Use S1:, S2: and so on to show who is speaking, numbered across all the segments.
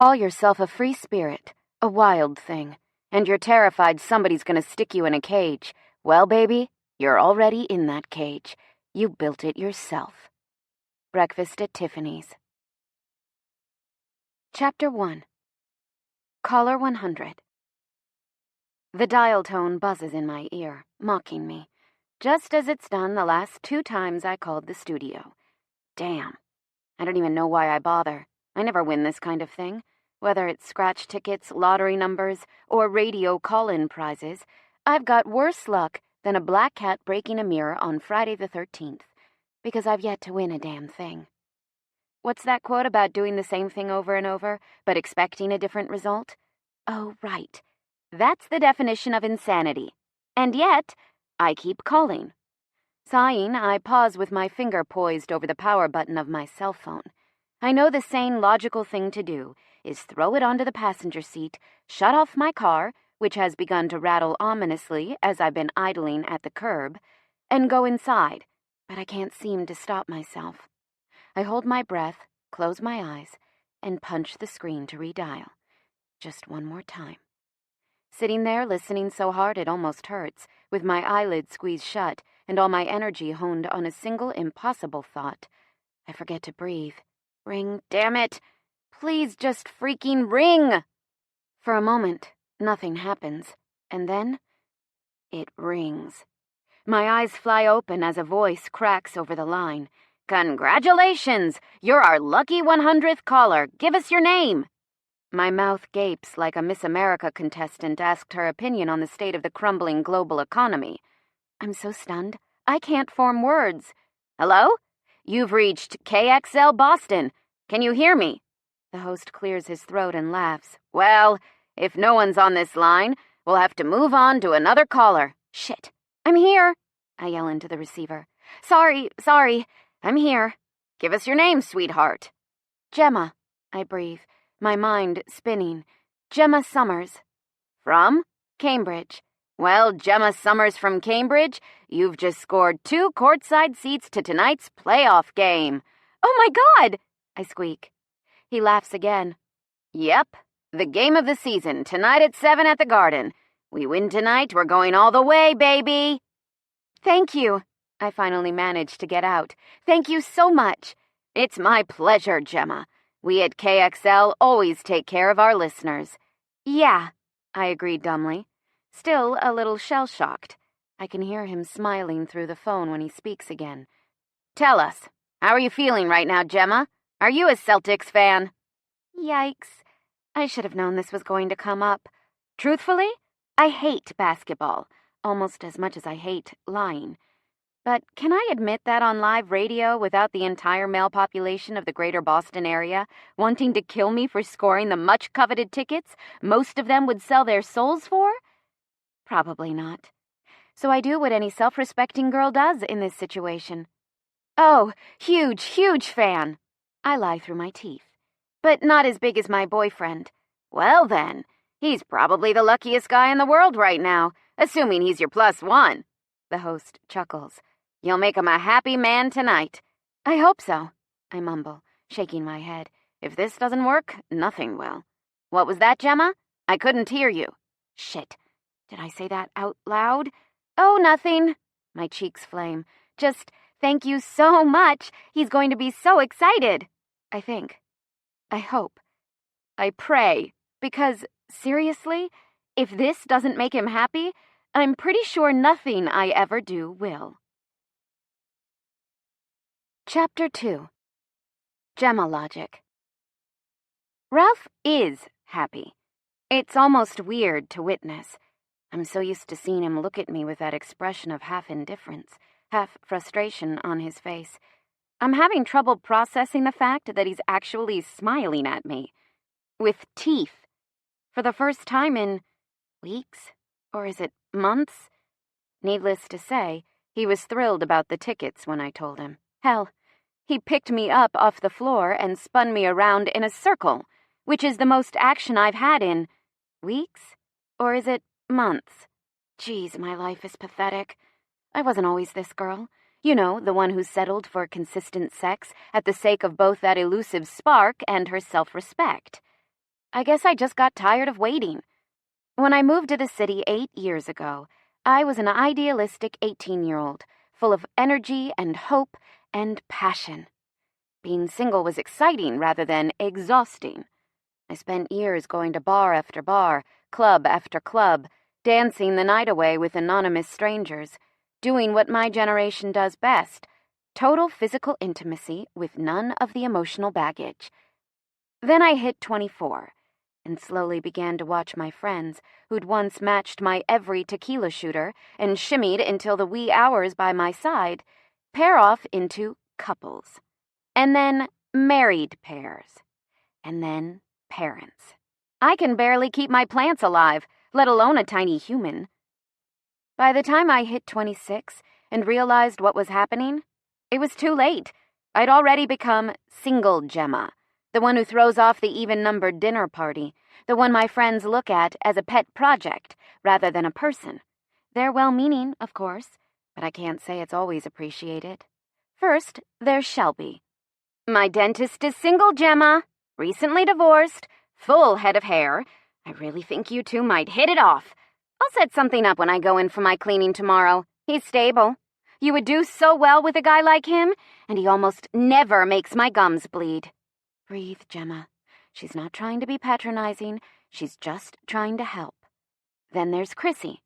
S1: Call yourself a free spirit, a wild thing, and you're terrified somebody's gonna stick you in a cage. Well, baby, you're already in that cage. You built it yourself. Breakfast at Tiffany's. Chapter 1. Caller 100. The dial tone buzzes in my ear, mocking me, just as it's done the last 2 times I called the studio. Damn. I don't even know why I bother. I never win this kind of thing. Whether it's scratch tickets, lottery numbers, or radio call-in prizes, I've got worse luck than a black cat breaking a mirror on Friday the 13th, because I've yet to win a damn thing. What's that quote about doing the same thing over and over, but expecting a different result? Oh, right. That's the definition of insanity. And yet, I keep calling. Sighing, I pause with my finger poised over the power button of my cell phone. I know the sane, logical thing to do is throw it onto the passenger seat, shut off my car, which has begun to rattle ominously as I've been idling at the curb, and go inside, but I can't seem to stop myself. I hold my breath, close my eyes, and punch the screen to redial. Just one more time. Sitting there listening so hard it almost hurts, with my eyelids squeezed shut and all my energy honed on a single impossible thought, I forget to breathe. Ring, damn it! Please just freaking ring! For a moment, nothing happens, and then it rings. My eyes fly open as a voice cracks over the line. Congratulations! You're our lucky 100th caller. Give us your name. My mouth gapes like a Miss America contestant asked her opinion on the state of the crumbling global economy. I'm so stunned, I can't form words. Hello? You've reached KXL Boston. Can you hear me? The host clears his throat and laughs. Well, if no one's on this line, we'll have to move on to another caller. Shit. I'm here, I yell into the receiver. Sorry, I'm here. Give us your name, sweetheart. Gemma, I breathe, my mind spinning. Gemma Summers. From? Cambridge. Well, Gemma Summers from Cambridge, you've just scored 2 courtside seats to tonight's playoff game. Oh my God, I squeak. He laughs again. Yep, the game of the season, tonight at 7 at the Garden. We win tonight, we're going all the way, baby. Thank you. I finally managed to get out. Thank you so much. It's my pleasure, Gemma. We at KXL always take care of our listeners. Yeah, I agreed dumbly. Still a little shell-shocked. I can hear him smiling through the phone when he speaks again. Tell us, how are you feeling right now, Gemma? Are you a Celtics fan? Yikes. I should have known this was going to come up. Truthfully, I hate basketball, almost as much as I hate lying. But can I admit that on live radio without the entire male population of the greater Boston area wanting to kill me for scoring the much-coveted tickets most of them would sell their souls for? Probably not. So I do what any self-respecting girl does in this situation. Oh, huge fan. I lie through my teeth. But not as big as my boyfriend. Well then, he's probably the luckiest guy in the world right now, assuming he's your +1. The host chuckles. You'll make him a happy man tonight. I hope so, I mumble, shaking my head. If this doesn't work, nothing will. What was that, Gemma? I couldn't hear you. Shit. Did I say that out loud? Oh, nothing. My cheeks flame. Just thank you so much. He's going to be so excited. I think. I hope. I pray. Because, seriously, if this doesn't make him happy, I'm pretty sure nothing I ever do will. Chapter 2. Gemma Logic. Ralph is happy. It's almost weird to witness. I'm so used to seeing him look at me with that expression of half indifference, half frustration on his face. I'm having trouble processing the fact that he's actually smiling at me. With teeth. For the first time in weeks? Or is it months? Needless to say, he was thrilled about the tickets when I told him. Hell, he picked me up off the floor and spun me around in a circle, which is the most action I've had in weeks? Or is it months? Geez, my life is pathetic. I wasn't always this girl. You know, the one who settled for consistent sex at the sake of both that elusive spark and her self-respect. I guess I just got tired of waiting. When I moved to the city 8 years ago, I was an idealistic 18-year-old, full of energy and hope and passion. Being single was exciting rather than exhausting. I spent years going to bar after bar, club after club, dancing the night away with anonymous strangers, doing what my generation does best, total physical intimacy with none of the emotional baggage. Then I hit 24, and slowly began to watch my friends, who'd once matched my every tequila shooter and shimmied until the wee hours by my side, pair off into couples, and then married pairs, and then parents. I can barely keep my plants alive, let alone a tiny human. By the time I hit 26 and realized what was happening, it was too late. I'd already become single Gemma, the one who throws off the even-numbered dinner party, the one my friends look at as a pet project rather than a person. They're well-meaning, of course, but I can't say it's always appreciated. First, there's Shelby. My dentist is single Gemma, recently divorced, full head of hair. I really think you two might hit it off. I'll set something up when I go in for my cleaning tomorrow. He's stable. You would do so well with a guy like him, and he almost never makes my gums bleed. Breathe, Gemma. She's not trying to be patronizing. She's just trying to help. Then there's Chrissy.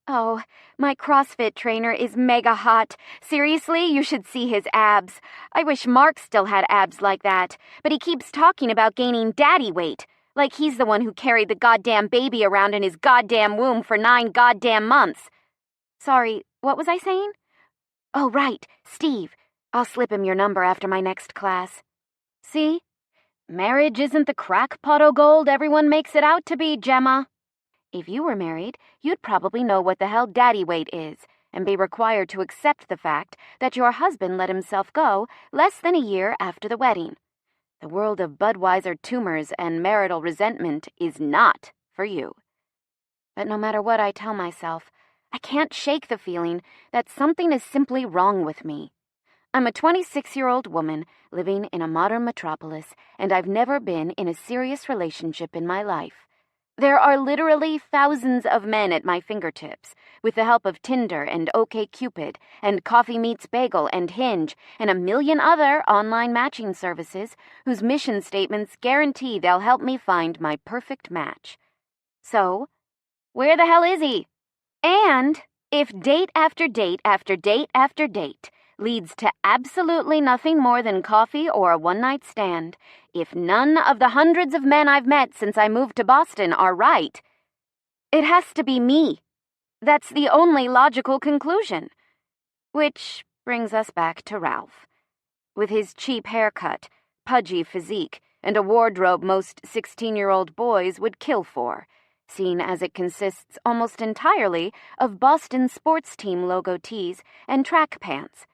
S1: Oh, my CrossFit trainer is mega hot. Seriously, you should see his abs. I wish Mark still had abs like that, but he keeps talking about gaining daddy weight, like he's the one who carried the goddamn baby around in his goddamn womb for 9 goddamn months. Sorry, what was I saying? Oh, right, Steve. I'll slip him your number after my next class. See? Marriage isn't the crackpot o' gold everyone makes it out to be, Gemma. If you were married, you'd probably know what the hell daddy weight is, and be required to accept the fact that your husband let himself go less than a year after the wedding. The world of Budweiser tumors and marital resentment is not for you. But no matter what I tell myself, I can't shake the feeling that something is simply wrong with me. I'm a 26-year-old woman living in a modern metropolis, and I've never been in a serious relationship in my life. There are literally thousands of men at my fingertips, with the help of Tinder and OkCupid and Coffee Meets Bagel and Hinge and a million other online matching services whose mission statements guarantee they'll help me find my perfect match. So, where the hell is he? And if date after date after date after date leads to absolutely nothing more than coffee or a one-night stand, if none of the hundreds of men I've met since I moved to Boston are right, it has to be me. That's the only logical conclusion. Which brings us back to Ralph. With his cheap haircut, pudgy physique, and a wardrobe most 16-year-old boys would kill for, seeing as it consists almost entirely of Boston sports team logo tees and track pants.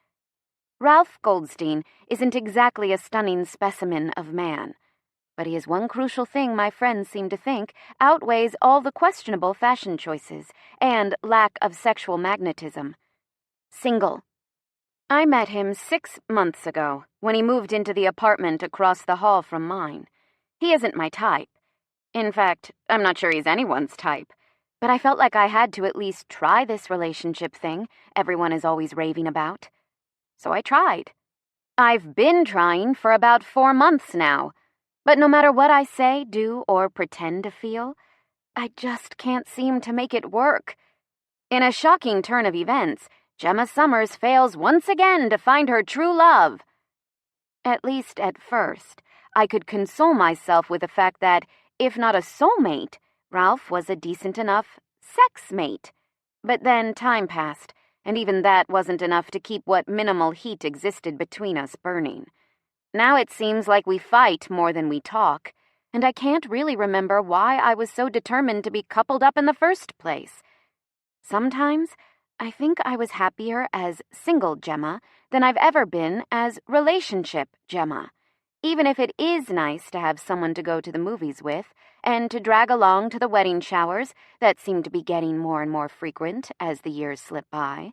S1: Ralph Goldstein isn't exactly a stunning specimen of man, but he is one crucial thing my friends seem to think outweighs all the questionable fashion choices and lack of sexual magnetism. Single. I met him 6 months ago when he moved into the apartment across the hall from mine. He isn't my type. In fact, I'm not sure he's anyone's type, but I felt like I had to at least try this relationship thing everyone is always raving about. So I tried. I've been trying for about 4 months now, but no matter what I say, do, or pretend to feel, I just can't seem to make it work. In a shocking turn of events, Gemma Summers fails once again to find her true love. At least at first, I could console myself with the fact that, if not a soulmate, Ralph was a decent enough sex mate. But then time passed, and even that wasn't enough to keep what minimal heat existed between us burning. Now it seems like we fight more than we talk, and I can't really remember why I was so determined to be coupled up in the first place. Sometimes I think I was happier as single Gemma than I've ever been as relationship Gemma, even if it is nice to have someone to go to the movies with and to drag along to the wedding showers that seem to be getting more and more frequent as the years slip by.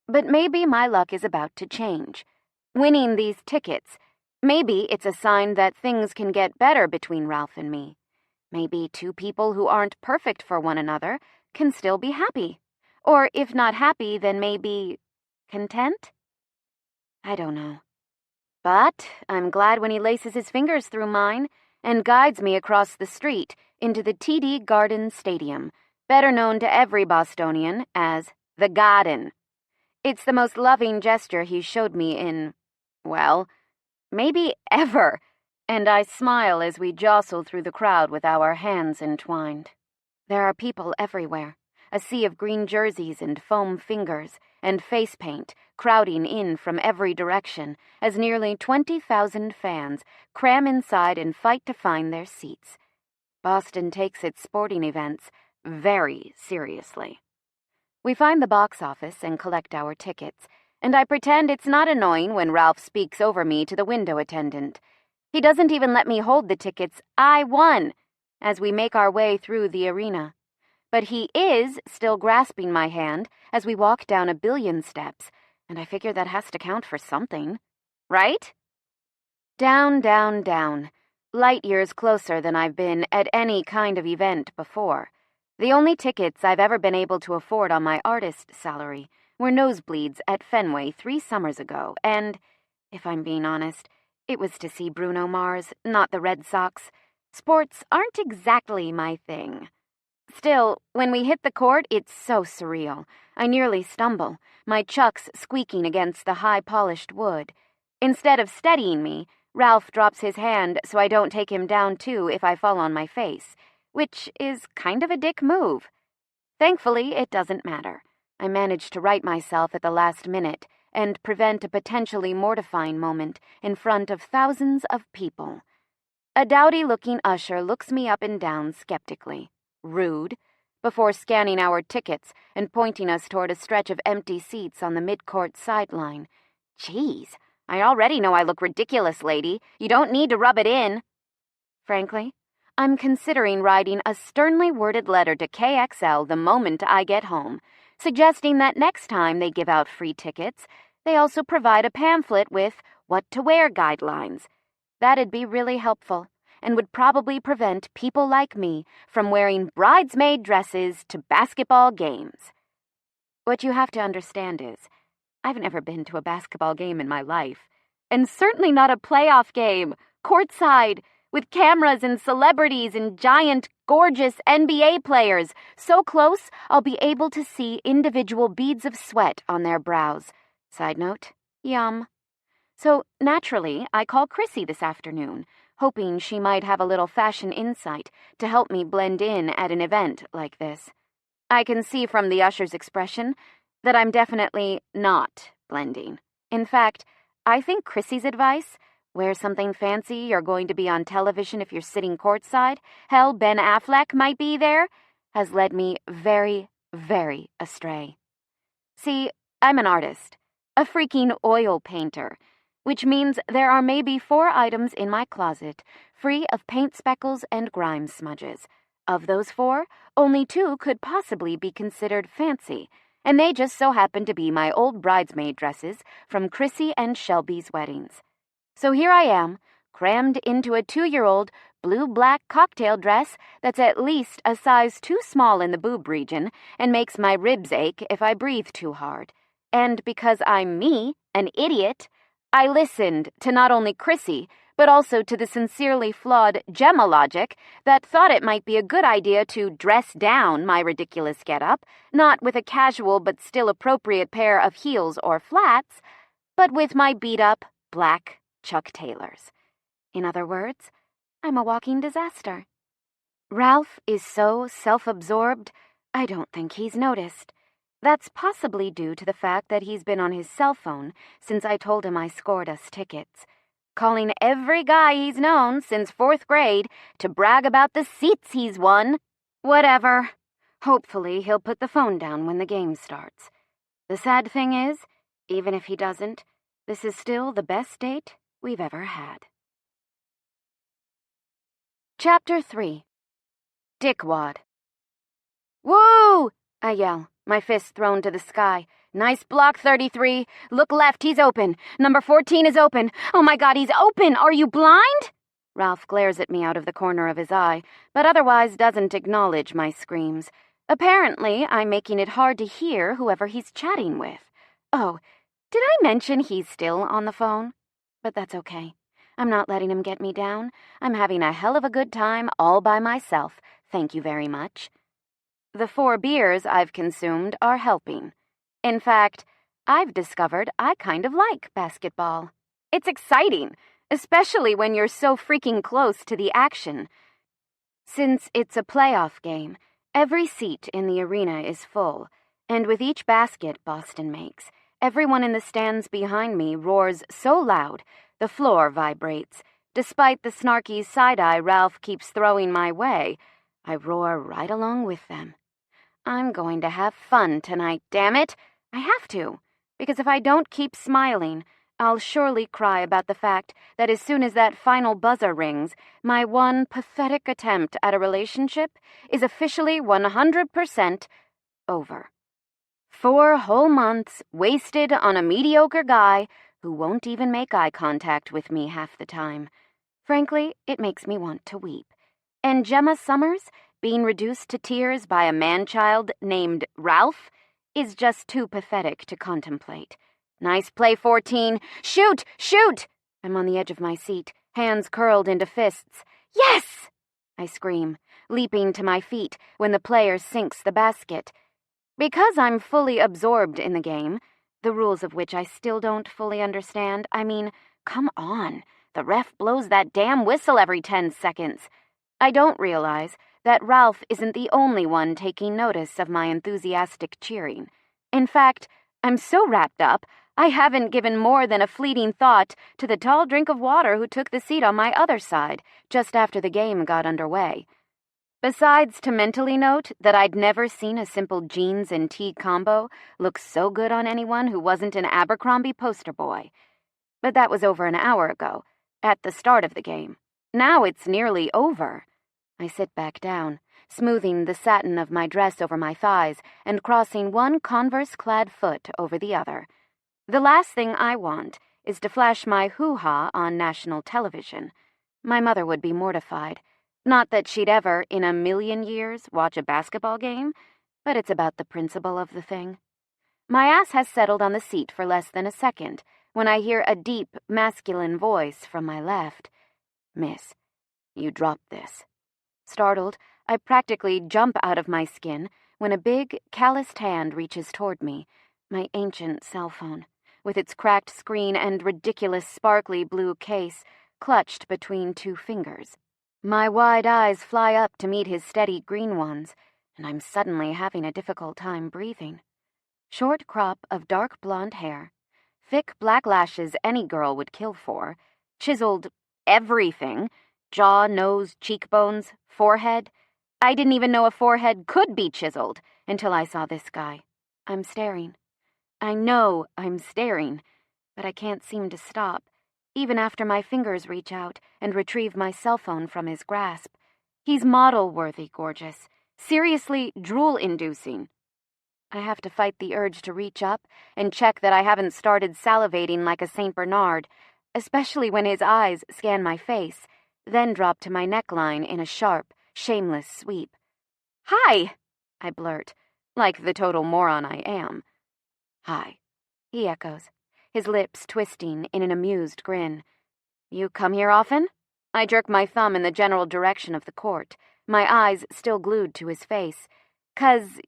S1: But maybe my luck is about to change. Winning these tickets, maybe it's a sign that things can get better between Ralph and me. Maybe two people who aren't perfect for one another can still be happy. Or if not happy, then maybe content? I don't know. But I'm glad when he laces his fingers through mine and guides me across the street into the TD Garden Stadium, better known to every Bostonian as the Garden. It's the most loving gesture he showed me in, well, maybe ever, and I smile as we jostle through the crowd with our hands entwined. There are people everywhere, a sea of green jerseys and foam fingers and face paint crowding in from every direction as nearly 20,000 fans cram inside and fight to find their seats. Boston takes its sporting events very seriously. We find the box office and collect our tickets, and I pretend it's not annoying when Ralph speaks over me to the window attendant. He doesn't even let me hold the tickets I won as we make our way through the arena. But he is still grasping my hand as we walk down a billion steps, and I figure that has to count for something, right? Down, down, down, light years closer than I've been at any kind of event before. The only tickets I've ever been able to afford on my artist salary were nosebleeds at Fenway 3 summers ago, and, if I'm being honest, it was to see Bruno Mars, not the Red Sox. Sports aren't exactly my thing. Still, when we hit the court, it's so surreal. I nearly stumble, my chucks squeaking against the high-polished wood. Instead of steadying me, Ralph drops his hand so I don't take him down too if I fall on my face, which is kind of a dick move. Thankfully, it doesn't matter. I manage to right myself at the last minute and prevent a potentially mortifying moment in front of thousands of people. A dowdy-looking usher looks me up and down skeptically. Rude, before scanning our tickets and pointing us toward a stretch of empty seats on the mid-court sideline. Geez, I already know I look ridiculous, lady. You don't need to rub it in. Frankly, I'm considering writing a sternly worded letter to KXL the moment I get home, suggesting that next time they give out free tickets, they also provide a pamphlet with what-to-wear guidelines. That'd be really helpful, and would probably prevent people like me from wearing bridesmaid dresses to basketball games. What you have to understand is, I've never been to a basketball game in my life, and certainly not a playoff game, courtside, with cameras and celebrities and giant, gorgeous NBA players, so close I'll be able to see individual beads of sweat on their brows. Side note, yum. So, naturally, I call Chrissy this afternoon, hoping she might have a little fashion insight to help me blend in at an event like this. I can see from the usher's expression that I'm definitely not blending. In fact, I think Chrissy's advice, wear something fancy, you're going to be on television if you're sitting courtside, hell, Ben Affleck might be there, has led me very, very astray. See, I'm an artist, a freaking oil painter, which means there are maybe 4 items in my closet free of paint speckles and grime smudges. Of those 4, only 2 could possibly be considered fancy, and they just so happen to be my old bridesmaid dresses from Chrissy and Shelby's weddings. So here I am, crammed into a 2-year-old blue-black cocktail dress that's at least a size too small in the boob region and makes my ribs ache if I breathe too hard. And because I'm me, an idiot, I listened to not only Chrissy, but also to the sincerely flawed Gemma logic that thought it might be a good idea to dress down my ridiculous getup, not with a casual but still appropriate pair of heels or flats, but with my beat-up black Chuck Taylors. In other words, I'm a walking disaster. Ralph is so self-absorbed, I don't think he's noticed. That's possibly due to the fact that he's been on his cell phone since I told him I scored us tickets, calling every guy he's known since 4th grade to brag about the seats he's won. Whatever. Hopefully he'll put the phone down when the game starts. The sad thing is, even if he doesn't, this is still the best date we've ever had. Chapter 3. Dickwad. Woo! I yell, my fist thrown to the sky. Nice block, 33. Look left, he's open. Number 14 is open. Oh my God, he's open! Are you blind? Ralph glares at me out of the corner of his eye, but otherwise doesn't acknowledge my screams. Apparently, I'm making it hard to hear whoever he's chatting with. Oh, did I mention he's still on the phone? But that's okay. I'm not letting him get me down. I'm having a hell of a good time all by myself. Thank you very much. The 4 beers I've consumed are helping. In fact, I've discovered I kind of like basketball. It's exciting, especially when you're so freaking close to the action. Since it's a playoff game, every seat in the arena is full, and with each basket Boston makes, everyone in the stands behind me roars so loud, the floor vibrates. Despite the snarky side-eye Ralph keeps throwing my way, I roar right along with them. I'm going to have fun tonight, damn it. I have to, because if I don't keep smiling, I'll surely cry about the fact that as soon as that final buzzer rings, my one pathetic attempt at a relationship is officially 100% over. 4 whole months wasted on a mediocre guy who won't even make eye contact with me half the time. Frankly, it makes me want to weep. And Gemma Summers being reduced to tears by a man-child named Ralph is just too pathetic to contemplate. Nice play, 14. Shoot! Shoot! I'm on the edge of my seat, hands curled into fists. Yes! I scream, leaping to my feet when the player sinks the basket. Because I'm fully absorbed in the game, the rules of which I still don't fully understand, I mean, come on, the ref blows that damn whistle every 10 seconds. I don't realize that Ralph isn't the only one taking notice of my enthusiastic cheering. In fact, I'm so wrapped up, I haven't given more than a fleeting thought to the tall drink of water who took the seat on my other side just after the game got underway. Besides to mentally note that I'd never seen a simple jeans and tee combo look so good on anyone who wasn't an Abercrombie poster boy. But that was over an hour ago, at the start of the game. Now it's nearly over. I sit back down, smoothing the satin of my dress over my thighs and crossing one Converse-clad foot over the other. The last thing I want is to flash my hoo-ha on national television. My mother would be mortified. Not that she'd ever, in a million years, watch a basketball game, but it's about the principle of the thing. My ass has settled on the seat for less than a second when I hear a deep, masculine voice from my left. Miss, you dropped this. Startled, I practically jump out of my skin when a big, calloused hand reaches toward me, my ancient cell phone, with its cracked screen and ridiculous sparkly blue case clutched between 2 fingers. My wide eyes fly up to meet his steady green ones, and I'm suddenly having a difficult time breathing. Short crop of dark blonde hair, thick black lashes any girl would kill for, chiseled everything, jaw, nose, cheekbones, forehead. I didn't even know a forehead could be chiseled until I saw this guy. I'm staring. I know I'm staring, but I can't seem to stop, even after my fingers reach out and retrieve my cell phone from his grasp. He's model-worthy gorgeous, seriously drool-inducing. I have to fight the urge to reach up and check that I haven't started salivating like a St. Bernard, especially when his eyes scan my face, then drop to my neckline in a sharp, shameless sweep. "Hi," I blurt, like the total moron I am. "Hi," he echoes, his lips twisting in an amused grin. "You come here often?" I jerk my thumb in the general direction of the court, my eyes still glued to his face. "'Cause,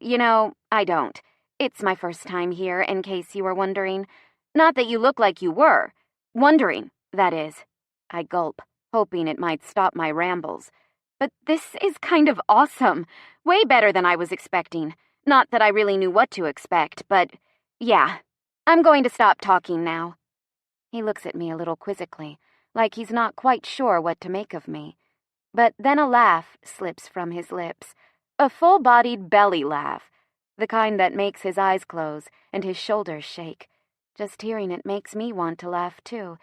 S1: I don't. It's my first time here, in case you were wondering. Not that you look like you were. Wondering, that is." I gulp, hoping it might stop my rambles. "But this is kind of awesome. Way better than I was expecting. Not that I really knew what to expect, but yeah. I'm going to stop talking now." He looks at me a little quizzically, like he's not quite sure what to make of me. But then a laugh slips from his lips. A full-bodied belly laugh, the kind that makes his eyes close and his shoulders shake. Just hearing it makes me want to laugh too,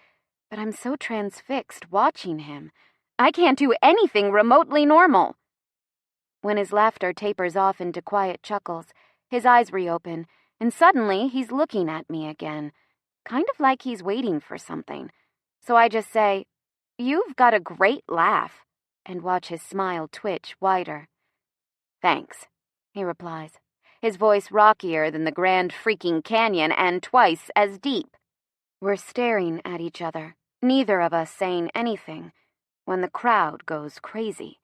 S1: but I'm so transfixed watching him. I can't do anything remotely normal. When his laughter tapers off into quiet chuckles, his eyes reopen, and suddenly he's looking at me again, kind of like he's waiting for something. So I just say, You've got a great laugh," and watch his smile twitch wider. "Thanks," he replies, his voice rockier than the Grand Freaking Canyon and twice as deep. We're staring at each other, neither of us saying anything, when the crowd goes crazy.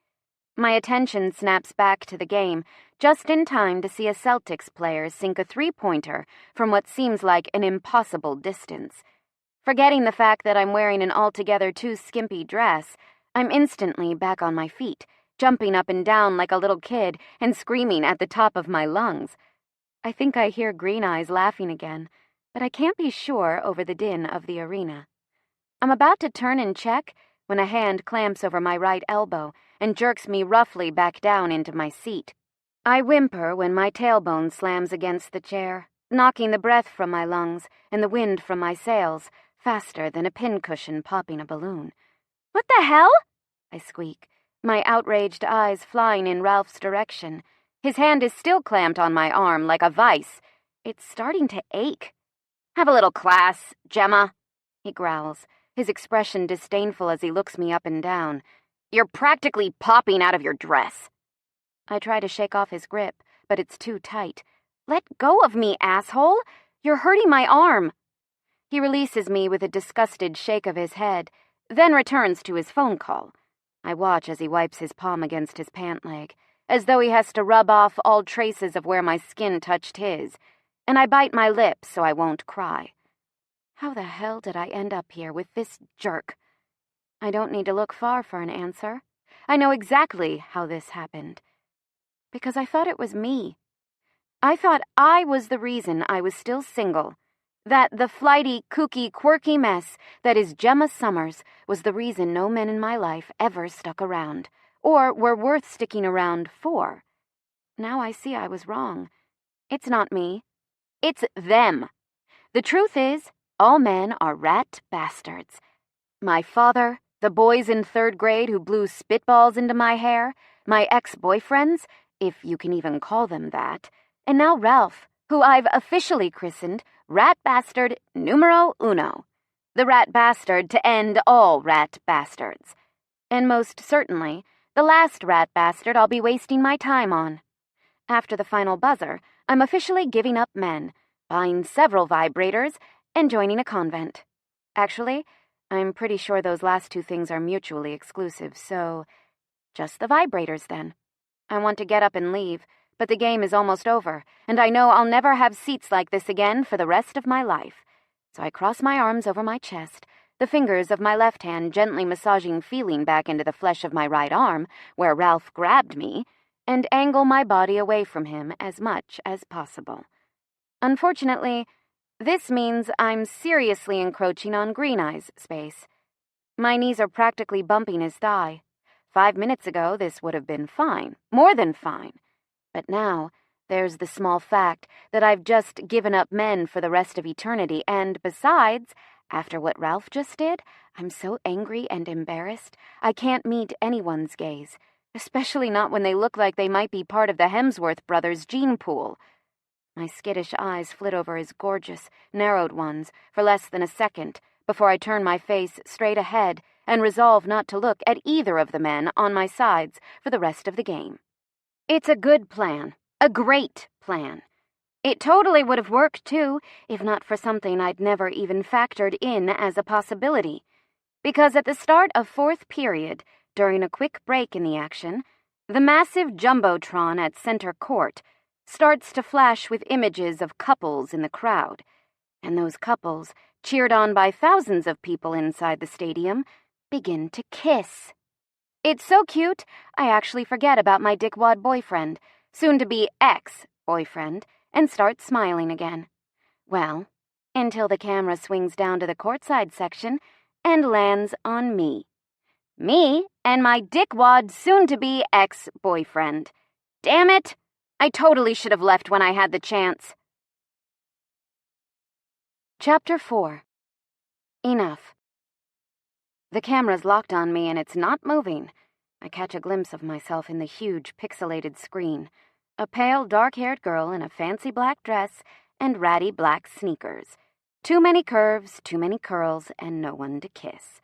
S1: My attention snaps back to the game, just in time to see a Celtics player sink a three-pointer from what seems like an impossible distance. Forgetting the fact that I'm wearing an altogether too skimpy dress, I'm instantly back on my feet, jumping up and down like a little kid and screaming at the top of my lungs. I think I hear Green Eyes laughing again, but I can't be sure over the din of the arena. I'm about to turn and check when a hand clamps over my right elbow and jerks me roughly back down into my seat. I whimper when my tailbone slams against the chair, knocking the breath from my lungs and the wind from my sails faster than a pincushion popping a balloon. "What the hell?" I squeak, my outraged eyes flying in Ralph's direction. His hand is still clamped on my arm like a vice. It's starting to ache. "Have a little class, Gemma," he growls, his expression disdainful as he looks me up and down. "You're practically popping out of your dress." I try to shake off his grip, but it's too tight. "Let go of me, asshole! You're hurting my arm." He releases me with a disgusted shake of his head, then returns to his phone call. I watch as he wipes his palm against his pant leg, as though he has to rub off all traces of where my skin touched his, and I bite my lip so I won't cry. How the hell did I end up here with this jerk? I don't need to look far for an answer. I know exactly how this happened. Because I thought it was me. I thought I was the reason I was still single. That the flighty, kooky, quirky mess that is Gemma Summers was the reason no men in my life ever stuck around, or were worth sticking around for. Now I see I was wrong. It's not me. It's them. The truth is, all men are rat bastards. My father, the boys in 3rd grade who blew spitballs into my hair, my ex-boyfriends, if you can even call them that, and now Ralph, who I've officially christened Rat Bastard numero uno, the rat bastard to end all rat bastards. And most certainly, the last rat bastard I'll be wasting my time on. After the final buzzer, I'm officially giving up men, buying several vibrators, and joining a convent. Actually, I'm pretty sure those last two things are mutually exclusive, so just the vibrators then. I want to get up and leave, but the game is almost over, and I know I'll never have seats like this again for the rest of my life. So I cross my arms over my chest, the fingers of my left hand gently massaging feeling back into the flesh of my right arm, where Ralph grabbed me, and angle my body away from him as much as possible. Unfortunately, this means I'm seriously encroaching on Green Eye's space. My knees are practically bumping his thigh. 5 minutes ago, this would have been fine, more than fine. But now, there's the small fact that I've just given up men for the rest of eternity, and besides, after what Ralph just did, I'm so angry and embarrassed, I can't meet anyone's gaze, especially not when they look like they might be part of the Hemsworth brothers' gene pool. My skittish eyes flit over his gorgeous, narrowed ones for less than a second before I turn my face straight ahead and resolve not to look at either of the men on my sides for the rest of the game. It's a good plan, a great plan. It totally would have worked, too, if not for something I'd never even factored in as a possibility. Because at the start of 4th period, during a quick break in the action, the massive jumbotron at center court starts to flash with images of couples in the crowd, and those couples, cheered on by thousands of people inside the stadium, begin to kiss. It's so cute, I actually forget about my dickwad boyfriend, soon-to-be ex-boyfriend, and start smiling again. Well, until the camera swings down to the courtside section and lands on me. Me and my dickwad soon-to-be ex-boyfriend. Damn it! I totally should have left when I had the chance. Chapter 4. Enough. The camera's locked on me and it's not moving. I catch a glimpse of myself in the huge pixelated screen. A pale, dark-haired girl in a fancy black dress and ratty black sneakers. Too many curves, too many curls, and no one to kiss.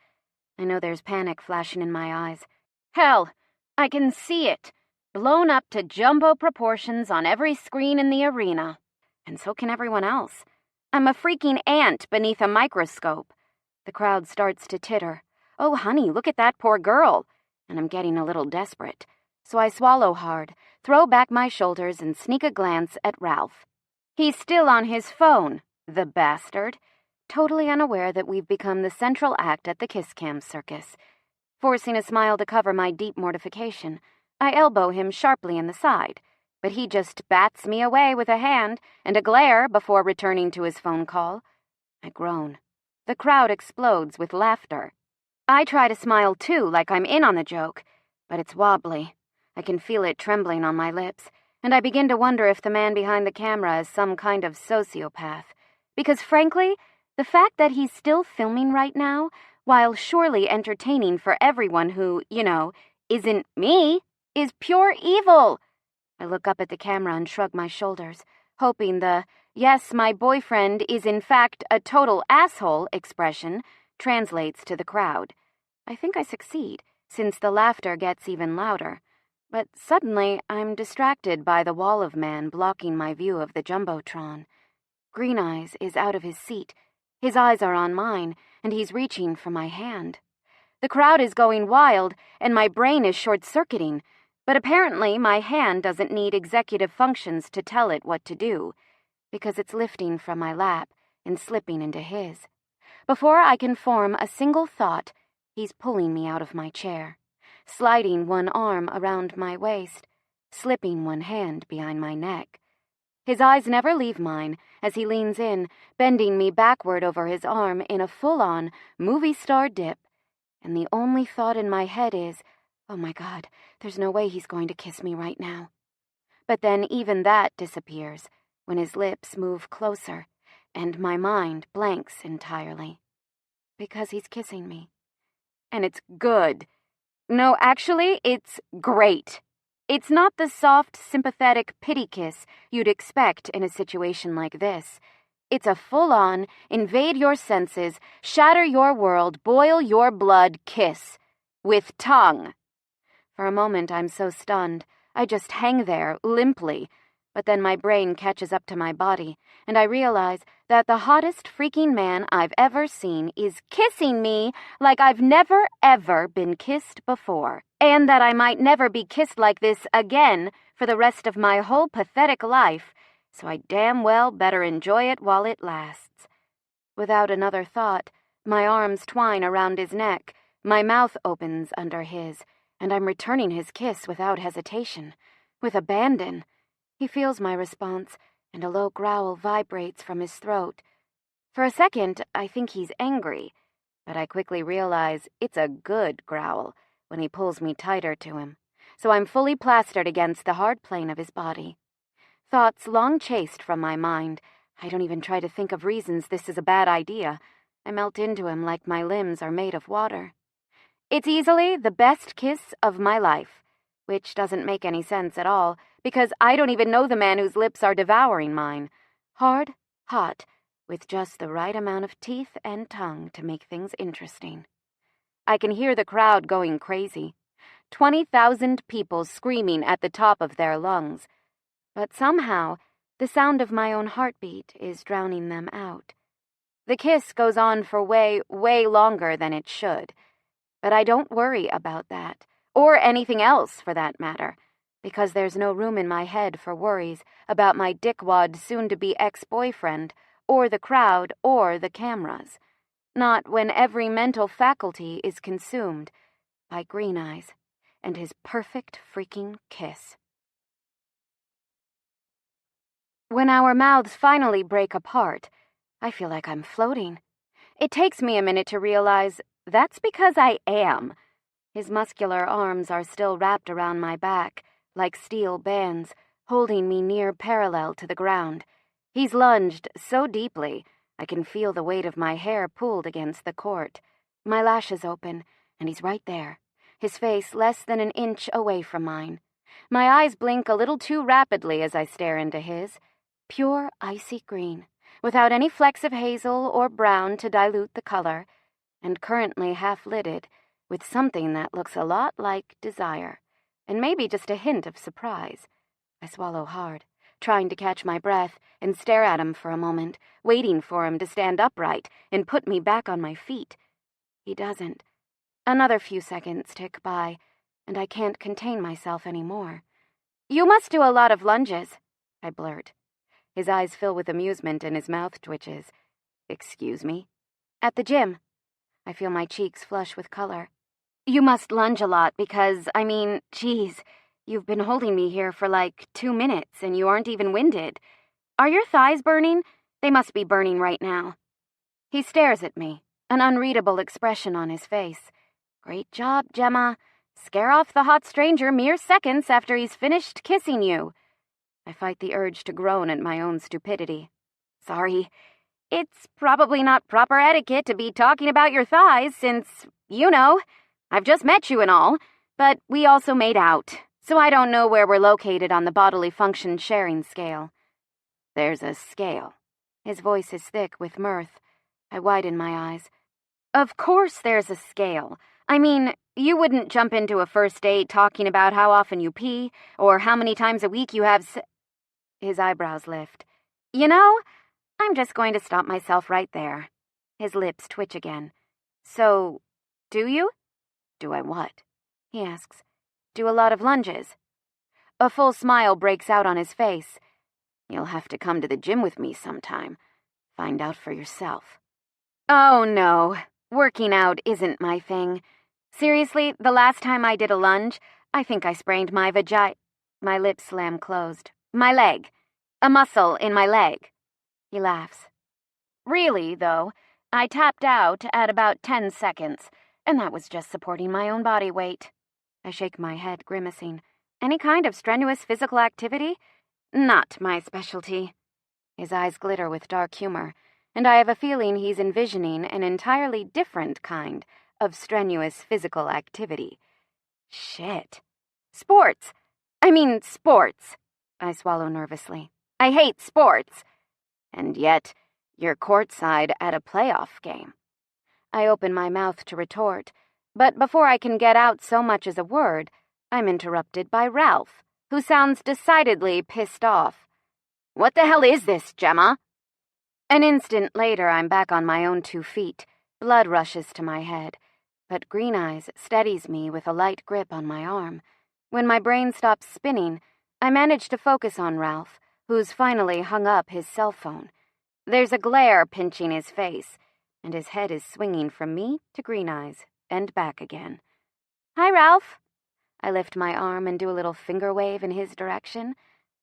S1: I know there's panic flashing in my eyes. Hell, I can see it, blown up to jumbo proportions on every screen in the arena. And so can everyone else. I'm a freaking ant beneath a microscope. The crowd starts to titter. Oh, honey, look at that poor girl. And I'm getting a little desperate. So I swallow hard, throw back my shoulders, and sneak a glance at Ralph. He's still on his phone, the bastard, totally unaware that we've become the central act at the Kiss Cam circus. Forcing a smile to cover my deep mortification, I elbow him sharply in the side, but he just bats me away with a hand and a glare before returning to his phone call. I groan. The crowd explodes with laughter. I try to smile too, like I'm in on the joke, but it's wobbly. I can feel it trembling on my lips, and I begin to wonder if the man behind the camera is some kind of sociopath. Because frankly, the fact that he's still filming right now, while surely entertaining for everyone who, isn't me, is pure evil. I look up at the camera and shrug my shoulders, hoping the, yes, my boyfriend is in fact a total asshole expression translates to the crowd. I think I succeed, since the laughter gets even louder. But suddenly, I'm distracted by the wall of man blocking my view of the Jumbotron. Green Eyes is out of his seat. His eyes are on mine, and he's reaching for my hand. The crowd is going wild, and my brain is short-circuiting, but apparently my hand doesn't need executive functions to tell it what to do, because it's lifting from my lap and slipping into his. Before I can form a single thought, he's pulling me out of my chair, sliding one arm around my waist, slipping one hand behind my neck. His eyes never leave mine as he leans in, bending me backward over his arm in a full-on movie star dip. And the only thought in my head is, oh my God, there's no way he's going to kiss me right now. But then even that disappears when his lips move closer, and my mind blanks entirely. Because he's kissing me. And it's good. No, actually, it's great. It's not the soft, sympathetic pity kiss you'd expect in a situation like this. It's a full-on, invade your senses, shatter your world, boil your blood kiss. With tongue. For a moment, I'm so stunned, I just hang there, limply. But then my brain catches up to my body, and I realize that the hottest freaking man I've ever seen is kissing me like I've never, ever been kissed before, and that I might never be kissed like this again for the rest of my whole pathetic life, so I damn well better enjoy it while it lasts. Without another thought, my arms twine around his neck, my mouth opens under his, and I'm returning his kiss without hesitation, with abandon. He feels my response, and a low growl vibrates from his throat. For a second, I think he's angry, but I quickly realize it's a good growl when he pulls me tighter to him, so I'm fully plastered against the hard plane of his body. Thoughts long chased from my mind. I don't even try to think of reasons this is a bad idea. I melt into him like my limbs are made of water. It's easily the best kiss of my life, which doesn't make any sense at all, because I don't even know the man whose lips are devouring mine. Hard, hot, with just the right amount of teeth and tongue to make things interesting. I can hear the crowd going crazy. 20,000 people screaming at the top of their lungs. But somehow, the sound of my own heartbeat is drowning them out. The kiss goes on for way, way longer than it should. But I don't worry about that, or anything else for that matter, because there's no room in my head for worries about my dickwad soon-to-be ex-boyfriend, or the crowd, or the cameras. Not when every mental faculty is consumed by Green Eyes and his perfect freaking kiss. When our mouths finally break apart, I feel like I'm floating. It takes me a minute to realize that's because I am. His muscular arms are still wrapped around my back, like steel bands, holding me near parallel to the ground. He's lunged so deeply, I can feel the weight of my hair pulled against the court. My lashes open, and he's right there, his face less than an inch away from mine. My eyes blink a little too rapidly as I stare into his. Pure icy green, without any flecks of hazel or brown to dilute the color. and currently half-lidded, with something that looks a lot like desire, and maybe just a hint of surprise. I swallow hard, trying to catch my breath and stare at him for a moment, waiting for him to stand upright and put me back on my feet. He doesn't. Another few seconds tick by, and I can't contain myself anymore. "You must do a lot of lunges," I blurt. His eyes fill with amusement and his mouth twitches. "Excuse me?" "At the gym." I feel my cheeks flush with color. "You must lunge a lot because, geez, you've been holding me here for like 2 minutes and you aren't even winded. Are your thighs burning? They must be burning right now." He stares at me, an unreadable expression on his face. "Great job, Gemma. Scare off the hot stranger mere seconds after he's finished kissing you." I fight the urge to groan at my own stupidity. "Sorry. It's probably not proper etiquette to be talking about your thighs since, I've just met you and all, but we also made out, so I don't know where we're located on the bodily function sharing scale." "There's a scale." His voice is thick with mirth. I widen my eyes. "Of course there's a scale. You wouldn't jump into a first date talking about how often you pee, or how many times a week you have His eyebrows lift. I'm just going to stop myself right there." His lips twitch again. "So, do you?" "Do I what?" he asks. "Do a lot of lunges." A full smile breaks out on his face. "You'll have to come to the gym with me sometime. Find out for yourself." "Oh, no. Working out isn't my thing. Seriously, the last time I did a lunge, I think I sprained my My lips slam closed. My leg. A muscle in my leg." He laughs. "Really, though, I tapped out at about 10 seconds, and that was just supporting my own body weight." I shake my head, grimacing. "Any kind of strenuous physical activity? Not my specialty." His eyes glitter with dark humor, and I have a feeling he's envisioning an entirely different kind of strenuous physical activity. Shit. Sports. Sports. I swallow nervously. I hate sports. And yet, you're courtside at a playoff game. I open my mouth to retort, but before I can get out so much as a word, I'm interrupted by Ralph, who sounds decidedly pissed off. "What the hell is this, Gemma?" An instant later, I'm back on my own 2 feet. Blood rushes to my head, but Green Eyes steadies me with a light grip on my arm. When my brain stops spinning, I manage to focus on Ralph, who's finally hung up his cell phone. There's a glare pinching his face, and his head is swinging from me to Green Eyes and back again. "Hi, Ralph." I lift my arm and do a little finger wave in his direction.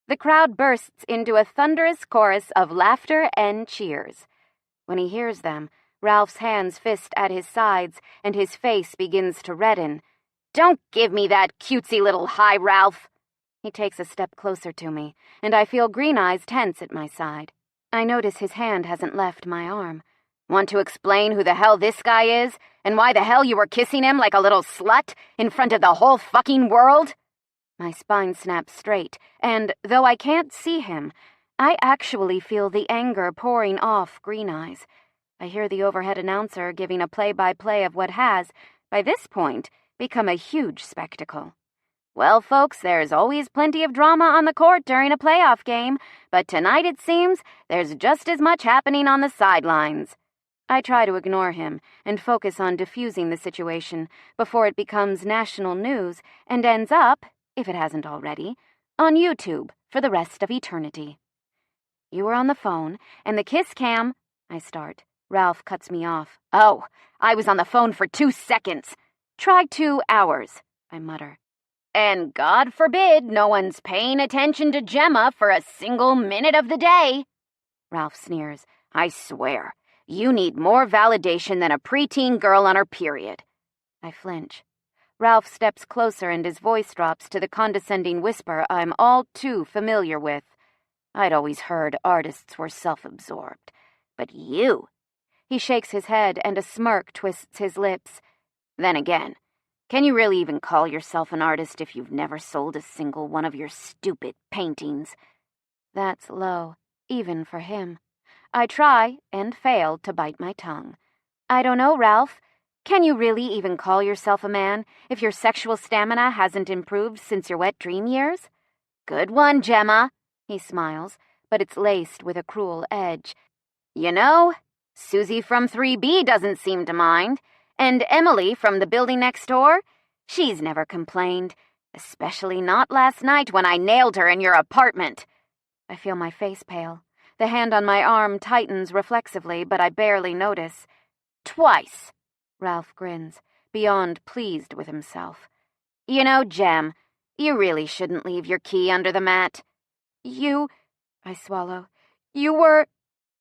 S1: The crowd bursts into a thunderous chorus of laughter and cheers. When he hears them, Ralph's hands fist at his sides, and his face begins to redden. "Don't give me that cutesy little hi, Ralph." He takes a step closer to me, and I feel Green Eyes tense at my side. I notice his hand hasn't left my arm. "Want to explain who the hell this guy is, and why the hell you were kissing him like a little slut in front of the whole fucking world?" My spine snaps straight, and, though I can't see him, I actually feel the anger pouring off Green Eyes. I hear the overhead announcer giving a play-by-play of what has, by this point, become a huge spectacle. "Well, folks, there's always plenty of drama on the court during a playoff game, but tonight it seems there's just as much happening on the sidelines." I try to ignore him and focus on diffusing the situation before it becomes national news and ends up, if it hasn't already, on YouTube for the rest of eternity. "You were on the phone, and the kiss cam—" I start. Ralph cuts me off. "Oh, I was on the phone for 2 seconds. Try 2 hours, I mutter. "And God forbid no one's paying attention to Gemma for a single minute of the day." Ralph sneers. "I swear, you need more validation than a preteen girl on her period." I flinch. Ralph steps closer and his voice drops to the condescending whisper I'm all too familiar with. "I'd always heard artists were self-absorbed. But you—" He shakes his head and a smirk twists his lips. "Then again, can you really even call yourself an artist if you've never sold a single one of your stupid paintings?" That's low, even for him. I try, and fail, to bite my tongue. "I don't know, Ralph. Can you really even call yourself a man if your sexual stamina hasn't improved since your wet dream years? Good one, Gemma, he smiles, but it's laced with a cruel edge. You know, Susie from 3B doesn't seem to mind, and Emily from the building next door, she's never complained, especially not last night when I nailed her in your apartment. I feel my face pale. The hand on my arm tightens reflexively, but I barely notice. Twice, Ralph grins, beyond pleased with himself. You know, Gem, you really shouldn't leave your key under the mat. I swallow. You were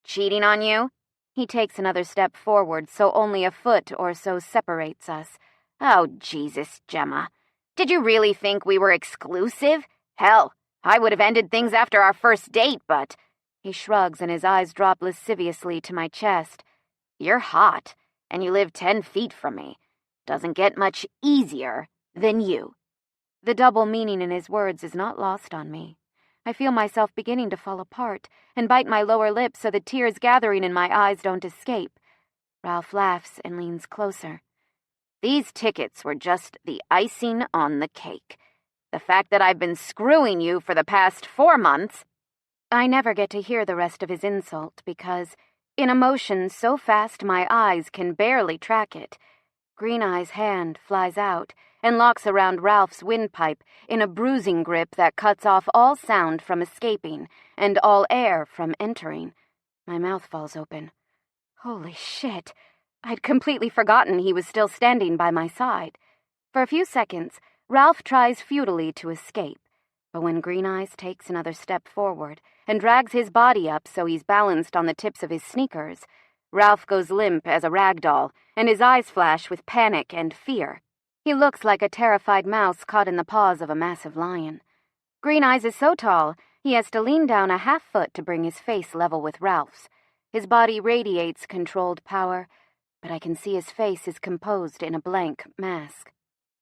S1: cheating on you? He takes another step forward, so only a foot or so separates us. Oh, Jesus, Gemma. Did you really think we were exclusive? Hell, I would have ended things after our first date, but... He shrugs and his eyes drop lasciviously to my chest. You're hot, and you live 10 feet from me. Doesn't get much easier than you. The double meaning in his words is not lost on me. I feel myself beginning to fall apart and bite my lower lip so the tears gathering in my eyes don't escape. Ralph laughs and leans closer. These tickets were just the icing on the cake. The fact that I've been screwing you for the past 4 months... I never get to hear the rest of his insult because, in a motion so fast my eyes can barely track it, Green Eye's hand flies out and locks around Ralph's windpipe in a bruising grip that cuts off all sound from escaping and all air from entering. My mouth falls open. Holy shit! I'd completely forgotten he was still standing by my side. For a few seconds, Ralph tries futilely to escape, but when Green Eyes takes another step forward and drags his body up so he's balanced on the tips of his sneakers, Ralph goes limp as a rag doll, and his eyes flash with panic and fear. He looks like a terrified mouse caught in the paws of a massive lion. Green Eyes is so tall, he has to lean down a half foot to bring his face level with Ralph's. His body radiates controlled power, but I can see his face is composed in a blank mask.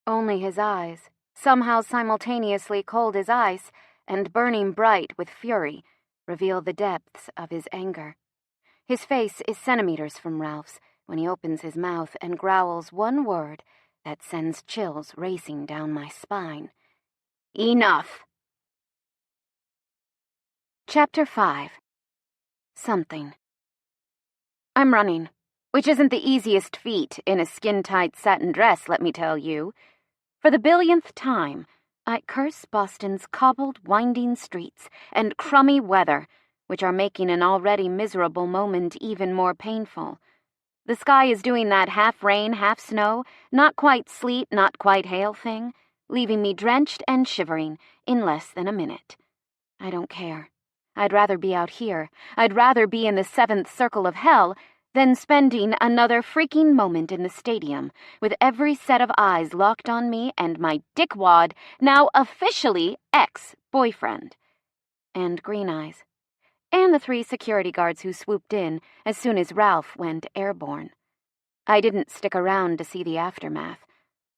S1: Only his eyes, somehow simultaneously cold as ice and burning bright with fury, reveal the depths of his anger. His face is centimeters from Ralph's when he opens his mouth and growls one word that sends chills racing down my spine. Enough! Chapter 5. Something. I'm running, which isn't the easiest feat in a skin-tight satin dress, let me tell you. For the billionth time, I curse Boston's cobbled, winding streets and crummy weather, which are making an already miserable moment even more painful. The sky is doing that half-rain, half-snow, not quite sleet, not quite hail thing, leaving me drenched and shivering in less than a minute. I don't care. I'd rather be out here. I'd rather be in the 7th circle of hell than spending another freaking moment in the stadium with every set of eyes locked on me and my dickwad, now officially ex-boyfriend. And Green Eyes. And the 3 security guards who swooped in as soon as Ralph went airborne. I didn't stick around to see the aftermath.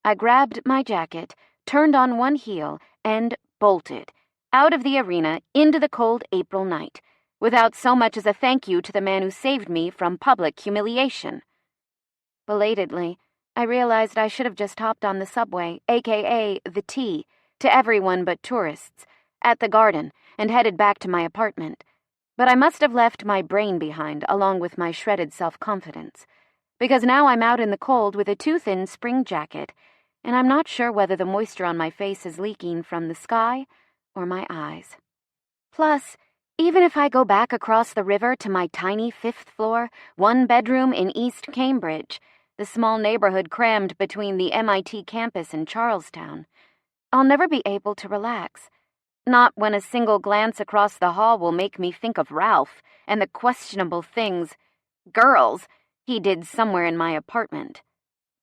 S1: I grabbed my jacket, turned on one heel, and bolted out of the arena into the cold April night, without so much as a thank you to the man who saved me from public humiliation. Belatedly, I realized I should have just hopped on the subway, aka the T, to everyone but tourists, at the garden, and headed back to my apartment. But I must have left my brain behind, along with my shredded self-confidence, because now I'm out in the cold with a too-thin spring jacket, and I'm not sure whether the moisture on my face is leaking from the sky or my eyes. Plus, even if I go back across the river to my tiny 5th floor, 1-bedroom in East Cambridge, the small neighborhood crammed between the MIT campus and Charlestown, I'll never be able to relax. Not when a single glance across the hall will make me think of Ralph and the questionable girls, he did somewhere in my apartment.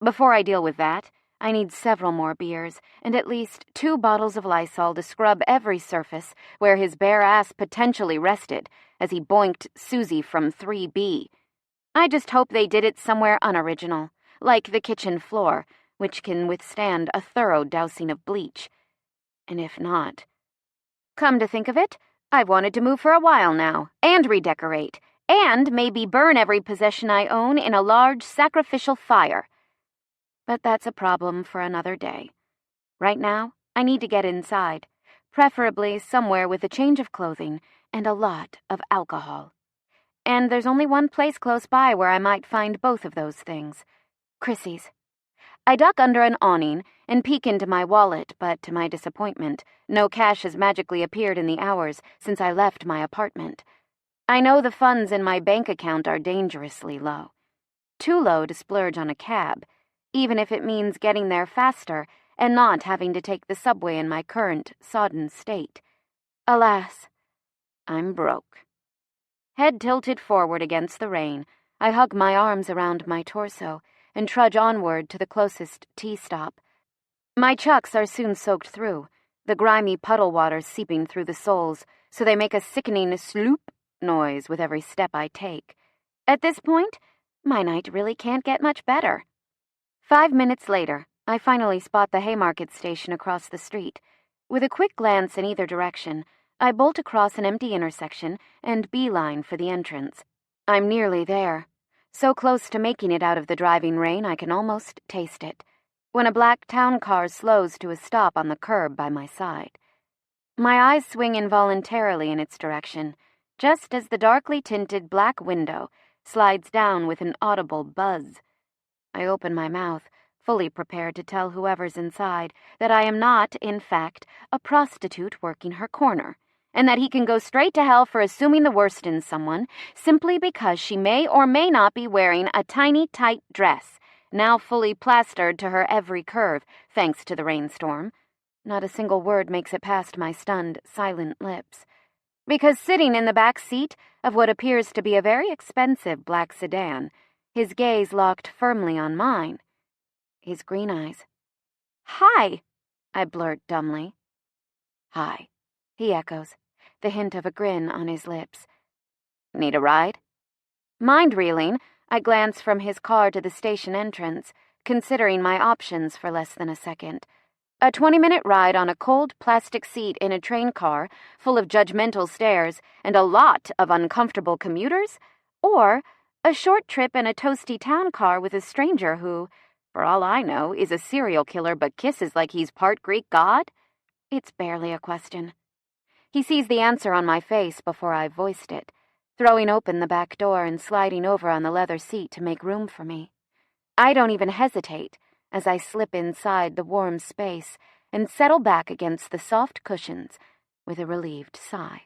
S1: Before I deal with that, I need several more beers and at least 2 bottles of Lysol to scrub every surface where his bare ass potentially rested as he boinked Susie from 3B. I just hope they did it somewhere unoriginal, like the kitchen floor, which can withstand a thorough dousing of bleach. And if not... Come to think of it, I've wanted to move for a while now, and redecorate, and maybe burn every possession I own in a large sacrificial fire. but that's a problem for another day. Right now, I need to get inside, preferably somewhere with a change of clothing and a lot of alcohol. And there's only one place close by where I might find both of those things. Chrissy's. I duck under an awning and peek into my wallet, but to my disappointment, no cash has magically appeared in the hours since I left my apartment. I know the funds in my bank account are dangerously low. Too low to splurge on a cab, even if it means getting there faster and not having to take the subway in my current sodden state. Alas, I'm broke. Head tilted forward against the rain, I hug my arms around my torso and trudge onward to the closest tea stop. My chucks are soon soaked through, the grimy puddle water seeping through the soles so they make a sickening sloop noise with every step I take. At this point, my night really can't get much better. 5 minutes later, I finally spot the Haymarket station across the street. With a quick glance in either direction, I bolt across an empty intersection and beeline for the entrance. I'm nearly there, so close to making it out of the driving rain I can almost taste it, when a black town car slows to a stop on the curb by my side. My eyes swing involuntarily in its direction, just as the darkly tinted black window slides down with an audible buzz. I open my mouth, fully prepared to tell whoever's inside that I am not, in fact, a prostitute working her corner, and that he can go straight to hell for assuming the worst in someone simply because she may or may not be wearing a tiny, tight dress, now fully plastered to her every curve, thanks to the rainstorm. Not a single word makes it past my stunned, silent lips. Because sitting in the back seat of what appears to be a very expensive black sedan, his gaze locked firmly on mine. His green eyes. "Hi," I blurt dumbly. "Hi," he echoes, the hint of a grin on his lips. "Need a ride?" Mind reeling, I glance from his car to the station entrance, considering my options for less than a second. A 20-minute ride on a cold plastic seat in a train car full of judgmental stares and a lot of uncomfortable commuters? Or a short trip in a toasty town car with a stranger who, for all I know, is a serial killer but kisses like he's part Greek god? It's barely a question. He sees the answer on my face before I've voiced it, throwing open the back door and sliding over on the leather seat to make room for me. I don't even hesitate as I slip inside the warm space and settle back against the soft cushions with a relieved sigh.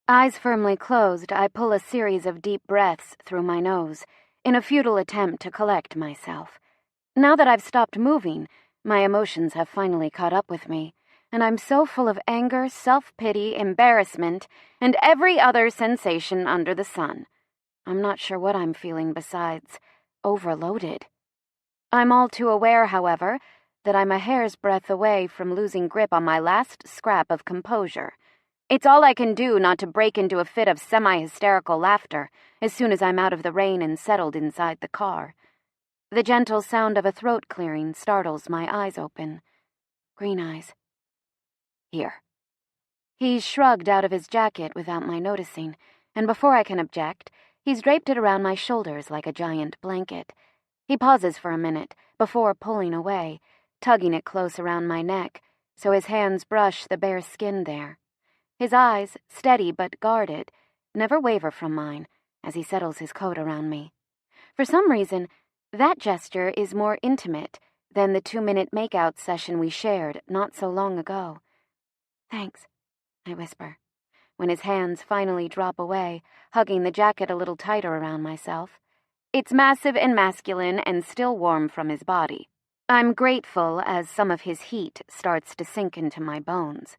S1: Eyes firmly closed, I pull a series of deep breaths through my nose in a futile attempt to collect myself. Now that I've stopped moving, my emotions have finally caught up with me, and I'm so full of anger, self-pity, embarrassment, and every other sensation under the sun. I'm not sure what I'm feeling besides overloaded. I'm all too aware, however, that I'm a hair's breadth away from losing grip on my last scrap of composure. It's all I can do not to break into a fit of semi-hysterical laughter as soon as I'm out of the rain and settled inside the car. The gentle sound of a throat clearing startles my eyes open. Green eyes. Here. He's shrugged out of his jacket without my noticing, and before I can object, he's draped it around my shoulders like a giant blanket. He pauses for a minute before pulling away, tugging it close around my neck so his hands brush the bare skin there. His eyes, steady but guarded, never waver from mine as he settles his coat around me. For some reason, that gesture is more intimate than the 2-minute make-out session we shared not so long ago. "Thanks," I whisper, when his hands finally drop away, hugging the jacket a little tighter around myself. It's massive and masculine and still warm from his body. I'm grateful as some of his heat starts to sink into my bones.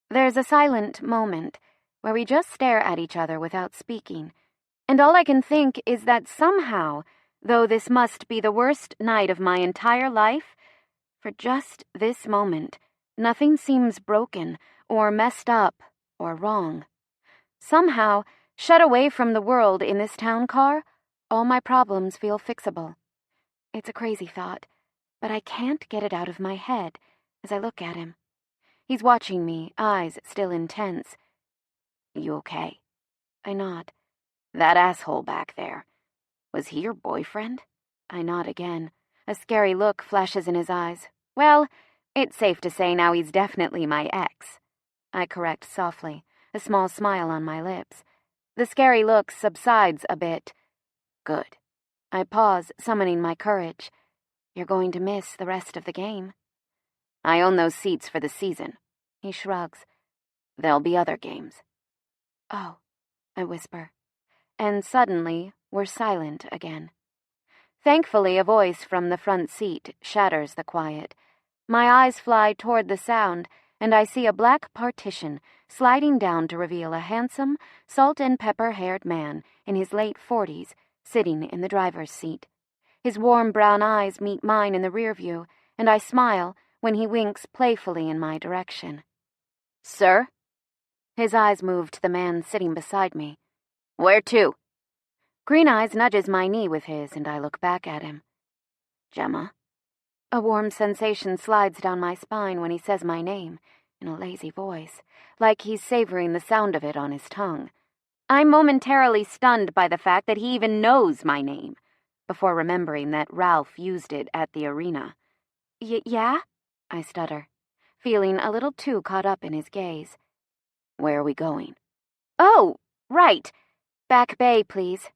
S1: There's a silent moment where we just stare at each other without speaking, and all I can think is that somehow, though this must be the worst night of my entire life, for just this moment, nothing seems broken or messed up or wrong. Somehow, shut away from the world in this town car, all my problems feel fixable. It's a crazy thought, but I can't get it out of my head as I look at him. He's watching me, eyes still intense. "You okay?" I nod. "That asshole back there. Was he your boyfriend? I nod again. A scary look flashes in his eyes. Well, it's safe to say now he's definitely my ex. I correct softly, a small smile on my lips. The scary look subsides a bit. Good. I pause, summoning my courage. You're going to miss the rest of the game. I own those seats for the season. He shrugs. There'll be other games. Oh, I whisper. And suddenly, we're silent again. Thankfully, a voice from the front seat shatters the quiet. My eyes fly toward the sound, and I see a black partition sliding down to reveal a handsome, salt-and-pepper-haired man in his late 40s sitting in the driver's seat. His warm brown eyes meet mine in the rear view, and I smile when he winks playfully in my direction. Sir? His eyes move to the man sitting beside me. Where to? Green Eyes nudges my knee with his, and I look back at him. Gemma? A warm sensation slides down my spine when he says my name, in a lazy voice, like he's savoring the sound of it on his tongue. I'm momentarily stunned by the fact that he even knows my name, before remembering that Ralph used it at the arena. Yeah? I stutter, feeling a little too caught up in his gaze. Where are we going? Oh, right. Back Bay, please.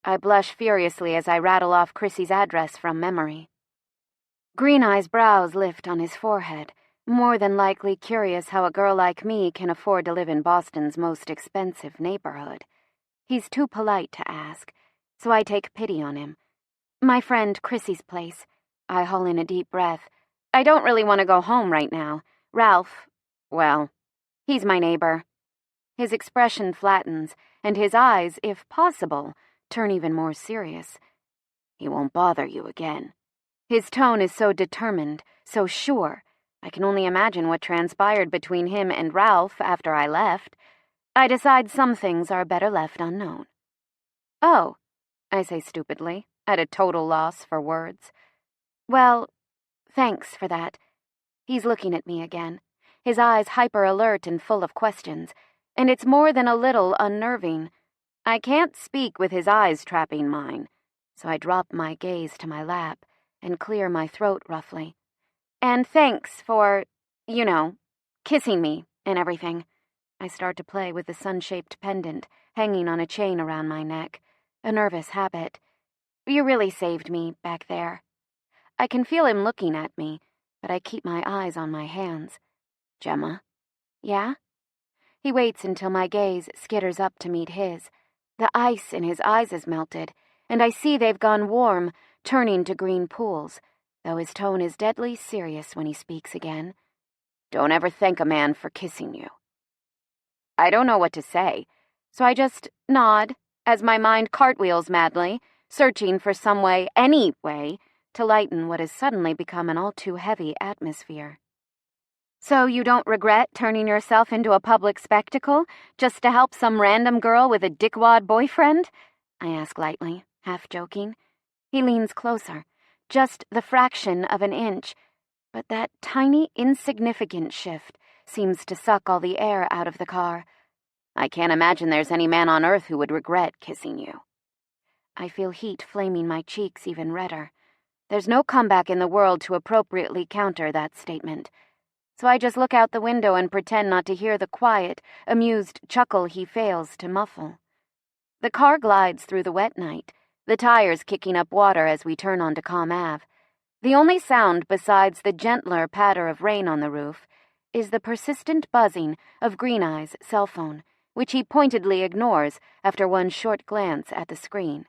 S1: I blush furiously as I rattle off Chrissy's address from memory. Green Eyes' brows lift on his forehead, more than likely curious how a girl like me can afford to live in Boston's most expensive neighborhood. He's too polite to ask, so I take pity on him. My friend Chrissy's place. I haul in a deep breath. I don't really want to go home right now. Ralph, well, he's my neighbor. His expression flattens, and his eyes, if possible, turn even more serious. He won't bother you again. His tone is so determined, so sure. I can only imagine what transpired between him and Ralph after I left. I decide some things are better left unknown. Oh, I say stupidly, at a total loss for words. Well, thanks for that. He's looking at me again, his eyes hyper-alert and full of questions, and it's more than a little unnerving. I can't speak with his eyes trapping mine, so I drop my gaze to my lap and clear my throat roughly. And thanks for, kissing me and everything. I start to play with the sun-shaped pendant hanging on a chain around my neck, a nervous habit. You really saved me back there. I can feel him looking at me, but I keep my eyes on my hands. Gemma? Yeah? He waits until my gaze skitters up to meet his. The ice in his eyes is melted, and I see they've gone warm, turning to green pools, though his tone is deadly serious when he speaks again. Don't ever thank a man for kissing you. I don't know what to say, so I just nod as my mind cartwheels madly, searching for some way, any way, to lighten what has suddenly become an all-too-heavy atmosphere. So you don't regret turning yourself into a public spectacle just to help some random girl with a dickwad boyfriend? I ask lightly, half joking. He leans closer, just the fraction of an inch, but that tiny, insignificant shift seems to suck all the air out of the car. I can't imagine there's any man on earth who would regret kissing you. I feel heat flaming my cheeks even redder. There's no comeback in the world to appropriately counter that statement. So I just look out the window and pretend not to hear the quiet, amused chuckle he fails to muffle. The car glides through the wet night, the tires kicking up water as we turn onto Calm Ave. The only sound besides the gentler patter of rain on the roof is the persistent buzzing of Green Eyes' cell phone, which he pointedly ignores after one short glance at the screen.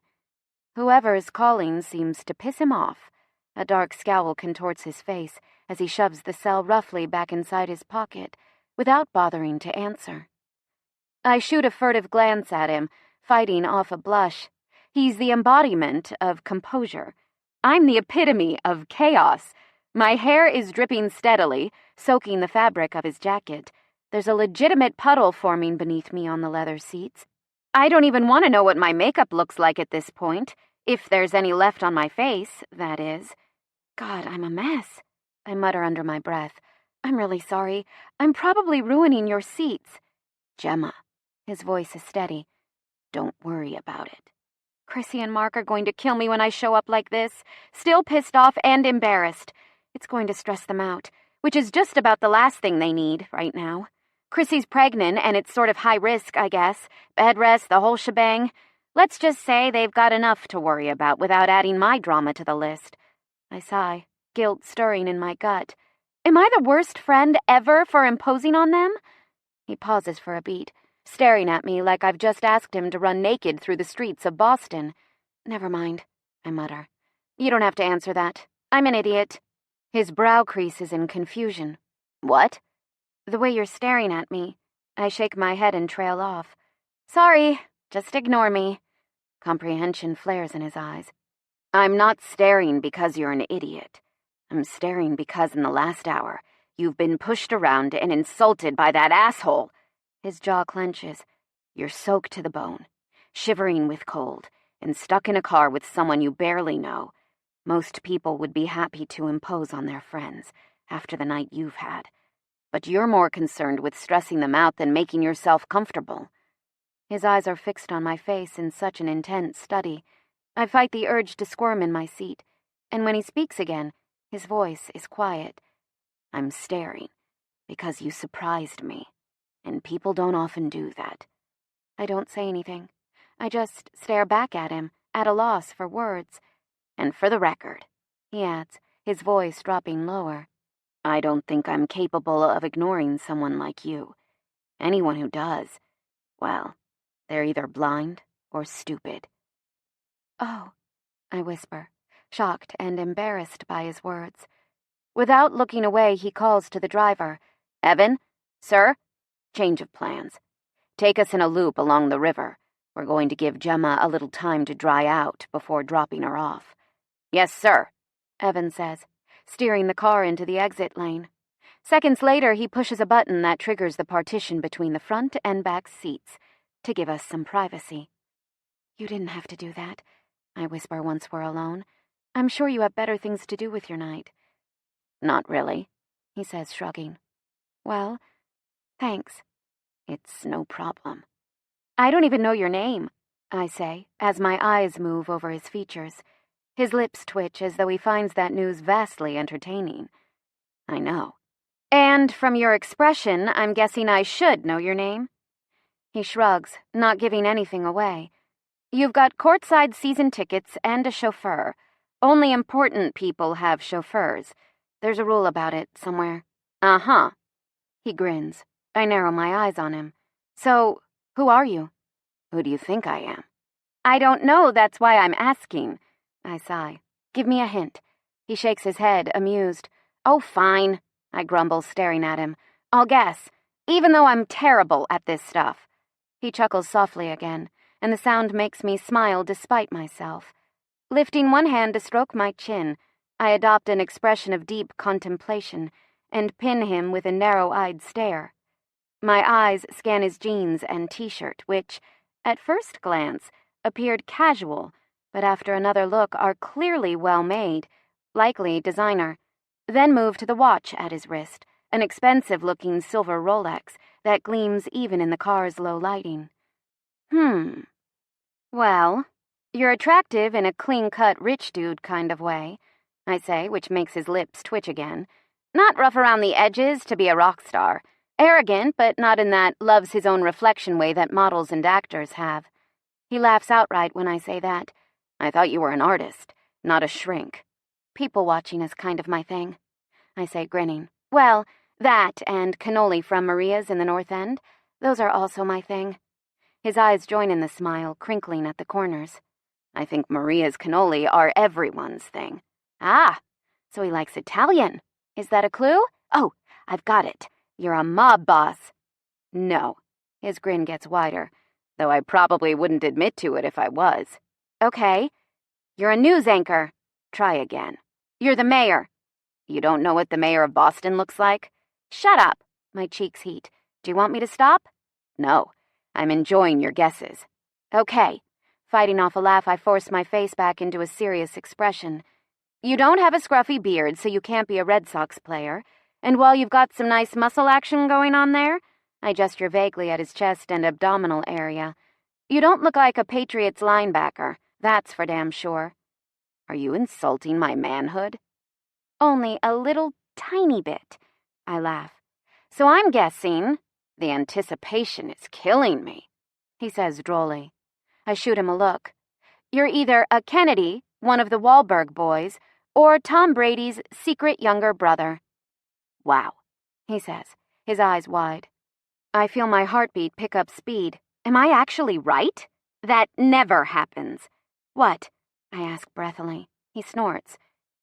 S1: Whoever is calling seems to piss him off. A dark scowl contorts his face as he shoves the cell roughly back inside his pocket without bothering to answer. I shoot a furtive glance at him, fighting off a blush. He's the embodiment of composure. I'm the epitome of chaos. My hair is dripping steadily, soaking the fabric of his jacket. There's a legitimate puddle forming beneath me on the leather seats. I don't even want to know what my makeup looks like at this point, if there's any left on my face, that is. God, I'm a mess, I mutter under my breath. I'm really sorry. I'm probably ruining your seats. Gemma, his voice is steady. Don't worry about it. Chrissy and Mark are going to kill me when I show up like this, still pissed off and embarrassed. It's going to stress them out, which is just about the last thing they need right now. Chrissy's pregnant, and it's sort of high risk, I guess. Bed rest, the whole shebang. Let's just say they've got enough to worry about without adding my drama to the list. I sigh, guilt stirring in my gut. Am I the worst friend ever for imposing on them? He pauses for a beat, staring at me like I've just asked him to run naked through the streets of Boston. Never mind, I mutter. You don't have to answer that. I'm an idiot. His brow creases in confusion. What? The way you're staring at me. I shake my head and trail off. Sorry, just ignore me. Comprehension flares in his eyes. I'm not staring because you're an idiot. I'm staring because in the last hour, you've been pushed around and insulted by that asshole. His jaw clenches. You're soaked to the bone, shivering with cold, and stuck in a car with someone you barely know. Most people would be happy to impose on their friends after the night you've had. But you're more concerned with stressing them out than making yourself comfortable. His eyes are fixed on my face in such an intense study. I fight the urge to squirm in my seat, and when he speaks again, his voice is quiet. I'm staring because you surprised me, and people don't often do that. I don't say anything. I just stare back at him, at a loss for words. And for the record, he adds, his voice dropping lower, I don't think I'm capable of ignoring someone like you. Anyone who does, well, they're either blind or stupid. Oh, I whisper, shocked and embarrassed by his words. Without looking away, he calls to the driver. Evan? Sir? Change of plans. Take us in a loop along the river. We're going to give Gemma a little time to dry out before dropping her off. Yes, sir, Evan says, steering the car into the exit lane. Seconds later, he pushes a button that triggers the partition between the front and back seats to give us some privacy. You didn't have to do that, I whisper once we're alone. I'm sure you have better things to do with your night. Not really, he says, shrugging. Well, thanks. It's no problem. I don't even know your name, I say, as my eyes move over his features. His lips twitch as though he finds that news vastly entertaining. I know. And from your expression, I'm guessing I should know your name. He shrugs, not giving anything away. You've got courtside season tickets and a chauffeur. Only important people have chauffeurs. There's a rule about it somewhere. Uh-huh. He grins. I narrow my eyes on him. So, who are you? Who do you think I am? I don't know, that's why I'm asking. I sigh. Give me a hint. He shakes his head, amused. Oh, fine, I grumble, staring at him. I'll guess, even though I'm terrible at this stuff. He chuckles softly again, and the sound makes me smile despite myself. Lifting one hand to stroke my chin, I adopt an expression of deep contemplation and pin him with a narrow-eyed stare. My eyes scan his jeans and t-shirt, which, at first glance, appeared casual, but after another look are clearly well-made, likely designer, then move to the watch at his wrist, an expensive-looking silver Rolex that gleams even in the car's low lighting. Well, you're attractive in a clean-cut rich dude kind of way, I say, which makes his lips twitch again. Not rough around the edges to be a rock star. Arrogant, but not in that loves-his-own-reflection way that models and actors have. He laughs outright when I say that. I thought you were an artist, not a shrink. People-watching is kind of my thing, I say, grinning. Well, that and cannoli from Maria's in the North End, those are also my thing. His eyes join in the smile, crinkling at the corners. I think Maria's cannoli are everyone's thing. Ah, so he likes Italian. Is that a clue? Oh, I've got it. You're a mob boss. No. His grin gets wider, though I probably wouldn't admit to it if I was. Okay. You're a news anchor. Try again. You're the mayor. You don't know what the mayor of Boston looks like? Shut up. My cheeks heat. Do you want me to stop? No. I'm enjoying your guesses. Okay. Fighting off a laugh, I force my face back into a serious expression. You don't have a scruffy beard, so you can't be a Red Sox player. And while you've got some nice muscle action going on there, I gesture vaguely at his chest and abdominal area, you don't look like a Patriots linebacker, That's for damn sure. Are you insulting my manhood? Only a little tiny bit, I laugh. So I'm guessing the anticipation is killing me, he says drolly. I shoot him a look. You're either a Kennedy, one of the Wahlberg boys, or Tom Brady's secret younger brother. Wow, he says, his eyes wide. I feel my heartbeat pick up speed. Am I actually right? That never happens. What? I ask breathily. He snorts.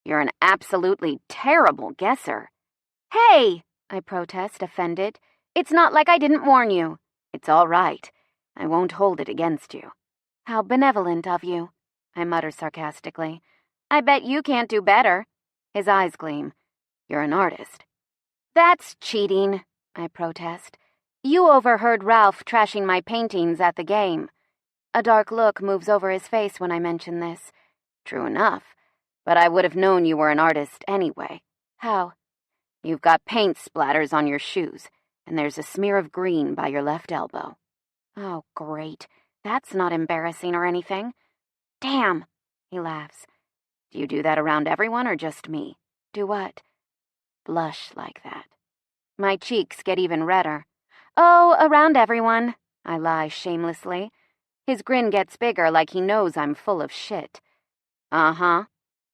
S1: You're an absolutely terrible guesser. Hey, I protest, offended. It's not like I didn't warn you. It's all right. I won't hold it against you. How benevolent of you, I mutter sarcastically. I bet you can't do better. His eyes gleam. You're an artist. That's cheating, I protest. You overheard Ralph trashing my paintings at the game. A dark look moves over his face when I mention this. True enough, but I would have known you were an artist anyway. How? You've got paint splatters on your shoes, and there's a smear of green by your left elbow. Oh, great. That's not embarrassing or anything. Damn, he laughs. Do you do that around everyone or just me? Do what? Blush like that. My cheeks get even redder. Oh, around everyone, I lie shamelessly. His grin gets bigger like he knows I'm full of shit. Uh-huh.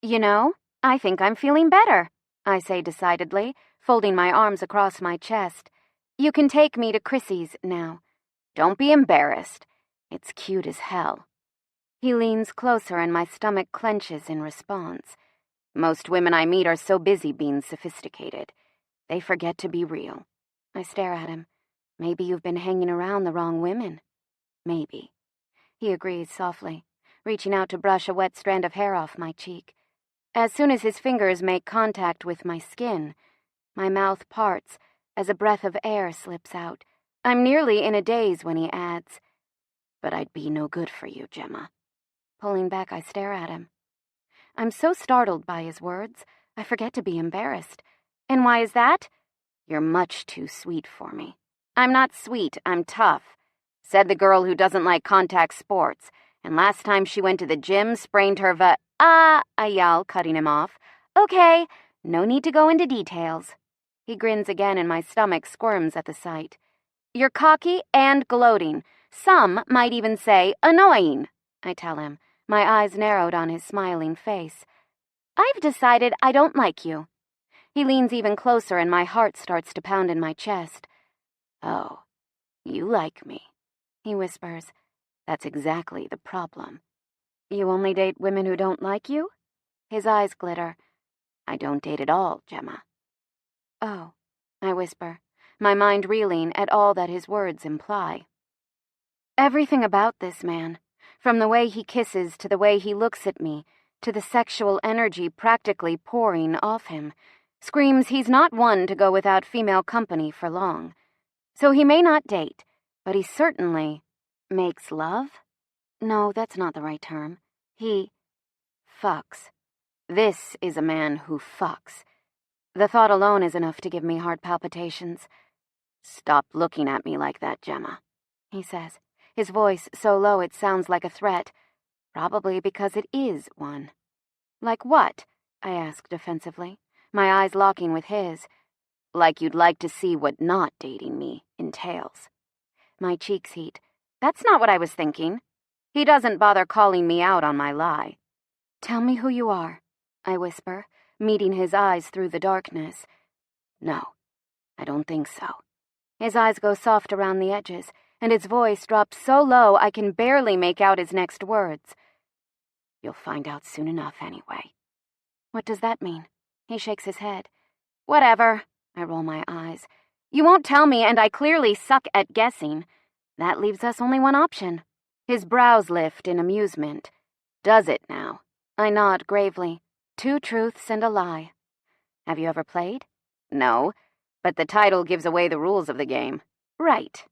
S1: You know, I think I'm feeling better, I say decidedly, folding my arms across my chest. You can take me to Chrissy's now. Don't be embarrassed. It's cute as hell. He leans closer and my stomach clenches in response. Most women I meet are so busy being sophisticated. They forget to be real. I stare at him. Maybe you've been hanging around the wrong women. Maybe. He agrees softly, reaching out to brush a wet strand of hair off my cheek. As soon as his fingers make contact with my skin, my mouth parts as a breath of air slips out. I'm nearly in a daze when he adds, "But I'd be no good for you, Gemma." Pulling back, I stare at him. I'm so startled by his words, I forget to be embarrassed. And why is that? You're much too sweet for me. I'm not sweet, I'm tough. Said the girl who doesn't like contact sports, and last time she went to the gym sprained her I yell, cutting him off. Okay, no need to go into details. He grins again and my stomach squirms at the sight. You're cocky and gloating. Some might even say annoying, I tell him, my eyes narrowed on his smiling face. I've decided I don't like you. He leans even closer and my heart starts to pound in my chest. Oh, you like me, he whispers. That's exactly the problem. You only date women who don't like you? His eyes glitter. I don't date at all, Gemma. Oh, I whisper, my mind reeling at all that his words imply. Everything about this man, from the way he kisses to the way he looks at me, to the sexual energy practically pouring off him, screams he's not one to go without female company for long. So he may not date, but he certainly makes love? No, that's not the right term. He fucks. This is a man who fucks. The thought alone is enough to give me heart palpitations. Stop looking at me like that, Gemma, he says, his voice so low it sounds like a threat, probably because it is one. Like what? I ask defensively, my eyes locking with his. Like you'd like to see what not dating me entails. My cheeks heat. That's not what I was thinking. He doesn't bother calling me out on my lie. Tell me who you are, I whisper, meeting his eyes through the darkness. No, I don't think so. His eyes go soft around the edges, and his voice drops so low I can barely make out his next words. You'll find out soon enough anyway. What does that mean? He shakes his head. Whatever, I roll my eyes. You won't tell me, and I clearly suck at guessing. That leaves us only one option. His brows lift in amusement. Does it now? I nod gravely. 2 truths and a lie. Have you ever played? No, but the title gives away the rules of the game. Right.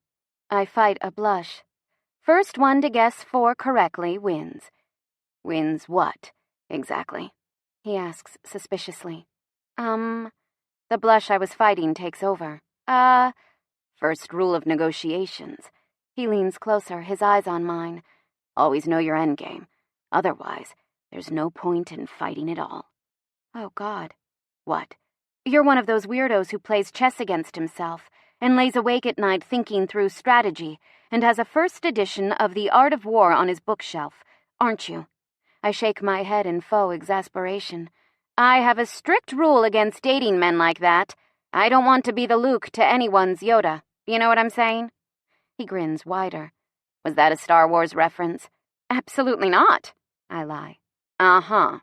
S1: I fight a blush. First one to guess 4 correctly wins. Wins what, exactly? He asks suspiciously. The blush I was fighting takes over. First rule of negotiations. He leans closer, his eyes on mine. Always know your endgame. Otherwise, there's no point in fighting at all. Oh, God. What? You're one of those weirdos who plays chess against himself and lays awake at night thinking through strategy and has a first edition of The Art of War on his bookshelf, aren't you? I shake my head in faux exasperation. I have a strict rule against dating men like that. I don't want to be the Luke to anyone's Yoda. You know what I'm saying? He grins wider. Was that a Star Wars reference? Absolutely not, I lie. Uh-huh.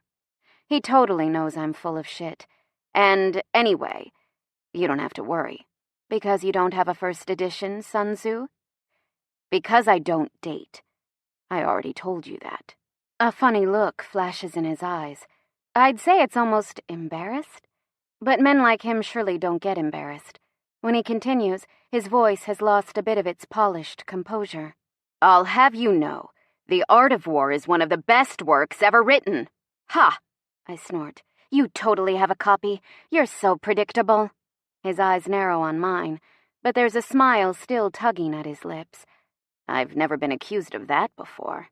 S1: He totally knows I'm full of shit. And anyway, you don't have to worry. Because you don't have a first edition, Sun Tzu? Because I don't date. I already told you that. A funny look flashes in his eyes. I'd say it's almost embarrassed. But men like him surely don't get embarrassed. When he continues, his voice has lost a bit of its polished composure. I'll have you know, The Art of War is one of the best works ever written. Ha! I snort. You totally have a copy. You're so predictable. His eyes narrow on mine, but there's a smile still tugging at his lips. I've never been accused of that before.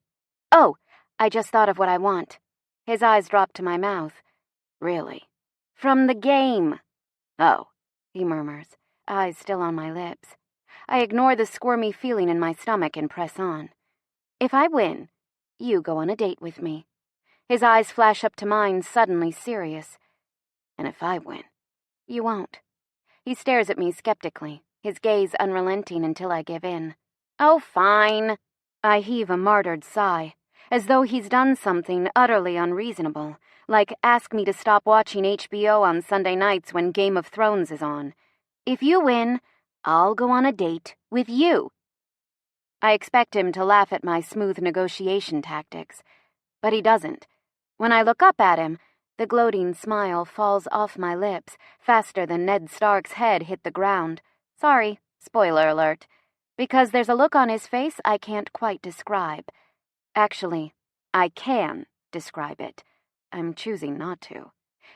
S1: Oh, I just thought of what I want. His eyes drop to my mouth. Really? From the game. Oh, he murmurs, eyes still on my lips. I ignore the squirmy feeling in my stomach and press on. If I win, you go on a date with me. His eyes flash up to mine, suddenly serious. And if I win, you won't. He stares at me skeptically, his gaze unrelenting until I give in. Oh, fine. I heave a martyred sigh, as though he's done something utterly unreasonable, like ask me to stop watching HBO on Sunday nights when Game of Thrones is on. If you win, I'll go on a date with you. I expect him to laugh at my smooth negotiation tactics, but he doesn't. When I look up at him, the gloating smile falls off my lips faster than Ned Stark's head hit the ground. Sorry, spoiler alert, because there's a look on his face I can't quite describe. Actually, I can describe it. I'm choosing not to.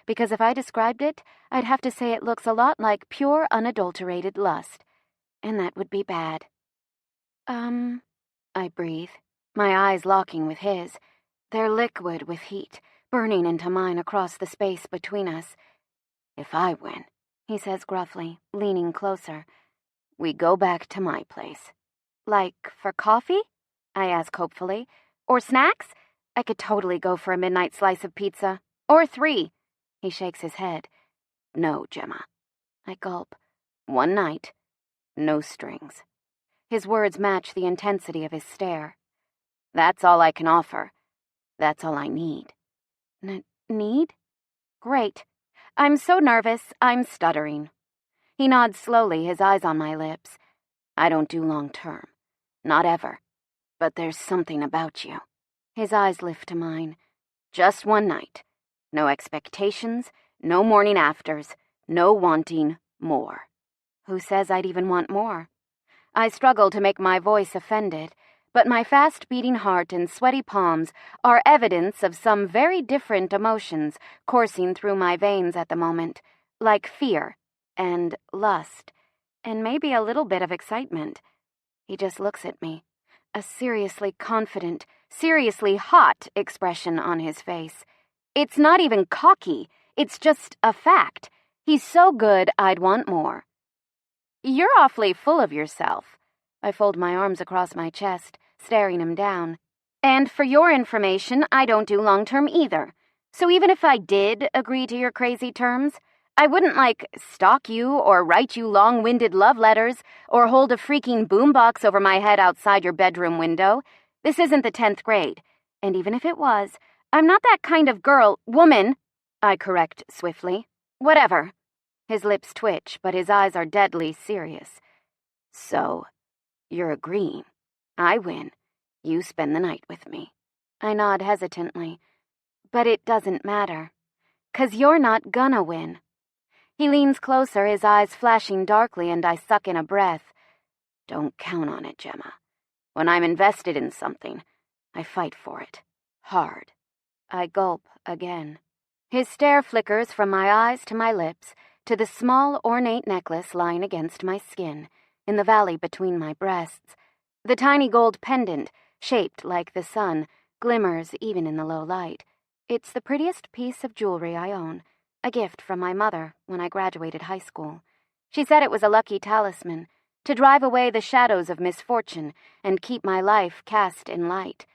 S1: Because if I described it, I'd have to say it looks a lot like pure, unadulterated lust. And that would be bad. I breathe, my eyes locking with his. They're liquid with heat, burning into mine across the space between us. If I win, he says gruffly, leaning closer, we go back to my place. Like for coffee? I ask hopefully. Or snacks? I could totally go for a midnight slice of pizza. Or 3. He shakes his head. No, Gemma. I gulp. One night. No strings. His words match the intensity of his stare. That's all I can offer. That's all I need. Need? Great. I'm so nervous, I'm stuttering. He nods slowly, his eyes on my lips. I don't do long term. Not ever. But there's something about you. His eyes lift to mine. Just one night. No expectations, no morning afters, no wanting more. Who says I'd even want more? I struggle to make my voice offended, but my fast-beating heart and sweaty palms are evidence of some very different emotions coursing through my veins at the moment, like fear and lust, and maybe a little bit of excitement. He just looks at me, a seriously confident, seriously hot expression on his face. It's not even cocky, it's just a fact. He's so good I'd want more. You're awfully full of yourself. I fold my arms across my chest, staring him down. And for your information, I don't do long-term either. So even if I did agree to your crazy terms, I wouldn't, stalk you or write you long-winded love letters or hold a freaking boombox over my head outside your bedroom window. This isn't the 10th grade. And even if it was, I'm not that kind of woman, I correct swiftly. Whatever. His lips twitch, but his eyes are deadly serious. So, you're agreeing. I win. You spend the night with me. I nod hesitantly. But it doesn't matter. 'Cause you're not gonna win. He leans closer, his eyes flashing darkly, and I suck in a breath. Don't count on it, Gemma. When I'm invested in something, I fight for it. Hard. I gulp again. His stare flickers from my eyes to my lips, to the small, ornate necklace lying against my skin, in the valley between my breasts. The tiny gold pendant, shaped like the sun, Glimmers even in the low light. It's the prettiest piece of jewelry I own, a gift from my mother when I graduated high school. She said it was a lucky talisman, to drive away the shadows of misfortune and keep my life cast in light.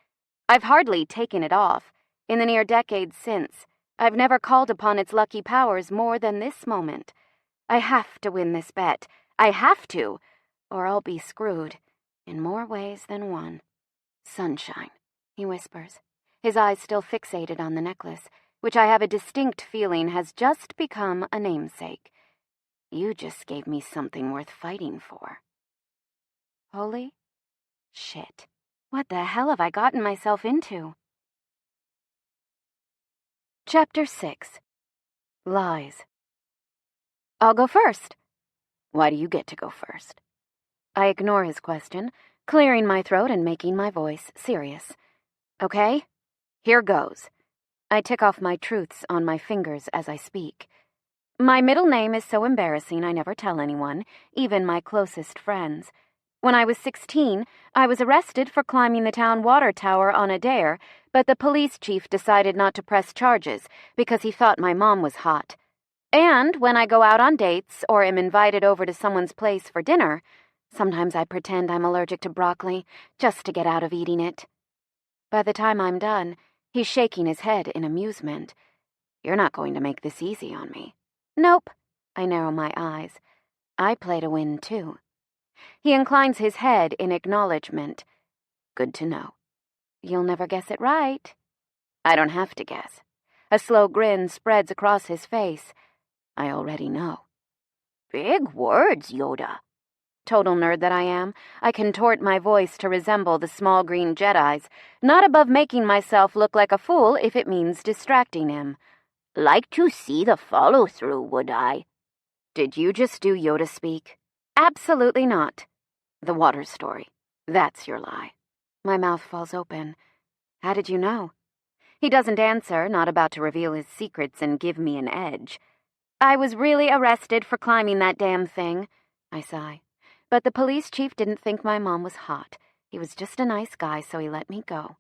S1: I've hardly taken it off. In the near decades since, I've never called upon its lucky powers more than this moment. I have to win this bet. I have to, or I'll be screwed, in more ways than one. Sunshine, he whispers, his eyes still fixated on the necklace, which I have a distinct feeling has just become a namesake. You just gave me something worth fighting for. Holy shit. What the hell have I gotten myself into? Chapter 6. Lies. I'll go first. Why do you get to go first? I ignore his question, clearing my throat and making my voice serious. Okay, here goes. I tick off my truths on my fingers as I speak. My middle name is so embarrassing I never tell anyone, even my closest friends. When I was 16, I was arrested for climbing the town water tower on a dare, but the police chief decided not to press charges because he thought my mom was hot. And when I go out on dates or am invited over to someone's place for dinner, sometimes I pretend I'm allergic to broccoli just to get out of eating it. By the time I'm done, he's shaking his head in amusement. You're not going to make this easy on me. Nope. I narrow my eyes. I play to win, too. He inclines his head in acknowledgement. Good to know. You'll never guess it right. I don't have to guess. A slow grin spreads across his face. I already know. Big words, Yoda. Total nerd that I am, I contort my voice to resemble the small green Jedis, not above making myself look like a fool if it means distracting him. Like to see the follow-through, would I? Did you just do Yoda speak? Absolutely not. The water story. That's your lie. My mouth falls open. How did you know? He doesn't answer, not about to reveal his secrets and give me an edge. I was really arrested for climbing that damn thing, I sigh. But the police chief didn't think my mom was hot. He was just a nice guy, so he let me go.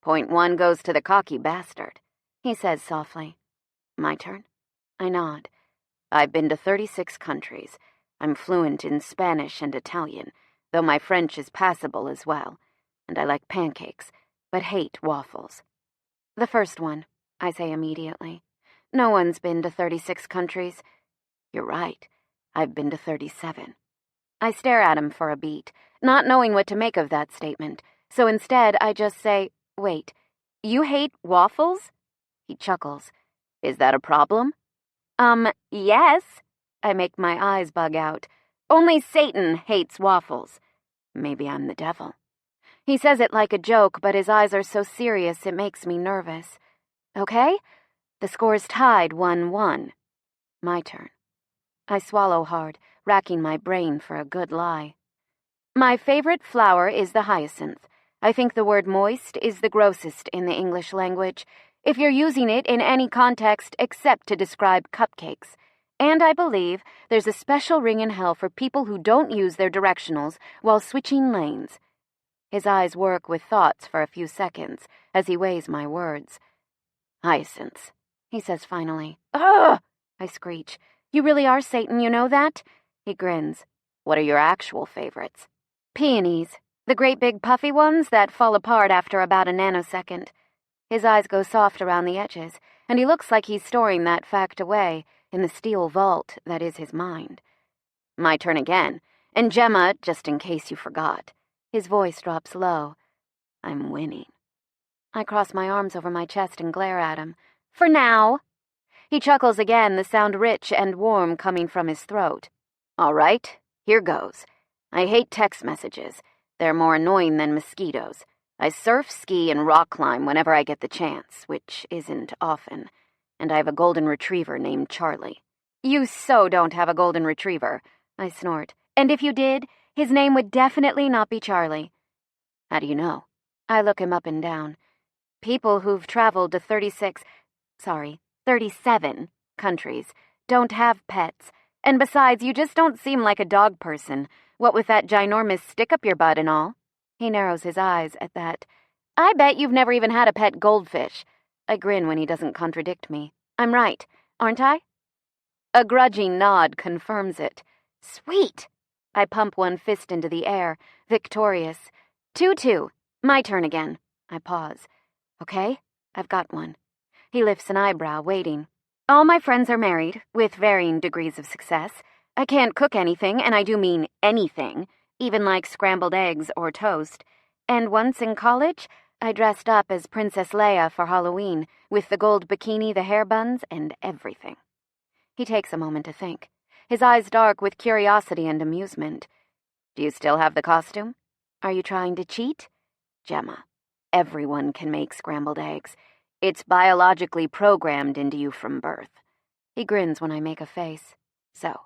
S1: Point one goes to the cocky bastard, he says softly. My turn? I nod. I've been to 36 countries. I'm fluent in Spanish and Italian, though my French is passable as well. And I like pancakes, but hate waffles. The first one, I say immediately. No one's been to 36 countries. You're right. I've been to 37. I stare at him for a beat, not knowing what to make of that statement, so instead I just say, wait, you hate waffles? He chuckles. Is that a problem? Yes. I make my eyes bug out. Only Satan hates waffles. Maybe I'm the devil. He says it like a joke, but his eyes are so serious it makes me nervous. Okay? The score's tied 1-1. My turn. I swallow hard, racking my brain for a good lie. My favorite flower is the hyacinth. I think the word moist is the grossest in the English language, if you're using it in any context except to describe cupcakes. And I believe there's a special ring in hell for people who don't use their directionals while switching lanes. His eyes work with thoughts for a few seconds as he weighs my words. Hyacinths, he says finally. Ugh! I screech. You really are Satan, you know that? He grins. What are your actual favorites? Peonies. The great big puffy ones that fall apart after about a nanosecond. His eyes go soft around the edges, and he looks like he's storing that fact away in the steel vault that is his mind. My turn again. And Gemma, just in case you forgot. His voice drops low. I'm winning. I cross my arms over my chest and glare at him. For now. He chuckles again, the sound rich and warm coming from his throat. All right, here goes. I hate text messages. They're more annoying than mosquitoes. I surf, ski, and rock climb whenever I get the chance, which isn't often. And I have a golden retriever named Charlie. You so don't have a golden retriever, I snort. And if you did, his name would definitely not be Charlie. How do you know? I look him up and down. People who've traveled to 37 countries don't have pets. And besides, you just don't seem like a dog person, what with that ginormous stick up your butt and all. He narrows his eyes at that. I bet you've never even had a pet goldfish. I grin when he doesn't contradict me. I'm right, aren't I? A grudging nod confirms it. Sweet! I pump one fist into the air, victorious. 2-2. My turn again. I pause. Okay, I've got one. He lifts an eyebrow, waiting. All my friends are married, with varying degrees of success. I can't cook anything, and I do mean anything, even like scrambled eggs or toast. And once in college, I dressed up as Princess Leia for Halloween, with the gold bikini, the hair buns, and everything. He takes a moment to think, his eyes dark with curiosity and amusement. Do you still have the costume? Are you trying to cheat? Gemma, everyone can make scrambled eggs. It's biologically programmed into you from birth. He grins when I make a face. So,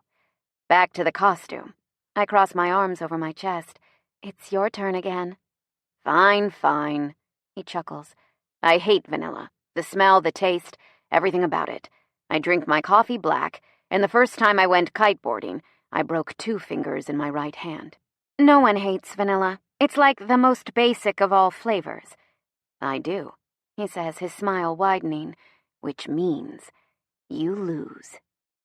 S1: back to the costume. I cross my arms over my chest. It's your turn again. Fine, fine. He chuckles. I hate vanilla. The smell, the taste, everything about it. I drink my coffee black, and the first time I went kiteboarding, I broke 2 fingers in my right hand. No one hates vanilla. It's like the most basic of all flavors. I do, he says, his smile widening, which means you lose.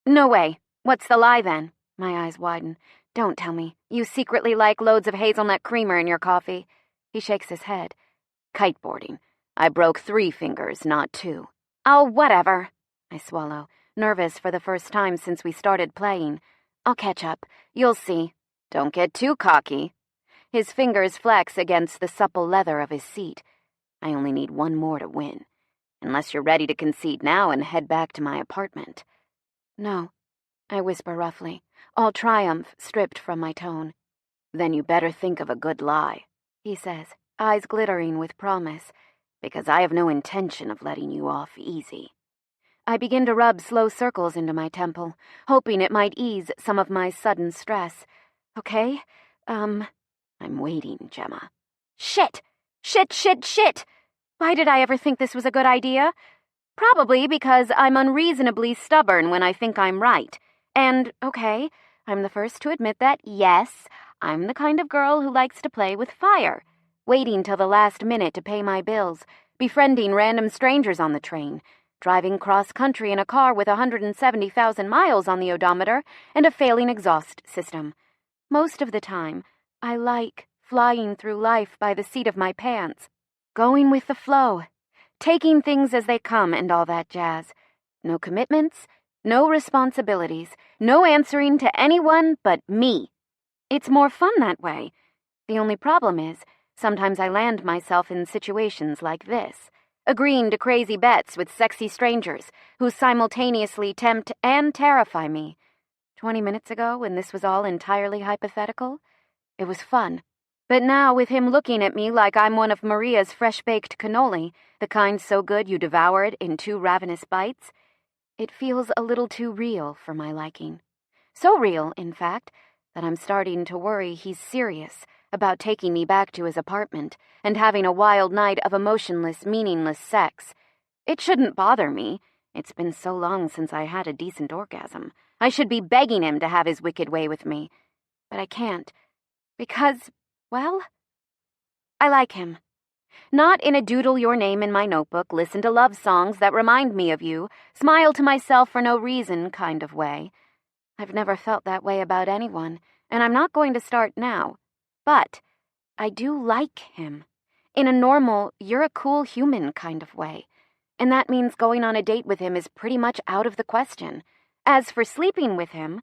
S1: No way. What's the lie, then? My eyes widen. Don't tell me. You secretly like loads of hazelnut creamer in your coffee. He shakes his head. Kiteboarding. I broke 3 fingers, not 2. Oh, whatever. I swallow, nervous for the first time since we started playing. I'll catch up. You'll see. Don't get too cocky. His fingers flex against the supple leather of his seat. I only need 1 more to win. Unless you're ready to concede now and head back to my apartment. No, I whisper roughly, all triumph stripped from my tone. Then you better think of a good lie, he says, eyes glittering with promise, because I have no intention of letting you off easy. I begin to rub slow circles into my temple, hoping it might ease some of my sudden stress. Okay, I'm waiting, Gemma. Shit! Shit, shit, shit! Why did I ever think this was a good idea? Probably because I'm unreasonably stubborn when I think I'm right. And, okay, I'm the first to admit that, yes, I'm the kind of girl who likes to play with fire, waiting till the last minute to pay my bills, befriending random strangers on the train, driving cross-country in a car with 170,000 miles on the odometer and a failing exhaust system. Most of the time, I like flying through life by the seat of my pants, going with the flow, taking things as they come and all that jazz. No commitments, no responsibilities, no answering to anyone but me. It's more fun that way. The only problem is, sometimes I land myself in situations like this, agreeing to crazy bets with sexy strangers who simultaneously tempt and terrify me. 20 minutes ago, when this was all entirely hypothetical, it was fun. But now, with him looking at me like I'm one of Maria's fresh-baked cannoli, the kind so good you devour it in 2 ravenous bites, it feels a little too real for my liking. So real, in fact, that I'm starting to worry he's serious about taking me back to his apartment and having a wild night of emotionless, meaningless sex. It shouldn't bother me. It's been so long since I had a decent orgasm. I should be begging him to have his wicked way with me. But I can't. Because, well, I like him. Not in a doodle your name in my notebook, listen to love songs that remind me of you, smile to myself for no reason kind of way. I've never felt that way about anyone, and I'm not going to start now. But I do like him. In a normal, you're a cool human kind of way. And that means going on a date with him is pretty much out of the question. As for sleeping with him,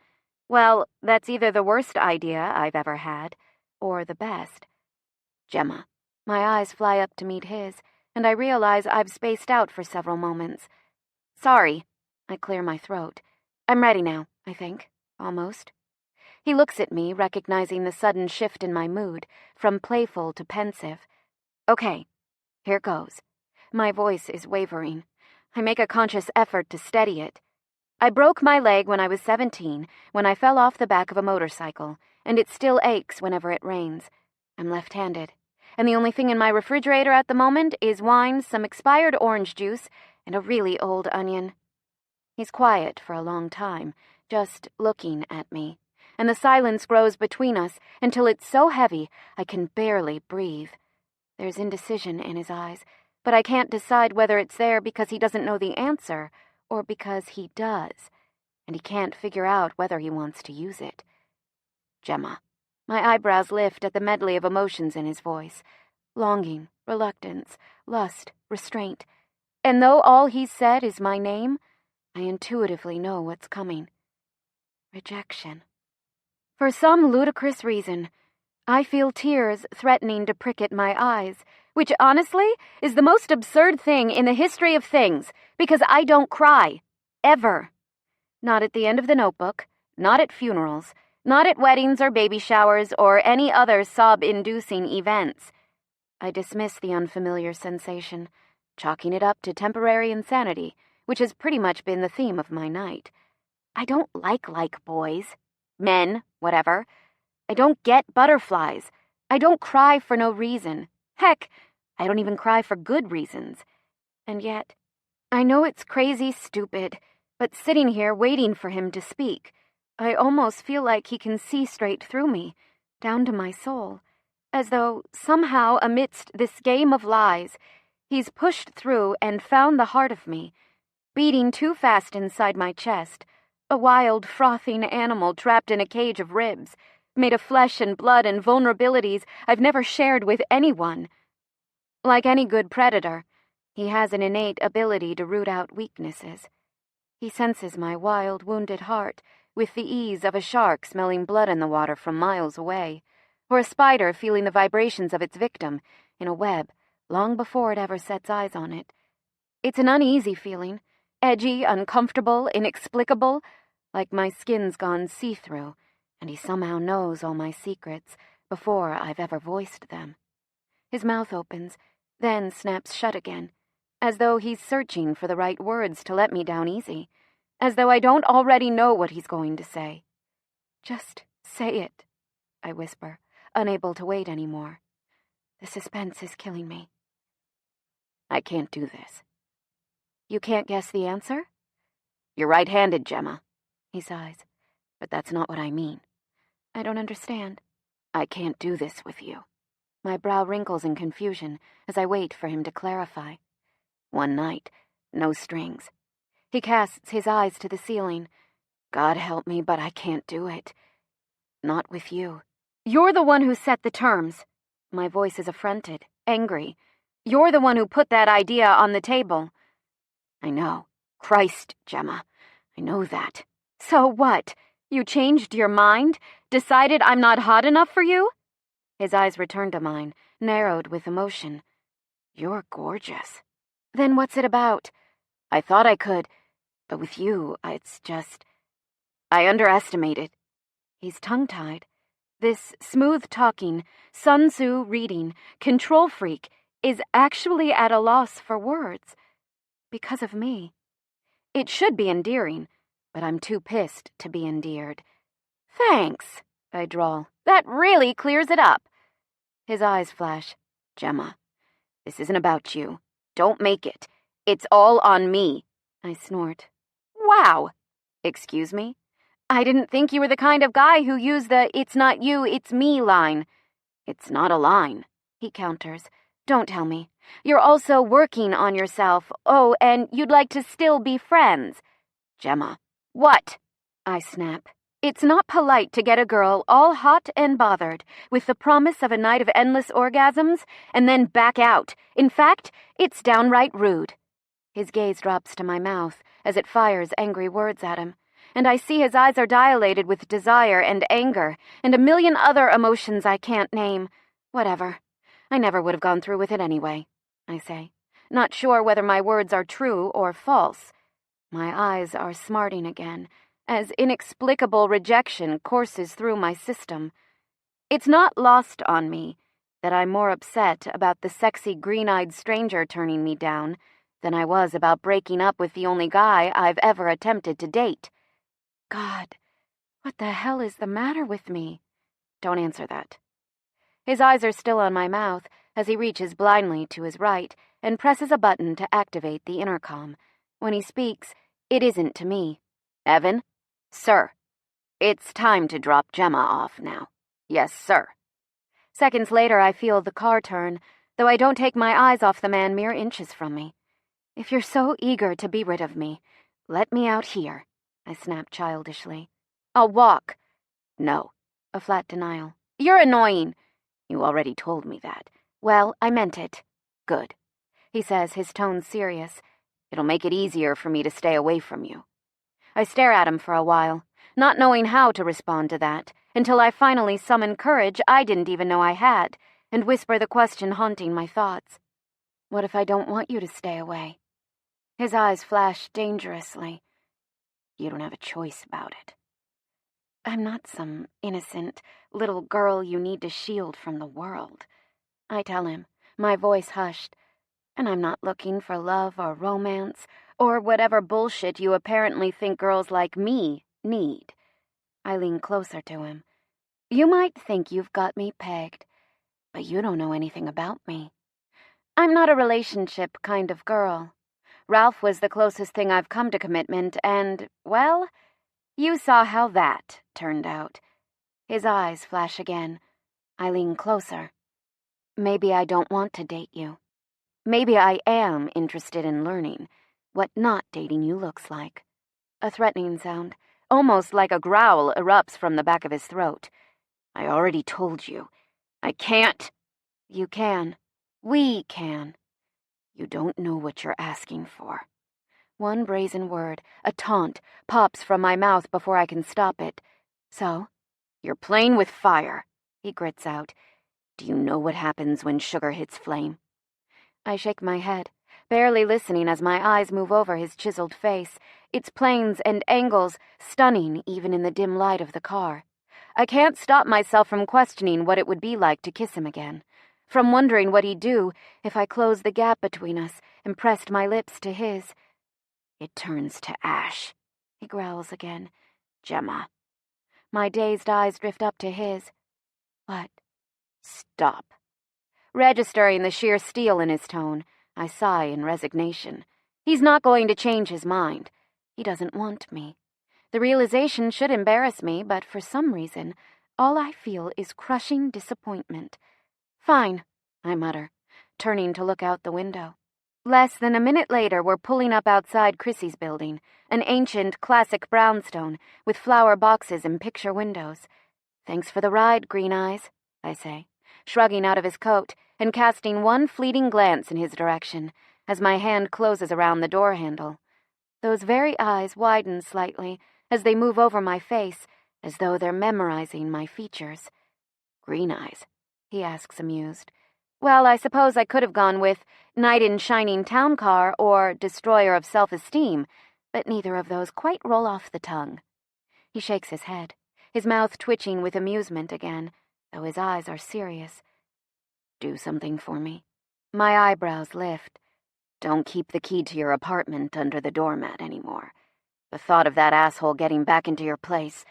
S1: well, that's either the worst idea I've ever had, or the best. Gemma. My eyes fly up to meet his, and I realize I've spaced out for several moments. Sorry. I clear my throat. I'm ready now, I think. Almost. He looks at me, recognizing the sudden shift in my mood, from playful to pensive. Okay, here goes. My voice is wavering. I make a conscious effort to steady it. I broke my leg when I was 17, when I fell off the back of a motorcycle, and it still aches whenever it rains. I'm left-handed, and the only thing in my refrigerator at the moment is wine, some expired orange juice, and a really old onion. He's quiet for a long time, just looking at me, and the silence grows between us until it's so heavy I can barely breathe. There's indecision in his eyes, but I can't decide whether it's there because he doesn't know the answer or because he does, and he can't figure out whether he wants to use it. Gemma. My eyebrows lift at the medley of emotions in his voice. Longing, reluctance, lust, restraint. And though all he's said is my name, I intuitively know what's coming. Rejection. For some ludicrous reason, I feel tears threatening to prick at my eyes, which honestly is the most absurd thing in the history of things, because I don't cry. Ever. Not at the end of the Notebook, not at funerals, not at weddings or baby showers or any other sob-inducing events. I dismiss the unfamiliar sensation, chalking it up to temporary insanity, which has pretty much been the theme of my night. I don't like boys. Men, whatever. I don't get butterflies. I don't cry for no reason. Heck, I don't even cry for good reasons. And yet, I know it's crazy stupid, but sitting here waiting for him to speak, I almost feel like he can see straight through me, down to my soul, as though somehow amidst this game of lies, he's pushed through and found the heart of me, beating too fast inside my chest, a wild, frothing animal trapped in a cage of ribs, made of flesh and blood and vulnerabilities I've never shared with anyone. Like any good predator, he has an innate ability to root out weaknesses. He senses my wild, wounded heart with the ease of a shark smelling blood in the water from miles away, or a spider feeling the vibrations of its victim in a web long before it ever sets eyes on it. It's an uneasy feeling, edgy, uncomfortable, inexplicable, like my skin's gone see-through, and he somehow knows all my secrets before I've ever voiced them. His mouth opens, then snaps shut again, as though he's searching for the right words to let me down easy, as though I don't already know what he's going to say. Just say it, I whisper, unable to wait anymore. The suspense is killing me. I can't do this. You can't guess the answer? You're right-handed, Gemma, he sighs. But that's not what I mean. I don't understand. I can't do this with you. My brow wrinkles in confusion as I wait for him to clarify. One night, no strings. He casts his eyes to the ceiling. God help me, but I can't do it. Not with you. You're the one who set the terms. My voice is affronted, angry. You're the one who put that idea on the table. I know. Christ, Gemma. I know that. So what? You changed your mind? Decided I'm not hot enough for you? His eyes returned to mine, narrowed with emotion. You're gorgeous. Then what's it about? I thought I could, but with you, it's just... I underestimated. He's tongue-tied. This smooth-talking, Sun Tzu reading, control freak is actually at a loss for words. Because of me. It should be endearing, but I'm too pissed to be endeared. Thanks, I drawl. That really clears it up. His eyes flash. Gemma, this isn't about you. Don't make it. It's all on me. I snort. Wow. Excuse me? I didn't think you were the kind of guy who used the "it's not you, it's me" line. It's not a line, he counters. Don't tell me. You're also working on yourself. Oh, and you'd like to still be friends. Gemma. What? I snap. It's not polite to get a girl all hot and bothered with the promise of a night of endless orgasms and then back out. In fact, it's downright rude. His gaze drops to my mouth as it fires angry words at him, and I see his eyes are dilated with desire and anger and a million other emotions I can't name. Whatever. I never would have gone through with it anyway, I say, not sure whether my words are true or false. My eyes are smarting again, as inexplicable rejection courses through my system. It's not lost on me that I'm more upset about the sexy green-eyed stranger turning me down than I was about breaking up with the only guy I've ever attempted to date. God, what the hell is the matter with me? Don't answer that. His eyes are still on my mouth as he reaches blindly to his right and presses a button to activate the intercom. When he speaks, it isn't to me. Evan? Sir. It's time to drop Gemma off now. Yes, sir. Seconds later, I feel the car turn, though I don't take my eyes off the man mere inches from me. If you're so eager to be rid of me, let me out here, I snapped childishly. I'll walk. No, a flat denial. You're annoying. You already told me that. Well, I meant it. Good, he says, his tone serious. It'll make it easier for me to stay away from you. I stare at him for a while, not knowing how to respond to that, until I finally summon courage I didn't even know I had, and whisper the question haunting my thoughts. What if I don't want you to stay away? His eyes flash dangerously. You don't have a choice about it. I'm not some innocent little girl you need to shield from the world, I tell him, my voice hushed. And I'm not looking for love or romance or whatever bullshit you apparently think girls like me need. I lean closer to him. You might think you've got me pegged, but you don't know anything about me. I'm not a relationship kind of girl. Ralph was the closest thing I've come to commitment, and, well, you saw how that turned out. His eyes flash again. I lean closer. Maybe I don't want to date you. Maybe I am interested in learning what not dating you looks like. A threatening sound, almost like a growl, erupts from the back of his throat. I already told you. I can't. You can. We can. You don't know what you're asking for. One brazen word, a taunt, pops from my mouth before I can stop it. So, you're playing with fire, he grits out. Do you know what happens when sugar hits flame? I shake my head, barely listening as my eyes move over his chiseled face, its planes and angles stunning even in the dim light of the car. I can't stop myself from questioning what it would be like to kiss him again, from wondering what he'd do if I closed the gap between us and pressed my lips to his. It turns to ash, he growls again. Gemma. My dazed eyes drift up to his. What? Stop. Registering the sheer steel in his tone, I sigh in resignation. He's not going to change his mind. He doesn't want me. The realization should embarrass me, but for some reason, all I feel is crushing disappointment. Fine, I mutter, turning to look out the window. Less than a minute later, we're pulling up outside Chrissy's building, an ancient, classic brownstone with flower boxes and picture windows. Thanks for the ride, Green Eyes, I say, shrugging out of his coat and casting one fleeting glance in his direction as my hand closes around the door handle. Those very eyes widen slightly as they move over my face, as though they're memorizing my features. Green Eyes, he asks, amused. Well, I suppose I could have gone with knight in shining town car or destroyer of self-esteem, but neither of those quite roll off the tongue. He shakes his head, his mouth twitching with amusement again, though his eyes are serious. Do something for me. My eyebrows lift. Don't keep the key to your apartment under the doormat anymore. The thought of that asshole getting back into your place.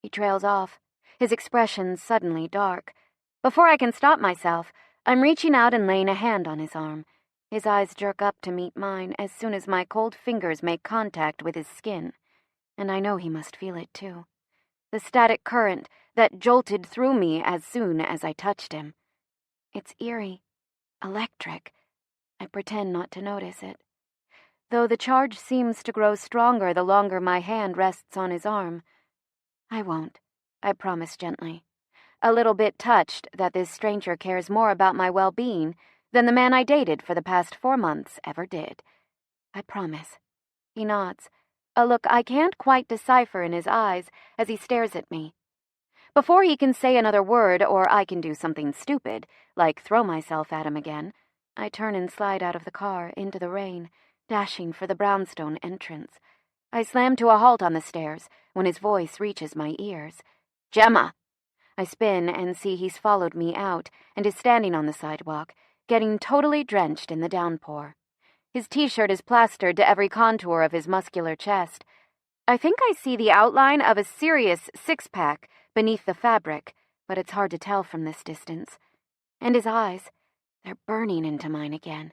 S1: He trails off, his expression suddenly dark. Before I can stop myself, I'm reaching out and laying a hand on his arm. His eyes jerk up to meet mine as soon as my cold fingers make contact with his skin. And I know he must feel it too. The static current that jolted through me as soon as I touched him. It's eerie, electric. I pretend not to notice it, though the charge seems to grow stronger the longer my hand rests on his arm. I won't, I promise gently, a little bit touched that this stranger cares more about my well-being than the man I dated for the past 4 months ever did. I promise. He nods, a look I can't quite decipher in his eyes as he stares at me. Before he can say another word or I can do something stupid, like throw myself at him again, I turn and slide out of the car into the rain, dashing for the brownstone entrance. I slam to a halt on the stairs when his voice reaches my ears. Gemma! I spin and see he's followed me out and is standing on the sidewalk, getting totally drenched in the downpour. His t-shirt is plastered to every contour of his muscular chest. I think I see the outline of a serious six-pack beneath the fabric, but it's hard to tell from this distance. And his eyes, they're burning into mine again.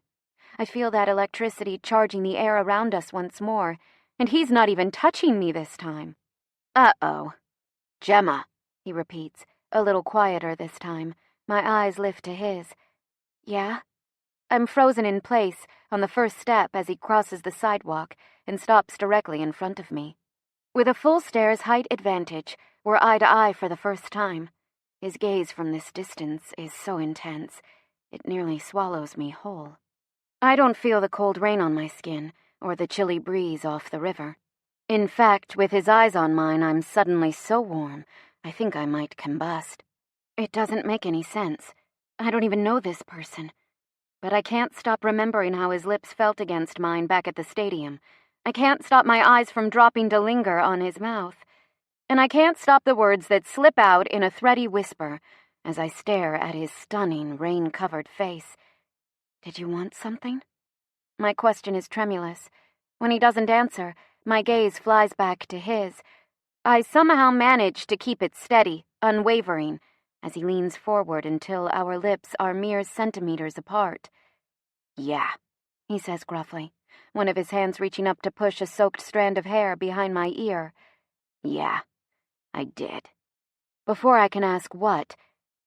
S1: I feel that electricity charging the air around us once more, and he's not even touching me this time. Uh-oh. Gemma, he repeats, a little quieter this time. My eyes lift to his. Yeah? I'm frozen in place on the first step as he crosses the sidewalk and stops directly in front of me. With a full stare's height advantage, we're eye to eye for the first time. His gaze from this distance is so intense, it nearly swallows me whole. I don't feel the cold rain on my skin or the chilly breeze off the river. In fact, with his eyes on mine, I'm suddenly so warm, I think I might combust. It doesn't make any sense. I don't even know this person. But I can't stop remembering how his lips felt against mine back at the stadium. I can't stop my eyes from dropping to linger on his mouth. And I can't stop the words that slip out in a thready whisper as I stare at his stunning, rain-covered face. Did you want something? My question is tremulous. When he doesn't answer, my gaze flies back to his. I somehow manage to keep it steady, unwavering, as he leans forward until our lips are mere centimeters apart. Yeah, he says gruffly, one of his hands reaching up to push a soaked strand of hair behind my ear. Yeah, I did. Before I can ask what,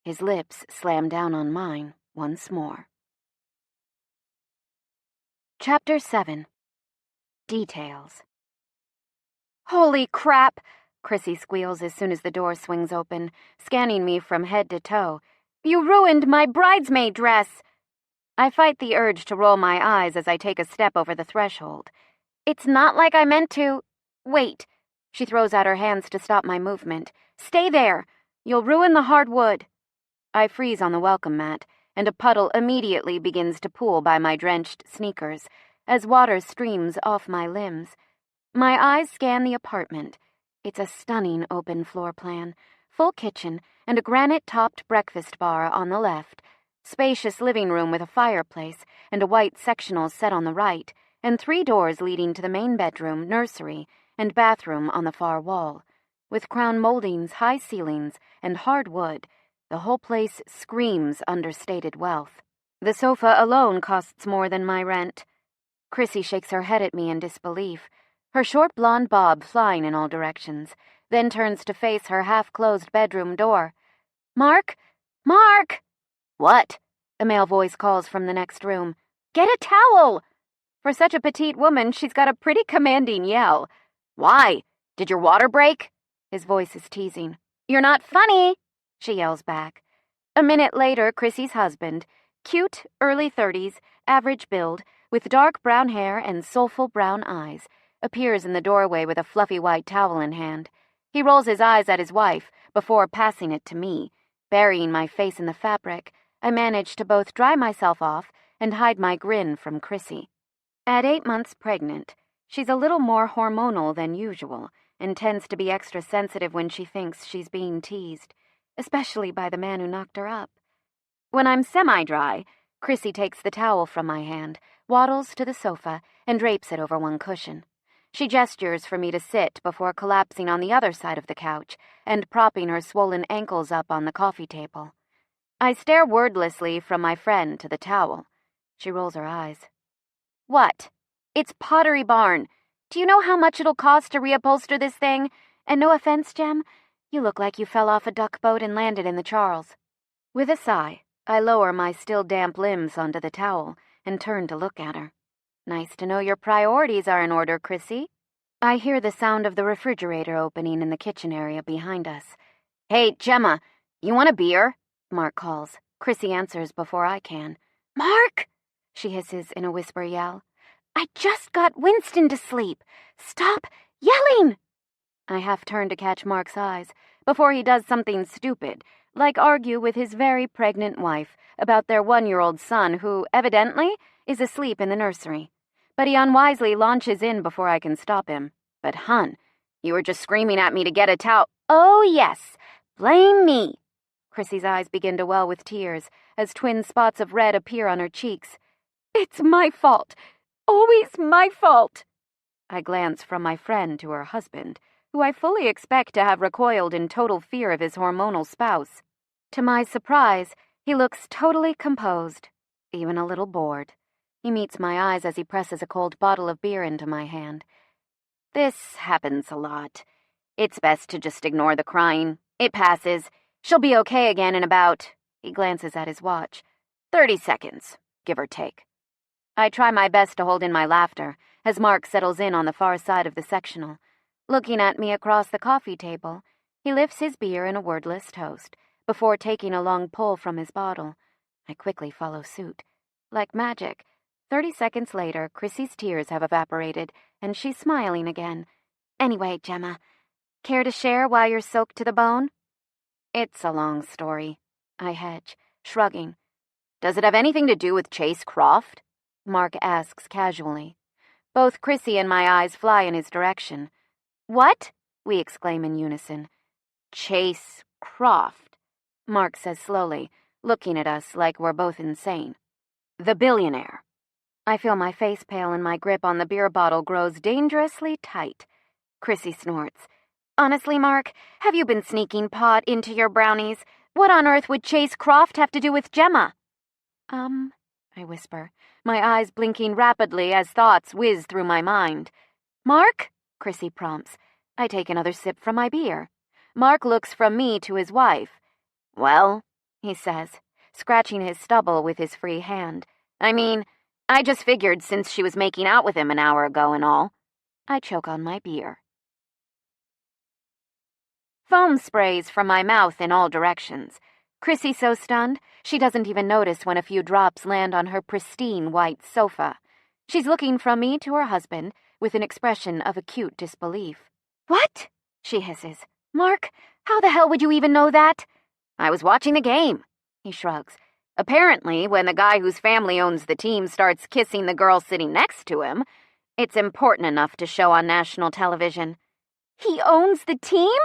S1: his lips slam down on mine once more. Chapter 7. Details. Holy crap! Chrissy squeals as soon as the door swings open, scanning me from head to toe. You ruined my bridesmaid dress! I fight the urge to roll my eyes as I take a step over the threshold. It's not like I meant to. Wait. She throws out her hands to stop my movement. Stay there. You'll ruin the hard wood. I freeze on the welcome mat, and a puddle immediately begins to pool by my drenched sneakers, as water streams off my limbs. My eyes scan the apartment. It's a stunning open floor plan, full kitchen, and a granite-topped breakfast bar on the left, spacious living room with a fireplace and a white sectional set on the right, and 3 doors leading to the main bedroom, nursery, and bathroom on the far wall. With crown moldings, high ceilings, and hard wood, the whole place screams understated wealth. The sofa alone costs more than my rent. Chrissy shakes her head at me in disbelief, her short blonde bob flying in all directions, then turns to face her half-closed bedroom door. Mark? Mark! What? A male voice calls from the next room. Get a towel! For such a petite woman, she's got a pretty commanding yell. Why? Did your water break? His voice is teasing. You're not funny, she yells back. A minute later, Chrissy's husband, cute, early 30s, average build, with dark brown hair and soulful brown eyes, appears in the doorway with a fluffy white towel in hand. He rolls his eyes at his wife before passing it to me. Burying my face in the fabric, I manage to both dry myself off and hide my grin from Chrissy. At 8 months pregnant, she's a little more hormonal than usual and tends to be extra sensitive when she thinks she's being teased, especially by the man who knocked her up. When I'm semi-dry, Chrissy takes the towel from my hand, waddles to the sofa, and drapes it over one cushion. She gestures for me to sit before collapsing on the other side of the couch and propping her swollen ankles up on the coffee table. I stare wordlessly from my friend to the towel. She rolls her eyes. What? It's Pottery Barn. Do you know how much it'll cost to reupholster this thing? And no offense, Jem, you look like you fell off a duck boat and landed in the Charles. With a sigh, I lower my still damp limbs onto the towel and turn to look at her. Nice to know your priorities are in order, Chrissy. I hear the sound of the refrigerator opening in the kitchen area behind us. Hey, Gemma, you want a beer? Mark calls. Chrissy answers before I can. Mark! She hisses in a whisper yell. I just got Winston to sleep. Stop yelling! I half turn to catch Mark's eyes before he does something stupid, like argue with his very pregnant wife about their 1-year-old son who, evidently, is asleep in the nursery. But he unwisely launches in before I can stop him. But, hun, you were just screaming at me to get a towel. Oh, yes, blame me. Chrissy's eyes begin to well with tears as twin spots of red appear on her cheeks. It's my fault. Always my fault. I glance from my friend to her husband, who I fully expect to have recoiled in total fear of his hormonal spouse. To my surprise, he looks totally composed, even a little bored. He meets my eyes as he presses a cold bottle of beer into my hand. This happens a lot. It's best to just ignore the crying. It passes. She'll be okay again in about, he glances at his watch, 30 seconds. give or take. I try my best to hold in my laughter as Mark settles in on the far side of the sectional. Looking at me across the coffee table, he lifts his beer in a wordless toast before taking a long pull from his bottle. I quickly follow suit. Like magic, 30 seconds later, Chrissy's tears have evaporated, and she's smiling again. Anyway, Gemma, care to share why you're soaked to the bone? It's a long story, I hedge, shrugging. Does it have anything to do with Chase Croft? Mark asks casually. Both Chrissy and my eyes fly in his direction. What? We exclaim in unison. Chase Croft, Mark says slowly, looking at us like we're both insane. The billionaire. I feel my face pale and my grip on the beer bottle grows dangerously tight. Chrissy snorts. Honestly, Mark, have you been sneaking pot into your brownies? What on earth would Chase Croft have to do with Gemma? I whisper, my eyes blinking rapidly as thoughts whiz through my mind. Mark? Chrissy prompts. I take another sip from my beer. Mark looks from me to his wife. Well, he says, scratching his stubble with his free hand. I mean, I just figured since she was making out with him an hour ago and all. I choke on my beer. Foam sprays from my mouth in all directions. Chrissy's so stunned, she doesn't even notice when a few drops land on her pristine white sofa. She's looking from me to her husband with an expression of acute disbelief. What? She hisses. Mark, how the hell would you even know that? I was watching the game, he shrugs. Apparently, when the guy whose family owns the team starts kissing the girl sitting next to him, it's important enough to show on national television. He owns the team?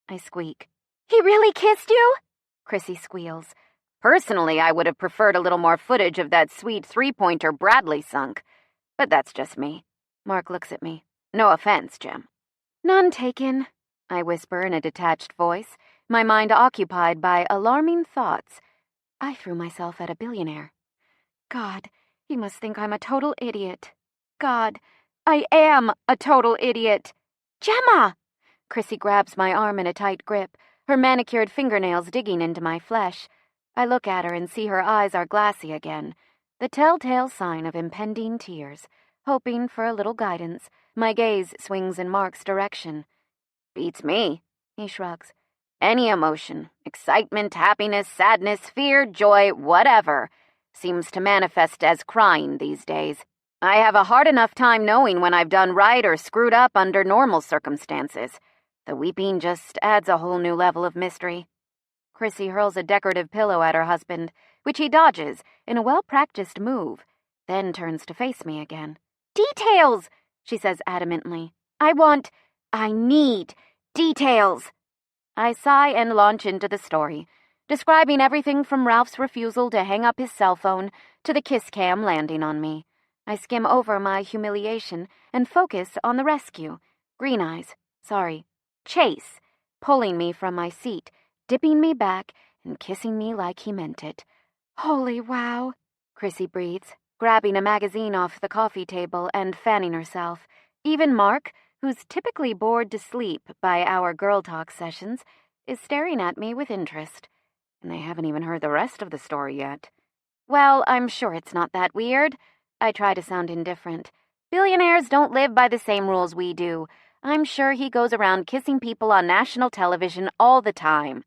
S1: I squeak. He really kissed you? Chrissy squeals. Personally, I would have preferred a little more footage of that sweet three-pointer Bradley sunk. But that's just me. Mark looks at me. No offense, Jim. None taken, I whisper in a detached voice, my mind occupied by alarming thoughts. I threw myself at a billionaire. God, he must think I'm a total idiot. God, I am a total idiot. Gemma! Chrissy grabs my arm in a tight grip, her manicured fingernails digging into my flesh. I look at her and see her eyes are glassy again, the telltale sign of impending tears. Hoping for a little guidance, my gaze swings in Mark's direction. Beats me, he shrugs. Any emotion, excitement, happiness, sadness, fear, joy, whatever, seems to manifest as crying these days. I have a hard enough time knowing when I've done right or screwed up under normal circumstances. The weeping just adds a whole new level of mystery. Chrissy hurls a decorative pillow at her husband, which he dodges in a well-practiced move, then turns to face me again. Details, she says adamantly. I need details. I sigh and launch into the story, describing everything from Ralph's refusal to hang up his cell phone to the kiss cam landing on me. I skim over my humiliation and focus on the rescue. Chase, pulling me from my seat, dipping me back, and kissing me like he meant it. Holy wow, Chrissy breathes, grabbing a magazine off the coffee table and fanning herself. Even Mark, who's typically bored to sleep by our girl talk sessions, is staring at me with interest. And they haven't even heard the rest of the story yet. Well, I'm sure it's not that weird. I try to sound indifferent. Billionaires don't live by the same rules we do. I'm sure he goes around kissing people on national television all the time.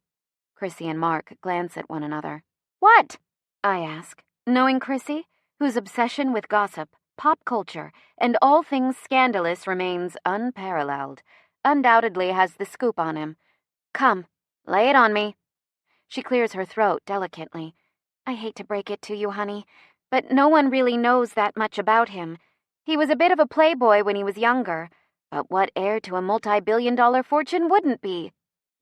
S1: Chrissy and Mark glance at one another. What? I ask, knowing Chrissy, whose obsession with gossip, pop culture, and all things scandalous remains unparalleled, undoubtedly has the scoop on him. Come, lay it on me. She clears her throat delicately. I hate to break it to you, honey, but no one really knows that much about him. He was a bit of a playboy when he was younger, but what heir to a multi-billion-dollar fortune wouldn't be?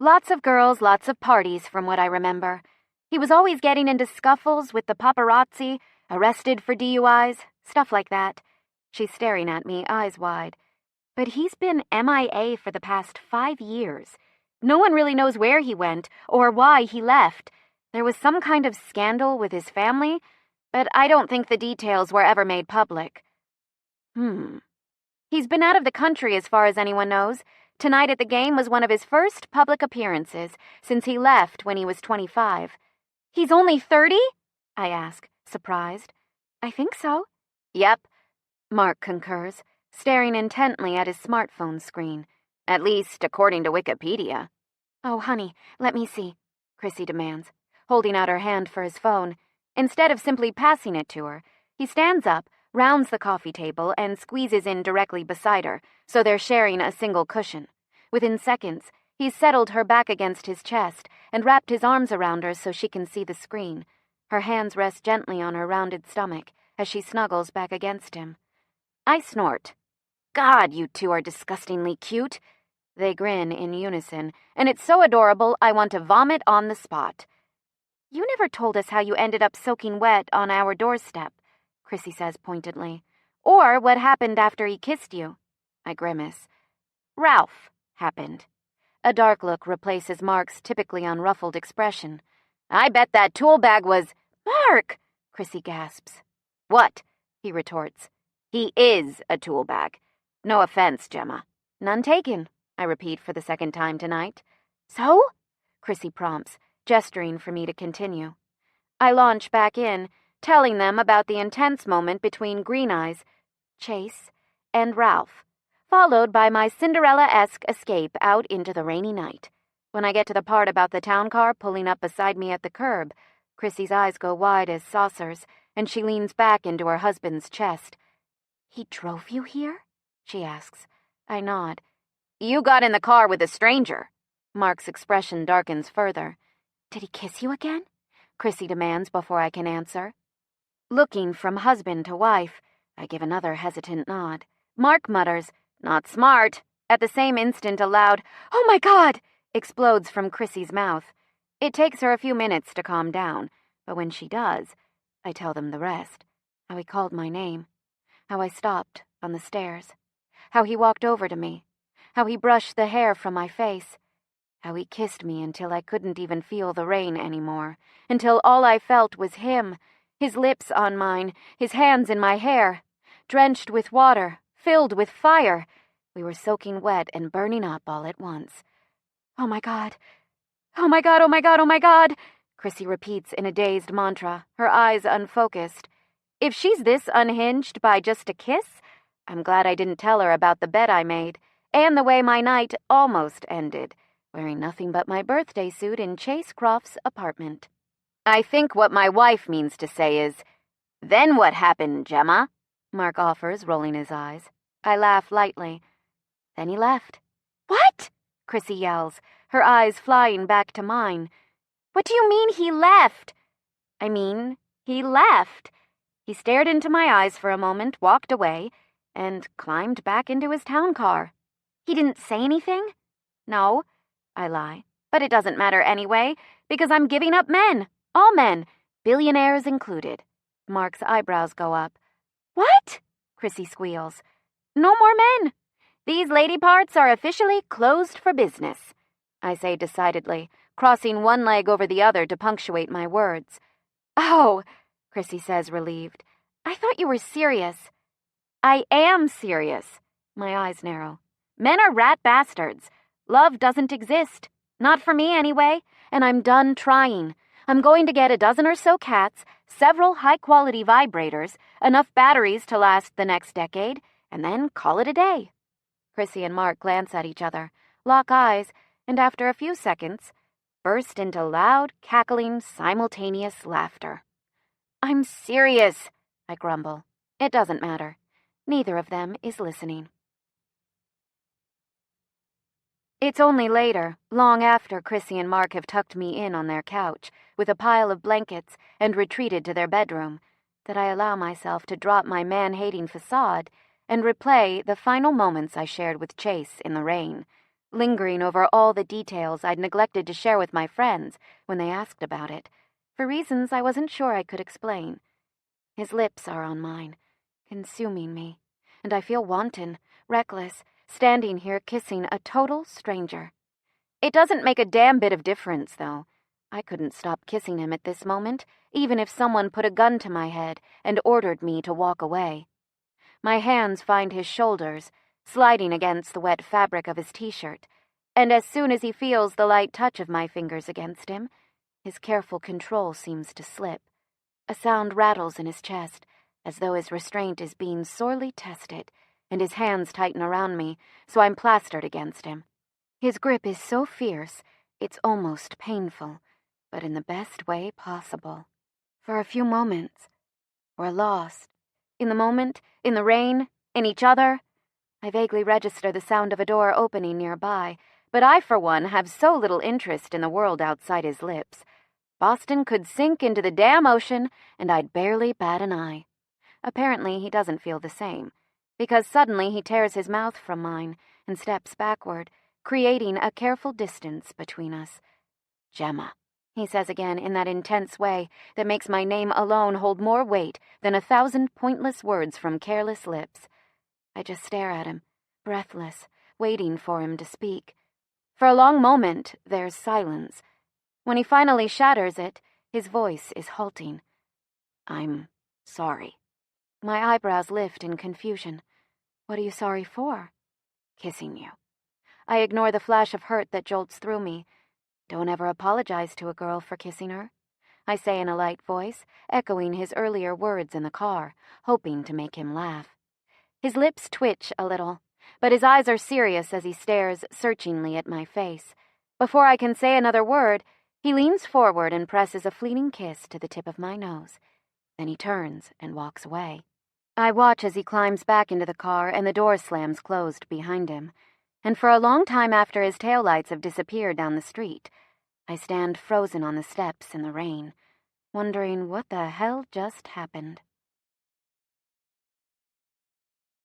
S1: Lots of girls, lots of parties, from what I remember. He was always getting into scuffles with the paparazzi, arrested for DUIs, stuff like that. She's staring at me, eyes wide. But he's been MIA for the past 5 years. No one really knows where he went or why he left. There was some kind of scandal with his family, but I don't think the details were ever made public. He's been out of the country as far as anyone knows. Tonight at the game was one of his first public appearances since he left when he was 25. He's only 30? I ask, surprised. I think so. Yep, Mark concurs, staring intently at his smartphone screen. At least, according to Wikipedia. Oh, honey, let me see, Chrissy demands, holding out her hand for his phone. Instead of simply passing it to her, he stands up, rounds the coffee table, and squeezes in directly beside her, so they're sharing a single cushion. Within seconds, he's settled her back against his chest and wrapped his arms around her so she can see the screen. Her hands rest gently on her rounded stomach as she snuggles back against him. I snort. God, you two are disgustingly cute. They grin in unison, and it's so adorable I want to vomit on the spot. You never told us how you ended up soaking wet on our doorstep, Chrissy says pointedly. Or what happened after he kissed you. I grimace. Ralph happened. A dark look replaces Mark's typically unruffled expression. I bet that tool bag was... Mark! Chrissy gasps. What? He retorts. He is a tool bag. No offense, Gemma. None taken, I repeat for the second time tonight. So? Chrissy prompts, gesturing for me to continue. I launch back in, telling them about the intense moment between Green Eyes, Chase, and Ralph, followed by my Cinderella-esque escape out into the rainy night. When I get to the part about the town car pulling up beside me at the curb, Chrissy's eyes go wide as saucers, and she leans back into her husband's chest. He drove you here? She asks. I nod. You got in the car with a stranger. Mark's expression darkens further. Did he kiss you again? Chrissy demands before I can answer. Looking from husband to wife, I give another hesitant nod. Mark mutters, not smart. At the same instant, a loud, oh my God, explodes from Chrissy's mouth. It takes her a few minutes to calm down, but when she does, I tell them the rest. How he called my name. How I stopped on the stairs. How he walked over to me. How he brushed the hair from my face. How he kissed me until I couldn't even feel the rain anymore. Until all I felt was him. His lips on mine, his hands in my hair. Drenched with water, filled with fire. We were soaking wet and burning up all at once. Oh my God. Oh my God, oh my God, oh my God, Chrissy repeats in a dazed mantra, her eyes unfocused. If she's this unhinged by just a kiss, I'm glad I didn't tell her about the bet I made, and the way my night almost ended, wearing nothing but my birthday suit in Chase Croft's apartment. I think what my wife means to say is, then what happened, Gemma? Mark offers, rolling his eyes. I laugh lightly. Then he left. What? Chrissy yells, her eyes flying back to mine. What do you mean he left? I mean, he left. He stared into my eyes for a moment, walked away, and climbed back into his town car. He didn't say anything? No, I lie. But it doesn't matter anyway, because I'm giving up men. All men, billionaires included. Mark's eyebrows go up. What? Chrissy squeals. No more men. These lady parts are officially closed for business, I say decidedly, crossing one leg over the other to punctuate my words. Oh, Chrissy says, relieved. I thought you were serious. I am serious. My eyes narrow. Men are rat bastards. Love doesn't exist. Not for me, anyway, and I'm done trying. I'm going to get a dozen or so cats, several high-quality vibrators, enough batteries to last the next decade, and then call it a day. Chrissy and Mark glance at each other, lock eyes, and after a few seconds, burst into loud, cackling, simultaneous laughter. I'm serious, I grumble. It doesn't matter. Neither of them is listening. It's only later, long after Chrissy and Mark have tucked me in on their couch, with a pile of blankets, and retreated to their bedroom, that I allow myself to drop my man-hating facade and replay the final moments I shared with Chase in the rain, lingering over all the details I'd neglected to share with my friends when they asked about it, for reasons I wasn't sure I could explain. His lips are on mine, consuming me, and I feel wanton, reckless, standing here kissing a total stranger. It doesn't make a damn bit of difference, though. I couldn't stop kissing him at this moment, even if someone put a gun to my head and ordered me to walk away. My hands find his shoulders, sliding against the wet fabric of his t-shirt, and as soon as he feels the light touch of my fingers against him, his careful control seems to slip. A sound rattles in his chest, as though his restraint is being sorely tested, and his hands tighten around me, so I'm plastered against him. His grip is so fierce, it's almost painful, but in the best way possible. For a few moments, we're lost. In the moment, in the rain, in each other. I vaguely register the sound of a door opening nearby, but I, for one, have so little interest in the world outside his lips. Boston could sink into the damn ocean, and I'd barely bat an eye. Apparently, he doesn't feel the same, because suddenly he tears his mouth from mine and steps backward, creating a careful distance between us. "Gemma," he says again in that intense way that makes my name alone hold more weight than 1,000 pointless words from careless lips. I just stare at him, breathless, waiting for him to speak. For a long moment, there's silence. When he finally shatters it, his voice is halting. "I'm sorry." My eyebrows lift in confusion. "What are you sorry for?" "Kissing you." I ignore the flash of hurt that jolts through me. "Don't ever apologize to a girl for kissing her," I say in a light voice, echoing his earlier words in the car, hoping to make him laugh. His lips twitch a little, but his eyes are serious as he stares searchingly at my face. Before I can say another word, he leans forward and presses a fleeting kiss to the tip of my nose. Then he turns and walks away. I watch as he climbs back into the car and the door slams closed behind him. And for a long time after his taillights have disappeared down the street, I stand frozen on the steps in the rain, wondering what the hell just happened.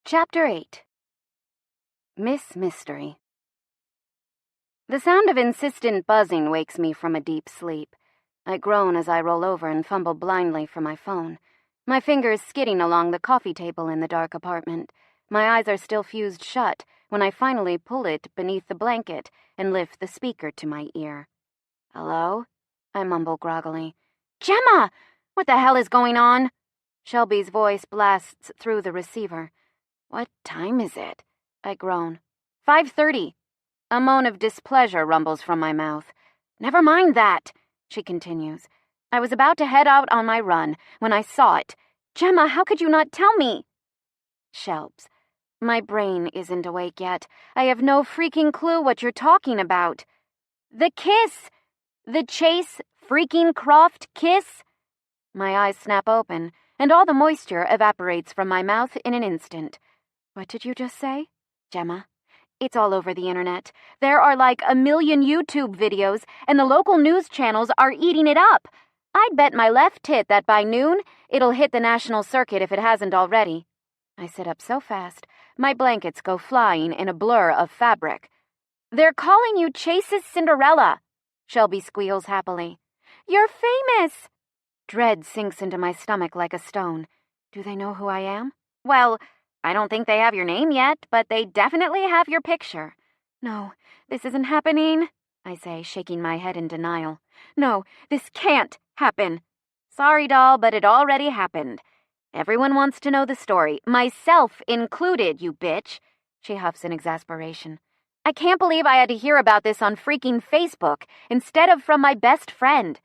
S1: Chapter 8. Miss Mystery. The sound of insistent buzzing wakes me from a deep sleep. I groan as I roll over and fumble blindly for my phone, my fingers skidding along the coffee table in the dark apartment. My eyes are still fused shut when I finally pull it beneath the blanket and lift the speaker to my ear. "Hello?" I mumble groggily. "Gemma! What the hell is going on?" Shelby's voice blasts through the receiver. "What time is it?" I groan. 5:30. A moan of displeasure rumbles from my mouth. "Never mind that," she continues. "I was about to head out on my run when I saw it. Gemma, how could you not tell me?" Shelbs. My brain isn't awake yet. I have no freaking clue what you're talking about. "The kiss! The Chase freaking Croft kiss!" My eyes snap open, and all the moisture evaporates from my mouth in an instant. "What did you just say?" "Gemma, it's all over the internet. There are like 1,000,000 YouTube videos, and the local news channels are eating it up. I'd bet my left tit that by noon, it'll hit the national circuit if it hasn't already." I sit up so fast, my blankets go flying in a blur of fabric. "They're calling you Chase's Cinderella," Shelby squeals happily. "You're famous." Dread sinks into my stomach like a stone. Do they know who I am? "Well, I don't think they have your name yet, but they definitely have your picture." "No, this isn't happening," I say, shaking my head in denial. "No, this can't happen." "Sorry, doll, but it already happened. Everyone wants to know the story, myself included, you bitch," she huffs in exasperation. "I can't believe I had to hear about this on freaking Facebook instead of from my best friend."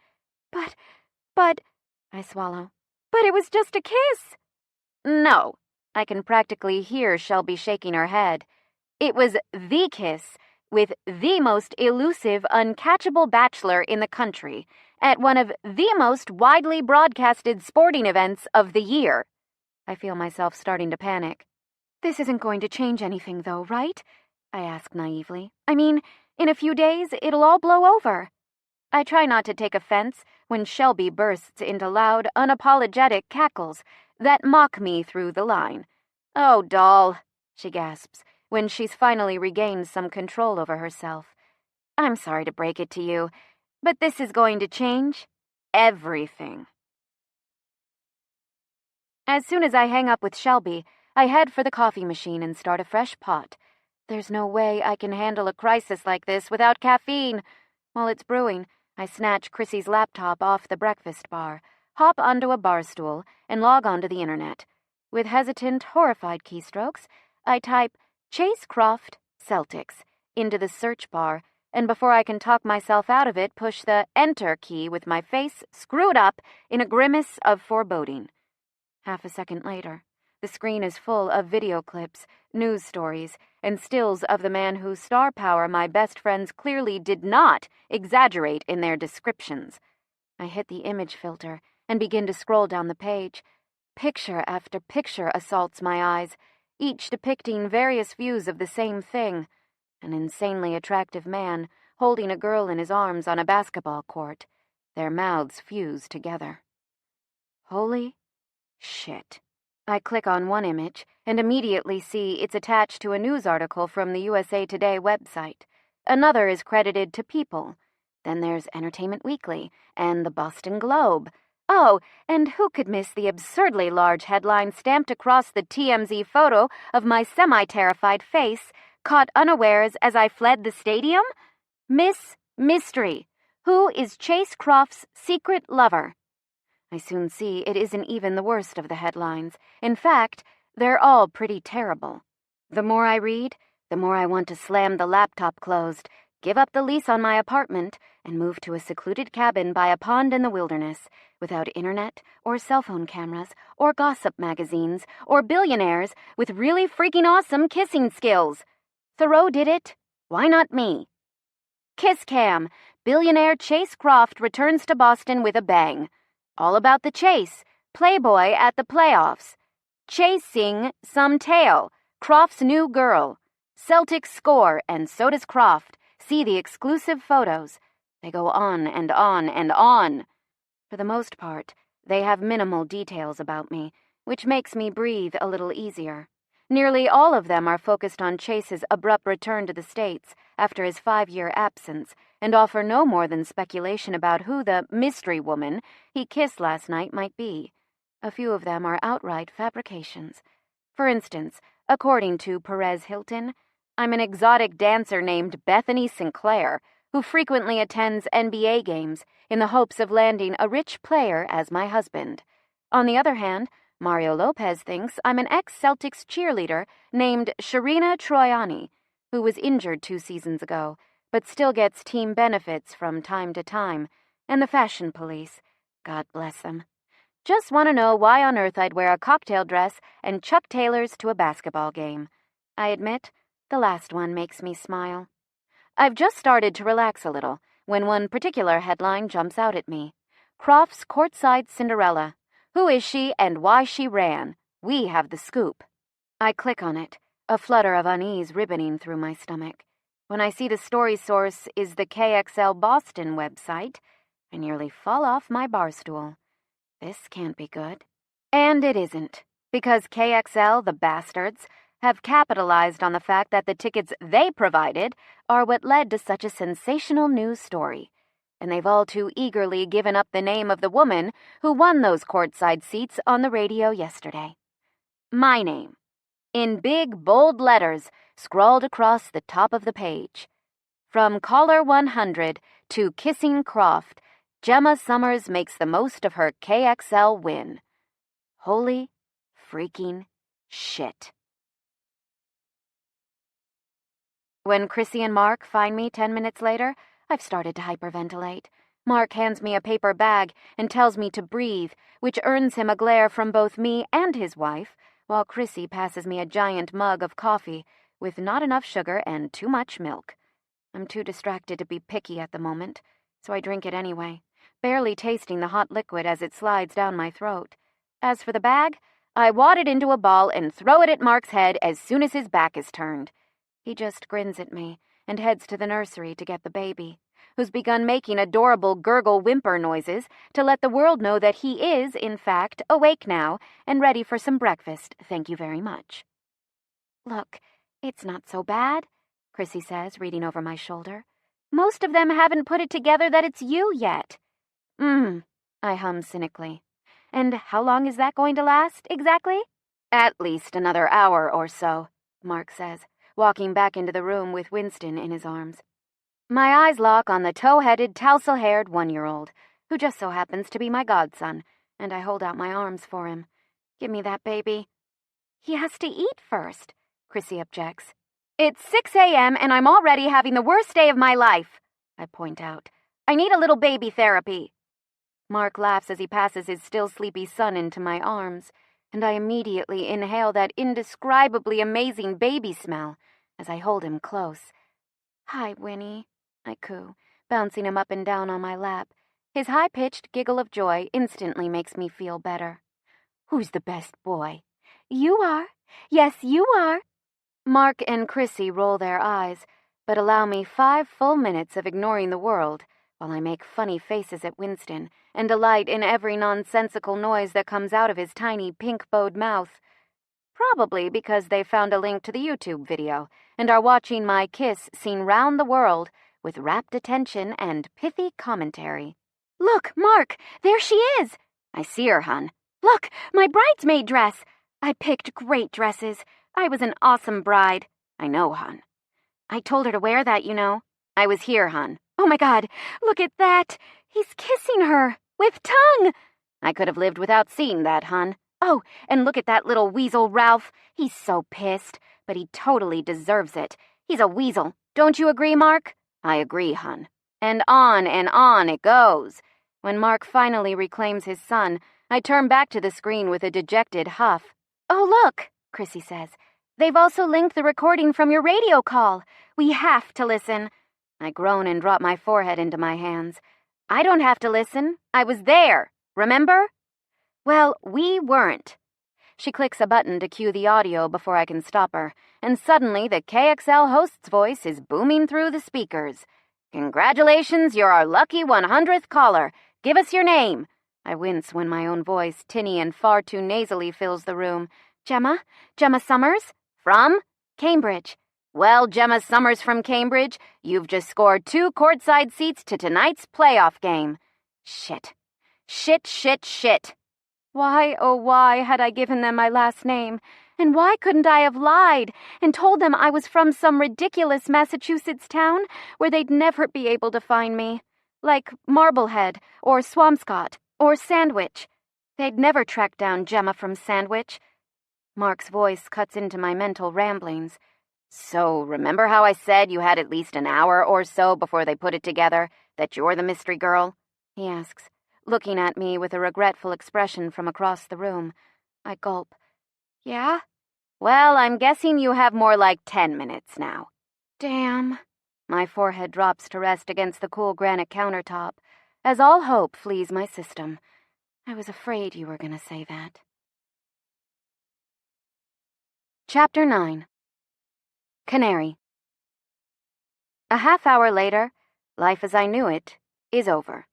S1: But, I swallow. "But it was just a kiss." "No," I can practically hear Shelby shaking her head. "It was the kiss with the most elusive, uncatchable bachelor in the country at one of the most widely broadcasted sporting events of the year." I feel myself starting to panic. "This isn't going to change anything, though, right?" I ask naively. "I mean, in a few days, it'll all blow over." I try not to take offense when Shelby bursts into loud, unapologetic cackles that mock me through the line. "Oh, doll," she gasps, when she's finally regained some control over herself. "I'm sorry to break it to you, but this is going to change everything." As soon as I hang up with Shelby, I head for the coffee machine and start a fresh pot. There's no way I can handle a crisis like this without caffeine. While it's brewing, I snatch Chrissy's laptop off the breakfast bar, hop onto a bar stool, and log onto the internet. With hesitant, horrified keystrokes, I type Chase Croft Celtics into the search bar, and before I can talk myself out of it, push the Enter key with my face screwed up in a grimace of foreboding. Half a second later, the screen is full of video clips, news stories, and stills of the man whose star power my best friends clearly did not exaggerate in their descriptions. I hit the image filter and begin to scroll down the page. Picture after picture assaults my eyes, each depicting various views of the same thing. An insanely attractive man holding a girl in his arms on a basketball court, their mouths fused together. Holy shit. I click on one image and immediately see it's attached to a news article from the USA Today website. Another is credited to People. Then there's Entertainment Weekly and the Boston Globe. Oh, and who could miss the absurdly large headline stamped across the TMZ photo of my semi-terrified face, caught unawares as I fled the stadium? Miss Mystery. Who is Chase Croft's secret lover? I soon see it isn't even the worst of the headlines. In fact, they're all pretty terrible. The more I read, the more I want to slam the laptop closed, give up the lease on my apartment, and move to a secluded cabin by a pond in the wilderness, without internet, or cell phone cameras, or gossip magazines, or billionaires with really freaking awesome kissing skills. Thoreau did it. Why not me? Kiss Cam. Billionaire Chase Croft returns to Boston with a bang. All about the chase. Playboy at the playoffs. Chasing some tail. Croft's new girl. Celtics score, and so does Croft. See the exclusive photos. They go on and on and on. For the most part, they have minimal details about me, which makes me breathe a little easier. Nearly all of them are focused on Chase's abrupt return to the States after his 5-year absence, and offer no more than speculation about who the mystery woman he kissed last night might be. A few of them are outright fabrications. For instance, according to Perez Hilton, I'm an exotic dancer named Bethany Sinclair, who frequently attends NBA games in the hopes of landing a rich player as my husband. On the other hand, Mario Lopez thinks I'm an ex-Celtics cheerleader named Sharina Troiani, who was injured 2 seasons ago, but still gets team benefits from time to time, and the fashion police, God bless them, just want to know why on earth I'd wear a cocktail dress and Chuck Taylors to a basketball game. I admit, the last one makes me smile. I've just started to relax a little when one particular headline jumps out at me. Croft's courtside Cinderella. Who is she and why she ran? We have the scoop. I click on it, a flutter of unease ribboning through my stomach. When I see the story source is the KXL Boston website, I nearly fall off my bar stool. This can't be good. And it isn't, because KXL, the bastards, have capitalized on the fact that the tickets they provided are what led to such a sensational news story. And they've all too eagerly given up the name of the woman who won those courtside seats on the radio yesterday. My name, in big, bold letters scrawled across the top of the page. From caller 100 to Kissing Croft, Gemma Summers makes the most of her KXL win. Holy freaking shit. When Chrissy and Mark find me 10 minutes later, I've started to hyperventilate. Mark hands me a paper bag and tells me to breathe, which earns him a glare from both me and his wife, while Chrissy passes me a giant mug of coffee with not enough sugar and too much milk. I'm too distracted to be picky at the moment, so I drink it anyway, barely tasting the hot liquid as it slides down my throat. As for the bag, I wad it into a ball and throw it at Mark's head as soon as his back is turned. He just grins at me and heads to the nursery to get the baby, who's begun making adorable gurgle whimper noises to let the world know that he is, in fact, awake now and ready for some breakfast, thank you very much. Look, it's not so bad, Chrissy says, reading over my shoulder. Most of them haven't put it together that it's you yet. I hum cynically. And how long is that going to last, exactly? At least another hour or so, Mark says, walking back into the room with Winston in his arms. My eyes lock on the tow-headed, tousle-haired 1-year-old, who just so happens to be my godson, and I hold out my arms for him. Give me that baby. He has to eat first, Chrissy objects. It's 6 a.m. and I'm already having the worst day of my life, I point out. I need a little baby therapy. Mark laughs as he passes his still sleepy son into my arms. and I immediately inhale that indescribably amazing baby smell as I hold him close. "Hi, Winnie," I coo, bouncing him up and down on my lap. His high-pitched giggle of joy instantly makes me feel better. "Who's the best boy?" "You are. Yes, you are." Mark and Chrissy roll their eyes, but allow me 5 full minutes of ignoring the world while I make funny faces at Winston and delight in every nonsensical noise that comes out of his tiny pink-bowed mouth. Probably because they found a link to the YouTube video and are watching my kiss seen round the world with rapt attention and pithy commentary. "Look, Mark, there she is." "I see her, hun." "Look, my bridesmaid dress. I picked great dresses. I was an awesome bride." "I know, hun." "I told her to wear that, you know." "I was here, hun." "Oh my God, look at that. He's kissing her with tongue." "I could have lived without seeing that, hun." "Oh, and look at that little weasel, Ralph. He's so pissed, but he totally deserves it. He's a weasel. Don't you agree, Mark?" "I agree, hun." And on it goes. When Mark finally reclaims his son, I turn back to the screen with a dejected huff. "Oh, look," Chrissy says. "They've also linked the recording from your radio call. We have to listen." I groan and drop my forehead into my hands. "I don't have to listen. I was there. Remember?" "Well, we weren't." She clicks a button to cue the audio before I can stop her, and suddenly the KXL host's voice is booming through the speakers. "Congratulations, you're our lucky 100th caller. Give us your name." I wince when my own voice, tinny and far too nasally, fills the room. "Gemma Summers." "From?" "Cambridge." "Well, Gemma Summers from Cambridge, you've just scored 2 courtside seats to tonight's playoff game." Shit. Why, oh why, had I given them my last name? And why couldn't I have lied and told them I was from some ridiculous Massachusetts town where they'd never be able to find me? Like Marblehead, or Swampscott, or Sandwich. They'd never track down Gemma from Sandwich. Mark's voice cuts into my mental ramblings. "So, remember how I said you had at least an hour or so before they put it together, that you're the mystery girl?" he asks, looking at me with a regretful expression from across the room. I gulp. "Yeah?" "Well, I'm guessing you have more like 10 minutes now." Damn. My forehead drops to rest against the cool granite countertop, as all hope flees my system. I was afraid you were going to say that. Chapter 9. Canary. A half hour later, life as I knew it is over.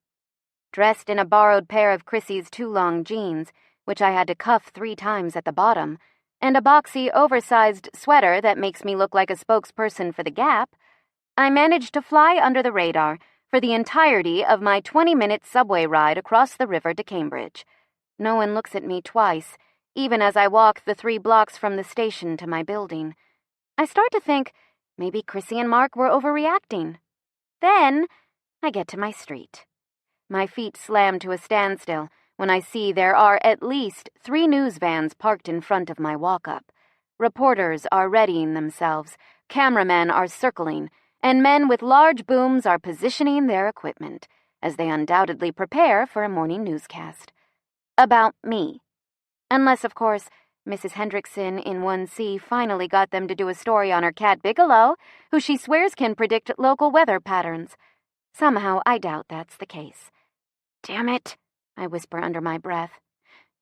S1: Dressed in a borrowed pair of Chrissy's too long jeans, which I had to cuff 3 times at the bottom, and a boxy, oversized sweater that makes me look like a spokesperson for the Gap, I managed to fly under the radar for the entirety of my 20-minute subway ride across the river to Cambridge. No one looks at me twice, even as I walk the 3 blocks from the station to my building. I start to think maybe Chrissy and Mark were overreacting. Then I get to my street. My feet slam to a standstill when I see there are at least 3 news vans parked in front of my walk-up. Reporters are readying themselves, cameramen are circling, and men with large booms are positioning their equipment, as they undoubtedly prepare for a morning newscast. About me. Unless, of course, Mrs. Hendrickson in 1C finally got them to do a story on her cat Bigelow, who she swears can predict local weather patterns. Somehow I doubt that's the case. "Damn it," I whisper under my breath,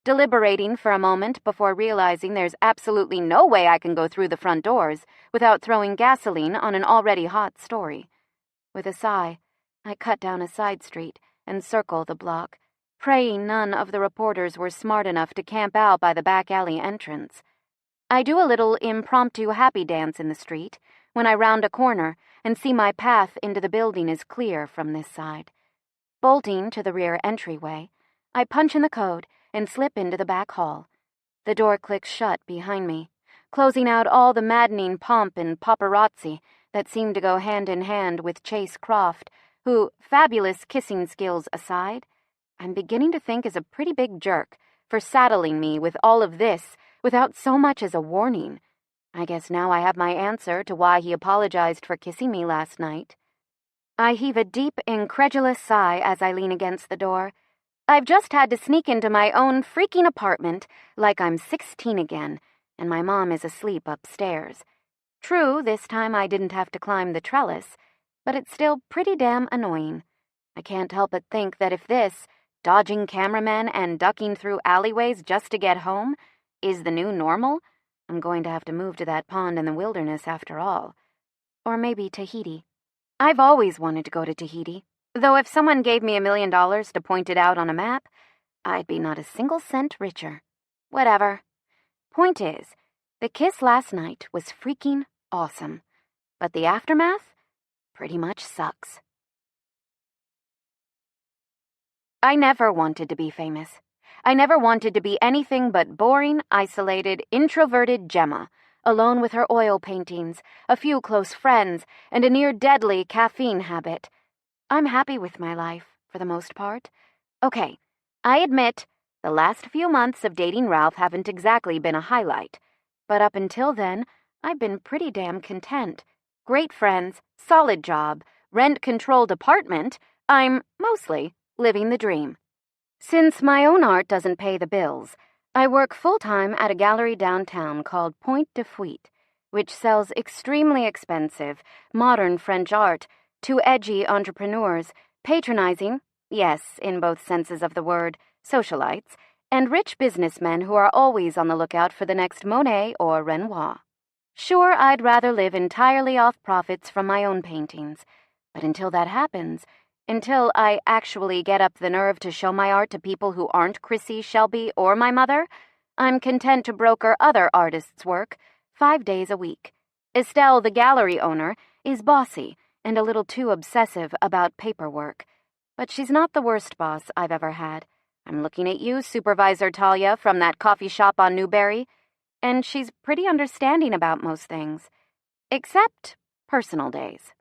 S1: deliberating for a moment before realizing there's absolutely no way I can go through the front doors without throwing gasoline on an already hot story. With a sigh, I cut down a side street and circle the block, praying none of the reporters were smart enough to camp out by the back alley entrance. I do a little impromptu happy dance in the street when I round a corner and see my path into the building is clear from this side. Bolting to the rear entryway, I punch in the code and slip into the back hall. The door clicks shut behind me, closing out all the maddening pomp and paparazzi that seem to go hand in hand with Chase Croft, who, fabulous kissing skills aside, I'm beginning to think is a pretty big jerk for saddling me with all of this without so much as a warning. I guess now I have my answer to why he apologized for kissing me last night. I heave a deep, incredulous sigh as I lean against the door. I've just had to sneak into my own freaking apartment like I'm 16 again, and my mom is asleep upstairs. True, this time I didn't have to climb the trellis, but it's still pretty damn annoying. I can't help but think that if this, dodging cameramen and ducking through alleyways just to get home, is the new normal, I'm going to have to move to that pond in the wilderness after all. Or maybe Tahiti. I've always wanted to go to Tahiti, though if someone gave me $1 million to point it out on a map, I'd be not a single cent richer. Whatever. Point is, the kiss last night was freaking awesome, but the aftermath pretty much sucks. I never wanted to be famous. I never wanted to be anything but boring, isolated, introverted Gemma, alone with her oil paintings, a few close friends, and a near-deadly caffeine habit. I'm happy with my life, for the most part. Okay, I admit, the last few months of dating Ralph haven't exactly been a highlight, but up until then, I've been pretty damn content. Great friends, solid job, rent-controlled apartment. I'm, mostly, living the dream. Since my own art doesn't pay the bills, I work full-time at a gallery downtown called Point de Fuite, which sells extremely expensive, modern French art to edgy entrepreneurs, patronizing, yes, in both senses of the word, socialites, and rich businessmen who are always on the lookout for the next Monet or Renoir. Sure, I'd rather live entirely off profits from my own paintings, but until that happens, until I actually get up the nerve to show my art to people who aren't Chrissy, Shelby, or my mother, I'm content to broker other artists' work 5 days a week. Estelle, the gallery owner, is bossy and a little too obsessive about paperwork. But she's not the worst boss I've ever had. I'm looking at you, Supervisor Talia, from that coffee shop on Newberry, and she's pretty understanding about most things. Except personal days.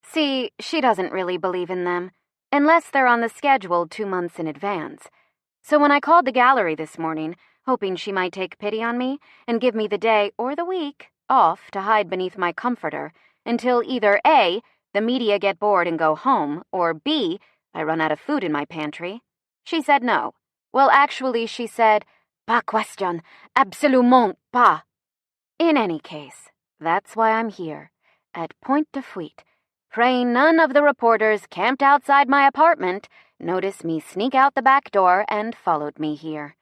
S1: See, she doesn't really believe in them, unless they're on the schedule 2 months in advance. So when I called the gallery this morning, hoping she might take pity on me and give me the day or the week off to hide beneath my comforter until either A, the media get bored and go home, or B, I run out of food in my pantry, she said no. Well, actually, she said, "Pas question, absolument pas." In any case, that's why I'm here, at Point de Fuite, praying none of the reporters camped outside my apartment noticed me sneak out the back door and followed me here.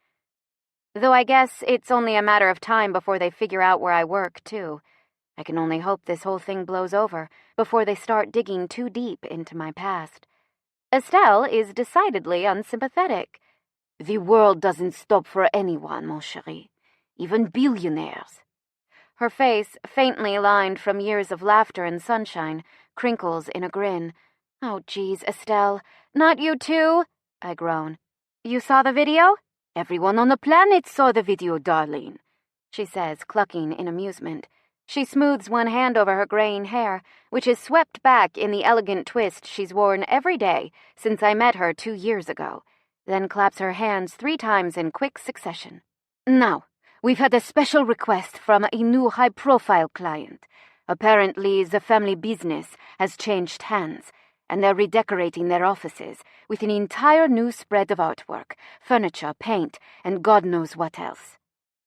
S1: Though I guess it's only a matter of time before they figure out where I work, too. I can only hope this whole thing blows over before they start digging too deep into my past. Estelle is decidedly unsympathetic. "The world doesn't stop for anyone, mon chéri, even billionaires." Her face, faintly lined from years of laughter and sunshine, crinkles in a grin. "Oh, geez, Estelle, not you too?" I groan. "You saw the video?" "Everyone on the planet saw the video, darling," she says, clucking in amusement. She smooths one hand over her graying hair, which is swept back in the elegant twist she's worn every day since I met her 2 years ago, then claps her hands 3 times in quick succession. "Now, we've had a special request from a new high-profile client. Apparently, the family business has changed hands, and they're redecorating their offices with an entire new spread of artwork, furniture, paint, and God knows what else."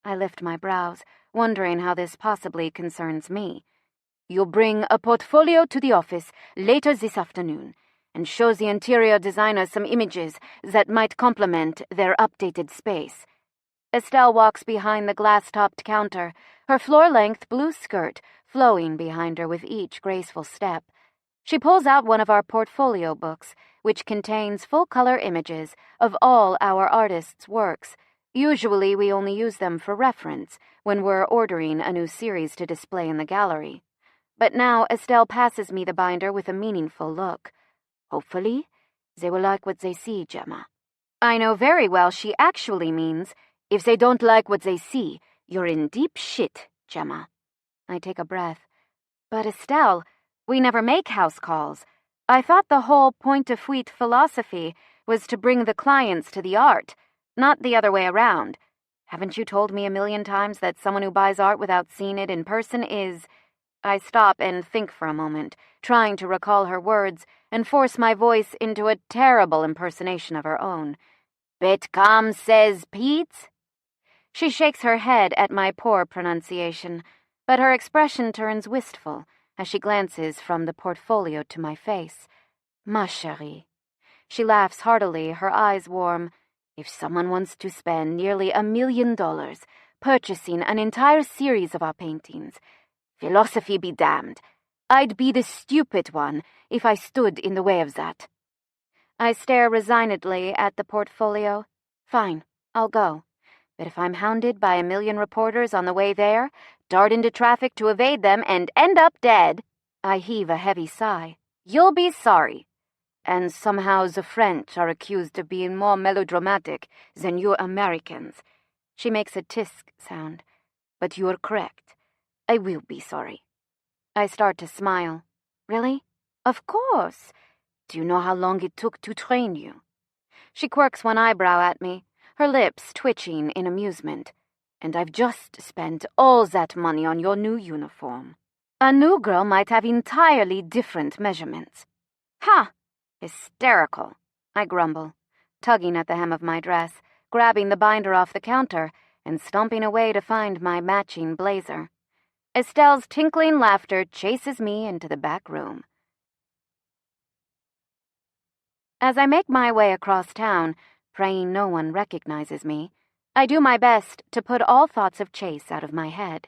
S1: I lift my brows, wondering how this possibly concerns me. "You'll bring a portfolio to the office later this afternoon and show the interior designer some images that might complement their updated space." Estelle walks behind the glass-topped counter, her floor-length blue skirt flowing behind her with each graceful step. She pulls out one of our portfolio books, which contains full-color images of all our artists' works. Usually we only use them for reference when we're ordering a new series to display in the gallery. But now Estelle passes me the binder with a meaningful look. "Hopefully, they will like what they see, Gemma." I know very well she actually means, "If they don't like what they see, you're in deep shit, Gemma." I take a breath. "But Estelle, we never make house calls. I thought the whole Point de Fuite philosophy was to bring the clients to the art, not the other way around. Haven't you told me 1,000,000 times that someone who buys art without seeing it in person is—" I stop and think for a moment, trying to recall her words and force my voice into a terrible impersonation of her own. Betcom says Pete? She shakes her head at my poor pronunciation, but her expression turns wistful as she glances from the portfolio to my face. Ma chérie. She laughs heartily, her eyes warm. If someone wants to spend nearly $1 million purchasing an entire series of our paintings, philosophy be damned. I'd be the stupid one if I stood in the way of that. I stare resignedly at the portfolio. Fine, I'll go. But if I'm hounded by 1,000,000 reporters on the way there, dart into traffic to evade them, and end up dead, I heave a heavy sigh. You'll be sorry. And somehow the French are accused of being more melodramatic than you Americans. She makes a tisk sound. But you're correct. I will be sorry. I start to smile. Really? Of course. Do you know how long it took to train you? She quirks one eyebrow at me, her lips twitching in amusement. And I've just spent all that money on your new uniform. A new girl might have entirely different measurements. Ha! Hysterical, I grumble, tugging at the hem of my dress, grabbing the binder off the counter, and stomping away to find my matching blazer. Estelle's tinkling laughter chases me into the back room. As I make my way across town, praying no one recognizes me, I do my best to put all thoughts of Chase out of my head.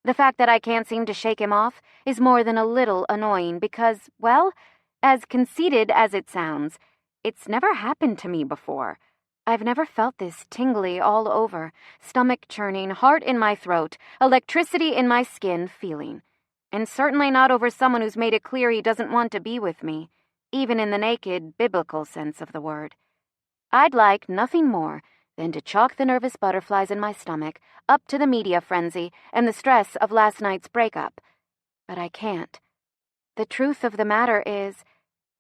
S1: The fact that I can't seem to shake him off is more than a little annoying because, well, as conceited as it sounds, it's never happened to me before. I've never felt this tingly all over, stomach-churning, heart in my throat, electricity in my skin feeling. And certainly not over someone who's made it clear he doesn't want to be with me, even in the naked, biblical sense of the word. I'd like nothing more than to chalk the nervous butterflies in my stomach up to the media frenzy and the stress of last night's breakup. But I can't. The truth of the matter is,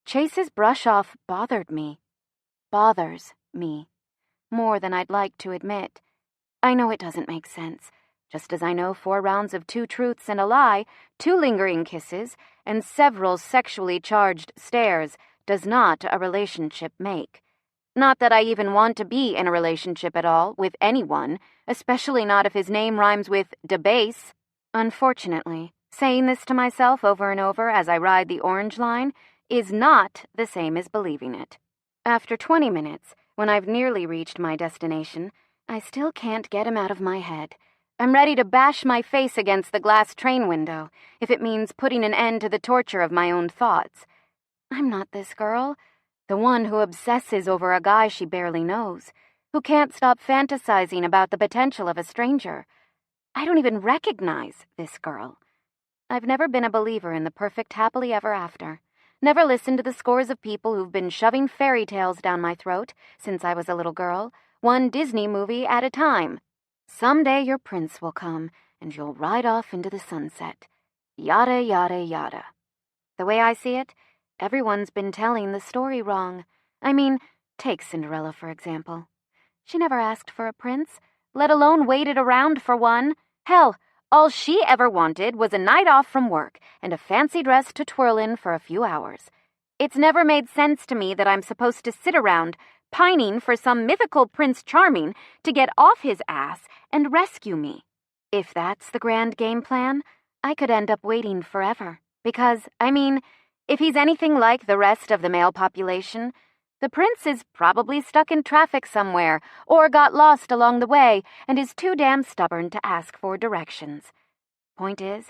S1: Chase's brush-off bothered me. Bothers me. More than I'd like to admit. I know it doesn't make sense, just as I know 4 rounds of 2 truths and a lie, 2 lingering kisses, and several sexually charged stares does not a relationship make. Not that I even want to be in a relationship at all with anyone, especially not if his name rhymes with debase. Unfortunately, saying this to myself over and over as I ride the orange line is not the same as believing it. After 20 minutes, when I've nearly reached my destination, I still can't get him out of my head. I'm ready to bash my face against the glass train window, if it means putting an end to the torture of my own thoughts. I'm not this girl, the one who obsesses over a guy she barely knows, who can't stop fantasizing about the potential of a stranger. I don't even recognize this girl. I've never been a believer in the perfect happily ever after. Never listened to the scores of people who've been shoving fairy tales down my throat since I was a little girl, one Disney movie at a time. Someday your prince will come, and you'll ride off into the sunset. Yada, yada, yada. The way I see it, everyone's been telling the story wrong. I mean, take Cinderella, for example. She never asked for a prince, let alone waited around for one. Hell, all she ever wanted was a night off from work and a fancy dress to twirl in for a few hours. It's never made sense to me that I'm supposed to sit around pining for some mythical Prince Charming to get off his ass and rescue me. If that's the grand game plan, I could end up waiting forever. Because, I mean, if he's anything like the rest of the male population, the prince is probably stuck in traffic somewhere, or got lost along the way, and is too damn stubborn to ask for directions. Point is,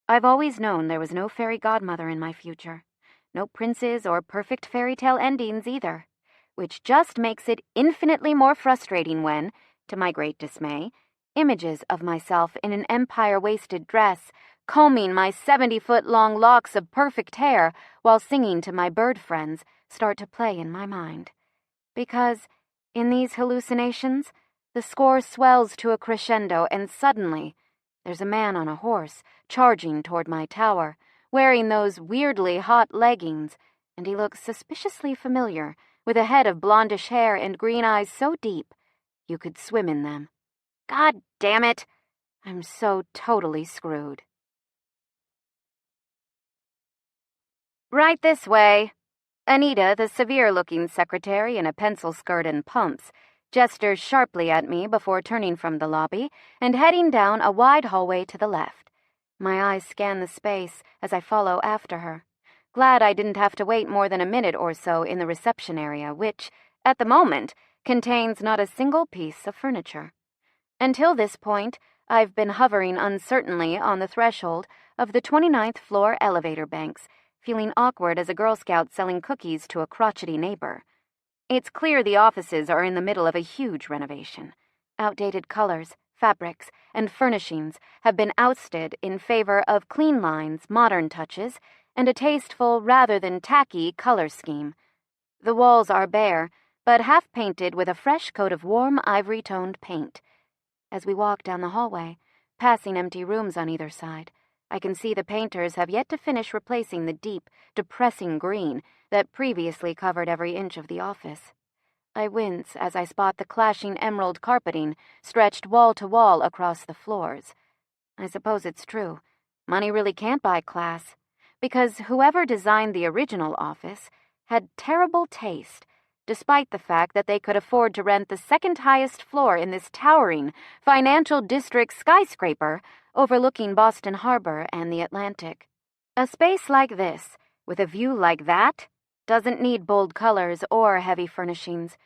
S1: I've always known there was no fairy godmother in my future. No princes or perfect fairy tale endings either. Which just makes it infinitely more frustrating when, to my great dismay, images of myself in an empire-waisted dress, combing my 70-foot-long locks of perfect hair while singing to my bird friends, start to play in my mind. Because, in these hallucinations, the score swells to a crescendo and suddenly, there's a man on a horse charging toward my tower, wearing those weirdly hot leggings, and he looks suspiciously familiar, with a head of blondish hair and green eyes so deep you could swim in them. God damn it! I'm so totally screwed. Right this way. Anita, the severe-looking secretary in a pencil skirt and pumps, gestures sharply at me before turning from the lobby and heading down a wide hallway to the left. My eyes scan the space as I follow after her. Glad I didn't have to wait more than a minute or so in the reception area, which, at the moment, contains not a single piece of furniture. Until this point, I've been hovering uncertainly on the threshold of the 29th floor elevator banks, feeling awkward as a Girl Scout selling cookies to a crotchety neighbor. It's clear the offices are in the middle of a huge renovation. Outdated colors, fabrics, and furnishings have been ousted in favor of clean lines, modern touches, and a tasteful rather than tacky color scheme. The walls are bare, but half-painted with a fresh coat of warm ivory-toned paint. As we walk down the hallway, passing empty rooms on either side, I can see the painters have yet to finish replacing the deep, depressing green that previously covered every inch of the office. I wince as I spot the clashing emerald carpeting stretched wall to wall across the floors. I suppose it's true. Money really can't buy class, because whoever designed the original office had terrible taste, despite the fact that they could afford to rent the second highest floor in this towering financial district skyscraper overlooking Boston Harbor and the Atlantic. A space like this, with a view like that, doesn't need bold colors or heavy furnishings.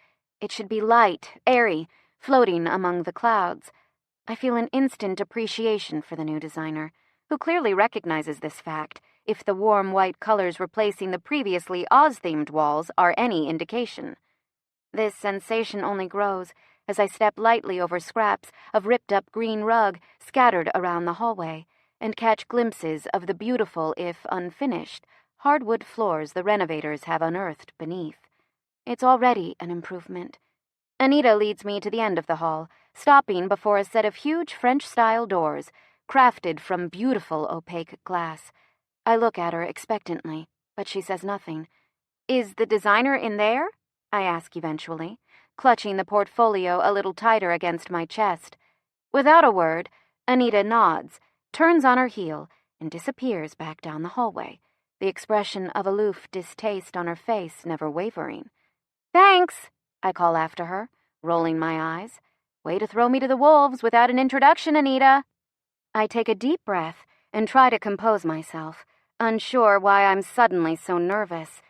S1: It should be light, airy, floating among the clouds. I feel an instant appreciation for the new designer, who clearly recognizes this fact, if the warm white colors replacing the previously Oz-themed walls are any indication. This sensation only grows as I step lightly over scraps of ripped-up green rug scattered around the hallway and catch glimpses of the beautiful, if unfinished, hardwood floors the renovators have unearthed beneath. It's already an improvement. Anita leads me to the end of the hall, stopping before a set of huge French-style doors, crafted from beautiful opaque glass. I look at her expectantly, but she says nothing. "Is the designer in there?" I ask eventually, clutching the portfolio a little tighter against my chest. Without a word, Anita nods, turns on her heel, and disappears back down the hallway, the expression of aloof distaste on her face never wavering. "Thanks," I call after her, rolling my eyes. "Way to throw me to the wolves without an introduction, Anita." I take a deep breath and try to compose myself, unsure why I'm suddenly so nervous.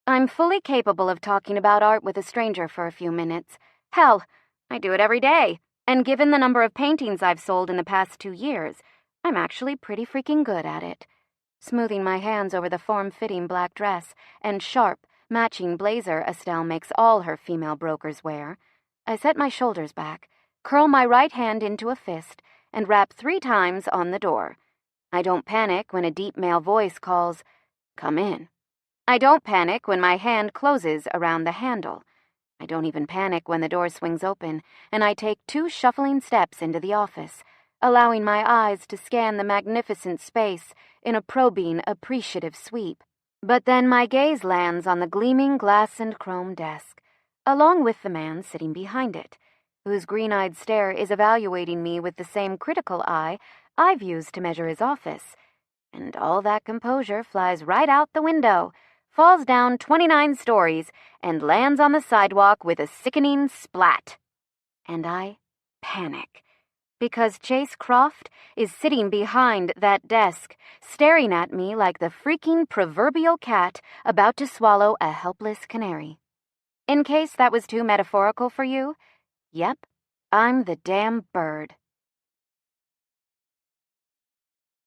S1: I'm fully capable of talking about art with a stranger for a few minutes. Hell, I do it every day, and given the number of paintings I've sold in the past 2 years, I'm actually pretty freaking good at it. Smoothing my hands over the form-fitting black dress and sharp, matching blazer Estelle makes all her female brokers wear, I set my shoulders back, curl my right hand into a fist, and rap 3 times on the door. I don't panic when a deep male voice calls, "Come in." I don't panic when my hand closes around the handle. I don't even panic when the door swings open and I take 2 shuffling steps into the office, allowing my eyes to scan the magnificent space in a probing, appreciative sweep. But then my gaze lands on the gleaming glass and chrome desk, along with the man sitting behind it, whose green-eyed stare is evaluating me with the same critical eye I've used to measure his office. And all that composure flies right out the window, falls down 29 stories, and lands on the sidewalk with a sickening splat. And I panic, because Chase Croft is sitting behind that desk, staring at me like the freaking proverbial cat about to swallow a helpless canary. In case that was too metaphorical for you, yep, I'm the damn bird.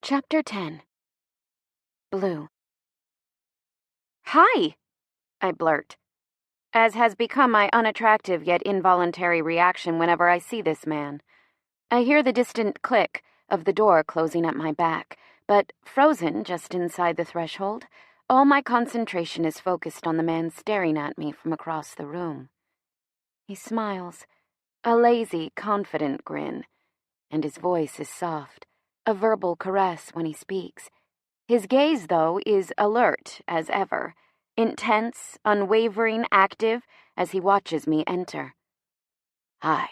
S1: Chapter 10. Blue. "Hi," I blurt, as has become my unattractive yet involuntary reaction whenever I see this man. I hear the distant click of the door closing at my back, but frozen just inside the threshold, all my concentration is focused on the man staring at me from across the room. He smiles, a lazy, confident grin, and his voice is soft, a verbal caress when he speaks. His gaze, though, is alert as ever, intense, unwavering, active, as he watches me enter. "Hi."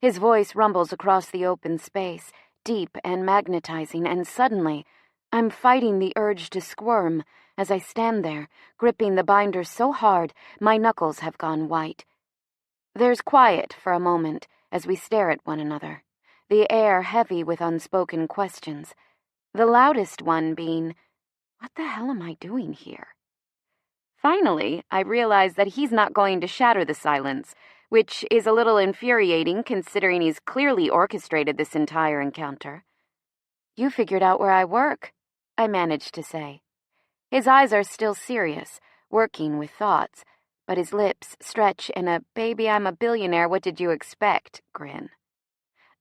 S1: His voice rumbles across the open space, deep and magnetizing, and suddenly, I'm fighting the urge to squirm as I stand there, gripping the binder so hard my knuckles have gone white. There's quiet for a moment as we stare at one another, the air heavy with unspoken questions, the loudest one being, "What the hell am I doing here?" Finally, I realize that he's not going to shatter the silence, which is a little infuriating considering he's clearly orchestrated this entire encounter. "You figured out where I work," I managed to say. His eyes are still serious, working with thoughts, but his lips stretch in a "baby, I'm a billionaire, what did you expect?" grin.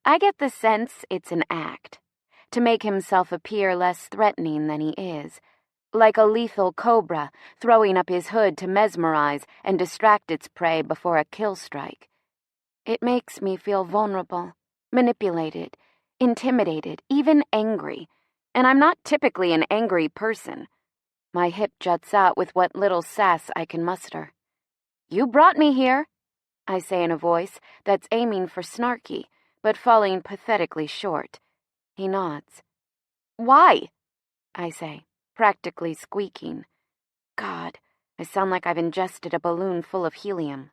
S1: I get the sense it's an act, to make himself appear less threatening than he is, like a lethal cobra throwing up his hood to mesmerize and distract its prey before a kill strike. It makes me feel vulnerable, manipulated, intimidated, even angry, and I'm not typically an angry person. My hip juts out with what little sass I can muster. "You brought me here," I say in a voice that's aiming for snarky, but falling pathetically short. He nods. "Why?" I say, practically squeaking. God, I sound like I've ingested a balloon full of helium.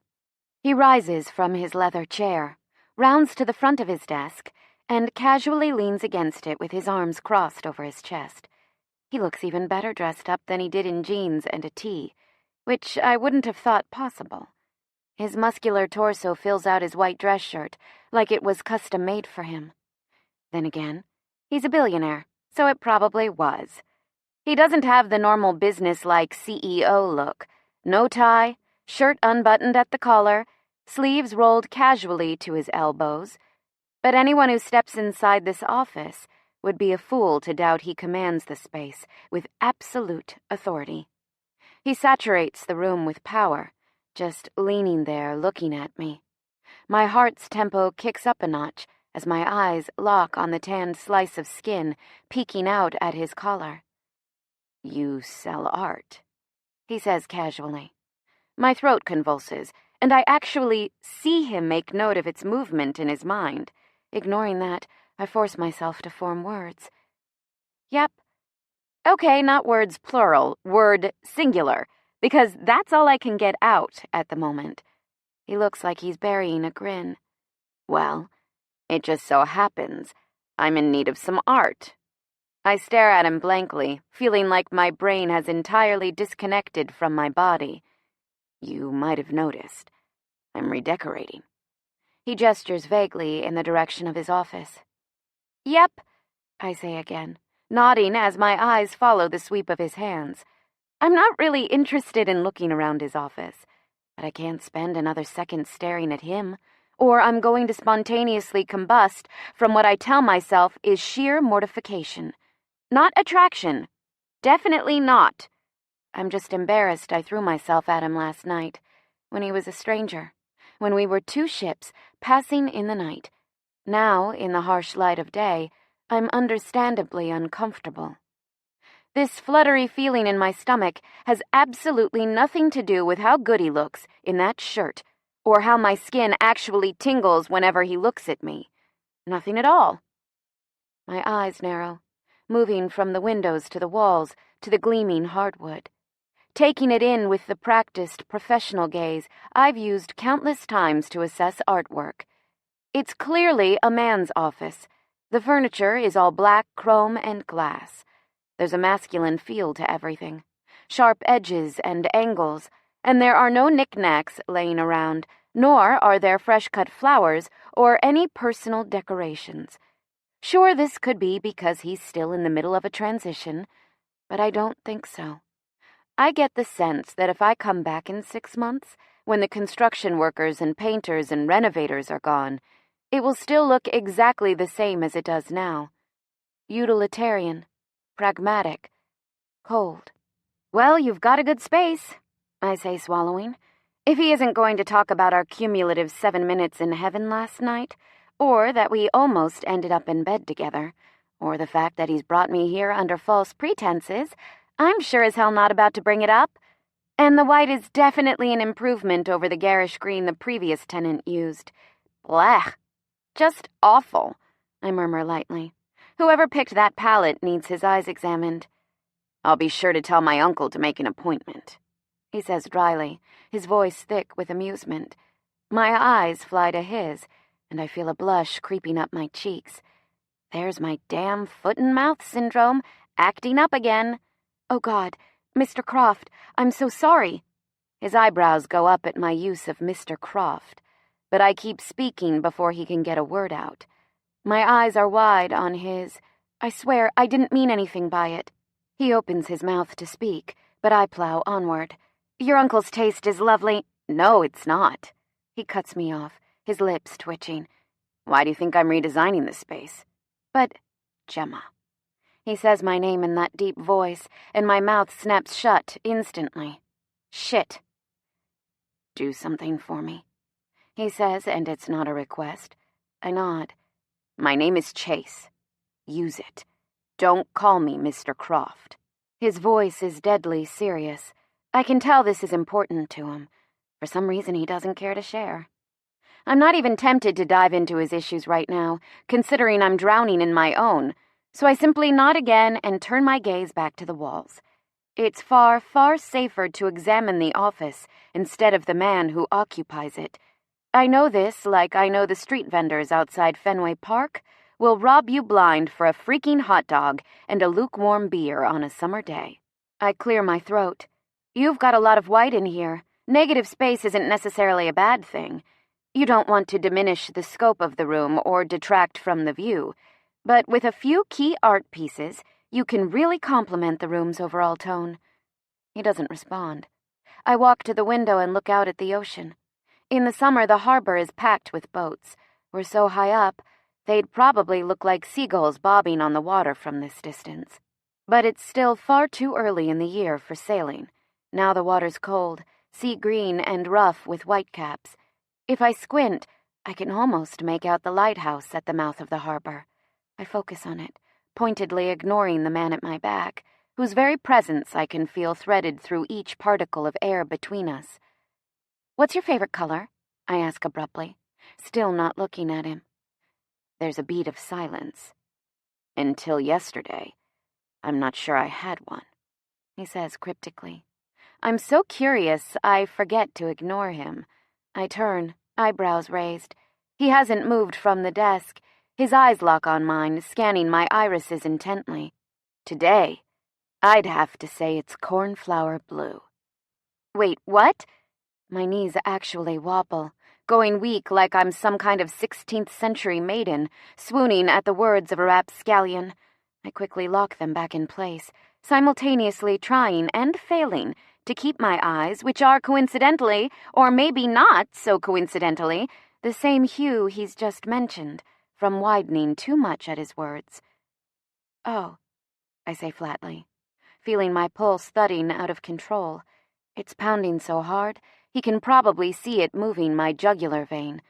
S1: He rises from his leather chair, rounds to the front of his desk, and casually leans against it with his arms crossed over his chest. He looks even better dressed up than he did in jeans and a tee, which I wouldn't have thought possible. His muscular torso fills out his white dress shirt like it was custom-made for him. Then again, he's a billionaire, so it probably was. He doesn't have the normal business-like CEO look. No tie, shirt unbuttoned at the collar, sleeves rolled casually to his elbows. But anyone who steps inside this office would be a fool to doubt he commands the space with absolute authority. He saturates the room with power, just leaning there looking at me. My heart's tempo kicks up a notch as my eyes lock on the tanned slice of skin peeking out at his collar. "You sell art," he says casually. My throat convulses, and I actually see him make note of its movement in his mind. Ignoring that, I force myself to form words. "Yep. Okay, not words plural, word singular, because that's all I can get out at the moment." He looks like he's burying a grin. "Well, it just so happens I'm in need of some art." I stare at him blankly, feeling like my brain has entirely disconnected from my body. "You might have noticed. I'm redecorating." He gestures vaguely in the direction of his office. "Yep," I say again, nodding as my eyes follow the sweep of his hands. I'm not really interested in looking around his office, but I can't spend another second staring at him, or I'm going to spontaneously combust from what I tell myself is sheer mortification. Not attraction. Definitely not. I'm just embarrassed I threw myself at him last night, when he was a stranger, when we were two ships passing in the night. Now, in the harsh light of day, I'm understandably uncomfortable. This fluttery feeling in my stomach has absolutely nothing to do with how good he looks in that shirt, or how my skin actually tingles whenever he looks at me. Nothing at all. My eyes narrow, moving from the windows to the walls to the gleaming hardwood. Taking it in with the practiced professional gaze I've used countless times to assess artwork. It's clearly a man's office. The furniture is all black chrome and glass. There's a masculine feel to everything. Sharp edges and angles, and there are no knickknacks laying around, nor are there fresh-cut flowers or any personal decorations. Sure, this could be because he's still in the middle of a transition, but I don't think so. I get the sense that if I come back in 6 months, when the construction workers and painters and renovators are gone, it will still look exactly the same as it does now. Utilitarian, pragmatic, cold. "Well, you've got a good space," I say, swallowing. If he isn't going to talk about our cumulative 7 minutes in heaven last night, or that we almost ended up in bed together, or the fact that he's brought me here under false pretenses, I'm sure as hell not about to bring it up. And the white is definitely an improvement over the garish green the previous tenant used. Blech. Just awful, I murmur lightly. Whoever picked that palette needs his eyes examined. I'll be sure to tell my uncle to make an appointment, he says dryly, his voice thick with amusement. My eyes fly to his, and I feel a blush creeping up my cheeks. There's my damn foot-and-mouth syndrome acting up again. Oh, God, Mr. Croft, I'm so sorry. His eyebrows go up at my use of Mr. Croft, but I keep speaking before he can get a word out. My eyes are wide on his. I swear I didn't mean anything by it. He opens his mouth to speak, but I plow onward. Your uncle's taste is lovely. No, it's not. He cuts me off, his lips twitching. Why do you think I'm redesigning this space? But, Gemma. He says my name in that deep voice, and my mouth snaps shut instantly. Shit. Do something for me, he says, and it's not a request. I nod. My name is Chase. Use it. Don't call me Mr. Croft. His voice is deadly serious. I can tell this is important to him. For some reason, he doesn't care to share. I'm not even tempted to dive into his issues right now, considering I'm drowning in my own, so I simply nod again and turn my gaze back to the walls. It's far, far safer to examine the office instead of the man who occupies it. I know this like I know the street vendors outside Fenway Park will rob you blind for a freaking hot dog and a lukewarm beer on a summer day. I clear my throat. You've got a lot of white in here. Negative space isn't necessarily a bad thing. You don't want to diminish the scope of the room or detract from the view, but with a few key art pieces, you can really complement the room's overall tone. He doesn't respond. I walk to the window and look out at the ocean. In the summer, the harbor is packed with boats. We're so high up, they'd probably look like seagulls bobbing on the water from this distance. But it's still far too early in the year for sailing. Now the water's cold, sea green and rough with whitecaps. If I squint, I can almost make out the lighthouse at the mouth of the harbor. I focus on it, pointedly ignoring the man at my back, whose very presence I can feel threaded through each particle of air between us. What's your favorite color? I ask abruptly, still not looking at him. There's a beat of silence. Until yesterday, I'm not sure I had one, he says cryptically. I'm so curious I forget to ignore him. I turn, eyebrows raised. He hasn't moved from the desk. His eyes lock on mine, scanning my irises intently. Today, I'd have to say it's cornflower blue. Wait, what? My knees actually wobble, going weak like I'm some kind of 16th century maiden, swooning at the words of a rapscallion. I quickly lock them back in place, simultaneously trying and failing to keep my eyes, which are coincidentally, or maybe not so coincidentally, the same hue he's just mentioned, from widening too much at his words. Oh, I say flatly, feeling my pulse thudding out of control. It's pounding so hard, he can probably see it moving my jugular vein.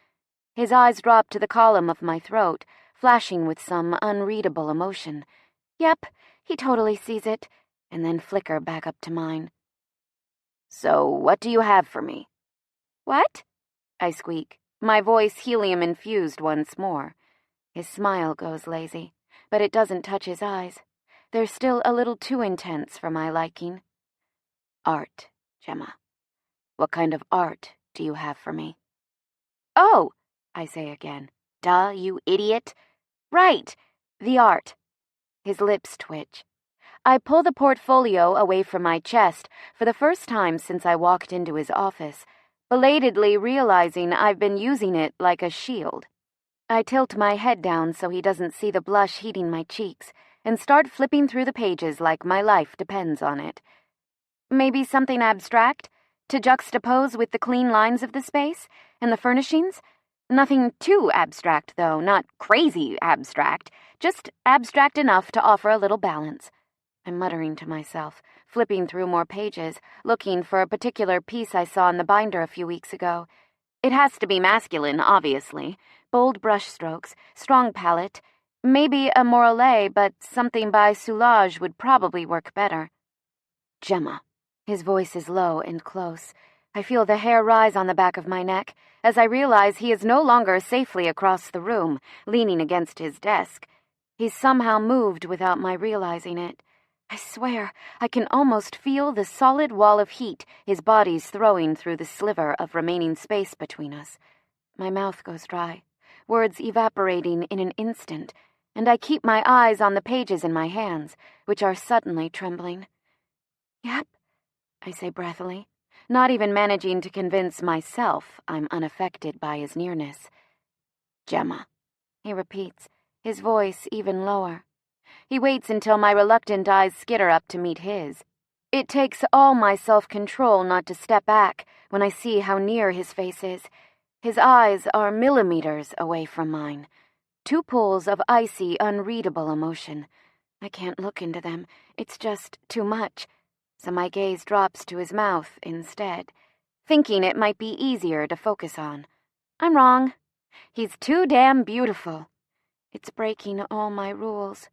S1: His eyes drop to the column of my throat, flashing with some unreadable emotion. Yep, he totally sees it, and then flicker back up to mine. So, what do you have for me? What? I squeak, my voice helium-infused once more. His smile goes lazy, but it doesn't touch his eyes. They're still a little too intense for my liking. Art, Gemma. What kind of art do you have for me? Oh, I say again. Duh, you idiot. Right, the art. His lips twitch. I pull the portfolio away from my chest for the first time since I walked into his office, belatedly realizing I've been using it like a shield. I tilt my head down so he doesn't see the blush heating my cheeks and start flipping through the pages like my life depends on it. Maybe something abstract, to juxtapose with the clean lines of the space and the furnishings? Nothing too abstract, though, not crazy abstract, just abstract enough to offer a little balance. I'm muttering to myself, flipping through more pages, looking for a particular piece I saw in the binder a few weeks ago. It has to be masculine, obviously. Bold brushstrokes, strong palette. Maybe a Morellet, but something by Soulage would probably work better. Gemma. His voice is low and close. I feel the hair rise on the back of my neck as I realize he is no longer safely across the room, leaning against his desk. He's somehow moved without my realizing it. I swear, I can almost feel the solid wall of heat his body's throwing through the sliver of remaining space between us. My mouth goes dry, words evaporating in an instant, and I keep my eyes on the pages in my hands, which are suddenly trembling. Yep, I say breathily, not even managing to convince myself I'm unaffected by his nearness. Gemma, he repeats, his voice even lower. He waits until my reluctant eyes skitter up to meet his. It takes all my self-control not to step back when I see how near his face is. His eyes are millimeters away from mine. Two pools of icy, unreadable emotion. I can't look into them. It's just too much. So my gaze drops to his mouth instead, thinking it might be easier to focus on. I'm wrong. He's too damn beautiful. It's breaking all my rules.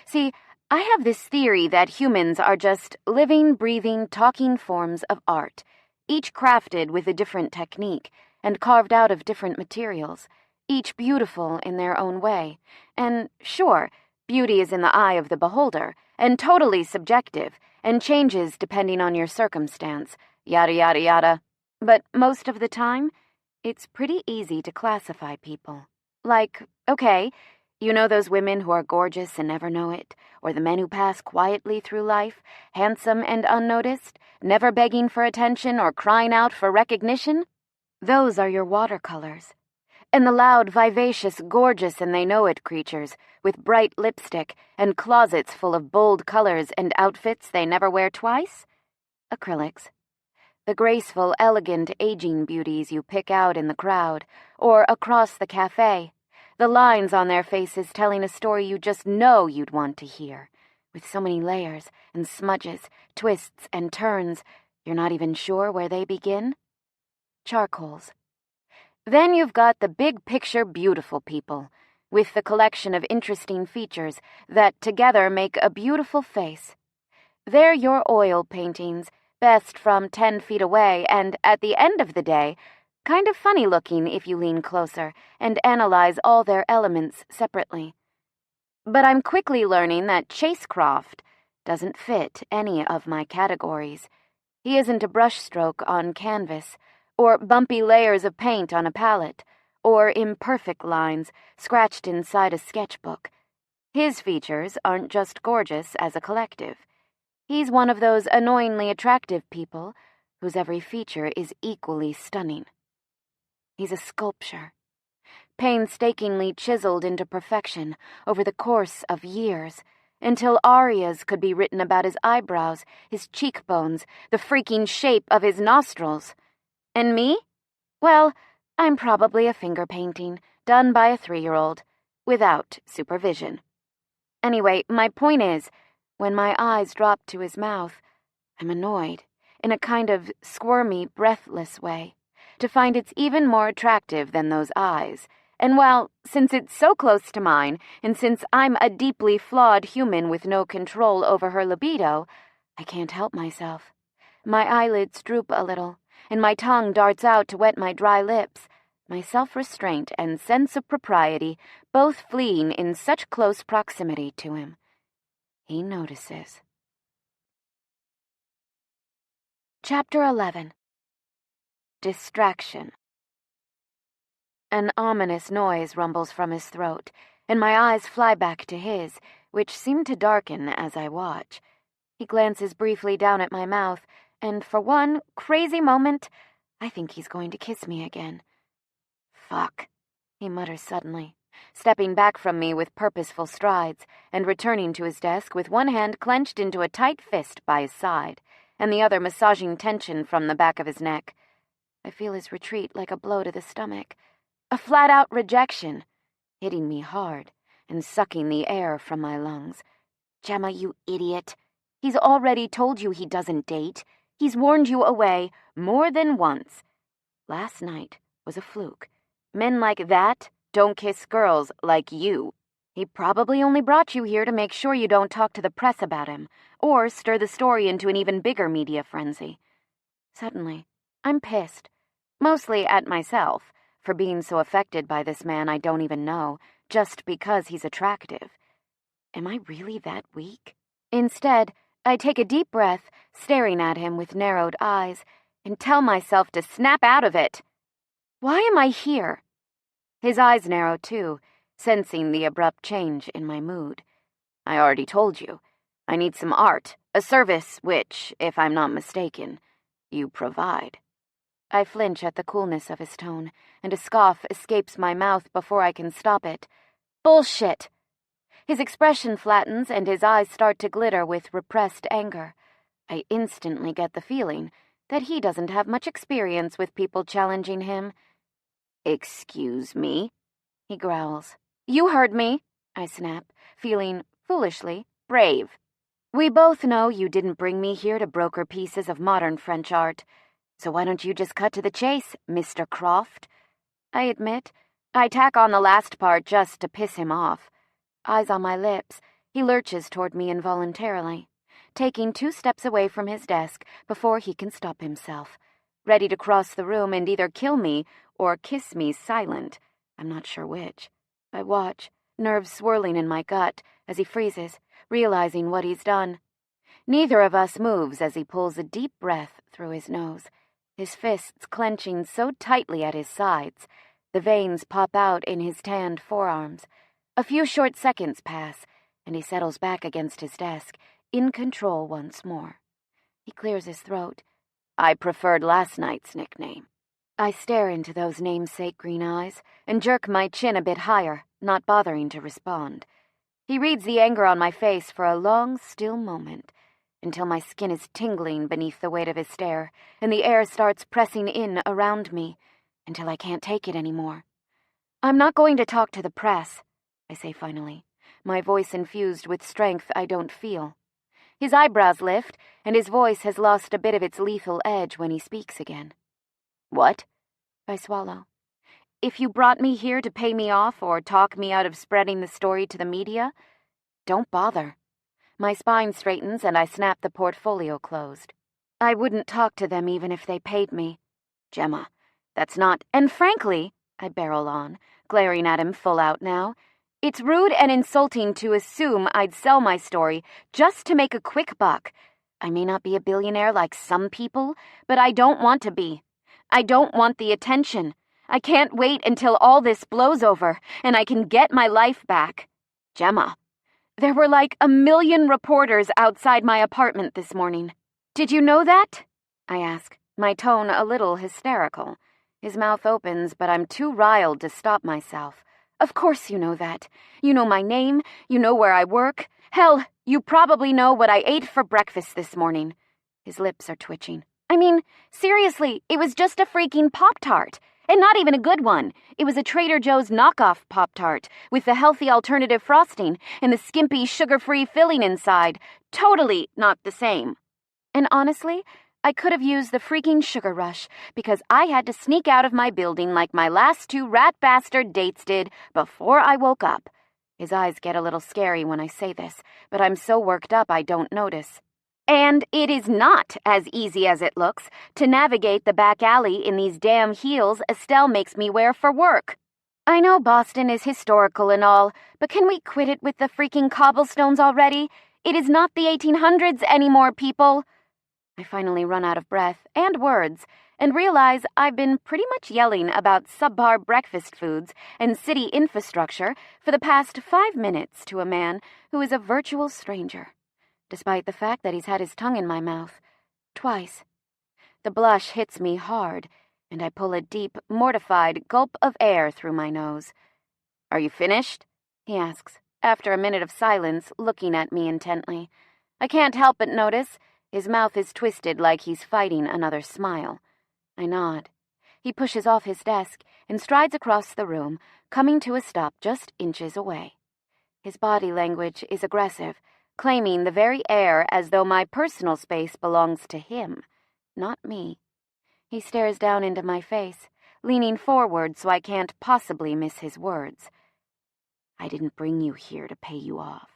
S1: See, I have this theory that humans are just living, breathing, talking forms of art, each crafted with a different technique and carved out of different materials, each beautiful in their own way. And sure, beauty is in the eye of the beholder, and totally subjective, and changes depending on your circumstance, yada yada yada. But most of the time, it's pretty easy to classify people. Like, okay, you know those women who are gorgeous and never know it, or the men who pass quietly through life, handsome and unnoticed, never begging for attention or crying out for recognition? Those are your watercolors. And the loud, vivacious, gorgeous and they-know-it creatures, with bright lipstick and closets full of bold colors and outfits they never wear twice? Acrylics. The graceful, elegant, aging beauties you pick out in the crowd, or across the cafe. The lines on their faces telling a story you just know you'd want to hear, with so many layers and smudges, twists and turns, you're not even sure where they begin. Charcoals. Then you've got the big picture beautiful people, with the collection of interesting features that together make a beautiful face. They're your oil paintings, best from 10 feet away, and at the end of the day, kind of funny looking if you lean closer and analyze all their elements separately. But I'm quickly learning that Chasecroft doesn't fit any of my categories. He isn't a brushstroke on canvas, or bumpy layers of paint on a palette, or imperfect lines scratched inside a sketchbook. His features aren't just gorgeous as a collective. He's one of those annoyingly attractive people whose every feature is equally stunning. He's a sculpture, painstakingly chiseled into perfection over the course of years, until arias could be written about his eyebrows, his cheekbones, the freaking shape of his nostrils. And me? Well, I'm probably a finger painting, done by a 3-year-old, without supervision. Anyway, my point is, when my eyes drop to his mouth, I'm annoyed, in a kind of squirmy, breathless way, to find it's even more attractive than those eyes. And well, since it's so close to mine, and since I'm a deeply flawed human with no control over her libido, I can't help myself. My eyelids droop a little, and my tongue darts out to wet my dry lips, my self-restraint and sense of propriety both fleeing in such close proximity to him. He notices. Chapter 11. Distraction. An ominous noise rumbles from his throat, and my eyes fly back to his, which seem to darken as I watch. He glances briefly down at my mouth, and for one crazy moment, I think he's going to kiss me again. Fuck, he mutters suddenly, stepping back from me with purposeful strides, and returning to his desk with one hand clenched into a tight fist by his side, and the other massaging tension from the back of his neck. I feel his retreat like a blow to the stomach, a flat-out rejection, hitting me hard and sucking the air from my lungs. Gemma, you idiot. He's already told you he doesn't date. He's warned you away more than once. Last night was a fluke. Men like that don't kiss girls like you. He probably only brought you here to make sure you don't talk to the press about him, or stir the story into an even bigger media frenzy. Suddenly, I'm pissed, mostly at myself, for being so affected by this man I don't even know, just because he's attractive. Am I really that weak? Instead, I take a deep breath, staring at him with narrowed eyes, and tell myself to snap out of it. Why am I here? His eyes narrow too, sensing the abrupt change in my mood. I already told you. I need some art, a service which, if I'm not mistaken, you provide. I flinch at the coolness of his tone, and a scoff escapes my mouth before I can stop it. Bullshit! His expression flattens and his eyes start to glitter with repressed anger. I instantly get the feeling that he doesn't have much experience with people challenging him. Excuse me, he growls. You heard me, I snap, feeling, foolishly, brave. We both know you didn't bring me here to broker pieces of modern French art, so why don't you just cut to the chase, Mr. Croft? I admit, I tack on the last part just to piss him off. Eyes on my lips, he lurches toward me involuntarily, taking 2 steps away from his desk before he can stop himself, ready to cross the room and either kill me or kiss me silent. I'm not sure which. I watch, nerves swirling in my gut, as he freezes, realizing what he's done. Neither of us moves as he pulls a deep breath through his nose, his fists clenching so tightly at his sides. The veins pop out in his tanned forearms. A few short seconds pass, and he settles back against his desk, in control once more. He clears his throat. I preferred last night's nickname. I stare into those namesake green eyes and jerk my chin a bit higher, not bothering to respond. He reads the anger on my face for a long, still moment, until my skin is tingling beneath the weight of his stare, and the air starts pressing in around me, until I can't take it anymore. I'm not going to talk to the press, I say finally, my voice infused with strength I don't feel. His eyebrows lift, and his voice has lost a bit of its lethal edge when he speaks again. What? I swallow. If you brought me here to pay me off or talk me out of spreading the story to the media, don't bother. My spine straightens and I snap the portfolio closed. I wouldn't talk to them even if they paid me. Gemma, that's not... And frankly, I barrel on, glaring at him full out now, it's rude and insulting to assume I'd sell my story just to make a quick buck. I may not be a billionaire like some people, but I don't want to be. I don't want the attention. I can't wait until all this blows over and I can get my life back. Gemma, there were like 1 million reporters outside my apartment this morning. Did you know that? I ask, my tone a little hysterical. His mouth opens, but I'm too riled to stop myself. Of course you know that. You know my name, you know where I work. Hell, you probably know what I ate for breakfast this morning. His lips are twitching. I mean, seriously, it was just a freaking Pop-Tart. And not even a good one. It was a Trader Joe's knockoff Pop-Tart with the healthy alternative frosting and the skimpy sugar-free filling inside. Totally not the same. And honestly, I could have used the freaking sugar rush because I had to sneak out of my building like my last 2 rat bastard dates did before I woke up. His eyes get a little scary when I say this, but I'm so worked up I don't notice. And it is not as easy as it looks to navigate the back alley in these damn heels Estelle makes me wear for work. I know Boston is historical and all, but can we quit it with the freaking cobblestones already? It is not the 1800s anymore, people. I finally run out of breath and words and realize I've been pretty much yelling about subpar breakfast foods and city infrastructure for the past 5 minutes to a man who is a virtual stranger, despite the fact that he's had his tongue in my mouth. Twice. The blush hits me hard, and I pull a deep, mortified gulp of air through my nose. Are you finished? He asks, after a minute of silence, looking at me intently. I can't help but notice his mouth is twisted like he's fighting another smile. I nod. He pushes off his desk and strides across the room, coming to a stop just inches away. His body language is aggressive, claiming the very air as though my personal space belongs to him, not me. He stares down into my face, leaning forward so I can't possibly miss his words. I didn't bring you here to pay you off,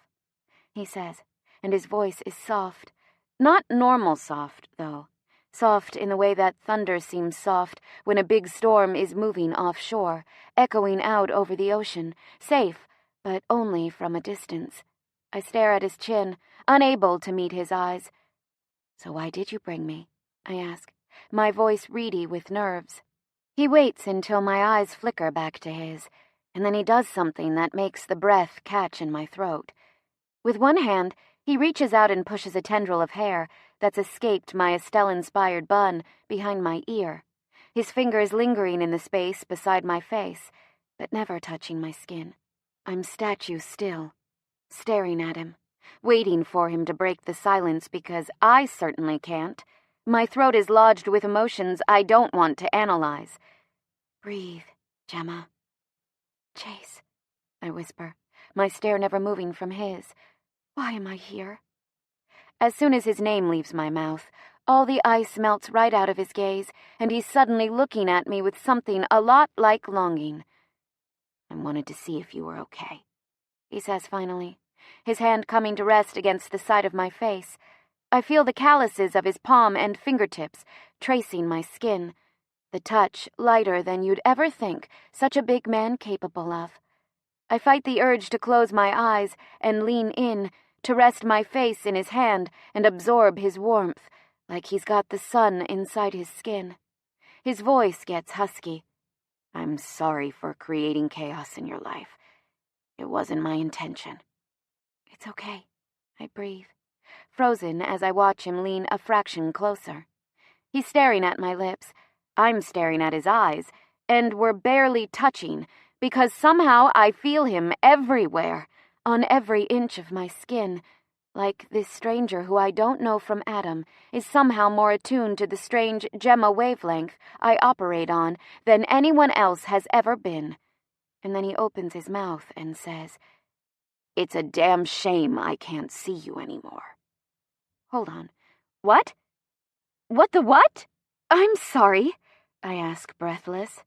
S1: he says, and his voice is soft. Not normal soft, though. Soft in the way that thunder seems soft when a big storm is moving offshore, echoing out over the ocean, safe, but only from a distance. I stare at his chin, unable to meet his eyes. "So why did you bring me?" I ask, my voice reedy with nerves. He waits until my eyes flicker back to his, and then he does something that makes the breath catch in my throat. With one hand, he reaches out and pushes a tendril of hair that's escaped my Estelle-inspired bun behind my ear, his fingers lingering in the space beside my face, but never touching my skin. I'm statue still, staring at him, waiting for him to break the silence because I certainly can't. My throat is lodged with emotions I don't want to analyze. "Breathe, Gemma." "Chase," I whisper, my stare never moving from his. "Why am I here?" As soon as his name leaves my mouth, all the ice melts right out of his gaze, and he's suddenly looking at me with something a lot like longing. "I wanted to see if you were okay," he says finally, his hand coming to rest against the side of my face. I feel the calluses of his palm and fingertips tracing my skin, the touch lighter than you'd ever think such a big man capable of. I fight the urge to close my eyes and lean in, to rest my face in his hand and absorb his warmth, like he's got the sun inside his skin. His voice gets husky. "I'm sorry for creating chaos in your life. It wasn't my intention." "It's okay," I breathe, frozen as I watch him lean a fraction closer. He's staring at my lips. I'm staring at his eyes, and we're barely touching because somehow I feel him everywhere, on every inch of my skin, like this stranger who I don't know from Adam is somehow more attuned to the strange Gemma wavelength I operate on than anyone else has ever been. And then he opens his mouth and says, "It's a damn shame I can't see you anymore." Hold on. What? What the what? "I'm sorry," I ask, breathless.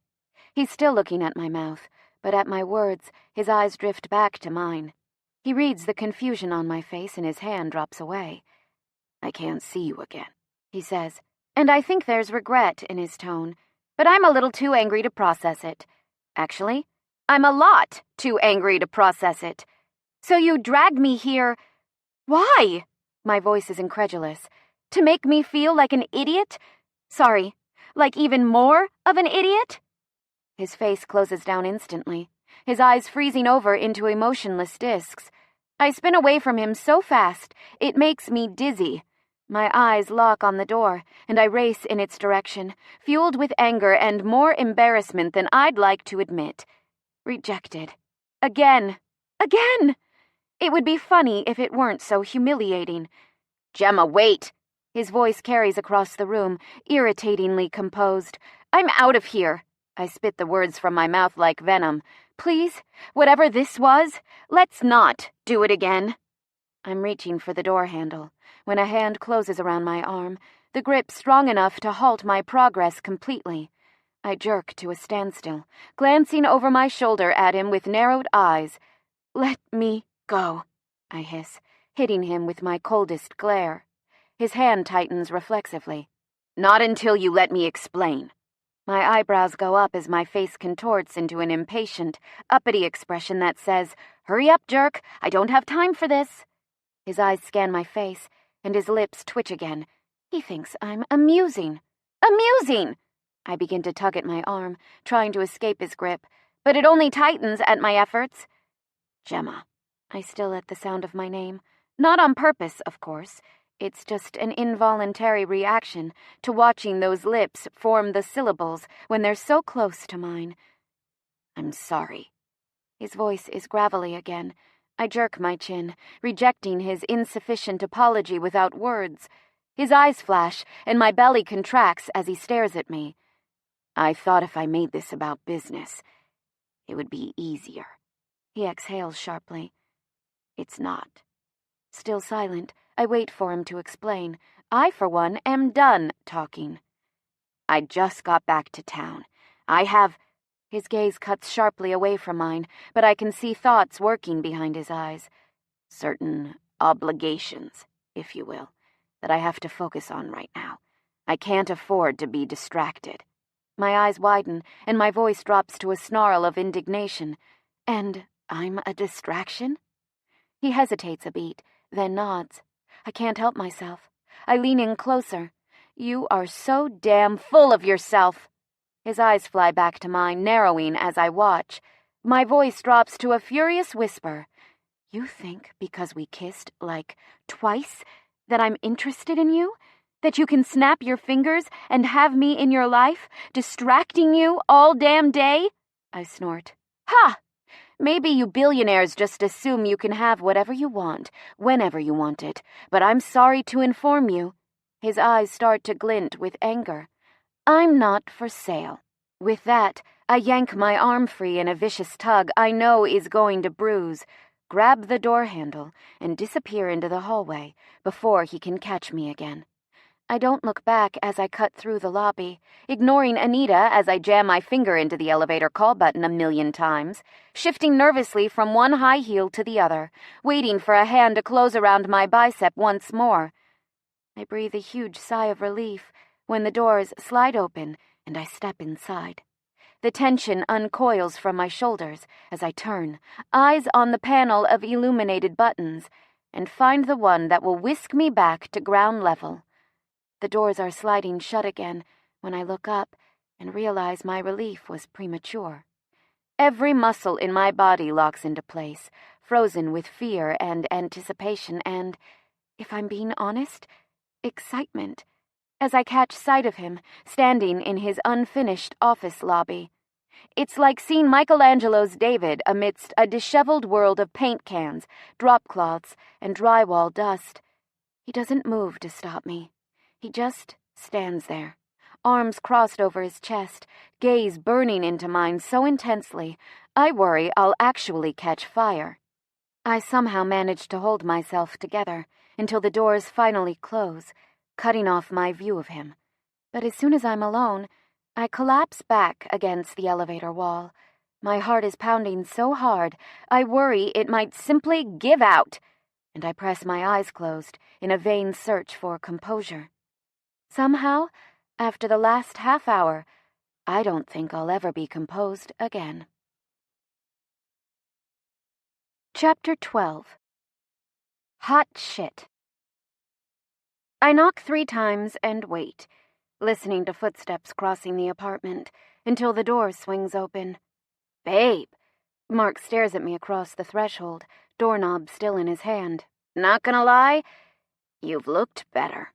S1: He's still looking at my mouth, but at my words, his eyes drift back to mine. He reads the confusion on my face and his hand drops away. "I can't see you again," he says, and I think there's regret in his tone, but I'm a little too angry to process it. Actually, I'm a lot too angry to process it. "So you dragged me here. Why?" My voice is incredulous. "To make me feel like an idiot? Sorry, like even more of an idiot?" His face closes down instantly, his eyes freezing over into emotionless discs. I spin away from him so fast, it makes me dizzy. My eyes lock on the door, and I race in its direction, fueled with anger and more embarrassment than I'd like to admit. Rejected. Again. Again! It would be funny if it weren't so humiliating. "Gemma, wait!" His voice carries across the room, irritatingly composed. "I'm out of here." I spit the words from my mouth like venom. "Please, whatever this was, let's not do it again." I'm reaching for the door handle when a hand closes around my arm, the grip strong enough to halt my progress completely. I jerk to a standstill, glancing over my shoulder at him with narrowed eyes. "Let me go," I hiss, hitting him with my coldest glare. His hand tightens reflexively. "Not until you let me explain." My eyebrows go up as my face contorts into an impatient, uppity expression that says, "Hurry up, jerk, I don't have time for this." His eyes scan my face, and his lips twitch again. He thinks I'm amusing. Amusing! I begin to tug at my arm, trying to escape his grip, but it only tightens at my efforts. "Gemma." I still at the sound of my name. Not on purpose, of course. It's just an involuntary reaction to watching those lips form the syllables when they're so close to mine. "I'm sorry." His voice is gravelly again. I jerk my chin, rejecting his insufficient apology without words. His eyes flash, and my belly contracts as he stares at me. "I thought if I made this about business, it would be easier." He exhales sharply. "It's not." Still silent, I wait for him to explain. I, for one, am done talking. "I just got back to town. I have—" His gaze cuts sharply away from mine, but I can see thoughts working behind his eyes. "Certain obligations, if you will, that I have to focus on right now. I can't afford to be distracted." My eyes widen, and my voice drops to a snarl of indignation. "And I'm a distraction?" He hesitates a beat, then nods. I can't help myself. I lean in closer. "You are so damn full of yourself." His eyes fly back to mine, narrowing as I watch. My voice drops to a furious whisper. "You think because we kissed, like, twice, that I'm interested in you? That you can snap your fingers and have me in your life, distracting you all damn day?" I snort. "Ha! Maybe you billionaires just assume you can have whatever you want, whenever you want it, but I'm sorry to inform you." His eyes start to glint with anger. "I'm not for sale." With that, I yank my arm free in a vicious tug I know is going to bruise, grab the door handle, and disappear into the hallway before he can catch me again. I don't look back as I cut through the lobby, ignoring Anita as I jam my finger into the elevator call button a million times, shifting nervously from one high heel to the other, waiting for a hand to close around my bicep once more. I breathe a huge sigh of relief when the doors slide open and I step inside. The tension uncoils from my shoulders as I turn, eyes on the panel of illuminated buttons, and find the one that will whisk me back to ground level. The doors are sliding shut again when I look up and realize my relief was premature. Every muscle in my body locks into place, frozen with fear and anticipation and, if I'm being honest, excitement, as I catch sight of him standing in his unfinished office lobby. It's like seeing Michelangelo's David amidst a disheveled world of paint cans, drop cloths, and drywall dust. He doesn't move to stop me. He just stands there, arms crossed over his chest, gaze burning into mine so intensely, I worry I'll actually catch fire. I somehow manage to hold myself together until the doors finally close, cutting off my view of him. But as soon as I'm alone, I collapse back against the elevator wall. My heart is pounding so hard, I worry it might simply give out, and I press my eyes closed in a vain search for composure. Somehow, after the last half hour, I don't think I'll ever be composed again. Chapter 12. Hot Shit. I knock 3 times and wait, listening to footsteps crossing the apartment, until the door swings open. "Babe." Mark stares at me across the threshold, doorknob still in his hand. "Not gonna lie, you've looked better."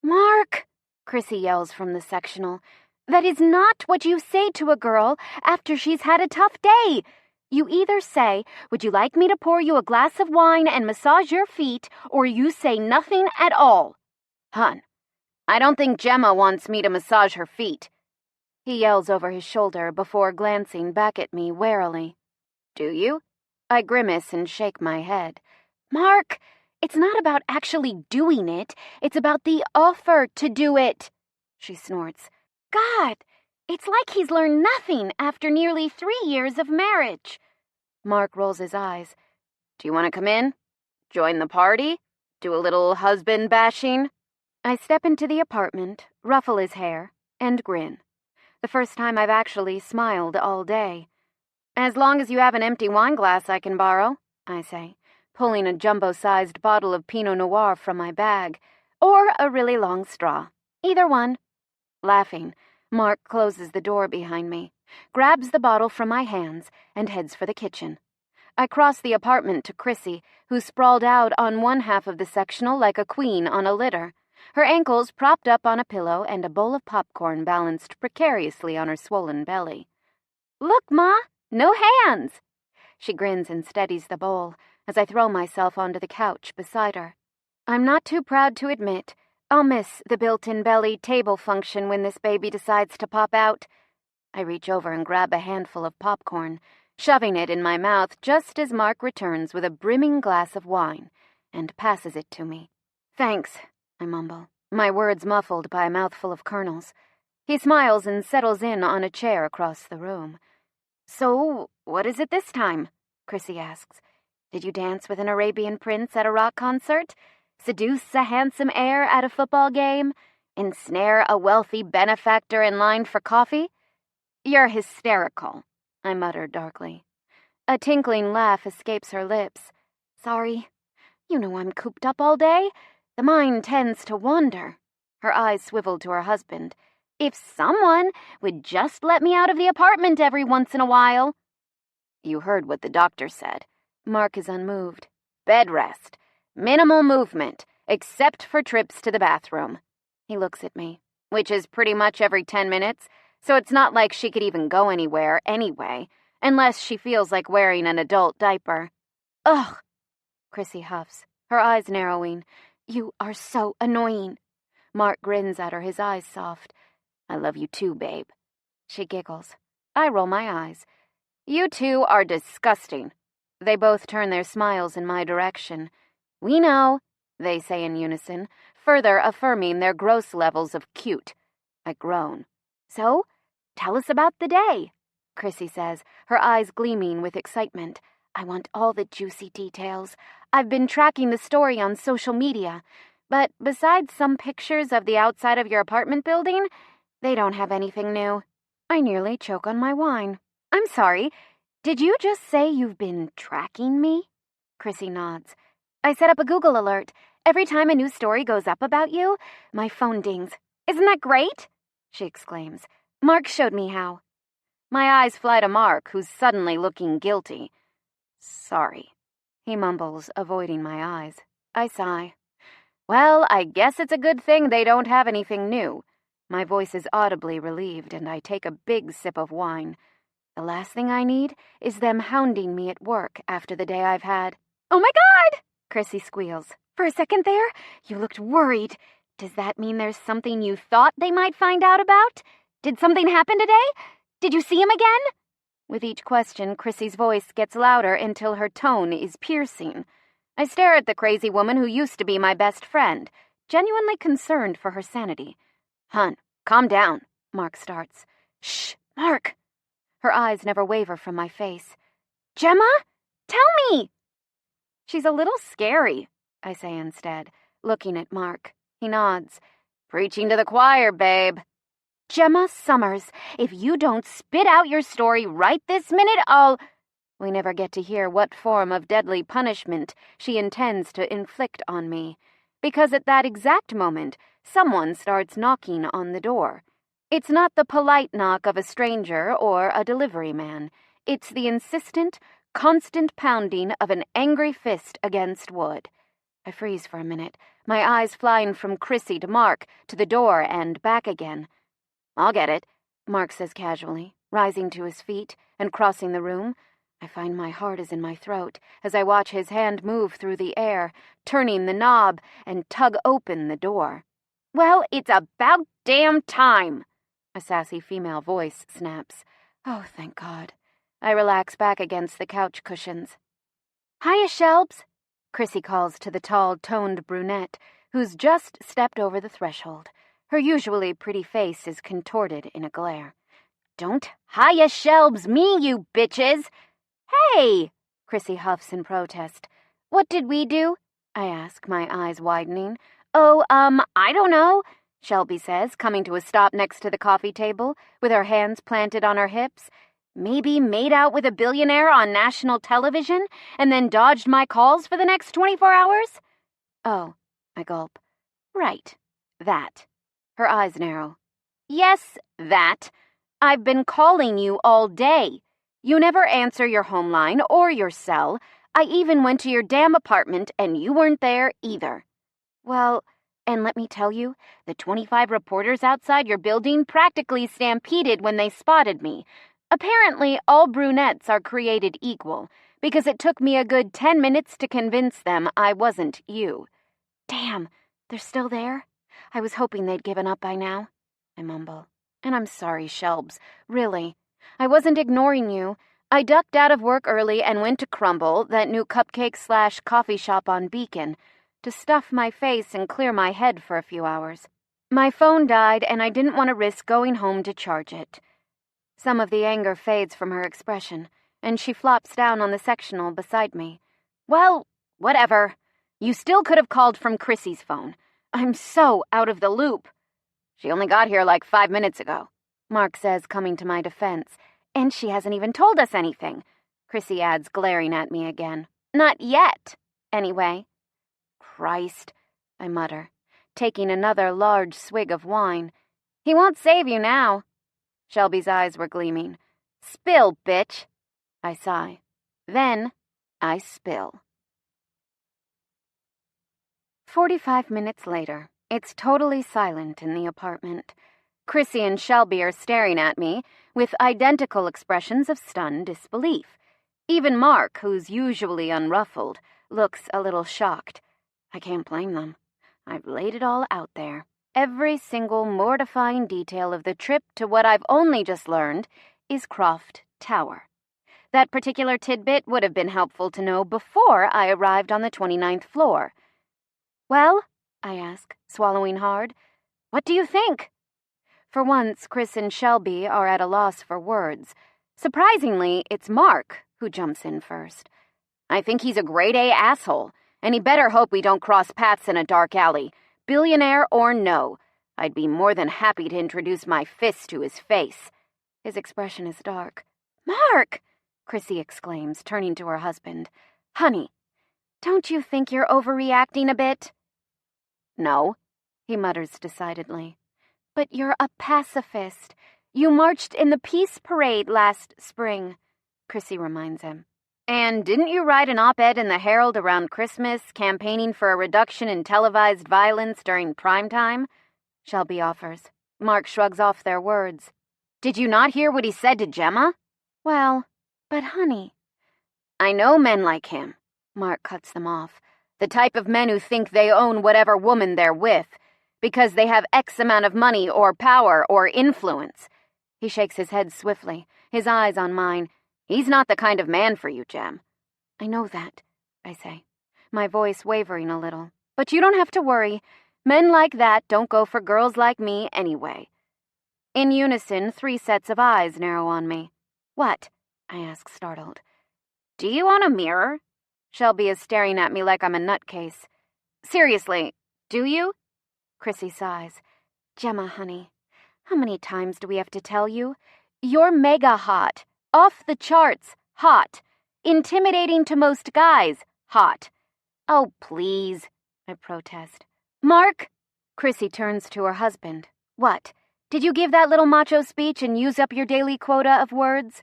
S1: "Mark!" Chrissy yells from the sectional. "That is not what you say to a girl after she's had a tough day. You either say, 'Would you like me to pour you a glass of wine and massage your feet?' or you say nothing at all." "Hun, I don't think Gemma wants me to massage her feet," he yells over his shoulder before glancing back at me warily. "Do you?" I grimace and shake my head. "Mark, it's not about actually doing it. It's about the offer to do it," she snorts. "God, it's like he's learned nothing after nearly 3 years of marriage." Mark rolls his eyes. "Do you want to come in? Join the party? Do a little husband bashing?" I step into the apartment, ruffle his hair, and grin. The first time I've actually smiled all day. "As long as you have an empty wine glass I can borrow," I say, pulling a jumbo-sized bottle of Pinot Noir from my bag, "or a really long straw. Either one." Laughing, Mark closes the door behind me, grabs the bottle from my hands, and heads for the kitchen. I cross the apartment to Chrissy, who's sprawled out on one half of the sectional like a queen on a litter, her ankles propped up on a pillow and a bowl of popcorn balanced precariously on her swollen belly. "Look, Ma! No hands!" She grins and steadies the bowl as I throw myself onto the couch beside her. I'm not too proud to admit I'll miss the built-in belly table function when this baby decides to pop out. I reach over and grab a handful of popcorn, shoving it in my mouth just as Mark returns with a brimming glass of wine and passes it to me. "Thanks," I mumble, my words muffled by a mouthful of kernels. He smiles and settles in on a chair across the room. "So, what is it this time?" Chrissy asks. "Did you dance with an Arabian prince at a rock concert? Seduce a handsome heir at a football game? Ensnare a wealthy benefactor in line for coffee?" "You're hysterical," I mutter darkly. A tinkling laugh escapes her lips. Sorry. You know I'm cooped up all day. The mind tends to wander. Her eyes swiveled to her husband. If someone would just let me out of the apartment every once in a while. You heard what the doctor said. Mark is unmoved. Bed rest. Minimal movement, except for trips to the bathroom. He looks at me, which is pretty much every 10 minutes, so it's not like she could even go anywhere anyway, unless she feels like wearing an adult diaper. Ugh, Chrissy huffs, her eyes narrowing. You are so annoying. Mark grins at her, his eyes soft. I love you too, babe. She giggles. I roll my eyes. You two are disgusting. They both turn their smiles in my direction. We know, they say in unison, further affirming their gross levels of cute. I groan. So, tell us about the day, Chrissy says, her eyes gleaming with excitement. I want all the juicy details. I've been tracking the story on social media, but besides some pictures of the outside of your apartment building, they don't have anything new. I nearly choke on my wine. I'm sorry, did you just say you've been tracking me? Chrissy nods. I set up a Google alert. Every time a new story goes up about you, my phone dings. Isn't that great? She exclaims. Mark showed me how. My eyes fly to Mark, who's suddenly looking guilty. Sorry, he mumbles, avoiding my eyes. I sigh. Well, I guess it's a good thing they don't have anything new. My voice is audibly relieved, and I take a big sip of wine. The last thing I need is them hounding me at work after the day I've had. Oh my God! Chrissy squeals. For a second there, you looked worried. Does that mean there's something you thought they might find out about? Did something happen today? Did you see him again? With each question, Chrissy's voice gets louder until her tone is piercing. I stare at the crazy woman who used to be my best friend, genuinely concerned for her sanity. Hun, calm down, Mark starts. Shh, Mark. Her eyes never waver from my face. Gemma? Tell me! She's a little scary, I say instead, looking at Mark. He nods. Preaching to the choir, babe. Gemma Summers, if you don't spit out your story right this minute, I'll... We never get to hear what form of deadly punishment she intends to inflict on me, because at that exact moment, someone starts knocking on the door. It's not the polite knock of a stranger or a delivery man. It's the insistent, constant pounding of an angry fist against wood. I freeze for a minute, my eyes flying from Chrissy to Mark, to the door and back again. I'll get it, Mark says casually, rising to his feet and crossing the room. I find my heart is in my throat as I watch his hand move through the air, turning the knob and tug open the door. Well, it's about damn time, a sassy female voice snaps. Oh, thank God. I relax back against the couch cushions. Hiya, Shelbs, Chrissy calls to the tall, toned brunette, who's just stepped over the threshold. Her usually pretty face is contorted in a glare. Don't hiya Shelbs me, you bitches! Hey! Chrissy huffs in protest. What did we do? I ask, my eyes widening. Oh, I don't know, Shelby says, coming to a stop next to the coffee table, with her hands planted on her hips. Maybe made out with a billionaire on national television, and then dodged my calls for the next 24 hours? Oh, I gulp. Right, that. Her eyes narrow. Yes, that. I've been calling you all day. You never answer your home line or your cell. I even went to your damn apartment and you weren't there either. Well, and let me tell you, the 25 reporters outside your building practically stampeded when they spotted me. Apparently, all brunettes are created equal, because it took me a good 10 minutes to convince them I wasn't you. Damn, they're still there? I was hoping they'd given up by now, I mumble. And I'm sorry, Shelbs, really. I wasn't ignoring you. I ducked out of work early and went to Crumble, that new cupcake/coffee shop on Beacon, to stuff my face and clear my head for a few hours. My phone died, and I didn't want to risk going home to charge it. Some of the anger fades from her expression, and she flops down on the sectional beside me. Well, whatever. You still could have called from Chrissy's phone. I'm so out of the loop. She only got here like 5 minutes ago, Mark says, coming to my defense. And she hasn't even told us anything, Chrissy adds, glaring at me again. Not yet. anyway. Christ, I mutter, taking another large swig of wine. He won't save you now. Shelby's eyes were gleaming. Spill, bitch. I sigh. Then I spill. 45 minutes later, it's totally silent in the apartment. Chrissy and Shelby are staring at me with identical expressions of stunned disbelief. Even Mark, who's usually unruffled, looks a little shocked. I can't blame them. I've laid it all out there. Every single mortifying detail of the trip to what I've only just learned is Croft Tower. That particular tidbit would have been helpful to know before I arrived on the 29th floor. Well, I ask, swallowing hard, what do you think? For once, Chris and Shelby are at a loss for words. Surprisingly, it's Mark who jumps in first. I think he's a grade-A asshole, and he better hope we don't cross paths in a dark alley, billionaire or no. I'd be more than happy to introduce my fist to his face. His expression is dark. Mark! Chrissy exclaims, turning to her husband. Honey, don't you think you're overreacting a bit? No, he mutters decidedly. But you're a pacifist. You marched in the peace parade last spring, Chrissy reminds him. And didn't you write an op-ed in the Herald around Christmas, campaigning for a reduction in televised violence during prime time? Shelby offers. Mark shrugs off their words. Did you not hear what he said to Gemma? Well, but honey. I know men like him, Mark cuts them off. The type of men who think they own whatever woman they're with, because they have X amount of money or power or influence. He shakes his head swiftly, his eyes on mine. He's not the kind of man for you, Gem. I know that, I say, my voice wavering a little. But you don't have to worry. Men like that don't go for girls like me anyway. In unison, 3 sets of eyes narrow on me. What? I ask, startled. Do you own a mirror? Shelby is staring at me like I'm a nutcase. Seriously, do you? Chrissy sighs. Gemma, honey, how many times do we have to tell you? You're mega hot. Off the charts, hot. Intimidating to most guys, hot. Oh, please, I protest. Mark? Chrissy turns to her husband. What? Did you give that little macho speech and use up your daily quota of words?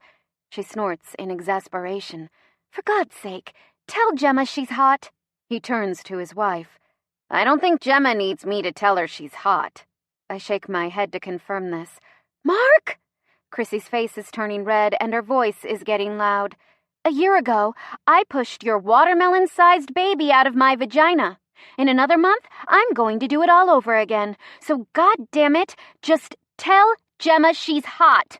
S1: She snorts in exasperation. For God's sake, tell Gemma she's hot. He turns to his wife. I don't think Gemma needs me to tell her she's hot. I shake my head to confirm this. Mark? Chrissy's face is turning red and her voice is getting loud. A year ago, I pushed your watermelon-sized baby out of my vagina. In another month, I'm going to do it all over again. So God damn it, just tell Gemma she's hot.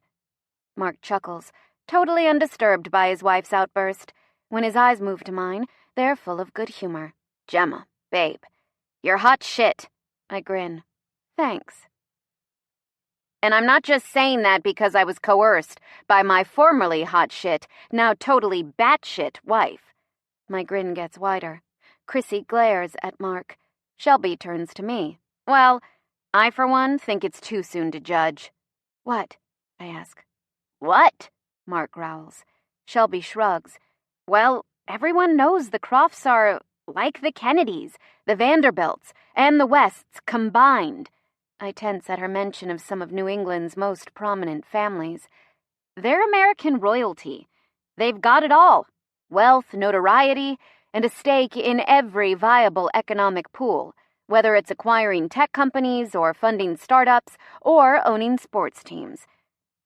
S1: Mark chuckles, totally undisturbed by his wife's outburst. When his eyes move to mine, they're full of good humor. Gemma, babe, you're hot shit. I grin. Thanks. And I'm not just saying that because I was coerced by my formerly hot shit, now totally batshit wife. My grin gets wider. Chrissy glares at Mark. Shelby turns to me. Well, I for one think it's too soon to judge. What? I ask. What? Mark growls. Shelby shrugs. Well, everyone knows the Crofts are like the Kennedys, the Vanderbilts, and the Wests combined. I tense at her mention of some of New England's most prominent families. They're American royalty. They've got it all. Wealth, notoriety, and a stake in every viable economic pool, whether it's acquiring tech companies or funding startups or owning sports teams.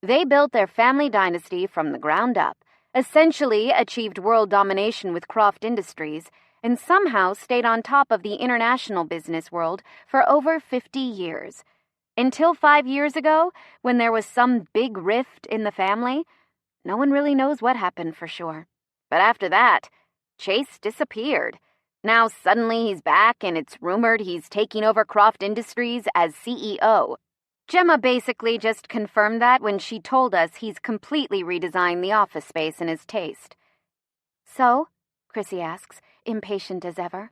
S1: They built their family dynasty from the ground up, essentially achieved world domination with Croft Industries, and somehow stayed on top of the international business world for over 50 years. Until 5 years ago, when there was some big rift in the family, no one really knows what happened for sure. But after that, Chase disappeared. Now suddenly he's back and it's rumored he's taking over Croft Industries as CEO. Gemma basically just confirmed that when she told us he's completely redesigned the office space in his taste. So? Chrissy asks, impatient as ever.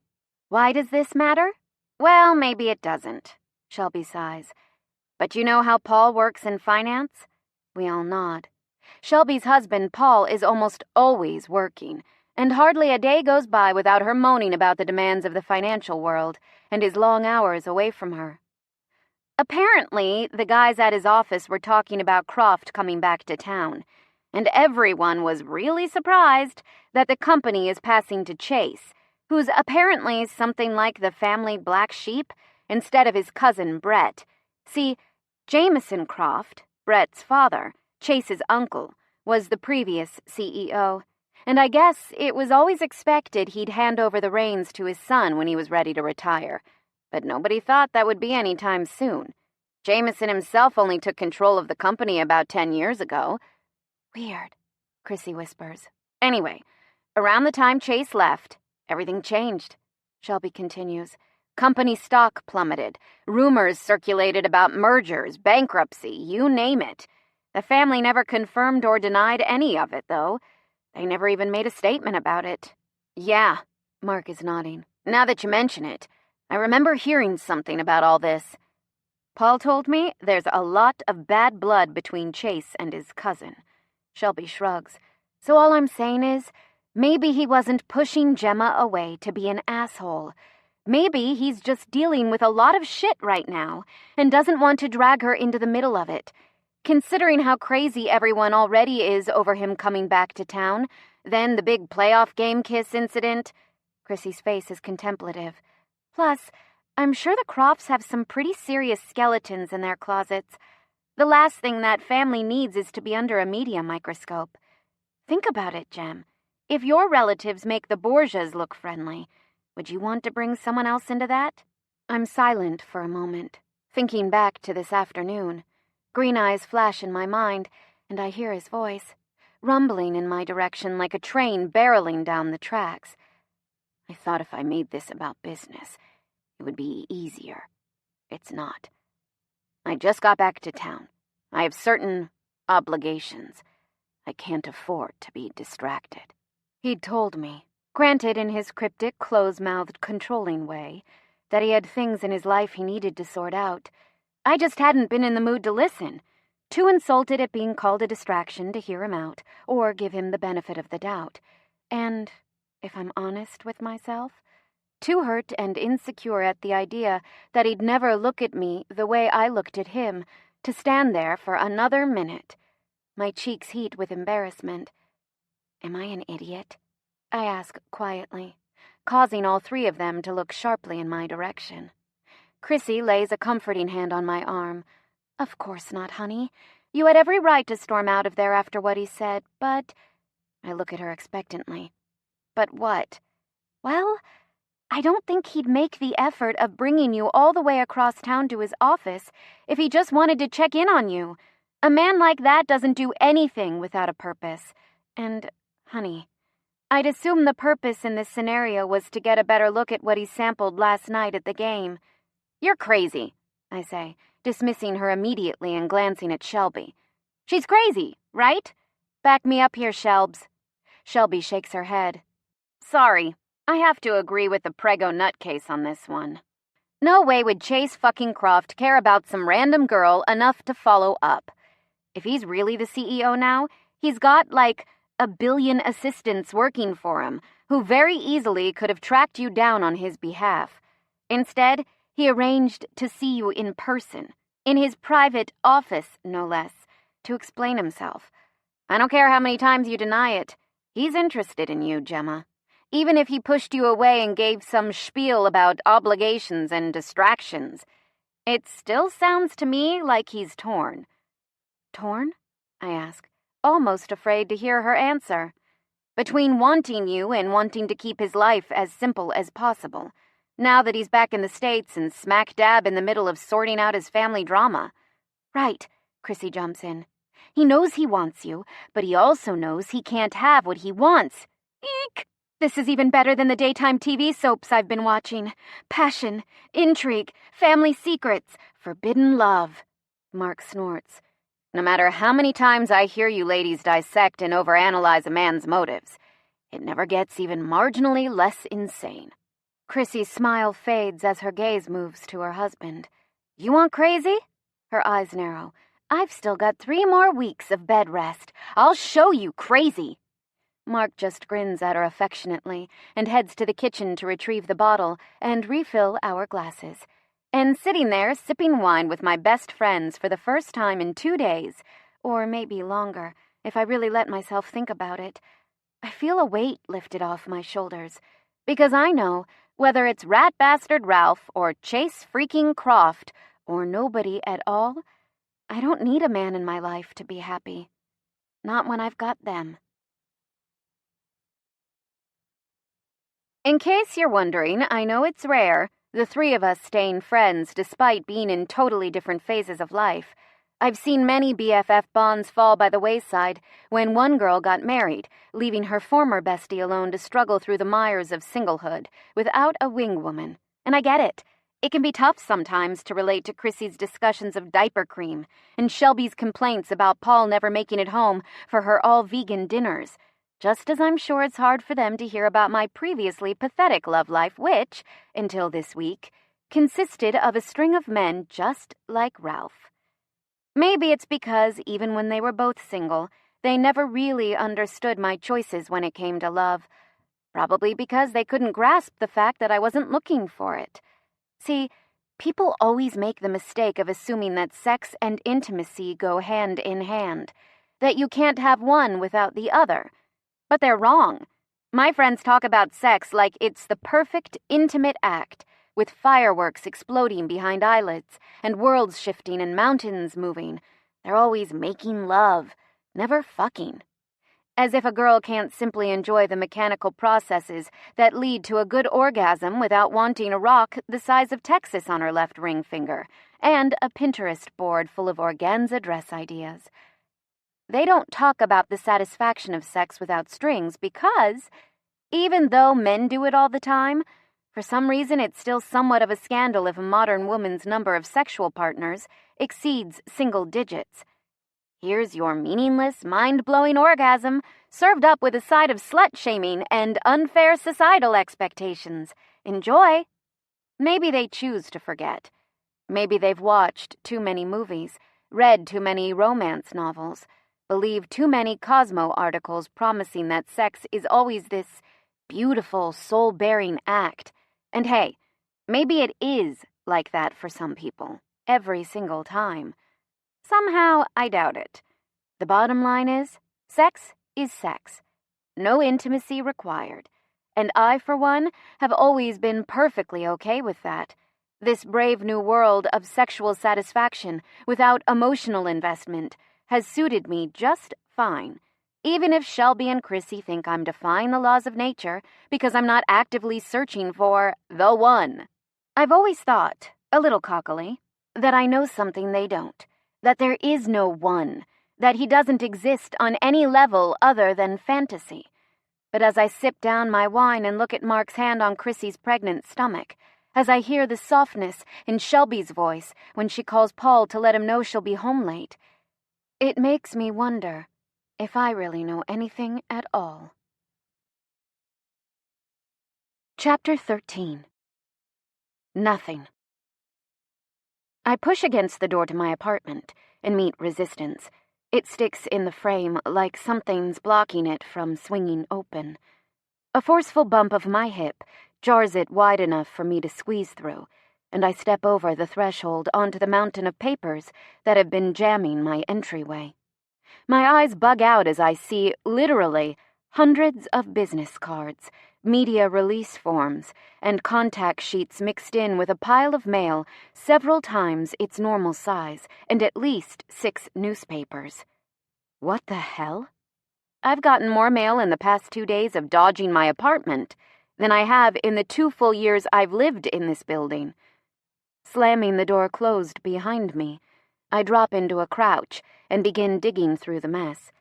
S1: Why does this matter? Well, maybe it doesn't, Shelby sighs. But you know how Paul works in finance? We all nod. Shelby's husband, Paul, is almost always working. and hardly a day goes by without her moaning about the demands of the financial world and his long hours away from her. Apparently, the guys at his office were talking about Croft coming back to town, and everyone was really surprised that the company is passing to Chase, who's apparently something like the family black sheep instead of his cousin Brett. See, Jameson Croft, Brett's father, Chase's uncle, was the previous CEO, and I guess it was always expected he'd hand over the reins to his son when he was ready to retire. But nobody thought that would be any time soon. Jameson himself only took control of the company about 10 years ago. Weird, Chrissy whispers. Anyway, around the time Chase left, everything changed. Shelby continues. Company stock plummeted. Rumors circulated about mergers, bankruptcy, you name it. The family never confirmed or denied any of it, though. They never even made a statement about it. Yeah, Mark is nodding. Now that you mention it, I remember hearing something about all this. Paul told me there's a lot of bad blood between Chase and his cousin. Shelby shrugs. So all I'm saying is, maybe he wasn't pushing Gemma away to be an asshole. Maybe he's just dealing with a lot of shit right now and doesn't want to drag her into the middle of it. Considering how crazy everyone already is over him coming back to town, then the big playoff game kiss incident. Chrissy's face is contemplative. Plus, I'm sure the Crofts have some pretty serious skeletons in their closets. The last thing that family needs is to be under a media microscope. Think about it, Jem. If your relatives make the Borgias look friendly, would you want to bring someone else into that? I'm silent for a moment, thinking back to this afternoon. Green eyes flash in my mind, and I hear his voice, rumbling in my direction like a train barreling down the tracks. I thought if I made this about business, it would be easier. It's not. I just got back to town. I have certain obligations. I can't afford to be distracted. He'd told me, granted in his cryptic, close-mouthed, controlling way, that he had things in his life he needed to sort out. I just hadn't been in the mood to listen, too insulted at being called a distraction to hear him out or give him the benefit of the doubt. And, if I'm honest with myself, too hurt and insecure at the idea that he'd never look at me the way I looked at him, to stand there for another minute. My cheeks heat with embarrassment. Am I an idiot? I ask quietly, causing all three of them to look sharply in my direction. Chrissy lays a comforting hand on my arm. Of course not, honey. You had every right to storm out of there after what he said, but... I look at her expectantly. But what? Well, I don't think he'd make the effort of bringing you all the way across town to his office if he just wanted to check in on you. A man like that doesn't do anything without a purpose. And, honey, I'd assume the purpose in this scenario was to get a better look at what he sampled last night at the game. You're crazy, I say, dismissing her immediately and glancing at Shelby. She's crazy, right? Back me up here, Shelbs. Shelby shakes her head. Sorry, I have to agree with the prego nutcase on this one. No way would Chase fucking Croft care about some random girl enough to follow up. If he's really the CEO now, he's got, like, 1 billion assistants working for him who very easily could have tracked you down on his behalf. Instead, he arranged to see you in person, in his private office, no less, to explain himself. I don't care how many times you deny it. He's interested in you, Gemma. Even if he pushed you away and gave some spiel about obligations and distractions, it still sounds to me like he's torn. Torn? I ask, almost afraid to hear her answer. Between wanting you and wanting to keep his life as simple as possible, now that he's back in the States and smack dab in the middle of sorting out his family drama. Right, Chrissy jumps in. He knows he wants you, but he also knows he can't have what he wants. Eek! This is even better than the daytime TV soaps I've been watching. Passion, intrigue, family secrets, forbidden love. Mark snorts. No matter how many times I hear you ladies dissect and overanalyze a man's motives, it never gets even marginally less insane. Chrissy's smile fades as her gaze moves to her husband. You want crazy? Her eyes narrow. I've still got 3 more weeks of bed rest. I'll show you crazy. Mark just grins at her affectionately and heads to the kitchen to retrieve the bottle and refill our glasses. And sitting there sipping wine with my best friends for the first time in 2 days, or maybe longer, if I really let myself think about it, I feel a weight lifted off my shoulders, because I know whether it's Rat Bastard Ralph or Chase freaking Croft or nobody at all, I don't need a man in my life to be happy. Not when I've got them. In case you're wondering, I know it's rare, the three of us staying friends despite being in totally different phases of life. I've seen many BFF bonds fall by the wayside when one girl got married, leaving her former bestie alone to struggle through the mires of singlehood without a wing woman. And I get it. It can be tough sometimes to relate to Chrissy's discussions of diaper cream and Shelby's complaints about Paul never making it home for her all-vegan dinners, just as I'm sure it's hard for them to hear about my previously pathetic love life which, until this week, consisted of a string of men just like Ralph. Maybe it's because, even when they were both single, they never really understood my choices when it came to love. Probably because they couldn't grasp the fact that I wasn't looking for it. See, people always make the mistake of assuming that sex and intimacy go hand in hand, that you can't have one without the other. But they're wrong. My friends talk about sex like it's the perfect, intimate act, with fireworks exploding behind eyelids, and worlds shifting and mountains moving. They're always making love, never fucking. As if a girl can't simply enjoy the mechanical processes that lead to a good orgasm without wanting a rock the size of Texas on her left ring finger, and a Pinterest board full of organza dress ideas. They don't talk about the satisfaction of sex without strings because, even though men do it all the time, for some reason it's still somewhat of a scandal if a modern woman's number of sexual partners exceeds single digits. Here's your meaningless, mind-blowing orgasm, served up with a side of slut-shaming and unfair societal expectations. Enjoy. Maybe they choose to forget. Maybe they've watched too many movies, read too many romance novels, believed too many Cosmo articles promising that sex is always this beautiful, soul-bearing act. And hey, maybe it is like that for some people, every single time. Somehow, I doubt it. The bottom line is, sex is sex. No intimacy required. And I, for one, have always been perfectly okay with that. This brave new world of sexual satisfaction without emotional investment has suited me just fine, even if Shelby and Chrissy think I'm defying the laws of nature because I'm not actively searching for the one. I've always thought, a little cockily, that I know something they don't, that there is no one, that he doesn't exist on any level other than fantasy. But as I sip down my wine and look at Mark's hand on Chrissy's pregnant stomach, as I hear the softness in Shelby's voice when she calls Paul to let him know she'll be home late, it makes me wonder if I really know anything at all. Chapter 13. Nothing. I push against the door to my apartment and meet resistance. It sticks in the frame like something's blocking it from swinging open. A forceful bump of my hip jars it wide enough for me to squeeze through, and I step over the threshold onto the mountain of papers that have been jamming my entryway. My eyes bug out as I see, literally, hundreds of business cards, media release forms, and contact sheets mixed in with a pile of mail several times its normal size, and at least 6 newspapers. What the hell? I've gotten more mail in the past 2 days of dodging my apartment than I have in the 2 full years I've lived in this building. Slamming the door closed behind me, I drop into a crouch and begin digging through the mess.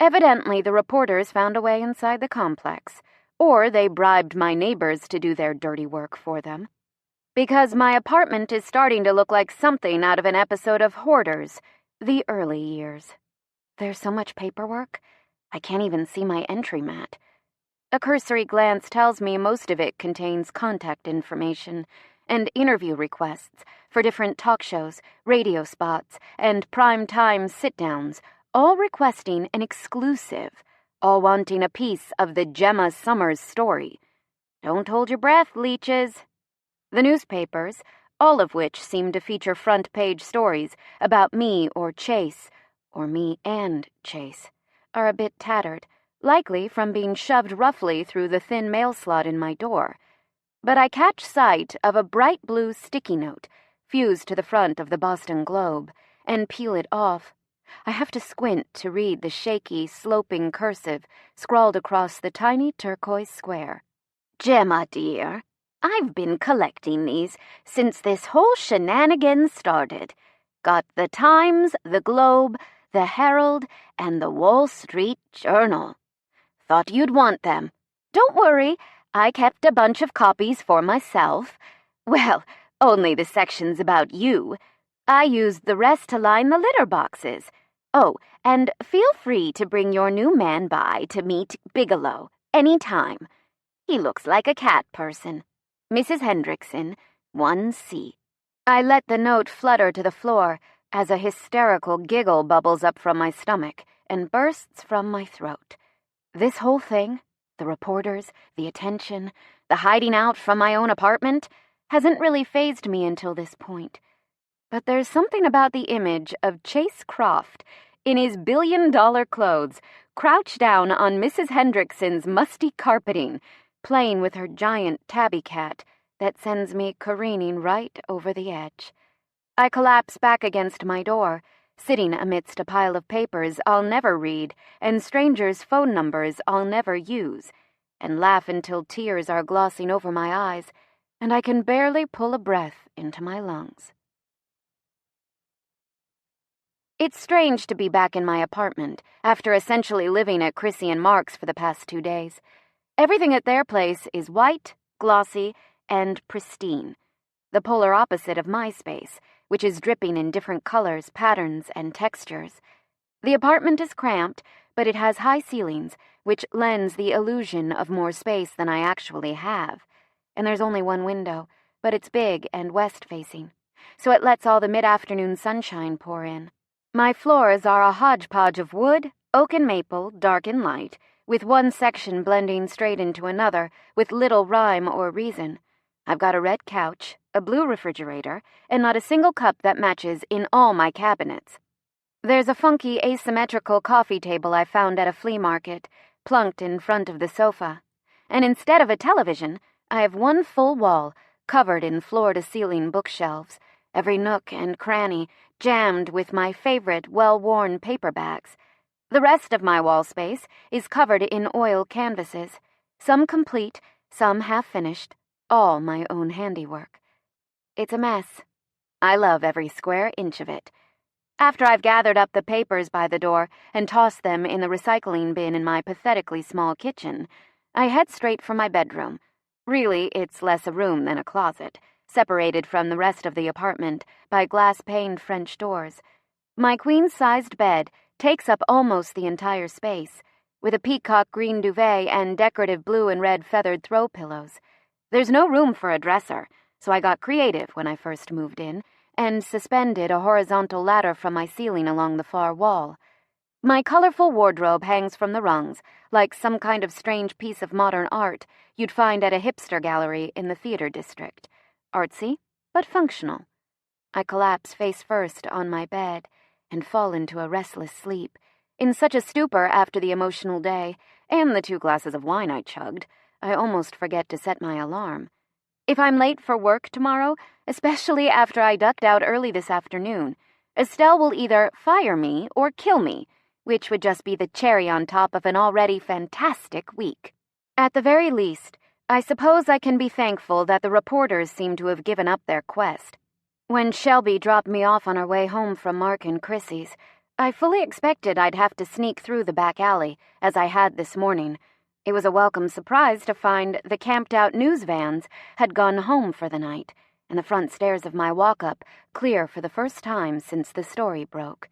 S1: Evidently, the reporters found a way inside the complex, or they bribed my neighbors to do their dirty work for them. Because my apartment is starting to look like something out of an episode of Hoarders, the early years. There's so much paperwork, I can't even see my entry mat. A cursory glance tells me most of it contains contact information and interview requests for different talk shows, radio spots, and prime-time sit-downs, all requesting an exclusive, all wanting a piece of the Gemma Summers story. Don't hold your breath, leeches. The newspapers, all of which seem to feature front-page stories about me or Chase, or me and Chase, are a bit tattered, likely from being shoved roughly through the thin mail slot in my door. But I catch sight of a bright blue sticky note fused to the front of the Boston Globe and peel it off. I have to squint to read the shaky, sloping cursive scrawled across the tiny turquoise square. Gemma, dear, I've been collecting these since this whole shenanigan started. Got the Times, the Globe, the Herald, and the Wall Street Journal. Thought you'd want them. Don't worry, I kept a bunch of copies for myself. Well, only the sections about you. I used the rest to line the litter boxes. Oh, and feel free to bring your new man by to meet Bigelow any time. He looks like a cat person. Mrs. Hendrickson, 1C. I let the note flutter to the floor as a hysterical giggle bubbles up from my stomach and bursts from my throat. This whole thing, the reporters, the attention, the hiding out from my own apartment, hasn't really fazed me until this point. But there's something about the image of Chase Croft in his billion-dollar clothes, crouched down on Mrs. Hendrickson's musty carpeting, playing with her giant tabby cat, that sends me careening right over the edge. I collapse back against my door, sitting amidst a pile of papers I'll never read and strangers' phone numbers I'll never use, and laugh until tears are glossing over my eyes, and I can barely pull a breath into my lungs. It's strange to be back in my apartment after essentially living at Chrissy and Mark's for the past 2 days. Everything at their place is white, glossy, and pristine, the polar opposite of my space, which is dripping in different colors, patterns, and textures. The apartment is cramped, but it has high ceilings, which lends the illusion of more space than I actually have. And there's only one window, but it's big and west-facing, so it lets all the mid-afternoon sunshine pour in. My floors are a hodgepodge of wood, oak and maple, dark and light, with one section blending straight into another with little rhyme or reason. I've got a red couch, a blue refrigerator, and not a single cup that matches in all my cabinets. There's a funky asymmetrical coffee table I found at a flea market, plunked in front of the sofa. And instead of a television, I have one full wall, covered in floor-to-ceiling bookshelves, every nook and cranny jammed with my favorite well-worn paperbacks. The rest of my wall space is covered in oil canvases, some complete, some half-finished, all my own handiwork. It's a mess. I love every square inch of it. After I've gathered up the papers by the door and tossed them in the recycling bin in my pathetically small kitchen, I head straight for my bedroom. Really, it's less a room than a closet, separated from the rest of the apartment by glass-paned French doors. My queen-sized bed takes up almost the entire space, with a peacock green duvet and decorative blue and red feathered throw pillows. There's no room for a dresser, so I got creative when I first moved in, and suspended a horizontal ladder from my ceiling along the far wall. My colorful wardrobe hangs from the rungs, like some kind of strange piece of modern art you'd find at a hipster gallery in the theater district. Artsy, but functional. I collapse face first on my bed and fall into a restless sleep, in such a stupor after the emotional day and the 2 glasses of wine I chugged, I almost forget to set my alarm. If I'm late for work tomorrow, especially after I ducked out early this afternoon, Estelle will either fire me or kill me, which would just be the cherry on top of an already fantastic week. At the very least, I suppose I can be thankful that the reporters seem to have given up their quest. When Shelby dropped me off on our way home from Mark and Chrissy's, I fully expected I'd have to sneak through the back alley, as I had this morning. It was a welcome surprise to find the camped-out news vans had gone home for the night, and the front stairs of my walk-up clear for the first time since the story broke.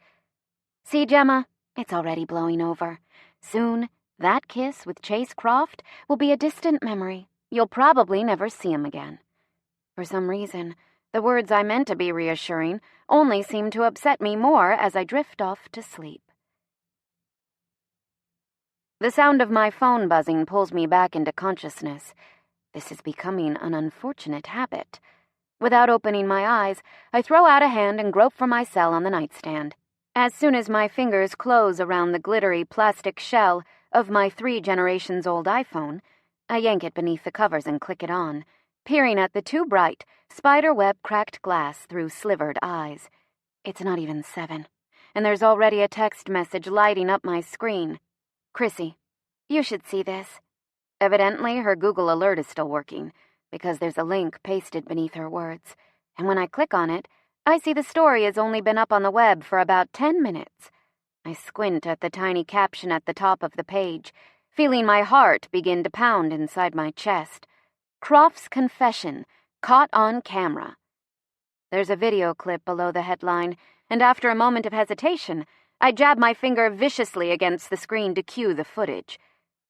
S1: See, Gemma, it's already blowing over. Soon, that kiss with Chase Croft will be a distant memory. You'll probably never see him again. For some reason, the words I meant to be reassuring only seem to upset me more as I drift off to sleep. The sound of my phone buzzing pulls me back into consciousness. This is becoming an unfortunate habit. Without opening my eyes, I throw out a hand and grope for my cell on the nightstand. As soon as my fingers close around the glittery plastic shell of my 3 generations old iPhone, I yank it beneath the covers and click it on, peering at the too bright, spiderweb cracked glass through slivered eyes. It's not even 7, and there's already a text message lighting up my screen. Chrissy, you should see this. Evidently, her Google alert is still working, because there's a link pasted beneath her words, and when I click on it, I see the story has only been up on the web for about 10 minutes. I squint at the tiny caption at the top of the page, feeling my heart begin to pound inside my chest. Croft's confession, caught on camera. There's a video clip below the headline, and after a moment of hesitation, I jab my finger viciously against the screen to cue the footage.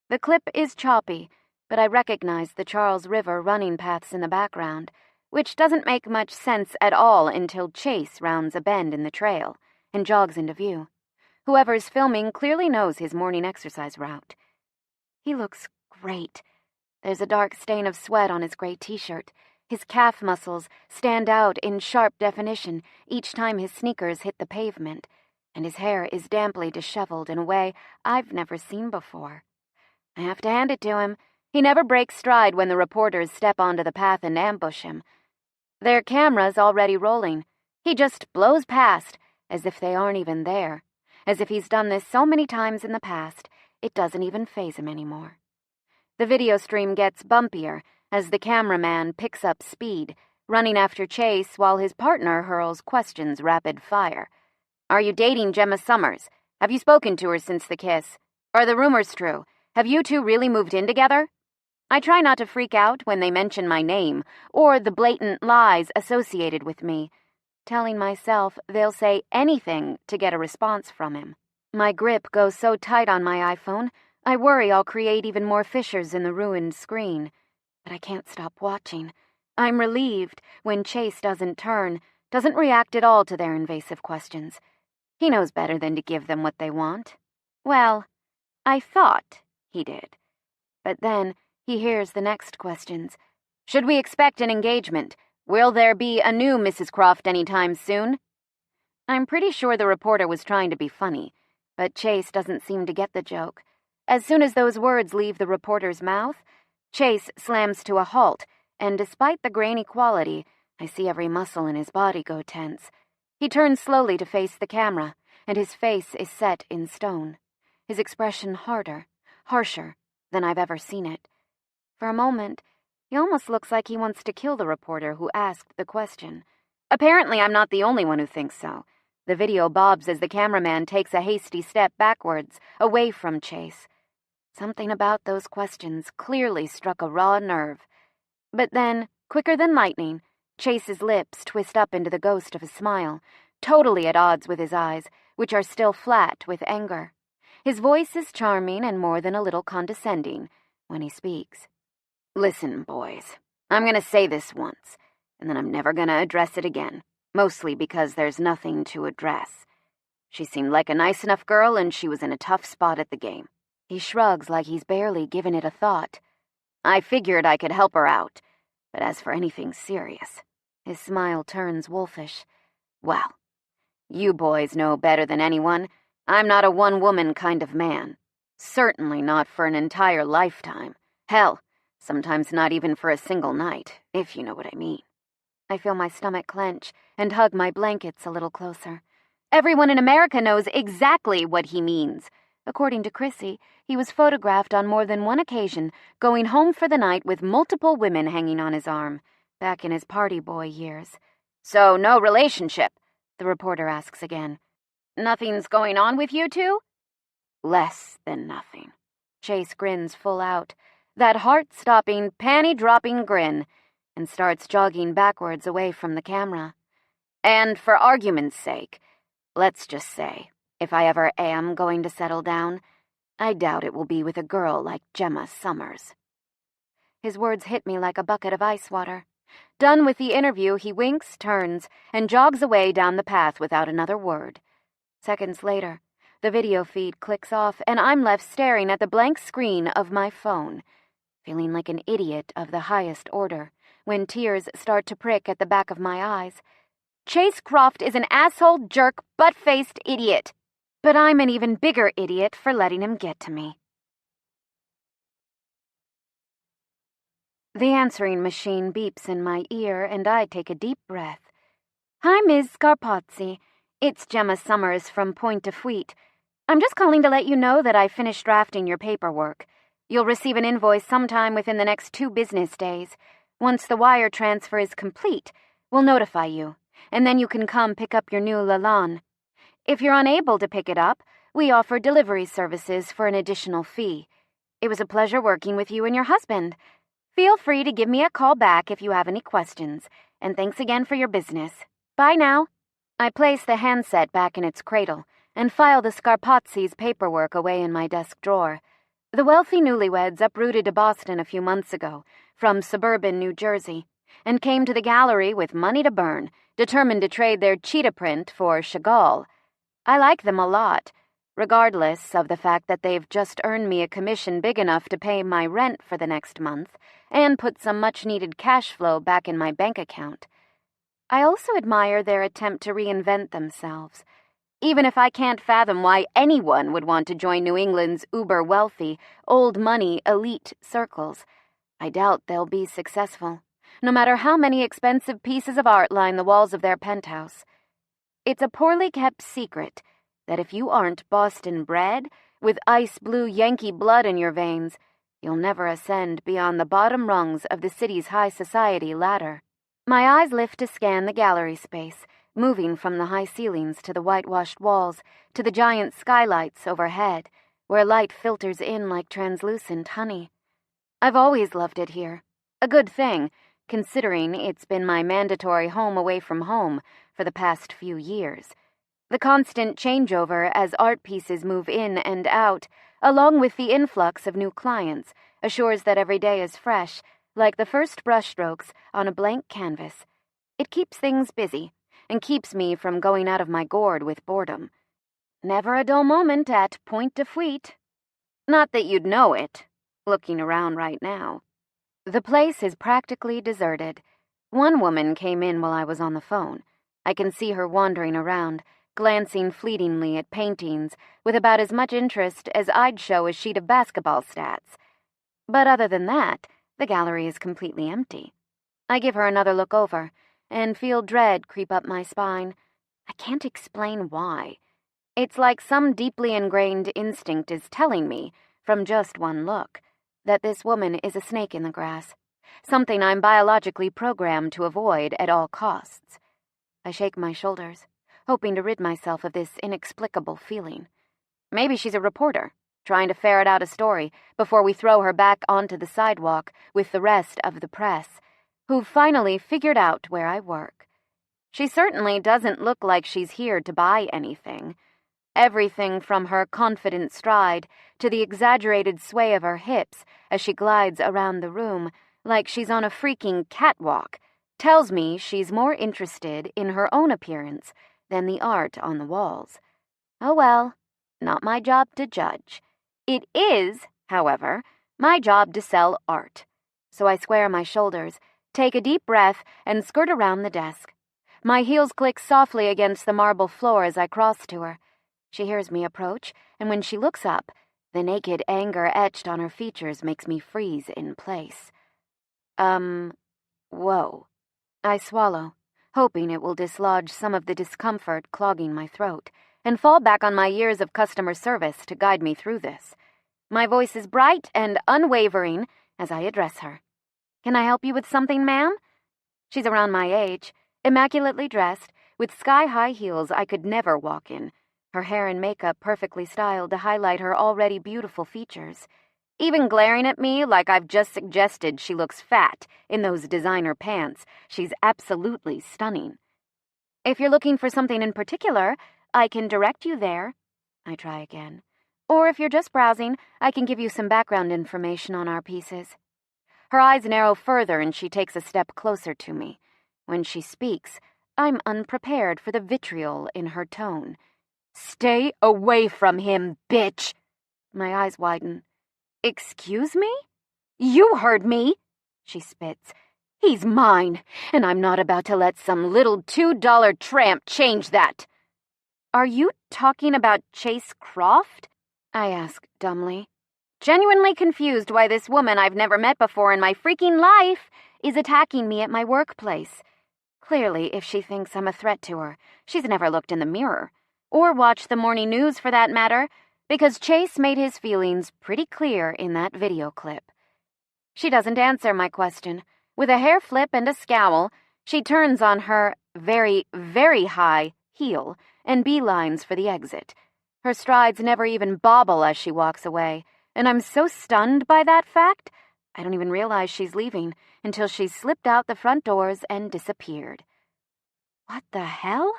S1: The clip is choppy, but I recognize the Charles River running paths in the background, which doesn't make much sense at all until Chase rounds a bend in the trail and jogs into view. Whoever's filming clearly knows his morning exercise route. He looks great. There's a dark stain of sweat on his gray t-shirt. His calf muscles stand out in sharp definition each time his sneakers hit the pavement, and his hair is damply disheveled in a way I've never seen before. I have to hand it to him. He never breaks stride when the reporters step onto the path and ambush him. Their camera's already rolling. He just blows past, as if they aren't even there, as if he's done this so many times in the past, it doesn't even faze him anymore. The video stream gets bumpier as the cameraman picks up speed, running after Chase while his partner hurls questions rapid fire. Are you dating Gemma Summers? Have you spoken to her since the kiss? Are the rumors true? Have you two really moved in together? I try not to freak out when they mention my name or the blatant lies associated with me, telling myself they'll say anything to get a response from him. My grip goes so tight on my iPhone, I worry I'll create even more fissures in the ruined screen. But I can't stop watching. I'm relieved when Chase doesn't turn, doesn't react at all to their invasive questions. He knows better than to give them what they want. Well, I thought he did. But then he hears the next questions. Should we expect an engagement? Will there be a new Mrs. Croft anytime soon? I'm pretty sure the reporter was trying to be funny, but Chase doesn't seem to get the joke. As soon as those words leave the reporter's mouth, Chase slams to a halt, and despite the grainy quality, I see every muscle in his body go tense. He turns slowly to face the camera, and his face is set in stone, his expression harder, harsher than I've ever seen it. For a moment, he almost looks like he wants to kill the reporter who asked the question. Apparently, I'm not the only one who thinks so. The video bobs as the cameraman takes a hasty step backwards, away from Chase. Something about those questions clearly struck a raw nerve. But then, quicker than lightning, Chase's lips twist up into the ghost of a smile, totally at odds with his eyes, which are still flat with anger. His voice is charming and more than a little condescending when he speaks. Listen, boys, I'm going to say this once, and then I'm never going to address it again, mostly because there's nothing to address. She seemed like a nice enough girl, and she was in a tough spot at the game. He shrugs like he's barely given it a thought. I figured I could help her out, but as for anything serious, his smile turns wolfish. Well, you boys know better than anyone, I'm not a one-woman kind of man. Certainly not for an entire lifetime. Hell, sometimes not even for a single night, if you know what I mean. I feel my stomach clench and hug my blankets a little closer. Everyone in America knows exactly what he means. According to Chrissy, he was photographed on more than one occasion going home for the night with multiple women hanging on his arm, back in his party boy years. So no relationship, the reporter asks again. Nothing's going on with you two? Less than nothing. Chase grins full out, that heart-stopping, panty-dropping grin, and starts jogging backwards away from the camera. And for argument's sake, let's just say, if I ever am going to settle down, I doubt it will be with a girl like Gemma Summers. His words hit me like a bucket of ice water. Done with the interview, he winks, turns, and jogs away down the path without another word. Seconds later, The video feed clicks off, and I'm left staring at the blank screen of my phone, feeling like an idiot of the highest order, when tears start to prick at the back of my eyes. Chase Croft is an asshole, jerk, butt-faced idiot, but I'm an even bigger idiot for letting him get to me. The answering machine beeps in my ear, and I take a deep breath. Hi, Ms. Scarpazzi. It's Gemma Summers from Point de Fuite. I'm just calling to let you know that I finished drafting your paperwork. You'll receive an invoice sometime within the next 2 business days. Once the wire transfer is complete, we'll notify you, and then you can come pick up your new Lalande. If you're unable to pick it up, we offer delivery services for an additional fee. It was a pleasure working with you and your husband. Feel free to give me a call back if you have any questions, and thanks again for your business. Bye now. I place the handset back in its cradle and file the Scarpazzi's paperwork away in my desk drawer. The wealthy newlyweds uprooted to Boston a few months ago from suburban New Jersey and came to the gallery with money to burn, determined to trade their cheetah print for Chagall. I like them a lot, regardless of the fact that they've just earned me a commission big enough to pay my rent for the next month and put some much-needed cash flow back in my bank account. I also admire their attempt to reinvent themselves. Even if I can't fathom why anyone would want to join New England's uber-wealthy, old-money elite circles, I doubt they'll be successful, no matter how many expensive pieces of art line the walls of their penthouse. It's a poorly kept secret that if you aren't Boston-bred, with ice-blue Yankee blood in your veins, you'll never ascend beyond the bottom rungs of the city's high society ladder. My eyes lift to scan the gallery space, moving from the high ceilings to the whitewashed walls to the giant skylights overhead, where light filters in like translucent honey. I've always loved it here. A good thing, considering it's been my mandatory home away from home for the past few years. The constant changeover as art pieces move in and out, along with the influx of new clients, assures that every day is fresh, like the first brushstrokes on a blank canvas. It keeps things busy and keeps me from going out of my gourd with boredom. Never a dull moment at Point de Fuite. Not that you'd know it, looking around right now. The place is practically deserted. One woman came in while I was on the phone. I can see her wandering around, glancing fleetingly at paintings with about as much interest as I'd show a sheet of basketball stats. But other than that, the gallery is completely empty. I give her another look over and feel dread creep up my spine. I can't explain why. It's like some deeply ingrained instinct is telling me, from just one look, that this woman is a snake in the grass, something I'm biologically programmed to avoid at all costs. I shake my shoulders, hoping to rid myself of this inexplicable feeling. Maybe she's a reporter, trying to ferret out a story before we throw her back onto the sidewalk with the rest of the press, who've finally figured out where I work. She certainly doesn't look like she's here to buy anything. Everything from her confident stride to the exaggerated sway of her hips as she glides around the room like she's on a freaking catwalk tells me she's more interested in her own appearance than the art on the walls. Oh well, not my job to judge. It is, however, my job to sell art. So I square my shoulders, take a deep breath, and skirt around the desk. My heels click softly against the marble floor as I cross to her. She hears me approach, and when she looks up, the naked anger etched on her features makes me freeze in place. Whoa. I swallow, hoping it will dislodge some of the discomfort clogging my throat, and fall back on my years of customer service to guide me through this. My voice is bright and unwavering as I address her. Can I help you with something, ma'am? She's around my age, immaculately dressed, with sky-high heels I could never walk in, her hair and makeup perfectly styled to highlight her already beautiful features. Even glaring at me like I've just suggested she looks fat in those designer pants, she's absolutely stunning. If you're looking for something in particular, I can direct you there. I try again. Or if you're just browsing, I can give you some background information on our pieces. Her eyes narrow further and she takes a step closer to me. When she speaks, I'm unprepared for the vitriol in her tone. "Stay away from him, bitch!" My eyes widen. "Excuse me? You heard me!" She spits. "He's mine, and I'm not about to let some little $2 tramp change that." "Are you talking about Chase Croft?" I ask dumbly, genuinely confused why this woman I've never met before in my freaking life is attacking me at my workplace. Clearly, if she thinks I'm a threat to her, she's never looked in the mirror, or watched the morning news for that matter, because Chase made his feelings pretty clear in that video clip. She doesn't answer my question. With a hair flip and a scowl, she turns on her very, very high heel and beelines for the exit. Her strides never even bobble as she walks away, and I'm so stunned by that fact, I don't even realize she's leaving until she's slipped out the front doors and disappeared. What the hell?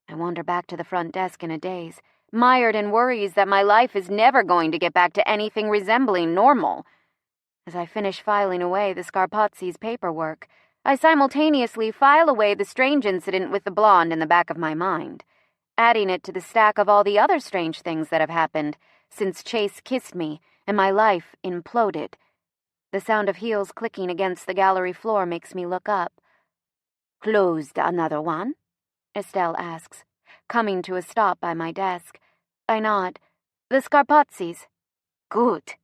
S1: I wander back to the front desk in a daze, mired in worries that my life is never going to get back to anything resembling normal. As I finish filing away the Scarpazzi's paperwork, I simultaneously file away the strange incident with the blonde in the back of my mind, adding it to the stack of all the other strange things that have happened since Chase kissed me and my life imploded. The sound of heels clicking against the gallery floor makes me look up. "Closed another one?" Estelle asks, coming to a stop by my desk. I nod. "The Scarpazzi's." "Good."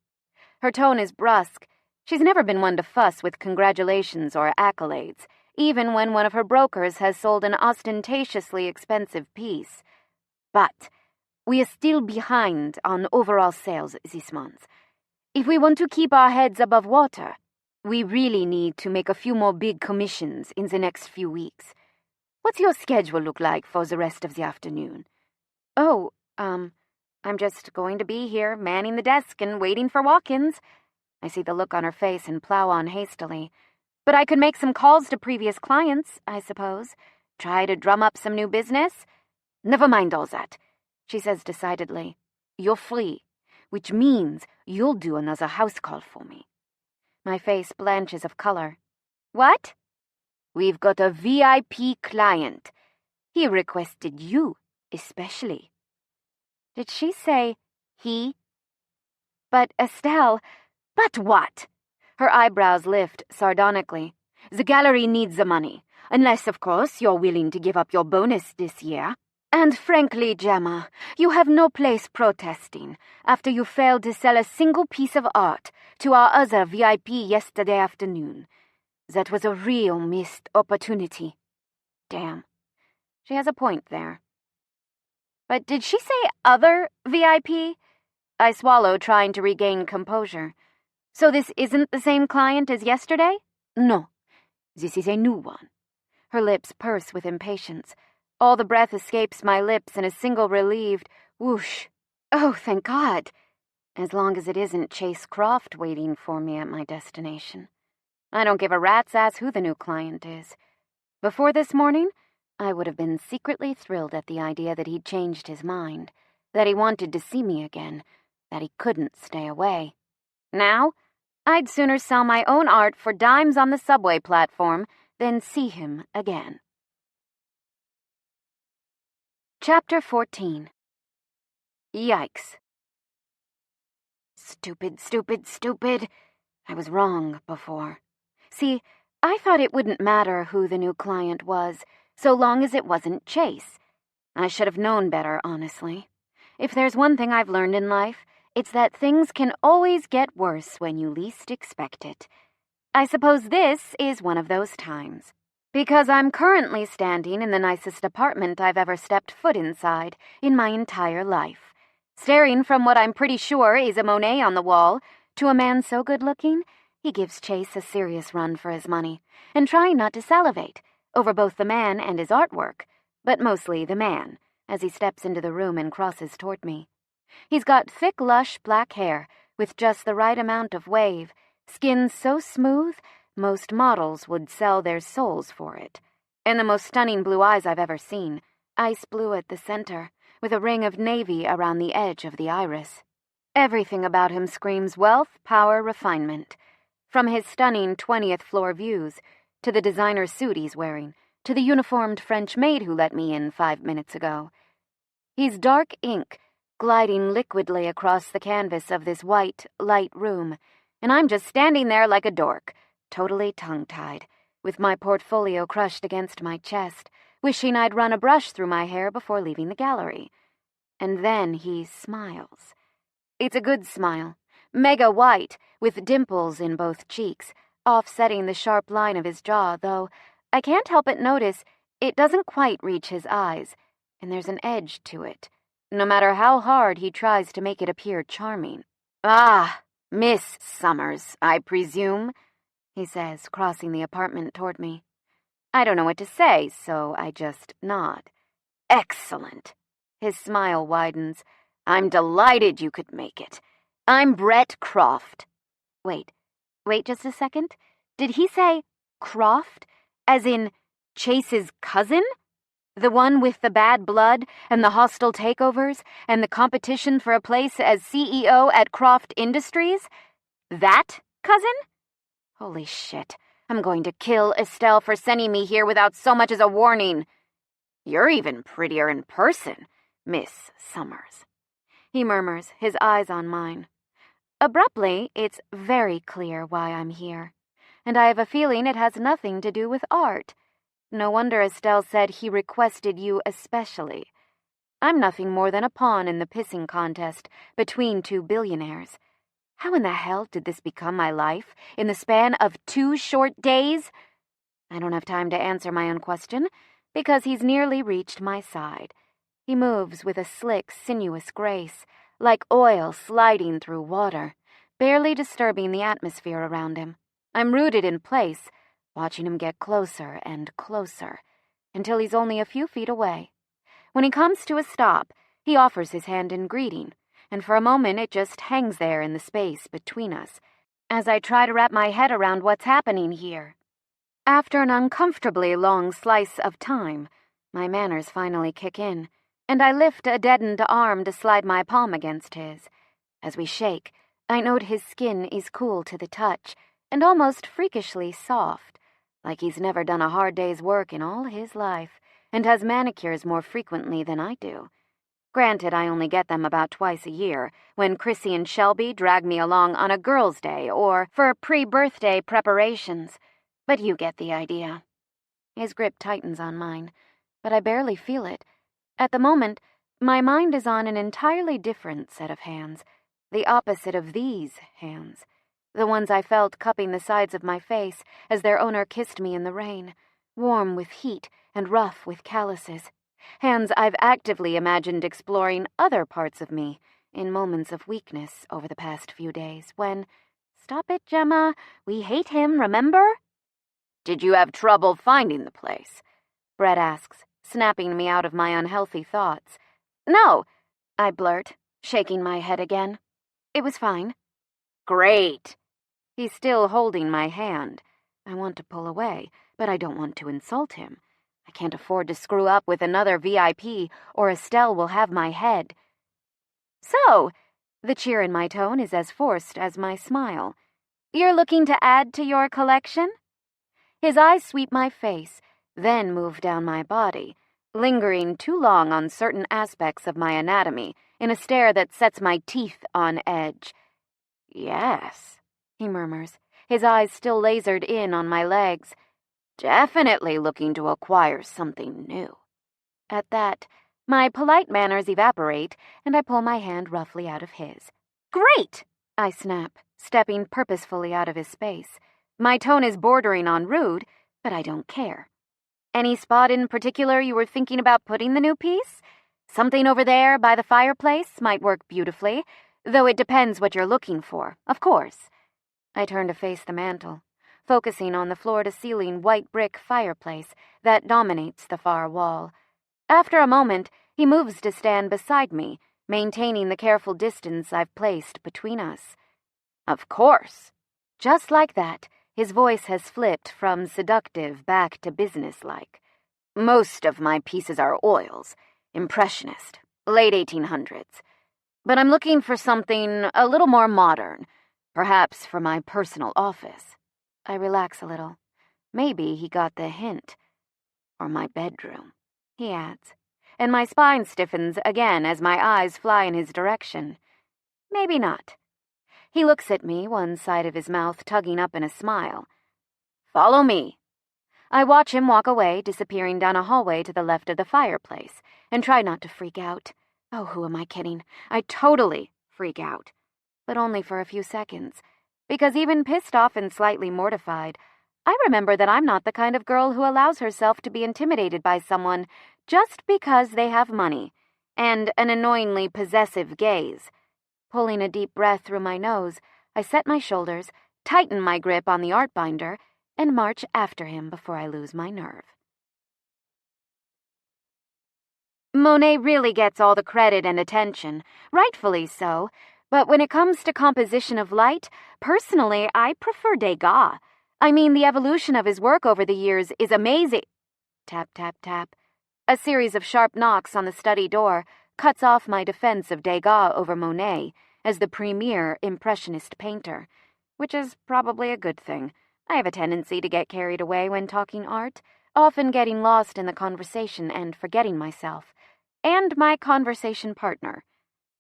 S1: Her tone is brusque. She's never been one to fuss with congratulations or accolades, even when one of her brokers has sold an ostentatiously expensive piece. "But we are still behind on overall sales this month. If we want to keep our heads above water, we really need to make a few more big commissions in the next few weeks. What's your schedule look like for the rest of the afternoon?" "Oh, I'm just going to be here, manning the desk and waiting for walk-ins." I see the look on her face and plow on hastily. "But I could make some calls to previous clients, I suppose. Try to drum up some new business." "Never mind all that," she says decidedly. "You're free, which means you'll do another house call for me." My face blanches of color. "What?" "We've got a VIP client. He requested you, especially." Did she say he? "But Estelle..." "But what?" Her eyebrows lift sardonically. "The gallery needs the money, unless, of course, you're willing to give up your bonus this year. And frankly, Gemma, you have no place protesting after you failed to sell a single piece of art to our other VIP yesterday afternoon. That was a real missed opportunity." Damn. She has a point there. But did she say other VIP? I swallow, trying to regain composure. "So this isn't the same client as yesterday?" "No, this is a new one." Her lips purse with impatience. All the breath escapes my lips in a single relieved whoosh. Oh, thank God. As long as it isn't Chase Croft waiting for me at my destination. I don't give a rat's ass who the new client is. Before this morning, I would have been secretly thrilled at the idea that he'd changed his mind, that he wanted to see me again, that he couldn't stay away. Now, I'd sooner sell my own art for dimes on the subway platform than see him again. Chapter 14. Yikes. Stupid, stupid, stupid. I was wrong before. See, I thought it wouldn't matter who the new client was, so long as it wasn't Chase. I should have known better, honestly. If there's one thing I've learned in life, it's that things can always get worse when you least expect it. I suppose this is one of those times. Because I'm currently standing in the nicest apartment I've ever stepped foot inside in my entire life, staring from what I'm pretty sure is a Monet on the wall to a man so good-looking he gives Chase a serious run for his money, and trying not to salivate over both the man and his artwork, but mostly the man, as he steps into the room and crosses toward me. He's got thick, lush black hair with just the right amount of wave, skin so smooth most models would sell their souls for it, and the most stunning blue eyes I've ever seen, ice blue at the center, with a ring of navy around the edge of the iris. Everything about him screams wealth, power, refinement. From his stunning 20th floor views, to the designer suit he's wearing, to the uniformed French maid who let me in 5 minutes ago. He's dark ink, gliding liquidly across the canvas of this white, light room, and I'm just standing there like a dork, totally tongue-tied, with my portfolio crushed against my chest, wishing I'd run a brush through my hair before leaving the gallery. And then he smiles. It's a good smile, mega white, with dimples in both cheeks, offsetting the sharp line of his jaw, though I can't help but notice it doesn't quite reach his eyes, and there's an edge to it, no matter how hard he tries to make it appear charming. "Ah, Miss Summers, I presume," he says, crossing the apartment toward me. I don't know what to say, so I just nod. "Excellent." His smile widens. "I'm delighted you could make it. I'm Brett Croft." Wait just a second. Did he say Croft, as in Chase's cousin? The one with the bad blood and the hostile takeovers and the competition for a place as CEO at Croft Industries? That cousin? Holy shit. I'm going to kill Estelle for sending me here without so much as a warning. "You're even prettier in person, Miss Summers," he murmurs, his eyes on mine. Abruptly, it's very clear why I'm here, and I have a feeling it has nothing to do with art. No wonder Estelle said he requested you especially. I'm nothing more than a pawn in the pissing contest between two billionaires. How in the hell did this become my life in the span of 2 short days? I don't have time to answer my own question, because he's nearly reached my side. He moves with a slick, sinuous grace, like oil sliding through water, barely disturbing the atmosphere around him. I'm rooted in place, watching him get closer and closer, until he's only a few feet away. When he comes to a stop, he offers his hand in greeting, and for a moment it just hangs there in the space between us, as I try to wrap my head around what's happening here. After an uncomfortably long slice of time, my manners finally kick in, and I lift a deadened arm to slide my palm against his. As we shake, I note his skin is cool to the touch, and almost freakishly soft, like he's never done a hard day's work in all his life, and has manicures more frequently than I do. Granted, I only get them about twice a year, when Chrissy and Shelby drag me along on a girls' day or for pre-birthday preparations, but you get the idea. His grip tightens on mine, but I barely feel it. At the moment, my mind is on an entirely different set of hands, the opposite of these hands, the ones I felt cupping the sides of my face as their owner kissed me in the rain, warm with heat and rough with calluses. Hands I've actively imagined exploring other parts of me in moments of weakness over the past few days when, "Stop it, Gemma, we hate him, remember?" "Did you have trouble finding the place?" Brett asks, snapping me out of my unhealthy thoughts. "No," I blurt, shaking my head again. "It was fine." "Great." He's still holding my hand. I want to pull away, but I don't want to insult him. I can't afford to screw up with another VIP, or Estelle will have my head. "So," the cheer in my tone is as forced as my smile, "you're looking to add to your collection?" His eyes sweep my face, then move down my body, lingering too long on certain aspects of my anatomy in a stare that sets my teeth on edge. "Yes," he murmurs, his eyes still lasered in on my legs. "Definitely looking to acquire something new." At that, my polite manners evaporate, and I pull my hand roughly out of his. "Great!" I snap, stepping purposefully out of his space. My tone is bordering on rude, but I don't care. "Any spot in particular you were thinking about putting the new piece? Something over there by the fireplace might work beautifully, though it depends what you're looking for, of course." I turn to face the mantel, focusing on the floor-to-ceiling white brick fireplace that dominates the far wall. After a moment, he moves to stand beside me, maintaining the careful distance I've placed between us. "Of course." Just like that, his voice has flipped from seductive back to businesslike. "Most of my pieces are oils, impressionist, late 1800s. But I'm looking for something a little more modern, perhaps for my personal office." I relax a little. Maybe he got the hint. "Or my bedroom," he adds, and my spine stiffens again as my eyes fly in his direction. Maybe not. He looks at me, one side of his mouth tugging up in a smile. "Follow me." I watch him walk away, disappearing down a hallway to the left of the fireplace, and try not to freak out. Oh, who am I kidding? I totally freak out. But only for a few seconds, because even pissed off and slightly mortified, I remember that I'm not the kind of girl who allows herself to be intimidated by someone just because they have money and an annoyingly possessive gaze. Pulling a deep breath through my nose, I set my shoulders, tighten my grip on the art binder, and march after him before I lose my nerve. Monet really gets all the credit and attention, rightfully so, but when it comes to composition of light, personally, I prefer Degas. I mean, the evolution of his work over the years is amazing. Tap, tap, tap. A series of sharp knocks on the study door cuts off my defense of Degas over Monet as the premier impressionist painter, which is probably a good thing. I have a tendency to get carried away when talking art, often getting lost in the conversation and forgetting myself, and my conversation partner.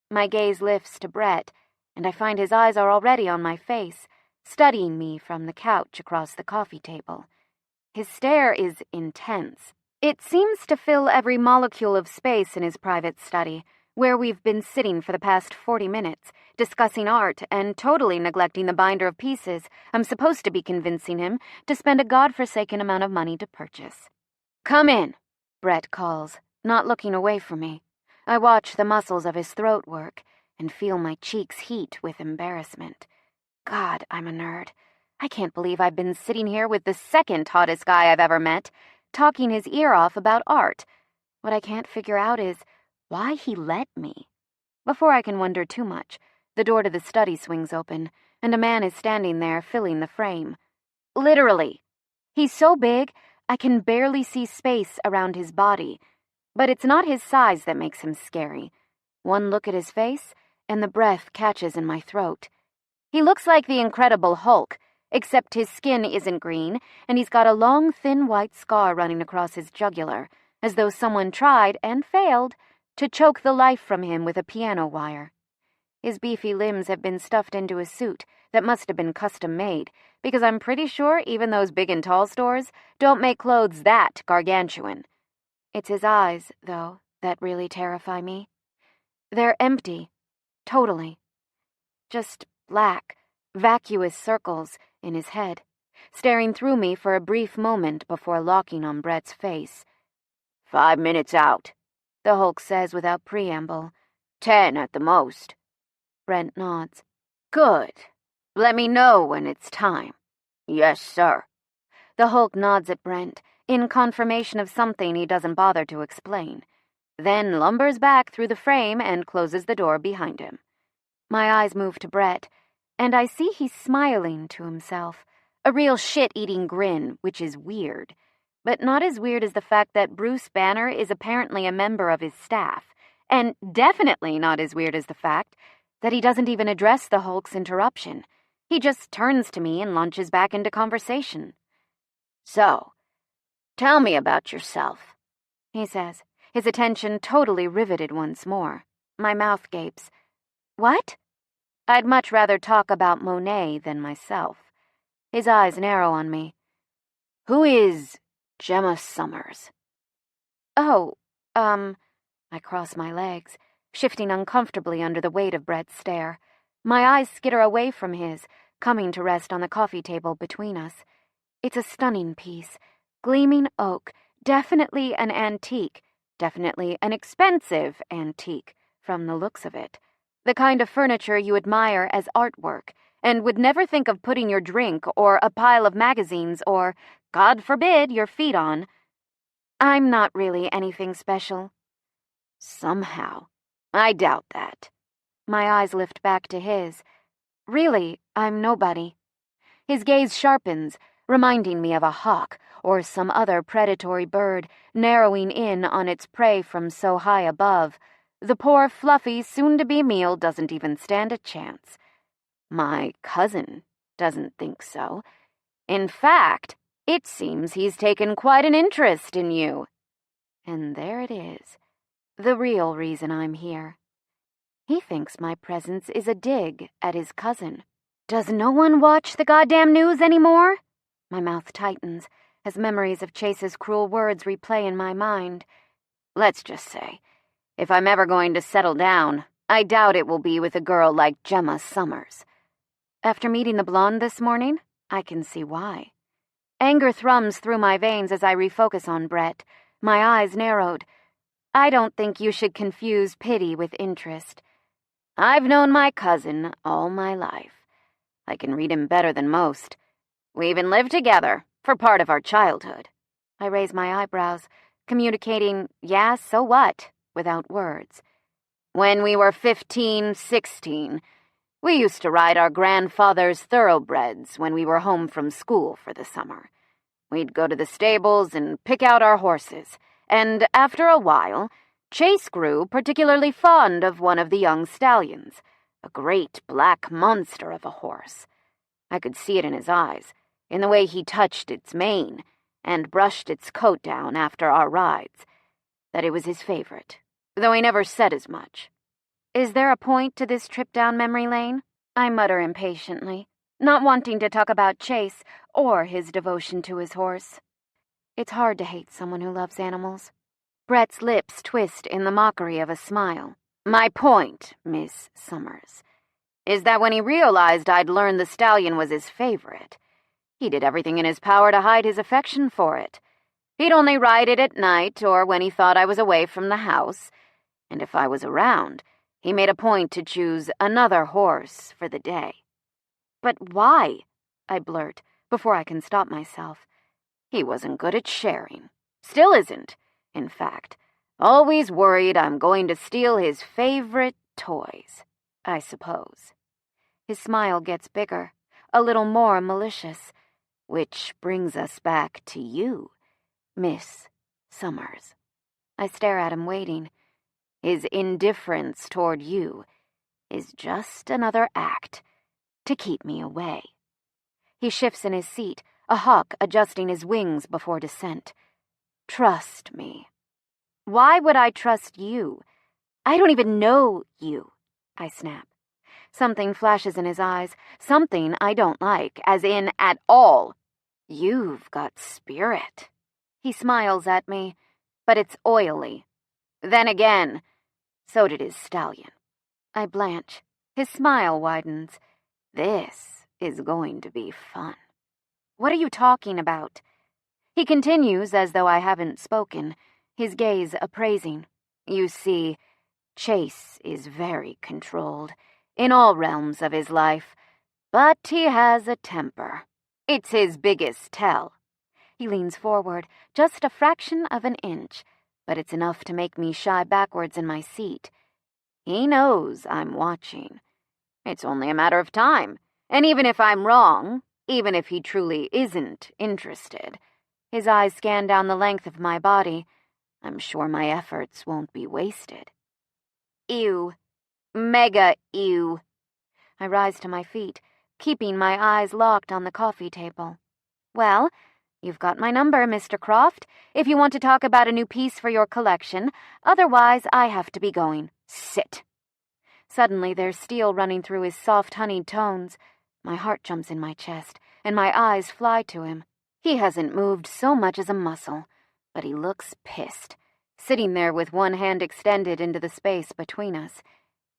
S1: My gaze lifts to Brett, and I find his eyes are already on my face, studying me from the couch across the coffee table. His stare is intense. It seems to fill every molecule of space in his private study, where we've been sitting for the past 40 minutes, discussing art and totally neglecting the binder of pieces I'm supposed to be convincing him to spend a godforsaken amount of money to purchase. "Come in," Brett calls, not looking away from me. I watch the muscles of his throat work and feel my cheeks heat with embarrassment. God, I'm a nerd. I can't believe I've been sitting here with the second hottest guy I've ever met, talking his ear off about art. What I can't figure out is why he let me. Before I can wonder too much, the door to the study swings open, and a man is standing there filling the frame. Literally. He's so big, I can barely see space around his body. But it's not his size that makes him scary. One look at his face, and the breath catches in my throat. He looks like the Incredible Hulk, except his skin isn't green, and he's got a long, thin white scar running across his jugular, as though someone tried, and failed, to choke the life from him with a piano wire. His beefy limbs have been stuffed into a suit that must have been custom-made, because I'm pretty sure even those big and tall stores don't make clothes that gargantuan. It's his eyes, though, that really terrify me. They're empty. Totally. Just black, vacuous circles in his head, staring through me for a brief moment before locking on Brett's face. 5 minutes out, the Hulk says without preamble. 10 at the most. Brent nods. Good. Let me know when it's time. Yes, sir. The Hulk nods at Brent, in confirmation of something he doesn't bother to explain, then lumbers back through the frame and closes the door behind him. My eyes move to Brett, and I see he's smiling to himself, a real shit-eating grin, which is weird, but not as weird as the fact that Bruce Banner is apparently a member of his staff, and definitely not as weird as the fact that he doesn't even address the Hulk's interruption. He just turns to me and launches back into conversation. So, tell me about yourself, he says, his attention totally riveted once more. My mouth gapes. What? I'd much rather talk about Monet than myself. His eyes narrow on me. Who is Gemma Summers? Oh, I cross my legs, shifting uncomfortably under the weight of Brett's stare. My eyes skitter away from his, coming to rest on the coffee table between us. It's a stunning piece. Gleaming oak, definitely an antique, definitely an expensive antique, from the looks of it. The kind of furniture you admire as artwork, and would never think of putting your drink or a pile of magazines or, God forbid, your feet on. I'm not really anything special. Somehow. I doubt that. My eyes lift back to his. Really, I'm nobody. His gaze sharpens, reminding me of a hawk or some other predatory bird narrowing in on its prey from so high above. The poor, fluffy, soon-to-be meal doesn't even stand a chance. My cousin doesn't think so. In fact, it seems he's taken quite an interest in you. And there it is. The real reason I'm here. He thinks my presence is a dig at his cousin. Does no one watch the goddamn news anymore? My mouth tightens as memories of Chase's cruel words replay in my mind. Let's just say, if I'm ever going to settle down, I doubt it will be with a girl like Gemma Summers. After meeting the blonde this morning, I can see why. Anger thrums through my veins as I refocus on Brett, my eyes narrowed. I don't think you should confuse pity with interest. I've known my cousin all my life. I can read him better than most. We even lived together for part of our childhood. I raise my eyebrows, communicating, yeah, so what, without words. When we were 15, 16, we used to ride our grandfather's thoroughbreds when we were home from school for the summer. We'd go to the stables and pick out our horses, and after a while, Chase grew particularly fond of one of the young stallions, a great black monster of a horse. I could see it in his eyes, in the way he touched its mane and brushed its coat down after our rides, that it was his favorite, though he never said as much. Is there a point to this trip down memory lane? I mutter impatiently, not wanting to talk about Chase or his devotion to his horse. It's hard to hate someone who loves animals. Brett's lips twist in the mockery of a smile. My point, Miss Summers, is that when he realized I'd learned the stallion was his favorite, he did everything in his power to hide his affection for it. He'd only ride it at night or when he thought I was away from the house, and if I was around, he made a point to choose another horse for the day. But why? I blurt, before I can stop myself. He wasn't good at sharing. Still isn't. In fact, always worried I'm going to steal his favorite toys, I suppose. His smile gets bigger, a little more malicious, which brings us back to you, Miss Summers. I stare at him, waiting. His indifference toward you is just another act to keep me away. He shifts in his seat, a hawk adjusting his wings before descent. Trust me. Why would I trust you? I don't even know you, I snap. Something flashes in his eyes, something I don't like, as in at all. You've got spirit. He smiles at me, but it's oily. Then again, so did his stallion. I blanch. His smile widens. This is going to be fun. What are you talking about? He continues as though I haven't spoken, his gaze appraising. You see, Chase is very controlled in all realms of his life, but he has a temper. It's his biggest tell. He leans forward, just a fraction of an inch, but it's enough to make me shy backwards in my seat. He knows I'm watching. It's only a matter of time, and even if I'm wrong, even if he truly isn't interested, his eyes scan down the length of my body. I'm sure my efforts won't be wasted. Ew. Mega ew. I rise to my feet, keeping my eyes locked on the coffee table. Well, you've got my number, Mr. Croft, if you want to talk about a new piece for your collection. Otherwise, I have to be going. Sit. Suddenly, there's steel running through his soft, honeyed tones. My heart jumps in my chest, and my eyes fly to him. He hasn't moved so much as a muscle, but he looks pissed, sitting there with one hand extended into the space between us.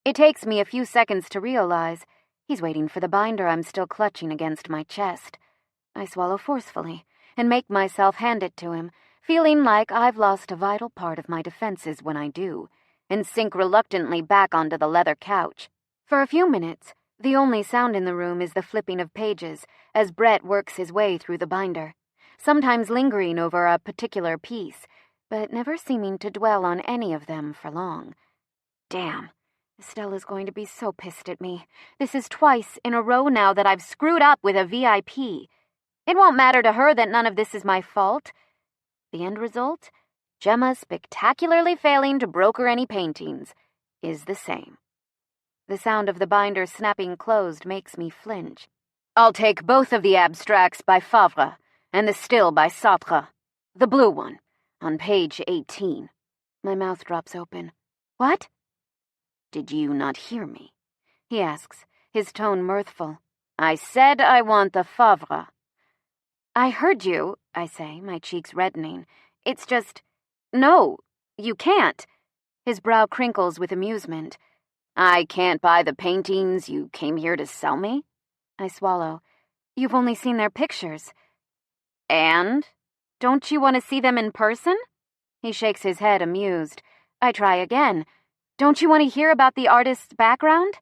S1: It takes me a few seconds to realize he's waiting for the binder I'm still clutching against my chest. I swallow forcefully and make myself hand it to him, feeling like I've lost a vital part of my defenses when I do, and sink reluctantly back onto the leather couch. For a few minutes, the only sound in the room is the flipping of pages as Brett works his way through the binder, sometimes lingering over a particular piece, but never seeming to dwell on any of them for long. Damn, Estella's going to be so pissed at me. This is twice in a row now that I've screwed up with a VIP. It won't matter to her that none of this is my fault. The end result, Gemma spectacularly failing to broker any paintings, is the same. The sound of the binder snapping closed makes me flinch. I'll take both of the abstracts by Favre and the still by Sartre. The blue one, on page 18. My mouth drops open. What? Did you not hear me? He asks, his tone mirthful. I said I want the Favre. I heard you, I say, my cheeks reddening. It's just... No, you can't. His brow crinkles with amusement. I can't buy the paintings you came here to sell me? I swallow. You've only seen their pictures. And? Don't you want to see them in person? He shakes his head, amused. I try again. Don't you want to hear about the artist's background?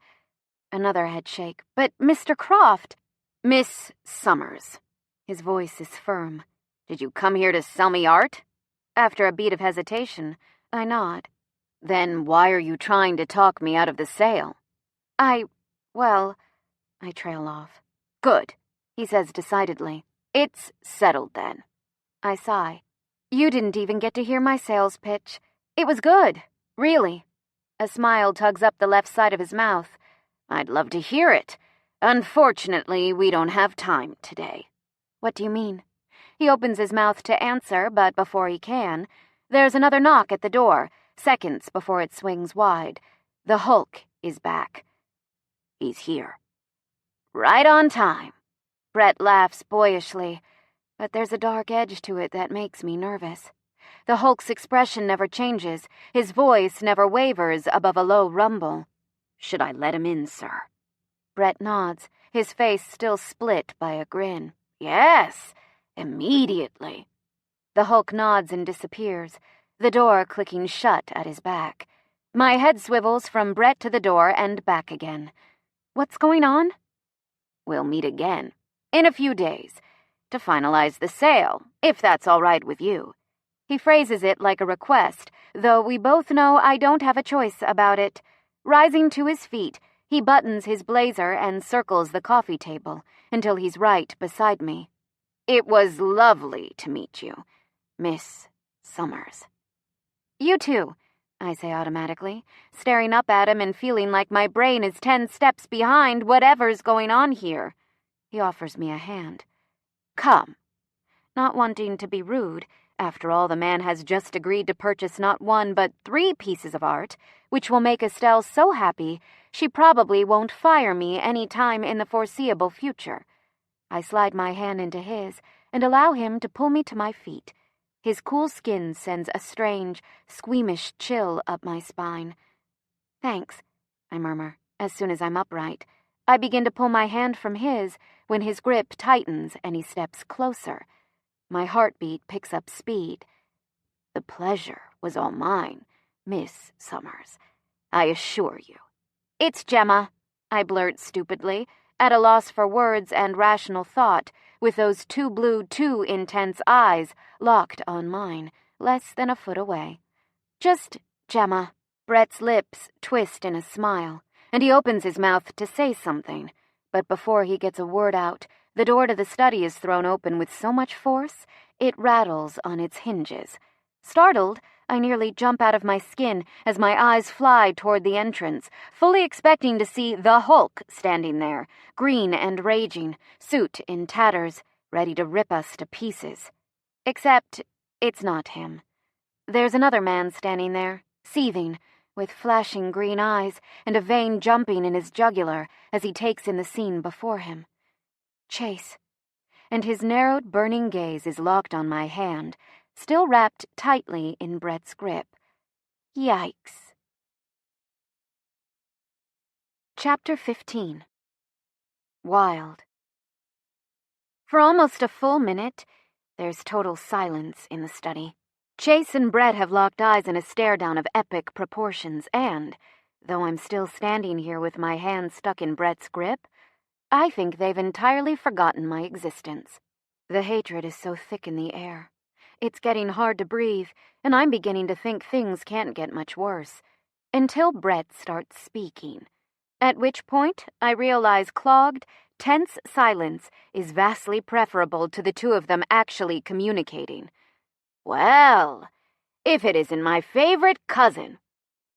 S1: Another head shake. But Mr. Croft... Miss Summers. His voice is firm. Did you come here to sell me art? After a beat of hesitation, I nod. Then why are you trying to talk me out of the sale? I trail off. Good, he says decidedly. It's settled then. I sigh. You didn't even get to hear my sales pitch. It was good, really. A smile tugs up the left side of his mouth. I'd love to hear it. Unfortunately, we don't have time today. What do you mean? He opens his mouth to answer, but before he can, there's another knock at the door, seconds before it swings wide. The Hulk is back. He's here. Right on time. Brett laughs boyishly, but there's a dark edge to it that makes me nervous. The Hulk's expression never changes, his voice never wavers above a low rumble. Should I let him in, sir? Brett nods, his face still split by a grin. Yes, immediately. The Hulk nods and disappears, the door clicking shut at his back. My head swivels from Brett to the door and back again. What's going on? We'll meet again, in a few days, to finalize the sale, if that's all right with you. He phrases it like a request, though we both know I don't have a choice about it. Rising to his feet, he buttons his blazer and circles the coffee table until he's right beside me. It was lovely to meet you, Miss Summers. You too, I say automatically, staring up at him and feeling like my brain is 10 steps behind whatever's going on here. He offers me a hand. Come. Not wanting to be rude, after all, the man has just agreed to purchase not 1 but 3 pieces of art, which will make Estelle so happy she probably won't fire me any time in the foreseeable future. I slide my hand into his and allow him to pull me to my feet. His cool skin sends a strange, squeamish chill up my spine. Thanks, I murmur, as soon as I'm upright. I begin to pull my hand from his when his grip tightens and he steps closer. My heartbeat picks up speed. The pleasure was all mine, Miss Summers. I assure you. It's Gemma, I blurt stupidly, at a loss for words and rational thought, with those two blue, too intense eyes locked on mine, less than a foot away. Just Gemma. Brett's lips twist in a smile, and he opens his mouth to say something, but before he gets a word out, the door to the study is thrown open with so much force, it rattles on its hinges. Startled, I nearly jump out of my skin as my eyes fly toward the entrance, fully expecting to see the Hulk standing there, green and raging, suit in tatters, ready to rip us to pieces. Except it's not him. There's another man standing there, seething, with flashing green eyes and a vein jumping in his jugular as he takes in the scene before him. Chase. And his narrowed, burning gaze is locked on my hand, still wrapped tightly in Brett's grip. Yikes. Chapter 15. Wild. For almost a full minute, there's total silence in the study. Chase and Brett have locked eyes in a stare-down of epic proportions, and, though I'm still standing here with my hand stuck in Brett's grip, I think they've entirely forgotten my existence. The hatred is so thick in the air. It's getting hard to breathe, and I'm beginning to think things can't get much worse. Until Brett starts speaking. At which point, I realize clogged, tense silence is vastly preferable to the two of them actually communicating. Well, if it isn't my favorite cousin,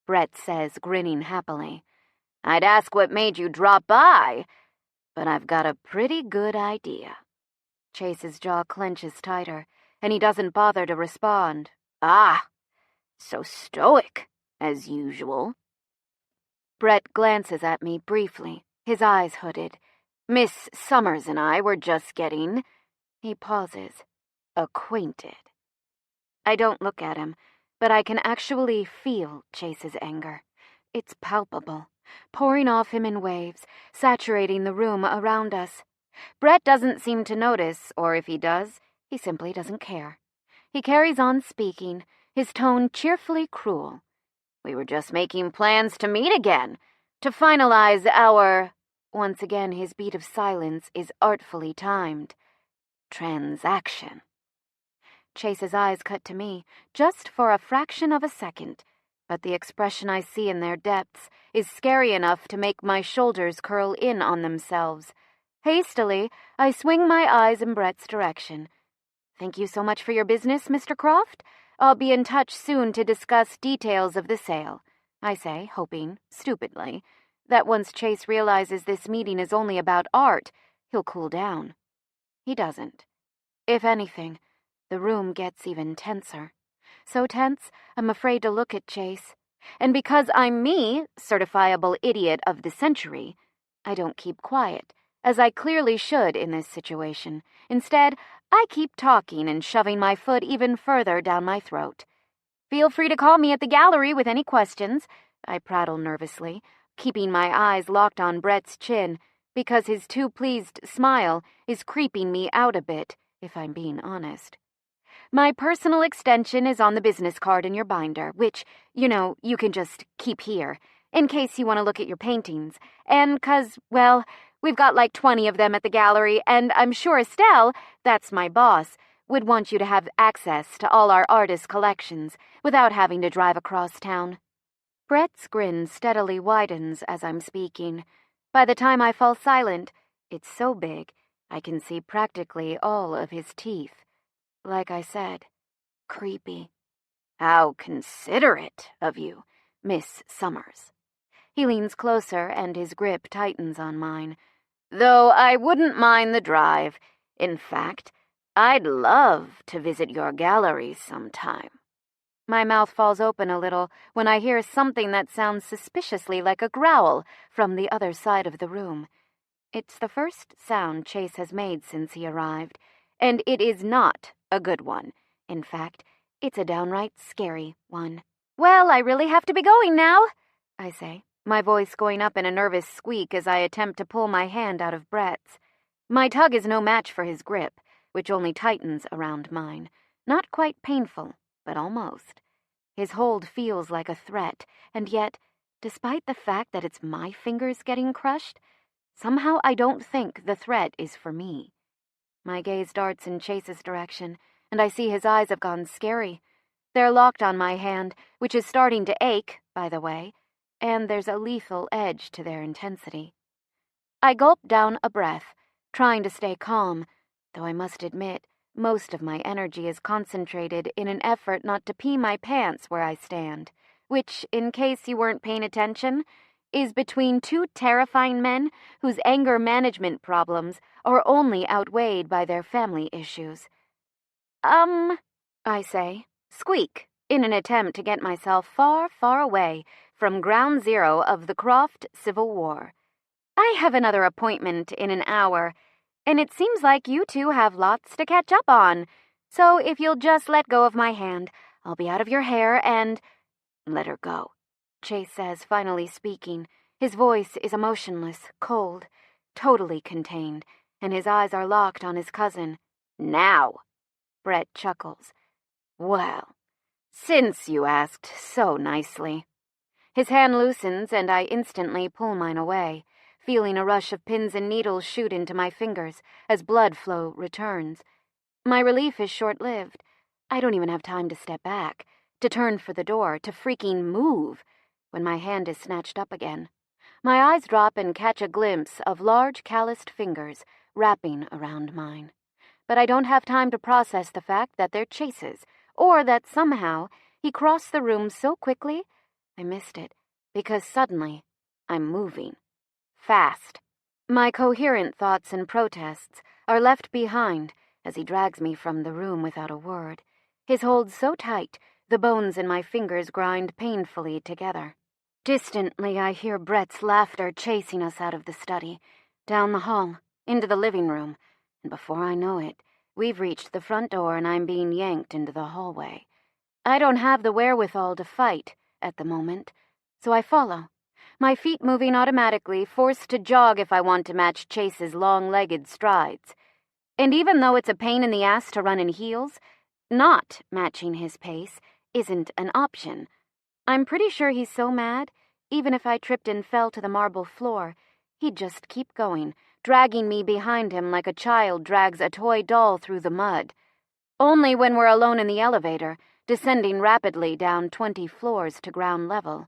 S1: Brett says, grinning happily. I'd ask what made you drop by, but I've got a pretty good idea. Chase's jaw clenches tighter, and he doesn't bother to respond. Ah, So stoic, as usual. Brett glances at me briefly, his eyes hooded. Miss Summers and I were just getting... He pauses. Acquainted. I don't look at him, but I can actually feel Chase's anger. It's palpable, pouring off him in waves, saturating the room around us. Brett doesn't seem to notice, or if he does, he simply doesn't care. He carries on speaking, his tone cheerfully cruel. We were just making plans to meet again, to finalize our... Once again, his beat of silence is artfully timed. Transaction. Chase's eyes cut to me, just for a fraction of a second, but the expression I see in their depths is scary enough to make my shoulders curl in on themselves. Hastily, I swing my eyes in Brett's direction. Thank you so much for your business, Mr. Croft. I'll be in touch soon to discuss details of the sale, I say, hoping, stupidly, that once Chase realizes this meeting is only about art, he'll cool down. He doesn't. If anything, the room gets even tenser. So tense, I'm afraid to look at Chase. And because I'm me, certifiable idiot of the century, I don't keep quiet, as I clearly should in this situation. Instead, I keep talking and shoving my foot even further down my throat. Feel free to call me at the gallery with any questions, I prattle nervously, keeping my eyes locked on Brett's chin, because his too pleased smile is creeping me out a bit, if I'm being honest. My personal extension is on the business card in your binder, which, you can just keep here, in case you want to look at your paintings, and 'cause, well, we've got like 20 of them at the gallery, and I'm sure Estelle, that's my boss, would want you to have access to all our artist collections without having to drive across town. Brett's grin steadily widens as I'm speaking. By the time I fall silent, it's so big, I can see practically all of his teeth. Like I said, creepy. How considerate of you, Miss Summers. He leans closer and his grip tightens on mine. Though I wouldn't mind the drive. In fact, I'd love to visit your gallery sometime. My mouth falls open a little when I hear something that sounds suspiciously like a growl from the other side of the room. It's the first sound Chase has made since he arrived, and it is not a good one. In fact, it's a downright scary one. Well, I really have to be going now, I say, my voice going up in a nervous squeak as I attempt to pull my hand out of Brett's. My tug is no match for his grip, which only tightens around mine. Not quite painful, but almost. His hold feels like a threat, and yet, despite the fact that it's my fingers getting crushed, somehow I don't think the threat is for me. My gaze darts in Chase's direction, and I see his eyes have gone scary. They're locked on my hand, which is starting to ache, by the way, and there's a lethal edge to their intensity. I gulp down a breath, trying to stay calm, though I must admit, most of my energy is concentrated in an effort not to pee my pants where I stand, which, in case you weren't paying attention, is between two terrifying men whose anger management problems are only outweighed by their family issues. I say, squeak, in an attempt to get myself far, far away from ground zero of the Croft Civil War. I have another appointment in an hour, and it seems like you two have lots to catch up on, so if you'll just let go of my hand, I'll be out of your hair and... Let her go, Chase says, finally speaking. His voice is emotionless, cold, totally contained, and his eyes are locked on his cousin. Now, Brett chuckles. Well, since you asked so nicely. His hand loosens and I instantly pull mine away, feeling a rush of pins and needles shoot into my fingers as blood flow returns. My relief is short-lived. I don't even have time to step back, to turn for the door, to freaking move, when my hand is snatched up again. My eyes drop and catch a glimpse of large calloused fingers wrapping around mine. But I don't have time to process the fact that they're Chase's, or that somehow he crossed the room so quickly I missed it, because suddenly I'm moving. Fast. My coherent thoughts and protests are left behind as he drags me from the room without a word, his hold so tight The bones in my fingers grind painfully together. Distantly, I hear Brett's laughter chasing us out of the study, down the hall, into the living room, and before I know it, we've reached the front door and I'm being yanked into the hallway. I don't have the wherewithal to fight at the moment, so I follow, my feet moving automatically, forced to jog if I want to match Chase's long-legged strides. And even though it's a pain in the ass to run in heels, not matching his pace isn't an option. I'm pretty sure he's so mad, even if I tripped and fell to the marble floor, he'd just keep going, dragging me behind him like a child drags a toy doll through the mud. Only when we're alone in the elevator, descending rapidly down 20 floors to ground level,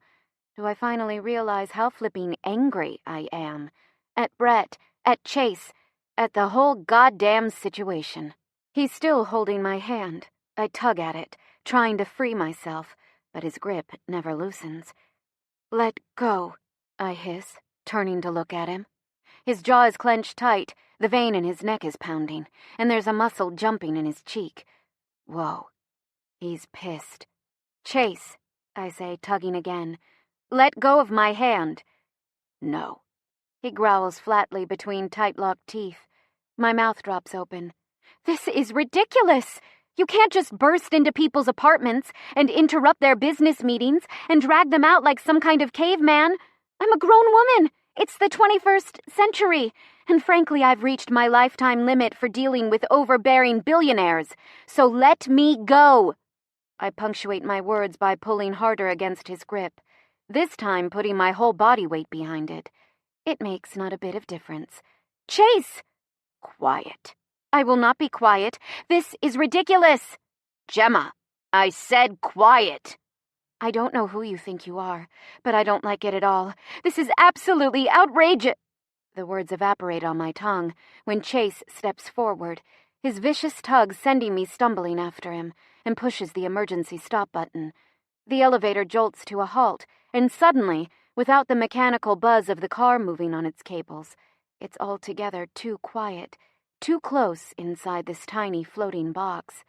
S1: do I finally realize how flipping angry I am. At Brett, at Chase, at the whole goddamn situation. He's still holding my hand. I tug at it, trying to free myself, but his grip never loosens. "Let go," I hiss, turning to look at him. His jaw is clenched tight, the vein in his neck is pounding, and there's a muscle jumping in his cheek. Whoa. He's pissed. "Chase," I say, tugging again. "Let go of my hand." "No." He growls flatly between tight-locked teeth. My mouth drops open. "This is ridiculous! You can't just burst into people's apartments and interrupt their business meetings and drag them out like some kind of caveman. I'm a grown woman. It's the 21st century. And frankly, I've reached my lifetime limit for dealing with overbearing billionaires. So let me go." I punctuate my words by pulling harder against his grip, this time putting my whole body weight behind it. It makes not a bit of difference. "Chase!" "Quiet." "I will not be quiet. This is ridiculous." "Gemma, I said quiet." "I don't know who you think you are, but I don't like it at all. This is absolutely outrageous." The words evaporate on my tongue when Chase steps forward, his vicious tug sending me stumbling after him, and pushes the emergency stop button. The elevator jolts to a halt, and suddenly, without the mechanical buzz of the car moving on its cables, it's altogether too quiet, too close inside this tiny floating box.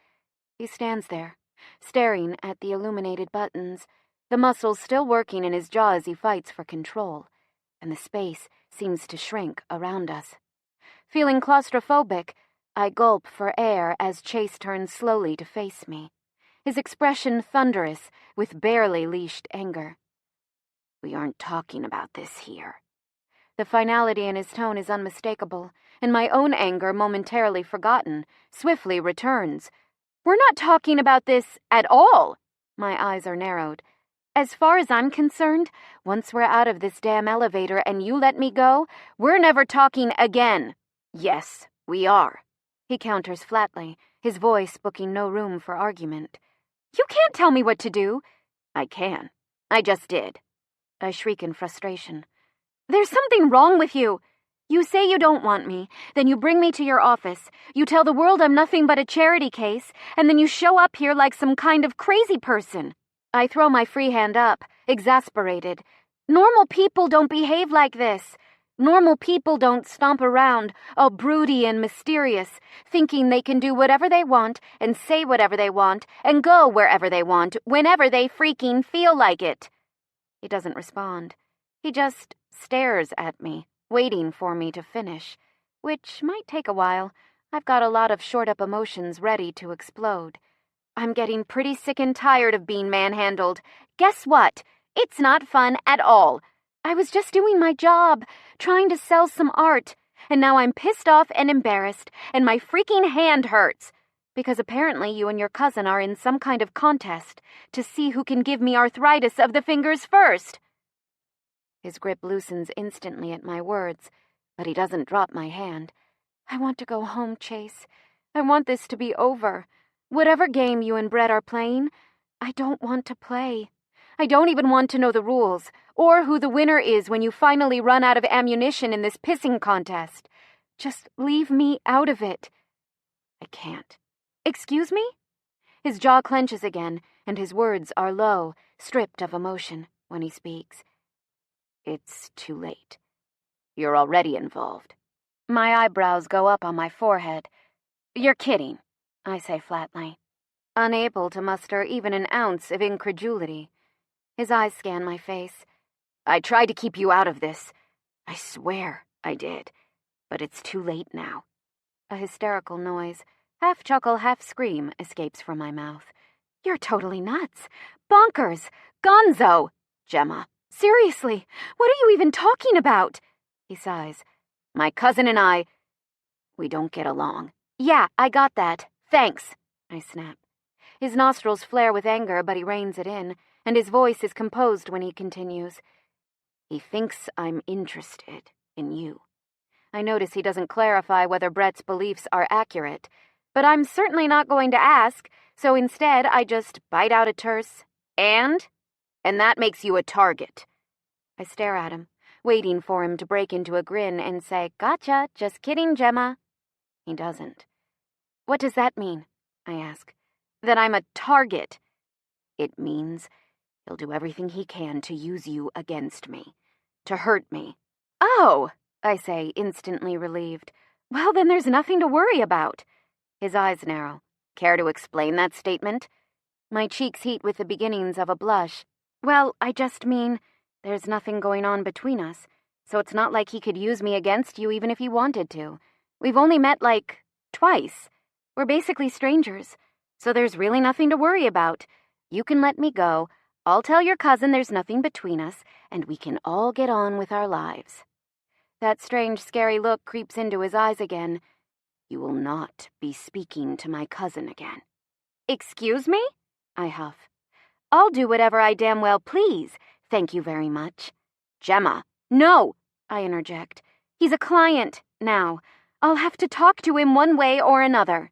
S1: He stands there, staring at the illuminated buttons, the muscles still working in his jaw as he fights for control, and the space seems to shrink around us. Feeling claustrophobic, I gulp for air as Chase turns slowly to face me, his expression thunderous with barely leashed anger. "We aren't talking about this here." The finality in his tone is unmistakable, and my own anger, momentarily forgotten, swiftly returns. "We're not talking about this at all." My eyes are narrowed. "As far as I'm concerned, once we're out of this damn elevator and you let me go, we're never talking again." "Yes, we are," he counters flatly, his voice booking no room for argument. "You can't tell me what to do." "I can. I just did." I shriek in frustration. "There's something wrong with you. You say you don't want me, then you bring me to your office, you tell the world I'm nothing but a charity case, and then you show up here like some kind of crazy person." I throw my free hand up, exasperated. "Normal people don't behave like this. Normal people don't stomp around, all broody and mysterious, thinking they can do whatever they want and say whatever they want and go wherever they want, whenever they freaking feel like it." He doesn't respond. He just stares at me, waiting for me to finish, which might take a while. I've got a lot of short-up emotions ready to explode. I'm getting pretty sick and tired of being manhandled. Guess what? It's not fun at all. I was just doing my job, trying to sell some art, and now I'm pissed off and embarrassed, and my freaking hand hurts. Because apparently you and your cousin are in some kind of contest to see who can give me arthritis of the fingers first. His grip loosens instantly at my words, but he doesn't drop my hand. I want to go home, Chase. I want this to be over. Whatever game you and Brett are playing, I don't want to play. I don't even want to know the rules, or who the winner is when you finally run out of ammunition in this pissing contest. Just leave me out of it. I can't. Excuse me? His jaw clenches again, and his words are low, stripped of emotion, when he speaks. It's too late. You're already involved. My eyebrows go up on my forehead. You're kidding, I say flatly. unable to muster even an ounce of incredulity. His eyes scan my face. "I tried to keep you out of this. I swear I did. But it's too late now." A hysterical noise, half chuckle, half scream, escapes from my mouth. "You're totally nuts. Bonkers. Gonzo. Gemma, seriously, what are you even talking about?" He sighs. "My cousin and I, we don't get along." "Yeah, I got that. Thanks," I snap. His nostrils flare with anger, but he reins it in, and his voice is composed when he continues. "He thinks I'm interested in you." I notice he doesn't clarify whether Brett's beliefs are accurate, but I'm certainly not going to ask, so instead I just bite out a terse, And that makes you a target." I stare at him, waiting for him to break into a grin and say, "Gotcha, just kidding, Gemma." He doesn't. "What does that mean?" I ask. "That I'm a target." "It means he'll do everything he can to use you against me, to hurt me." "Oh," I say, instantly relieved. "Well, then there's nothing to worry about." His eyes narrow. "Care to explain that statement?" My cheeks heat with the beginnings of a blush. "Well, I just mean there's nothing going on between us, so it's not like he could use me against you even if he wanted to. We've only met, twice. We're basically strangers, so there's really nothing to worry about. You can let me go. I'll tell your cousin there's nothing between us, and we can all get on with our lives." That strange, scary look creeps into his eyes again. "You will not be speaking to my cousin again." "Excuse me?" I huff. "I'll do whatever I damn well please. Thank you very much." "Gemma." "No," I interject. "He's a client now. I'll have to talk to him one way or another."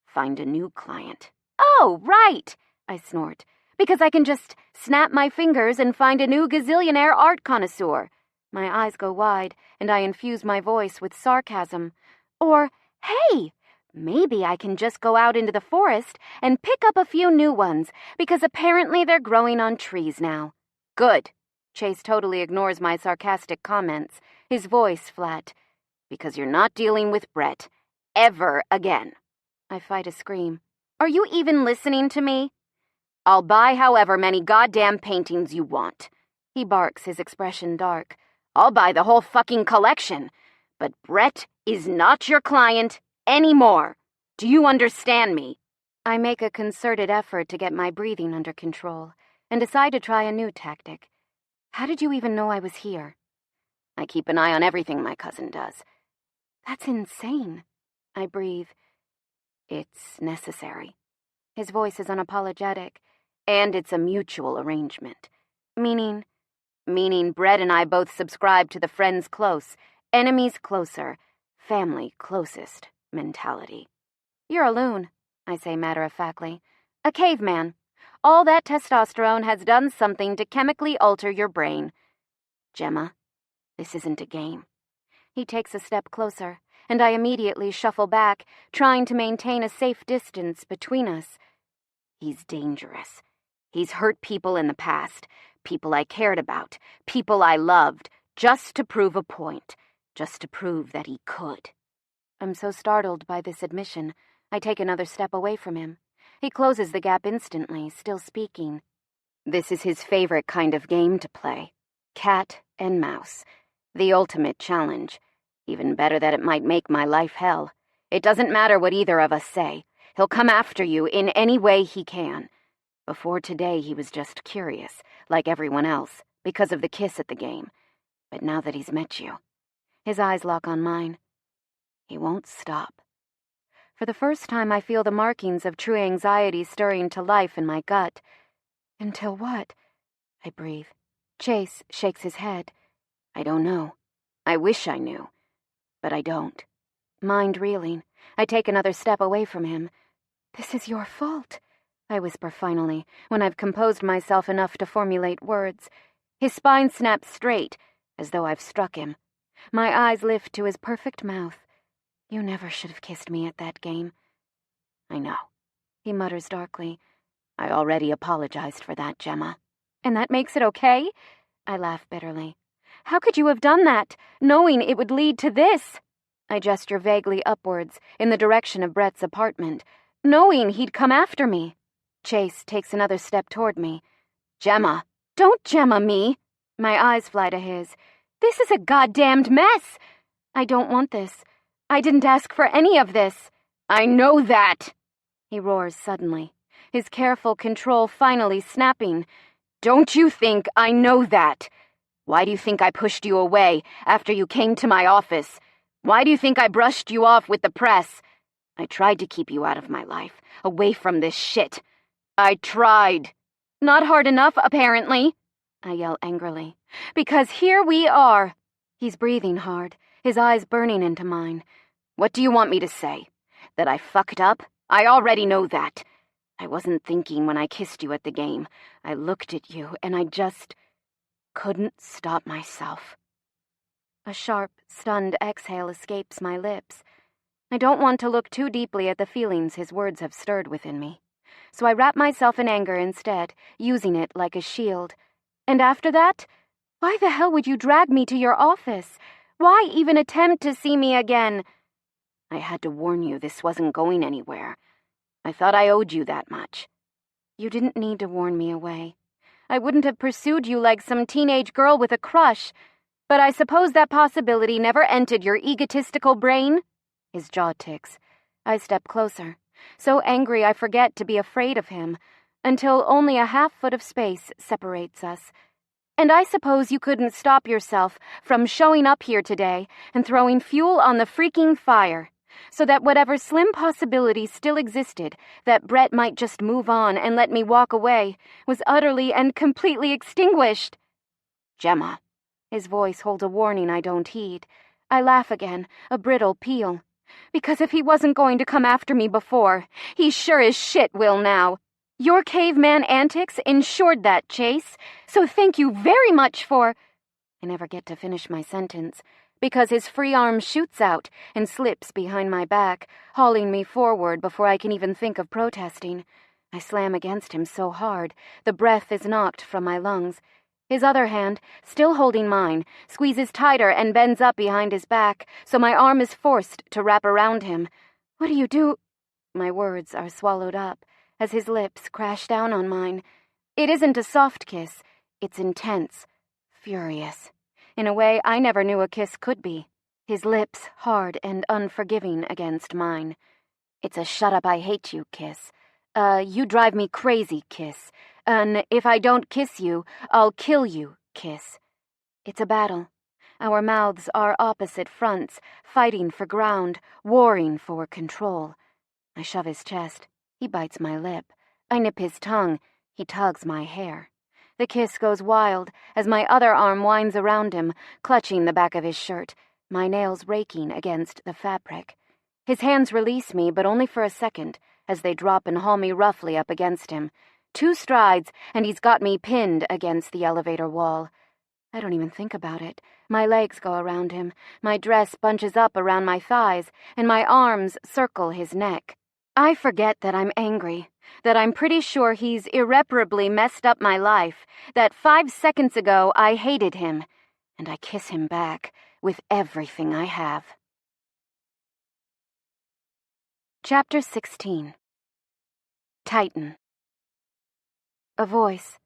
S1: "Find a new client." "Oh, right," I snort, "because I can just snap my fingers and find a new gazillionaire art connoisseur." My eyes go wide, and I infuse my voice with sarcasm. Or, hey, maybe I can just go out into the forest and pick up a few new ones, because apparently they're growing on trees now. "Good." Chase totally ignores my sarcastic comments, his voice flat. "Because you're not dealing with Brett. Ever again." I fight a scream. "Are you even listening to me?" "I'll buy however many goddamn paintings you want." He barks, his expression dark. "I'll buy the whole fucking collection. But Brett is not your client anymore. Do you understand me?" I make a concerted effort to get my breathing under control and decide to try a new tactic. "How did you even know I was here?" "I keep an eye on everything my cousin does." "That's insane." I breathe. "It's necessary." His voice is unapologetic. "And it's a mutual arrangement." Meaning Brett and I both subscribe to the friends close, enemies closer, family closest mentality. "You're a loon," I say matter-of-factly. "A caveman. All that testosterone has done something to chemically alter your brain." "Gemma, this isn't a game." He takes a step closer, and I immediately shuffle back, trying to maintain a safe distance between us. "He's dangerous. He's hurt people in the past, people I cared about, people I loved, just to prove a point, just to prove that he could." I'm so startled by this admission, I take another step away from him. He closes the gap instantly, still speaking. "This is his favorite kind of game to play. Cat and mouse. The ultimate challenge. Even better that it might make my life hell. It doesn't matter what either of us say. He'll come after you in any way he can. Before today, he was just curious, like everyone else, because of the kiss at the game. But now that he's met you," his eyes lock on mine, "he won't stop." For the first time, I feel the markings of true anxiety stirring to life in my gut. "Until what?" I breathe. Chase shakes his head. "I don't know. I wish I knew. But I don't." Mind reeling, I take another step away from him. "This is your fault," I whisper finally, when I've composed myself enough to formulate words. His spine snaps straight, as though I've struck him. My eyes lift to his perfect mouth. "You never should have kissed me at that game." "I know," he mutters darkly. "I already apologized for that, Gemma." "And that makes it okay?" I laugh bitterly. "How could you have done that, knowing it would lead to this?" I gesture vaguely upwards, in the direction of Brett's apartment. knowing he'd come after me. Chase takes another step toward me. Gemma, don't Gemma me. My eyes fly to his. This is a goddamned mess. I don't want this. I didn't ask for any of this. I know that, he roars suddenly, his careful control finally snapping. Don't you think I know that? Why do you think I pushed you away after you came to my office? Why do you think I brushed you off with the press? I tried to keep you out of my life, away from this shit. I tried. Not hard enough, apparently, I yell angrily. Because here we are. He's breathing hard, his eyes burning into mine. What do you want me to say? That I fucked up? I already know that. I wasn't thinking when I kissed you at the game. I looked at you and I just couldn't stop myself. A sharp, stunned exhale escapes my lips. I don't want to look too deeply at the feelings his words have stirred within me, so I wrap myself in anger instead, using it like a shield. And after that, why the hell would you drag me to your office? Why even attempt to see me again? I had to warn you this wasn't going anywhere. I thought I owed you that much. You didn't need to warn me away. I wouldn't have pursued you like some teenage girl with a crush, but I suppose that possibility never entered your egotistical brain? His jaw ticks. I step closer, so angry I forget to be afraid of him, until only a half-foot of space separates us. And I suppose you couldn't stop yourself from showing up here today and throwing fuel on the freaking fire, so that whatever slim possibility still existed that Brett might just move on and let me walk away was utterly and completely extinguished. Gemma. His voice holds a warning I don't heed. I laugh again, a brittle peal. Because if he wasn't going to come after me before, he sure as shit will now. Your caveman antics ensured that, Chase, so thank you very much for— I never get to finish my sentence, because his free arm shoots out and slips behind my back, hauling me forward before I can even think of protesting. I slam against him so hard, the breath is knocked from my lungs. His other hand, still holding mine, squeezes tighter and bends up behind his back, so my arm is forced to wrap around him. What do you do? My words are swallowed up as his lips crash down on mine. It isn't a soft kiss. It's intense, furious, in a way I never knew a kiss could be. His lips hard and unforgiving against mine. It's a shut-up-I-hate-you kiss. You drive me crazy kiss. If I don't kiss you, I'll kill you kiss. It's a battle. Our mouths are opposite fronts, fighting for ground, warring for control. I shove his chest. He bites my lip. I nip his tongue. He tugs my hair. The kiss goes wild as my other arm winds around him, clutching the back of his shirt, my nails raking against the fabric. His hands release me, but only for a second, as they drop and haul me roughly up against him. 2 strides, and he's got me pinned against the elevator wall. I don't even think about it. My legs go around him, my dress bunches up around my thighs, and my arms circle his neck. I forget that I'm angry, that I'm pretty sure he's irreparably messed up my life, that 5 seconds ago I hated him, and I kiss him back with everything I have. Chapter 16. Titan. A voice,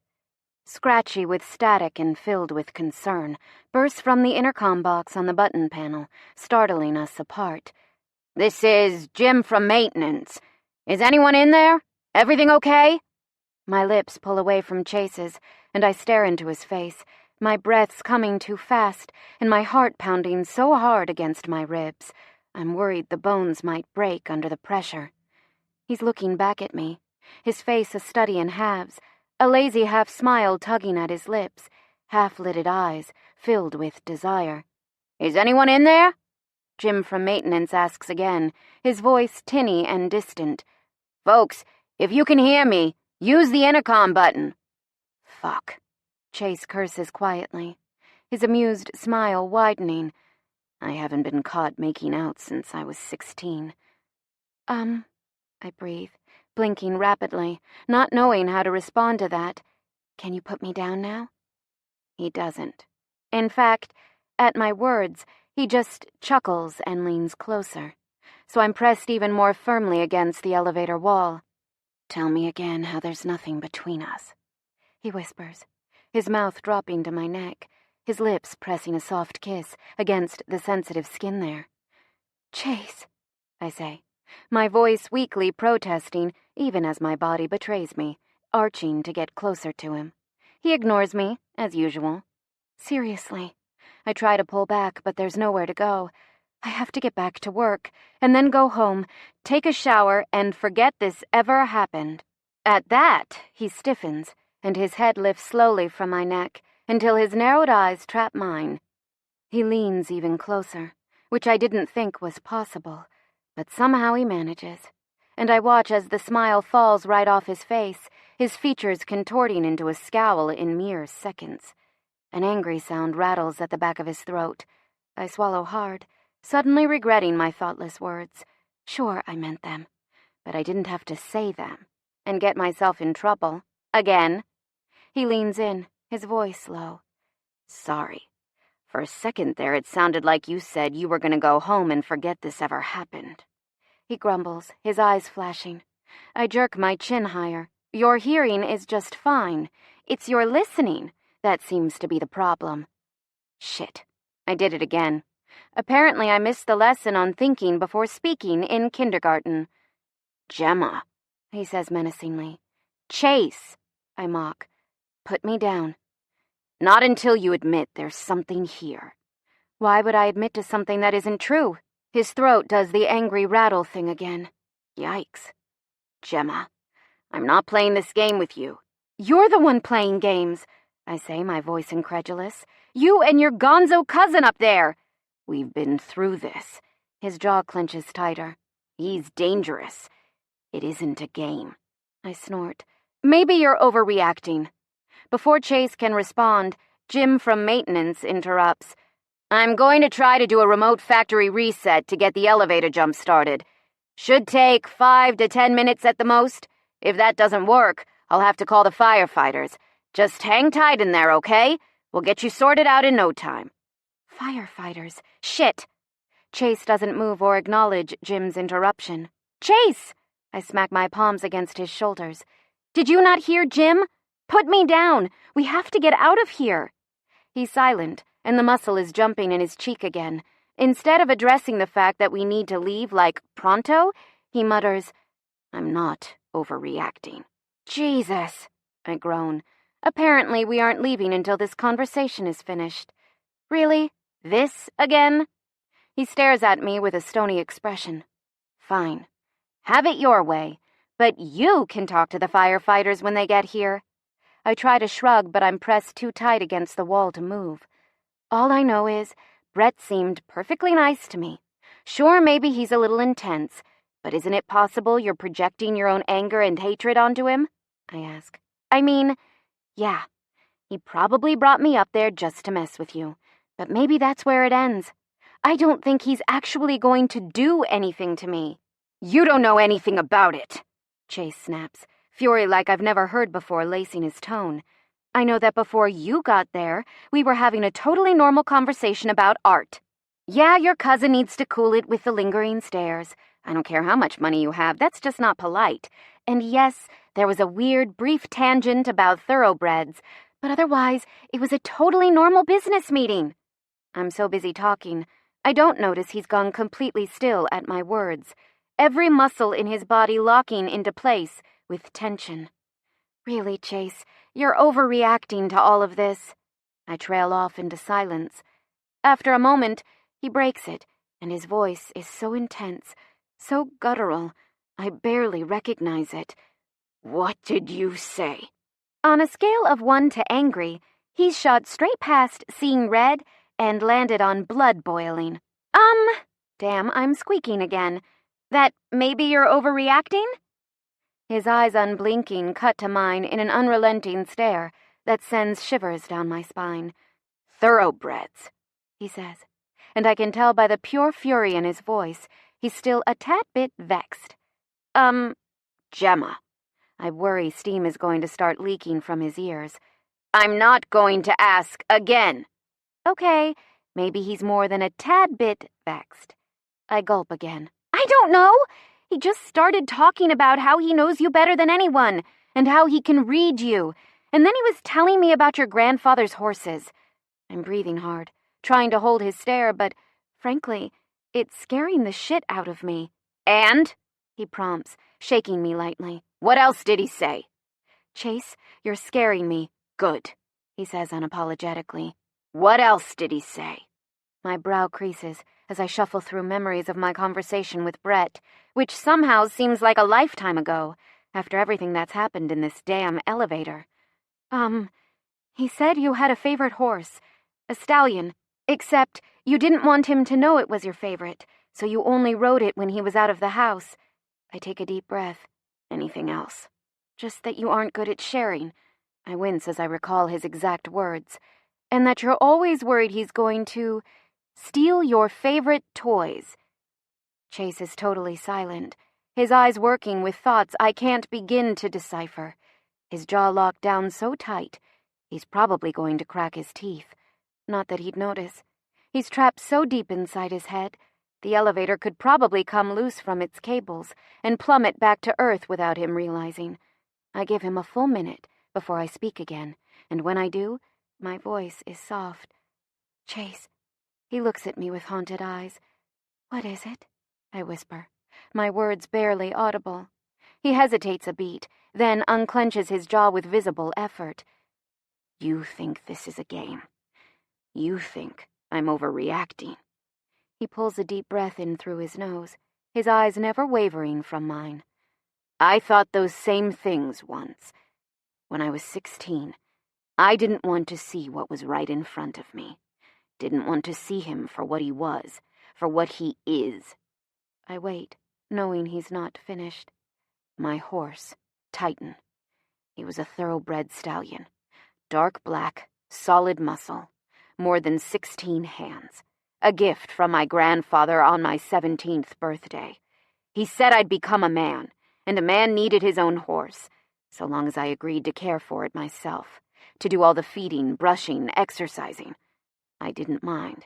S1: scratchy with static and filled with concern, bursts from the intercom box on the button panel, startling us apart. This is Jim from maintenance. Is anyone in there? Everything okay? My lips pull away from Chase's, and I stare into his face, my breaths coming too fast, and my heart pounding so hard against my ribs. I'm worried the bones might break under the pressure. He's looking back at me, his face a study in halves, a lazy half-smile tugging at his lips, half-lidded eyes filled with desire. Is anyone in there? Jim from maintenance asks again, his voice tinny and distant. Folks, if you can hear me, use the intercom button. Fuck. Chase curses quietly, his amused smile widening. I haven't been caught making out since I was 16. I breathe, blinking rapidly, not knowing how to respond to that. Can you put me down now? He doesn't. In fact, at my words, he just chuckles and leans closer. so I'm pressed even more firmly against the elevator wall. "Tell me again how there's nothing between us," he whispers, his mouth dropping to my neck, his lips pressing a soft kiss against the sensitive skin there. "Chase," I say, my voice weakly protesting even as my body betrays me, arching to get closer to him. He ignores me, as usual. "Seriously." I try to pull back, but there's nowhere to go. I have to get back to work, and then go home, take a shower, and forget this ever happened. At that, he stiffens, and his head lifts slowly from my neck until his narrowed eyes trap mine. He leans even closer, which I didn't think was possible, but somehow he manages. And I watch as the smile falls right off his face, his features contorting into a scowl in mere seconds. An angry sound rattles at the back of his throat. I swallow hard, suddenly regretting my thoughtless words. Sure, I meant them, but I didn't have to say them and get myself in trouble. Again. He leans in, his voice low. "Sorry. For a second there, it sounded like you said you were going to go home and forget this ever happened." He grumbles, his eyes flashing. I jerk my chin higher. "Your hearing is just fine. It's your listening that seems to be the problem." Shit. I did it again. Apparently I missed the lesson on thinking before speaking in kindergarten. "Gemma," he says menacingly. "Chase," I mock. "Put me down." "Not until you admit there's something here." Why would I admit to something that isn't true? His throat does the angry rattle thing again. Yikes. "Gemma, I'm not playing this game with you." "You're the one playing games," I say, my voice incredulous. "You and your gonzo cousin up there." "We've been through this." His jaw clenches tighter. "He's dangerous. It isn't a game." I snort. "Maybe you're overreacting." Before Chase can respond, Jim from maintenance interrupts. "I'm going to try to do a remote factory reset to get the elevator jump started. Should take 5 to 10 minutes at the most. If that doesn't work, I'll have to call the firefighters. Just hang tight in there, okay? We'll get you sorted out in no time." Firefighters. Shit. Chase doesn't move or acknowledge Jim's interruption. "Chase!" I smack my palms against his shoulders. "Did you not hear Jim? Put me down. We have to get out of here." He's silent, and the muscle is jumping in his cheek again. Instead of addressing the fact that we need to leave like pronto, he mutters, "I'm not overreacting." "Jesus," I groan. Apparently we aren't leaving until this conversation is finished. "Really? This again?" He stares at me with a stony expression. "Fine. Have it your way. But you can talk to the firefighters when they get here." I try to shrug, but I'm pressed too tight against the wall to move. All I know is Brett seemed perfectly nice to me. Sure, maybe he's a little intense, but isn't it possible you're projecting your own anger and hatred onto him? I ask. I mean, yeah, he probably brought me up there just to mess with you, but maybe that's where it ends. I don't think he's actually going to do anything to me. "You don't know anything about it," Chase snaps, fury like I've never heard before lacing his tone. "I know that before you got there, we were having a totally normal conversation about art. Yeah, your cousin needs to cool it with the lingering stares. I don't care how much money you have, that's just not polite. And yes, there was a weird, brief tangent about thoroughbreds, but otherwise, it was a totally normal business meeting." I'm so busy talking, I don't notice he's gone completely still at my words, every muscle in his body locking into place with tension. "Really, Chase, you're overreacting to all of this." I trail off into silence. After a moment, he breaks it, and his voice is so intense, so guttural, I barely recognize it. "What did you say?" On a scale of 1 to angry, he's shot straight past seeing red and landed on blood boiling. Damn, I'm squeaking again. "That maybe you're overreacting?" His eyes unblinking cut to mine in an unrelenting stare that sends shivers down my spine. "Thoroughbreds," he says, and I can tell by the pure fury in his voice he's still a tad bit vexed. Gemma." I worry steam is going to start leaking from his ears. "I'm not going to ask again." Okay, maybe he's more than a tad bit vexed. I gulp again. I don't know. He just started talking about how he knows you better than anyone, and how he can read you. And then he was telling me about your grandfather's horses. I'm breathing hard, trying to hold his stare, but, frankly, it's scaring the shit out of me. And? He prompts, shaking me lightly. What else did he say? Chase, you're scaring me. Good, he says unapologetically. What else did he say? My brow creases as I shuffle through memories of my conversation with Brett, which somehow seems like a lifetime ago, after everything that's happened in this damn elevator. He said you had a favorite horse, a stallion, except you didn't want him to know it was your favorite, so you only rode it when he was out of the house. I take a deep breath. Anything else? Just that you aren't good at sharing. I wince as I recall his exact words. And that you're always worried he's going to steal your favorite toys. Chase is totally silent, his eyes working with thoughts I can't begin to decipher. His jaw locked down so tight, he's probably going to crack his teeth. Not that he'd notice. He's trapped so deep inside his head, the elevator could probably come loose from its cables and plummet back to Earth without him realizing. I give him a full minute before I speak again, and when I do, my voice is soft. Chase. He looks at me with haunted eyes. What is it? I whisper, my words barely audible. He hesitates a beat, then unclenches his jaw with visible effort. You think this is a game. You think I'm overreacting. He pulls a deep breath in through his nose, his eyes never wavering from mine. I thought those same things once. When I was 16, I didn't want to see what was right in front of me. Didn't want to see him for what he was, for what he is. I wait, knowing he's not finished. My horse, Titan. He was a thoroughbred stallion. Dark black, solid muscle, more than 16 hands. A gift from my grandfather on my 17th birthday. He said I'd become a man, and a man needed his own horse, so long as I agreed to care for it myself, to do all the feeding, brushing, exercising. I didn't mind.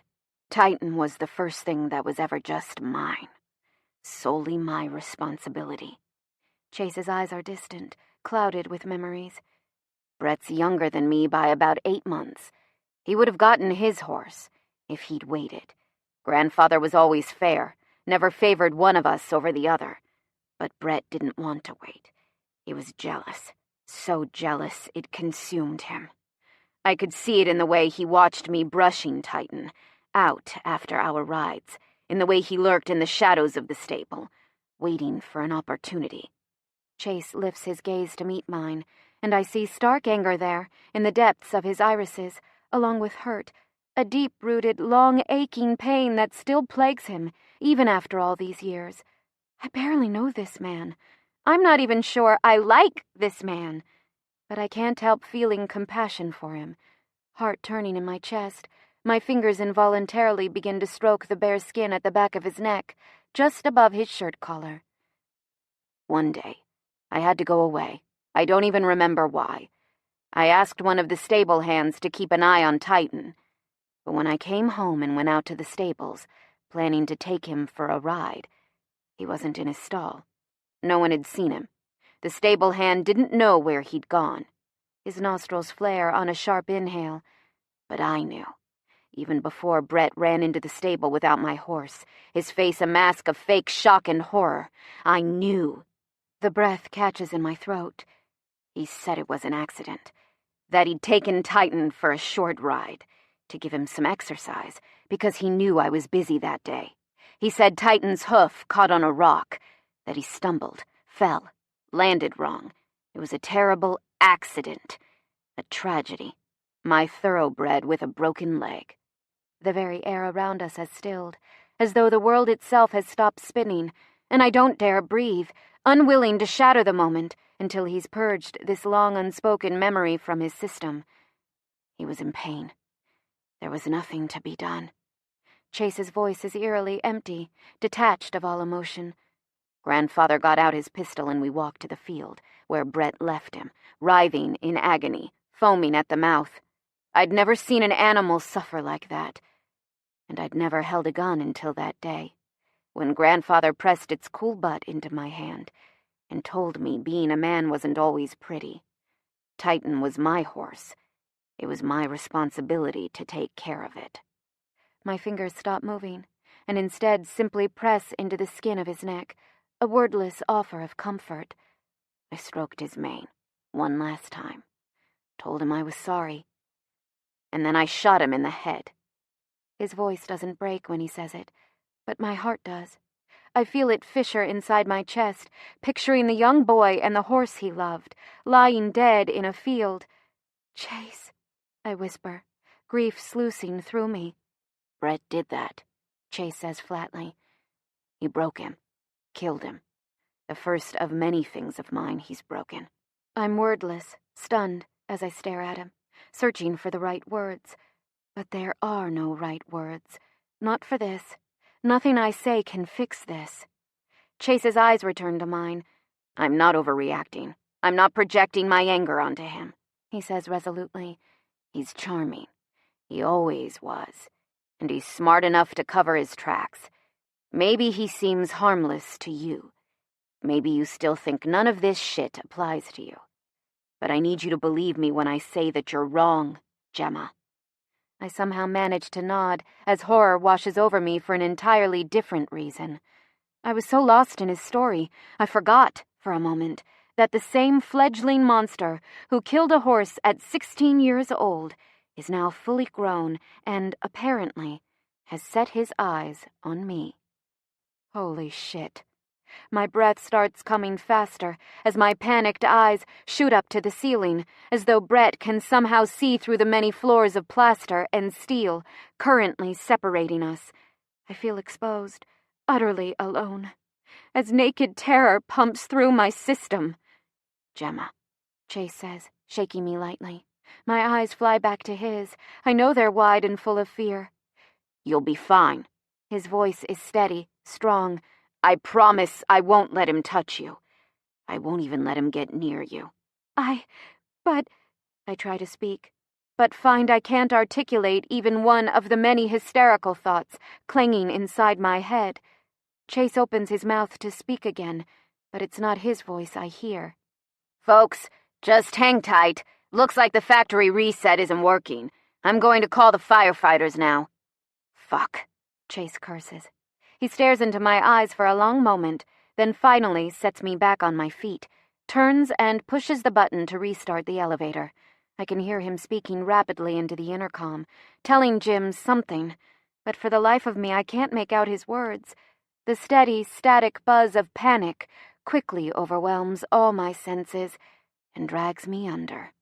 S1: Titan was the first thing that was ever just mine. Solely my responsibility. Chase's eyes are distant, clouded with memories. Brett's younger than me by about 8 months. He would have gotten his horse if he'd waited. Grandfather was always fair, never favored one of us over the other. But Brett didn't want to wait. He was jealous, so jealous it consumed him. I could see it in the way he watched me brushing Titan, out after our rides, in the way he lurked in the shadows of the stable, waiting for an opportunity. Chase lifts his gaze to meet mine, and I see stark anger there, in the depths of his irises, along with hurt, a deep-rooted, long, aching pain that still plagues him, even after all these years. I barely know this man. I'm not even sure I like this man. But I can't help feeling compassion for him. Heart turning in my chest, my fingers involuntarily begin to stroke the bare skin at the back of his neck, just above his shirt collar. One day, I had to go away. I don't even remember why. I asked one of the stable hands to keep an eye on Titan. But when I came home and went out to the stables, planning to take him for a ride, he wasn't in his stall. No one had seen him. The stable hand didn't know where he'd gone. His nostrils flare on a sharp inhale. But I knew. Even before Brett ran into the stable without my horse, his face a mask of fake shock and horror, I knew. The breath catches in my throat. He said it was an accident. That he'd taken Titan for a short ride, to give him some exercise, because he knew I was busy that day. He said Titan's hoof caught on a rock, that he stumbled, fell, landed wrong. It was a terrible accident, a tragedy. My thoroughbred with a broken leg. The very air around us has stilled, as though the world itself has stopped spinning, and I don't dare breathe, unwilling to shatter the moment until he's purged this long unspoken memory from his system. He was in pain. There was nothing to be done. Chase's voice is eerily empty, detached of all emotion. Grandfather got out his pistol and we walked to the field, where Brett left him, writhing in agony, foaming at the mouth. I'd never seen an animal suffer like that, and I'd never held a gun until that day. when Grandfather pressed its cool butt into my hand and told me being a man wasn't always pretty. Titan was my horse. It was my responsibility to take care of it. My fingers stop moving, and instead simply press into the skin of his neck, a wordless offer of comfort. I stroked his mane, one last time, told him I was sorry, and then I shot him in the head. His voice doesn't break when he says it, but my heart does. I feel it fissure inside my chest, picturing the young boy and the horse he loved, lying dead in a field. "Chase," I whisper, grief sluicing through me. "Brett did that," Chase says flatly. "He broke him, killed him. The first of many things of mine he's broken." I'm wordless, stunned, as I stare at him, searching for the right words. But there are no right words. Not for this. Nothing I say can fix this. Chase's eyes return to mine. "I'm not overreacting. I'm not projecting my anger onto him," he says resolutely. "He's charming. He always was. And he's smart enough to cover his tracks. Maybe he seems harmless to you. Maybe you still think none of this shit applies to you. But I need you to believe me when I say that you're wrong, Gemma." I somehow manage to nod as horror washes over me for an entirely different reason. I was so lost in his story, I forgot, for a moment, that the same fledgling monster who killed a horse at 16 years old is now fully grown and, apparently, has set his eyes on me. Holy shit. My breath starts coming faster as my panicked eyes shoot up to the ceiling, as though Brett can somehow see through the many floors of plaster and steel currently separating us. I feel exposed, utterly alone, as naked terror pumps through my system. "Gemma," Chase says, shaking me lightly. My eyes fly back to his. I know they're wide and full of fear. "You'll be fine." His voice is steady, strong. "I promise I won't let him touch you. I won't even let him get near you." But I try to speak, but find I can't articulate even one of the many hysterical thoughts clanging inside my head. Chase opens his mouth to speak again, but it's not his voice I hear. "Folks, just hang tight. Looks like the factory reset isn't working. I'm going to call the firefighters now." "Fuck," Chase curses. He stares into my eyes for a long moment, then finally sets me back on my feet, turns and pushes the button to restart the elevator. I can hear him speaking rapidly into the intercom, telling Jim something, but for the life of me I can't make out his words. The steady, static buzz of panic quickly overwhelms all my senses and drags me under.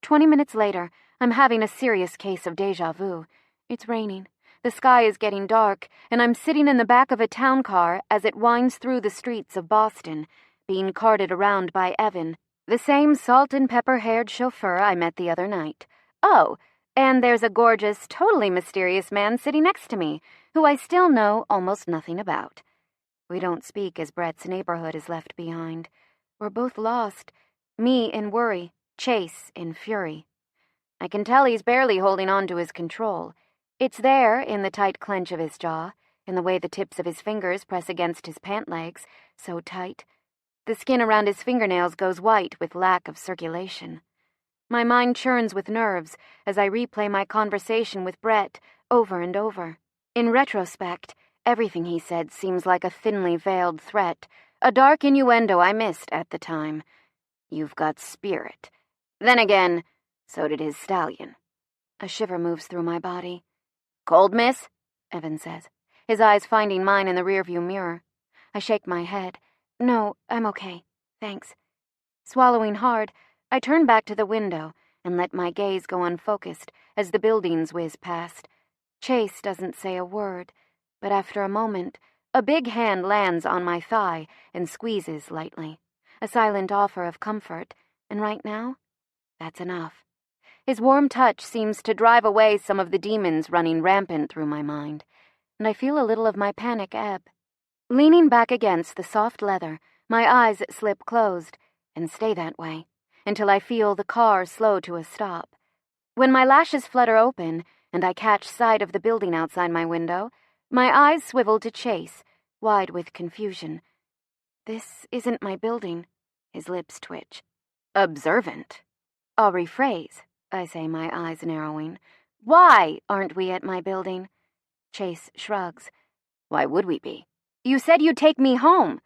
S1: 20 minutes later, I'm having a serious case of déjà vu. It's raining. The sky is getting dark, and I'm sitting in the back of a town car as it winds through the streets of Boston, being carted around by Evan, the same salt-and-pepper-haired chauffeur I met the other night. Oh, and there's a gorgeous, totally mysterious man sitting next to me, who I still know almost nothing about. We don't speak as Brett's neighborhood is left behind. We're both lost, me in worry, Chase in fury. I can tell he's barely holding on to his control. It's there in the tight clench of his jaw, in the way the tips of his fingers press against his pant legs, so tight. The skin around his fingernails goes white with lack of circulation. My mind churns with nerves as I replay my conversation with Brett over and over. In retrospect, everything he said seems like a thinly veiled threat, a dark innuendo I missed at the time. You've got spirit. Then again, so did his stallion. A shiver moves through my body. Cold, miss? Evan says, his eyes finding mine in the rearview mirror. I shake my head. No, I'm okay. Thanks. Swallowing hard, I turn back to the window and let my gaze go unfocused as the buildings whiz past. Chase doesn't say a word, but after a moment, a big hand lands on my thigh and squeezes lightly. A silent offer of comfort, and right now, that's enough. His warm touch seems to drive away some of the demons running rampant through my mind, and I feel a little of my panic ebb. Leaning back against the soft leather, my eyes slip closed, and stay that way, until I feel the car slow to a stop. When my lashes flutter open, and I catch sight of the building outside my window, My eyes swivel to Chase, wide with confusion. "This isn't my building." His lips twitch. "Observant." "I'll rephrase," I say, my eyes narrowing. "Why aren't we at my building?" Chase shrugs. "Why would we be? You said you'd take me home."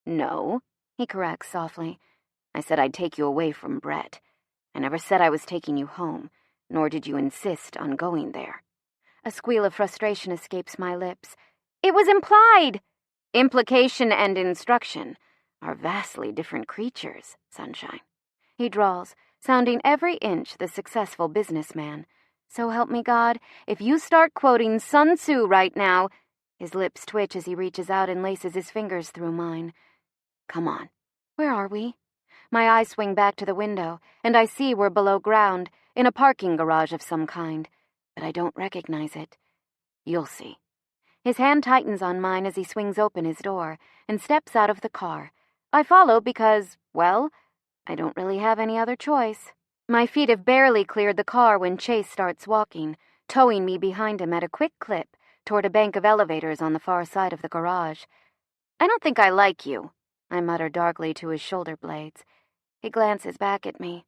S1: "No," he corrects softly. "I said I'd take you away from Brett. I never said I was taking you home, nor did you insist on going there." A squeal of frustration escapes my lips. "It was implied." "Implication and instruction are vastly different creatures, Sunshine," he drawls, sounding every inch the successful businessman. "So help me God, if you start quoting Sun Tzu right now—" His lips twitch as he reaches out and laces his fingers through mine. "Come on." Where are we? My eyes swing back to the window, and I see we're below ground, in a parking garage of some kind, but I don't recognize it. "You'll see." His hand tightens on mine as he swings open his door and steps out of the car. I follow because, well, I don't really have any other choice. My feet have barely cleared the car when Chase starts walking, towing me behind him at a quick clip toward a bank of elevators on the far side of the garage. "I don't think I like you," I mutter darkly to his shoulder blades. He glances back at me,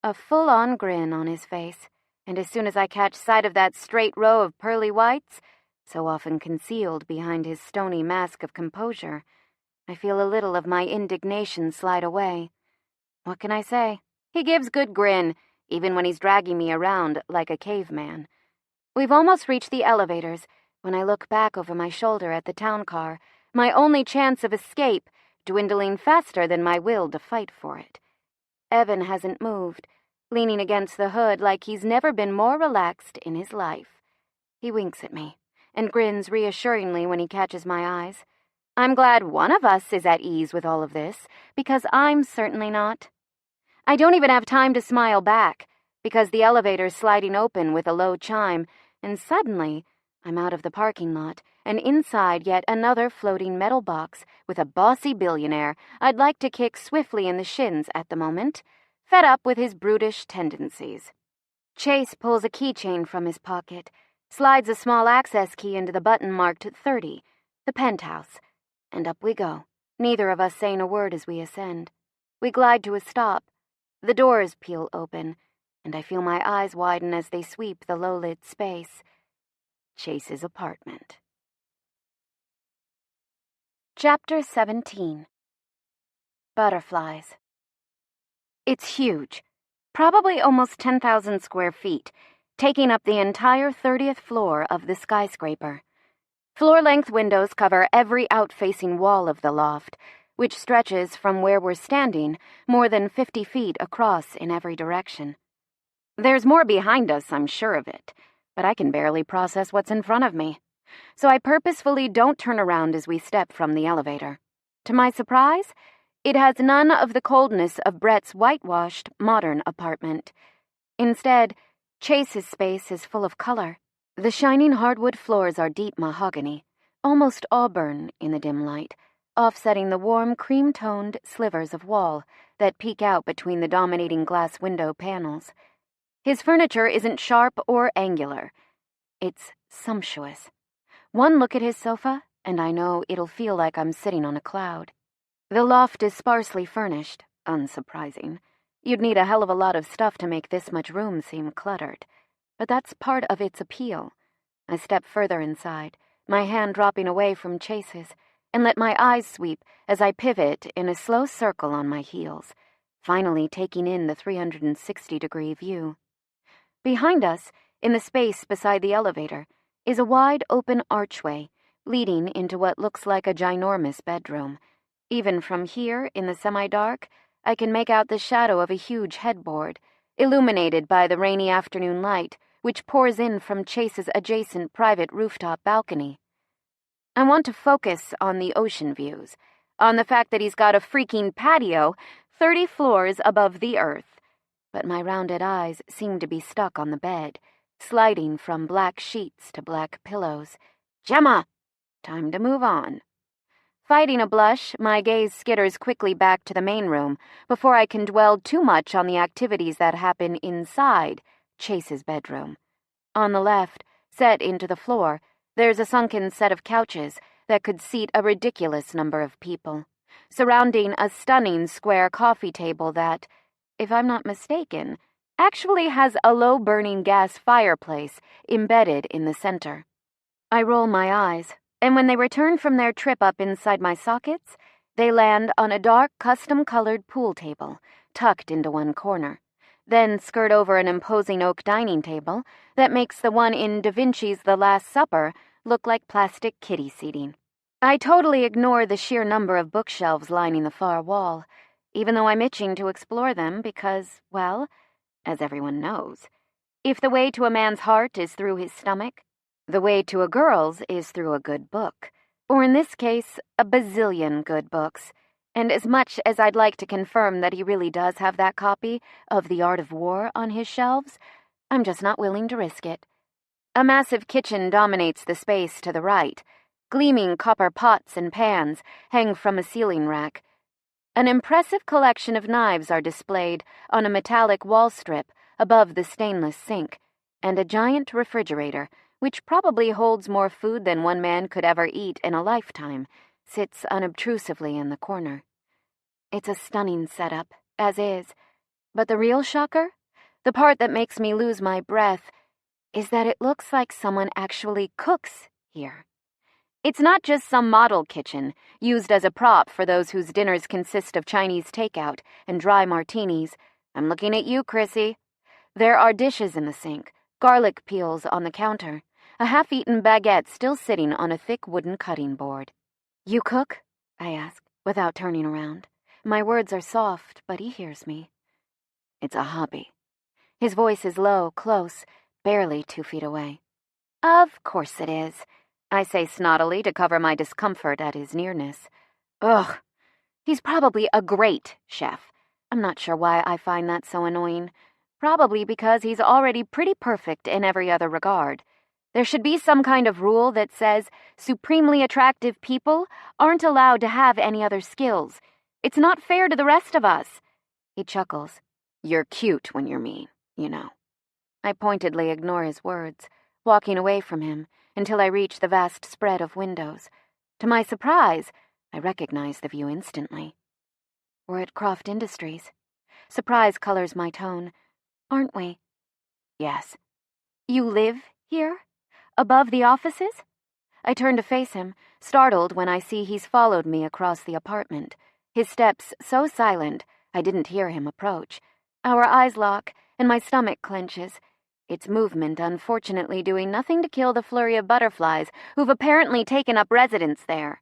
S1: a full-on grin on his face, and as soon as I catch sight of that straight row of pearly whites, so often concealed behind his stony mask of composure, I feel a little of my indignation slide away. What can I say? He gives good grin, even when he's dragging me around like a caveman. We've almost reached the elevators when I look back over my shoulder at the town car, my only chance of escape dwindling faster than my will to fight for it. Evan hasn't moved, leaning against the hood like he's never been more relaxed in his life. He winks at me and grins reassuringly when he catches my eyes. I'm glad one of us is at ease with all of this, because I'm certainly not. I don't even have time to smile back, because the elevator's sliding open with a low chime, and suddenly I'm out of the parking lot and inside yet another floating metal box with a bossy billionaire I'd like to kick swiftly in the shins at the moment, fed up with his brutish tendencies. Chase pulls a keychain from his pocket, slides a small access key into the button marked 30, the penthouse, and up we go, neither of us saying a word as we ascend. We glide to a stop. The doors peel open, and I feel my eyes widen as they sweep the low-lit space. Chase's apartment. Chapter 17. Butterflies. It's huge, probably almost 10,000 square feet, taking up the entire 30th floor of the skyscraper. Floor-length windows cover every out-facing wall of the loft, which stretches from where we're standing more than 50 feet across in every direction. There's more behind us, I'm sure of it, but I can barely process what's in front of me, so I purposefully don't turn around as we step from the elevator. To my surprise, it has none of the coldness of Brett's whitewashed, modern apartment. Instead, Chase's space is full of color. The shining hardwood floors are deep mahogany, almost auburn in the dim light, offsetting the warm cream-toned slivers of wall that peek out between the dominating glass window panels. His furniture isn't sharp or angular. It's sumptuous. One look at his sofa, and I know it'll feel like I'm sitting on a cloud. The loft is sparsely furnished, unsurprising. You'd need a hell of a lot of stuff to make this much room seem cluttered. But that's part of its appeal. I step further inside, my hand dropping away from Chase's, and let my eyes sweep as I pivot in a slow circle on my heels, finally taking in the 360-degree view. Behind us, in the space beside the elevator, is a wide open archway leading into what looks like a ginormous bedroom. Even from here, in the semi-dark, I can make out the shadow of a huge headboard, illuminated by the rainy afternoon light which pours in from Chase's adjacent private rooftop balcony. I want to focus on the ocean views, on the fact that he's got a freaking patio 30 floors above the earth, but my rounded eyes seem to be stuck on the bed, sliding from black sheets to black pillows. Gemma! Time to move on. Fighting a blush, my gaze skitters quickly back to the main room before I can dwell too much on the activities that happen inside Chase's bedroom. On the left, set into the floor, There's a sunken set of couches that could seat a ridiculous number of people, surrounding a stunning square coffee table that, if I'm not mistaken, actually has a low-burning gas fireplace embedded in the center. I roll my eyes, and when they return from their trip up inside my sockets, they land on a dark, custom-colored pool table, tucked into one corner, then skirt over an imposing oak dining table that makes the one in Da Vinci's The Last Supper look like plastic kiddie seating. I totally ignore the sheer number of bookshelves lining the far wall, even though I'm itching to explore them because, well, as everyone knows, if the way to a man's heart is through his stomach, the way to a girl's is through a good book, or in this case, a bazillion good books. And as much as I'd like to confirm that he really does have that copy of The Art of War on his shelves, I'm just not willing to risk it. A massive kitchen dominates the space to the right. Gleaming copper pots and pans hang from a ceiling rack. An impressive collection of knives are displayed on a metallic wall strip above the stainless sink, and a giant refrigerator, which probably holds more food than one man could ever eat in a lifetime, sits unobtrusively in the corner. It's a stunning setup, as is, but the real shocker, the part that makes me lose my breath, is that it looks like someone actually cooks here. It's not just some model kitchen, used as a prop for those whose dinners consist of Chinese takeout and dry martinis. I'm looking at you, Chrissy. There are dishes in the sink, garlic peels on the counter, a half-eaten baguette still sitting on a thick wooden cutting board. "You cook?" I ask, without turning around. My words are soft, but he hears me. "It's a hobby." His voice is low, close, barely 2 feet away. "Of course it is," I say snottily to cover my discomfort at his nearness. Ugh. He's probably a great chef. I'm not sure why I find that so annoying. Probably because he's already pretty perfect in every other regard. There should be some kind of rule that says supremely attractive people aren't allowed to have any other skills. It's not fair to the rest of us. He chuckles. "You're cute when you're mean, you know." I pointedly ignore his words, walking away from him until I reach the vast spread of windows. To my surprise, I recognize the view instantly. We're at Croft Industries. Surprise colors my tone. Aren't we? Yes. You live here? Above the offices? I turn to face him, startled when I see he's followed me across the apartment, his steps so silent I didn't hear him approach. Our eyes lock, and my stomach clenches, its movement unfortunately doing nothing to kill the flurry of butterflies who've apparently taken up residence there.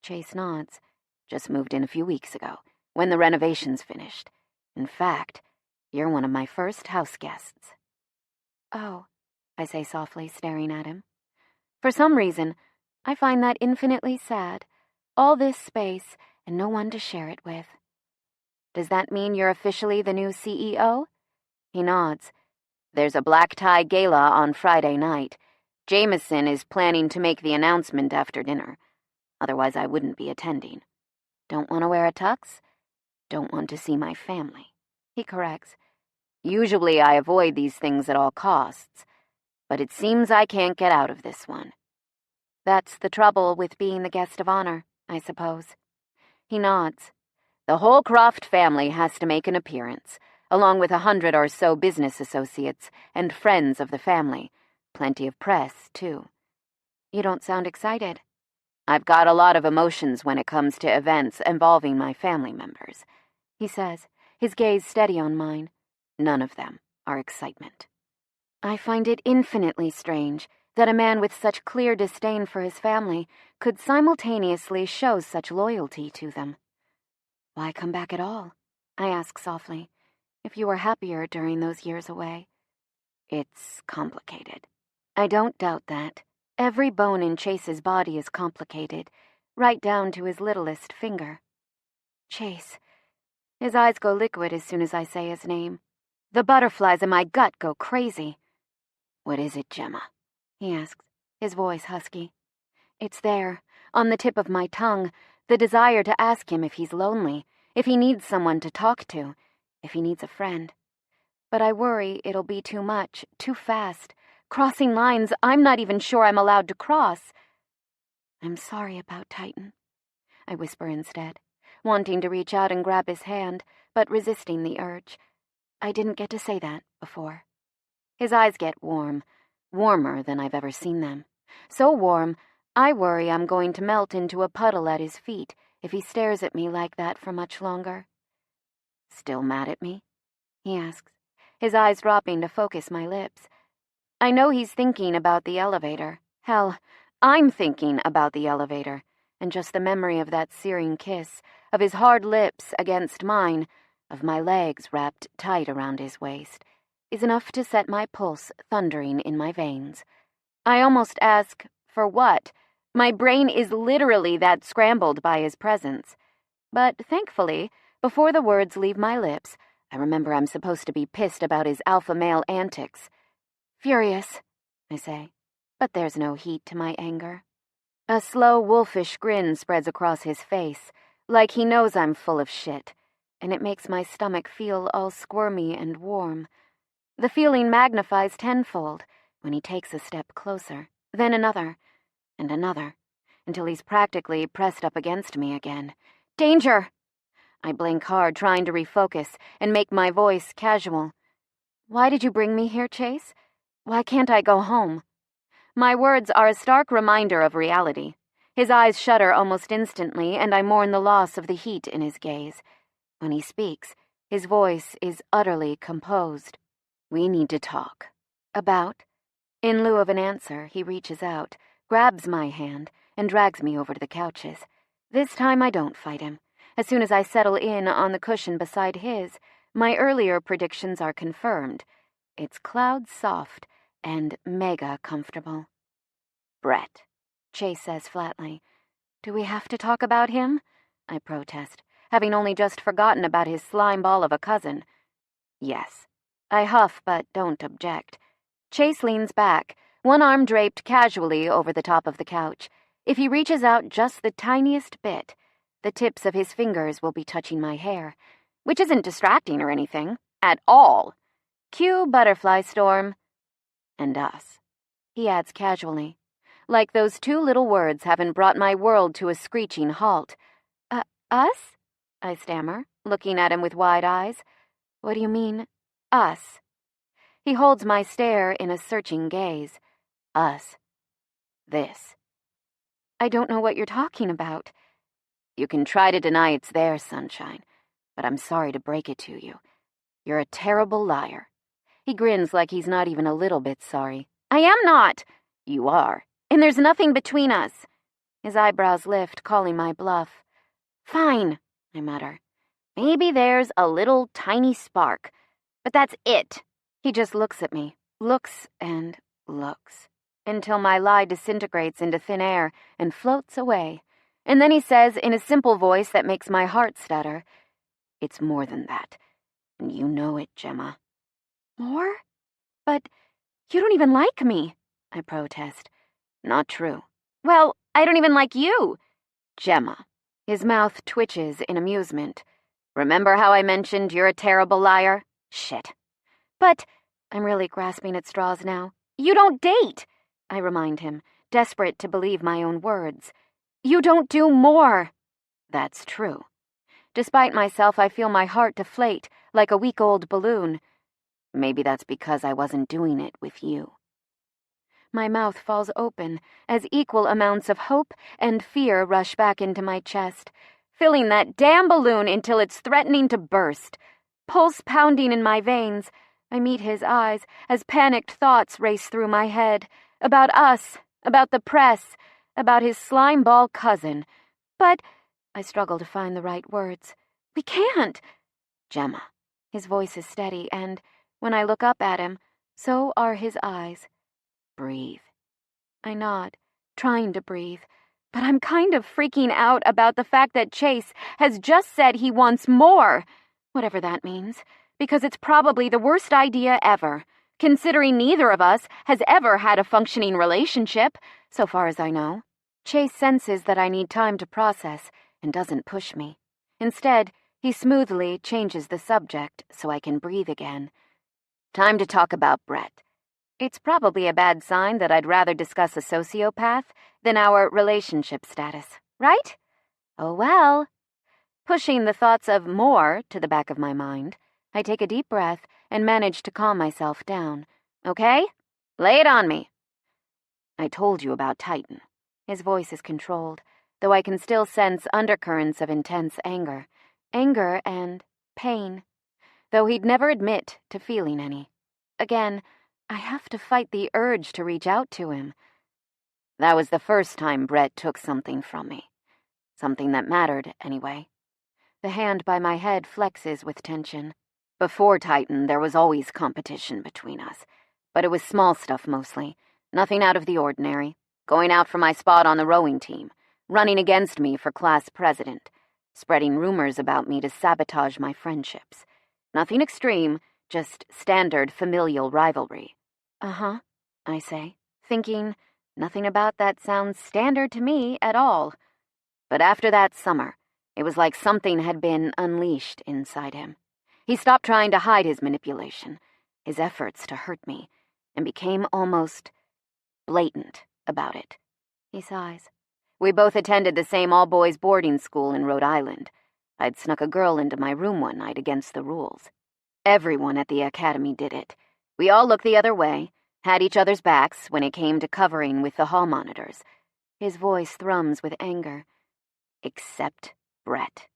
S1: Chase nods. "Just moved in a few weeks ago, when the renovation's finished. In fact, you're one of my first house guests." "Oh," I say softly, staring at him. For some reason, I find that infinitely sad. All this space and no one to share it with. "Does that mean you're officially the new CEO? He nods. "There's a black tie gala on Friday night. Jameson is planning to make the announcement after dinner. Otherwise, I wouldn't be attending. Don't want to wear a tux? Don't want to see my family," he corrects. "Usually I avoid these things at all costs, but it seems I can't get out of this one." "That's the trouble with being the guest of honor, I suppose." He nods. "The whole Croft family has to make an appearance, along with 100 or so business associates and friends of the family. Plenty of press, too." "You don't sound excited." "I've got a lot of emotions when it comes to events involving my family members," he says, his gaze steady on mine. "None of them are excitement." I find it infinitely strange that a man with such clear disdain for his family could simultaneously show such loyalty to them. "Why come back at all?" I ask softly. "If you were happier during those years away." "It's complicated." I don't doubt that. Every bone in Chase's body is complicated, right down to his littlest finger. Chase. His eyes go liquid as soon as I say his name. The butterflies in my gut go crazy. "What is it, Gemma?" he asks, his voice husky. It's there, on the tip of my tongue, the desire to ask him if he's lonely, if he needs someone to talk to, if he needs a friend. But I worry it'll be too much, too fast, crossing lines I'm not even sure I'm allowed to cross. I'm sorry about Titan, I whisper instead, wanting to reach out and grab his hand, but resisting the urge. I didn't get to say that before. His eyes get warm, warmer than I've ever seen them. So warm, I worry I'm going to melt into a puddle at his feet if he stares at me like that for much longer. Still mad at me? He asks, his eyes dropping to focus my lips. I know he's thinking about the elevator. Hell, I'm thinking about the elevator, and just the memory of that searing kiss, of his hard lips against mine, of my legs wrapped tight around his waist, is enough to set my pulse thundering in my veins. I almost ask, for what? My brain is literally that scrambled by his presence. But thankfully, before the words leave my lips, I remember I'm supposed to be pissed about his alpha male antics. Furious, I say, but there's no heat to my anger. A slow, wolfish grin spreads across his face, like he knows I'm full of shit, and it makes my stomach feel all squirmy and warm. The feeling magnifies tenfold when he takes a step closer, then another, and another, until he's practically pressed up against me again. Danger! I blink hard, trying to refocus and make my voice casual. Why did you bring me here, Chase? Why can't I go home? My words are a stark reminder of reality. His eyes shudder almost instantly, and I mourn the loss of the heat in his gaze. When he speaks, his voice is utterly composed. We need to talk. About? In lieu of an answer, he reaches out, grabs my hand, and drags me over to the couches. This time I don't fight him. As soon as I settle in on the cushion beside his, my earlier predictions are confirmed. It's cloud soft and mega comfortable. Brett, Chase says flatly. Do we have to talk about him? I protest, having only just forgotten about his slime ball of a cousin. Yes. I huff but don't object. Chase leans back, one arm draped casually over the top of the couch. If he reaches out just the tiniest bit, the tips of his fingers will be touching my hair, which isn't distracting or anything, at all. Cue butterfly storm. And us, he adds casually, like those two little words haven't brought my world to a screeching halt. Us? I stammer, looking at him with wide eyes. What do you mean, us? He holds my stare in a searching gaze. Us. This. I don't know what you're talking about. You can try to deny it's there, sunshine, but I'm sorry to break it to you. You're a terrible liar. He grins like he's not even a little bit sorry. I am not. You are. And there's nothing between us. His eyebrows lift, calling my bluff. Fine, I mutter. Maybe there's a little tiny spark, but that's it. He just looks at me, looks and looks, until my lie disintegrates into thin air and floats away. And then he says in a simple voice that makes my heart stutter, It's more than that, and you know it, Gemma. More? But you don't even like me, I protest. Not true. Well, I don't even like you. Gemma. His mouth twitches in amusement. Remember how I mentioned you're a terrible liar? Shit. But I'm really grasping at straws now. You don't date, I remind him, desperate to believe my own words. You don't do more. That's true. Despite myself, I feel my heart deflate like a week-old balloon. Maybe that's because I wasn't doing it with you. My mouth falls open as equal amounts of hope and fear rush back into my chest, filling that damn balloon until it's threatening to burst. Pulse pounding in my veins, I meet his eyes as panicked thoughts race through my head. About us, about the press, about his slimeball cousin. But I struggle to find the right words. We can't. Gemma. His voice is steady, and when I look up at him, so are his eyes. Breathe. I nod, trying to breathe, but I'm kind of freaking out about the fact that Chase has just said he wants more, whatever that means, because it's probably the worst idea ever, considering neither of us has ever had a functioning relationship, so far as I know. Chase senses that I need time to process and doesn't push me. Instead, he smoothly changes the subject so I can breathe again. Time to talk about Brett. It's probably a bad sign that I'd rather discuss a sociopath than our relationship status, right? Oh well. Pushing the thoughts of more to the back of my mind, I take a deep breath and manage to calm myself down. Okay? Lay it on me. I told you about Titan. His voice is controlled, though I can still sense undercurrents of intense anger. Anger and pain, though he'd never admit to feeling any. Again, I have to fight the urge to reach out to him. That was the first time Brett took something from me. Something that mattered, anyway. The hand by my head flexes with tension. Before Titan, there was always competition between us. But it was small stuff mostly. Nothing out of the ordinary. Going out for my spot on the rowing team. Running against me for class president. Spreading rumors about me to sabotage my friendships. Nothing extreme, just standard familial rivalry. Uh-huh, I say, thinking nothing about that sounds standard to me at all. But after that summer, it was like something had been unleashed inside him. He stopped trying to hide his manipulation, his efforts to hurt me, and became almost blatant about it. He sighs. We both attended the same all-boys boarding school in Rhode Island. I'd snuck a girl into my room one night against the rules. Everyone at the academy did it. We all looked the other way, had each other's backs when it came to covering with the hall monitors. His voice thrums with anger. Except Brett.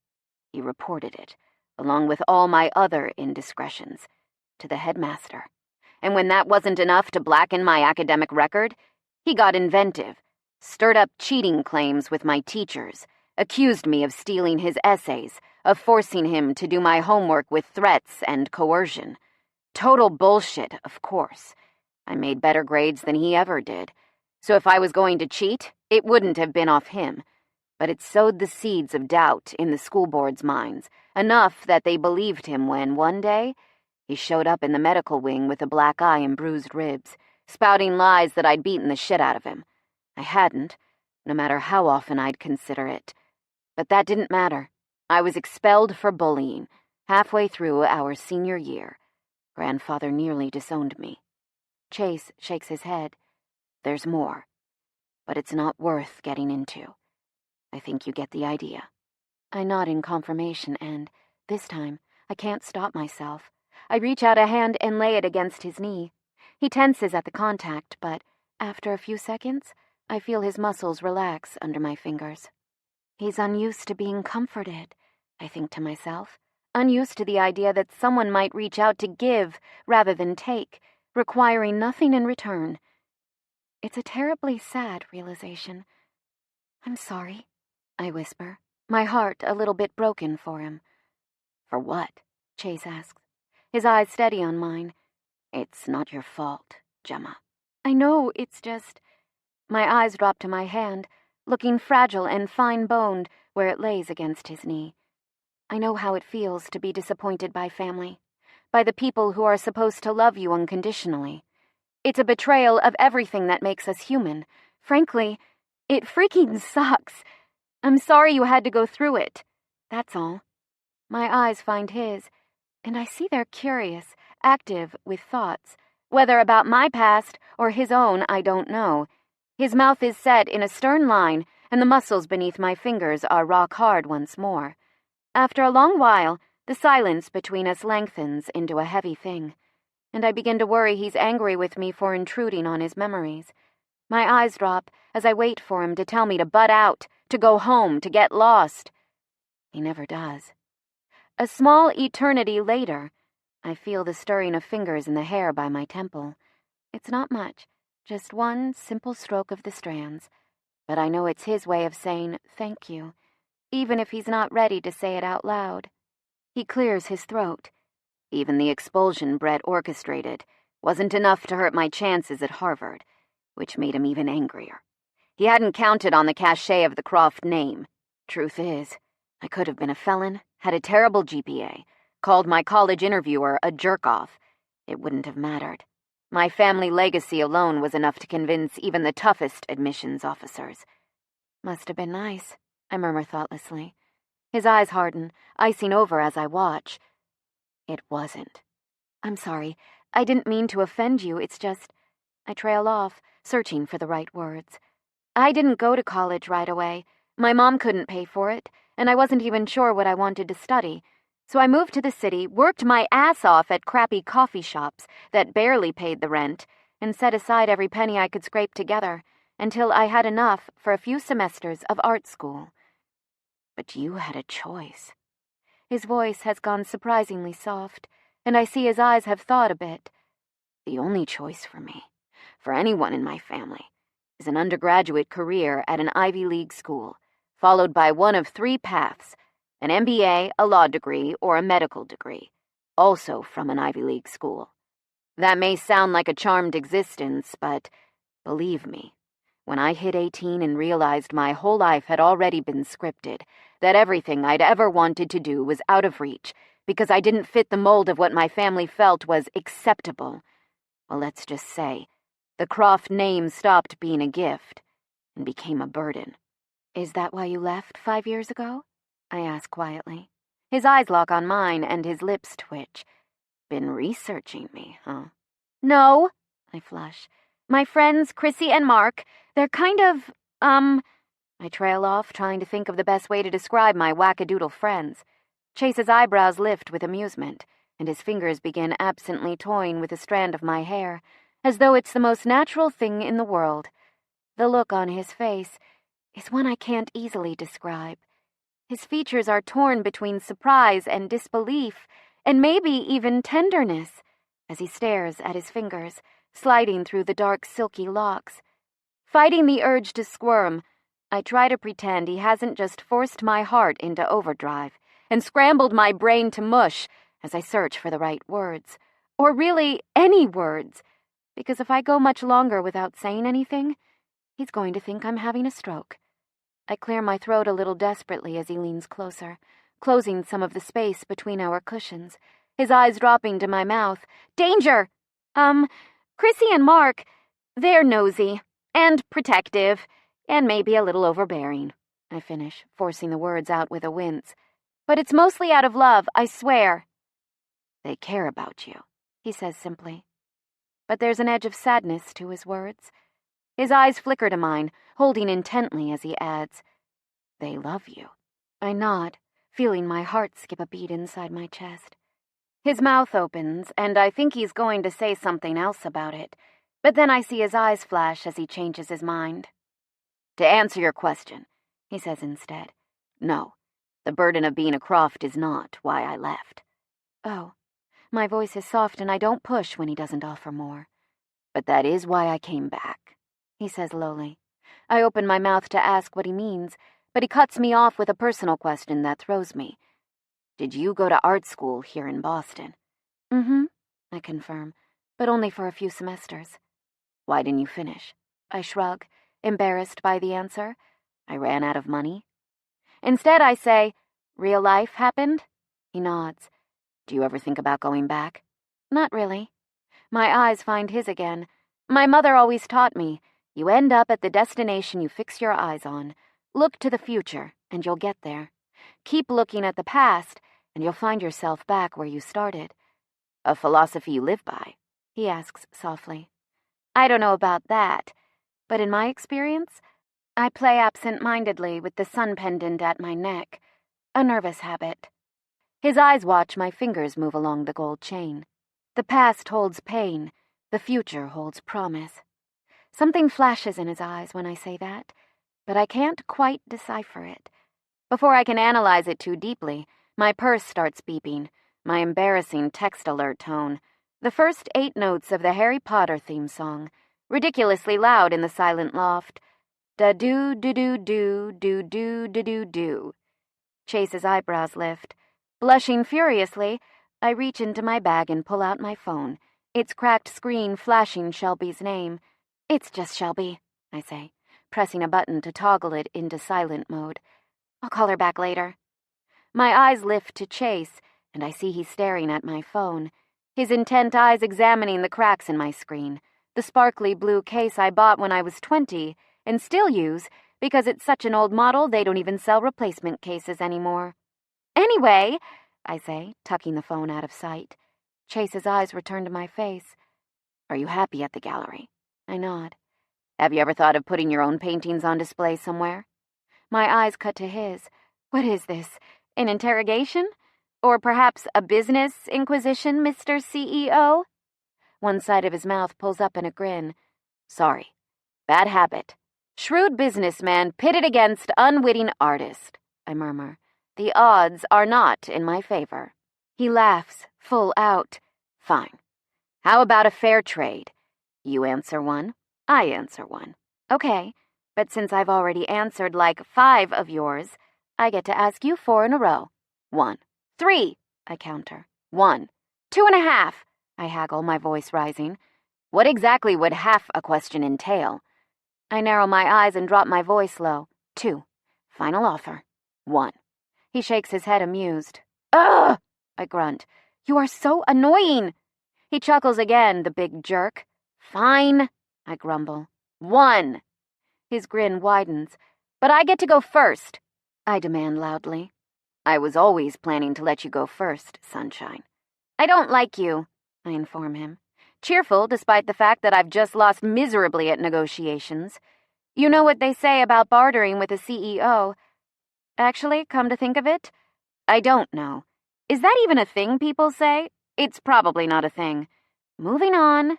S1: He reported it, along with all my other indiscretions, to the headmaster. And when that wasn't enough to blacken my academic record, he got inventive, stirred up cheating claims with my teachers, accused me of stealing his essays, of forcing him to do my homework with threats and coercion. Total bullshit, of course. I made better grades than he ever did, so if I was going to cheat, it wouldn't have been off him. But it sowed the seeds of doubt in the school board's minds, enough that they believed him when, one day, he showed up in the medical wing with a black eye and bruised ribs, spouting lies that I'd beaten the shit out of him. I hadn't, no matter how often I'd consider it. But that didn't matter. I was expelled for bullying, halfway through our senior year. Grandfather nearly disowned me. Chase shakes his head. There's more, but it's not worth getting into. I think you get the idea. I nod in confirmation and, this time, I can't stop myself. I reach out a hand and lay it against his knee. He tenses at the contact, but after a few seconds, I feel his muscles relax under my fingers. He's unused to being comforted, I think to myself. Unused to the idea that someone might reach out to give rather than take, requiring nothing in return. It's a terribly sad realization. I'm sorry, I whisper, my heart a little bit broken for him. For what? Chase asks, his eyes steady on mine. It's not your fault, Gemma. I know, it's just... My eyes drop to my hand, looking fragile and fine-boned where it lays against his knee. I know how it feels to be disappointed by family, by the people who are supposed to love you unconditionally. It's a betrayal of everything that makes us human. Frankly, it freaking sucks. I'm sorry you had to go through it. That's all. My eyes find his, and I see they're curious, active with thoughts. Whether about my past or his own, I don't know. His mouth is set in a stern line, and the muscles beneath my fingers are rock hard once more. After a long while, the silence between us lengthens into a heavy thing, and I begin to worry he's angry with me for intruding on his memories. My eyes drop as I wait for him to tell me to butt out, to go home, to get lost. He never does. A small eternity later, I feel the stirring of fingers in the hair by my temple. It's not much, just one simple stroke of the strands, but I know it's his way of saying thank you, even if he's not ready to say it out loud. He clears his throat. Even the expulsion Brett orchestrated wasn't enough to hurt my chances at Harvard, which made him even angrier. He hadn't counted on the cachet of the Croft name. Truth is, I could have been a felon, had a terrible GPA, called my college interviewer a jerk-off. It wouldn't have mattered. My family legacy alone was enough to convince even the toughest admissions officers. Must have been nice, I murmur thoughtlessly. His eyes harden, icing over as I watch. It wasn't. I'm sorry. I didn't mean to offend you. It's just... I trail off, searching for the right words. I didn't go to college right away. My mom couldn't pay for it, and I wasn't even sure what I wanted to study. So I moved to the city, worked my ass off at crappy coffee shops that barely paid the rent, and set aside every penny I could scrape together until I had enough for a few semesters of art school. But you had a choice. His voice has gone surprisingly soft, and I see his eyes have thawed a bit. The only choice for me, for anyone in my family, is an undergraduate career at an Ivy League school, followed by one of three paths: an MBA, a law degree, or a medical degree, also from an Ivy League school. That may sound like a charmed existence, but believe me, when I hit 18 and realized my whole life had already been scripted, that everything I'd ever wanted to do was out of reach because I didn't fit the mold of what my family felt was acceptable, well, let's just say, the Croft name stopped being a gift and became a burden. Is that why you left 5 years ago? I ask quietly. His eyes lock on mine and his lips twitch. Been researching me, huh? No, I flush. My friends, Chrissy and Mark, they're kind of, I trail off, trying to think of the best way to describe my wackadoodle friends. Chase's eyebrows lift with amusement, and his fingers begin absently toying with a strand of my hair, as though it's the most natural thing in the world. The look on his face is one I can't easily describe. His features are torn between surprise and disbelief, and maybe even tenderness, as he stares at his fingers, sliding through the dark, silky locks. Fighting the urge to squirm, I try to pretend he hasn't just forced my heart into overdrive and scrambled my brain to mush as I search for the right words, or really any words, because if I go much longer without saying anything, he's going to think I'm having a stroke. I clear my throat a little desperately as he leans closer, closing some of the space between our cushions, his eyes dropping to my mouth. Danger! Chrissy and Mark, they're nosy and protective and maybe a little overbearing, I finish, forcing the words out with a wince. But it's mostly out of love, I swear. They care about you, he says simply. But there's an edge of sadness to his words. His eyes flicker to mine, holding intently as he adds, They love you. I nod, feeling my heart skip a beat inside my chest. His mouth opens, and I think he's going to say something else about it, but then I see his eyes flash as he changes his mind. To answer your question, he says instead, no, the burden of being a Croft is not why I left. Oh, my voice is soft and I don't push when he doesn't offer more. But that is why I came back, he says lowly. I open my mouth to ask what he means, but he cuts me off with a personal question that throws me. Did you go to art school here in Boston? Mm-hmm, I confirm, but only for a few semesters. Why didn't you finish? I shrug, embarrassed by the answer. I ran out of money. Instead, I say, real life happened? He nods. Do you ever think about going back? Not really. My eyes find his again. My mother always taught me, you end up at the destination you fix your eyes on. Look to the future, and you'll get there. Keep looking at the past, and you'll find yourself back where you started. A philosophy you live by? He asks softly. I don't know about that, but in my experience, I play absent-mindedly with the sun pendant at my neck, a nervous habit. His eyes watch my fingers move along the gold chain. The past holds pain, the future holds promise. Something flashes in his eyes when I say that, but I can't quite decipher it. Before I can analyze it too deeply, my purse starts beeping, my embarrassing text alert tone, the first 8 notes of the Harry Potter theme song, ridiculously loud in the silent loft. Da-doo-doo-doo-doo, doo-doo-doo-doo-doo. Chase's eyebrows lift. Blushing furiously, I reach into my bag and pull out my phone, its cracked screen flashing Shelby's name. It's just Shelby, I say, pressing a button to toggle it into silent mode. I'll call her back later. My eyes lift to Chase, and I see he's staring at my phone, his intent eyes examining the cracks in my screen, the sparkly blue case I bought when I was 20 and still use because it's such an old model they don't even sell replacement cases anymore. Anyway, I say, tucking the phone out of sight. Chase's eyes return to my face. Are you happy at the gallery? I nod. Have you ever thought of putting your own paintings on display somewhere? My eyes cut to his. What is this? An interrogation? Or perhaps a business inquisition, Mr. CEO? One side of his mouth pulls up in a grin. Sorry. Bad habit. Shrewd businessman pitted against unwitting artist, I murmur. The odds are not in my favor. He laughs, full out. Fine. How about a fair trade? You answer one, I answer one. Okay, but since I've already answered like 5 of yours, I get to ask you 4 in a row. 1, 3, I counter. 1, 2.5, I haggle, my voice rising. What exactly would half a question entail? I narrow my eyes and drop my voice low. 2, final offer. 1. He shakes his head amused. Ugh! I grunt. You are so annoying! He chuckles again, the big jerk. Fine, I grumble. 1. His grin widens. But I get to go first, I demand loudly. I was always planning to let you go first, Sunshine. I don't like you, I inform him. Cheerful, despite the fact that I've just lost miserably at negotiations. You know what they say about bartering with a CEO. Actually, come to think of it, I don't know. Is that even a thing people say? It's probably not a thing. Moving on.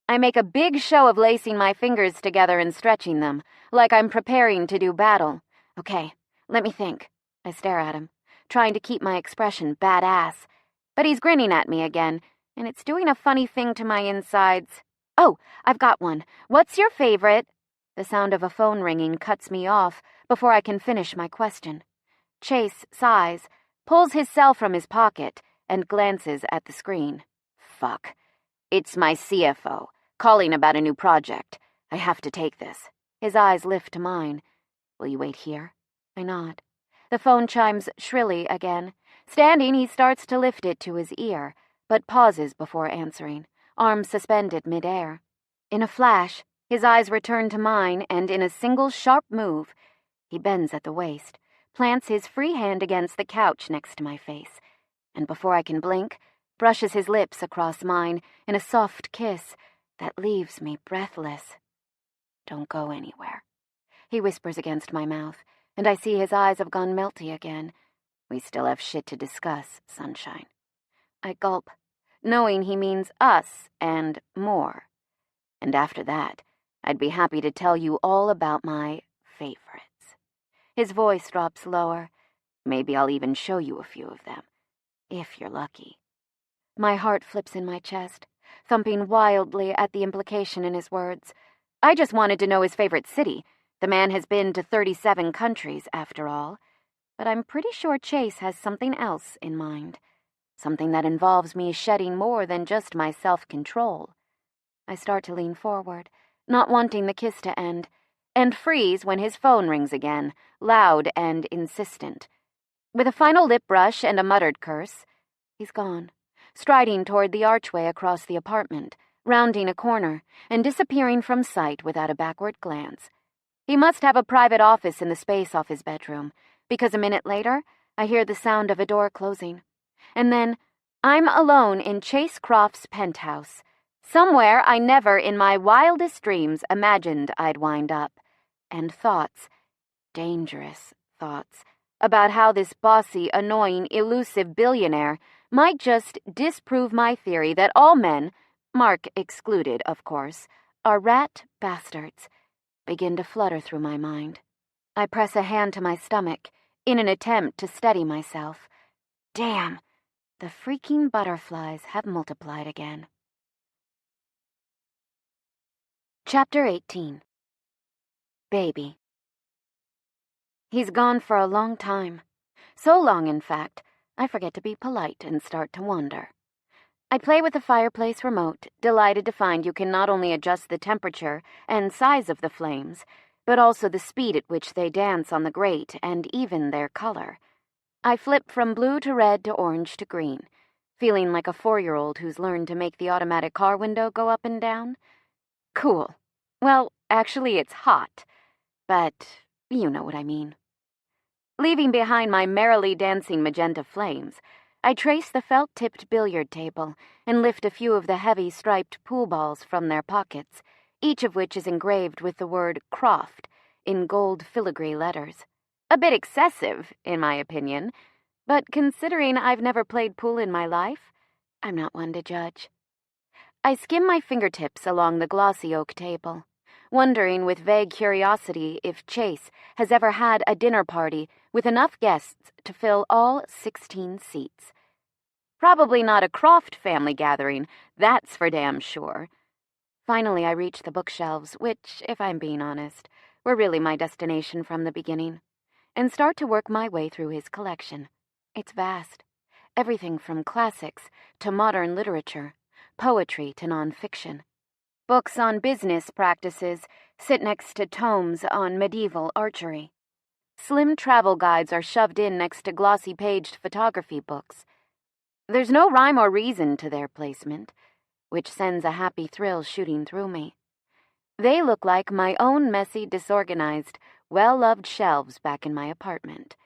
S1: I make a big show of lacing my fingers together and stretching them, like I'm preparing to do battle. Okay, let me think. I stare at him, trying to keep my expression badass. But he's grinning at me again, and it's doing a funny thing to my insides. Oh, I've got one. What's your favorite? The sound of a phone ringing cuts me off before I can finish my question. Chase sighs, pulls his cell from his pocket, and glances at the screen. Fuck. It's my CFO, calling about a new project. I have to take this. His eyes lift to mine. Will you wait here? I nod. The phone chimes shrilly again. Standing, he starts to lift it to his ear, but pauses before answering, arms suspended midair. In a flash, his eyes return to mine, and in a single sharp move, he bends at the waist, plants his free hand against the couch next to my face, and before I can blink, brushes his lips across mine in a soft kiss that leaves me breathless. Don't go anywhere, he whispers against my mouth, and I see his eyes have gone melty again. We still have shit to discuss, Sunshine. I gulp, knowing he means us and more. And after that, I'd be happy to tell you all about my favorites. His voice drops lower. Maybe I'll even show you a few of them, if you're lucky. My heart flips in my chest, thumping wildly at the implication in his words. I just wanted to know his favorite city. The man has been to 37 countries, after all. But I'm pretty sure Chase has something else in mind. Something that involves me shedding more than just my self-control. I start to lean forward, not wanting the kiss to end, and freeze when his phone rings again, loud and insistent. With a final lip brush and a muttered curse, he's gone, striding toward the archway across the apartment, rounding a corner, and disappearing from sight without a backward glance. He must have a private office in the space off his bedroom, because a minute later, I hear the sound of a door closing. And then, I'm alone in Chase Croft's penthouse, somewhere I never in my wildest dreams imagined I'd wind up. And thoughts, dangerous thoughts, about how this bossy, annoying, elusive billionaire might just disprove my theory that all men, Mark excluded, of course, are rat bastards, begin to flutter through my mind. I press a hand to my stomach in an attempt to steady myself. Damn, the freaking butterflies have multiplied again. Chapter 18. Baby. He's gone for a long time. So long, in fact, I forget to be polite and start to wonder. I play with the fireplace remote, delighted to find you can not only adjust the temperature and size of the flames, but also the speed at which they dance on the grate and even their color. I flip from blue to red to orange to green, feeling like a 4-year-old who's learned to make the automatic car window go up and down. Cool. Well, actually, it's hot. But you know what I mean. Leaving behind my merrily dancing magenta flames, I trace the felt-tipped billiard table and lift a few of the heavy striped pool balls from their pockets, each of which is engraved with the word Croft in gold filigree letters. A bit excessive, in my opinion, but considering I've never played pool in my life, I'm not one to judge. I skim my fingertips along the glossy oak table, wondering with vague curiosity if Chase has ever had a dinner party with enough guests to fill all 16 seats. Probably not a Croft family gathering, that's for damn sure. Finally, I reach the bookshelves, which, if I'm being honest, were really my destination from the beginning, and start to work my way through his collection. It's vast. Everything from classics to modern literature, poetry to nonfiction. Books on business practices sit next to tomes on medieval archery. Slim travel guides are shoved in next to glossy-paged photography books. There's no rhyme or reason to their placement, which sends a happy thrill shooting through me. They look like my own messy, disorganized, well-loved shelves back in my apartment,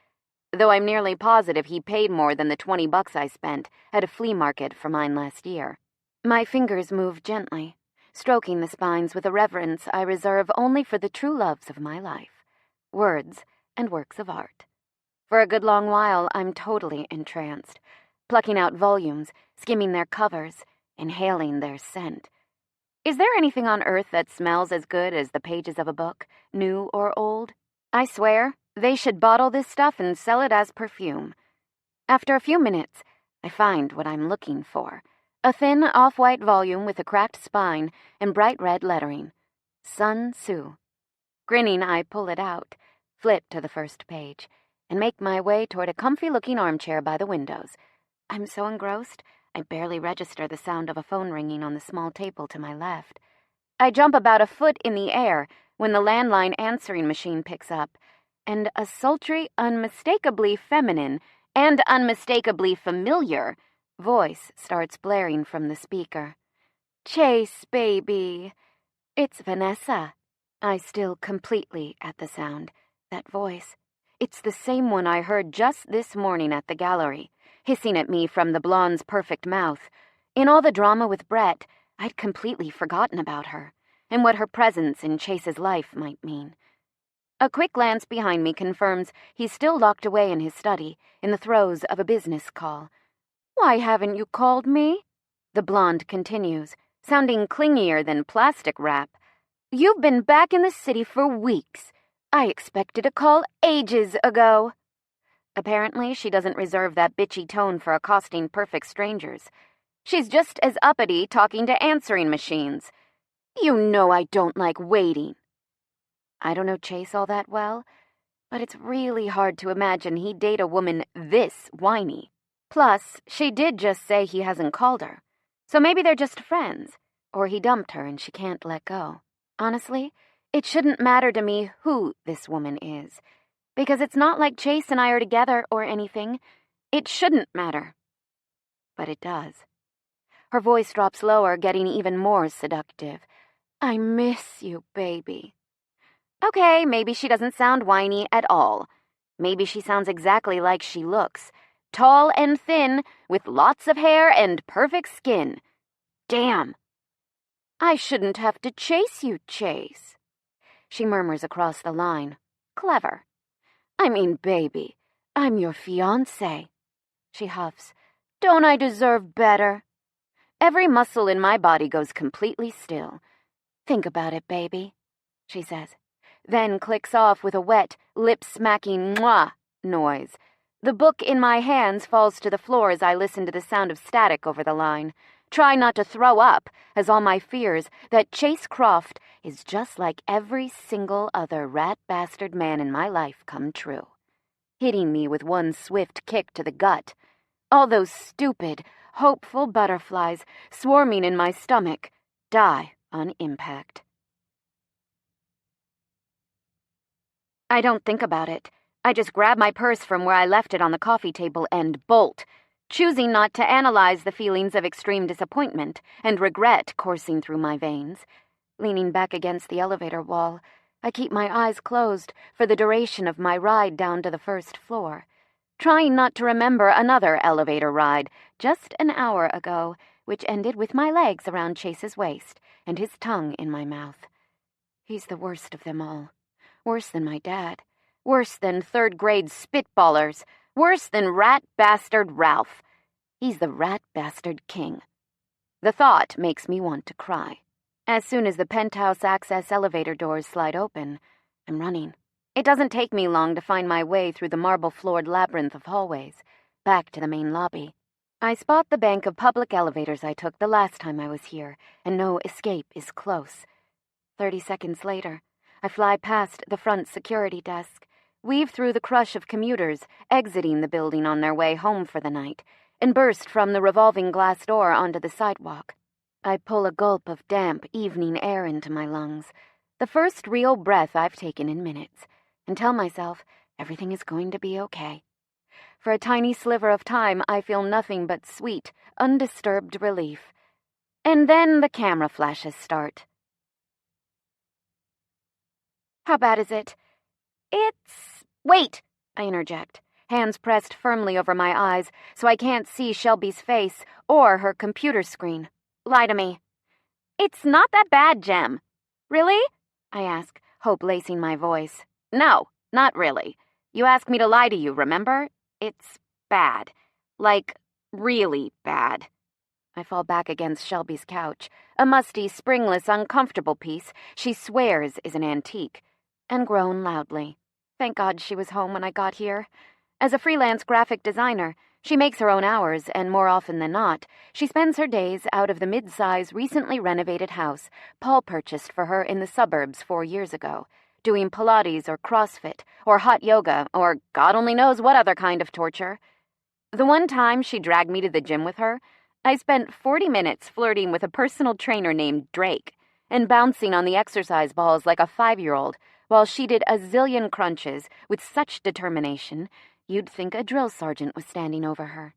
S1: though I'm nearly positive he paid more than the $20 I spent at a flea market for mine last year. My fingers move gently, stroking the spines with a reverence I reserve only for the true loves of my life, words and works of art. For a good long while, I'm totally entranced, plucking out volumes, skimming their covers, inhaling their scent. Is there anything on earth that smells as good as the pages of a book, new or old? I swear, they should bottle this stuff and sell it as perfume. After a few minutes, I find what I'm looking for. A thin, off-white volume with a cracked spine and bright red lettering. Sun Tzu. Grinning, I pull it out, flip to the first page, and make my way toward a comfy-looking armchair by the windows. I'm so engrossed, I barely register the sound of a phone ringing on the small table to my left. I jump about a foot in the air when the landline answering machine picks up, and a sultry, unmistakably feminine, and unmistakably familiar voice starts blaring from the speaker. "Chase, baby. It's Vanessa." I still completely at the sound. That voice. It's the same one I heard just this morning at the gallery, hissing at me from the blonde's perfect mouth. In all the drama with Brett, I'd completely forgotten about her, and what her presence in Chase's life might mean. A quick glance behind me confirms he's still locked away in his study, in the throes of a business call. "Why haven't you called me?" The blonde continues, sounding clingier than plastic wrap. "You've been back in the city for weeks. I expected a call ages ago." Apparently, she doesn't reserve that bitchy tone for accosting perfect strangers. She's just as uppity talking to answering machines. "You know I don't like waiting." I don't know Chase all that well, but it's really hard to imagine he'd date a woman this whiny. Plus, she did just say he hasn't called her, so maybe they're just friends, or he dumped her and she can't let go. Honestly, it shouldn't matter to me who this woman is, because it's not like Chase and I are together or anything. It shouldn't matter. But it does. Her voice drops lower, getting even more seductive. "I miss you, baby." Okay, maybe she doesn't sound whiny at all. Maybe she sounds exactly like she looks. Tall and thin, with lots of hair and perfect skin. Damn. "I shouldn't have to chase you, Chase." She murmurs across the line. Clever. "I mean, baby, I'm your fiancé." She huffs. "Don't I deserve better?" Every muscle in my body goes completely still. "Think about it, baby," she says, then clicks off with a wet, lip-smacking mwah noise. The book in my hands falls to the floor as I listen to the sound of static over the line. Try not to throw up, as all my fears that Chase Croft is just like every single other rat bastard man in my life come true, hitting me with one swift kick to the gut. All those stupid, hopeful butterflies swarming in my stomach die on impact. I don't think about it. I just grab my purse from where I left it on the coffee table and bolt, choosing not to analyze the feelings of extreme disappointment and regret coursing through my veins. Leaning back against the elevator wall, I keep my eyes closed for the duration of my ride down to the first floor, trying not to remember another elevator ride just an hour ago, which ended with my legs around Chase's waist and his tongue in my mouth. He's the worst of them all. Worse than my dad. Worse than third-grade spitballers. Worse than rat bastard Ralph. He's the rat bastard king. The thought makes me want to cry. As soon as the penthouse access elevator doors slide open, I'm running. It doesn't take me long to find my way through the marble-floored labyrinth of hallways, back to the main lobby. I spot the bank of public elevators I took the last time I was here, and know escape is close. 30 seconds later, I fly past the front security desk, weave through the crush of commuters exiting the building on their way home for the night, and burst from the revolving glass door onto the sidewalk. I pull a gulp of damp evening air into my lungs, the first real breath I've taken in minutes, and tell myself everything is going to be okay. For a tiny sliver of time, I feel nothing but sweet, undisturbed relief. And then the camera flashes start. How bad is it? Wait, I interject, hands pressed firmly over my eyes so I can't see Shelby's face or her computer screen. Lie to me. It's not that bad, Jem. Really? I ask, hope lacing my voice. No, not really. You asked me to lie to you, remember? It's bad. Like, really bad. I fall back against Shelby's couch, a musty, springless, uncomfortable piece she swears is an antique, and groan loudly. Thank God she was home when I got here. As a freelance graphic designer, she makes her own hours, and more often than not, she spends her days out of the mid-size, recently renovated house Paul purchased for her in the suburbs 4 years ago, doing Pilates or CrossFit or hot yoga or God only knows what other kind of torture. The one time she dragged me to the gym with her, I spent 40 minutes flirting with a personal trainer named Drake and bouncing on the exercise balls like a 5-year-old while she did a zillion crunches with such determination you'd think a drill sergeant was standing over her.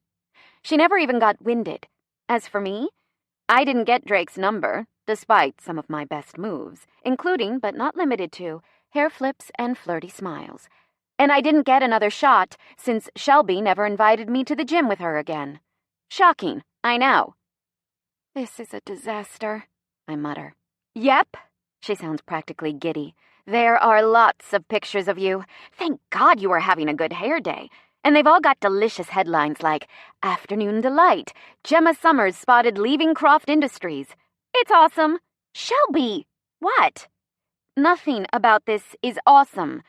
S1: She never even got winded. As for me, I didn't get Drake's number, despite some of my best moves, including, but not limited to, hair flips and flirty smiles. And I didn't get another shot since Shelby never invited me to the gym with her again. Shocking, I know. This is a disaster, I mutter. Yep, she sounds practically giddy. There are lots of pictures of you. Thank God you are having a good hair day. And they've all got delicious headlines like, Afternoon Delight, Gemma Summers spotted leaving Croft Industries. It's awesome. Shelby! What? Nothing about this is awesome.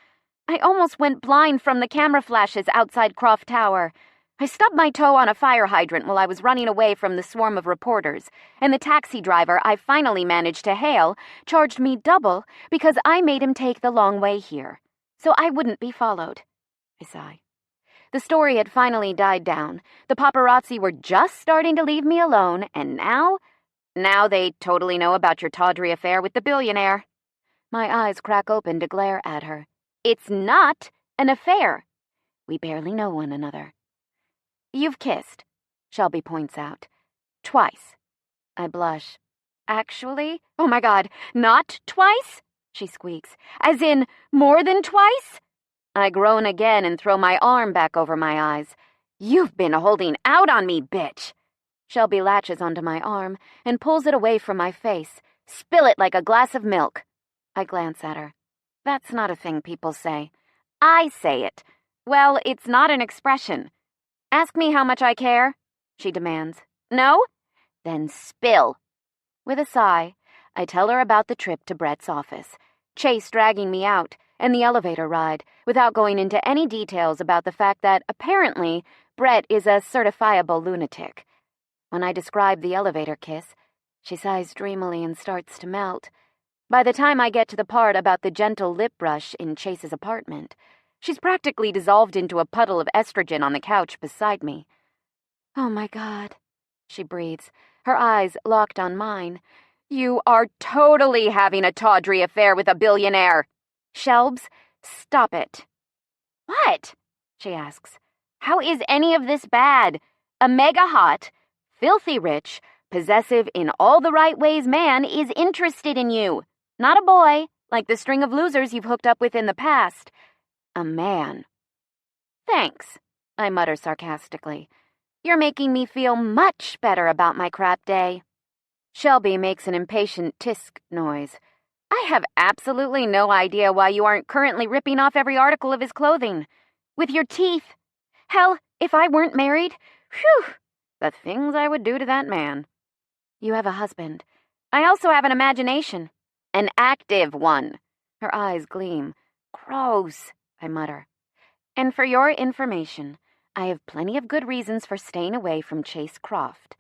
S1: I almost went blind from the camera flashes outside Croft Tower. I stubbed my toe on a fire hydrant while I was running away from the swarm of reporters, and the taxi driver I finally managed to hail charged me double because I made him take the long way here, so I wouldn't be followed. I sigh. The story had finally died down. The paparazzi were just starting to leave me alone, and now they totally know about your tawdry affair with the billionaire. My eyes crack open to glare at her. It's not an affair. We barely know one another. You've kissed, Shelby points out. Twice. I blush. Actually? Oh my God, not twice? She squeaks. As in, more than twice? I groan again and throw my arm back over my eyes. You've been holding out on me, bitch. Shelby latches onto my arm and pulls it away from my face. Spill it like a glass of milk. I glance at her. That's not a thing people say. I say it. Well, it's not an expression. Ask me how much I care, she demands. No? Then spill. With a sigh, I tell her about the trip to Brett's office, Chase dragging me out, and the elevator ride, without going into any details about the fact that, apparently, Brett is a certifiable lunatic. When I describe the elevator kiss, she sighs dreamily and starts to melt. By the time I get to the part about the gentle lip brush in Chase's apartment, she's practically dissolved into a puddle of estrogen on the couch beside me. Oh my God, she breathes, her eyes locked on mine. You are totally having a tawdry affair with a billionaire. Shelbs, stop it. What? She asks. How is any of this bad? A mega hot, filthy rich, possessive in all the right ways man is interested in you. Not a boy, like the string of losers you've hooked up with in the past. A man. Thanks, I mutter sarcastically. You're making me feel much better about my crap day. Shelby makes an impatient tisk noise. I have absolutely no idea why you aren't currently ripping off every article of his clothing. With your teeth. Hell, if I weren't married, whew, the things I would do to that man. You have a husband. I also have an imagination. An active one. Her eyes gleam. Gross, I mutter. And for your information, I have plenty of good reasons for staying away from Chase Croft.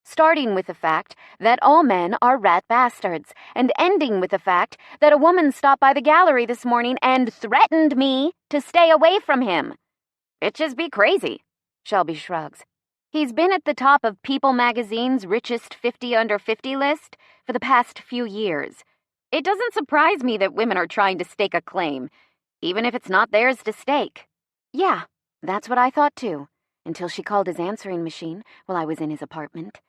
S1: Starting with the fact that all men are rat bastards, and ending with the fact that a woman stopped by the gallery this morning and threatened me to stay away from him. Bitches be crazy, Shelby shrugs. He's been at the top of People magazine's richest 50 under 50 list for the past few years. It doesn't surprise me that women are trying to stake a claim, even if it's not theirs to stake. Yeah, that's what I thought too, until she called his answering machine while I was in his apartment.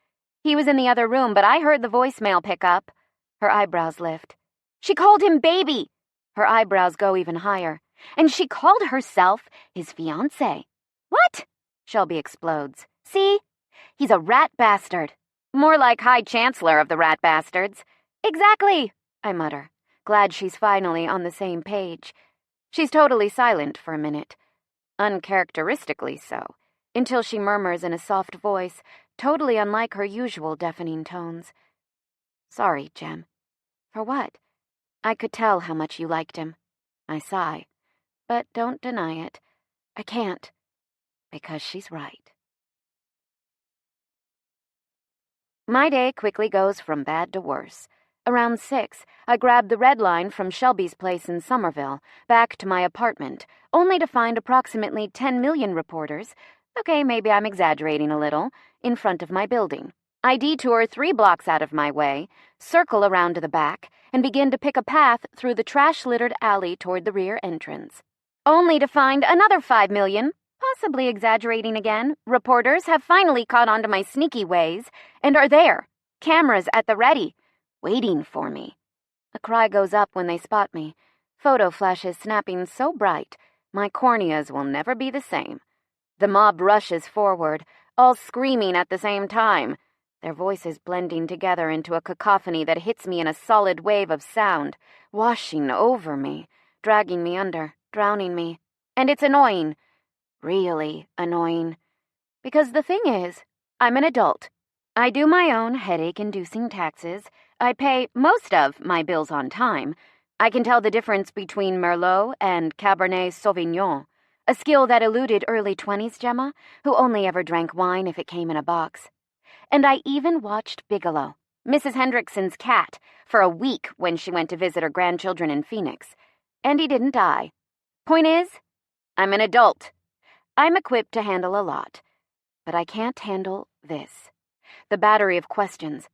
S1: He was in the other room, but I heard the voicemail pick up. Her eyebrows lift. She called him baby. Her eyebrows go even higher. And she called herself his fiancé. What? Shelby explodes. See? He's a rat bastard. More like High Chancellor of the rat bastards. Exactly, I mutter, glad she's finally on the same page. She's totally silent for a minute. Uncharacteristically so, until she murmurs in a soft voice, totally unlike her usual deafening tones. Sorry, Jem. For what? I could tell how much you liked him. I sigh. But don't deny it. I can't. Because she's right. My day quickly goes from bad to worse. Around 6, I grab the red line from Shelby's place in Somerville, back to my apartment, only to find approximately 10 million reporters, okay, maybe I'm exaggerating a little, in front of my building. I detour 3 blocks out of my way, circle around to the back, and begin to pick a path through the trash-littered alley toward the rear entrance. Only to find another 5 million, possibly exaggerating again, reporters have finally caught on to my sneaky ways and are there, cameras at the ready, waiting for me. A cry goes up when they spot me, photo flashes snapping so bright, my corneas will never be the same. The mob rushes forward, all screaming at the same time, their voices blending together into a cacophony that hits me in a solid wave of sound, washing over me, dragging me under, drowning me. And it's annoying. Really annoying. Because the thing is, I'm an adult. I do my own headache-inducing taxes. I pay most of my bills on time. I can tell the difference between Merlot and Cabernet Sauvignon, a skill that eluded early 20s Gemma, who only ever drank wine if it came in a box. And I even watched Bigelow, Mrs. Hendrickson's cat, for a week when she went to visit her grandchildren in Phoenix. And he didn't die. Point is, I'm an adult. I'm equipped to handle a lot. But I can't handle this. The battery of questions.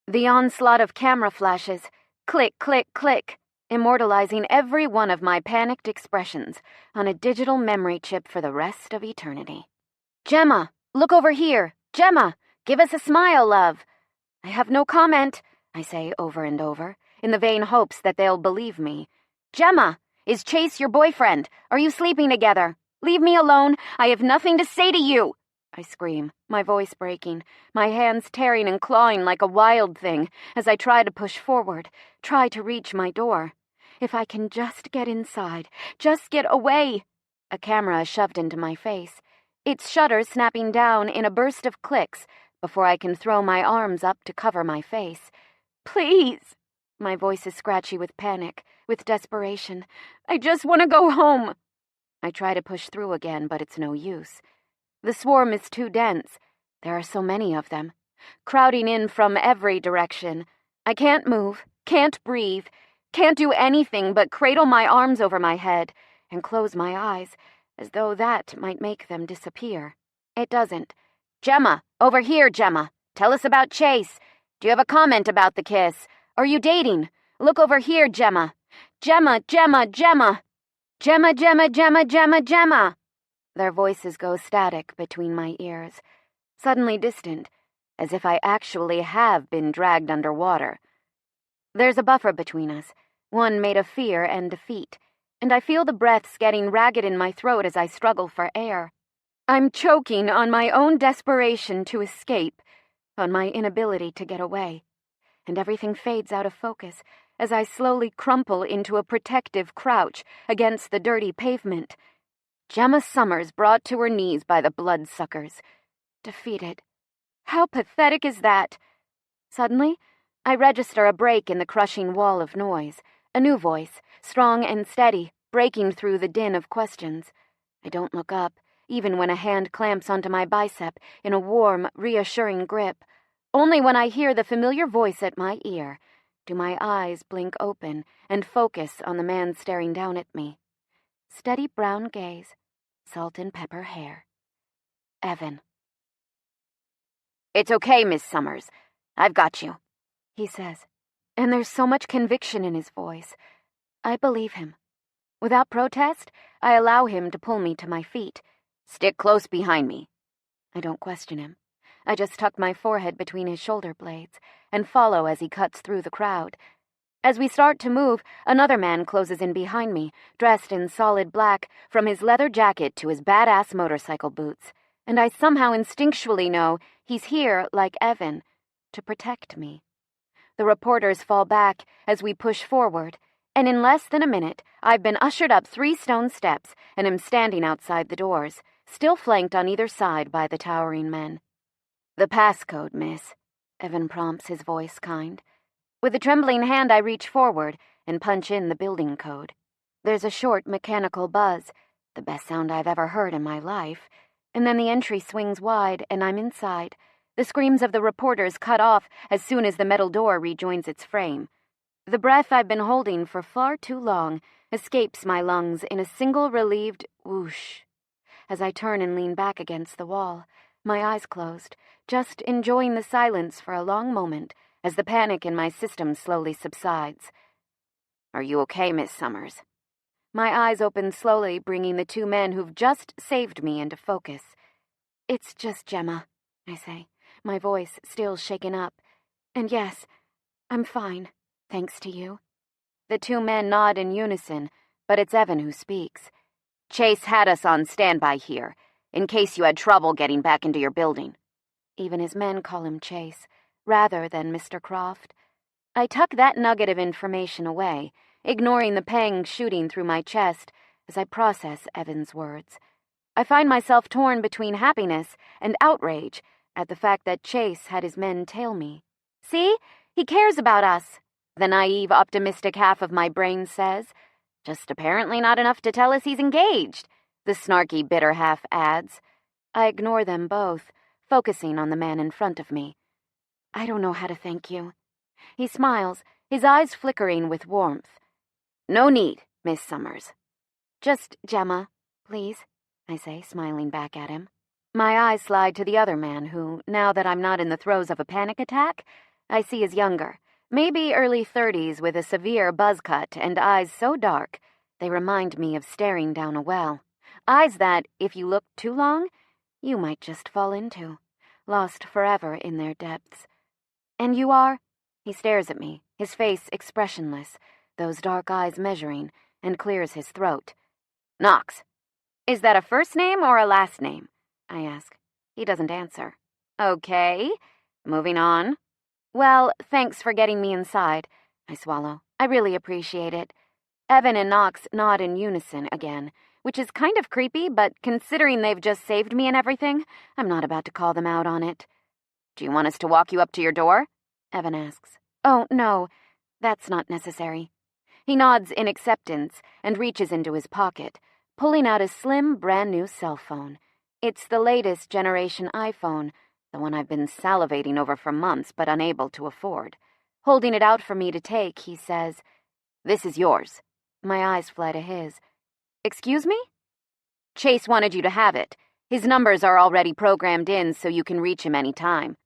S1: The onslaught of camera flashes. Click, click, click. Immortalizing every one of my panicked expressions on a digital memory chip for the rest of eternity. Gemma, look over here. Gemma, give us a smile, love. I have no comment, I say over and over, in the vain hopes that they'll believe me. Gemma, is Chase your boyfriend? Are you sleeping together? Leave me alone. I have nothing to say to you. I scream, my voice breaking, my hands tearing and clawing like a wild thing as I try to push forward, try to reach my door. If I can just get inside, just get away. A camera is shoved into my face, its shutter snapping down in a burst of clicks before I can throw my arms up to cover my face. Please. My voice is scratchy with panic, with desperation. I just want to go home. I try to push through again, but it's no use. The swarm is too dense. There are so many of them, crowding in from every direction. I can't move, can't breathe, can't do anything but cradle my arms over my head and close my eyes, as though that might make them disappear. It doesn't. Gemma, over here, Gemma. Tell us about Chase. Do you have a comment about the kiss? Are you dating? Look over here, Gemma. Gemma, Gemma, Gemma. Gemma, Gemma, Gemma, Gemma, Gemma. Their voices go static between my ears, suddenly distant, as if I actually have been dragged underwater. There's a buffer between us, one made of fear and defeat, and I feel the breaths getting ragged in my throat as I struggle for air. I'm choking on my own desperation to escape, on my inability to get away, and everything fades out of focus as I slowly crumple into a protective crouch against the dirty pavement. Gemma Summers brought to her knees by the bloodsuckers. Defeated. How pathetic is that? Suddenly, I register a break in the crushing wall of noise, a new voice, strong and steady, breaking through the din of questions. I don't look up, even when a hand clamps onto my bicep in a warm, reassuring grip. Only when I hear the familiar voice at my ear do my eyes blink open and focus on the man staring down at me. Steady brown gaze, salt and pepper hair. Evan. "It's okay, Miss Summers. I've got you," he says, and there's so much conviction in his voice. I believe him. Without protest, I allow him to pull me to my feet. "Stick close behind me." I don't question him. I just tuck my forehead between his shoulder blades and follow as he cuts through the crowd. As we start to move, another man closes in behind me, dressed in solid black, from his leather jacket to his badass motorcycle boots, and I somehow instinctually know he's here, like Evan, to protect me. The reporters fall back as we push forward, and in less than a minute, I've been ushered up 3 stone steps and am standing outside the doors, still flanked on either side by the towering men. "The passcode, miss," Evan prompts, his voice kind. With a trembling hand, I reach forward and punch in the building code. There's a short mechanical buzz, the best sound I've ever heard in my life, and then the entry swings wide and I'm inside. The screams of the reporters cut off as soon as the metal door rejoins its frame. The breath I've been holding for far too long escapes my lungs in a single relieved whoosh. As I turn and lean back against the wall, my eyes closed, just enjoying the silence for a long moment as the panic in my system slowly subsides. "Are you okay, Miss Summers?" My eyes open slowly, bringing the 2 men who've just saved me into focus. "It's just Gemma," I say, my voice still shaken up. "And yes, I'm fine, thanks to you." The 2 men nod in unison, but it's Evan who speaks. "Chase had us on standby here, in case you had trouble getting back into your building." Even his men call him Chase, rather than Mr. Croft. I tuck that nugget of information away, ignoring the pang shooting through my chest as I process Evan's words. I find myself torn between happiness and outrage at the fact that Chase had his men tail me. "See? He cares about us," the naive, optimistic half of my brain says. "Just apparently not enough to tell us he's engaged," the snarky, bitter half adds. I ignore them both, focusing on the man in front of me. "I don't know how to thank you." He smiles, his eyes flickering with warmth. "No need, Miss Summers." "Just Gemma, please," I say, smiling back at him. My eyes slide to the other man who, now that I'm not in the throes of a panic attack, I see is younger, maybe early 30s, with a severe buzz cut and eyes so dark they remind me of staring down a well. Eyes that, if you look too long, you might just fall into, lost forever in their depths. "And you are?" He stares at me, his face expressionless, those dark eyes measuring, and clears his throat. "Knox." "Is that a first name or a last name?" I ask. He doesn't answer. "Okay, moving on." "Well, thanks for getting me inside." I swallow. "I really appreciate it." Evan and Knox nod in unison again, which is kind of creepy, but considering they've just saved me and everything, I'm not about to call them out on it. "Do you want us to walk you up to your door?" Evan asks. "Oh, no, that's not necessary." He nods in acceptance and reaches into his pocket, pulling out a slim, brand-new cell phone. It's the latest generation iPhone, the one I've been salivating over for months but unable to afford. Holding it out for me to take, he says, "This is yours." My eyes fly to his. "Excuse me?" "Chase wanted you to have it. His numbers are already programmed in so you can reach him any time."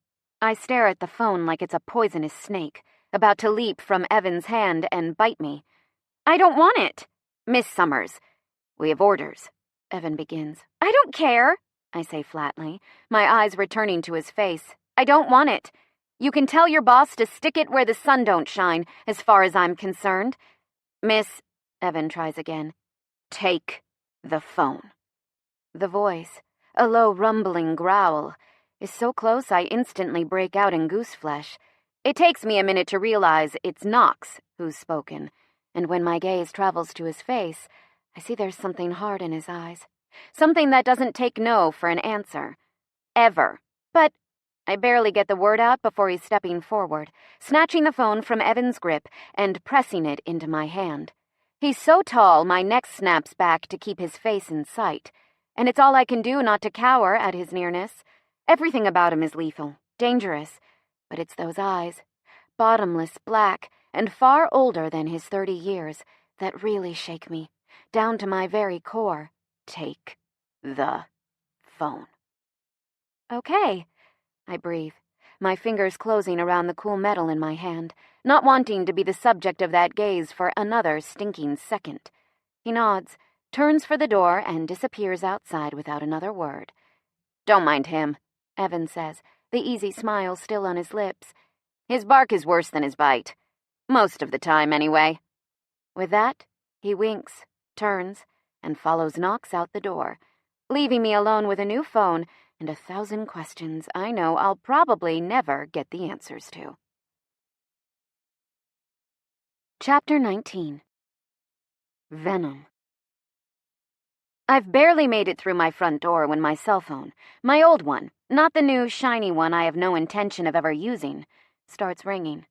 S1: I stare at the phone like it's a poisonous snake, about to leap from Evan's hand and bite me. "I don't want it." "Miss Summers, we have orders," Evan begins. "I don't care," I say flatly, my eyes returning to his face. "I don't want it. You can tell your boss to stick it where the sun don't shine, as far as I'm concerned." "Miss," Evan tries again, "take the phone." The voice, A low rumbling growl is so close I instantly break out in gooseflesh. It takes me a minute to realize it's Knox who's spoken, and when my gaze travels to his face, I see there's something hard in his eyes. Something that doesn't take no for an answer. Ever. But I barely get the word out before he's stepping forward, snatching the phone from Evan's grip and pressing it into my hand. He's so tall, my neck snaps back to keep his face in sight, and it's all I can do not to cower at his nearness. Everything about him is lethal, dangerous, but it's those eyes, bottomless black and far older than his 30 years, that really shake me, down to my very core. Take the phone. Okay, I breathe, my fingers closing around the cool metal in my hand, not wanting to be the subject of that gaze for another stinking second. He nods, turns for the door, and disappears outside without another word. "Don't mind him," Evan says, the easy smile still on his lips. "His bark is worse than his bite. Most of the time, anyway." With that, he winks, turns, and follows Knox out the door, leaving me alone with a new phone and 1,000 questions I know I'll probably never get the answers to. Chapter 19. Venom. I've barely made it through my front door when my cell phone, my old one, not the new, shiny one I have no intention of ever using, starts ringing.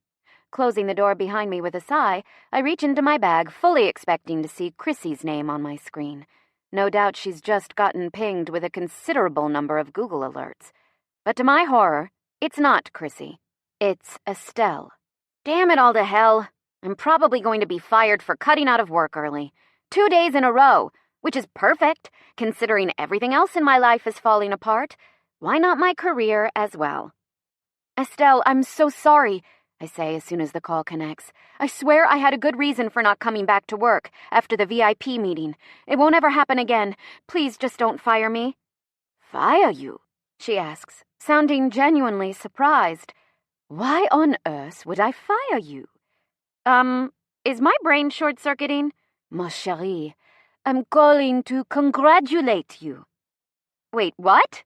S1: Closing the door behind me with a sigh, I reach into my bag, fully expecting to see Chrissy's name on my screen. No doubt she's just gotten pinged with a considerable number of Google alerts. But to my horror, it's not Chrissy. It's Estelle. Damn it all to hell. I'm probably going to be fired for cutting out of work early. 2 days in a row, which is perfect, considering everything else in my life is falling apart. Why not my career as well? "Estelle, I'm so sorry," I say as soon as the call connects. "I swear I had a good reason for not coming back to work after the VIP meeting. It won't ever happen again. Please just don't fire me." "Fire you?" she asks, sounding genuinely surprised. "Why on earth would I fire you?" Is my brain short-circuiting?" "Ma chérie, I'm calling to congratulate you." "Wait, what?"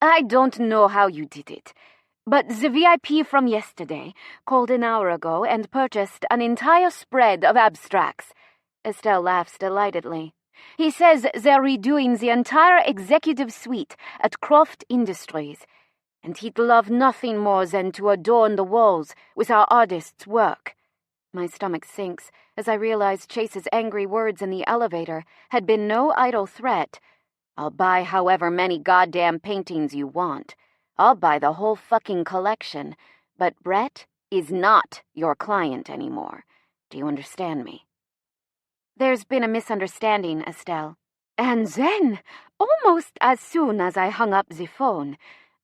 S1: "I don't know how you did it, but the VIP from yesterday called an hour ago and purchased an entire spread of abstracts." Estelle laughs delightedly. "He says they're redoing the entire executive suite at Croft Industries, and he'd love nothing more than to adorn the walls with our artists' work." My stomach sinks as I realize Chase's angry words in the elevator had been no idle threat. "I'll buy however many goddamn paintings you want. I'll buy the whole fucking collection. But Brett is not your client anymore. Do you understand me?" "There's been a misunderstanding, Estelle." And then, almost as soon as I hung up the phone,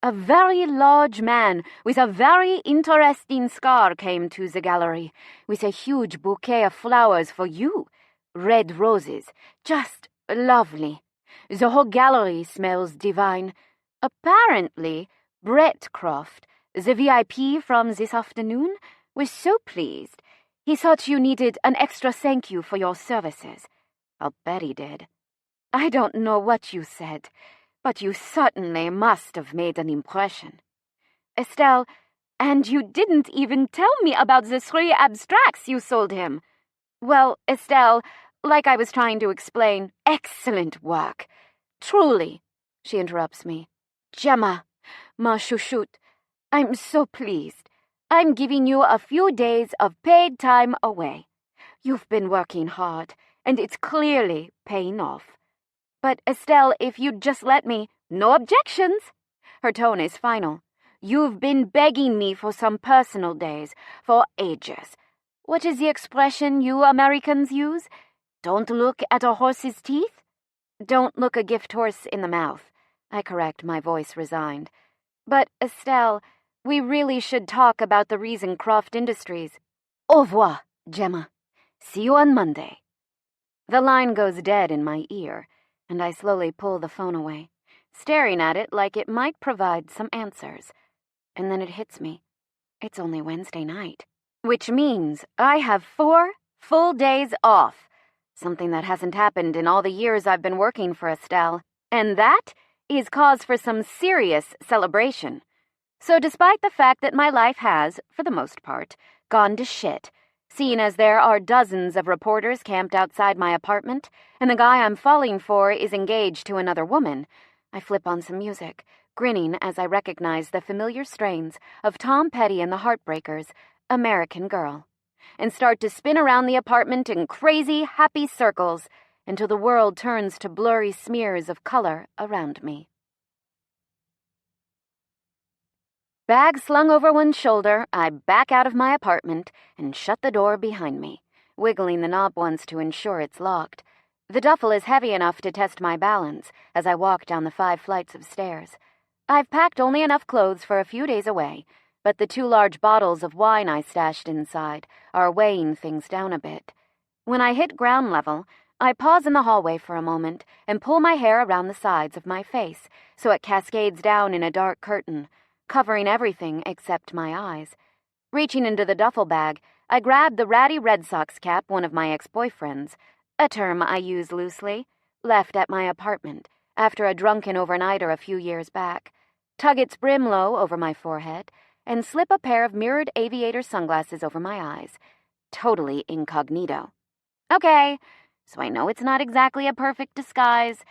S1: a very large man with a very interesting scar came to the gallery, with a huge bouquet of flowers for you. Red roses. Just lovely. The whole gallery smells divine. Apparently, Brett Croft, the VIP from this afternoon, was so pleased. He thought you needed an extra thank you for your services. I'll bet he did. I don't know what you said, but you certainly must have made an impression. Estelle, and you didn't even tell me about the 3 abstracts you sold him. Well, Estelle, like I was trying to explain, excellent work. Truly, she interrupts me. Gemma, ma chouchoute, I'm so pleased. I'm giving you a few days of paid time away. You've been working hard, and it's clearly paying off. But, Estelle, if you'd just let me, no objections. Her tone is final. You've been begging me for some personal days for ages. What is the expression you Americans use? Don't look at a horse's teeth? Don't look a gift horse in the mouth. I correct, my voice resigned. But, Estelle, we really should talk about the reason Croft Industries. Au revoir, Gemma. See you on Monday. The line goes dead in my ear, and I slowly pull the phone away, staring at it like it might provide some answers. And then it hits me. It's only Wednesday night, which means I have 4 full days off, something that hasn't happened in all the years I've been working for Estelle. And that is cause for some serious celebration. So despite the fact that my life has, for the most part, gone to shit, seeing as there are dozens of reporters camped outside my apartment, and the guy I'm falling for is engaged to another woman, I flip on some music, grinning as I recognize the familiar strains of Tom Petty and the Heartbreakers' American Girl, and start to spin around the apartment in crazy, happy circles until the world turns to blurry smears of color around me. Bag slung over one shoulder, I back out of my apartment and shut the door behind me, wiggling the knob once to ensure it's locked. The duffel is heavy enough to test my balance as I walk down the 5 flights of stairs. I've packed only enough clothes for a few days away, but the 2 large bottles of wine I stashed inside are weighing things down a bit. When I hit ground level, I pause in the hallway for a moment and pull my hair around the sides of my face so it cascades down in a dark curtain, covering everything except my eyes. Reaching into the duffel bag, I grab the ratty Red Sox cap one of my ex-boyfriends, a term I use loosely, left at my apartment after a drunken overnighter a few years back, tug its brim low over my forehead, and slip a pair of mirrored aviator sunglasses over my eyes, totally incognito. Okay, so I know it's not exactly a perfect disguise,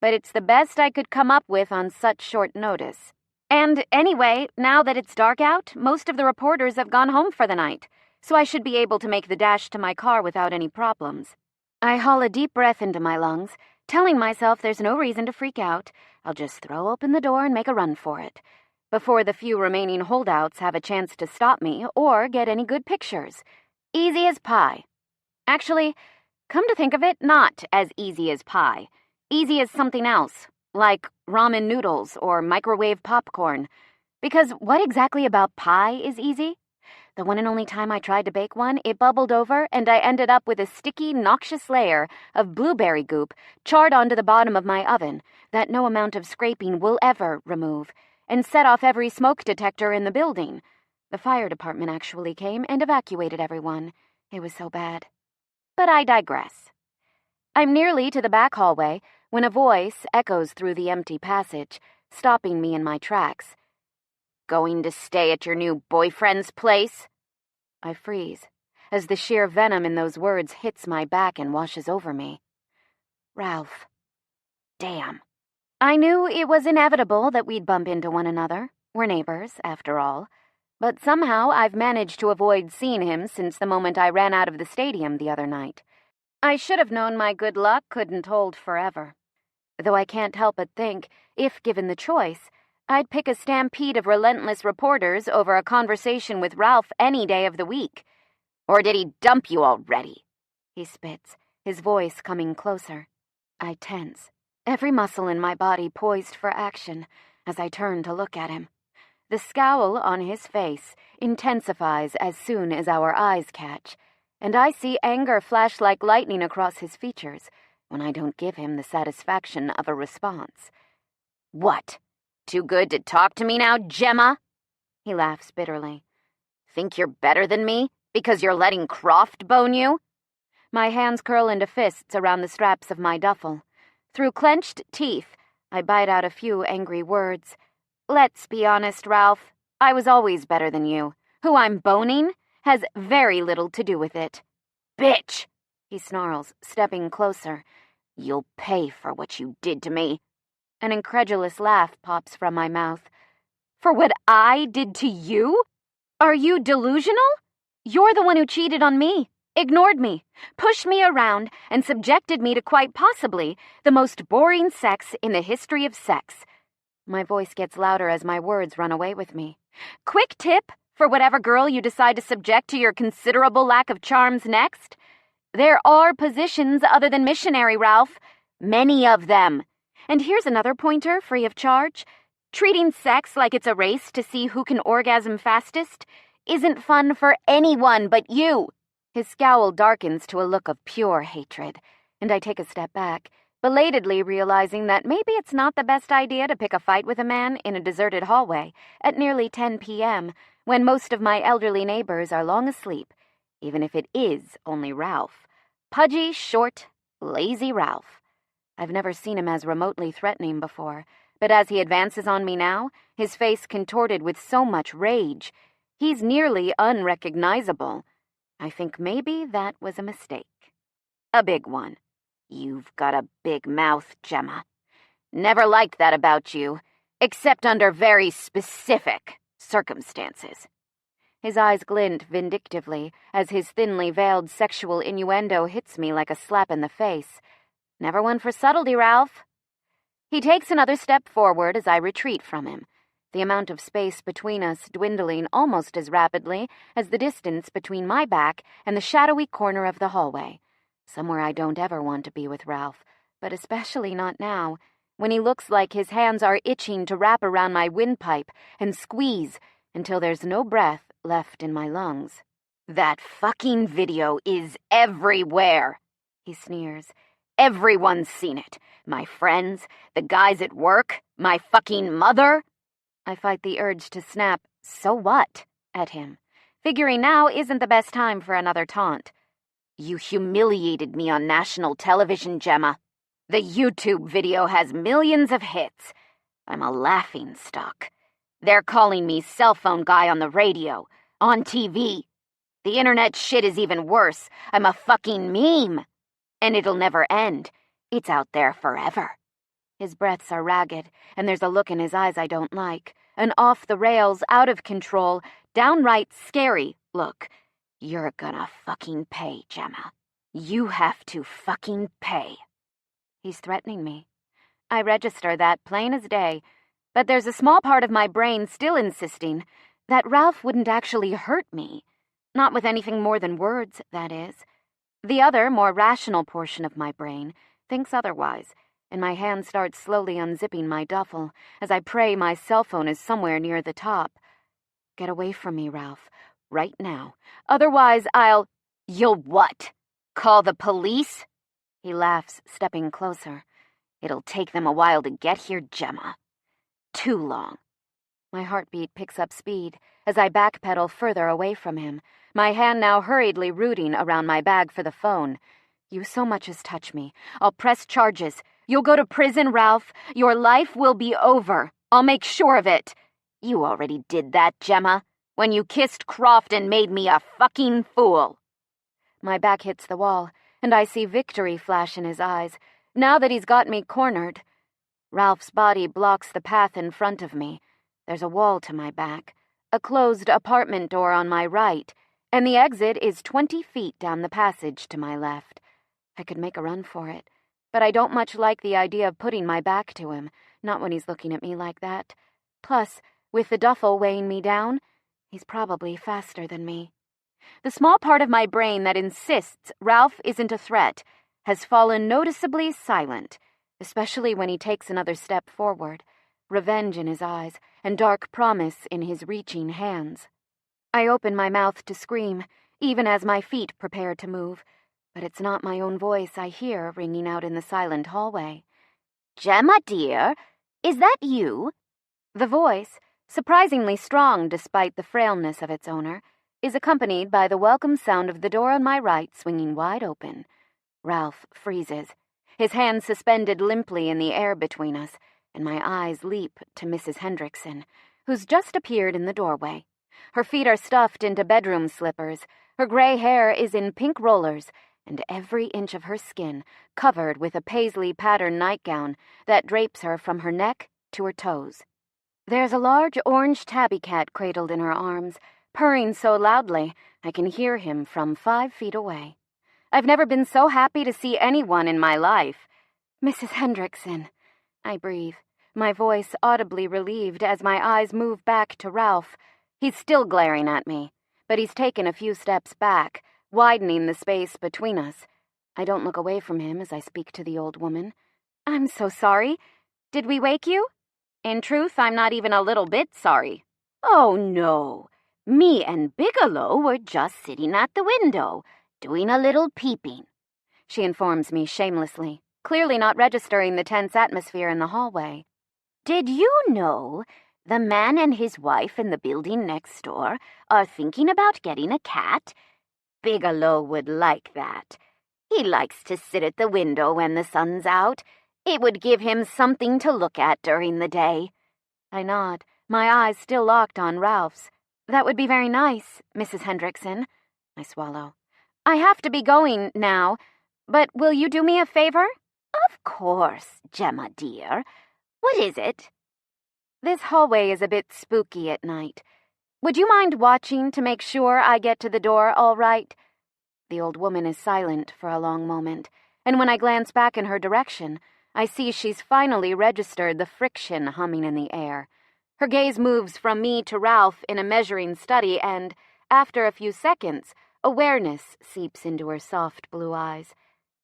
S1: but it's the best I could come up with on such short notice. And anyway, now that it's dark out, most of the reporters have gone home for the night, so I should be able to make the dash to my car without any problems. I haul a deep breath into my lungs, telling myself there's no reason to freak out. I'll just throw open the door and make a run for it, before the few remaining holdouts have a chance to stop me or get any good pictures. Easy as pie. Actually, come to think of it, not as easy as pie. Easy as something else, like ramen noodles or microwave popcorn. Because what exactly about pie is easy? The one and only time I tried to bake one, it bubbled over and I ended up with a sticky, noxious layer of blueberry goop charred onto the bottom of my oven that no amount of scraping will ever remove, and set off every smoke detector in the building. The fire department actually came and evacuated everyone. It was so bad. But I digress. I'm nearly to the back hallway when a voice echoes through the empty passage, stopping me in my tracks. Going to stay at your new boyfriend's place? I freeze, as the sheer venom in those words hits my back and washes over me. Ralph. Damn. I knew it was inevitable that we'd bump into one another. We're neighbors, after all. But somehow I've managed to avoid seeing him since the moment I ran out of the stadium the other night. I should have known my good luck couldn't hold forever. Though I can't help but think, if given the choice, I'd pick a stampede of relentless reporters over a conversation with Ralph any day of the week. Or did he dump you already? He spits, his voice coming closer. I tense, every muscle in my body poised for action as I turn to look at him. The scowl on his face intensifies as soon as our eyes catch, and I see anger flash like lightning across his features when I don't give him the satisfaction of a response. What? Too good to talk to me now, Gemma? He laughs bitterly. Think you're better than me because you're letting Croft bone you? My hands curl into fists around the straps of my duffel. Through clenched teeth, I bite out a few angry words. Let's be honest, Ralph. I was always better than you. Who I'm boning has very little to do with it. Bitch! He snarls, stepping closer. You'll pay for what you did to me. An incredulous laugh pops from my mouth. For what I did to you? Are you delusional? You're the one who cheated on me, ignored me, pushed me around, and subjected me to quite possibly the most boring sex in the history of sex. My voice gets louder as my words run away with me. Quick tip for whatever girl you decide to subject to your considerable lack of charms next. There are positions other than missionary, Ralph. Many of them. And here's another pointer, free of charge. Treating sex like it's a race to see who can orgasm fastest isn't fun for anyone but you. His scowl darkens to a look of pure hatred, and I take a step back, belatedly realizing that maybe it's not the best idea to pick a fight with a man in a deserted hallway at nearly 10 p.m., when most of my elderly neighbors are long asleep, even if it is only Ralph. Pudgy, short, lazy Ralph. I've never seen him as remotely threatening before, but as he advances on me now, his face contorted with so much rage, he's nearly unrecognizable. I think maybe that was a mistake. A big one. You've got a big mouth, Gemma. Never liked that about you, except under very specific circumstances. His eyes glint vindictively as his thinly veiled sexual innuendo hits me like a slap in the face. Never one for subtlety, Ralph. He takes another step forward as I retreat from him, the amount of space between us dwindling almost as rapidly as the distance between my back and the shadowy corner of the hallway. Somewhere I don't ever want to be with Ralph, but especially not now, when he looks like his hands are itching to wrap around my windpipe and squeeze until there's no breath left in my lungs. That fucking video is everywhere, he sneers. Everyone's seen it. My friends, the guys at work, my fucking mother. I fight the urge to snap, "So what?" at him, figuring now isn't the best time for another taunt. You humiliated me on national television, Gemma. The YouTube video has millions of hits. I'm a laughingstock. They're calling me cell phone guy on the radio, on TV. The internet shit is even worse. I'm a fucking meme. And it'll never end. It's out there forever. His breaths are ragged, and there's a look in his eyes I don't like. An off-the-rails, out-of-control, downright scary look. You're gonna fucking pay, Gemma. You have to fucking pay. He's threatening me. I register that plain as day, but there's a small part of my brain still insisting that Ralph wouldn't actually hurt me. Not with anything more than words, that is. The other, more rational portion of my brain thinks otherwise, and my hand starts slowly unzipping my duffel as I pray my cell phone is somewhere near the top. Get away from me, Ralph, right now. Otherwise You'll what? Call the police? He laughs, stepping closer. It'll take them a while to get here, Gemma. Too long. My heartbeat picks up speed as I backpedal further away from him, my hand now hurriedly rooting around my bag for the phone. You so much as touch me, I'll press charges. You'll go to prison, Ralph. Your life will be over. I'll make sure of it. You already did that, Gemma, when you kissed Croft and made me a fucking fool. My back hits the wall, and I see victory flash in his eyes, now that he's got me cornered. Ralph's body blocks the path in front of me. There's a wall to my back, a closed apartment door on my right, and the exit is 20 feet down the passage to my left. I could make a run for it, but I don't much like the idea of putting my back to him, not when he's looking at me like that. Plus, with the duffel weighing me down, he's probably faster than me. The small part of my brain that insists Ralph isn't a threat has fallen noticeably silent, especially when he takes another step forward, revenge in his eyes and dark promise in his reaching hands. I open my mouth to scream, even as my feet prepare to move, but it's not my own voice I hear ringing out in the silent hallway. Gemma, dear, is that you? The voice, surprisingly strong despite the frailness of its owner, is accompanied by the welcome sound of the door on my right swinging wide open. Ralph freezes, his hands suspended limply in the air between us, and my eyes leap to Mrs. Hendrickson, who's just appeared in the doorway. Her feet are stuffed into bedroom slippers, her gray hair is in pink rollers, and every inch of her skin covered with a paisley-patterned nightgown that drapes her from her neck to her toes. There's a large orange tabby cat cradled in her arms, purring so loudly I can hear him from 5 feet away. I've never been so happy to see anyone in my life. Mrs. Hendrickson, I breathe, my voice audibly relieved as my eyes move back to Ralph. He's still glaring at me, but he's taken a few steps back, widening the space between us. I don't look away from him as I speak to the old woman. I'm so sorry. Did we wake you? In truth, I'm not even a little bit sorry. Oh, no. Me and Bigelow were just sitting at the window, doing a little peeping. She informs me shamelessly, clearly not registering the tense atmosphere in the hallway. Did you know the man and his wife in the building next door are thinking about getting a cat? Bigelow would like that. He likes to sit at the window when the sun's out, It would give him something to look at during the day. I nod, my eyes still locked on Ralph's. That would be very nice, Mrs. Hendrickson. I swallow. I have to be going now, but will you do me a favor? Of course, Gemma dear. What is it? This hallway is a bit spooky at night. Would you mind watching to make sure I get to the door all right? The old woman is silent for a long moment, and when I glance back in her direction, I see she's finally registered the friction humming in the air. Her gaze moves from me to Ralph in a measuring study, and, after a few seconds, awareness seeps into her soft blue eyes.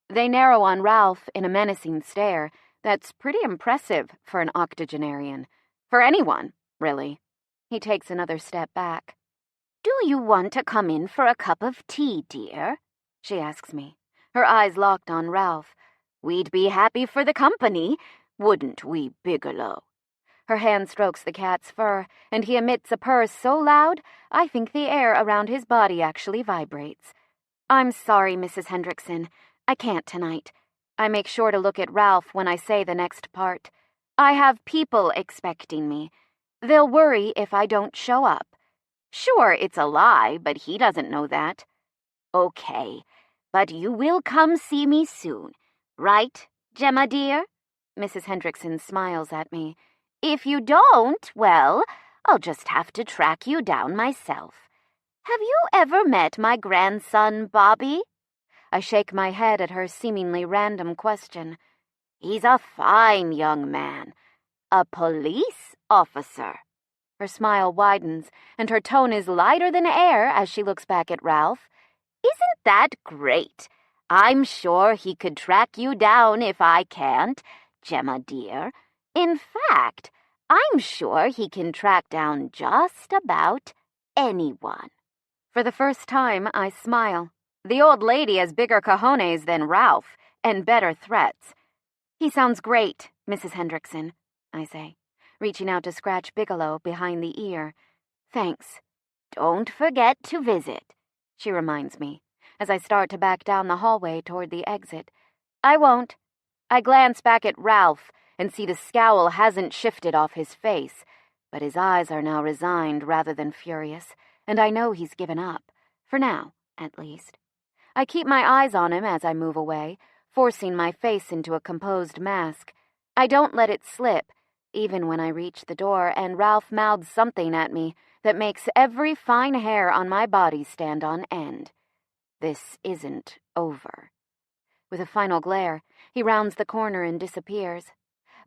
S1: They narrow on Ralph in a menacing stare that's pretty impressive for an octogenarian. For anyone, really. He takes another step back. Do you want to come in for a cup of tea, dear? She asks me, her eyes locked on Ralph. We'd be happy for the company, wouldn't we, Bigelow? Her hand strokes the cat's fur, and he emits a purr so loud, I think the air around his body actually vibrates. I'm sorry, Mrs. Hendrickson. I can't tonight. I make sure to look at Ralph when I say the next part. I have people expecting me. They'll worry if I don't show up. Sure, it's a lie, but he doesn't know that. Okay, but you will come see me soon, right, Gemma dear? Mrs. Hendrickson smiles at me. If you don't, well, I'll just have to track you down myself. Have you ever met my grandson, Bobby? I shake my head at her seemingly random question. He's a fine young man. A police officer. Her smile widens, and her tone is lighter than air as she looks back at Ralph. Isn't that great? I'm sure he could track you down if I can't, Gemma dear. In fact, I'm sure he can track down just about anyone. For the first time, I smile. The old lady has bigger cojones than Ralph, and better threats. He sounds great, Mrs. Hendrickson, I say, reaching out to scratch Bigelow behind the ear. Thanks. Don't forget to visit, she reminds me, as I start to back down the hallway toward the exit. I won't. I glance back at Ralph and see the scowl hasn't shifted off his face, but his eyes are now resigned rather than furious, and I know he's given up, for now, at least. I keep my eyes on him as I move away, forcing my face into a composed mask. I don't let it slip, even when I reach the door and Ralph mouths something at me that makes every fine hair on my body stand on end. This isn't over. With a final glare, he rounds the corner and disappears.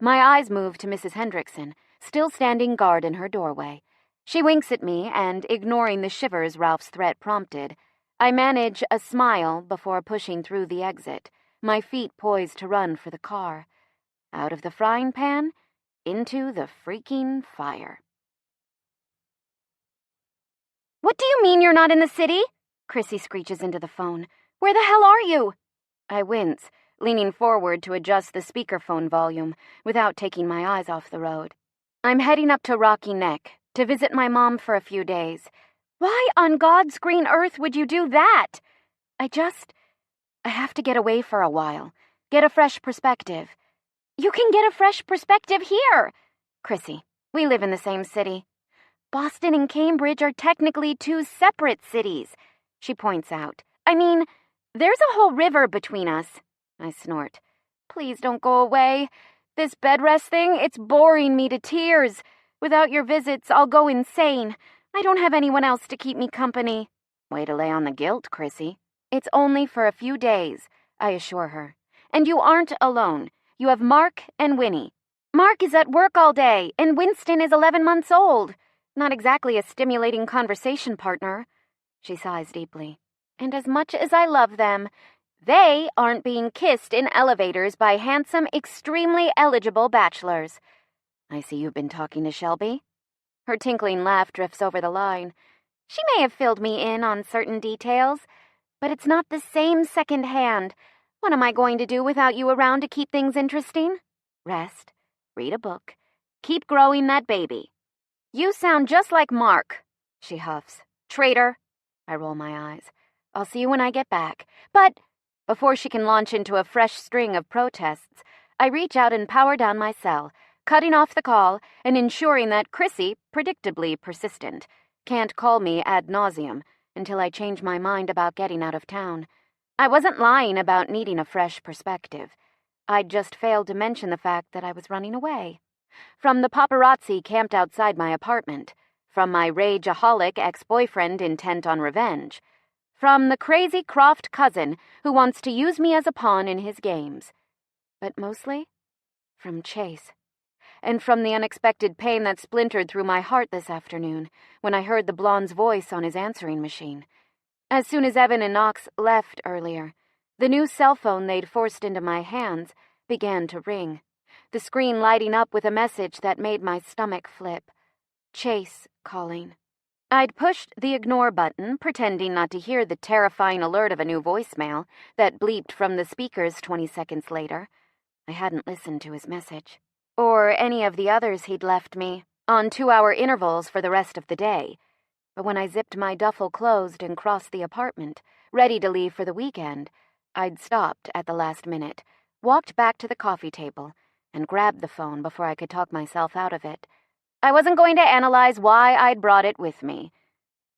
S1: My eyes move to Mrs. Hendrickson, still standing guard in her doorway. She winks at me, and, ignoring the shivers Ralph's threat prompted, I manage a smile before pushing through the exit, my feet poised to run for the car. Out of the frying pan, into the freaking fire. What do you mean you're not in the city? Chrissy screeches into the phone. Where the hell are you? I wince, leaning forward to adjust the speakerphone volume without taking my eyes off the road. I'm heading up to Rocky Neck to visit my mom for a few days. Why on God's green earth would you do that? I have to get away for a while, get a fresh perspective. You can get a fresh perspective here. Chrissy, we live in the same city. Boston and Cambridge are technically two separate cities, she points out. I mean, there's a whole river between us. I snort. Please don't go away. This bed rest thing, it's boring me to tears. Without your visits, I'll go insane. I don't have anyone else to keep me company. Way to lay on the guilt, Chrissy. It's only for a few days, I assure her. And you aren't alone. You have Mark and Winnie. Mark is at work all day, and Winston is 11 months old. Not exactly a stimulating conversation partner. She sighs deeply. And as much as I love them, they aren't being kissed in elevators by handsome, extremely eligible bachelors. I see you've been talking to Shelby. Her tinkling laugh drifts over the line. She may have filled me in on certain details, but it's not the same secondhand. What am I going to do without you around to keep things interesting? Rest, read a book, keep growing that baby. You sound just like Mark, she huffs. Traitor. I roll my eyes. I'll see you when I get back. But before she can launch into a fresh string of protests, I reach out and power down my cell, cutting off the call and ensuring that Chrissy, predictably persistent, can't call me ad nauseum until I change my mind about getting out of town. I wasn't lying about needing a fresh perspective. I'd just failed to mention the fact that I was running away. From the paparazzi camped outside my apartment. From my rageaholic ex-boyfriend intent on revenge. From the crazy Croft cousin who wants to use me as a pawn in his games. But mostly from Chase. And from the unexpected pain that splintered through my heart this afternoon when I heard the blonde's voice on his answering machine. As soon as Evan and Knox left earlier, the new cell phone they'd forced into my hands began to ring, the screen lighting up with a message that made my stomach flip. Chase calling. I'd pushed the ignore button, pretending not to hear the terrifying alert of a new voicemail that bleeped from the speakers 20 seconds later. I hadn't listened to his message. Or any of the others he'd left me, on 2-hour intervals for the rest of the day. But when I zipped my duffel closed and crossed the apartment, ready to leave for the weekend, I'd stopped at the last minute, walked back to the coffee table, and grabbed the phone before I could talk myself out of it. I wasn't going to analyze why I'd brought it with me,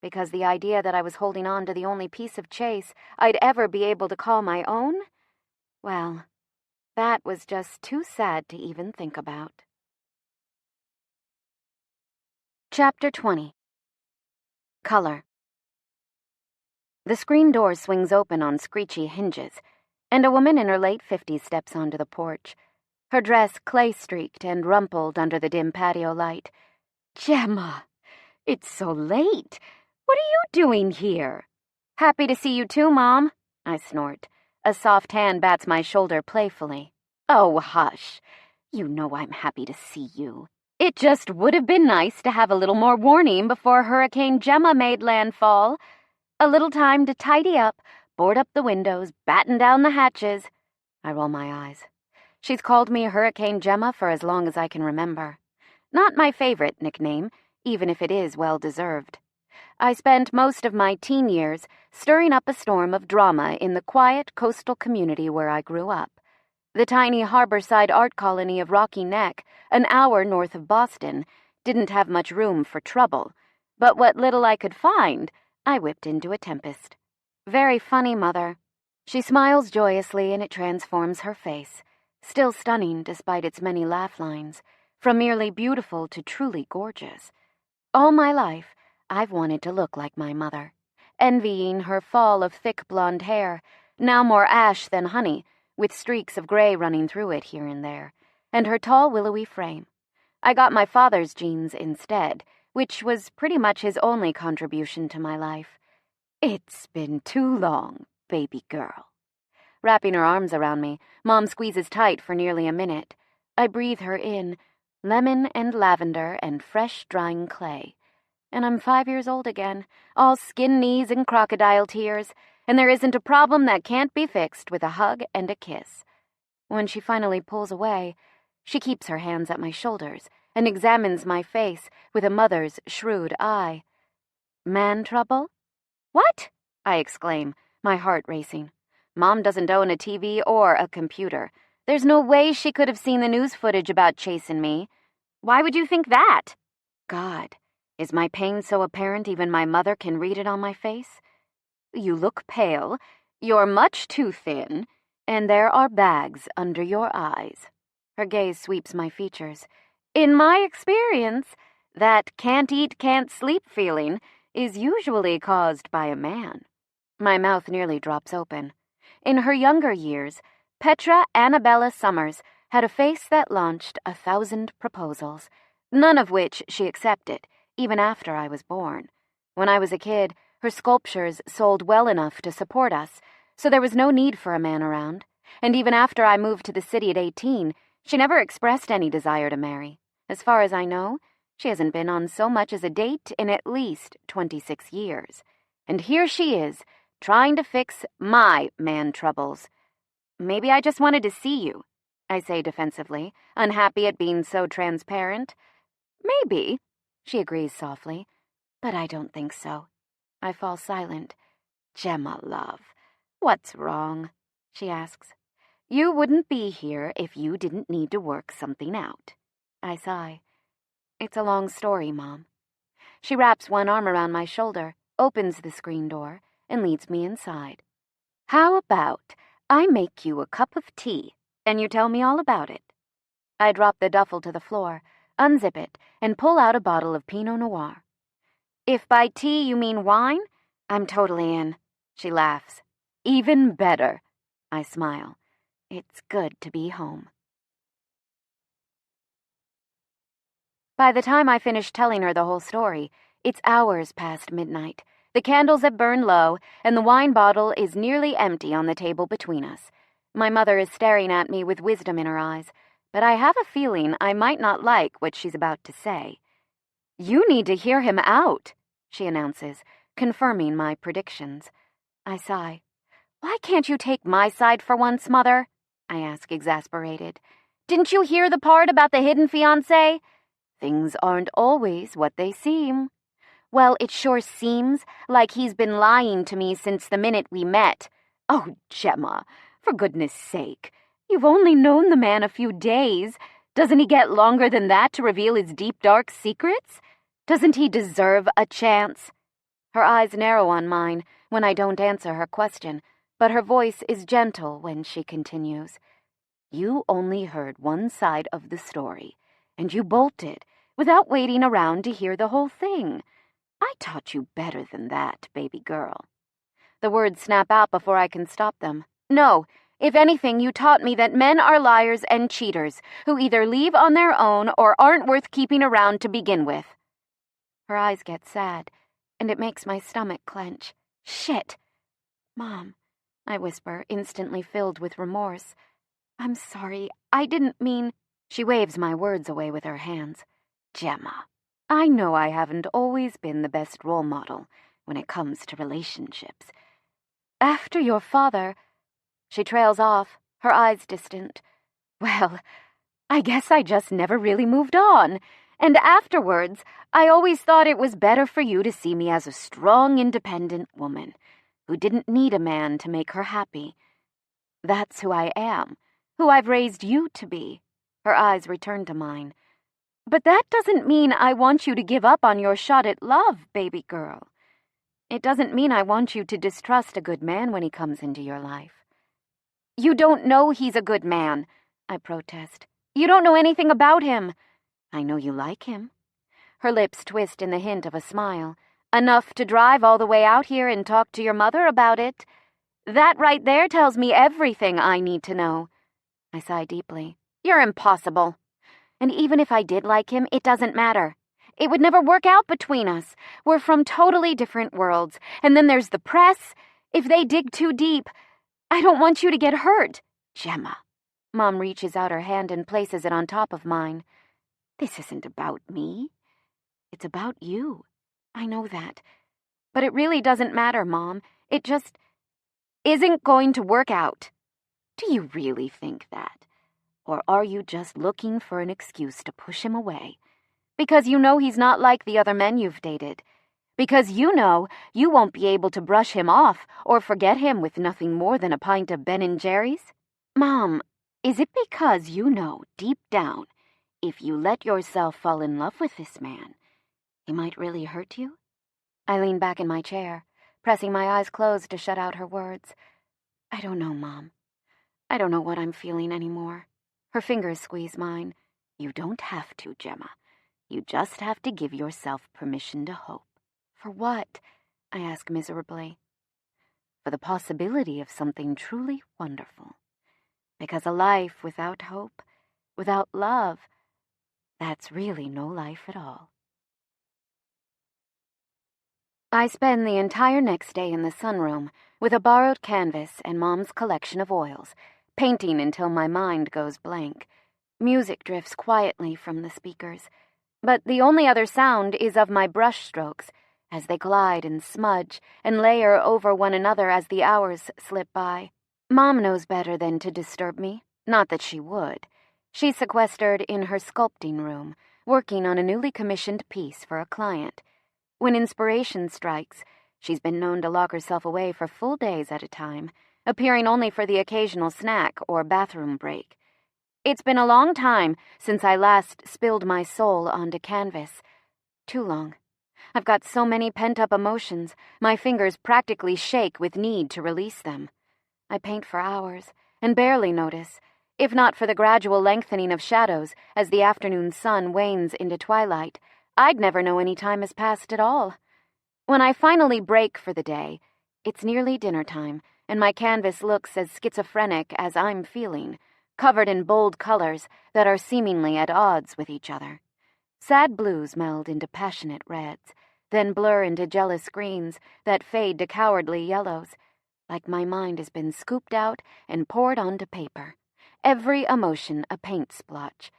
S1: because the idea that I was holding on to the only piece of Chase I'd ever be able to call my own, well, that was just too sad to even think about. Chapter 20. Color. The screen door swings open on screechy hinges, and a woman in her late 50s steps onto the porch, her dress clay-streaked and rumpled under the dim patio light. Gemma, it's so late. What are you doing here? Happy to see you too, Mom, I snort. A soft hand bats my shoulder playfully. Oh, hush. You know I'm happy to see you. It just would have been nice to have a little more warning before Hurricane Gemma made landfall. A little time to tidy up, board up the windows, batten down the hatches. I roll my eyes. She's called me Hurricane Gemma for as long as I can remember. Not my favorite nickname, even if it is well-deserved. I spent most of my teen years stirring up a storm of drama in the quiet coastal community where I grew up. The tiny harborside art colony of Rocky Neck, an hour north of Boston, didn't have much room for trouble, but what little I could find, I whipped into a tempest. Very funny, Mother. She smiles joyously and it transforms her face, still stunning despite its many laugh lines, from merely beautiful to truly gorgeous. All my life, I've wanted to look like my mother, envying her fall of thick blonde hair, now more ash than honey, with streaks of gray running through it here and there, and her tall, willowy frame. I got my father's genes instead, which was pretty much his only contribution to my life. It's been too long, baby girl. Wrapping her arms around me, Mom squeezes tight for nearly a minute. I breathe her in, lemon and lavender and fresh drying clay. And I'm 5 years old again, all skin knees and crocodile tears, and there isn't a problem that can't be fixed with a hug and a kiss. When she finally pulls away, she keeps her hands at my shoulders and examines my face with a mother's shrewd eye. Man trouble? What? I exclaim, my heart racing. Mom doesn't own a TV or a computer. There's no way she could have seen the news footage about Chase and me. Why would you think that? God, is my pain so apparent even my mother can read it on my face? You look pale, you're much too thin, and there are bags under your eyes. Her gaze sweeps my features. In my experience, that can't-eat, can't-sleep feeling is usually caused by a man. My mouth nearly drops open. In her younger years, Petra Annabella Summers had a face that launched 1,000 proposals, none of which she accepted, even after I was born. When I was a kid, her sculptures sold well enough to support us, so there was no need for a man around, and even after I moved to the city at 18, she never expressed any desire to marry. As far as I know, she hasn't been on so much as a date in at least 26 years. And here she is, trying to fix my man troubles. Maybe I just wanted to see you, I say defensively, unhappy at being so transparent. Maybe, she agrees softly, but I don't think so. I fall silent. Gemma, love, what's wrong? She asks. You wouldn't be here if you didn't need to work something out. I sigh. It's a long story, Mom. She wraps one arm around my shoulder, opens the screen door, and leads me inside. How about I make you a cup of tea, and you tell me all about it? I drop the duffel to the floor, unzip it, and pull out a bottle of Pinot Noir. If by tea you mean wine, I'm totally in. She laughs. Even better. I smile. It's good to be home. By the time I finish telling her the whole story, it's hours past midnight. The candles have burned low, and the wine bottle is nearly empty on the table between us. My mother is staring at me with wisdom in her eyes, but I have a feeling I might not like what she's about to say. You need to hear him out, she announces, confirming my predictions. I sigh. Why can't you take my side for once, Mother? I ask, exasperated. Didn't you hear the part about the hidden fiancé? Things aren't always what they seem. Well, it sure seems like he's been lying to me since the minute we met. Oh, Gemma, for goodness sake. You've only known the man a few days. Doesn't he get longer than that to reveal his deep, dark secrets? Doesn't he deserve a chance? Her eyes narrow on mine when I don't answer her question, but her voice is gentle when she continues. You only heard one side of the story, and you bolted without waiting around to hear the whole thing. I taught you better than that, baby girl. The words snap out before I can stop them. No, if anything, you taught me that men are liars and cheaters who either leave on their own or aren't worth keeping around to begin with. Her eyes get sad, and it makes my stomach clench. Shit! Mom, I whisper, instantly filled with remorse. I'm sorry, I didn't mean... She waves my words away with her hands. Gemma, I know I haven't always been the best role model when it comes to relationships. After your father... She trails off, her eyes distant. Well, I guess I just never really moved on. And afterwards, I always thought it was better for you to see me as a strong, independent woman who didn't need a man to make her happy. That's who I am, who I've raised you to be. Her eyes return to mine. But that doesn't mean I want you to give up on your shot at love, baby girl. It doesn't mean I want you to distrust a good man when he comes into your life. You don't know he's a good man, I protest. You don't know anything about him. I know you like him. Her lips twist in the hint of a smile. Enough to drive all the way out here and talk to your mother about it. That right there tells me everything I need to know. I sigh deeply. You're impossible. And even if I did like him, it doesn't matter. It would never work out between us. We're from totally different worlds. And then there's the press. If they dig too deep, I don't want you to get hurt. Gemma. Mom reaches out her hand and places it on top of mine. This isn't about me. It's about you. I know that. But it really doesn't matter, Mom. It just isn't going to work out. Do you really think that? Or are you just looking for an excuse to push him away? Because you know he's not like the other men you've dated. Because you know you won't be able to brush him off or forget him with nothing more than a pint of Ben & Jerry's? Mom, is it because you know deep down, if you let yourself fall in love with this man, he might really hurt you? I lean back in my chair, pressing my eyes closed to shut out her words. I don't know, Mom. I don't know what I'm feeling anymore. Her fingers squeeze mine. You don't have to, Gemma. You just have to give yourself permission to hope. For what? I ask miserably. For the possibility of something truly wonderful. Because a life without hope, without love, that's really no life at all. I spend the entire next day in the sunroom with a borrowed canvas and Mom's collection of oils, painting until my mind goes blank. Music drifts quietly from the speakers, but the only other sound is of my brush strokes as they glide and smudge and layer over one another as the hours slip by. Mom knows better than to disturb me, not that she would. She's sequestered in her sculpting room, working on a newly commissioned piece for a client. When inspiration strikes, she's been known to lock herself away for full days at a time, appearing only for the occasional snack or bathroom break. It's been a long time since I last spilled my soul onto canvas. Too long. I've got so many pent-up emotions, my fingers practically shake with need to release them. I paint for hours and barely notice, if not for the gradual lengthening of shadows as the afternoon sun wanes into twilight. I'd never know any time has passed at all. When I finally break for the day, it's nearly dinner time, and my canvas looks as schizophrenic as I'm feeling, covered in bold colors that are seemingly at odds with each other. Sad blues meld into passionate reds, then blur into jealous greens that fade to cowardly yellows, like my mind has been scooped out and poured onto paper. Every emotion a paint splotch.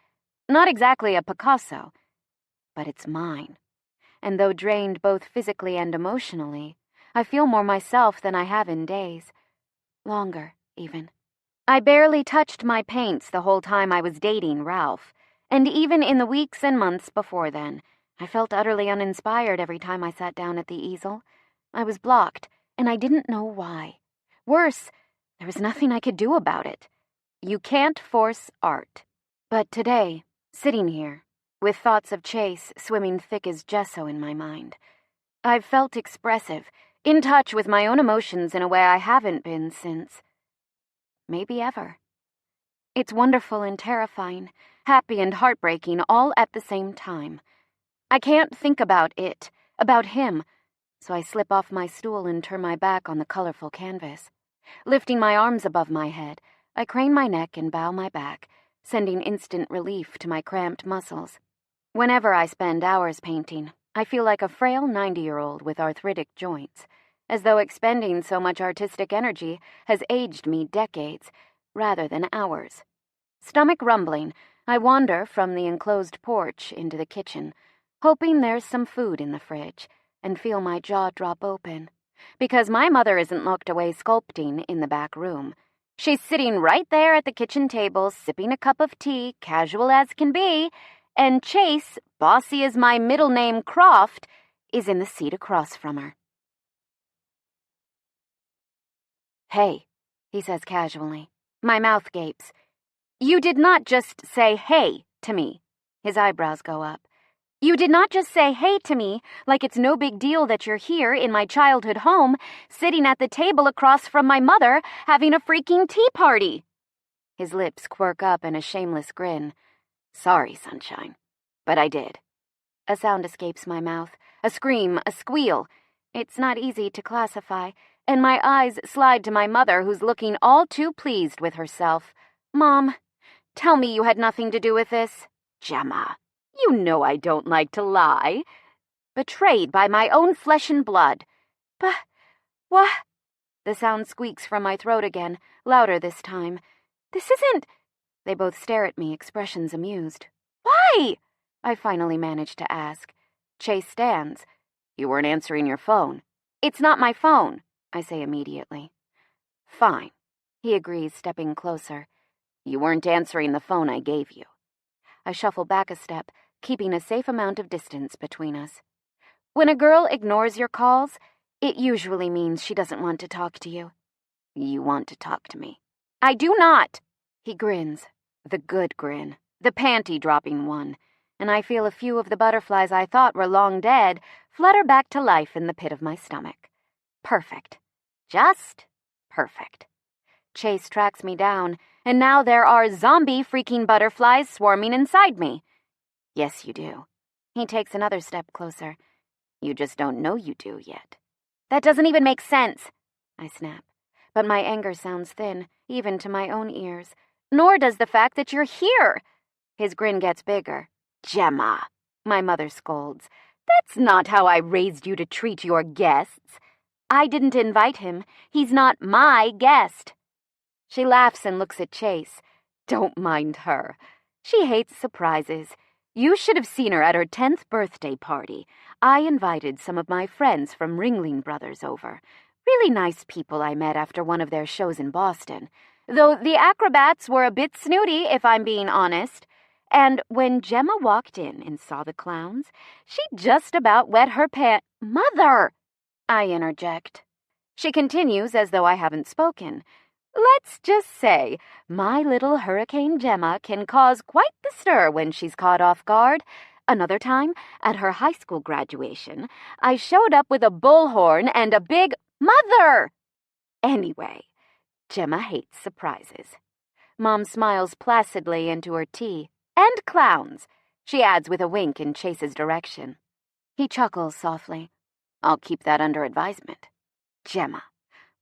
S1: Not exactly a Picasso, but it's mine. And though drained both physically and emotionally, I feel more myself than I have in days. Longer, even. I barely touched my paints the whole time I was dating Ralph, and even in the weeks and months before then, I felt utterly uninspired every time I sat down at the easel. I was blocked, and I didn't know why. Worse, there was nothing I could do about it. You can't force art. But today, sitting here, with thoughts of Chase swimming thick as gesso in my mind, I've felt expressive, in touch with my own emotions in a way I haven't been since maybe ever. It's wonderful and terrifying, happy and heartbreaking all at the same time. I can't think about it, about him, so I slip off my stool and turn my back on the colorful canvas. Lifting my arms above my head, I crane my neck and bow my back, sending instant relief to my cramped muscles. Whenever I spend hours painting, I feel like a frail 90-year-old with arthritic joints, as though expending so much artistic energy has aged me decades, rather than hours. Stomach rumbling, I wander from the enclosed porch into the kitchen, hoping there's some food in the fridge, and feel my jaw drop open. Because my mother isn't locked away sculpting in the back room. She's sitting right there at the kitchen table, sipping a cup of tea, casual as can be, and Chase, bossy as my middle name Croft, is in the seat across from her. "Hey," he says casually. My mouth gapes. "You did not just say hey to me." His eyebrows go up. "You did not just say hey to me like it's no big deal that you're here in my childhood home, sitting at the table across from my mother, having a freaking tea party." His lips quirk up in a shameless grin. "Sorry, sunshine, but I did." A sound escapes my mouth, a scream, a squeal. It's not easy to classify, and my eyes slide to my mother, who's looking all too pleased with herself. "Mom, tell me you had nothing to do with this." "Gemma, you know I don't like to lie." "Betrayed by my own flesh and blood." What?" The sound squeaks from my throat again, louder this time. "This isn't—" They both stare at me, expressions amused. "Why?" I finally manage to ask. Chase stands. "You weren't answering your phone." "It's not my phone," I say immediately. "Fine," he agrees, stepping closer. "You weren't answering the phone I gave you." I shuffle back a step, keeping a safe amount of distance between us. When a girl ignores your calls, it usually means she doesn't want to talk to you. "You want to talk to me." "I do not." He grins, the good grin, the panty-dropping one, and I feel a few of the butterflies I thought were long dead flutter back to life in the pit of my stomach. Perfect. Just perfect. Chase tracks me down, and now there are zombie freaking butterflies swarming inside me. "Yes, you do." He takes another step closer. "You just don't know you do yet." "That doesn't even make sense," I snap. But my anger sounds thin, even to my own ears. "Nor does the fact that you're here." His grin gets bigger. "Gemma," my mother scolds, "that's not how I raised you to treat your guests." "I didn't invite him. He's not my guest." She laughs and looks at Chase. "Don't mind her. She hates surprises. You should have seen her at her 10th birthday party. I invited some of my friends from Ringling Brothers over. Really nice people I met after one of their shows in Boston. Though the acrobats were a bit snooty, if I'm being honest. And when Gemma walked in and saw the clowns, she just about wet her pants." "Mother!" I interject. She continues as though I haven't spoken. Let's just say, my little Hurricane Gemma can cause quite the stir when she's caught off guard. Another time, at her high school graduation, I showed up with a bullhorn and a big mother! Anyway, Gemma hates surprises. Mom smiles placidly into her tea. And clowns, she adds with a wink in Chase's direction. He chuckles softly. I'll keep that under advisement. Gemma,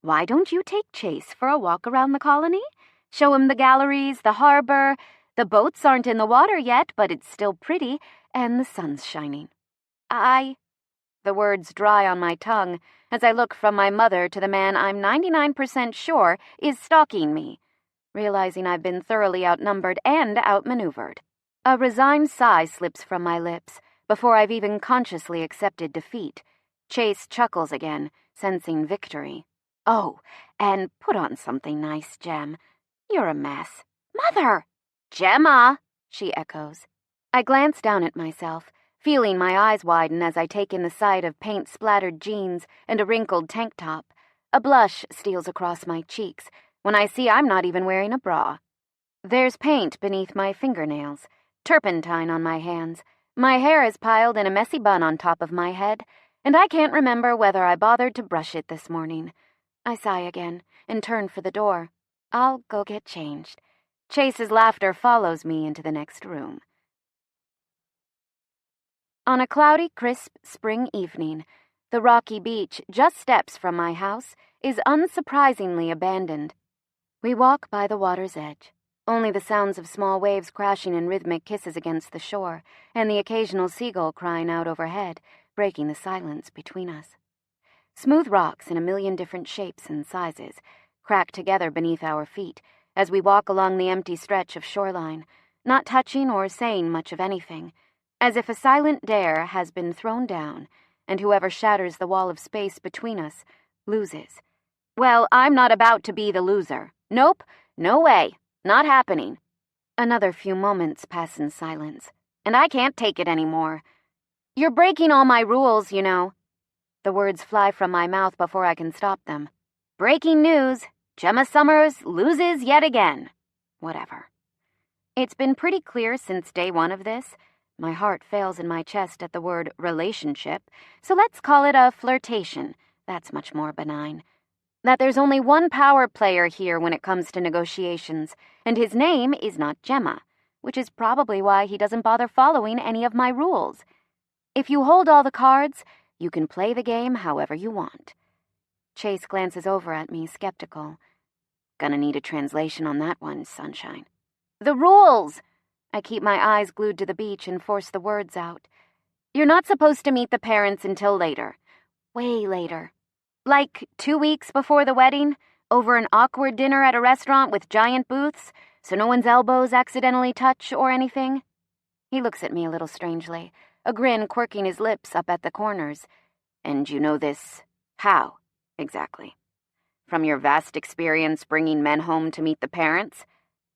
S1: why don't you take Chase for a walk around the colony? Show him the galleries, the harbor. The boats aren't in the water yet, but it's still pretty, and the sun's shining. The words dry on my tongue as I look from my mother to the man I'm 99% sure is stalking me, realizing I've been thoroughly outnumbered and outmaneuvered. A resigned sigh slips from my lips before I've even consciously accepted defeat. Chase chuckles again, sensing victory. Oh, and put on something nice, Gem. You're a mess. Mother! Gemma! She echoes. I glance down at myself, feeling my eyes widen as I take in the sight of paint-splattered jeans and a wrinkled tank top. A blush steals across my cheeks when I see I'm not even wearing a bra. There's paint beneath my fingernails, turpentine on my hands. My hair is piled in a messy bun on top of my head, and I can't remember whether I bothered to brush it this morning. I sigh again and turn for the door. I'll go get changed. Chase's laughter follows me into the next room. On a cloudy, crisp spring evening, the rocky beach just steps from my house is unsurprisingly abandoned. We walk by the water's edge, only the sounds of small waves crashing in rhythmic kisses against the shore and the occasional seagull crying out overhead, breaking the silence between us. Smooth rocks in a million different shapes and sizes crack together beneath our feet as we walk along the empty stretch of shoreline, not touching or saying much of anything, as if a silent dare has been thrown down, and whoever shatters the wall of space between us loses. Well, I'm not about to be the loser. Nope, no way, not happening. Another few moments pass in silence, and I can't take it anymore. You're breaking all my rules, you know. The words fly from my mouth before I can stop them. Breaking news, Gemma Summers loses yet again. Whatever. It's been pretty clear since day one of this. My heart fails in my chest at the word relationship, so let's call it a flirtation. That's much more benign. That there's only one power player here when it comes to negotiations, and his name is not Gemma, which is probably why he doesn't bother following any of my rules. If you hold all the cards, you can play the game however you want. Chase glances over at me, skeptical. Gonna need a translation on that one, sunshine. The rules! I keep my eyes glued to the beach and force the words out. You're not supposed to meet the parents until later. Way later. Like 2 weeks before the wedding, over an awkward dinner at a restaurant with giant booths, so no one's elbows accidentally touch or anything. He looks at me a little strangely, a grin quirking his lips up at the corners. And you know this, how, exactly? From your vast experience bringing men home to meet the parents?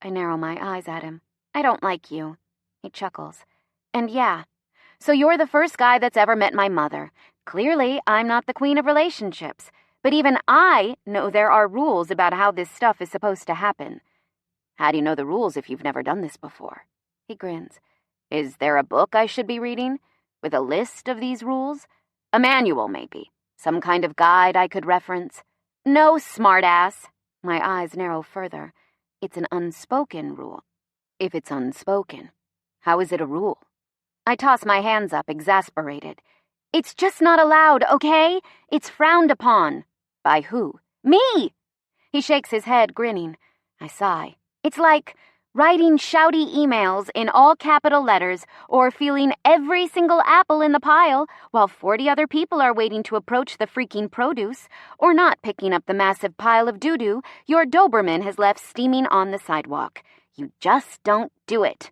S1: I narrow my eyes at him. I don't like you. He chuckles. And yeah, so you're the first guy that's ever met my mother. Clearly, I'm not the queen of relationships, but even I know there are rules about how this stuff is supposed to happen. How do you know the rules if you've never done this before? He grins. Is there a book I should be reading with a list of these rules? A manual, maybe. Some kind of guide I could reference. No, smartass. My eyes narrow further. It's an unspoken rule. If it's unspoken, how is it a rule? I toss my hands up, exasperated. It's just not allowed, okay? It's frowned upon. By who? Me! He shakes his head, grinning. I sigh. It's like writing shouty emails in all capital letters or feeling every single apple in the pile while 40 other people are waiting to approach the freaking produce, or not picking up the massive pile of doo-doo your Doberman has left steaming on the sidewalk. You just don't do it.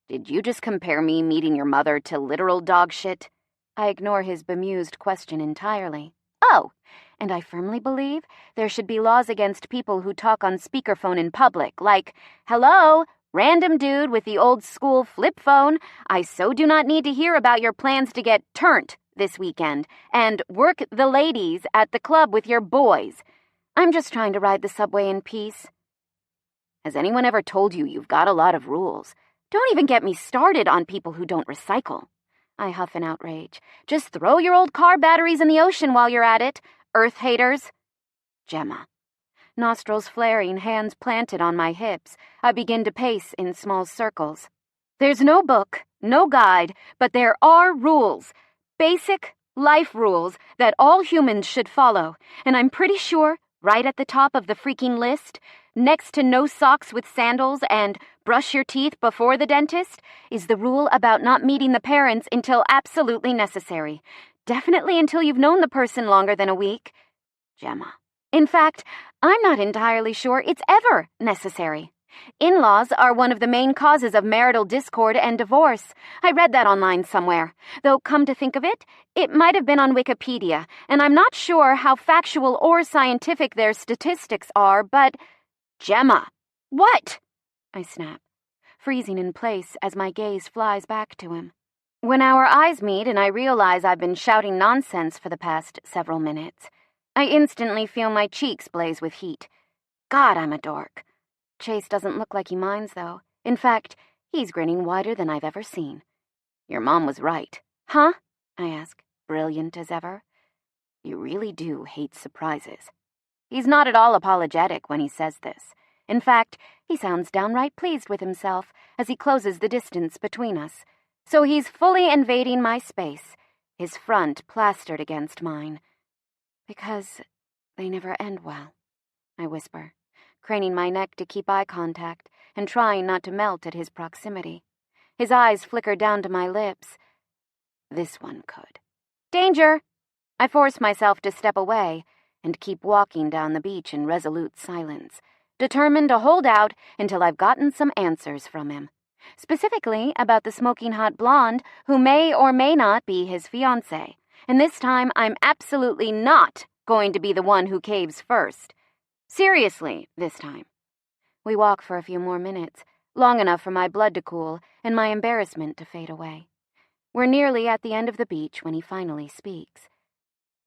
S1: Did you just compare me meeting your mother to literal dog shit? I ignore his bemused question entirely. Oh, and I firmly believe there should be laws against people who talk on speakerphone in public, like, hello, random dude with the old school flip phone, I so do not need to hear about your plans to get turnt this weekend and work the ladies at the club with your boys. I'm just trying to ride the subway in peace. Has anyone ever told you you've got a lot of rules? Don't even get me started on people who don't recycle. I huff in outrage. Just throw your old car batteries in the ocean while you're at it, Earth haters. Gemma. Nostrils flaring, hands planted on my hips, I begin to pace in small circles. There's no book, no guide, but there are rules. Basic life rules that all humans should follow, and I'm pretty sure, right at the top of the freaking list, next to no socks with sandals and brush your teeth before the dentist, is the rule about not meeting the parents until absolutely necessary. Definitely until you've known the person longer than a week. Gemma. In fact, I'm not entirely sure it's ever necessary. In-laws are one of the main causes of marital discord and divorce. I read that online somewhere. Though, come to think of it, it might have been on Wikipedia, and I'm not sure how factual or scientific their statistics are, but... Gemma! What? I snap, freezing in place as my gaze flies back to him. When our eyes meet and I realize I've been shouting nonsense for the past several minutes, I instantly feel my cheeks blaze with heat. God, I'm a dork. Chase doesn't look like he minds, though. In fact, he's grinning wider than I've ever seen. Your mom was right. Huh? I ask, brilliant as ever. You really do hate surprises. He's not at all apologetic when he says this. In fact, he sounds downright pleased with himself as he closes the distance between us. So he's fully invading my space, his front plastered against mine. Because they never end well, I whisper, craning my neck to keep eye contact and trying not to melt at his proximity. His eyes flicker down to my lips. This one could. Danger! I force myself to step away and keep walking down the beach in resolute silence, determined to hold out until I've gotten some answers from him. Specifically about the smoking hot blonde who may or may not be his fiancée. And this time I'm absolutely not going to be the one who caves first. Seriously, this time. We walk for a few more minutes, long enough for my blood to cool and my embarrassment to fade away. We're nearly at the end of the beach when he finally speaks.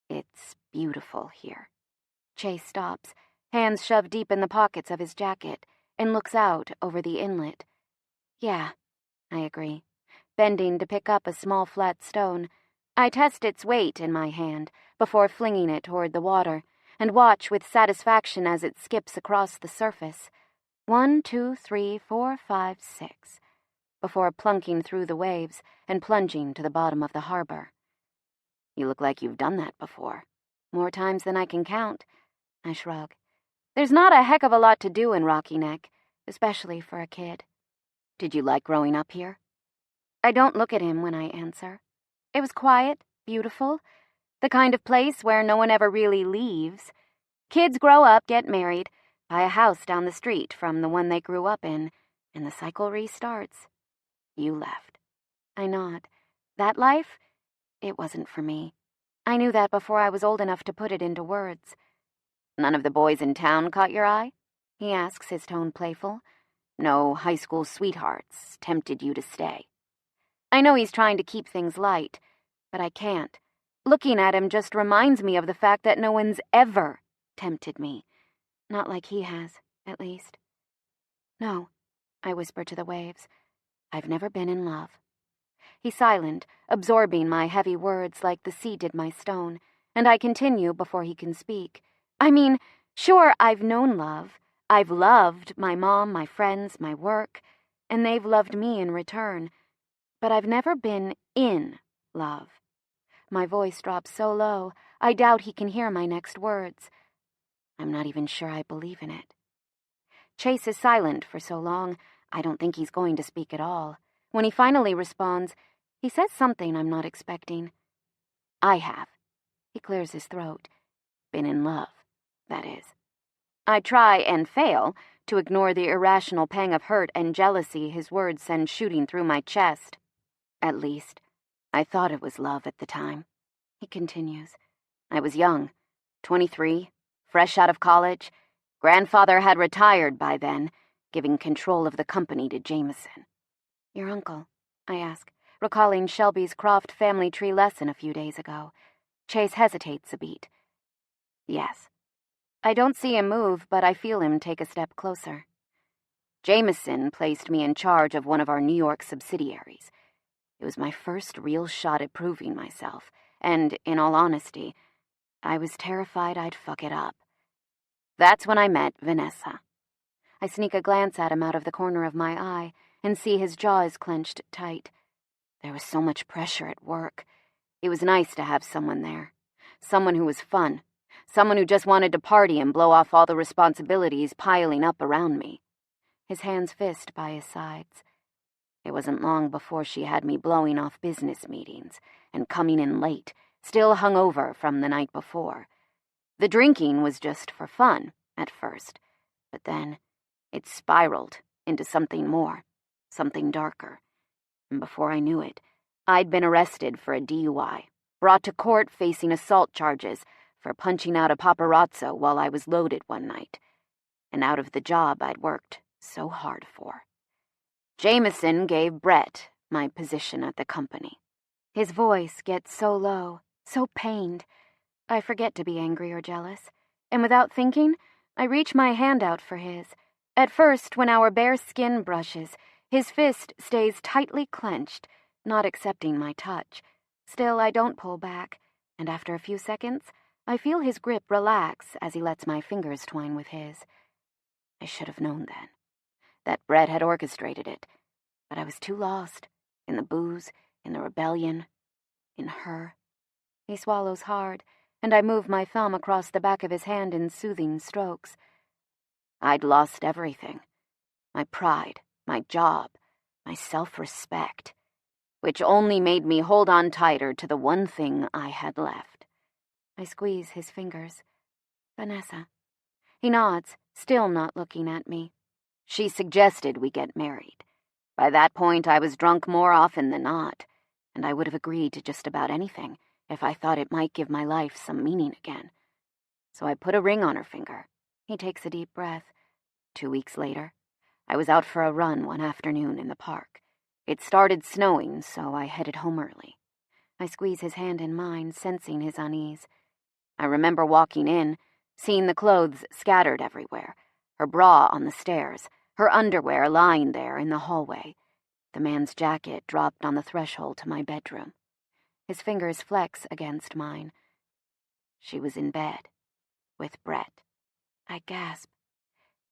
S1: It's beautiful here. Chase stops, hands shoved deep in the pockets of his jacket, and looks out over the inlet. Yeah, I agree, bending to pick up a small flat stone. I test its weight in my hand before flinging it toward the water, and watch with satisfaction as it skips across the surface. 1, 2, 3, 4, 5, 6, before plunking through the waves and plunging to the bottom of the harbor. You look like you've done that before. More times than I can count. I shrug. There's not a heck of a lot to do in Rocky Neck, especially for a kid. Did you like growing up here? I don't look at him when I answer. It was quiet, beautiful, the kind of place where no one ever really leaves. Kids grow up, get married, buy a house down the street from the one they grew up in, and the cycle restarts. You left. I nod. That life? It wasn't for me. I knew that before I was old enough to put it into words. None of the boys in town caught your eye? He asks, his tone playful. No high school sweethearts tempted you to stay. I know he's trying to keep things light, but I can't. Looking at him just reminds me of the fact that no one's ever tempted me. Not like he has, at least. No, I whisper to the waves. I've never been in love. He's silent, absorbing my heavy words like the sea did my stone, and I continue before he can speak. I mean, sure, I've known love. I've loved my mom, my friends, my work, and they've loved me in return. But I've never been in love. My voice drops so low, I doubt he can hear my next words. I'm not even sure I believe in it. Chase is silent for so long, I don't think he's going to speak at all. When he finally responds, he says something I'm not expecting. I have. He clears his throat. Been in love, that is. I try and fail to ignore the irrational pang of hurt and jealousy his words send shooting through my chest. At least, I thought it was love at the time. He continues. I was young, 23, fresh out of college. Grandfather had retired by then, giving control of the company to Jameson. Your uncle, I ask, recalling Shelby's Croft family tree lesson a few days ago. Chase hesitates a beat. Yes. I don't see him move, but I feel him take a step closer. Jameson placed me in charge of one of our New York subsidiaries. It was my first real shot at proving myself, and, in all honesty, I was terrified I'd fuck it up. That's when I met Vanessa. I sneak a glance at him out of the corner of my eye and see his jaw is clenched tight. There was so much pressure at work. It was nice to have someone there. Someone who was fun. Someone who just wanted to party and blow off all the responsibilities piling up around me. His hands fist by his sides. It wasn't long before she had me blowing off business meetings and coming in late, still hungover from the night before. The drinking was just for fun at first, but then it spiraled into something more, something darker. And before I knew it, I'd been arrested for a DUI, brought to court facing assault charges for punching out a paparazzo while I was loaded one night, and out of the job I'd worked so hard for. Jameson gave Brett my position at the company. His voice gets so low, so pained. I forget to be angry or jealous, and without thinking, I reach my hand out for his. At first, when our bare skin brushes, his fist stays tightly clenched, not accepting my touch. Still, I don't pull back, and after a few seconds, I feel his grip relax as he lets my fingers twine with his. I should have known then that Brett had orchestrated it, but I was too lost, in the booze, in the rebellion, in her. He swallows hard, and I move my thumb across the back of his hand in soothing strokes. I'd lost everything. My pride, my job, my self-respect, which only made me hold on tighter to the one thing I had left. I squeeze his fingers. Vanessa. He nods, still not looking at me. She suggested we get married. By that point, I was drunk more often than not, and I would have agreed to just about anything if I thought it might give my life some meaning again. So I put a ring on her finger. He takes a deep breath. 2 weeks later, I was out for a run one afternoon in the park. It started snowing, so I headed home early. I squeeze his hand in mine, sensing his unease. I remember walking in, seeing the clothes scattered everywhere, her bra on the stairs, her underwear lying there in the hallway. The man's jacket dropped on the threshold to my bedroom. His fingers flex against mine. She was in bed, with Brett. I gasp.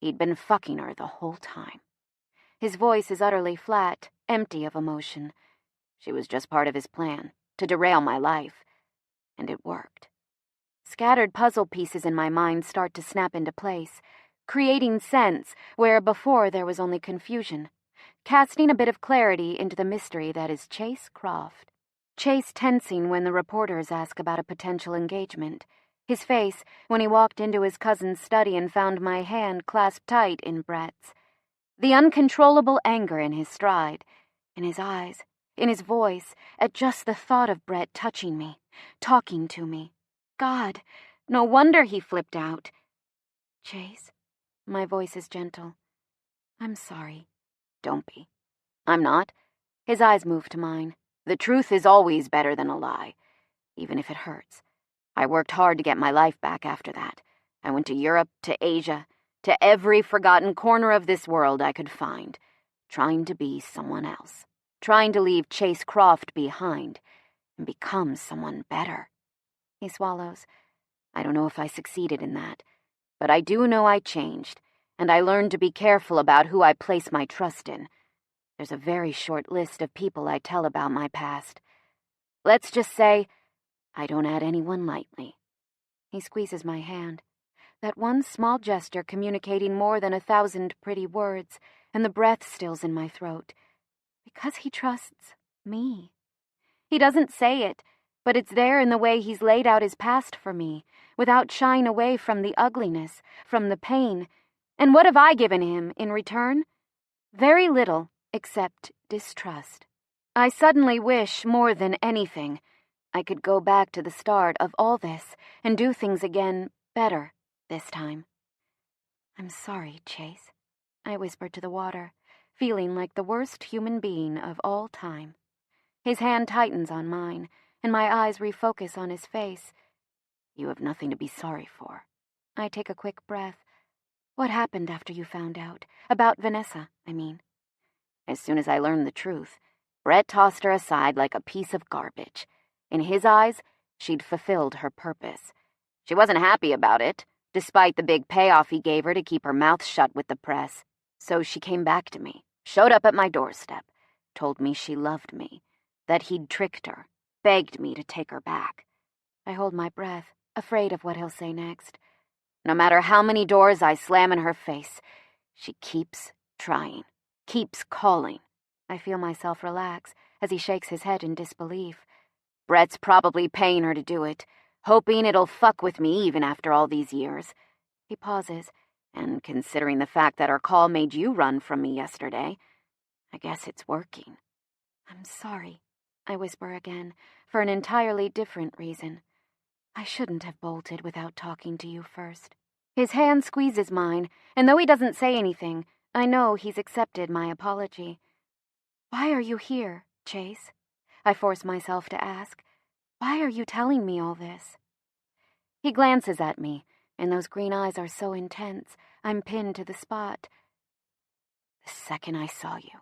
S1: He'd been fucking her the whole time. His voice is utterly flat, empty of emotion. She was just part of his plan, to derail my life. And it worked. Scattered puzzle pieces in my mind start to snap into place, creating sense where before there was only confusion, casting a bit of clarity into the mystery that is Chase Croft. Chase tensing when the reporters ask about a potential engagement. His face when he walked into his cousin's study and found my hand clasped tight in Brett's. The uncontrollable anger in his stride, in his eyes, in his voice, at just the thought of Brett touching me, talking to me. God, no wonder he flipped out. Chase, my voice is gentle. I'm sorry. Don't be. I'm not. His eyes move to mine. The truth is always better than a lie, even if it hurts. I worked hard to get my life back after that. I went to Europe, to Asia, to every forgotten corner of this world I could find, trying to be someone else, trying to leave Chase Croft behind and become someone better. He swallows. I don't know if I succeeded in that, but I do know I changed, and I learned to be careful about who I place my trust in. There's a very short list of people I tell about my past. Let's just say I don't add anyone lightly. He squeezes my hand. That one small gesture communicating more than 1,000 pretty words, and the breath stills in my throat. Because he trusts me. He doesn't say it, but it's there in the way he's laid out his past for me, without shying away from the ugliness, from the pain. And what have I given him in return? Very little, except distrust. I suddenly wish, more than anything, I could go back to the start of all this and do things again better this time. I'm sorry, Chase, I whispered to the water, feeling like the worst human being of all time. His hand tightens on mine, and my eyes refocus on his face. You have nothing to be sorry for. I take a quick breath. What happened after you found out? About Vanessa, I mean. As soon as I learned the truth, Brett tossed her aside like a piece of garbage. In his eyes, she'd fulfilled her purpose. She wasn't happy about it, despite the big payoff he gave her to keep her mouth shut with the press. So she came back to me, showed up at my doorstep, told me she loved me, that he'd tricked her, begged me to take her back. I hold my breath, afraid of what he'll say next. No matter how many doors I slam in her face, she keeps trying, keeps calling. I feel myself relax as he shakes his head in disbelief. Brett's probably paying her to do it, hoping it'll fuck with me even after all these years. He pauses, and considering the fact that our call made you run from me yesterday, I guess it's working. I'm sorry, I whisper again, for an entirely different reason. I shouldn't have bolted without talking to you first. His hand squeezes mine, and though he doesn't say anything, I know he's accepted my apology. Why are you here, Chase? I force myself to ask. Why are you telling me all this? He glances at me, and those green eyes are so intense, I'm pinned to the spot. The second I saw you,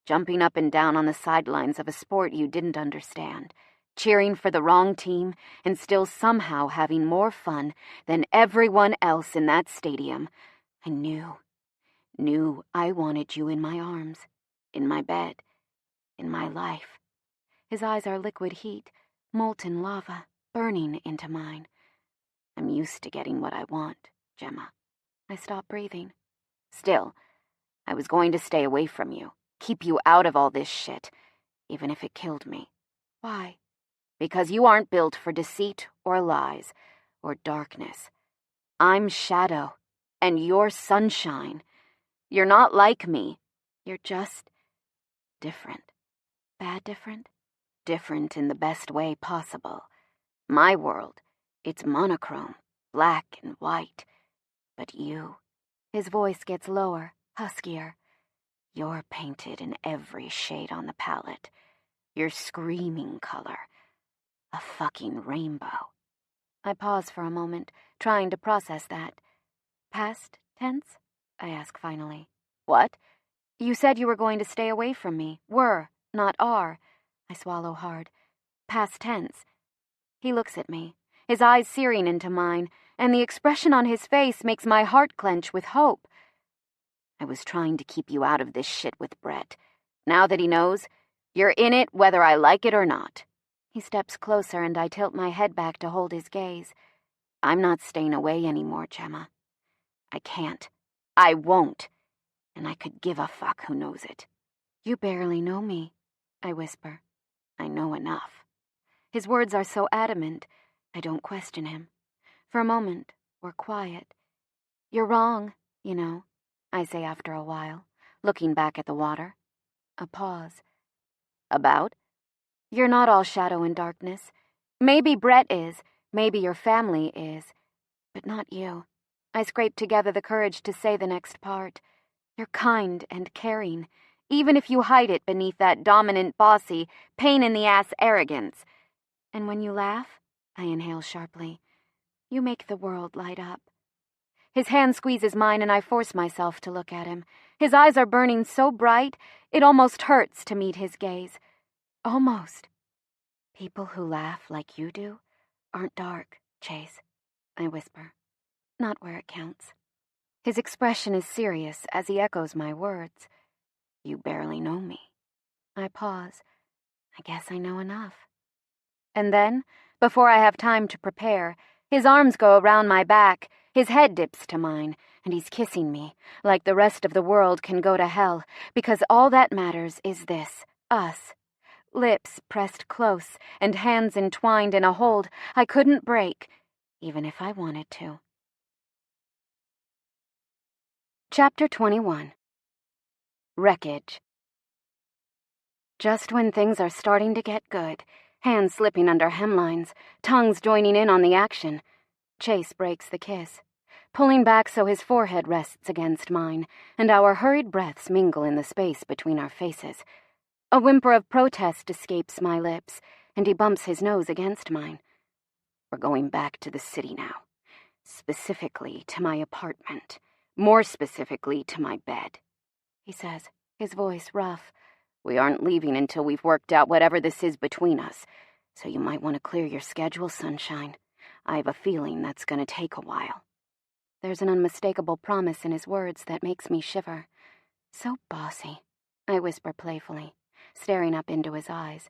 S1: jumping up and down on the sidelines of a sport you didn't understand, cheering for the wrong team, and still somehow having more fun than everyone else in that stadium, I knew I wanted you in my arms, in my bed, in my life. His eyes are liquid heat, molten lava, burning into mine. I'm used to getting what I want, Gemma. I stop breathing. Still, I was going to stay away from you, keep you out of all this shit, even if it killed me. Why? Because you aren't built for deceit or lies or darkness. I'm shadow, and you're sunshine. You're not like me. You're just different. Bad different? Different in the best way possible. My world, it's monochrome, black and white. But you, his voice gets lower, huskier. You're painted in every shade on the palette. You're screaming color. A fucking rainbow. I pause for a moment, trying to process that. Past tense? I ask finally. What? You said you were going to stay away from me. Were, not are. I swallow hard. Past tense. He looks at me, his eyes searing into mine, and the expression on his face makes my heart clench with hope. I was trying to keep you out of this shit with Brett. Now that he knows, you're in it whether I like it or not. He steps closer and I tilt my head back to hold his gaze. I'm not staying away anymore, Gemma. I can't. I won't. And I could give a fuck who knows it. You barely know me, I whisper. I know enough. His words are so adamant, I don't question him. For a moment, we're quiet. You're wrong, you know, I say after a while, looking back at the water. A pause. About? You're not all shadow and darkness. Maybe Brett is, maybe your family is, but not you. I scrape together the courage to say the next part. You're kind and caring, even if you hide it beneath that dominant, bossy, pain-in-the-ass arrogance. And when you laugh, I inhale sharply, you make the world light up. His hand squeezes mine and I force myself to look at him. His eyes are burning so bright, it almost hurts to meet his gaze. Almost. People who laugh like you do aren't dark, Chase, I whisper. Not where it counts. His expression is serious as he echoes my words. You barely know me. I pause. I guess I know enough. And then, before I have time to prepare, his arms go around my back, his head dips to mine, and he's kissing me, like the rest of the world can go to hell, because all that matters is this, us. Lips pressed close and hands entwined in a hold I couldn't break, even if I wanted to. Chapter 21. Wreckage. Just when things are starting to get good, hands slipping under hemlines, tongues joining in on the action, Chase breaks the kiss, pulling back so his forehead rests against mine, and our hurried breaths mingle in the space between our faces. A whimper of protest escapes my lips, and he bumps his nose against mine. We're going back to the city now. Specifically to my apartment. More specifically to my bed, he says, his voice rough. We aren't leaving until we've worked out whatever this is between us, so you might want to clear your schedule, sunshine. I have a feeling that's going to take a while. There's an unmistakable promise in his words that makes me shiver. So bossy, I whisper playfully, staring up into his eyes.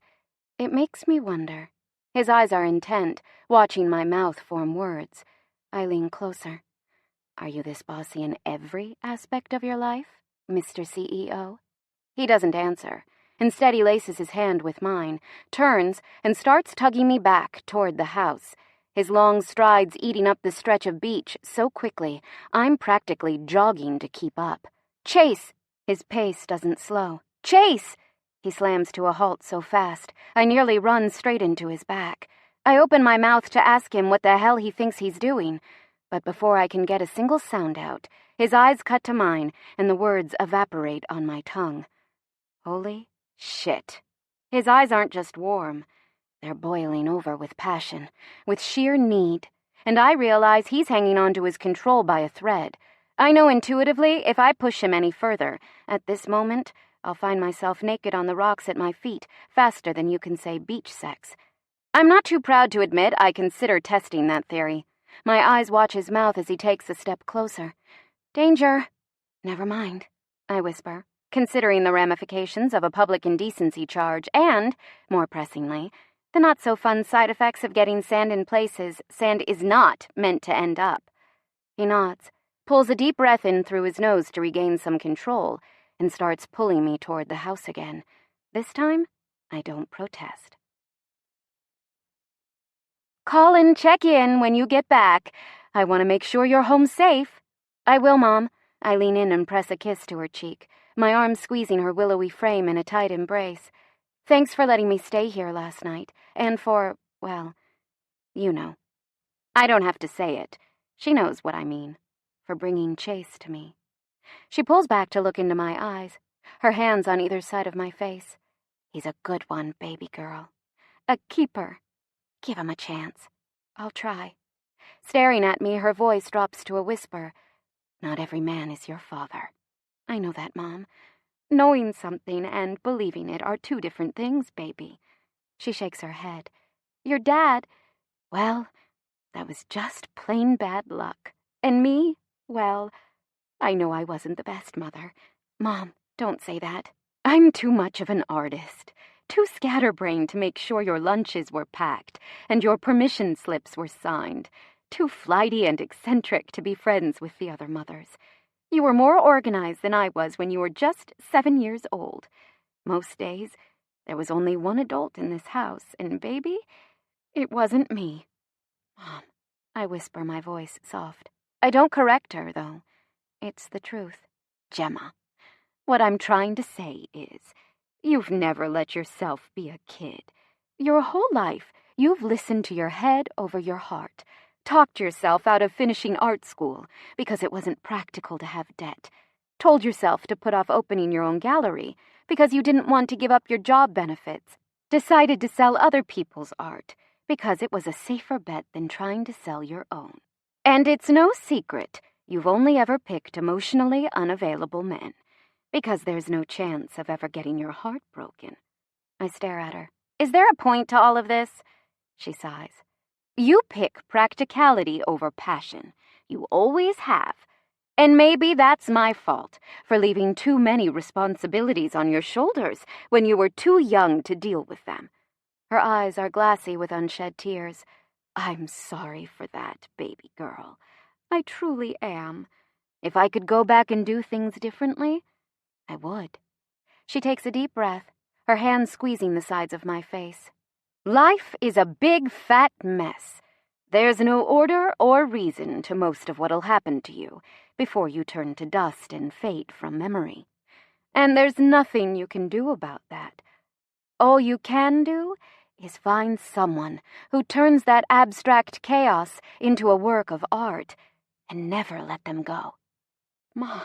S1: It makes me wonder. His eyes are intent, watching my mouth form words. I lean closer. Are you this bossy in every aspect of your life, Mr. CEO? He doesn't answer. Instead, he laces his hand with mine, turns, and starts tugging me back toward the house, his long strides eating up the stretch of beach so quickly, I'm practically jogging to keep up. Chase! His pace doesn't slow. Chase! He slams to a halt so fast, I nearly run straight into his back. I open my mouth to ask him what the hell he thinks he's doing, but before I can get a single sound out, his eyes cut to mine, and the words evaporate on my tongue. Holy shit. His eyes aren't just warm. They're boiling over with passion, with sheer need, and I realize he's hanging on to his control by a thread. I know intuitively if I push him any further, at this moment, I'll find myself naked on the rocks at my feet faster than you can say beach sex. I'm not too proud to admit I consider testing that theory. My eyes watch his mouth as he takes a step closer. Danger. Never mind, I whisper, considering the ramifications of a public indecency charge and, more pressingly, the not-so-fun side effects of getting sand in places sand is not meant to end up. He nods, pulls a deep breath in through his nose to regain some control, and starts pulling me toward the house again. This time, I don't protest. Call and check in when you get back. I want to make sure you're home safe. I will, Mom. I lean in and press a kiss to her cheek, my arm squeezing her willowy frame in a tight embrace. Thanks for letting me stay here last night, and for, well, you know. I don't have to say it. She knows what I mean. For bringing Chase to me. She pulls back to look into my eyes, her hands on either side of my face. He's a good one, baby girl. A keeper. Give him a chance. I'll try. Staring at me, her voice drops to a whisper. Not every man is your father. I know that, Mom. Knowing something and believing it are two different things, baby. She shakes her head. Your dad, well, that was just plain bad luck. And me, well, I know I wasn't the best mother. Mom, don't say that. I'm too much of an artist. Too scatterbrained to make sure your lunches were packed and your permission slips were signed. Too flighty and eccentric to be friends with the other mothers. You were more organized than I was when you were just 7 years old. Most days, there was only one adult in this house, and baby, it wasn't me. Mom, I whisper, my voice soft. I don't correct her, though. It's the truth. Gemma, what I'm trying to say is, you've never let yourself be a kid. Your whole life, you've listened to your head over your heart, talked yourself out of finishing art school because it wasn't practical to have debt, told yourself to put off opening your own gallery because you didn't want to give up your job benefits, decided to sell other people's art because it was a safer bet than trying to sell your own. And it's no secret you've only ever picked emotionally unavailable men, because there's no chance of ever getting your heart broken. I stare at her. Is there a point to all of this? She sighs. You pick practicality over passion. You always have. And maybe that's my fault for leaving too many responsibilities on your shoulders when you were too young to deal with them. Her eyes are glassy with unshed tears. I'm sorry for that, baby girl. I truly am. If I could go back and do things differently, I would. She takes a deep breath, her hands squeezing the sides of my face. Life is a big, fat mess. There's no order or reason to most of what'll happen to you before you turn to dust and fade from memory. And there's nothing you can do about that. All you can do is find someone who turns that abstract chaos into a work of art and never let them go. Mom,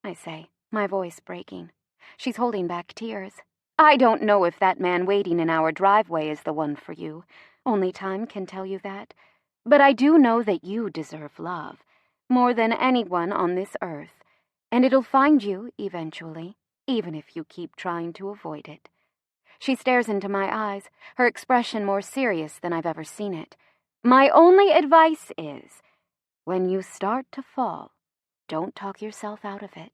S1: I say, my voice breaking. She's holding back tears. I don't know if that man waiting in our driveway is the one for you. Only time can tell you that. But I do know that you deserve love, more than anyone on this earth, and it'll find you eventually, even if you keep trying to avoid it. She stares into my eyes, her expression more serious than I've ever seen it. My only advice is, when you start to fall, don't talk yourself out of it.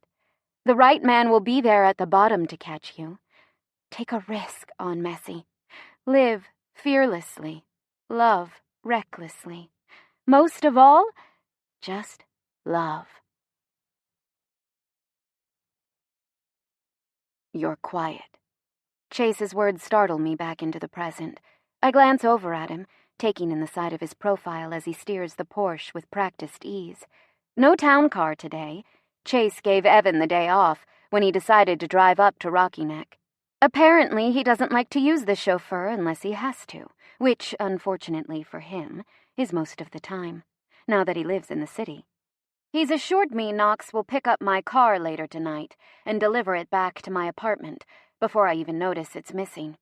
S1: The right man will be there at the bottom to catch you. Take a risk on Messi. Live fearlessly. Love recklessly. Most of all, just love. You're quiet. Chase's words startle me back into the present. I glance over at him, taking in the side of his profile as he steers the Porsche with practiced ease. No town car today. Chase gave Evan the day off when he decided to drive up to Rocky Neck. Apparently, he doesn't like to use the chauffeur unless he has to, which, unfortunately for him, is most of the time, now that he lives in the city. He's assured me Knox will pick up my car later tonight and deliver it back to my apartment before I even notice it's missing.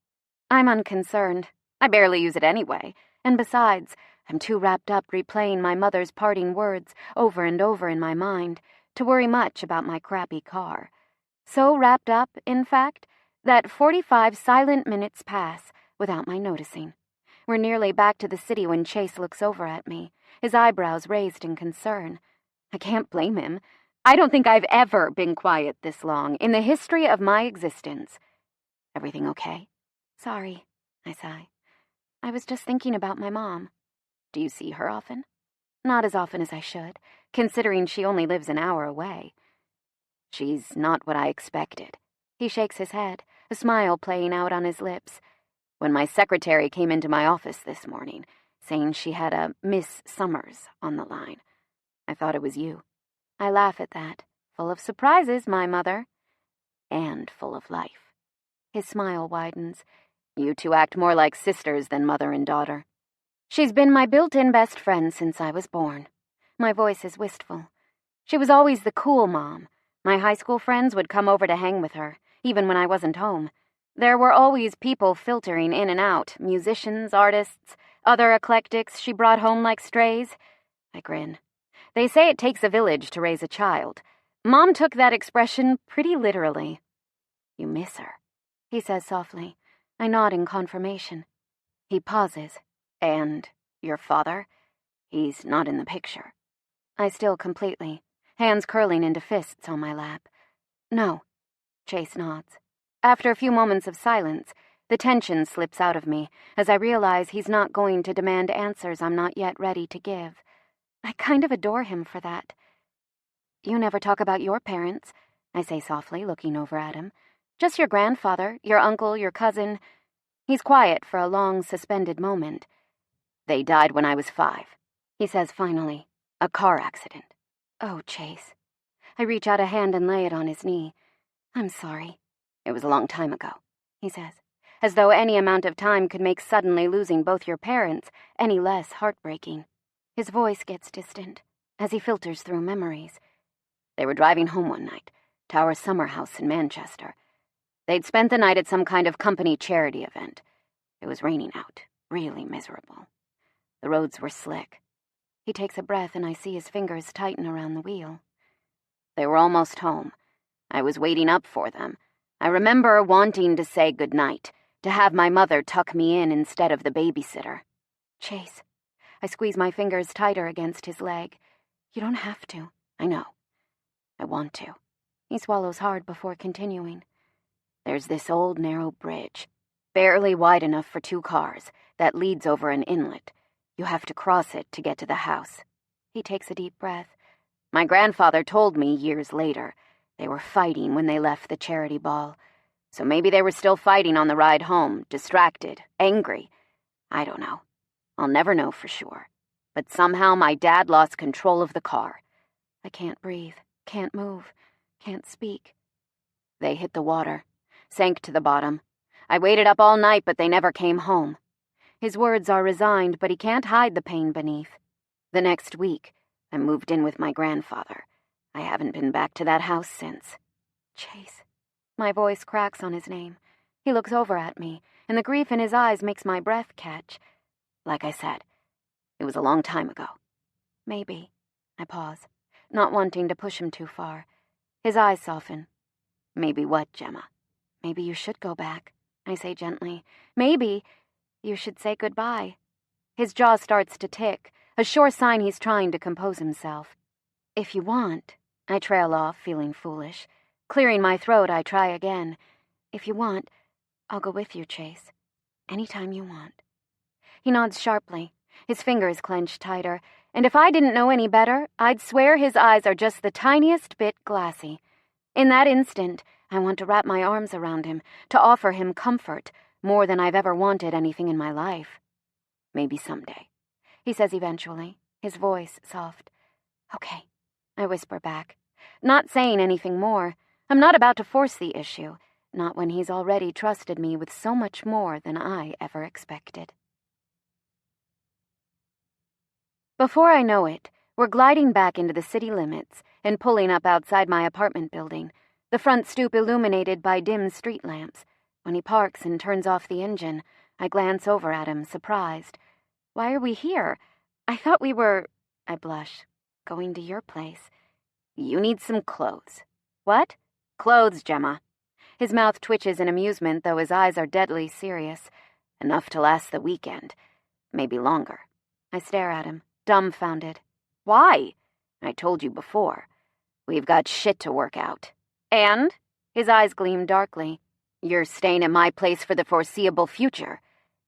S1: I'm unconcerned. I barely use it anyway, and besides, I'm too wrapped up replaying my mother's parting words over and over in my mind to worry much about my crappy car. So wrapped up, in fact, that 45 silent minutes pass without my noticing. We're nearly back to the city when Chase looks over at me, his eyebrows raised in concern. I can't blame him. I don't think I've ever been quiet this long in the history of my existence. Everything okay? Sorry, I sigh. I was just thinking about my mom. Do you see her often? Not as often as I should, considering she only lives an hour away. She's not what I expected. He shakes his head, a smile playing out on his lips. When my secretary came into my office this morning, saying she had a Miss Summers on the line, I thought it was you. I laugh at that. Full of surprises, my mother. And full of life. His smile widens. You two act more like sisters than mother and daughter. She's been my built-in best friend since I was born. My voice is wistful. She was always the cool mom. My high school friends would come over to hang with her, even when I wasn't home. There were always people filtering in and out, musicians, artists, other eclectics she brought home like strays. I grin. They say it takes a village to raise a child. Mom took that expression pretty literally. You miss her, he says softly. I nod in confirmation. He pauses. And your father? He's not in the picture. I still completely, hands curling into fists on my lap. No, Chase nods. After a few moments of silence, the tension slips out of me as I realize he's not going to demand answers I'm not yet ready to give. I kind of adore him for that. You never talk about your parents, I say softly, looking over at him. Just your grandfather, your uncle, your cousin. He's quiet for a long, suspended moment. They died when I was 5, he says finally. A car accident. Oh, Chase. I reach out a hand and lay it on his knee. I'm sorry. It was a long time ago, he says, as though any amount of time could make suddenly losing both your parents any less heartbreaking. His voice gets distant as he filters through memories. They were driving home one night, to our summer house in Manchester. They'd spent the night at some kind of company charity event. It was raining out, really miserable. The roads were slick. He takes a breath and I see his fingers tighten around the wheel. They were almost home. I was waiting up for them. I remember wanting to say goodnight, to have my mother tuck me in instead of the babysitter. Chase. I squeeze my fingers tighter against his leg. You don't have to. I know. I want to. He swallows hard before continuing. There's this old narrow bridge, barely wide enough for 2 cars, that leads over an inlet. You have to cross it to get to the house. He takes a deep breath. My grandfather told me years later they were fighting when they left the charity ball. So maybe they were still fighting on the ride home, distracted, angry. I don't know. I'll never know for sure. But somehow my dad lost control of the car. I can't breathe, can't move, can't speak. They hit the water, sank to the bottom. I waited up all night, but they never came home. His words are resigned, but he can't hide the pain beneath. The next week, I moved in with my grandfather. I haven't been back to that house since. Chase. My voice cracks on his name. He looks over at me, and the grief in his eyes makes my breath catch. Like I said, it was a long time ago. Maybe. I pause, not wanting to push him too far. His eyes soften. Maybe what, Gemma? Maybe you should go back, I say gently. Maybe you should say goodbye. His jaw starts to tick, a sure sign he's trying to compose himself. If you want, I trail off, feeling foolish. Clearing my throat, I try again. If you want, I'll go with you, Chase. Anytime you want. He nods sharply, his fingers clenched tighter, and if I didn't know any better, I'd swear his eyes are just the tiniest bit glassy. In that instant, I want to wrap my arms around him, to offer him comfort, more than I've ever wanted anything in my life. Maybe someday, he says eventually, his voice soft. Okay, I whisper back, not saying anything more. I'm not about to force the issue, not when he's already trusted me with so much more than I ever expected. Before I know it, we're gliding back into the city limits and pulling up outside my apartment building, the front stoop illuminated by dim street lamps. When he parks and turns off the engine, I glance over at him, surprised. Why are we here? I thought we were... I blush. Going to your place. You need some clothes. What? Clothes, Gemma. His mouth twitches in amusement, though his eyes are deadly serious. Enough to last the weekend. Maybe longer. I stare at him, dumbfounded. Why? I told you before. We've got shit to work out. And? His eyes gleam darkly. You're staying at my place for the foreseeable future.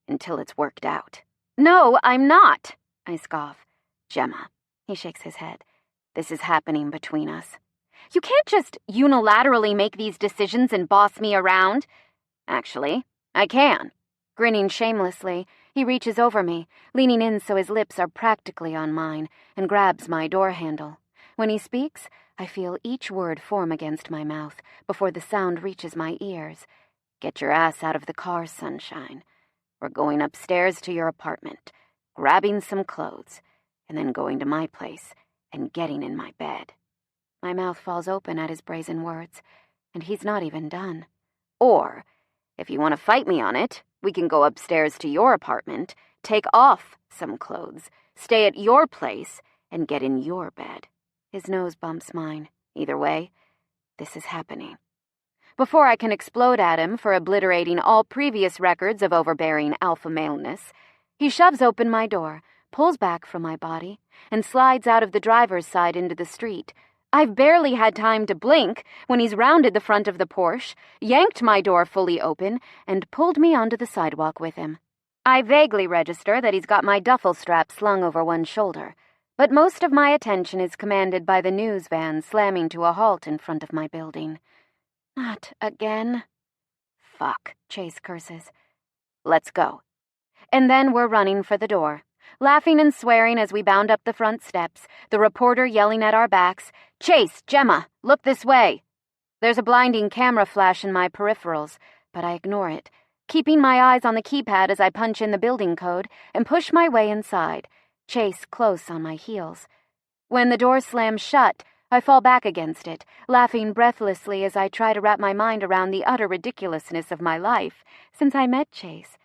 S1: Until it's worked out. No, I'm not, I scoff. Gemma. He shakes his head. This is happening between us. You can't just unilaterally make these decisions and boss me around. Actually, I can. Grinning shamelessly, he reaches over me, leaning in so his lips are practically on mine, and grabs my door handle. When he speaks, I feel each word form against my mouth before the sound reaches my ears. Get your ass out of the car, sunshine. We're going upstairs to your apartment, grabbing some clothes, and then going to my place and getting in my bed. My mouth falls open at his brazen words, and he's not even done. Or, if you want to fight me on it, we can go upstairs to your apartment, take off some clothes, stay at your place, and get in your bed. His nose bumps mine. Either way, this is happening. Before I can explode at him for obliterating all previous records of overbearing alpha maleness, he shoves open my door, pulls back from my body, and slides out of the driver's side into the street. I've barely had time to blink when he's rounded the front of the Porsche, yanked my door fully open, and pulled me onto the sidewalk with him. I vaguely register that he's got my duffel strap slung over one shoulder, but most of my attention is commanded by the news van slamming to a halt in front of my building. Not again. Fuck, Chase curses. Let's go. And then we're running for the door, laughing and swearing as we bound up the front steps, the reporter yelling at our backs, Chase, Gemma, look this way. There's a blinding camera flash in my peripherals, but I ignore it, keeping my eyes on the keypad as I punch in the building code and push my way inside, Chase close on my heels. When the door slams shut, I fall back against it, laughing breathlessly as I try to wrap my mind around the utter ridiculousness of my life since I met Chase.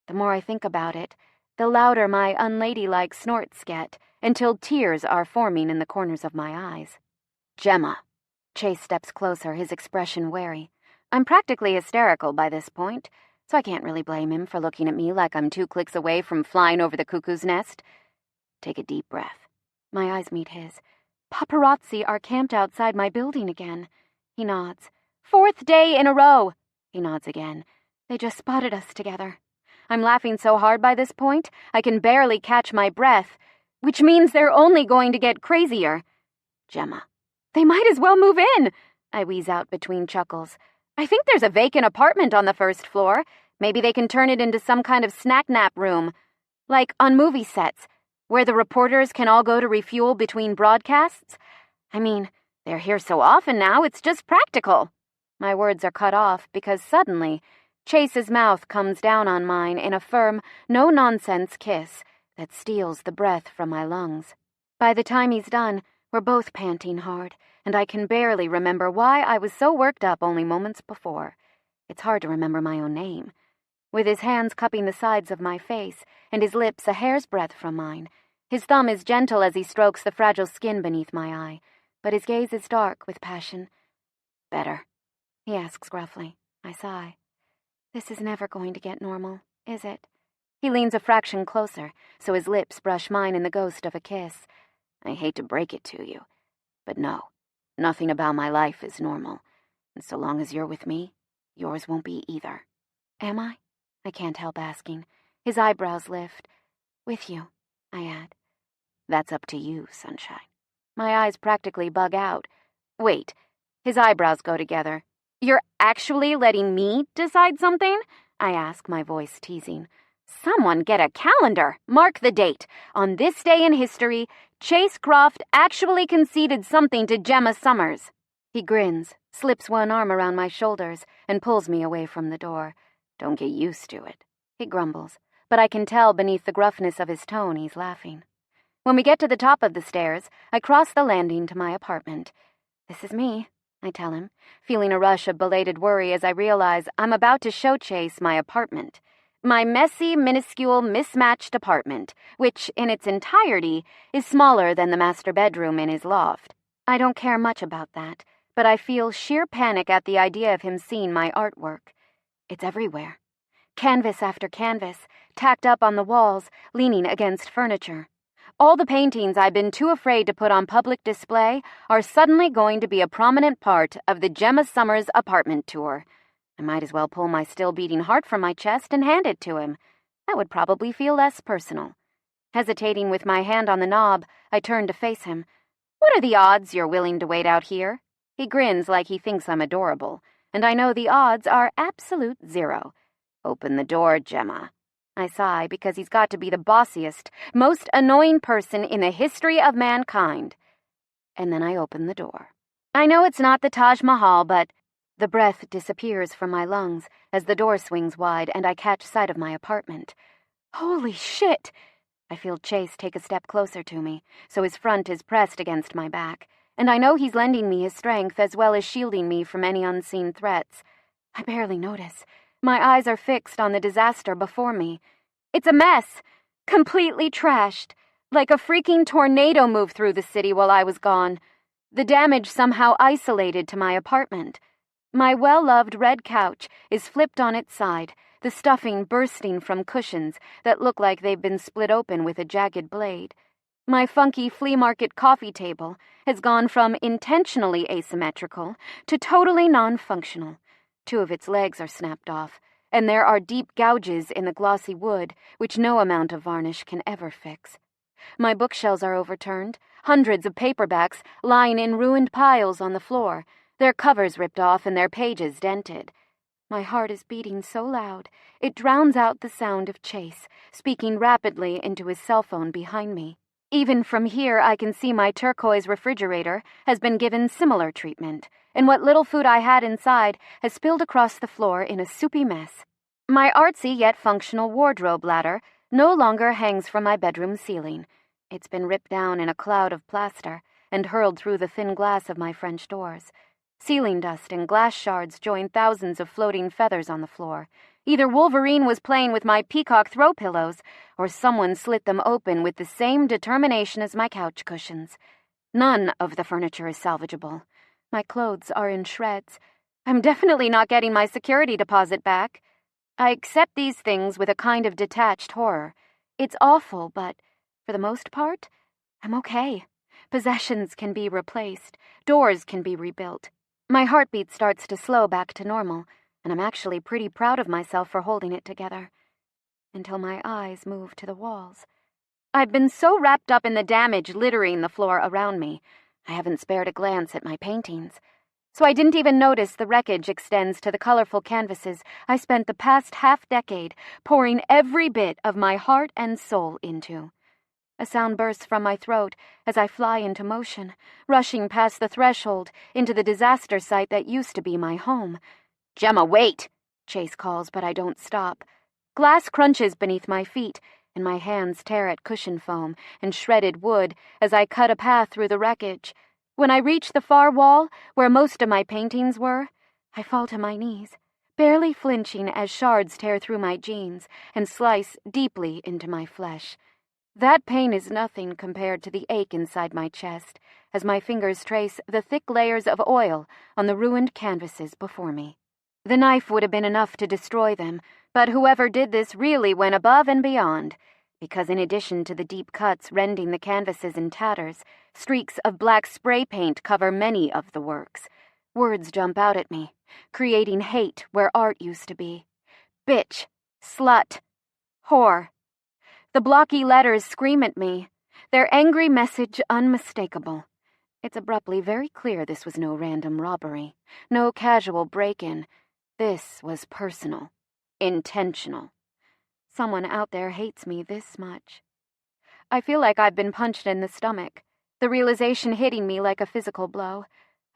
S1: The more I think about it, the louder my unladylike snorts get, until tears are forming in the corners of my eyes. Gemma. Chase steps closer, his expression wary. I'm practically hysterical by this point, so I can't really blame him for looking at me like I'm 2 clicks away from flying over the cuckoo's nest. Take a deep breath. My eyes meet his. Paparazzi are camped outside my building again. He nods. 4th day in a row. He nods again. They just spotted us together. I'm laughing so hard by this point, I can barely catch my breath, which means they're only going to get crazier. Gemma. They might as well move in, I wheeze out between chuckles. I think there's a vacant apartment on the 1st floor. Maybe they can turn it into some kind of snack nap room. Like on movie sets, where the reporters can all go to refuel between broadcasts. I mean, they're here so often now, it's just practical. My words are cut off because suddenly, Chase's mouth comes down on mine in a firm, no-nonsense kiss that steals the breath from my lungs. By the time he's done, we're both panting hard, and I can barely remember why I was so worked up only moments before. It's hard to remember my own name. With his hands cupping the sides of my face and his lips a hair's breadth from mine, his thumb is gentle as he strokes the fragile skin beneath my eye, but his gaze is dark with passion. "Better?" he asks gruffly. I sigh. This is never going to get normal, is it? He leans a fraction closer, so his lips brush mine in the ghost of a kiss. "I hate to break it to you, but no, nothing about my life is normal, and so long as you're with me, yours won't be either." Am I? I can't help asking. His eyebrows lift. "With you," I add. "That's up to you, sunshine." My eyes practically bug out. Wait, his eyebrows go together. "You're actually letting me decide something?" I ask, my voice teasing. "Someone get a calendar. Mark the date. On this day in history, Chase Croft actually conceded something to Gemma Summers." He grins, slips one arm around my shoulders, and pulls me away from the door. "Don't get used to it," he grumbles, but I can tell beneath the gruffness of his tone he's laughing. When we get to the top of the stairs, I cross the landing to my apartment. "This is me," I tell him, feeling a rush of belated worry as I realize I'm about to show Chase my apartment. My messy, minuscule, mismatched apartment, which, in its entirety, is smaller than the master bedroom in his loft. I don't care much about that, but I feel sheer panic at the idea of him seeing my artwork. It's everywhere. Canvas after canvas, tacked up on the walls, leaning against furniture. All the paintings I've been too afraid to put on public display are suddenly going to be a prominent part of the Gemma Summers apartment tour. I might as well pull my still-beating heart from my chest and hand it to him. That would probably feel less personal. Hesitating with my hand on the knob, I turn to face him. "What are the odds you're willing to wait out here?" He grins like he thinks I'm adorable, and I know the odds are absolute zero. "Open the door, Gemma." I sigh because he's got to be the bossiest, most annoying person in the history of mankind. And then I open the door. I know it's not the Taj Mahal, but the breath disappears from my lungs as the door swings wide and I catch sight of my apartment. Holy shit! I feel Chase take a step closer to me, so his front is pressed against my back, and I know he's lending me his strength as well as shielding me from any unseen threats. I barely notice. My eyes are fixed on the disaster before me. It's a mess, completely trashed, like a freaking tornado moved through the city while I was gone. The damage somehow isolated to my apartment. My well-loved red couch is flipped on its side, the stuffing bursting from cushions that look like they've been split open with a jagged blade. My funky flea market coffee table has gone from intentionally asymmetrical to totally non-functional. 2 of its legs are snapped off, and there are deep gouges in the glossy wood which no amount of varnish can ever fix. My bookshelves are overturned, hundreds of paperbacks lying in ruined piles on the floor, their covers ripped off and their pages dented. My heart is beating so loud, it drowns out the sound of Chase, speaking rapidly into his cell phone behind me. Even from here, I can see my turquoise refrigerator has been given similar treatment, and what little food I had inside has spilled across the floor in a soupy mess. My artsy yet functional wardrobe ladder no longer hangs from my bedroom ceiling. It's been ripped down in a cloud of plaster and hurled through the thin glass of my French doors. Ceiling dust and glass shards join thousands of floating feathers on the floor. Either Wolverine was playing with my peacock throw pillows, or someone slit them open with the same determination as my couch cushions. None of the furniture is salvageable. My clothes are in shreds. I'm definitely not getting my security deposit back. I accept these things with a kind of detached horror. It's awful, but for the most part, I'm okay. Possessions can be replaced. Doors can be rebuilt. My heartbeat starts to slow back to normal, and I'm actually pretty proud of myself for holding it together. Until my eyes move to the walls. I've been so wrapped up in the damage littering the floor around me, I haven't spared a glance at my paintings. So I didn't even notice the wreckage extends to the colorful canvases I spent the past half-decade pouring every bit of my heart and soul into. A sound bursts from my throat as I fly into motion, rushing past the threshold into the disaster site that used to be my home. "Gemma, wait!" Chase calls, but I don't stop. Glass crunches beneath my feet, and my hands tear at cushion foam and shredded wood as I cut a path through the wreckage. When I reach the far wall, where most of my paintings were, I fall to my knees, barely flinching as shards tear through my jeans and slice deeply into my flesh. That pain is nothing compared to the ache inside my chest as my fingers trace the thick layers of oil on the ruined canvases before me. The knife would have been enough to destroy them, but whoever did this really went above and beyond, because in addition to the deep cuts rending the canvases in tatters, streaks of black spray paint cover many of the works. Words jump out at me, creating hate where art used to be. Bitch, slut, whore. The blocky letters scream at me, their angry message unmistakable. It's abruptly very clear this was no random robbery, no casual break-in. This was personal, intentional. Someone out there hates me this much. I feel like I've been punched in the stomach, the realization hitting me like a physical blow.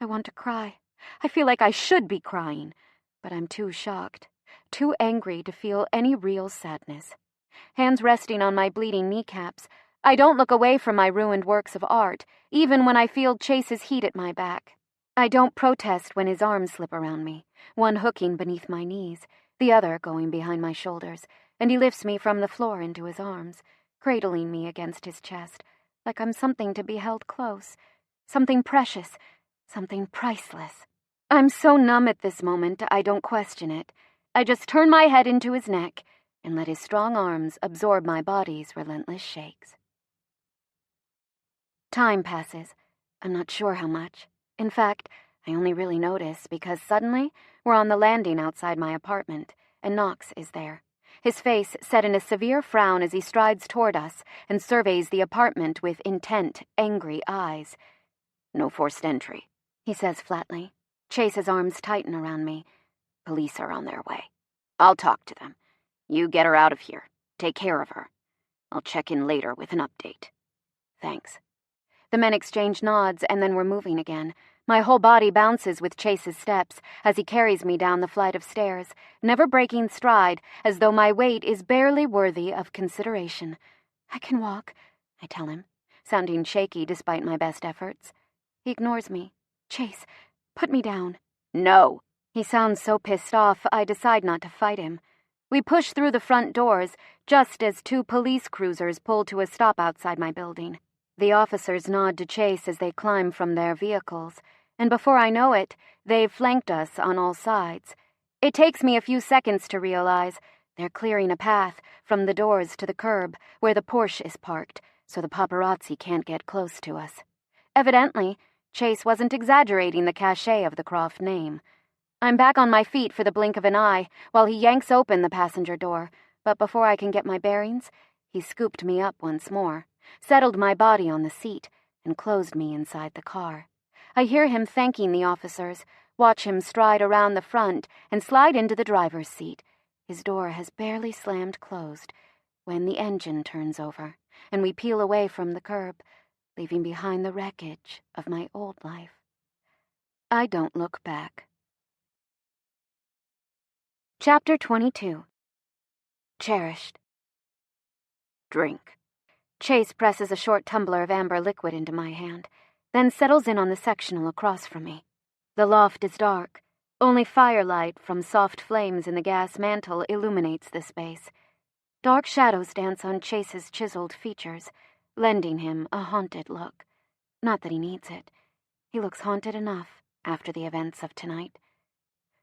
S1: I want to cry. I feel like I should be crying, but I'm too shocked, too angry to feel any real sadness. Hands resting on my bleeding kneecaps, I don't look away from my ruined works of art, even when I feel Chase's heat at my back. I don't protest when his arms slip around me, one hooking beneath my knees, the other going behind my shoulders, and he lifts me from the floor into his arms, cradling me against his chest, like I'm something to be held close, something precious, something priceless. I'm so numb at this moment, I don't question it. I just turn my head into his neck and let his strong arms absorb my body's relentless shakes. Time passes. I'm not sure how much. In fact, I only really notice because suddenly we're on the landing outside my apartment, and Knox is there. His face set in a severe frown as he strides toward us and surveys the apartment with intent, angry eyes. "No forced entry," he says flatly. Chase's arms tighten around me. "Police are on their way. I'll talk to them. You get her out of here. Take care of her. I'll check in later with an update." "Thanks." The men exchange nods, and then we're moving again. My whole body bounces with Chase's steps as he carries me down the flight of stairs, never breaking stride, as though my weight is barely worthy of consideration. "I can walk," I tell him, sounding shaky despite my best efforts. He ignores me. "Chase, put me down." "No." He sounds so pissed off, I decide not to fight him. We push through the front doors, just as 2 police cruisers pull to a stop outside my building. The officers nod to Chase as they climb from their vehicles, and before I know it, they've flanked us on all sides. It takes me a few seconds to realize they're clearing a path from the doors to the curb where the Porsche is parked, so the paparazzi can't get close to us. Evidently, Chase wasn't exaggerating the cachet of the Croft name. I'm back on my feet for the blink of an eye while he yanks open the passenger door, but before I can get my bearings, he scooped me up once more, settled my body on the seat, and closed me inside the car. I hear him thanking the officers, watch him stride around the front and slide into the driver's seat. His door has barely slammed closed when the engine turns over, and we peel away from the curb, leaving behind the wreckage of my old life. I don't look back. Chapter 22. Cherished. Drink. Chase presses a short tumbler of amber liquid into my hand, then settles in on the sectional across from me. The loft is dark. Only firelight from soft flames in the gas mantle illuminates the space. Dark shadows dance on Chase's chiseled features, lending him a haunted look. Not that he needs it. He looks haunted enough after the events of tonight.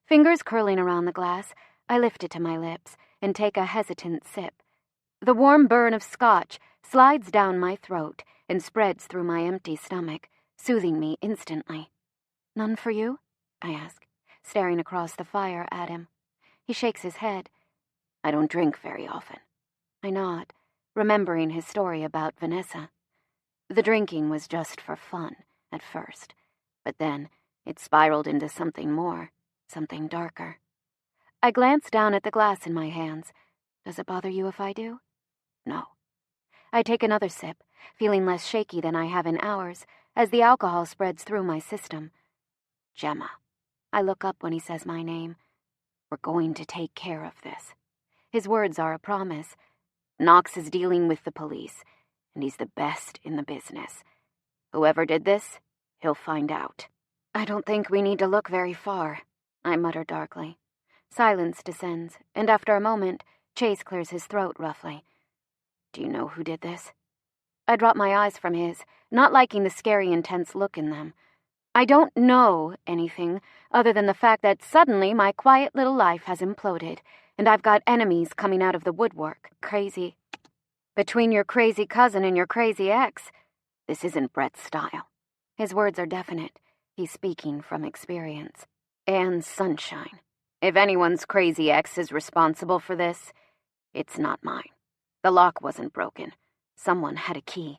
S1: Fingers curling around the glass, I lift it to my lips and take a hesitant sip. The warm burn of scotch slides down my throat and spreads through my empty stomach, soothing me instantly. "None for you?" I ask, staring across the fire at him. He shakes his head. "I don't drink very often." I nod, remembering his story about Vanessa. The drinking was just for fun at first, but then it spiraled into something more, something darker. I glance down at the glass in my hands. "Does it bother you if I do?" "No." I take another sip, feeling less shaky than I have in hours, as the alcohol spreads through my system. "Gemma." I look up when he says my name. "We're going to take care of this." His words are a promise. Knox is dealing with the police, and he's the best in the business. Whoever did this, he'll find out. "I don't think we need to look very far," I mutter darkly. Silence descends, and after a moment, Chase clears his throat roughly. Do you know who did this? I drop my eyes from his, not liking the scary, intense look in them. I don't know anything other than the fact that suddenly my quiet little life has imploded, and I've got enemies coming out of the woodwork. Crazy. Between your crazy cousin and your crazy ex, this isn't Brett's style. His words are definite. He's speaking from experience. And sunshine. If anyone's crazy ex is responsible for this, it's not mine. The lock wasn't broken. Someone had a key.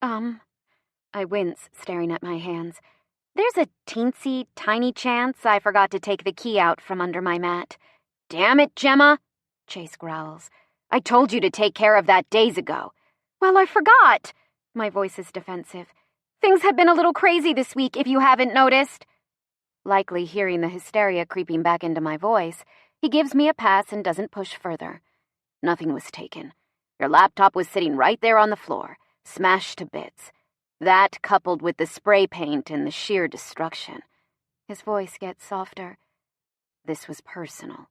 S1: I wince, staring at my hands. There's a teensy, tiny chance I forgot to take the key out from under my mat. Damn it, Gemma, Chase growls. I told you to take care of that days ago. Well, I forgot. My voice is defensive. Things have been a little crazy this week, if you haven't noticed. Likely hearing the hysteria creeping back into my voice, he gives me a pass and doesn't push further. Nothing was taken. Your laptop was sitting right there on the floor, smashed to bits. That, coupled with the spray paint and the sheer destruction. His voice gets softer. This was personal.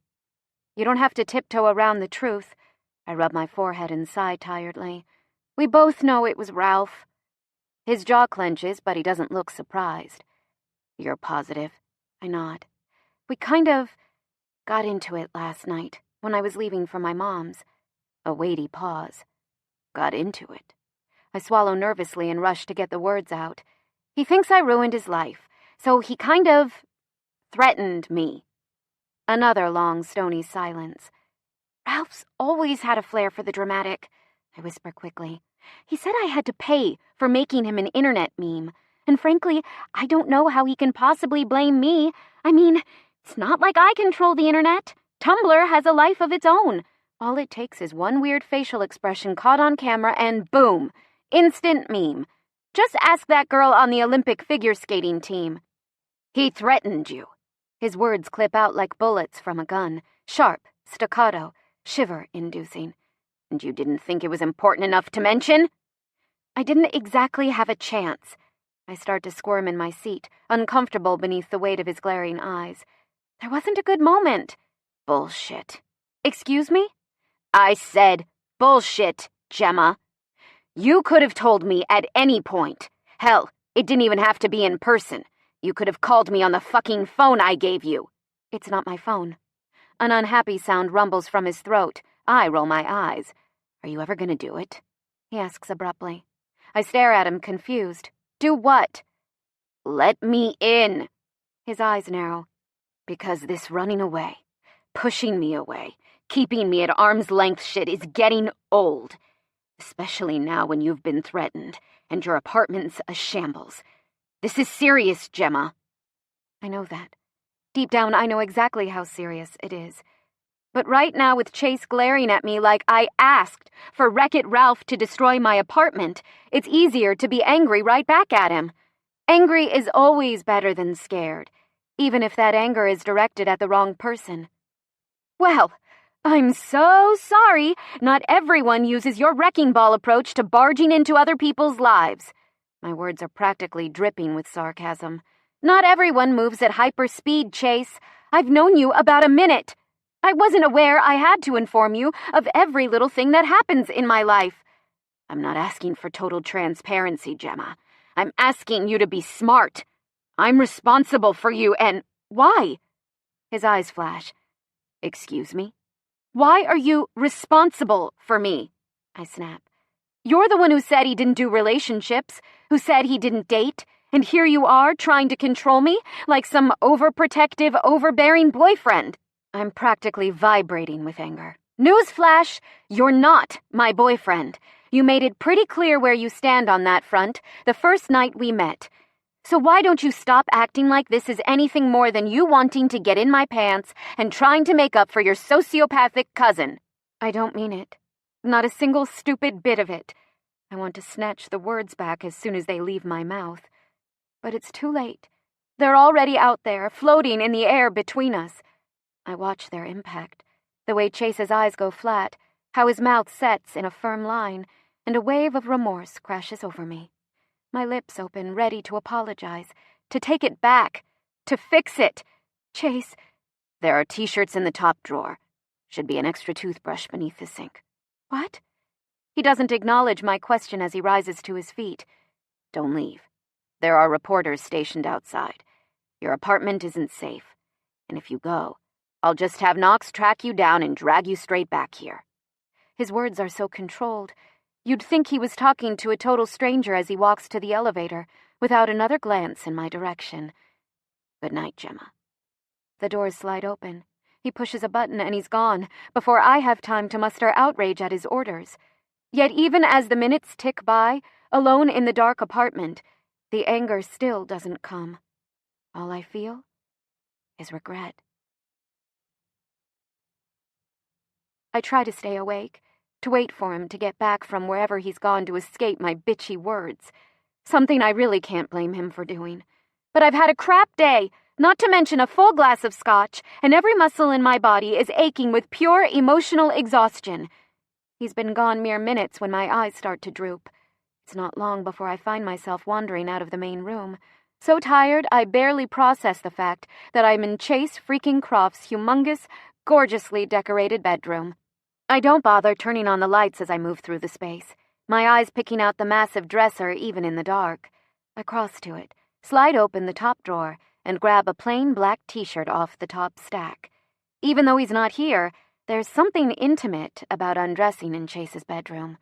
S1: You don't have to tiptoe around the truth. I rub my forehead and sigh tiredly. We both know it was Ralph. His jaw clenches, but he doesn't look surprised. You're positive? I nod. We kind of got into it last night, when I was leaving for my mom's. A weighty pause. Got into it. I swallow nervously and rush to get the words out. He thinks I ruined his life, so he kind of threatened me. Another long, stony silence. Ralph's always had a flair for the dramatic, I whisper quickly. He said I had to pay for making him an internet meme, and frankly, I don't know how he can possibly blame me. I mean, it's not like I control the internet. Tumblr has a life of its own. All it takes is one weird facial expression caught on camera and boom, instant meme. Just ask that girl on the Olympic figure skating team. He threatened you. His words clip out like bullets from a gun, sharp, staccato, shiver-inducing. And you didn't think it was important enough to mention? I didn't exactly have a chance. I start to squirm in my seat, uncomfortable beneath the weight of his glaring eyes. There wasn't a good moment. Bullshit. Excuse me? I said bullshit, Gemma. You could have told me at any point. Hell, it didn't even have to be in person. You could have called me on the fucking phone I gave you. It's not my phone. An unhappy sound rumbles from his throat. I roll my eyes. Are you ever gonna do it? He asks abruptly. I stare at him, confused. Do what? Let me in. His eyes narrow. Because this running away, pushing me away, keeping me at arm's length shit is getting old. Especially now when you've been threatened, and your apartment's a shambles. This is serious, Gemma. I know that. Deep down, I know exactly how serious it is. But right now, with Chase glaring at me like I asked for Wreck-It Ralph to destroy my apartment, it's easier to be angry right back at him. Angry is always better than scared, even if that anger is directed at the wrong person. Well, I'm so sorry. Not everyone uses your wrecking ball approach to barging into other people's lives. My words are practically dripping with sarcasm. Not everyone moves at hyper speed, Chase. I've known you about a minute. I wasn't aware I had to inform you of every little thing that happens in my life. I'm not asking for total transparency, Gemma. I'm asking you to be smart. I'm responsible for you, and why? His eyes flash. Excuse me? Why are you responsible for me? I snap. You're the one who said he didn't do relationships, who said he didn't date, and here you are trying to control me like some overprotective, overbearing boyfriend. I'm practically vibrating with anger. Newsflash, you're not my boyfriend. You made it pretty clear where you stand on that front the first night we met. So why don't you stop acting like this is anything more than you wanting to get in my pants and trying to make up for your sociopathic cousin? I don't mean it. Not a single stupid bit of it. I want to snatch the words back as soon as they leave my mouth. But it's too late. They're already out there, floating in the air between us. I watch their impact, the way Chase's eyes go flat, how his mouth sets in a firm line, and a wave of remorse crashes over me. My lips open, ready to apologize, to take it back, to fix it. Chase, There are t-shirts in the top drawer. Should be an extra toothbrush beneath the sink. What? He doesn't acknowledge my question as he rises to his feet. Don't leave. There are reporters stationed outside. Your apartment isn't safe. And if you go, I'll just have Knox track you down and drag you straight back here. His words are so controlled. You'd think he was talking to a total stranger as he walks to the elevator, without another glance in my direction. Good night, Gemma. The doors slide open. He pushes a button and he's gone, before I have time to muster outrage at his orders. Yet even as the minutes tick by, alone in the dark apartment, the anger still doesn't come. All I feel is regret. I try to stay awake, to wait for him to get back from wherever he's gone to escape my bitchy words. Something I really can't blame him for doing. But I've had a crap day, not to mention a full glass of scotch, and every muscle in my body is aching with pure emotional exhaustion. He's been gone mere minutes when my eyes start to droop. It's not long before I find myself wandering out of the main room. So tired, I barely process the fact that I'm in Chase freaking Croft's humongous, gorgeously decorated bedroom. I don't bother turning on the lights as I move through the space, my eyes picking out the massive dresser even in the dark. I cross to it, slide open the top drawer, and grab a plain black t-shirt off the top stack. Even though he's not here, there's something intimate about undressing in Chase's bedroom.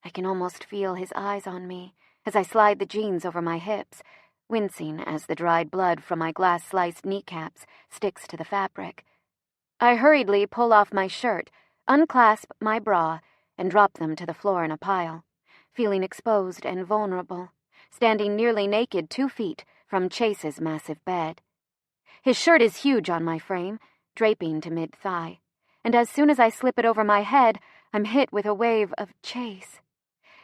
S1: I can almost feel his eyes on me as I slide the jeans over my hips, wincing as the dried blood from my glass-sliced kneecaps sticks to the fabric. I hurriedly pull off my shirt, unclasp my bra, and drop them to the floor in a pile, feeling exposed and vulnerable, standing nearly naked 2 feet from Chase's massive bed. His shirt is huge on my frame, draping to mid-thigh, and as soon as I slip it over my head, I'm hit with a wave of Chase.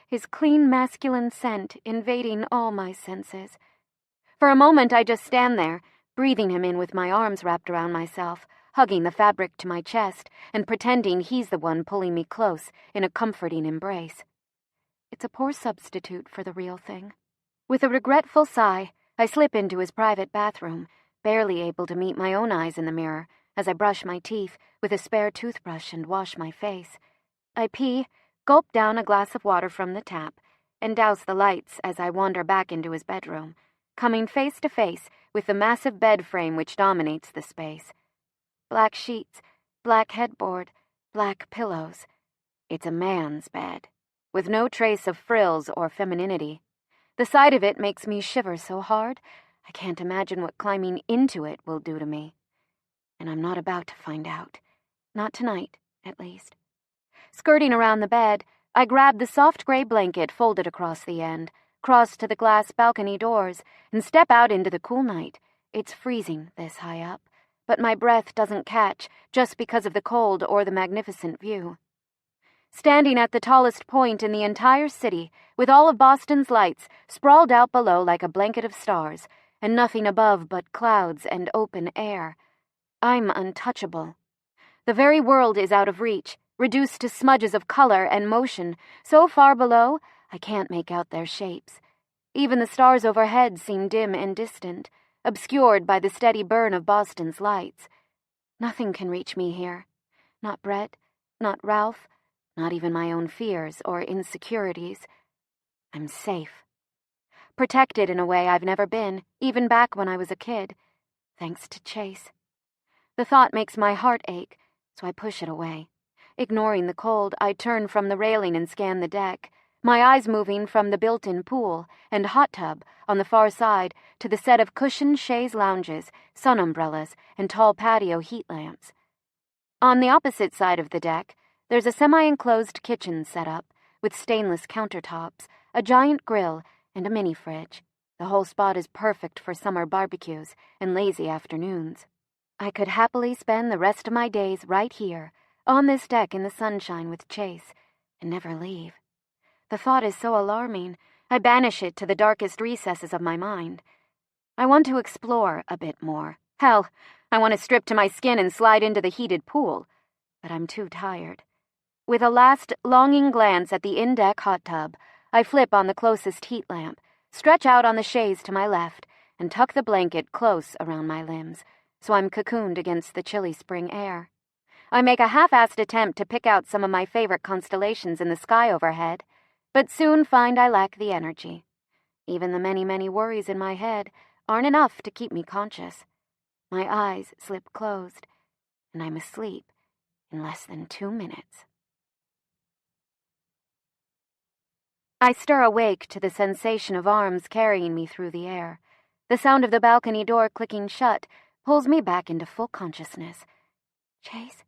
S1: His clean masculine scent invading all my senses. For a moment I just stand there, breathing him in with my arms wrapped around myself, hugging the fabric to my chest and pretending he's the one pulling me close in a comforting embrace. It's a poor substitute for the real thing. With a regretful sigh, I slip into his private bathroom, barely able to meet my own eyes in the mirror as I brush my teeth with a spare toothbrush and wash my face. I pee, gulp down a glass of water from the tap, and douse the lights as I wander back into his bedroom, coming face to face with the massive bed frame which dominates the space. Black sheets, black headboard, black pillows. It's a man's bed, with no trace of frills or femininity. The sight of it makes me shiver so hard, I can't imagine what climbing into it will do to me. And I'm not about to find out. Not tonight, at least. Skirting around the bed, I grab the soft gray blanket folded across the end, cross to the glass balcony doors, and step out into the cool night. It's freezing this high up, but my breath doesn't catch just because of the cold or the magnificent view. Standing at the tallest point in the entire city, with all of Boston's lights sprawled out below like a blanket of stars, and nothing above but clouds and open air, I'm untouchable. The very world is out of reach, reduced to smudges of color and motion, so far below I can't make out their shapes. Even the stars overhead seem dim and distant, obscured by the steady burn of Boston's lights. Nothing can reach me here. Not Brett, not Ralph, not even my own fears or insecurities. I'm safe. Protected in a way I've never been, even back when I was a kid, thanks to Chase. The thought makes my heart ache, so I push it away. Ignoring the cold, I turn from the railing and scan the deck, my eyes moving from the built-in pool and hot tub on the far side to the set of cushioned chaise lounges, sun umbrellas, and tall patio heat lamps. On the opposite side of the deck, there's a semi-enclosed kitchen set up, with stainless countertops, a giant grill, and a mini-fridge. The whole spot is perfect for summer barbecues and lazy afternoons. I could happily spend the rest of my days right here, on this deck in the sunshine with Chase, and never leave. The thought is so alarming, I banish it to the darkest recesses of my mind. I want to explore a bit more. Hell, I want to strip to my skin and slide into the heated pool, but I'm too tired. With a last longing glance at the in-deck hot tub, I flip on the closest heat lamp, stretch out on the chaise to my left, and tuck the blanket close around my limbs, so I'm cocooned against the chilly spring air. I make a half-assed attempt to pick out some of my favorite constellations in the sky overhead, but soon find I lack the energy. Even the many, many worries in my head aren't enough to keep me conscious. My eyes slip closed, and I'm asleep in less than 2 minutes. I stir awake to the sensation of arms carrying me through the air. The sound of the balcony door clicking shut pulls me back into full consciousness. "Chase?"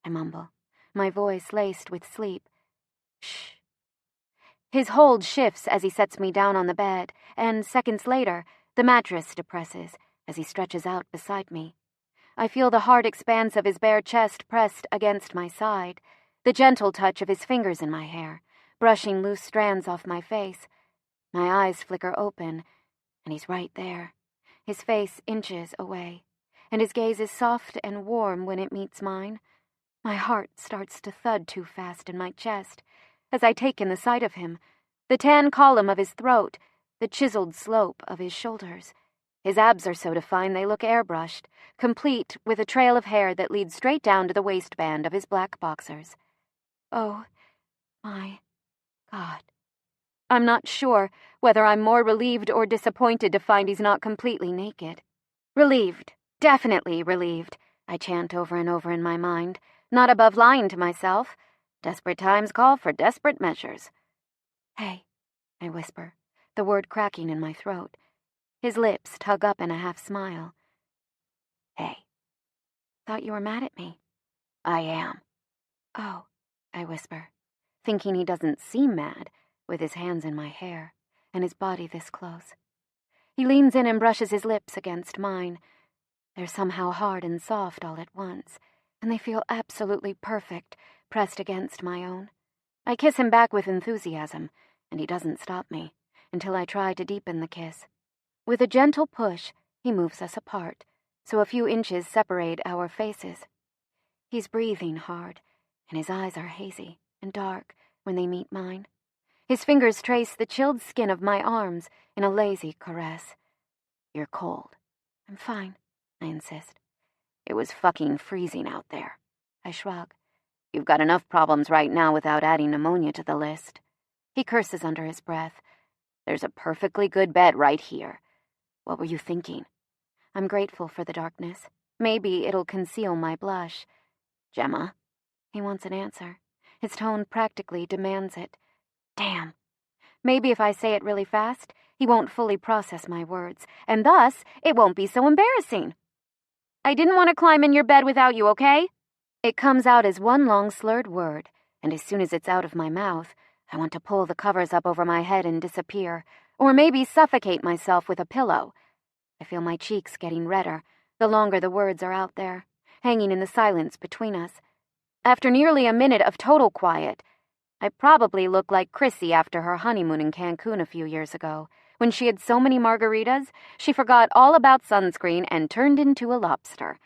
S1: I mumble, my voice laced with sleep. "Shh." His hold shifts as he sets me down on the bed, and seconds later, the mattress depresses as he stretches out beside me. I feel the hard expanse of his bare chest pressed against my side, the gentle touch of his fingers in my hair, brushing loose strands off my face. My eyes flicker open, and he's right there, his face inches away, and his gaze is soft and warm when it meets mine. My heart starts to thud too fast in my chest as I take in the sight of him, the tan column of his throat, the chiseled slope of his shoulders. His abs are so defined they look airbrushed, complete with a trail of hair that leads straight down to the waistband of his black boxers. Oh, my God. I'm not sure whether I'm more relieved or disappointed to find he's not completely naked. Relieved. Definitely relieved, I chant over and over in my mind, not above lying to myself. Desperate times call for desperate measures. "Hey," I whisper, the word cracking in my throat. His lips tug up in a half-smile. "Hey." "Thought you were mad at me." "I am." "Oh," I whisper, thinking he doesn't seem mad, with his hands in my hair, and his body this close. He leans in and brushes his lips against mine. They're somehow hard and soft all at once, and they feel absolutely perfect, pressed against my own. I kiss him back with enthusiasm, and he doesn't stop me, until I try to deepen the kiss. With a gentle push, he moves us apart, so a few inches separate our faces. He's breathing hard, and his eyes are hazy and dark when they meet mine. His fingers trace the chilled skin of my arms in a lazy caress. "You're cold." "I'm fine," I insist. "It was fucking freezing out there." I shrug. "You've got enough problems right now without adding pneumonia to the list." He curses under his breath. "There's a perfectly good bed right here. What were you thinking?" I'm grateful for the darkness. Maybe it'll conceal my blush. "Gemma?" He wants an answer. His tone practically demands it. Damn. Maybe if I say it really fast, he won't fully process my words, and thus it won't be so embarrassing. "I didn't want to climb in your bed without you, okay?" It comes out as one long slurred word, and as soon as it's out of my mouth, I want to pull the covers up over my head and disappear, or maybe suffocate myself with a pillow. I feel my cheeks getting redder the longer the words are out there, hanging in the silence between us. After nearly a minute of total quiet, I probably look like Chrissy after her honeymoon in Cancun a few years ago, when she had so many margaritas, she forgot all about sunscreen and turned into a lobster.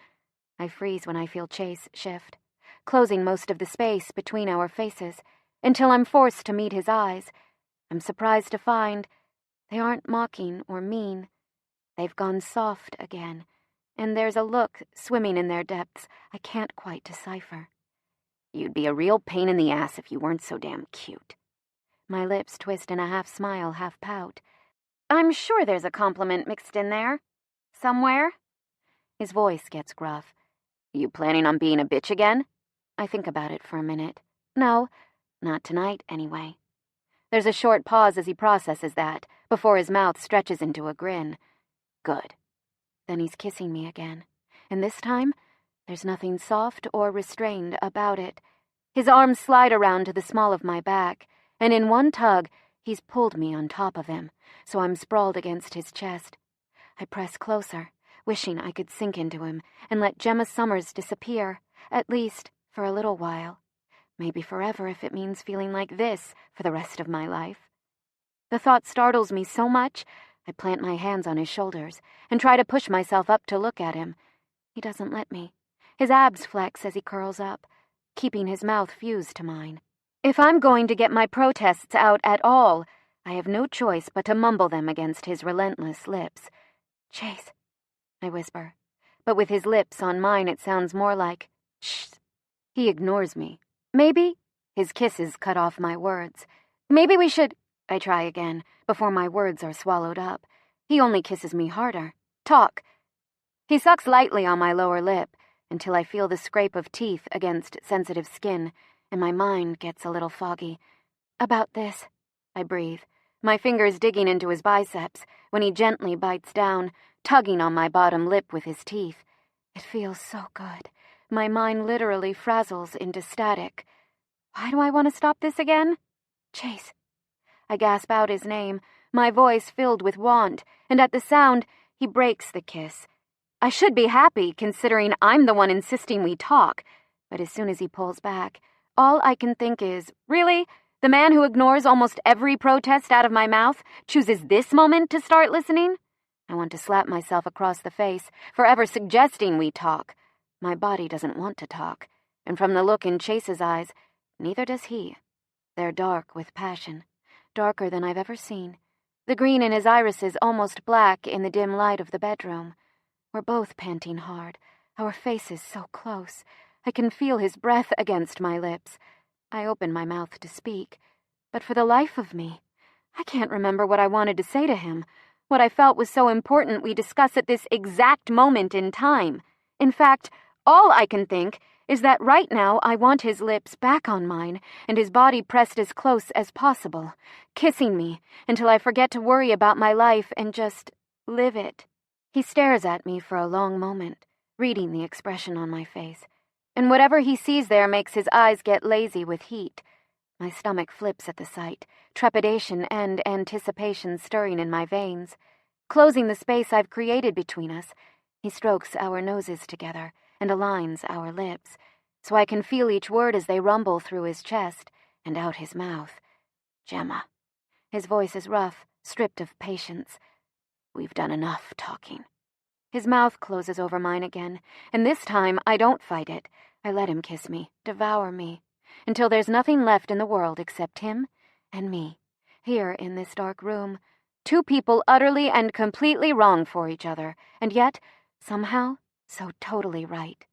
S1: I freeze when I feel Chase shift, closing most of the space between our faces, until I'm forced to meet his eyes. I'm surprised to find they aren't mocking or mean. They've gone soft again, and there's a look swimming in their depths I can't quite decipher. "You'd be a real pain in the ass if you weren't so damn cute." My lips twist in a half-smile, half-pout. "I'm sure there's a compliment mixed in there. Somewhere." His voice gets gruff. "You planning on being a bitch again?" I think about it for a minute. No, not tonight, anyway. There's a short pause as he processes that, before his mouth stretches into a grin. "Good." Then he's kissing me again, and this time, there's nothing soft or restrained about it. His arms slide around to the small of my back, and in one tug, he's pulled me on top of him, so I'm sprawled against his chest. I press closer, wishing I could sink into him and let Gemma Summers disappear, at least for a little while. Maybe forever if it means feeling like this for the rest of my life. The thought startles me so much, I plant my hands on his shoulders and try to push myself up to look at him. He doesn't let me. His abs flex as he curls up, keeping his mouth fused to mine. If I'm going to get my protests out at all, I have no choice but to mumble them against his relentless lips. "Chase," I whisper, but with his lips on mine it sounds more like, shh. He ignores me. Maybe? His kisses cut off my words. Maybe we should... I try again, before my words are swallowed up. He only kisses me harder. Talk. He sucks lightly on my lower lip, until I feel the scrape of teeth against sensitive skin, and my mind gets a little foggy. About this, I breathe, my fingers digging into his biceps, when he gently bites down, tugging on my bottom lip with his teeth. It feels so good. My mind literally frazzles into static. Why do I want to stop this again? Chase. I gasp out his name, my voice filled with want, and at the sound, he breaks the kiss. I should be happy, considering I'm the one insisting we talk, but as soon as he pulls back, all I can think is, really? The man who ignores almost every protest out of my mouth chooses this moment to start listening? I want to slap myself across the face, forever suggesting we talk. My body doesn't want to talk, and from the look in Chase's eyes, neither does he. They're dark with passion. Darker than I've ever seen. The green in his irises almost black in the dim light of the bedroom. We're both panting hard, our faces so close. I can feel his breath against my lips. I open my mouth to speak, but for the life of me, I can't remember what I wanted to say to him, what I felt was so important we discuss at this exact moment in time. In fact, all I can think is that right now I want his lips back on mine and his body pressed as close as possible, kissing me until I forget to worry about my life and just live it. He stares at me for a long moment, reading the expression on my face, and whatever he sees there makes his eyes get lazy with heat. My stomach flips at the sight, trepidation and anticipation stirring in my veins. Closing the space I've created between us, he strokes our noses together and aligns our lips, so I can feel each word as they rumble through his chest and out his mouth. Gemma. His voice is rough, stripped of patience. We've done enough talking. His mouth closes over mine again, and this time I don't fight it. I let him kiss me, devour me, until there's nothing left in the world except him and me, here in this dark room. Two people utterly and completely wrong for each other, and yet, somehow, so totally right.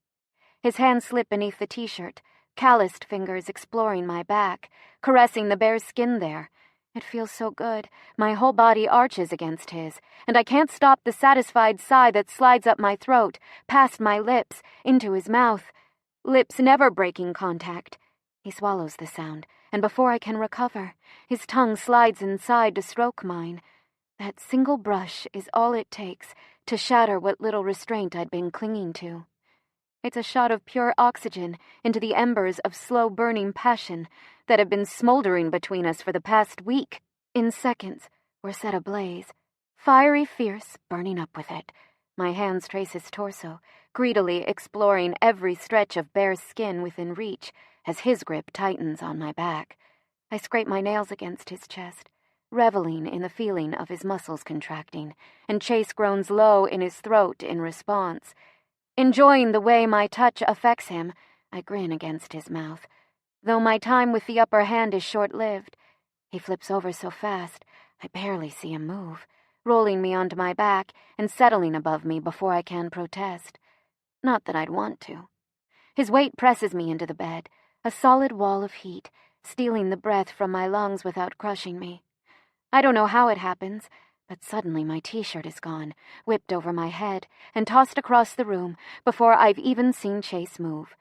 S1: His hands slip beneath the t-shirt, calloused fingers exploring my back, caressing the bare skin there. It feels so good. My whole body arches against his, and I can't stop the satisfied sigh that slides up my throat, past my lips, into his mouth. Lips never breaking contact. He swallows the sound, and before I can recover, his tongue slides inside to stroke mine. That single brush is all it takes to shatter what little restraint I'd been clinging to. It's a shot of pure oxygen into the embers of slow-burning passion that have been smoldering between us for the past week. In seconds, we're set ablaze. Fiery fierce, burning up with it. My hands trace his torso, greedily exploring every stretch of bare skin within reach as his grip tightens on my back. I scrape my nails against his chest, reveling in the feeling of his muscles contracting, and Chase groans low in his throat in response. Enjoying the way my touch affects him, I grin against his mouth. Though my time with the upper hand is short-lived, he flips over so fast, I barely see him move, rolling me onto my back and settling above me before I can protest. Not that I'd want to. His weight presses me into the bed, a solid wall of heat, stealing the breath from my lungs without crushing me. I don't know how it happens, but suddenly my t-shirt is gone, whipped over my head, and tossed across the room before I've even seen Chase move.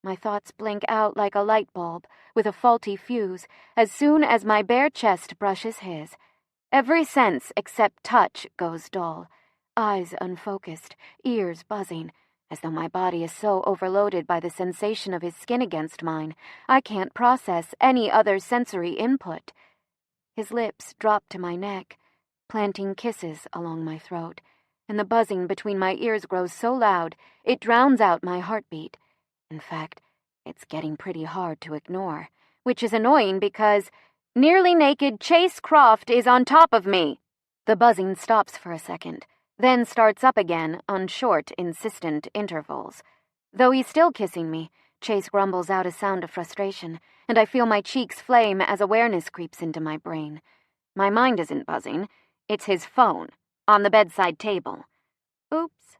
S1: My thoughts blink out like a light bulb with a faulty fuse as soon as my bare chest brushes his. Every sense except touch goes dull, eyes unfocused, ears buzzing, as though my body is so overloaded by the sensation of his skin against mine, I can't process any other sensory input. His lips drop to my neck, planting kisses along my throat, and the buzzing between my ears grows so loud it drowns out my heartbeat. In fact, it's getting pretty hard to ignore, which is annoying because nearly naked Chase Croft is on top of me. The buzzing stops for a second, then starts up again on short, insistent intervals. Though he's still kissing me, Chase grumbles out a sound of frustration, and I feel my cheeks flame as awareness creeps into my brain. My mind isn't buzzing. It's his phone, on the bedside table. Oops.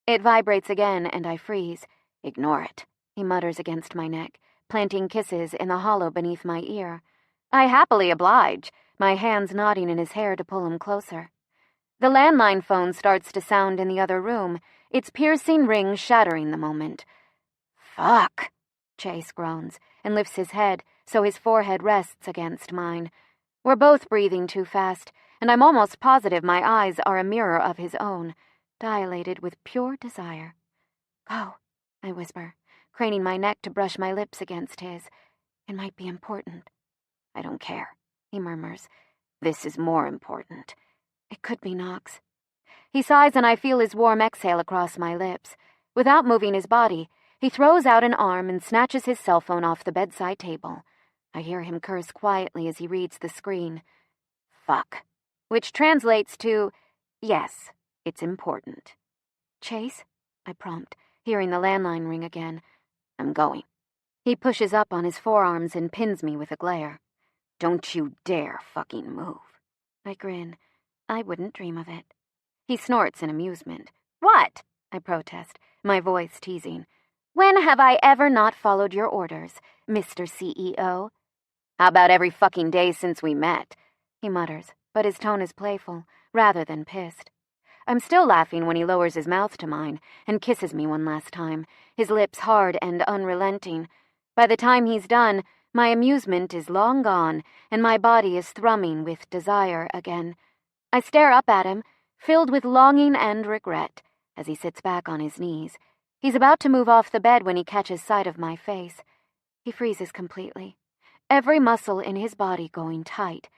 S1: It vibrates again, and I freeze. "Ignore it," he mutters against my neck, planting kisses in the hollow beneath my ear. I happily oblige, my hands nodding in his hair to pull him closer. The landline phone starts to sound in the other room, its piercing ring shattering the moment. "Fuck," Chase groans, and lifts his head so his forehead rests against mine. We're both breathing too fast, and I'm almost positive my eyes are a mirror of his own, dilated with pure desire. "Go," I whisper, craning my neck to brush my lips against his. "It might be important." "I don't care," he murmurs. "This is more important." It could be Knox. He sighs, and I feel his warm exhale across my lips. Without moving his body, he throws out an arm and snatches his cell phone off the bedside table. I hear him curse quietly as he reads the screen. "Fuck," which translates to, "Yes, it's important." "Chase?" I prompt, hearing the landline ring again. "I'm going." He pushes up on his forearms and pins me with a glare. "Don't you dare fucking move." I grin. I wouldn't dream of it. He snorts in amusement. "What?" I protest, my voice teasing. "When have I ever not followed your orders, Mr. CEO?" "How about every fucking day since we met?" he mutters, but his tone is playful, rather than pissed. I'm still laughing when he lowers his mouth to mine and kisses me one last time, his lips hard and unrelenting. By the time he's done, my amusement is long gone, and my body is thrumming with desire again. I stare up at him, filled with longing and regret, as he sits back on his knees. He's about to move off the bed when he catches sight of my face. He freezes completely, every muscle in his body going tight.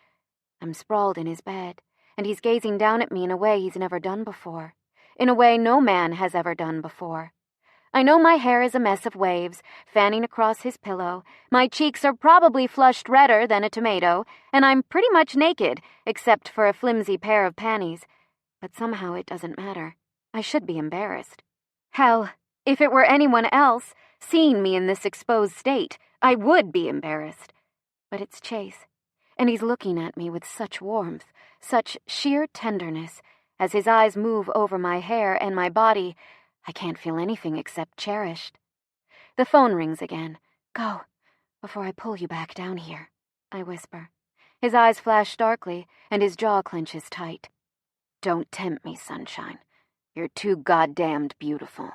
S1: I'm sprawled in his bed, and he's gazing down at me in a way he's never done before, in a way no man has ever done before. I know my hair is a mess of waves, fanning across his pillow. My cheeks are probably flushed redder than a tomato, and I'm pretty much naked, except for a flimsy pair of panties. But somehow it doesn't matter. I should be embarrassed. Hell, if it were anyone else, seeing me in this exposed state, I would be embarrassed. But it's Chase, and he's looking at me with such warmth, such sheer tenderness. As his eyes move over my hair and my body, I can't feel anything except cherished. The phone rings again. "Go, before I pull you back down here," I whisper. His eyes flash darkly, and his jaw clenches tight. "Don't tempt me, sunshine. You're too goddamned beautiful.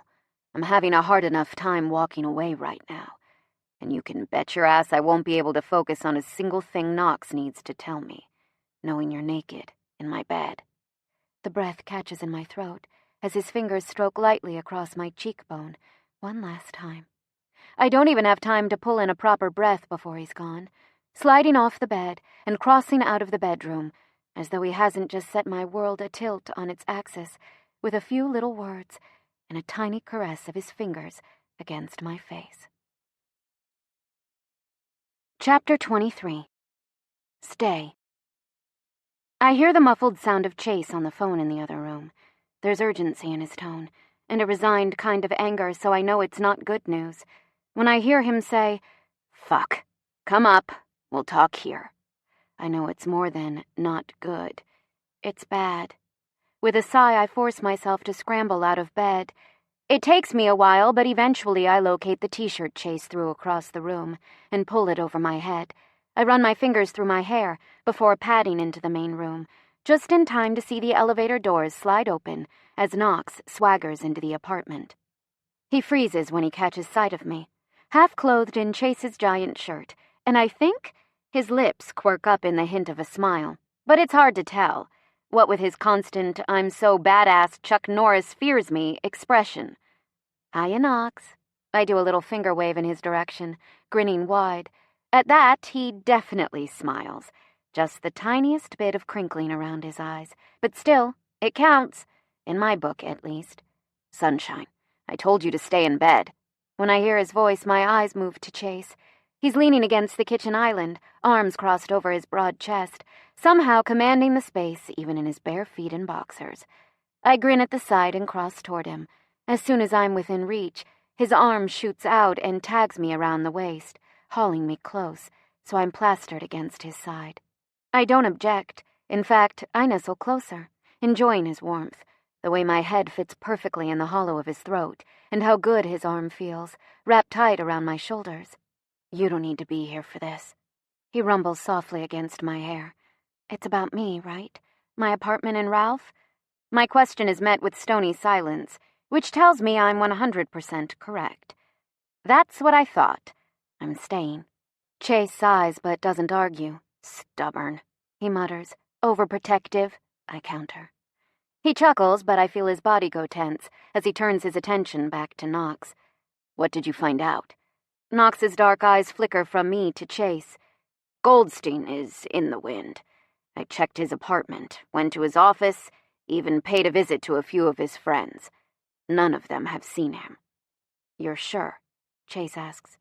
S1: I'm having a hard enough time walking away right now. And you can bet your ass I won't be able to focus on a single thing Knox needs to tell me, knowing you're naked in my bed." The breath catches in my throat as his fingers stroke lightly across my cheekbone, one last time. I don't even have time to pull in a proper breath before he's gone, sliding off the bed and crossing out of the bedroom, as though he hasn't just set my world atilt on its axis, with a few little words and a tiny caress of his fingers against my face. Chapter 23. Stay. I hear the muffled sound of Chase on the phone in the other room. There's urgency in his tone, and a resigned kind of anger, so I know it's not good news. When I hear him say, "Fuck, come up, we'll talk here," I know it's more than not good. It's bad. With a sigh, I force myself to scramble out of bed. It takes me a while, but eventually I locate the t-shirt Chase threw across the room and pull it over my head. I run my fingers through my hair before padding into the main room, just in time to see the elevator doors slide open as Knox swaggers into the apartment. He freezes when he catches sight of me, half-clothed in Chase's giant shirt, and I think his lips quirk up in the hint of a smile, but it's hard to tell, what with his constant "I'm so badass Chuck Norris fears me" expression. "Hiya, Knox." I do a little finger wave in his direction, grinning wide. At that, he definitely smiles, just the tiniest bit of crinkling around his eyes, but still, it counts, in my book at least. "Sunshine, I told you to stay in bed." When I hear his voice, my eyes move to Chase. He's leaning against the kitchen island, arms crossed over his broad chest, somehow commanding the space even in his bare feet and boxers. I grin at the sight and cross toward him. As soon as I'm within reach, his arm shoots out and tags me around the waist, hauling me close, so I'm plastered against his side. I don't object. In fact, I nestle closer, enjoying his warmth, the way my head fits perfectly in the hollow of his throat, and how good his arm feels, wrapped tight around my shoulders. You don't need to be here for this. He rumbles softly against my hair. It's about me, right? My apartment and Ralph? My question is met with stony silence, which tells me I'm 100% correct. That's what I thought. I'm staying. Chase sighs but doesn't argue. Stubborn, he mutters. Overprotective, I counter. He chuckles, but I feel his body go tense as he turns his attention back to Knox. What did you find out? Knox's dark eyes flicker from me to Chase. Goldstein is in the wind. I checked his apartment, went to his office, even paid a visit to a few of his friends. None of them have seen him. You're sure? Chase asks.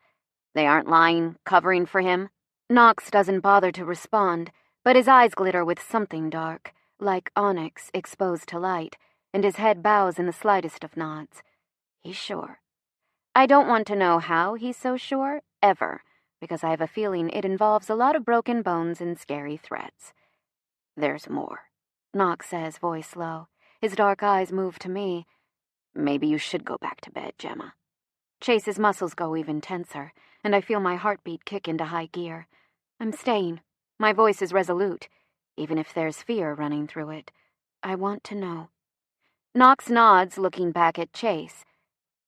S1: They aren't lying, covering for him? Knox doesn't bother to respond, but his eyes glitter with something dark, like onyx exposed to light, and his head bows in the slightest of nods. He's sure. I don't want to know how he's so sure, ever, because I have a feeling it involves a lot of broken bones and scary threats. There's more, Knox says, voice low. His dark eyes move to me. Maybe you should go back to bed, Gemma. Chase's muscles go even tenser, and I feel my heartbeat kick into high gear. I'm staying. My voice is resolute, even if there's fear running through it. I want to know. Knox nods, looking back at Chase.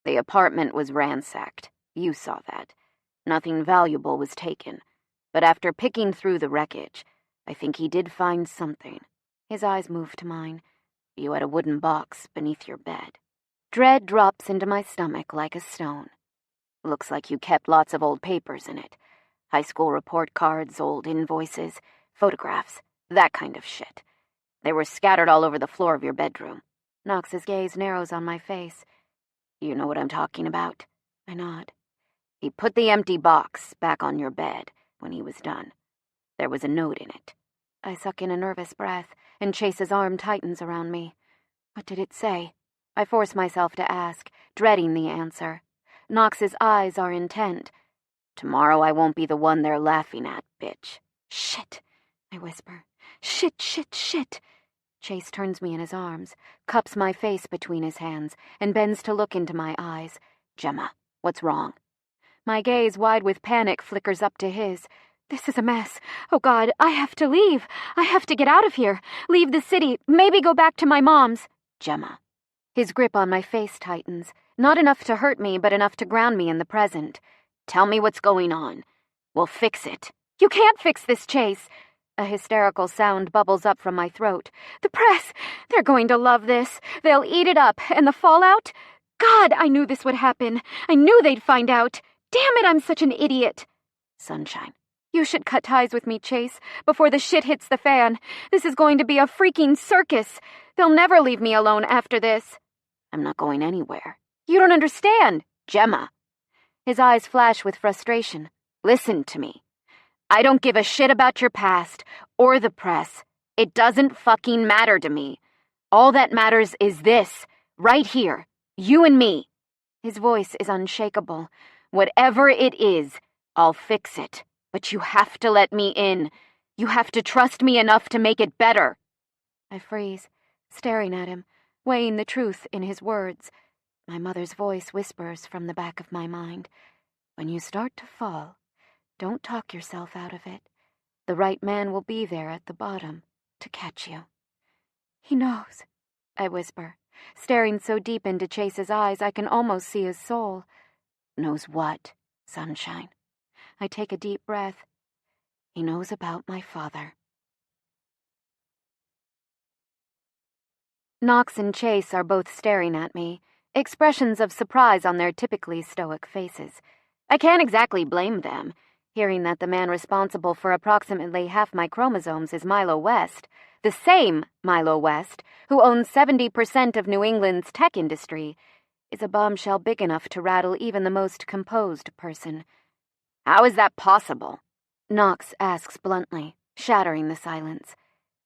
S1: The apartment was ransacked. You saw that. Nothing valuable was taken. But after picking through the wreckage, I think he did find something. His eyes move to mine. You had a wooden box beneath your bed. Dread drops into my stomach like a stone. Looks like you kept lots of old papers in it. High school report cards, old invoices, photographs, that kind of shit. They were scattered all over the floor of your bedroom. Knox's gaze narrows on my face. You know what I'm talking about? I nod. He put the empty box back on your bed when he was done. There was a note in it. I suck in a nervous breath, and Chase's arm tightens around me. What did it say? I force myself to ask, dreading the answer. Knox's eyes are intent. Tomorrow I won't be the one they're laughing at, bitch. Shit, I whisper. Shit, shit, shit. Chase turns me in his arms, cups my face between his hands, and bends to look into my eyes. Gemma, what's wrong? My gaze, wide with panic, flickers up to his. This is a mess. Oh, God, I have to leave. I have to get out of here. Leave the city. Maybe go back to my mom's. Gemma. His grip on my face tightens. Not enough to hurt me, but enough to ground me in the present. Tell me what's going on. We'll fix it. You can't fix this, Chase. A hysterical sound bubbles up from my throat. The press! They're going to love this. They'll eat it up. And the fallout? God, I knew this would happen. I knew they'd find out. Damn it, I'm such an idiot. Sunshine. You should cut ties with me, Chase, before the shit hits the fan. This is going to be a freaking circus. They'll never leave me alone after this. I'm not going anywhere. You don't understand. Gemma. His eyes flash with frustration. Listen to me. I don't give a shit about your past or the press. It doesn't fucking matter to me. All that matters is this, right here, you and me. His voice is unshakable. Whatever it is, I'll fix it. But you have to let me in. You have to trust me enough to make it better. I freeze, staring at him, weighing the truth in his words. My mother's voice whispers from the back of my mind. When you start to fall, don't talk yourself out of it. The right man will be there at the bottom to catch you. He knows, I whisper, staring so deep into Chase's eyes I can almost see his soul. Knows what, Sunshine? I take a deep breath. He knows about my father. Knox and Chase are both staring at me, expressions of surprise on their typically stoic faces. I can't exactly blame them. Hearing that the man responsible for approximately half my chromosomes is Milo West, the same Milo West who owns 70% of New England's tech industry, is a bombshell big enough to rattle even the most composed person. How is that possible? Knox asks bluntly, shattering the silence.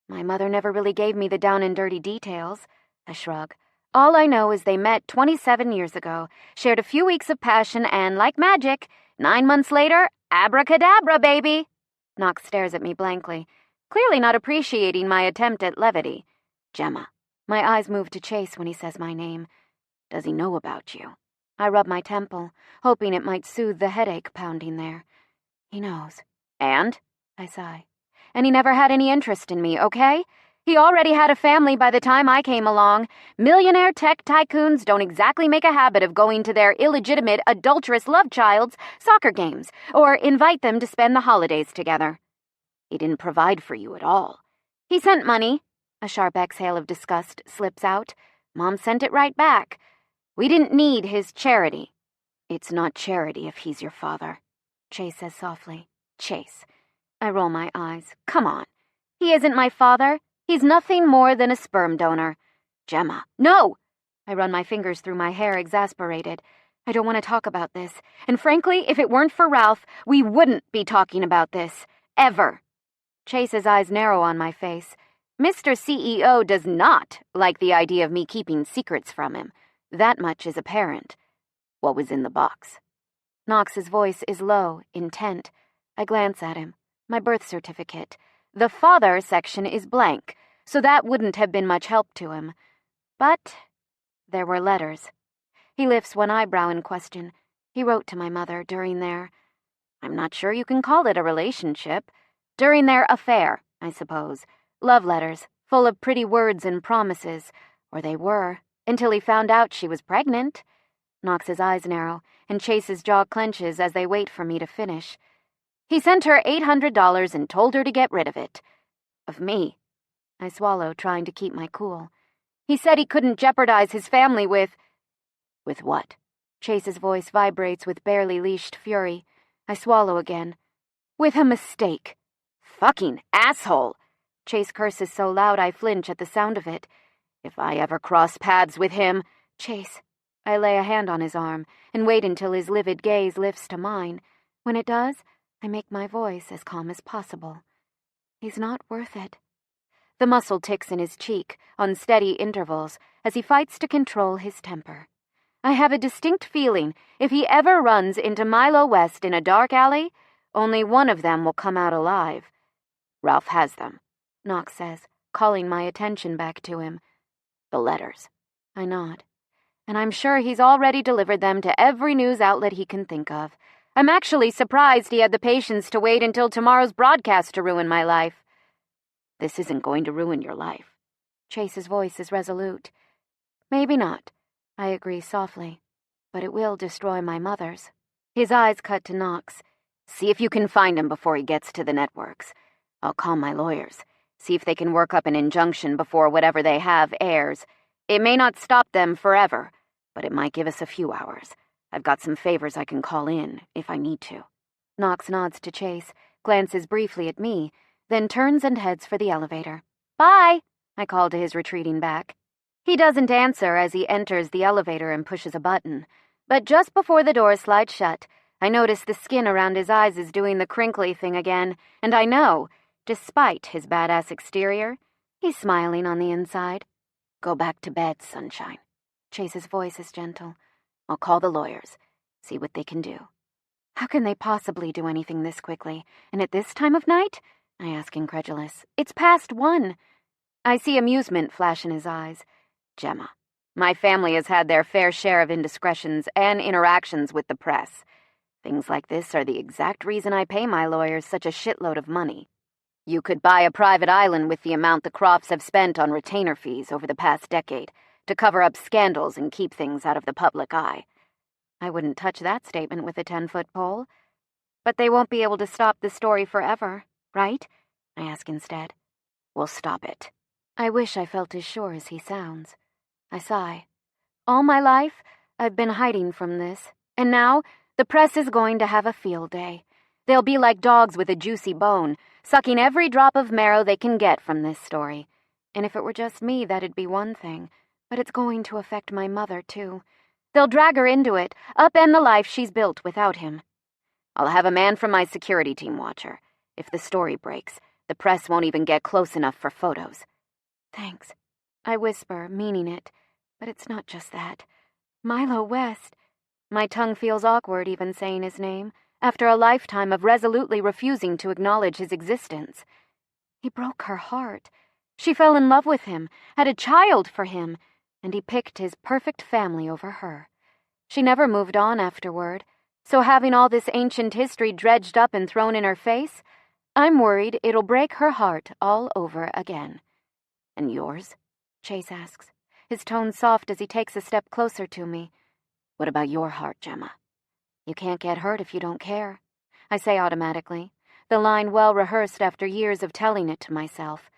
S1: My mother never really gave me the down-and-dirty details. I shrug. All I know is they met 27 years ago, shared a few weeks of passion, and, like magic, 9 months later, abracadabra, baby! Knox stares at me blankly, clearly not appreciating my attempt at levity. Gemma, My eyes move to Chase when he says my name. Does he know about you? I rub my temple, hoping it might soothe the headache pounding there. He knows. And? I sigh. And he never had any interest in me, okay? He already had a family by the time I came along. Millionaire tech tycoons don't exactly make a habit of going to their illegitimate, adulterous love child's soccer games, or invite them to spend the holidays together. He didn't provide for you at all. He sent money. A sharp exhale of disgust slips out. Mom sent it right back. We didn't need his charity. It's not charity if he's your father, Chase says softly. Chase. I roll my eyes. Come on. He isn't my father. He's nothing more than a sperm donor. Gemma. No! I run my fingers through my hair, exasperated. I don't want to talk about this. And frankly, if it weren't for Ralph, we wouldn't be talking about this. Ever. Chase's eyes narrow on my face. Mr. CEO does not like the idea of me keeping secrets from him. That much is apparent. What was in the box? Knox's voice is low, intent. I glance at him. My birth certificate. The father section is blank, so that wouldn't have been much help to him. But there were letters. He lifts one eyebrow in question. He wrote to my mother during their... I'm not sure you can call it a relationship. During their affair, I suppose. Love letters, full of pretty words and promises. Or they were, until he found out she was pregnant. Knox's eyes narrow, and Chase's jaw clenches as they wait for me to finish. He sent her $800 and told her to get rid of it. Of me. I swallow, trying to keep my cool. He said he couldn't jeopardize his family with... With what? Chase's voice vibrates with barely leashed fury. I swallow again. With a mistake. Fucking asshole! Chase curses so loud I flinch at the sound of it. If I ever cross paths with him... Chase. I lay a hand on his arm and wait until his livid gaze lifts to mine. When it does, I make my voice as calm as possible. He's not worth it. The muscle ticks in his cheek, on steady intervals, as he fights to control his temper. I have a distinct feeling if he ever runs into Milo West in a dark alley, only one of them will come out alive. Ralph has them, Knox says, calling my attention back to him. The letters. I nod. And I'm sure he's already delivered them to every news outlet he can think of. I'm actually surprised he had the patience to wait until tomorrow's broadcast to ruin my life. This isn't going to ruin your life. Chase's voice is resolute. Maybe not, I agree softly, but it will destroy my mother's. His eyes cut to Knox. See if you can find him before he gets to the networks. I'll call my lawyers, see if they can work up an injunction before whatever they have airs. It may not stop them forever, but it might give us a few hours. I've got some favors I can call in, if I need to. Knox nods to Chase, glances briefly at me, then turns and heads for the elevator. Bye, I call to his retreating back. He doesn't answer as he enters the elevator and pushes a button, but just before the door slides shut, I notice the skin around his eyes is doing the crinkly thing again, and I know, despite his badass exterior, he's smiling on the inside. Go back to bed, sunshine. Chase's voice is gentle. I'll call the lawyers, see what they can do. How can they possibly do anything this quickly, and at this time of night? I ask incredulous. It's past 1. I see amusement flash in his eyes. Gemma, my family has had their fair share of indiscretions and interactions with the press. Things like this are the exact reason I pay my lawyers such a shitload of money. You could buy a private island with the amount the Crofts have spent on retainer fees over the past decade to cover up scandals and keep things out of the public eye. I wouldn't touch that statement with a 10-foot pole. But they won't be able to stop the story forever, right? I ask instead. We'll stop it. I wish I felt as sure as he sounds. I sigh. All my life, I've been hiding from this, and now the press is going to have a field day. They'll be like dogs with a juicy bone, sucking every drop of marrow they can get from this story. And if it were just me, that'd be one thing, but it's going to affect my mother, too. They'll drag her into it, upend the life she's built without him. I'll have a man from my security team watch her. If the story breaks, the press won't even get close enough for photos. Thanks. I whisper, meaning it. But it's not just that. Milo West. My tongue feels awkward even saying his name, after a lifetime of resolutely refusing to acknowledge his existence. He broke her heart. She fell in love with him, had a child for him, and he picked his perfect family over her. She never moved on afterward, so having all this ancient history dredged up and thrown in her face, I'm worried it'll break her heart all over again. And yours? Chase asks, his tone soft as he takes a step closer to me. What about your heart, Gemma? You can't get hurt if you don't care, I say automatically, the line well rehearsed after years of telling it to myself.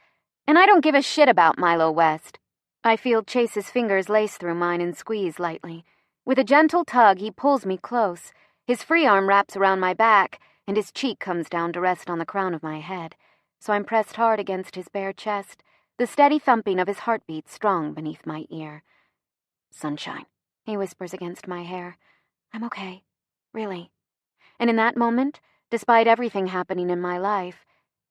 S1: And I don't give a shit about Milo West. I feel Chase's fingers lace through mine and squeeze lightly. With a gentle tug, he pulls me close. His free arm wraps around my back, and his cheek comes down to rest on the crown of my head. So I'm pressed hard against his bare chest, the steady thumping of his heartbeat strong beneath my ear. Sunshine, he whispers against my hair. I'm okay, really. And in that moment, despite everything happening in my life,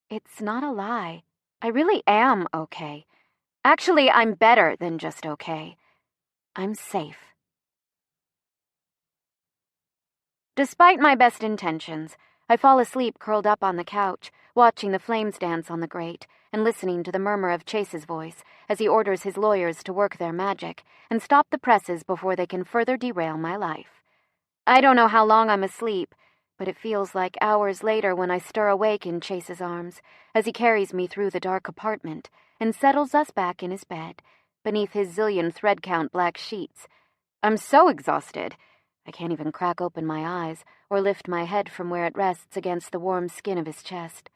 S1: it's not a lie. I really am okay. Actually, I'm better than just okay. I'm safe. Despite my best intentions, I fall asleep curled up on the couch, watching the flames dance on the grate and listening to the murmur of Chase's voice as he orders his lawyers to work their magic and stop the presses before they can further derail my life. I don't know how long I'm asleep, but it feels like hours later when I stir awake in Chase's arms as he carries me through the dark apartment and settles us back in his bed, beneath his zillion thread-count black sheets. I'm so exhausted, I can't even crack open my eyes or lift my head from where it rests against the warm skin of his chest.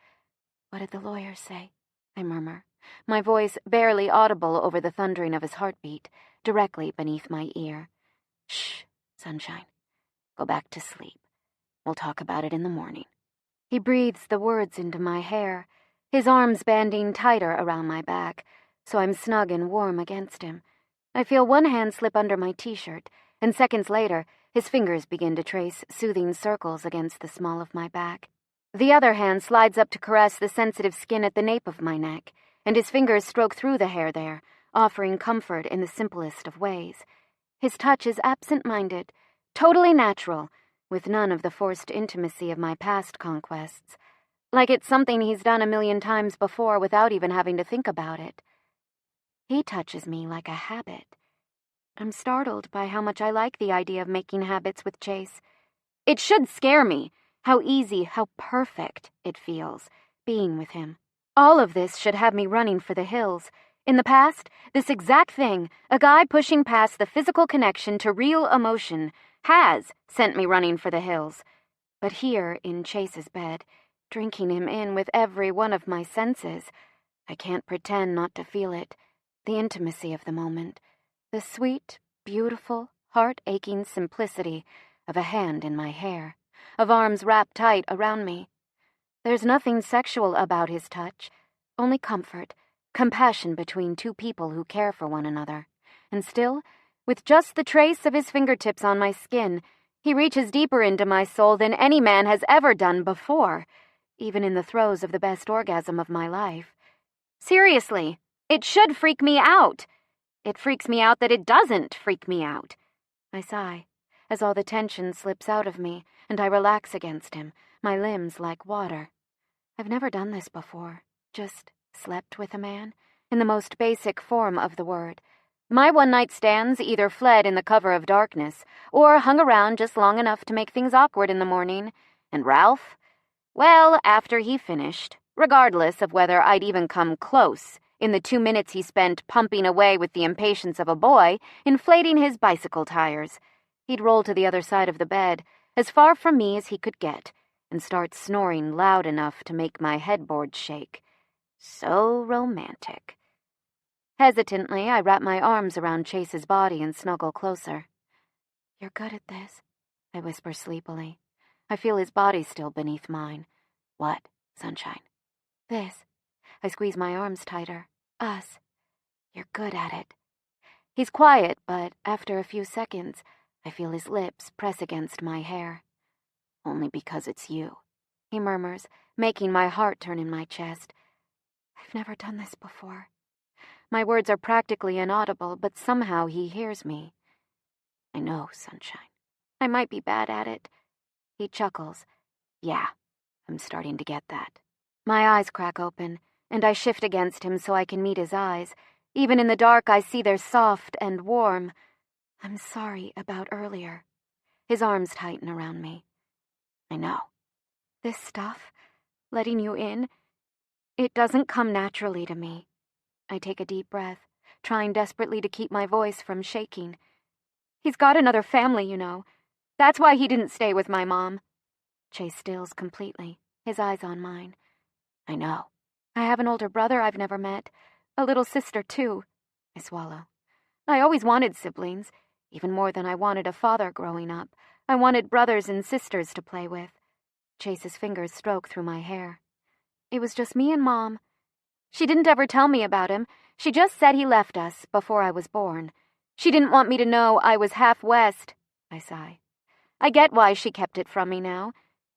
S1: What did the lawyers say? I murmur, my voice barely audible over the thundering of his heartbeat, directly beneath my ear. Shh, Sunshine. Go back to sleep. We'll talk about it in the morning. He breathes the words into my hair, his arms banding tighter around my back, so I'm snug and warm against him. I feel one hand slip under my t-shirt, and seconds later, his fingers begin to trace soothing circles against the small of my back. The other hand slides up to caress the sensitive skin at the nape of my neck, and his fingers stroke through the hair there, offering comfort in the simplest of ways. His touch is absent-minded, totally natural, with none of the forced intimacy of my past conquests, like it's something he's done 1,000,000 times before without even having to think about it. He touches me like a habit. I'm startled by how much I like the idea of making habits with Chase. It should scare me, how easy, how perfect it feels, being with him. All of this should have me running for the hills. In the past, this exact thing, a guy pushing past the physical connection to real emotion, has sent me running for the hills. But here, in Chase's bed, drinking him in with every one of my senses, I can't pretend not to feel it. The intimacy of the moment, the sweet, beautiful, heart-aching simplicity of a hand in my hair, of arms wrapped tight around me. There's nothing sexual about his touch, only comfort, compassion between two people who care for one another. And still, with just the trace of his fingertips on my skin, he reaches deeper into my soul than any man has ever done before, even in the throes of the best orgasm of my life. Seriously, it should freak me out. It freaks me out that it doesn't freak me out. I sigh, as all the tension slips out of me, and I relax against him, my limbs like water. I've never done this before, just slept with a man, in the most basic form of the word. My one-night stands either fled in the cover of darkness, or hung around just long enough to make things awkward in the morning. And Ralph? Well, after he finished, regardless of whether I'd even come close, in the 2 minutes he spent pumping away with the impatience of a boy, inflating his bicycle tires, he'd roll to the other side of the bed, as far from me as he could get, and start snoring loud enough to make my headboard shake. So romantic. Hesitantly, I wrap my arms around Chase's body and snuggle closer. You're good at this, I whisper sleepily. I feel his body still beneath mine. What, Sunshine? This. I squeeze my arms tighter. Us. You're good at it. He's quiet, but after a few seconds, I feel his lips press against my hair. Only because it's you, he murmurs, making my heart turn in my chest. I've never done this before. My words are practically inaudible, but somehow he hears me. I know, Sunshine. I might be bad at it. He chuckles. Yeah, I'm starting to get that. My eyes crack open. and I shift against him so I can meet his eyes. Even in the dark, I see they're soft and warm. I'm sorry about earlier. His arms tighten around me. I know. This stuff, letting you in, it doesn't come naturally to me. I take a deep breath, trying desperately to keep my voice from shaking. He's got another family, you know. That's why he didn't stay with my mom. Chase stills completely, his eyes on mine. I know. I have an older brother I've never met. A little sister, too. I swallow. I always wanted siblings, even more than I wanted a father growing up. I wanted brothers and sisters to play with. Chase's fingers stroke through my hair. It was just me and Mom. She didn't ever tell me about him. She just said he left us before I was born. She didn't want me to know I was half West. I sigh. I get why she kept it from me now.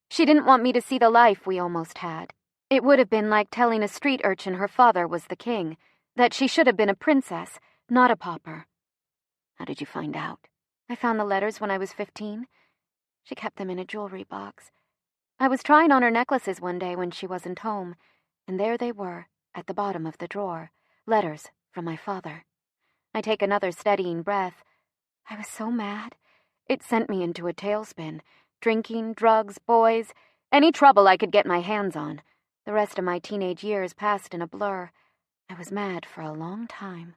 S1: She didn't want me to see the life we almost had. It would have been like telling a street urchin her father was the king, that she should have been a princess, not a pauper. How did you find out? I found the letters when I was 15. She kept them in a jewelry box. I was trying on her necklaces one day when she wasn't home, and there they were, at the bottom of the drawer, letters from my father. I take another steadying breath. I was so mad. It sent me into a tailspin. Drinking, drugs, boys, any trouble I could get my hands on. The rest of my teenage years passed in a blur. I was mad for a long time.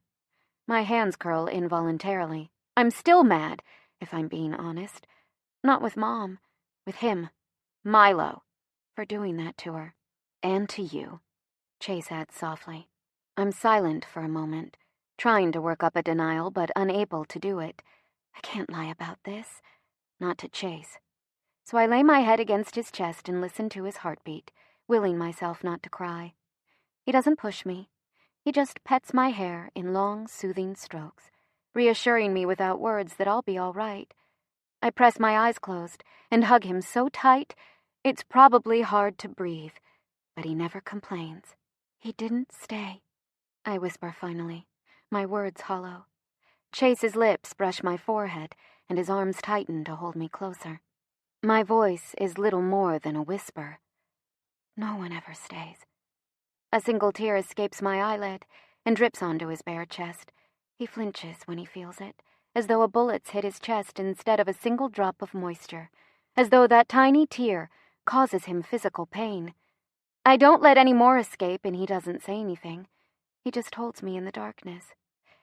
S1: My hands curl involuntarily. I'm still mad, if I'm being honest. Not with Mom, with him, Milo, for doing that to her. And to you, Chase adds softly. I'm silent for a moment, trying to work up a denial but unable to do it. I can't lie about this. Not to Chase. So I lay my head against his chest and listen to his heartbeat, willing myself not to cry. He doesn't push me. He just pets my hair in long, soothing strokes, reassuring me without words that I'll be all right. I press my eyes closed and hug him so tight, it's probably hard to breathe, but he never complains. He didn't stay, I whisper finally, my words hollow. Chase's lips brush my forehead, and his arms tighten to hold me closer. My voice is little more than a whisper. No one ever stays. A single tear escapes my eyelid and drips onto his bare chest. He flinches when he feels it, as though a bullet's hit his chest instead of a single drop of moisture, as though that tiny tear causes him physical pain. I don't let any more escape, and he doesn't say anything. He just holds me in the darkness,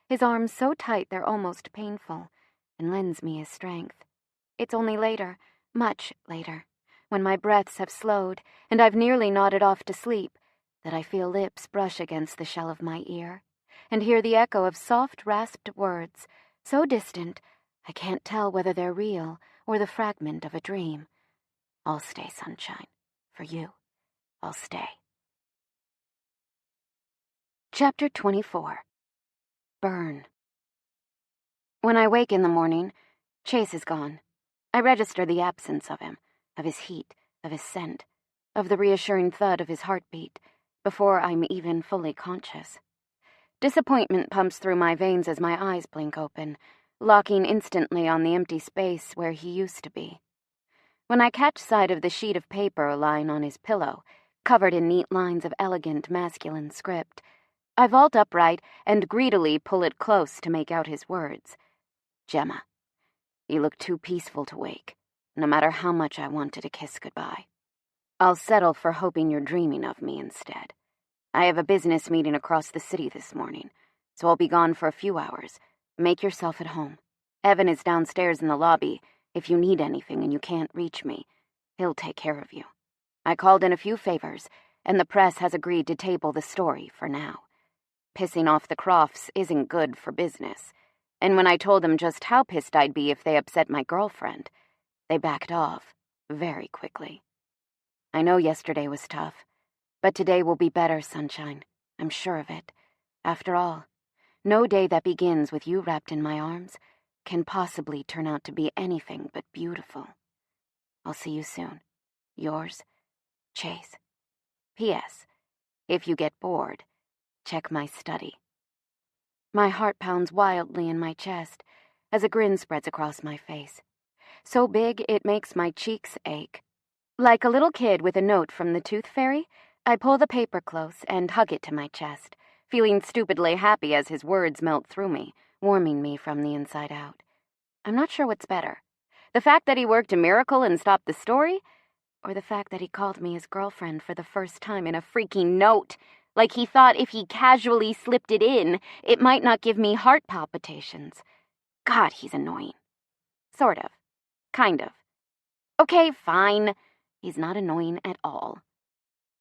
S1: his arms so tight they're almost painful, and lends me his strength. It's only later, much later, when my breaths have slowed and I've nearly nodded off to sleep, that I feel lips brush against the shell of my ear and hear the echo of soft, rasped words, so distant I can't tell whether they're real or the fragment of a dream. I'll stay, sunshine. For you, I'll stay. Chapter 24. Burn. When I wake in the morning, Chase is gone. I register the absence of him, of his heat, of his scent, of the reassuring thud of his heartbeat, before I'm even fully conscious. Disappointment pumps through my veins as my eyes blink open, locking instantly on the empty space where he used to be. When I catch sight of the sheet of paper lying on his pillow, covered in neat lines of elegant masculine script, I vault upright and greedily pull it close to make out his words. Gemma, you look too peaceful to wake, no matter how much I wanted to kiss goodbye. I'll settle for hoping you're dreaming of me instead. I have a business meeting across the city this morning, so I'll be gone for a few hours. Make yourself at home. Evan is downstairs in the lobby. If you need anything and you can't reach me, he'll take care of you. I called in a few favors, and the press has agreed to table the story for now. Pissing off the Crofts isn't good for business, and when I told them just how pissed I'd be if they upset my girlfriend, they backed off very quickly. I know yesterday was tough, but today will be better, sunshine. I'm sure of it. After all, no day that begins with you wrapped in my arms can possibly turn out to be anything but beautiful. I'll see you soon. Yours, Chase. P.S. If you get bored, check my study. My heart pounds wildly in my chest as a grin spreads across my face. So big it makes my cheeks ache. Like a little kid with a note from the tooth fairy, I pull the paper close and hug it to my chest, feeling stupidly happy as his words melt through me, warming me from the inside out. I'm not sure what's better. The fact that he worked a miracle and stopped the story, or the fact that he called me his girlfriend for the first time in a freaking note, like he thought if he casually slipped it in, it might not give me heart palpitations. God, he's annoying. Sort of. Kind of. Okay, fine. He's not annoying at all.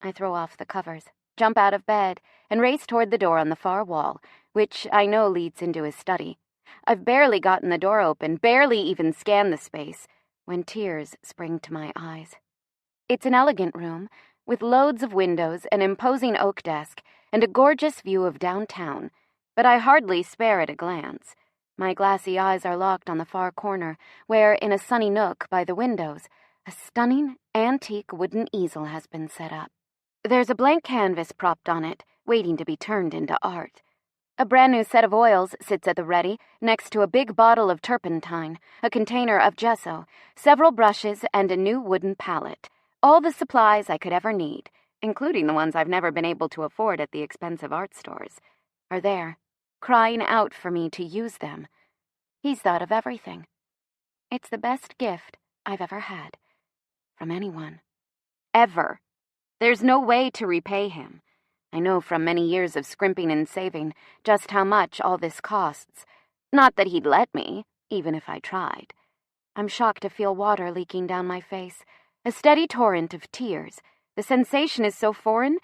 S1: I throw off the covers, jump out of bed, and race toward the door on the far wall, which I know leads into his study. I've barely gotten the door open, barely even scanned the space, when tears spring to my eyes. It's an elegant room, with loads of windows, an imposing oak desk, and a gorgeous view of downtown, but I hardly spare it a glance. My glassy eyes are locked on the far corner, where, in a sunny nook by the windows, a stunning, antique wooden easel has been set up. There's a blank canvas propped on it, waiting to be turned into art. A brand new set of oils sits at the ready, next to a big bottle of turpentine, a container of gesso, several brushes, and a new wooden palette. All the supplies I could ever need, including the ones I've never been able to afford at the expensive art stores, are there, crying out for me to use them. He's thought of everything. It's the best gift I've ever had. From anyone. Ever. There's no way to repay him. I know from many years of scrimping and saving just how much all this costs. Not that he'd let me, even if I tried. I'm shocked to feel water leaking down my face, a steady torrent of tears. The sensation is so foreign,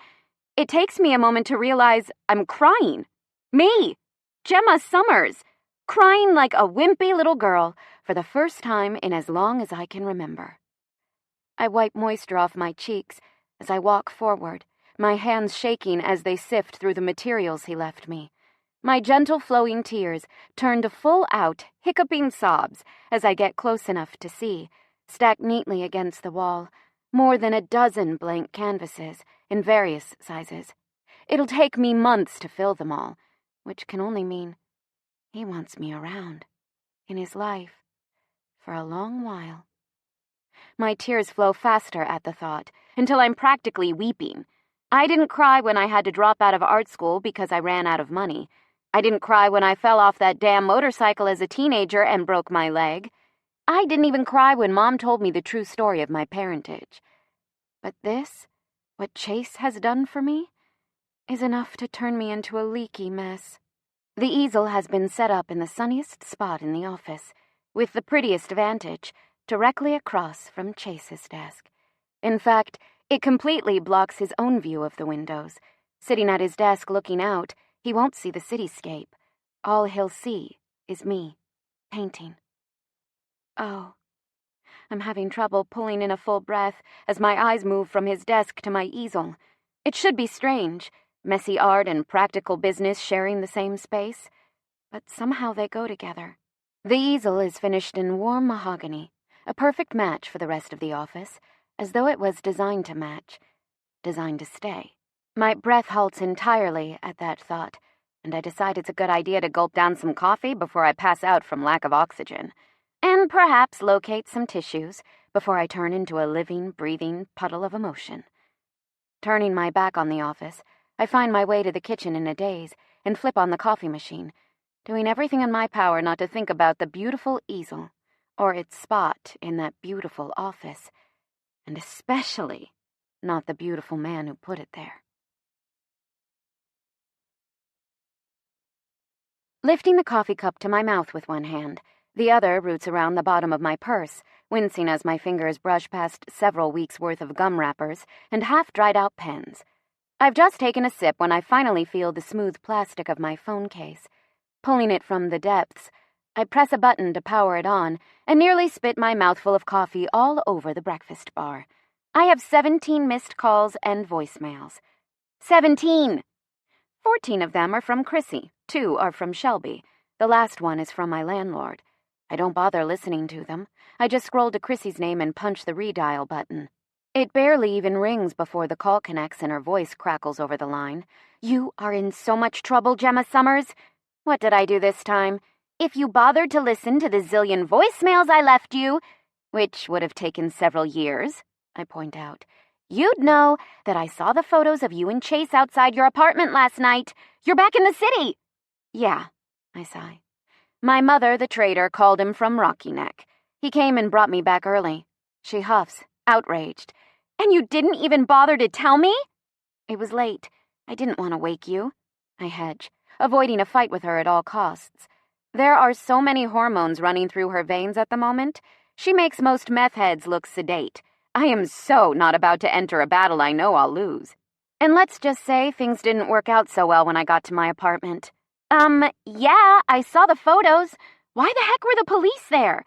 S1: it takes me a moment to realize I'm crying. Me, Gemma Summers, crying like a wimpy little girl for the first time in as long as I can remember. I wipe moisture off my cheeks as I walk forward, my hands shaking as they sift through the materials he left me. My gentle flowing tears turn to full-out, hiccuping sobs as I get close enough to see, stacked neatly against the wall, more than a dozen blank canvases in various sizes. It'll take me months to fill them all, which can only mean he wants me around, in his life, for a long while. My tears flow faster at the thought, until I'm practically weeping. I didn't cry when I had to drop out of art school because I ran out of money. I didn't cry when I fell off that damn motorcycle as a teenager and broke my leg. I didn't even cry when Mom told me the true story of my parentage. But this, what Chase has done for me, is enough to turn me into a leaky mess. The easel has been set up in the sunniest spot in the office, with the prettiest vantage, directly across from Chase's desk. In fact, it completely blocks his own view of the windows. Sitting at his desk looking out, he won't see the cityscape. All he'll see is me, painting. Oh, I'm having trouble pulling in a full breath as my eyes move from his desk to my easel. It should be strange, messy art and practical business sharing the same space, but somehow they go together. The easel is finished in warm mahogany, a perfect match for the rest of the office, as though it was designed to match, designed to stay. My breath halts entirely at that thought, and I decide it's a good idea to gulp down some coffee before I pass out from lack of oxygen, and perhaps locate some tissues before I turn into a living, breathing puddle of emotion. Turning my back on the office, I find my way to the kitchen in a daze and flip on the coffee machine, doing everything in my power not to think about the beautiful easel, or its spot in that beautiful office, and especially not the beautiful man who put it there. Lifting the coffee cup to my mouth with one hand, the other roots around the bottom of my purse, wincing as my fingers brush past several weeks' worth of gum wrappers and half-dried-out pens. I've just taken a sip when I finally feel the smooth plastic of my phone case. Pulling it from the depths, I press a button to power it on and nearly spit my mouthful of coffee all over the breakfast bar. I have 17 missed calls and voicemails. 17! 14 of them are from Chrissy, 2 are from Shelby. The last one is from my landlord. I don't bother listening to them. I just scroll to Chrissy's name and punch the redial button. It barely even rings before the call connects and her voice crackles over the line. "You are in so much trouble, Gemma Summers. What did I do this time? If you bothered to listen to the zillion voicemails I left you," which would have taken several years, I point out, You'd know that I saw the photos of you and Chase outside your apartment last night. You're back in the city. Yeah, I sigh. My mother, the trader, called him from Rocky Neck. He came and brought me back early. She huffs, outraged. And you didn't even bother to tell me? It was late. I didn't want to wake you. I hedge, avoiding a fight with her at all costs. There are so many hormones running through her veins at the moment. She makes most meth heads look sedate. I am so not about to enter a battle I know I'll lose. And let's just say things didn't work out so well when I got to my apartment. Yeah, I saw the photos. Why the heck were the police there?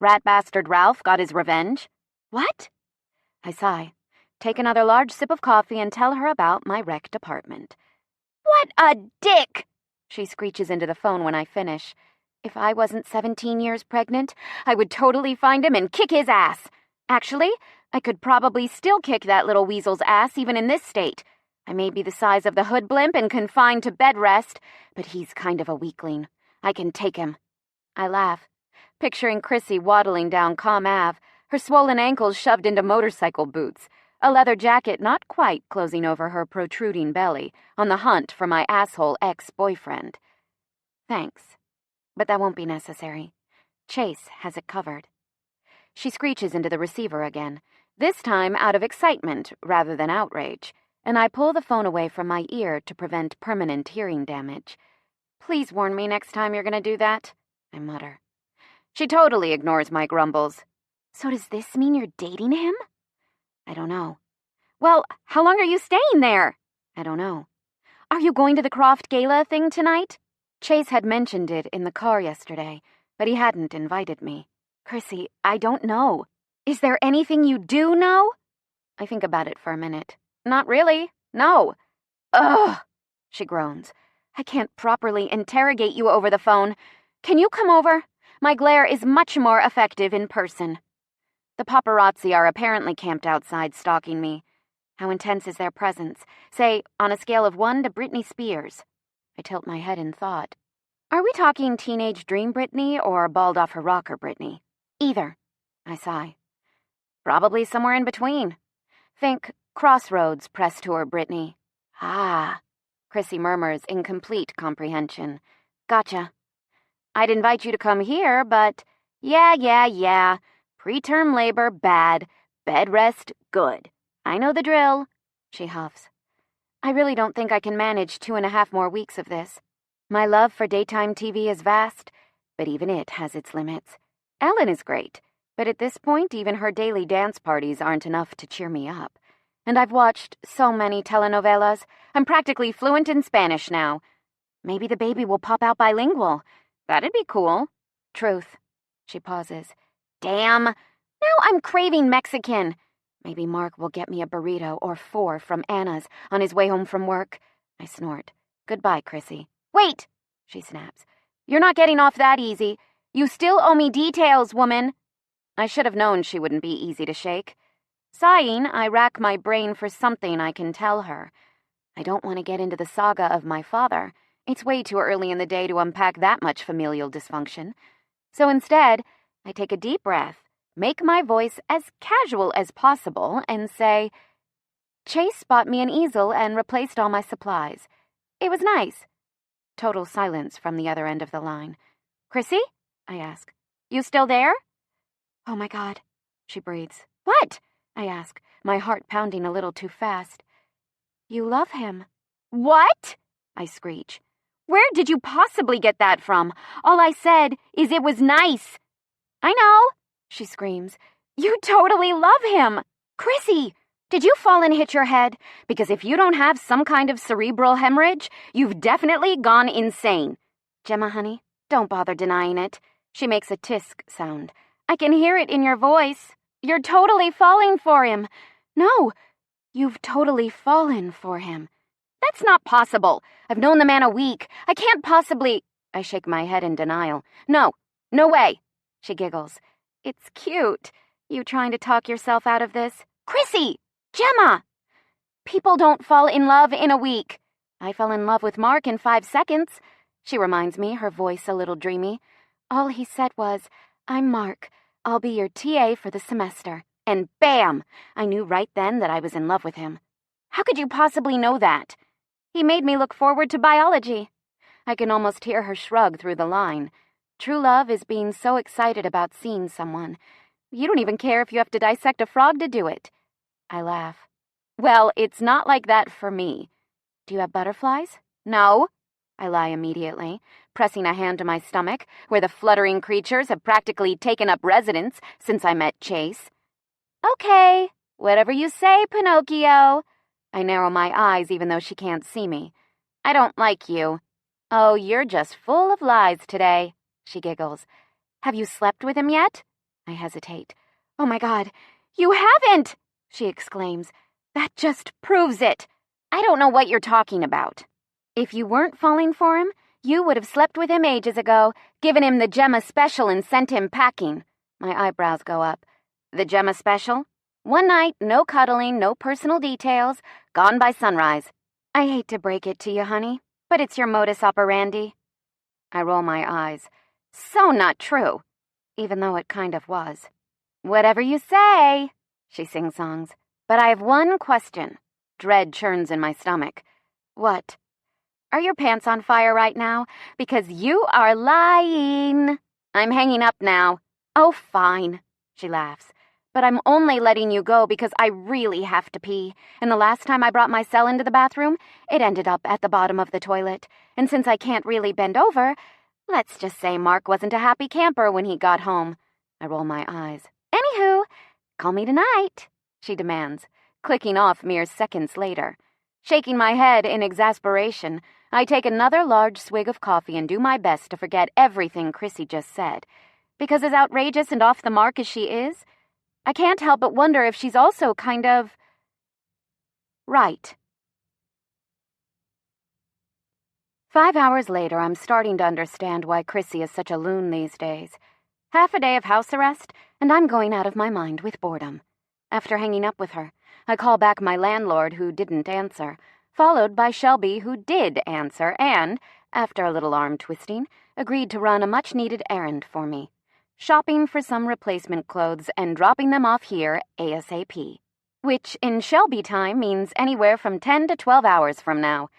S1: Rat bastard Ralph got his revenge. What? I sigh, take another large sip of coffee and tell her about my wrecked apartment. What a dick! She screeches into the phone when I finish. If I wasn't 17 years pregnant, I would totally find him and kick his ass. Actually, I could probably still kick that little weasel's ass even in this state. I may be the size of the hood blimp and confined to bed rest, but he's kind of a weakling. I can take him. I laugh, picturing Chrissy waddling down Com Ave, her swollen ankles shoved into motorcycle boots, a leather jacket not quite closing over her protruding belly, on the hunt for my asshole ex-boyfriend. Thanks, but that won't be necessary. Chase has it covered. She screeches into the receiver again, this time out of excitement rather than outrage, and I pull the phone away from my ear to prevent permanent hearing damage. Please warn me next time you're going to do that, I mutter. She totally ignores my grumbles. So does this mean you're dating him? I don't know. Well, how long are you staying there? I don't know. Are you going to the Croft Gala thing tonight? Chase had mentioned it in the car yesterday, but he hadn't invited me. Chrissy, I don't know. Is there anything you do know? I think about it for a minute. Not really. No. Ugh, she groans. I can't properly interrogate you over the phone. Can you come over? My glare is much more effective in person. The paparazzi are apparently camped outside stalking me. How intense is their presence? Say, on a scale of 1 to Britney Spears. I tilt my head in thought. Are we talking teenage dream Britney or balled off her rocker Britney? Either. I sigh. Probably somewhere in between. Think Crossroads press tour Britney. Ah, Chrissy murmurs in complete comprehension. Gotcha. I'd invite you to come here, but yeah. Preterm labor, bad. Bed rest, good. I know the drill. She huffs. I really don't think I can manage 2.5 more weeks of this. My love for daytime TV is vast, but even it has its limits. Ellen is great, but at this point even her daily dance parties aren't enough to cheer me up. And I've watched so many telenovelas, I'm practically fluent in Spanish now. Maybe the baby will pop out bilingual. That'd be cool. Truth. She pauses. Damn, now I'm craving Mexican. Maybe Mark will get me a burrito or 4 from Anna's on his way home from work. I snort. Goodbye, Chrissy. Wait, she snaps. You're not getting off that easy. You still owe me details, woman. I should have known she wouldn't be easy to shake. Sighing, I rack my brain for something I can tell her. I don't want to get into the saga of my father. It's way too early in the day to unpack that much familial dysfunction. So instead, I take a deep breath, make my voice as casual as possible, and say, Chase bought me an easel and replaced all my supplies. It was nice. Total silence from the other end of the line. Chrissy? I ask. You still there? Oh my God, she breathes. What? I ask, my heart pounding a little too fast. You love him. What? I screech. Where did you possibly get that from? All I said is it was nice. I know, she screams. You totally love him. Chrissy, did you fall and hit your head? Because if you don't have some kind of cerebral hemorrhage, you've definitely gone insane. Gemma, honey, don't bother denying it. She makes a tisk sound. I can hear it in your voice. You're totally falling for him. No, you've totally fallen for him. That's not possible. I've known the man a week. I can't possibly... I shake my head in denial. No way. She giggles. It's cute. You trying to talk yourself out of this? Chrissy! Gemma! People don't fall in love in a week. I fell in love with Mark in 5 seconds. She reminds me, her voice a little dreamy. All he said was, I'm Mark. I'll be your TA for the semester. And bam! I knew right then that I was in love with him. How could you possibly know that? He made me look forward to biology. I can almost hear her shrug through the line. True love is being so excited about seeing someone. You don't even care if you have to dissect a frog to do it. I laugh. Well, it's not like that for me. Do you have butterflies? No. I lie immediately, pressing a hand to my stomach, where the fluttering creatures have practically taken up residence since I met Chase. Okay, whatever you say, Pinocchio. I narrow my eyes even though she can't see me. I don't like you. Oh, you're just full of lies today, she giggles. Have you slept with him yet? I hesitate. Oh my God, you haven't, she exclaims. That just proves it. I don't know what you're talking about. If you weren't falling for him, you would have slept with him ages ago, given him the Gemma special and sent him packing. My eyebrows go up. The Gemma special? One night, no cuddling, no personal details, gone by sunrise. I hate to break it to you, honey, but it's your modus operandi. I roll my eyes. So not true, even though it kind of was. Whatever you say, she sing-songs. But I have one question. Dread churns in my stomach. What? Are your pants on fire right now? Because you are lying. I'm hanging up now. Oh, fine, she laughs. But I'm only letting you go because I really have to pee. And the last time I brought my cell into the bathroom, it ended up at the bottom of the toilet. And since I can't really bend over, let's just say Mark wasn't a happy camper when he got home. I roll my eyes. Anywho, call me tonight, she demands, clicking off mere seconds later. Shaking my head in exasperation, I take another large swig of coffee and do my best to forget everything Chrissy just said. Because as outrageous and off the mark as she is, I can't help but wonder if she's also kind of right. 5 hours later, I'm starting to understand why Chrissy is such a loon these days. Half a day of house arrest, and I'm going out of my mind with boredom. After hanging up with her, I call back my landlord, who didn't answer, followed by Shelby, who did answer and, after a little arm twisting, agreed to run a much-needed errand for me. Shopping for some replacement clothes and dropping them off here ASAP. Which, in Shelby time, means anywhere from 10 to 12 hours from now.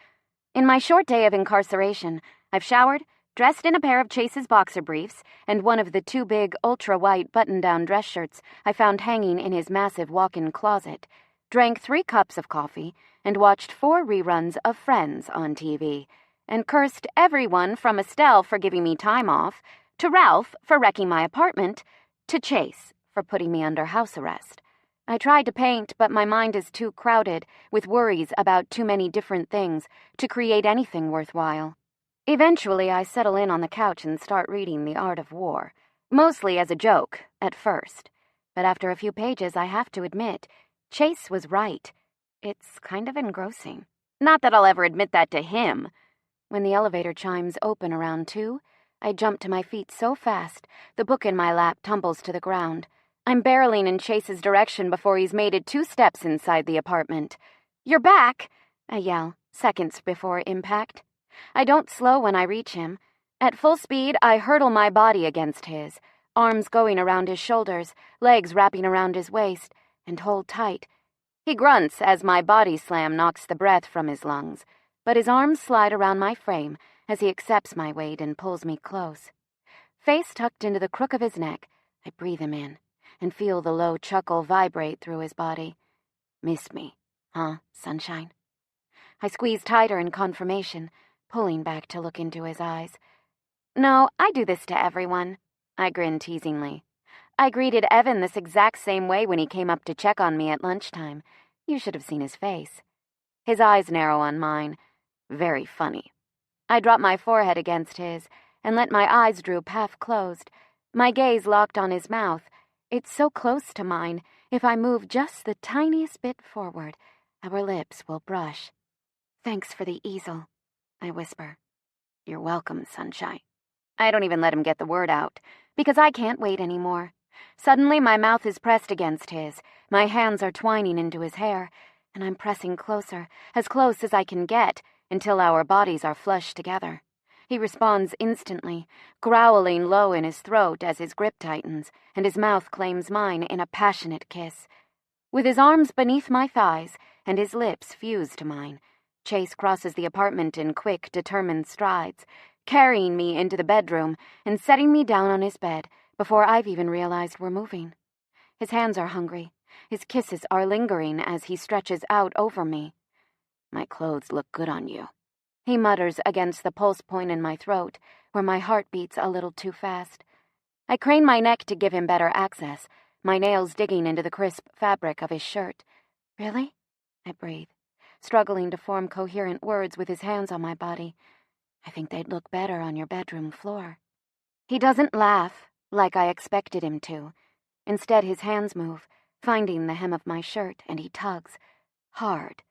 S1: In my short day of incarceration, I've showered, dressed in a pair of Chase's boxer briefs, and one of the 2 big, ultra-white button-down dress shirts I found hanging in his massive walk-in closet, drank 3 cups of coffee, and watched 4 reruns of Friends on TV, and cursed everyone from Estelle for giving me time off, to Ralph for wrecking my apartment, to Chase for putting me under house arrest. I tried to paint, but my mind is too crowded with worries about too many different things to create anything worthwhile. Eventually, I settle in on the couch and start reading The Art of War, mostly as a joke, at first. But after a few pages, I have to admit, Chase was right. It's kind of engrossing. Not that I'll ever admit that to him. When the elevator chimes open around 2, I jump to my feet so fast, the book in my lap tumbles to the ground. I'm barreling in Chase's direction before he's made it 2 steps inside the apartment. "You're back!" I yell, seconds before impact. I don't slow when I reach him. At full speed, I hurtle my body against his, arms going around his shoulders, legs wrapping around his waist, and hold tight. He grunts as my body slam knocks the breath from his lungs, but his arms slide around my frame as he accepts my weight and pulls me close. Face tucked into the crook of his neck, I breathe him in and feel the low chuckle vibrate through his body. Miss me, huh, sunshine? I squeeze tighter in confirmation, pulling back to look into his eyes. No, I do this to everyone. I grin teasingly. I greeted Evan this exact same way when he came up to check on me at lunchtime. You should have seen his face. His eyes narrow on mine. Very funny. I drop my forehead against his and let my eyes droop half-closed, my gaze locked on his mouth. It's so close to mine, if I move just the tiniest bit forward, our lips will brush. "Thanks for the easel," I whisper. "You're welcome, sunshine." I don't even let him get the word out, because I can't wait anymore. Suddenly my mouth is pressed against his, my hands are twining into his hair, and I'm pressing closer, as close as I can get, until our bodies are flushed together. He responds instantly, growling low in his throat as his grip tightens, and his mouth claims mine in a passionate kiss. With his arms beneath my thighs and his lips fused to mine, Chase crosses the apartment in quick, determined strides, carrying me into the bedroom and setting me down on his bed before I've even realized we're moving. His hands are hungry. His kisses are lingering as he stretches out over me. "My clothes look good on you," he mutters against the pulse point in my throat, where my heart beats a little too fast. I crane my neck to give him better access, my nails digging into the crisp fabric of his shirt. "Really?" I breathe, struggling to form coherent words with his hands on my body. "I think they'd look better on your bedroom floor." He doesn't laugh, like I expected him to. Instead, his hands move, finding the hem of my shirt, and he tugs. Hard.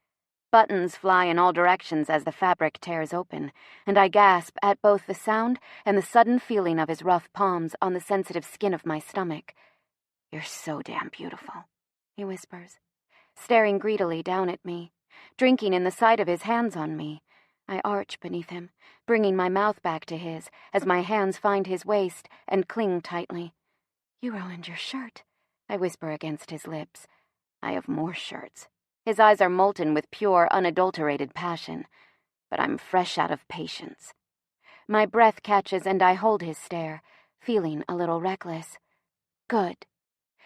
S1: Buttons fly in all directions as the fabric tears open, and I gasp at both the sound and the sudden feeling of his rough palms on the sensitive skin of my stomach. "You're so damn beautiful," he whispers, staring greedily down at me, drinking in the sight of his hands on me. I arch beneath him, bringing my mouth back to his as my hands find his waist and cling tightly. "You ruined your shirt," I whisper against his lips. "I have more shirts." His eyes are molten with pure, unadulterated passion, but I'm fresh out of patience. My breath catches and I hold his stare, feeling a little reckless. Good.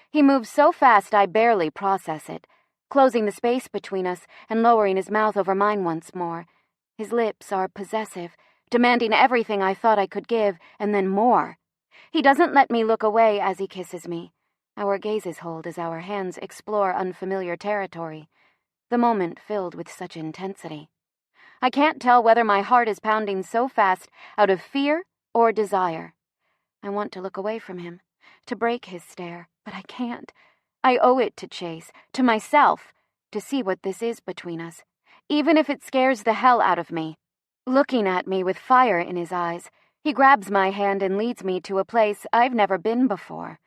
S1: He moves so fast I barely process it, closing the space between us and lowering his mouth over mine once more. His lips are possessive, demanding everything I thought I could give, and then more. He doesn't let me look away as he kisses me. Our gazes hold as our hands explore unfamiliar territory, the moment filled with such intensity. I can't tell whether my heart is pounding so fast out of fear or desire. I want to look away from him, to break his stare, but I can't. I owe it to Chase, to myself, to see what this is between us, even if it scares the hell out of me. Looking at me with fire in his eyes, he grabs my hand and leads me to a place I've never been before,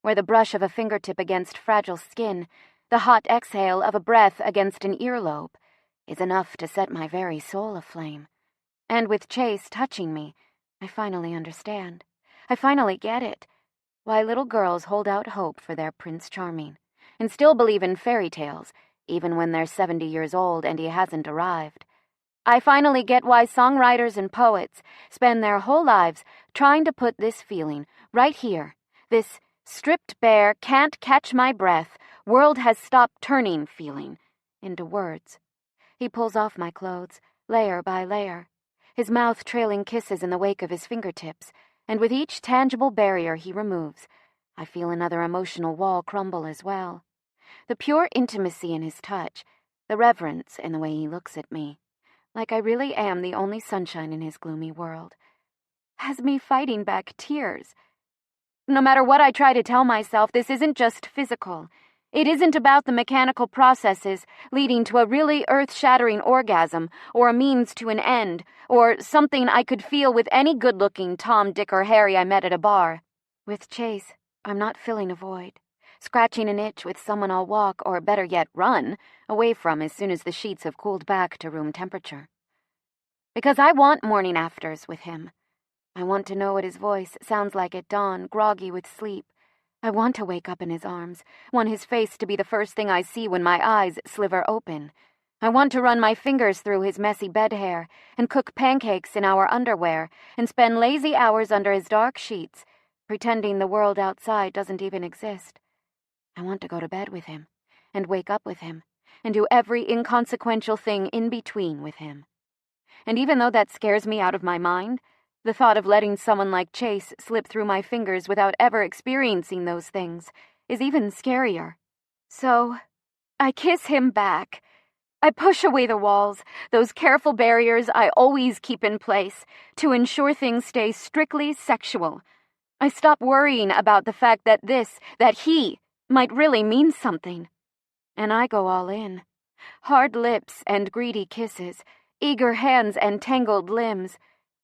S1: where the brush of a fingertip against fragile skin, the hot exhale of a breath against an earlobe, is enough to set my very soul aflame. And with Chase touching me, I finally understand. I finally get it. Why little girls hold out hope for their Prince Charming, and still believe in fairy tales, even when they're 70 years old and he hasn't arrived. I finally get why songwriters and poets spend their whole lives trying to put this feeling right here, this stripped bare, can't catch my breath, world has stopped turning feeling, into words. He pulls off my clothes, layer by layer, his mouth trailing kisses in the wake of his fingertips, and with each tangible barrier he removes, I feel another emotional wall crumble as well. The pure intimacy in his touch, the reverence in the way he looks at me, like I really am the only sunshine in his gloomy world, has me fighting back tears. No matter what I try to tell myself, this isn't just physical. It isn't about the mechanical processes leading to a really earth-shattering orgasm, or a means to an end, or something I could feel with any good-looking Tom, Dick, or Harry I met at a bar. With Chase, I'm not filling a void, scratching an itch with someone I'll walk, or better yet, run, away from as soon as the sheets have cooled back to room temperature. Because I want morning afters with him. I want to know what his voice sounds like at dawn, groggy with sleep. I want to wake up in his arms, want his face to be the first thing I see when my eyes sliver open. I want to run my fingers through his messy bed hair and cook pancakes in our underwear and spend lazy hours under his dark sheets, pretending the world outside doesn't even exist. I want to go to bed with him and wake up with him and do every inconsequential thing in between with him. And even though that scares me out of my mind, the thought of letting someone like Chase slip through my fingers without ever experiencing those things is even scarier. So, I kiss him back. I push away the walls, those careful barriers I always keep in place to ensure things stay strictly sexual. I stop worrying about the fact that he might really mean something. And I go all in. Hard lips and greedy kisses, eager hands and tangled limbs.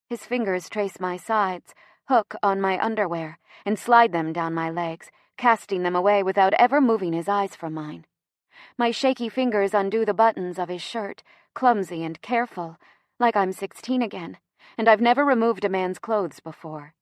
S1: His fingers trace my sides, hook on my underwear, and slide them down my legs, casting them away without ever moving his eyes from mine. My shaky fingers undo the buttons of his shirt, clumsy and careful, like I'm 16 again, and I've never removed a man's clothes before.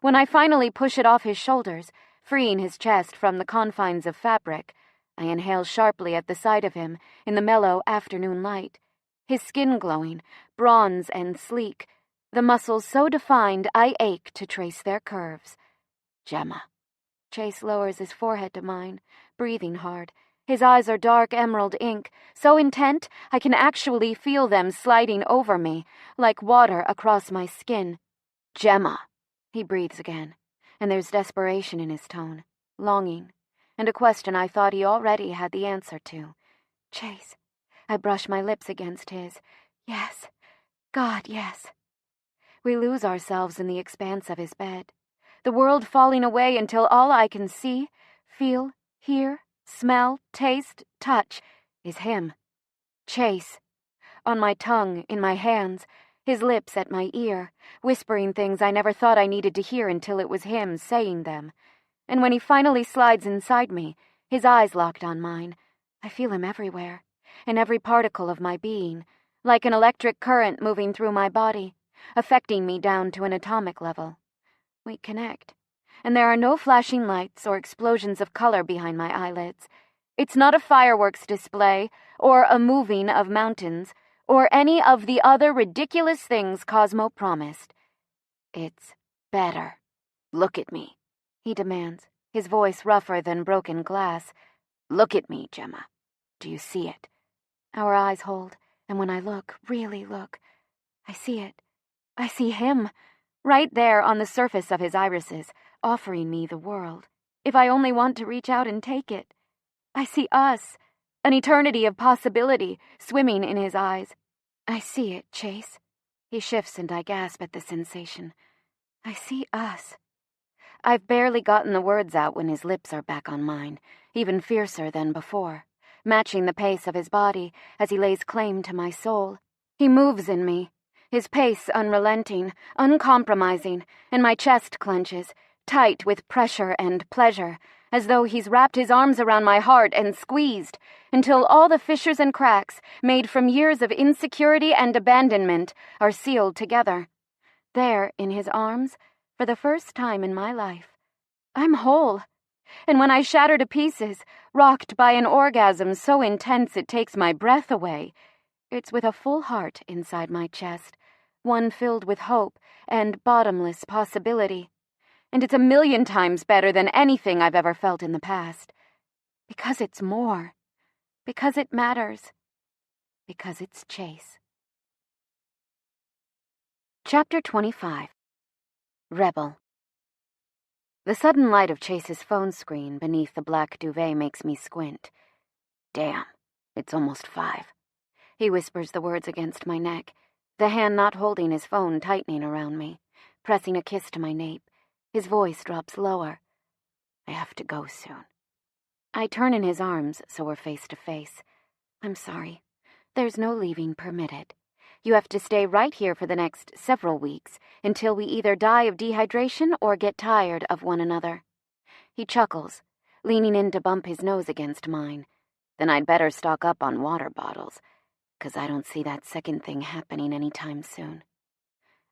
S1: When I finally push it off his shoulders, freeing his chest from the confines of fabric, I inhale sharply at the sight of him in the mellow afternoon light, his skin glowing, bronze and sleek, the muscles so defined I ache to trace their curves. Gemma. Chase lowers his forehead to mine, breathing hard. His eyes are dark emerald ink, so intent I can actually feel them sliding over me, like water across my skin. Gemma. He breathes again, and there's desperation in his tone, longing, and a question I thought he already had the answer to. Chase. I brush my lips against his. Yes. God, yes. We lose ourselves in the expanse of his bed, the world falling away until all I can see, feel, hear, smell, taste, touch is him. Chase. On my tongue, in my hands, his lips at my ear, whispering things I never thought I needed to hear until it was him saying them. And when he finally slides inside me, his eyes locked on mine, I feel him everywhere, in every particle of my being, like an electric current moving through my body, affecting me down to an atomic level. We connect, and there are no flashing lights or explosions of color behind my eyelids. It's not a fireworks display, or a moving of mountains, or any of the other ridiculous things Cosmo promised. It's better. Look at me, he demands, his voice rougher than broken glass. Look at me, Gemma. Do you see it? Our eyes hold, and when I look, really look, I see it. I see him, right there on the surface of his irises, offering me the world, if I only want to reach out and take it. I see us, an eternity of possibility swimming in his eyes. I see it, Chase. He shifts and I gasp at the sensation. I see us. I've barely gotten the words out when his lips are back on mine, even fiercer than before, matching the pace of his body as he lays claim to my soul. He moves in me, his pace unrelenting, uncompromising, and my chest clenches, tight with pressure and pleasure, as though he's wrapped his arms around my heart and squeezed, until all the fissures and cracks, made from years of insecurity and abandonment, are sealed together. There, in his arms, for the first time in my life, I'm whole. And when I shatter to pieces, rocked by an orgasm so intense it takes my breath away, it's with a full heart inside my chest, one filled with hope and bottomless possibility. And it's 1,000,000 times better than anything I've ever felt in the past. Because it's more. Because it matters. Because it's Chase. Chapter 25. Rebel. The sudden light of Chase's phone screen beneath the black duvet makes me squint. Damn, it's almost 5. He whispers the words against my neck, the hand not holding his phone tightening around me, pressing a kiss to my nape. His voice drops lower. I have to go soon. I turn in his arms so we're face to face. I'm sorry. There's no leaving permitted. You have to stay right here for the next several weeks until we either die of dehydration or get tired of one another. He chuckles, leaning in to bump his nose against mine. Then I'd better stock up on water bottles, 'cause I don't see that second thing happening anytime soon.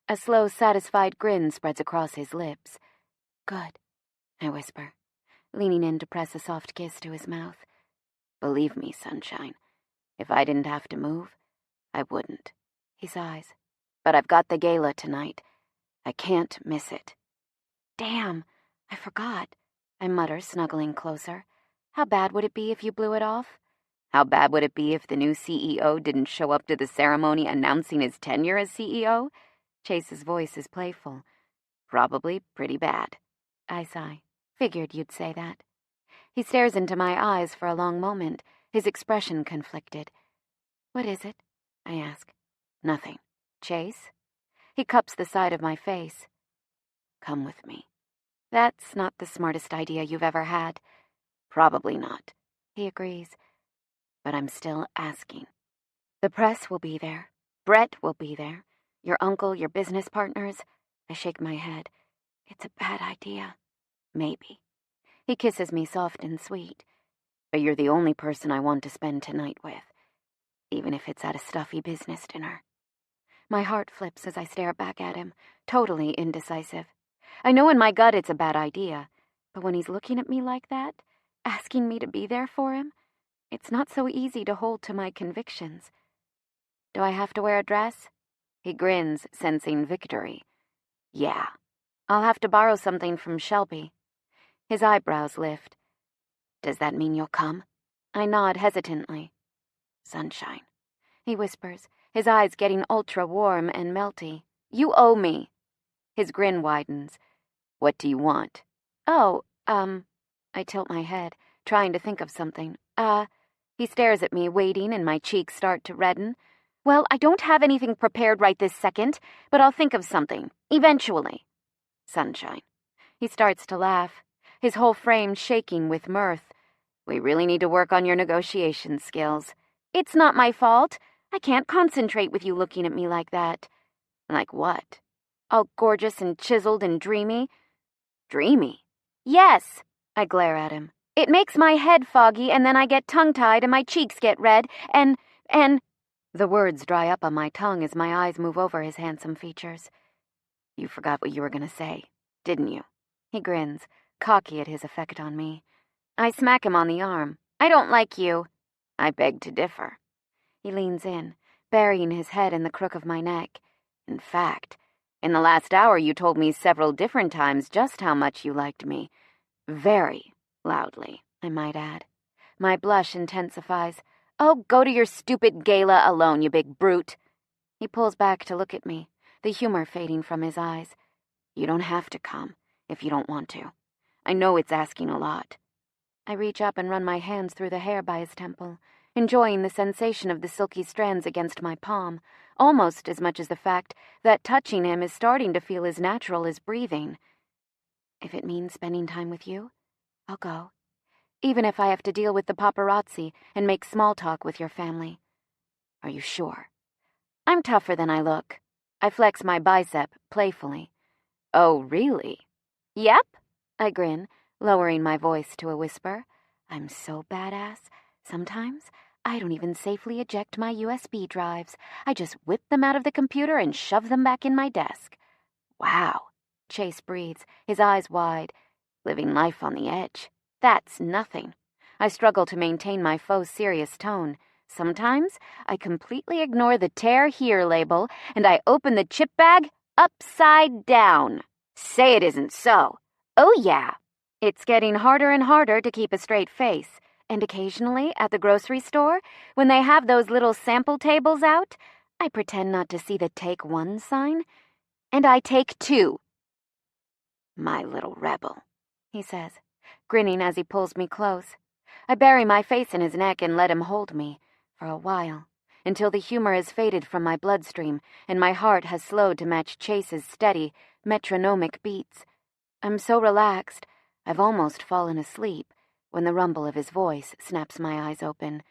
S1: A slow, satisfied grin spreads across his lips. Good, I whisper, leaning in to press a soft kiss to his mouth. Believe me, sunshine, if I didn't have to move, I wouldn't. He sighs. But I've got the gala tonight. I can't miss it. Damn, I forgot, I mutter, snuggling closer. How bad would it be if you blew it off? How bad would it be if the new CEO didn't show up to the ceremony announcing his tenure as CEO? Chase's voice is playful. Probably pretty bad. I sigh. Figured you'd say that. He stares into my eyes for a long moment, his expression conflicted. What is it? I ask. Nothing. Chase? He cups the side of my face. Come with me. That's not the smartest idea you've ever had. Probably not, he agrees. But I'm still asking. The press will be there. Brett will be there. Your uncle, your business partners. I shake my head. It's a bad idea. Maybe. He kisses me soft and sweet. But you're the only person I want to spend tonight with, even if it's at a stuffy business dinner. My heart flips as I stare back at him, totally indecisive. I know in my gut it's a bad idea, but when he's looking at me like that, asking me to be there for him, it's not so easy to hold to my convictions. Do I have to wear a dress? He grins, sensing victory. Yeah. I'll have to borrow something from Shelby. His eyebrows lift. Does that mean you'll come? I nod hesitantly. Sunshine, he whispers, his eyes getting ultra-warm and melty. You owe me. His grin widens. What do you want? Oh, I tilt my head, trying to think of something. He stares at me, waiting, and my cheeks start to redden. Well, I don't have anything prepared right this second, but I'll think of something. Eventually. Sunshine. He starts to laugh, his whole frame shaking with mirth. We really need to work on your negotiation skills. It's not my fault. I can't concentrate with you looking at me like that. Like what? All gorgeous and chiseled and dreamy? Dreamy? Yes, I glare at him. It makes my head foggy, and then I get tongue-tied and my cheeks get red, and... The words dry up on my tongue as my eyes move over his handsome features. You forgot what you were going to say, didn't you? He grins, cocky at his effect on me. I smack him on the arm. I don't like you. I beg to differ. He leans in, burying his head in the crook of my neck. In fact, in the last hour you told me several different times just how much you liked me. Very loudly, I might add. My blush intensifies. Oh, go to your stupid gala alone, you big brute. He pulls back to look at me, the humor fading from his eyes. You don't have to come, if you don't want to. I know it's asking a lot. I reach up and run my hands through the hair by his temple, enjoying the sensation of the silky strands against my palm, almost as much as the fact that touching him is starting to feel as natural as breathing. If it means spending time with you, I'll go. Even if I have to deal with the paparazzi and make small talk with your family. Are you sure? I'm tougher than I look. I flex my bicep playfully. Oh, really? Yep, I grin, lowering my voice to a whisper. I'm so badass. Sometimes I don't even safely eject my USB drives. I just whip them out of the computer and shove them back in my desk. Wow, Chase breathes, his eyes wide. Living life on the edge. That's nothing. I struggle to maintain my faux serious tone. Sometimes I completely ignore the tear here label and I open the chip bag upside down. Say it isn't so. Oh yeah. It's getting harder and harder to keep a straight face. And occasionally at the grocery store, when they have those little sample tables out, I pretend not to see the take one sign. And I take two. My little rebel, he says, grinning as he pulls me close. I bury my face in his neck and let him hold me, for a while, until the humor has faded from my bloodstream and my heart has slowed to match Chase's steady, metronomic beats. I'm so relaxed, I've almost fallen asleep when the rumble of his voice snaps my eyes open.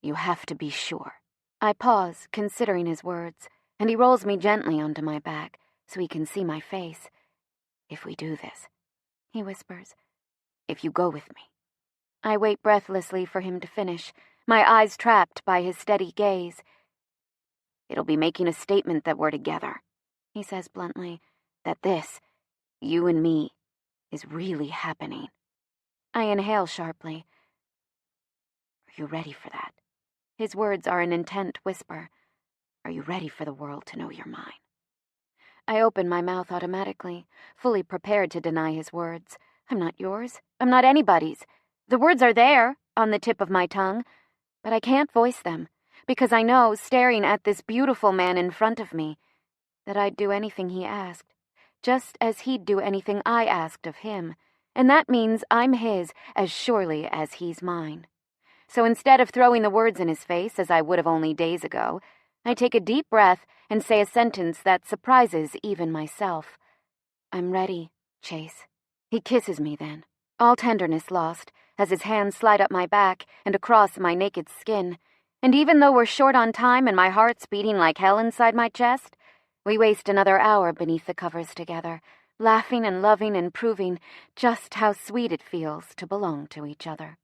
S1: You have to be sure. I pause, considering his words, and he rolls me gently onto my back so he can see my face. If we do this, he whispers, if you go with me. I wait breathlessly for him to finish, my eyes trapped by his steady gaze. It'll be making a statement that we're together, he says bluntly, that this, you and me, is really happening. I inhale sharply. Are you ready for that? His words are an intent whisper. Are you ready for the world to know you're mine? I open my mouth automatically, fully prepared to deny his words. I'm not yours. I'm not anybody's. The words are there, on the tip of my tongue, but I can't voice them, because I know, staring at this beautiful man in front of me, that I'd do anything he asked, just as he'd do anything I asked of him, and that means I'm his as surely as he's mine. So instead of throwing the words in his face, as I would have only days ago, I take a deep breath and say a sentence that surprises even myself. I'm ready, Chase. He kisses me then, all tenderness lost, as his hands slide up my back and across my naked skin. And even though we're short on time and my heart's beating like hell inside my chest, we waste another hour beneath the covers together, laughing and loving and proving just how sweet it feels to belong to each other.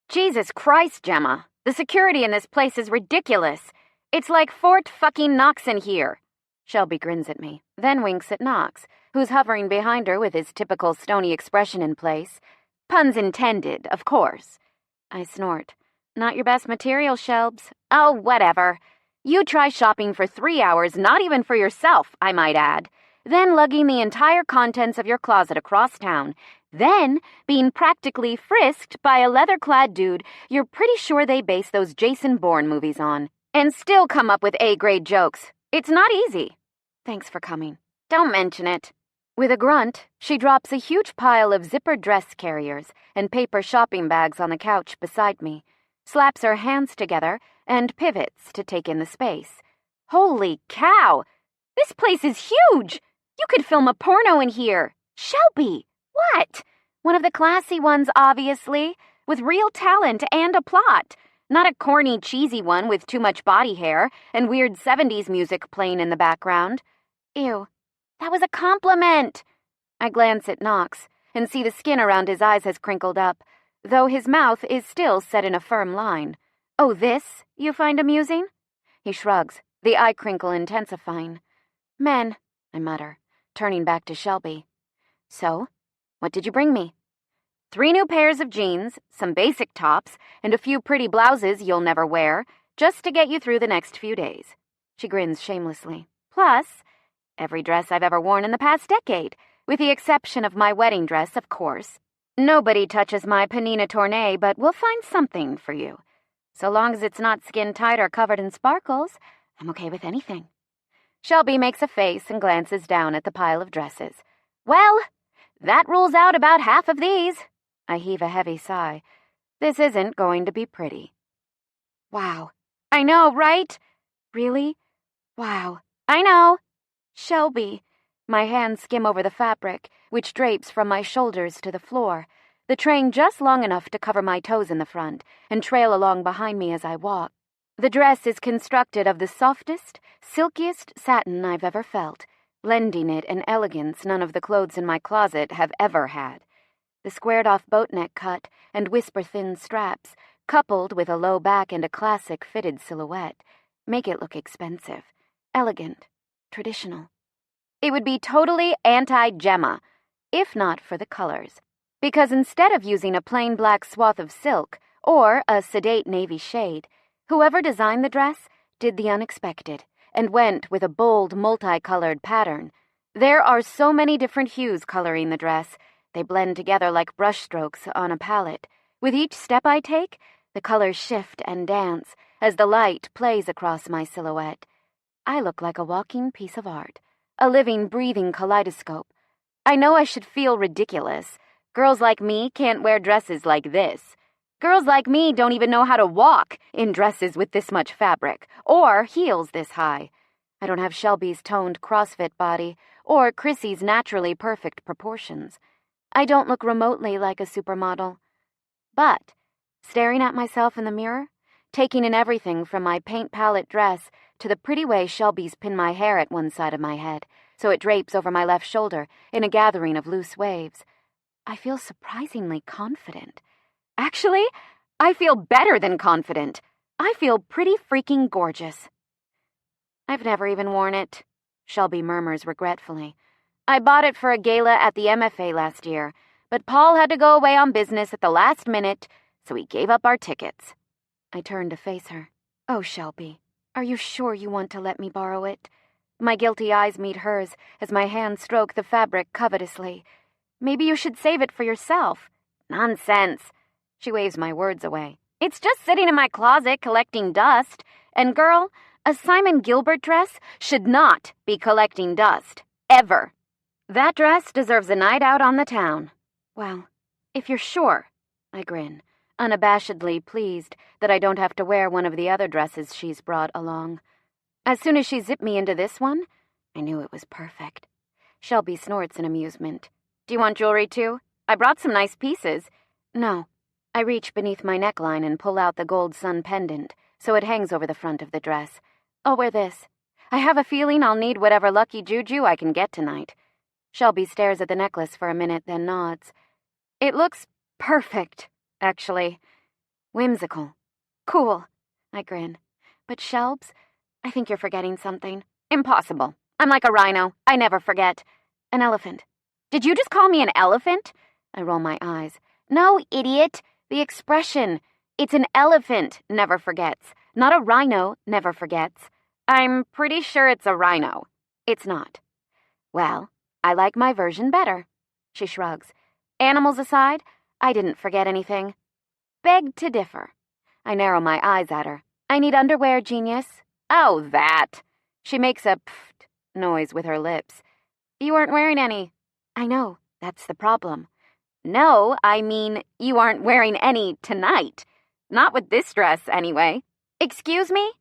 S1: Jesus Christ, Gemma! The security in this place is ridiculous. It's like Fort fucking Knox in here. Shelby grins at me, then winks at Knox, who's hovering behind her with his typical stony expression in place. Puns intended, of course. I snort. Not your best material, Shelbs. Oh, whatever. You try shopping for 3 hours, not even for yourself, I might add. Then lugging the entire contents of your closet across town. Then being practically frisked by a leather-clad dude you're pretty sure they base those Jason Bourne movies on. And still come up with A-grade jokes. It's not easy. Thanks for coming. Don't mention it. With a grunt, she drops a huge pile of zippered dress carriers and paper shopping bags on the couch beside me, slaps her hands together, and pivots to take in the space. Holy cow! This place is huge! You could film a porno in here. Shelby! What? One of the classy ones, obviously, with real talent and a plot. Not a corny, cheesy one with too much body hair and weird 70s music playing in the background. Ew, that was a compliment. I glance at Knox and see the skin around his eyes has crinkled up, though his mouth is still set in a firm line. Oh, this you find amusing? He shrugs, the eye crinkle intensifying. Men, I mutter, turning back to Shelby. So, what did you bring me? 3 new pairs of jeans, some basic tops, and a few pretty blouses you'll never wear, just to get you through the next few days. She grins shamelessly. Plus, every dress I've ever worn in the past decade, with the exception of my wedding dress, of course. Nobody touches my Panina Tournée, but we'll find something for you. So long as it's not skin-tight or covered in sparkles, I'm okay with anything. Shelby makes a face and glances down at the pile of dresses. Well, that rules out about half of these. I heave a heavy sigh. This isn't going to be pretty. Wow. I know, right? Really? Wow. I know. Shelby. My hands skim over the fabric, which drapes from my shoulders to the floor, the train just long enough to cover my toes in the front and trail along behind me as I walk. The dress is constructed of the softest, silkiest satin I've ever felt, lending it an elegance none of the clothes in my closet have ever had. The squared-off boat-neck cut and whisper-thin straps, coupled with a low back and a classic fitted silhouette, make it look expensive, elegant, traditional. It would be totally anti-Gemma, if not for the colors, because instead of using a plain black swath of silk or a sedate navy shade, whoever designed the dress did the unexpected and went with a bold, multicolored pattern. There are so many different hues coloring the dress. They blend together like brushstrokes on a palette. With each step I take, the colors shift and dance as the light plays across my silhouette. I look like a walking piece of art, a living, breathing kaleidoscope. I know I should feel ridiculous. Girls like me can't wear dresses like this. Girls like me don't even know how to walk in dresses with this much fabric, or heels this high. I don't have Shelby's toned CrossFit body, or Chrissy's naturally perfect proportions. I don't look remotely like a supermodel. But, staring at myself in the mirror, taking in everything from my paint palette dress to the pretty way Shelby's pinned my hair at one side of my head, so it drapes over my left shoulder in a gathering of loose waves, I feel surprisingly confident. Actually, I feel better than confident. I feel pretty freaking gorgeous. I've never even worn it, Shelby murmurs regretfully. I bought it for a gala at the MFA last year, but Paul had to go away on business at the last minute, so we gave up our tickets. I turn to face her. Oh, Shelby, are you sure you want to let me borrow it? My guilty eyes meet hers as my hands stroke the fabric covetously. Maybe you should save it for yourself. Nonsense. She waves my words away. It's just sitting in my closet collecting dust. And girl, a Simon Gilbert dress should not be collecting dust. Ever. That dress deserves a night out on the town. Well, if you're sure, I grin, unabashedly pleased that I don't have to wear one of the other dresses she's brought along. As soon as she zipped me into this one, I knew it was perfect. Shelby snorts in amusement. Do you want jewelry too? I brought some nice pieces. No. I reach beneath my neckline and pull out the gold sun pendant, so it hangs over the front of the dress. I'll wear this. I have a feeling I'll need whatever lucky juju I can get tonight. Shelby stares at the necklace for a minute, then nods. It looks perfect, actually. Whimsical. Cool, I grin. But Shelbs, I think you're forgetting something. Impossible. I'm like a rhino. I never forget. An elephant. Did you just call me an elephant? I roll my eyes. No, idiot. The expression. It's an elephant never forgets. Not a rhino never forgets. I'm pretty sure it's a rhino. It's not. Well, I like my version better. She shrugs. Animals aside, I didn't forget anything. Beg to differ. I narrow my eyes at her. I need underwear, genius. Oh, that. She makes a pfft noise with her lips. You aren't wearing any. I know, that's the problem. No, I mean, you aren't wearing any tonight. Not with this dress, anyway. Excuse me?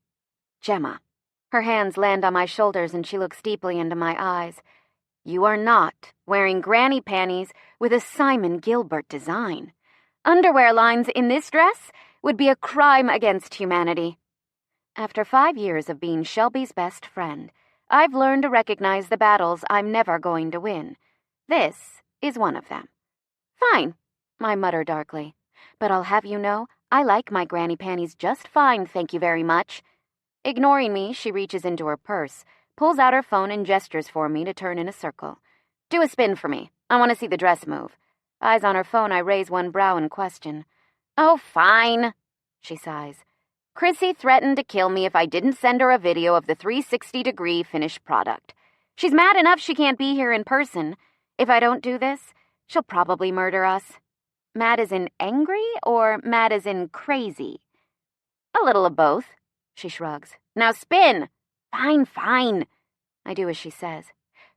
S1: Gemma. Her hands land on my shoulders and she looks deeply into my eyes. You are not wearing granny panties with a Simon Gilbert design. Underwear lines in this dress would be a crime against humanity. After 5 years of being Shelby's best friend, I've learned to recognize the battles I'm never going to win. This is one of them. Fine, I mutter darkly. But I'll have you know, I like my granny panties just fine, thank you very much. Ignoring me, she reaches into her purse, pulls out her phone and gestures for me to turn in a circle. Do a spin for me. I want to see the dress move. Eyes on her phone, I raise one brow in question. Oh, fine, she sighs. Chrissy threatened to kill me if I didn't send her a video of the 360-degree finished product. She's mad enough she can't be here in person. If I don't do this, she'll probably murder us. Mad as in angry or mad as in crazy? A little of both, she shrugs. Now spin! Fine, fine. I do as she says,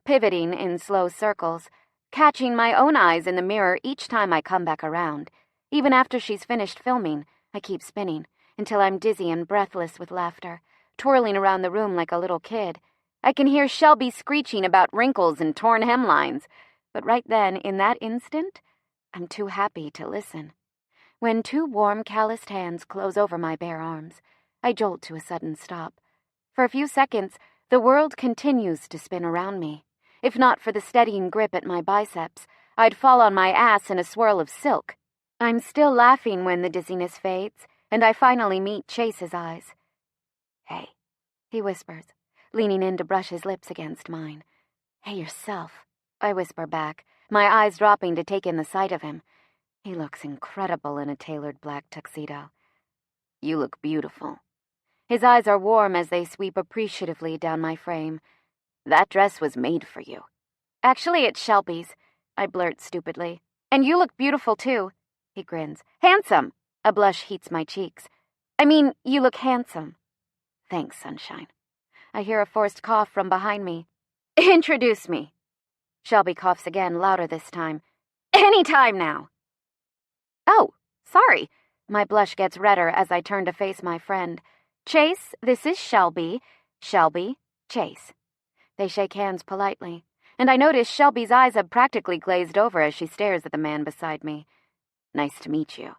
S1: pivoting in slow circles, catching my own eyes in the mirror each time I come back around. Even after she's finished filming, I keep spinning, until I'm dizzy and breathless with laughter, twirling around the room like a little kid. I can hear Shelby screeching about wrinkles and torn hemlines, but right then, in that instant, I'm too happy to listen. When 2 warm, calloused hands close over my bare arms, I jolt to a sudden stop. For a few seconds, the world continues to spin around me. If not for the steadying grip at my biceps, I'd fall on my ass in a swirl of silk. I'm still laughing when the dizziness fades, and I finally meet Chase's eyes. Hey, he whispers, leaning in to brush his lips against mine. Hey yourself, I whisper back, my eyes dropping to take in the sight of him. He looks incredible in a tailored black tuxedo. You look beautiful. His eyes are warm as they sweep appreciatively down my frame. That dress was made for you. Actually, it's Shelby's, I blurt stupidly. And you look beautiful, too. He grins. Handsome. A blush heats my cheeks. I mean, you look handsome. Thanks, sunshine. I hear a forced cough from behind me. Introduce me. Shelby coughs again, louder this time. Any time now. Oh, sorry. My blush gets redder as I turn to face my friend. Chase, this is Shelby. Shelby, Chase. They shake hands politely, and I notice Shelby's eyes have practically glazed over as she stares at the man beside me. Nice to meet you,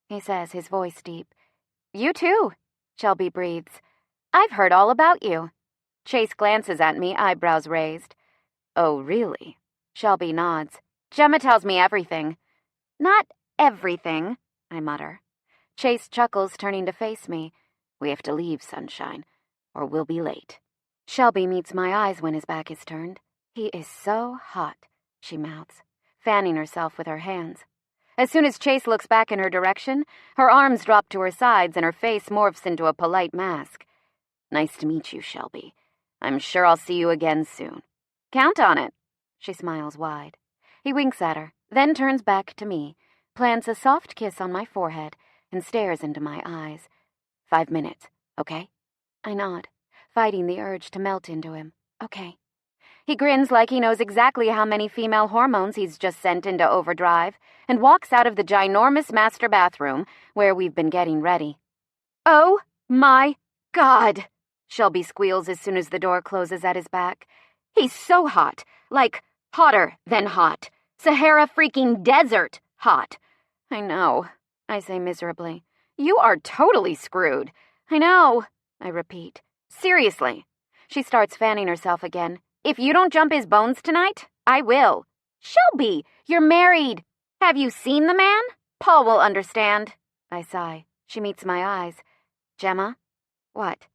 S1: he says, his voice deep. You too, Shelby breathes. I've heard all about you. Chase glances at me, eyebrows raised. Oh, really? Shelby nods. Gemma tells me everything. Not everything, I mutter. Chase chuckles, turning to face me. We have to leave, sunshine, or we'll be late. Shelby meets my eyes when his back is turned. He is so hot, she mouths, fanning herself with her hands. As soon as Chase looks back in her direction, her arms drop to her sides and her face morphs into a polite mask. Nice to meet you, Shelby. I'm sure I'll see you again soon. Count on it. She smiles wide. He winks at her, then turns back to me, plants a soft kiss on my forehead, and stares into my eyes. 5 minutes, okay? I nod, fighting the urge to melt into him. Okay. He grins like he knows exactly how many female hormones he's just sent into overdrive, and walks out of the ginormous master bathroom where we've been getting ready. Oh my God! Shelby squeals as soon as the door closes at his back. He's so hot, like hotter than hot. Sahara freaking desert hot. I know, I say miserably. You are totally screwed. I know, I repeat. Seriously. She starts fanning herself again. If you don't jump his bones tonight, I will. Shelby, you're married. Have you seen the man? Paul will understand. I sigh. She meets my eyes. Gemma? What?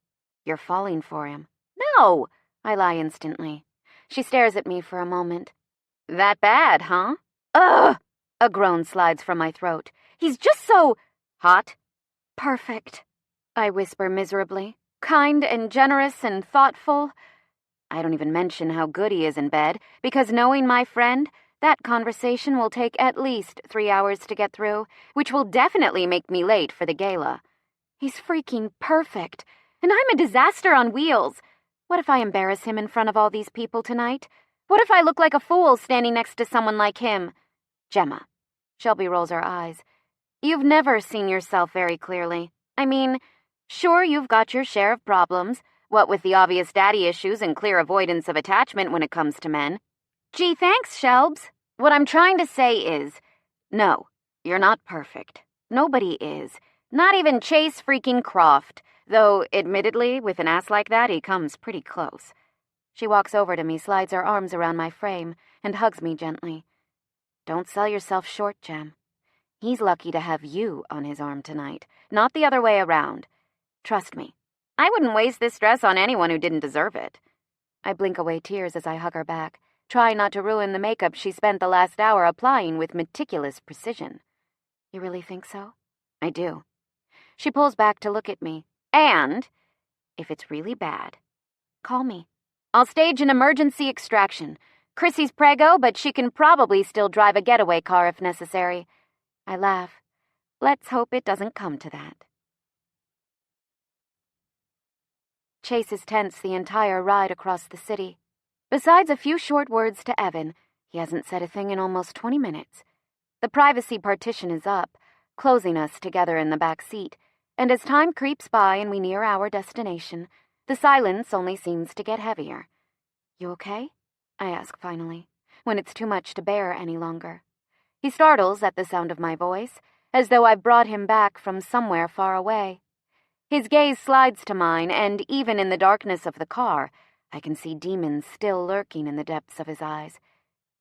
S1: You're falling for him. No, I lie instantly. She stares at me for a moment. That bad, huh? Ugh! A groan slides from my throat. He's just so... Hot? Perfect, I whisper miserably. Kind and generous and thoughtful. I don't even mention how good he is in bed, because knowing my friend, that conversation will take at least 3 hours to get through, which will definitely make me late for the gala. He's freaking perfect, and I'm a disaster on wheels. What if I embarrass him in front of all these people tonight? What if I look like a fool standing next to someone like him? Gemma. Shelby rolls her eyes. You've never seen yourself very clearly. I mean, sure, you've got your share of problems, what with the obvious daddy issues and clear avoidance of attachment when it comes to men. Gee, thanks, Shelbs. What I'm trying to say is, no, you're not perfect. Nobody is. Not even Chase freaking Croft, though, admittedly, with an ass like that, he comes pretty close. She walks over to me, slides her arms around my frame, and hugs me gently. Don't sell yourself short, Gem. He's lucky to have you on his arm tonight, not the other way around. Trust me, I wouldn't waste this dress on anyone who didn't deserve it. I blink away tears as I hug her back, try not to ruin the makeup she spent the last hour applying with meticulous precision. You really think so? I do. She pulls back to look at me. And, if it's really bad, call me. I'll stage an emergency extraction. Chrissy's preggo, but she can probably still drive a getaway car if necessary. I laugh. Let's hope it doesn't come to that. Chase is tense the entire ride across the city. Besides a few short words to Evan, he hasn't said a thing in almost 20 minutes. The privacy partition is up, closing us together in the back seat, and as time creeps by and we near our destination, the silence only seems to get heavier. You okay? I ask finally, when it's too much to bear any longer. He startles at the sound of my voice, as though I've brought him back from somewhere far away. His gaze slides to mine, and even in the darkness of the car, I can see demons still lurking in the depths of his eyes.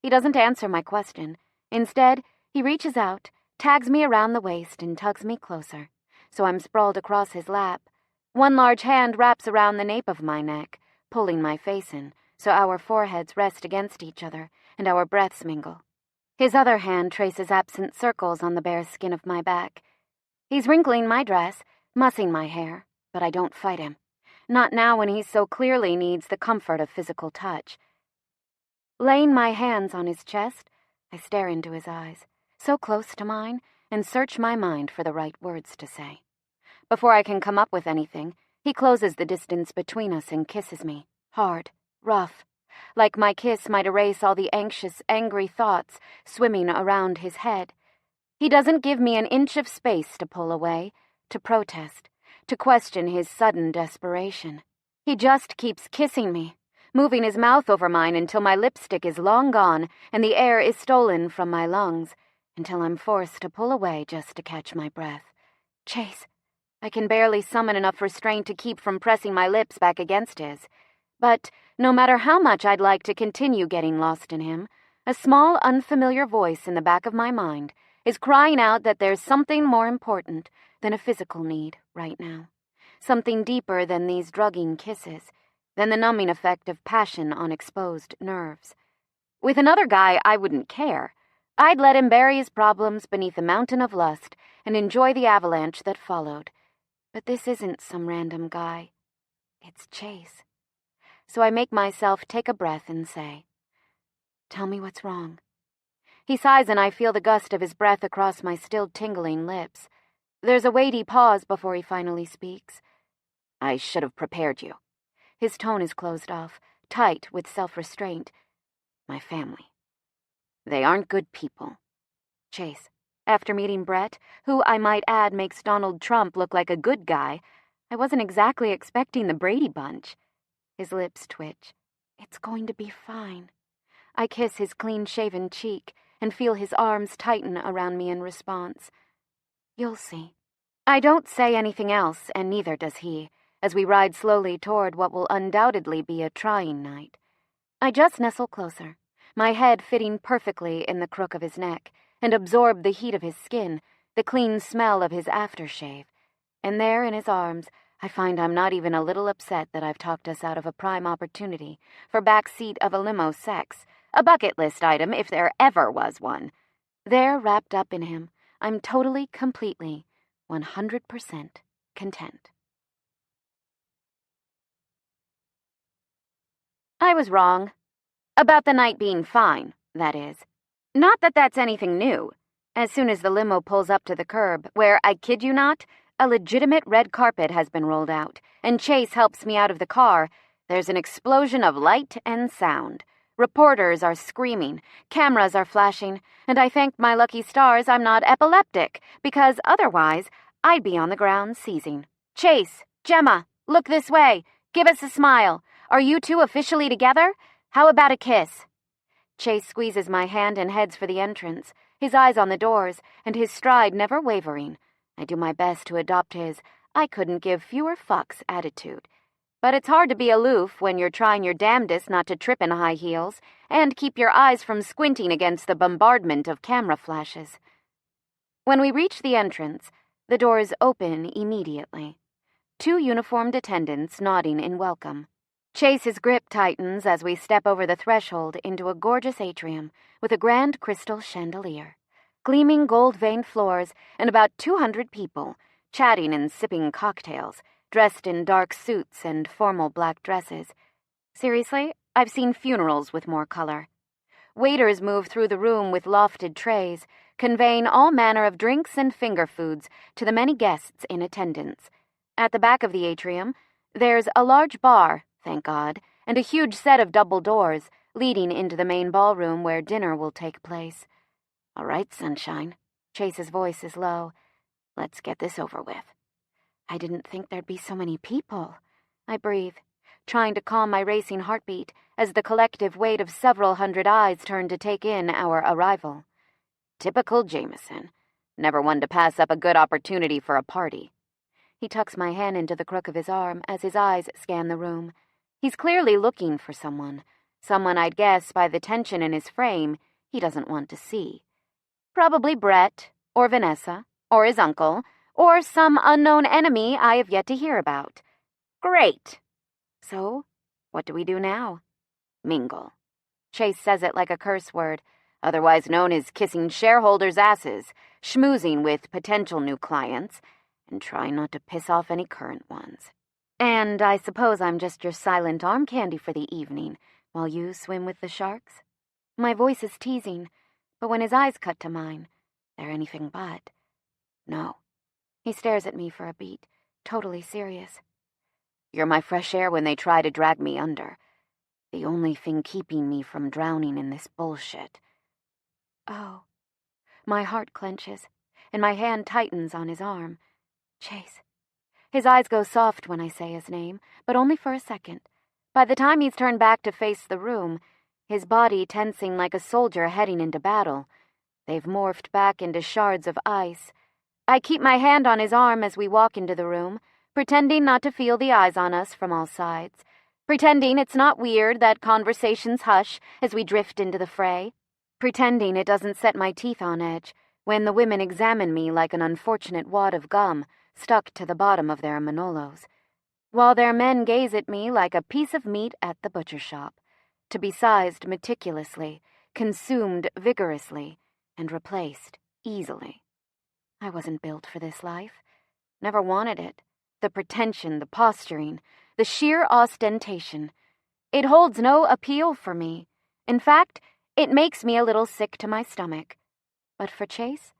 S1: He doesn't answer my question. Instead, he reaches out, tags me around the waist, and tugs me closer, so I'm sprawled across his lap. One large hand wraps around the nape of my neck, pulling my face in, so our foreheads rest against each other, and our breaths mingle. His other hand traces absent circles on the bare skin of my back. He's wrinkling my dress, mussing my hair, but I don't fight him. Not now when he so clearly needs the comfort of physical touch. Laying my hands on his chest, I stare into his eyes, so close to mine, and search my mind for the right words to say. Before I can come up with anything, he closes the distance between us and kisses me, hard, rough, like my kiss might erase all the anxious, angry thoughts swimming around his head. He doesn't give me an inch of space to pull away, to protest, to question his sudden desperation. He just keeps kissing me, moving his mouth over mine until my lipstick is long gone and the air is stolen from my lungs, until I'm forced to pull away just to catch my breath. Chase, I can barely summon enough restraint to keep from pressing my lips back against his. But no matter how much I'd like to continue getting lost in him, a small, unfamiliar voice in the back of my mind is crying out that there's something more important than a physical need right now. Something deeper than these drugging kisses, than the numbing effect of passion on exposed nerves. With another guy, I wouldn't care. I'd let him bury his problems beneath a mountain of lust and enjoy the avalanche that followed. But this isn't some random guy. It's Chase. So I make myself take a breath and say, "Tell me what's wrong." He sighs and I feel the gust of his breath across my still tingling lips. There's a weighty pause before he finally speaks. I should have prepared you. His tone is closed off, tight with self-restraint. My family. They aren't good people. Chase, after meeting Brett, who I might add makes Donald Trump look like a good guy, I wasn't exactly expecting the Brady Bunch. His lips twitch. It's going to be fine. I kiss his clean-shaven cheek and feel his arms tighten around me in response. You'll see. I don't say anything else, and neither does he, as we ride slowly toward what will undoubtedly be a trying night. I just nestle closer, my head fitting perfectly in the crook of his neck, and absorb the heat of his skin, the clean smell of his aftershave. And there in his arms, I find I'm not even a little upset that I've talked us out of a prime opportunity for backseat of a limo sex, a bucket list item if there ever was one. There, wrapped up in him, I'm totally, completely, 100% content. I was wrong. About the night being fine, that is. Not that that's anything new. As soon as the limo pulls up to the curb, where, I kid you not, a legitimate red carpet has been rolled out, and Chase helps me out of the car, there's an explosion of light and sound. Reporters are screaming, cameras are flashing, and I thank my lucky stars I'm not epileptic, because otherwise I'd be on the ground seizing. Chase, Gemma, look this way. Give us a smile. Are you two officially together? How about a kiss? Chase squeezes my hand and heads for the entrance, his eyes on the doors, and his stride never wavering. I do my best to adopt his I couldn't give fewer fucks attitude. But it's hard to be aloof when you're trying your damnedest not to trip in high heels and keep your eyes from squinting against the bombardment of camera flashes. When we reach the entrance, the doors open immediately. 2 uniformed attendants nodding in welcome. Chase's grip tightens as we step over the threshold into a gorgeous atrium with a grand crystal chandelier, gleaming gold-veined floors, and about 200 people, chatting and sipping cocktails, dressed in dark suits and formal black dresses. Seriously, I've seen funerals with more color. Waiters move through the room with lofted trays, conveying all manner of drinks and finger foods to the many guests in attendance. At the back of the atrium, there's a large bar, thank God, and a huge set of double doors leading into the main ballroom where dinner will take place. All right, sunshine. Chase's voice is low. Let's get this over with. I didn't think there'd be so many people. I breathe, trying to calm my racing heartbeat as the collective weight of several hundred eyes turn to take in our arrival. Typical Jameson. Never one to pass up a good opportunity for a party. He tucks my hand into the crook of his arm as his eyes scan the room. He's clearly looking for someone I'd guess by the tension in his frame he doesn't want to see. Probably Brett, or Vanessa, or his uncle, or some unknown enemy I have yet to hear about. Great. So, what do we do now? Mingle. Chase says it like a curse word, otherwise known as kissing shareholders' asses, schmoozing with potential new clients, and trying not to piss off any current ones. And I suppose I'm just your silent arm candy for the evening, while you swim with the sharks? My voice is teasing, but when his eyes cut to mine, they're anything but. No. He stares at me for a beat, totally serious. You're my fresh air when they try to drag me under. The only thing keeping me from drowning in this bullshit. Oh. My heart clenches, and my hand tightens on his arm. Chase. His eyes go soft when I say his name, but only for a second. By the time he's turned back to face the room, his body tensing like a soldier heading into battle, they've morphed back into shards of ice. I keep my hand on his arm as we walk into the room, pretending not to feel the eyes on us from all sides, pretending it's not weird that conversations hush as we drift into the fray, pretending it doesn't set my teeth on edge when the women examine me like an unfortunate wad of gum stuck to the bottom of their Manolos, while their men gaze at me like a piece of meat at the butcher shop, to be sized meticulously, consumed vigorously, and replaced easily. I wasn't built for this life. Never wanted it. The pretension, the posturing, the sheer ostentation. It holds no appeal for me. In fact, it makes me a little sick to my stomach. But for Chase,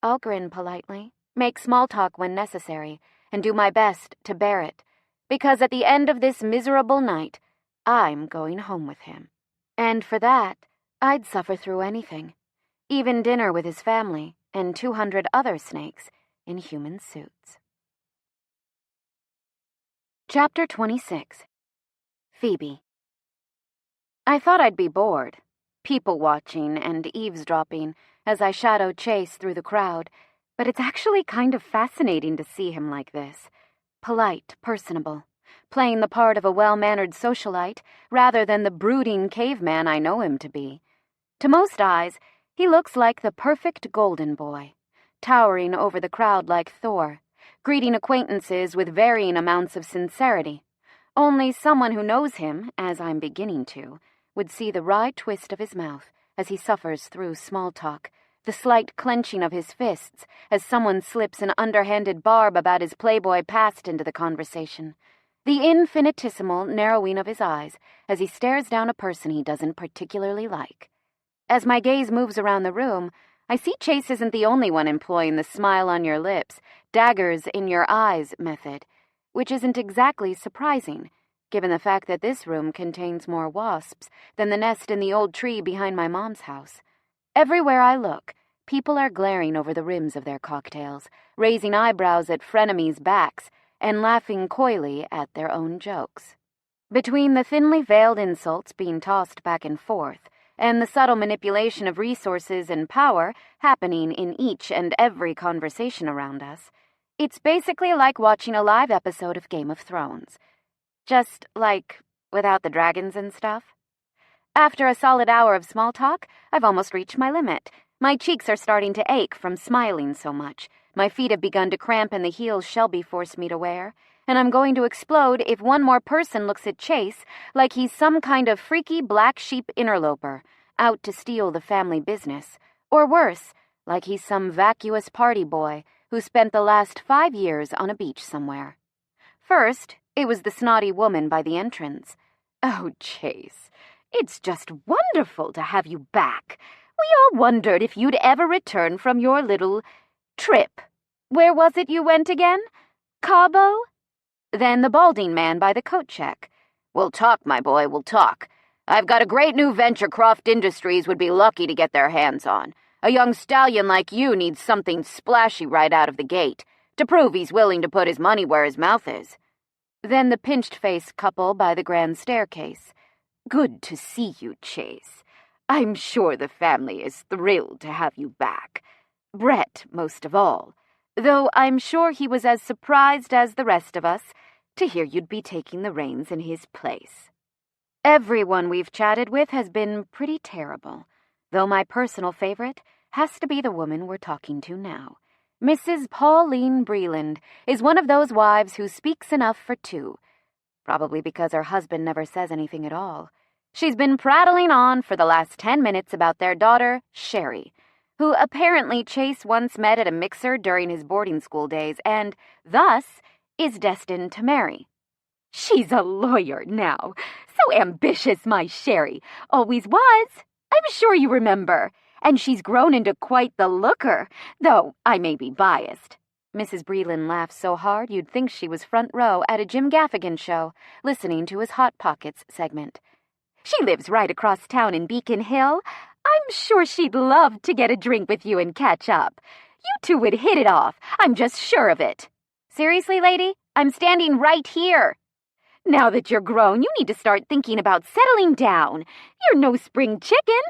S1: I'll grin politely, make small talk when necessary, and do my best to bear it, because at the end of this miserable night, I'm going home with him. And for that, I'd suffer through anything, even dinner with his family and 200 other snakes in human suits. Chapter 26. Phoebe. I thought I'd be bored, people-watching and eavesdropping as I shadow Chase through the crowd, but it's actually kind of fascinating to see him like this. Polite, personable, playing the part of a well-mannered socialite rather than the brooding caveman I know him to be. To most eyes, he looks like the perfect golden boy, towering over the crowd like Thor, greeting acquaintances with varying amounts of sincerity. Only someone who knows him, as I'm beginning to, would see the wry twist of his mouth as he suffers through small talk, the slight clenching of his fists as someone slips an underhanded barb about his Playboy past into the conversation, the infinitesimal narrowing of his eyes as he stares down a person he doesn't particularly like. As my gaze moves around the room, I see Chase isn't the only one employing the smile on your lips, daggers in your eyes method, which isn't exactly surprising, given the fact that this room contains more wasps than the nest in the old tree behind my mom's house. Everywhere I look, people are glaring over the rims of their cocktails, raising eyebrows at frenemies' backs, and laughing coyly at their own jokes. Between the thinly veiled insults being tossed back and forth, and the subtle manipulation of resources and power happening in each and every conversation around us, it's basically like watching a live episode of Game of Thrones. Just, like, without the dragons and stuff. After a solid hour of small talk, I've almost reached my limit. My cheeks are starting to ache from smiling so much. My feet have begun to cramp in the heels Shelby forced me to wear, and I'm going to explode if one more person looks at Chase like he's some kind of freaky black sheep interloper, out to steal the family business. Or worse, like he's some vacuous party boy who spent the last 5 years on a beach somewhere. First, it was the snotty woman by the entrance. "Oh, Chase, it's just wonderful to have you back. We all wondered if you'd ever return from your little trip. Where was it you went again? Cabo?" Then the balding man by the coat check. "We'll talk, my boy, we'll talk. I've got a great new venture Croft Industries would be lucky to get their hands on. A young stallion like you needs something splashy right out of the gate, to prove he's willing to put his money where his mouth is." Then the pinched-faced couple by the grand staircase. "Good to see you, Chase. I'm sure the family is thrilled to have you back. Brett, most of all, though I'm sure he was as surprised as the rest of us to hear you'd be taking the reins in his place." Everyone we've chatted with has been pretty terrible, though my personal favorite has to be the woman we're talking to now. Mrs. Pauline Breland is one of those wives who speaks enough for two, probably because her husband never says anything at all. She's been prattling on for the last 10 minutes about their daughter, Sherry, who apparently Chase once met at a mixer during his boarding school days and, thus, is destined to marry. "She's a lawyer now. So ambitious, my Sherry. Always was. I'm sure you remember. And she's grown into quite the looker, though I may be biased." Mrs. Breland laughed so hard you'd think she was front row at a Jim Gaffigan show, listening to his Hot Pockets segment. "She lives right across town in Beacon Hill. I'm sure she'd love to get a drink with you and catch up. You two would hit it off. I'm just sure of it." "Seriously, lady? I'm standing right here." "Now that you're grown, you need to start thinking about settling down. You're no spring chicken."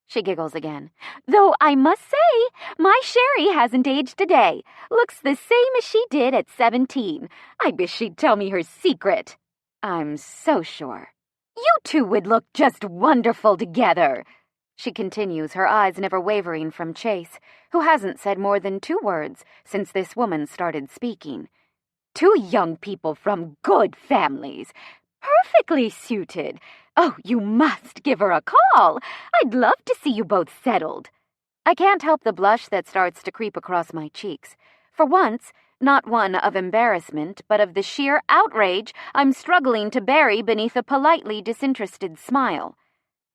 S1: She giggles again. "Though I must say, my Sherry hasn't aged a day. Looks the same as she did at 17. I wish she'd tell me her secret." "I'm so sure." "You two would look just wonderful together," she continues, her eyes never wavering from Chase, who hasn't said more than 2 words since this woman started speaking. "Two young people from good families. Perfectly suited. Oh, you must give her a call. I'd love to see you both settled." I can't help the blush that starts to creep across my cheeks. For once, not one of embarrassment, but of the sheer outrage I'm struggling to bury beneath a politely disinterested smile.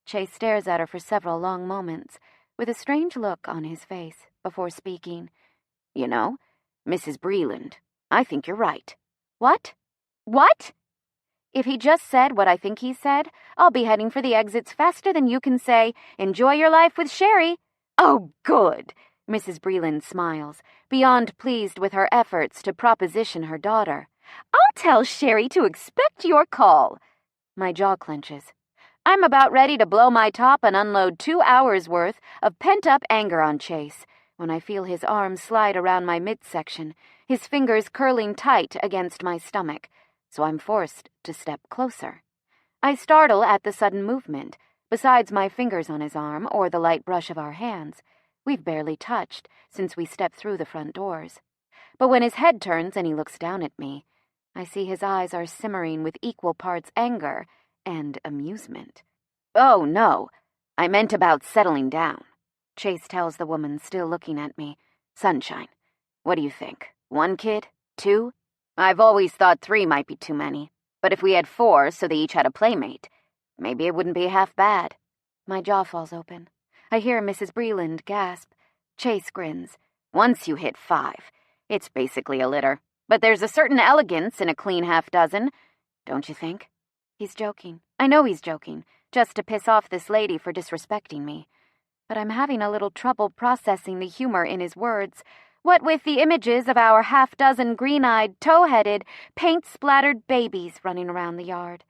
S1: Chase stares at her for several long moments, with a strange look on his face, before speaking. "You know, Mrs. Breland, I think you're right." "What? What?" If he just said what I think he said, I'll be heading for the exits faster than you can say, "Enjoy your life with Sherry." "Oh, good." Mrs. Breland smiles, beyond pleased with her efforts to proposition her daughter. "I'll tell Sherry to expect your call." My jaw clenches. I'm about ready to blow my top and unload 2 hours' worth of pent-up anger on Chase when I feel his arm slide around my midsection, his fingers curling tight against my stomach, so I'm forced to step closer. I startle at the sudden movement. Besides my fingers on his arm or the light brush of our hands, we've barely touched since we stepped through the front doors. But when his head turns and he looks down at me, I see his eyes are simmering with equal parts anger and amusement. "Oh, no. I meant about settling down," Chase tells the woman, still looking at me. "Sunshine, what do you think? 1 kid? 2? I've always thought 3 might be too many. But if we had 4 so they each had a playmate, maybe it wouldn't be half bad." My jaw falls open. I hear Mrs. Breland gasp. Chase grins. "Once you hit 5, it's basically a litter. But there's a certain elegance in a clean half-dozen, don't you think?" He's joking. I know he's joking, just to piss off this lady for disrespecting me. But I'm having a little trouble processing the humor in his words, what with the images of our half-dozen green-eyed, tow-headed, paint-splattered babies running around the yard.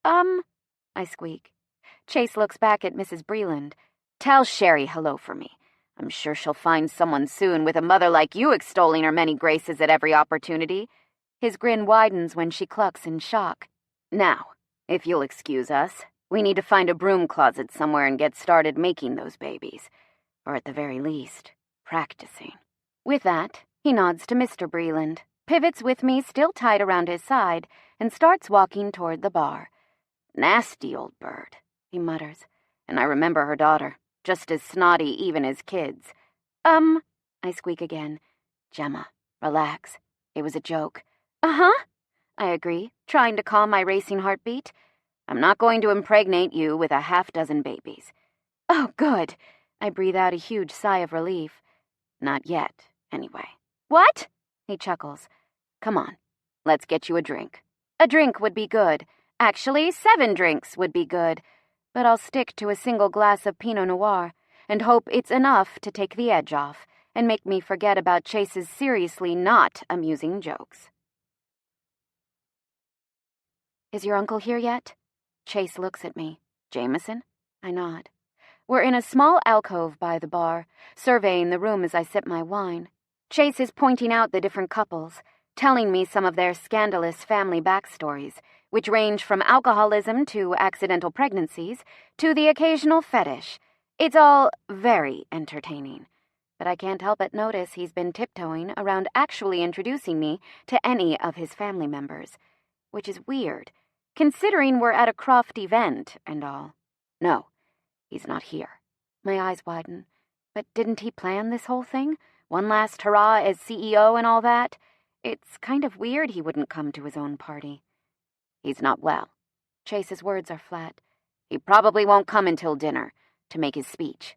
S1: I squeak. Chase looks back at Mrs. Breland. "Tell Sherry hello for me. I'm sure she'll find someone soon with a mother like you extolling her many graces at every opportunity." His grin widens when she clucks in shock. "Now, if you'll excuse us, we need to find a broom closet somewhere and get started making those babies. Or at the very least, practicing." With that, he nods to Mr. Breland, pivots with me still tight around his side, and starts walking toward the bar. "Nasty old bird," he mutters. "And I remember her daughter, just as snotty even as kids." I squeak again. "Gemma, relax. It was a joke." "Uh-huh," I agree, trying to calm my racing heartbeat. "I'm not going to impregnate you with a half-dozen babies." "Oh, good." I breathe out a huge sigh of relief. "Not yet, anyway." "What?" He chuckles. "Come on, let's get you a drink." A drink would be good. Actually, 7 drinks would be good. But I'll stick to a single glass of Pinot Noir and hope it's enough to take the edge off and make me forget about Chase's seriously not amusing jokes. "Is your uncle here yet?" Chase looks at me. "Jameson?" I nod. We're in a small alcove by the bar, surveying the room as I sip my wine. Chase is pointing out the different couples, telling me some of their scandalous family backstories, which range from alcoholism to accidental pregnancies to the occasional fetish. It's all very entertaining. But I can't help but notice he's been tiptoeing around actually introducing me to any of his family members, which is weird, considering we're at a Croft event and all. No, he's not here. My eyes widen. But didn't he plan this whole thing? One last hurrah as CEO and all that? It's kind of weird he wouldn't come to his own party. "He's not well." Chase's words are flat. "He probably won't come until dinner to make his speech."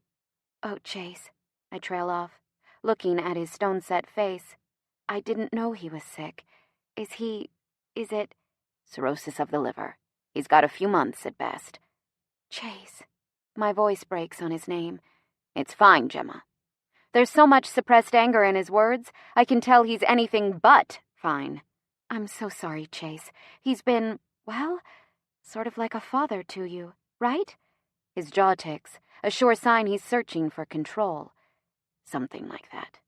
S1: "Oh, Chase," I trail off, looking at his stone-set face. "I didn't know he was sick. Is it—" "Cirrhosis of the liver. He's got a few months at best." "Chase." My voice breaks on his name. "It's fine, Gemma." There's so much suppressed anger in his words, I can tell he's anything but fine. "I'm so sorry, Chase. He's been, well, sort of like a father to you, right?" His jaw ticks, a sure sign he's searching for control. "Something like that."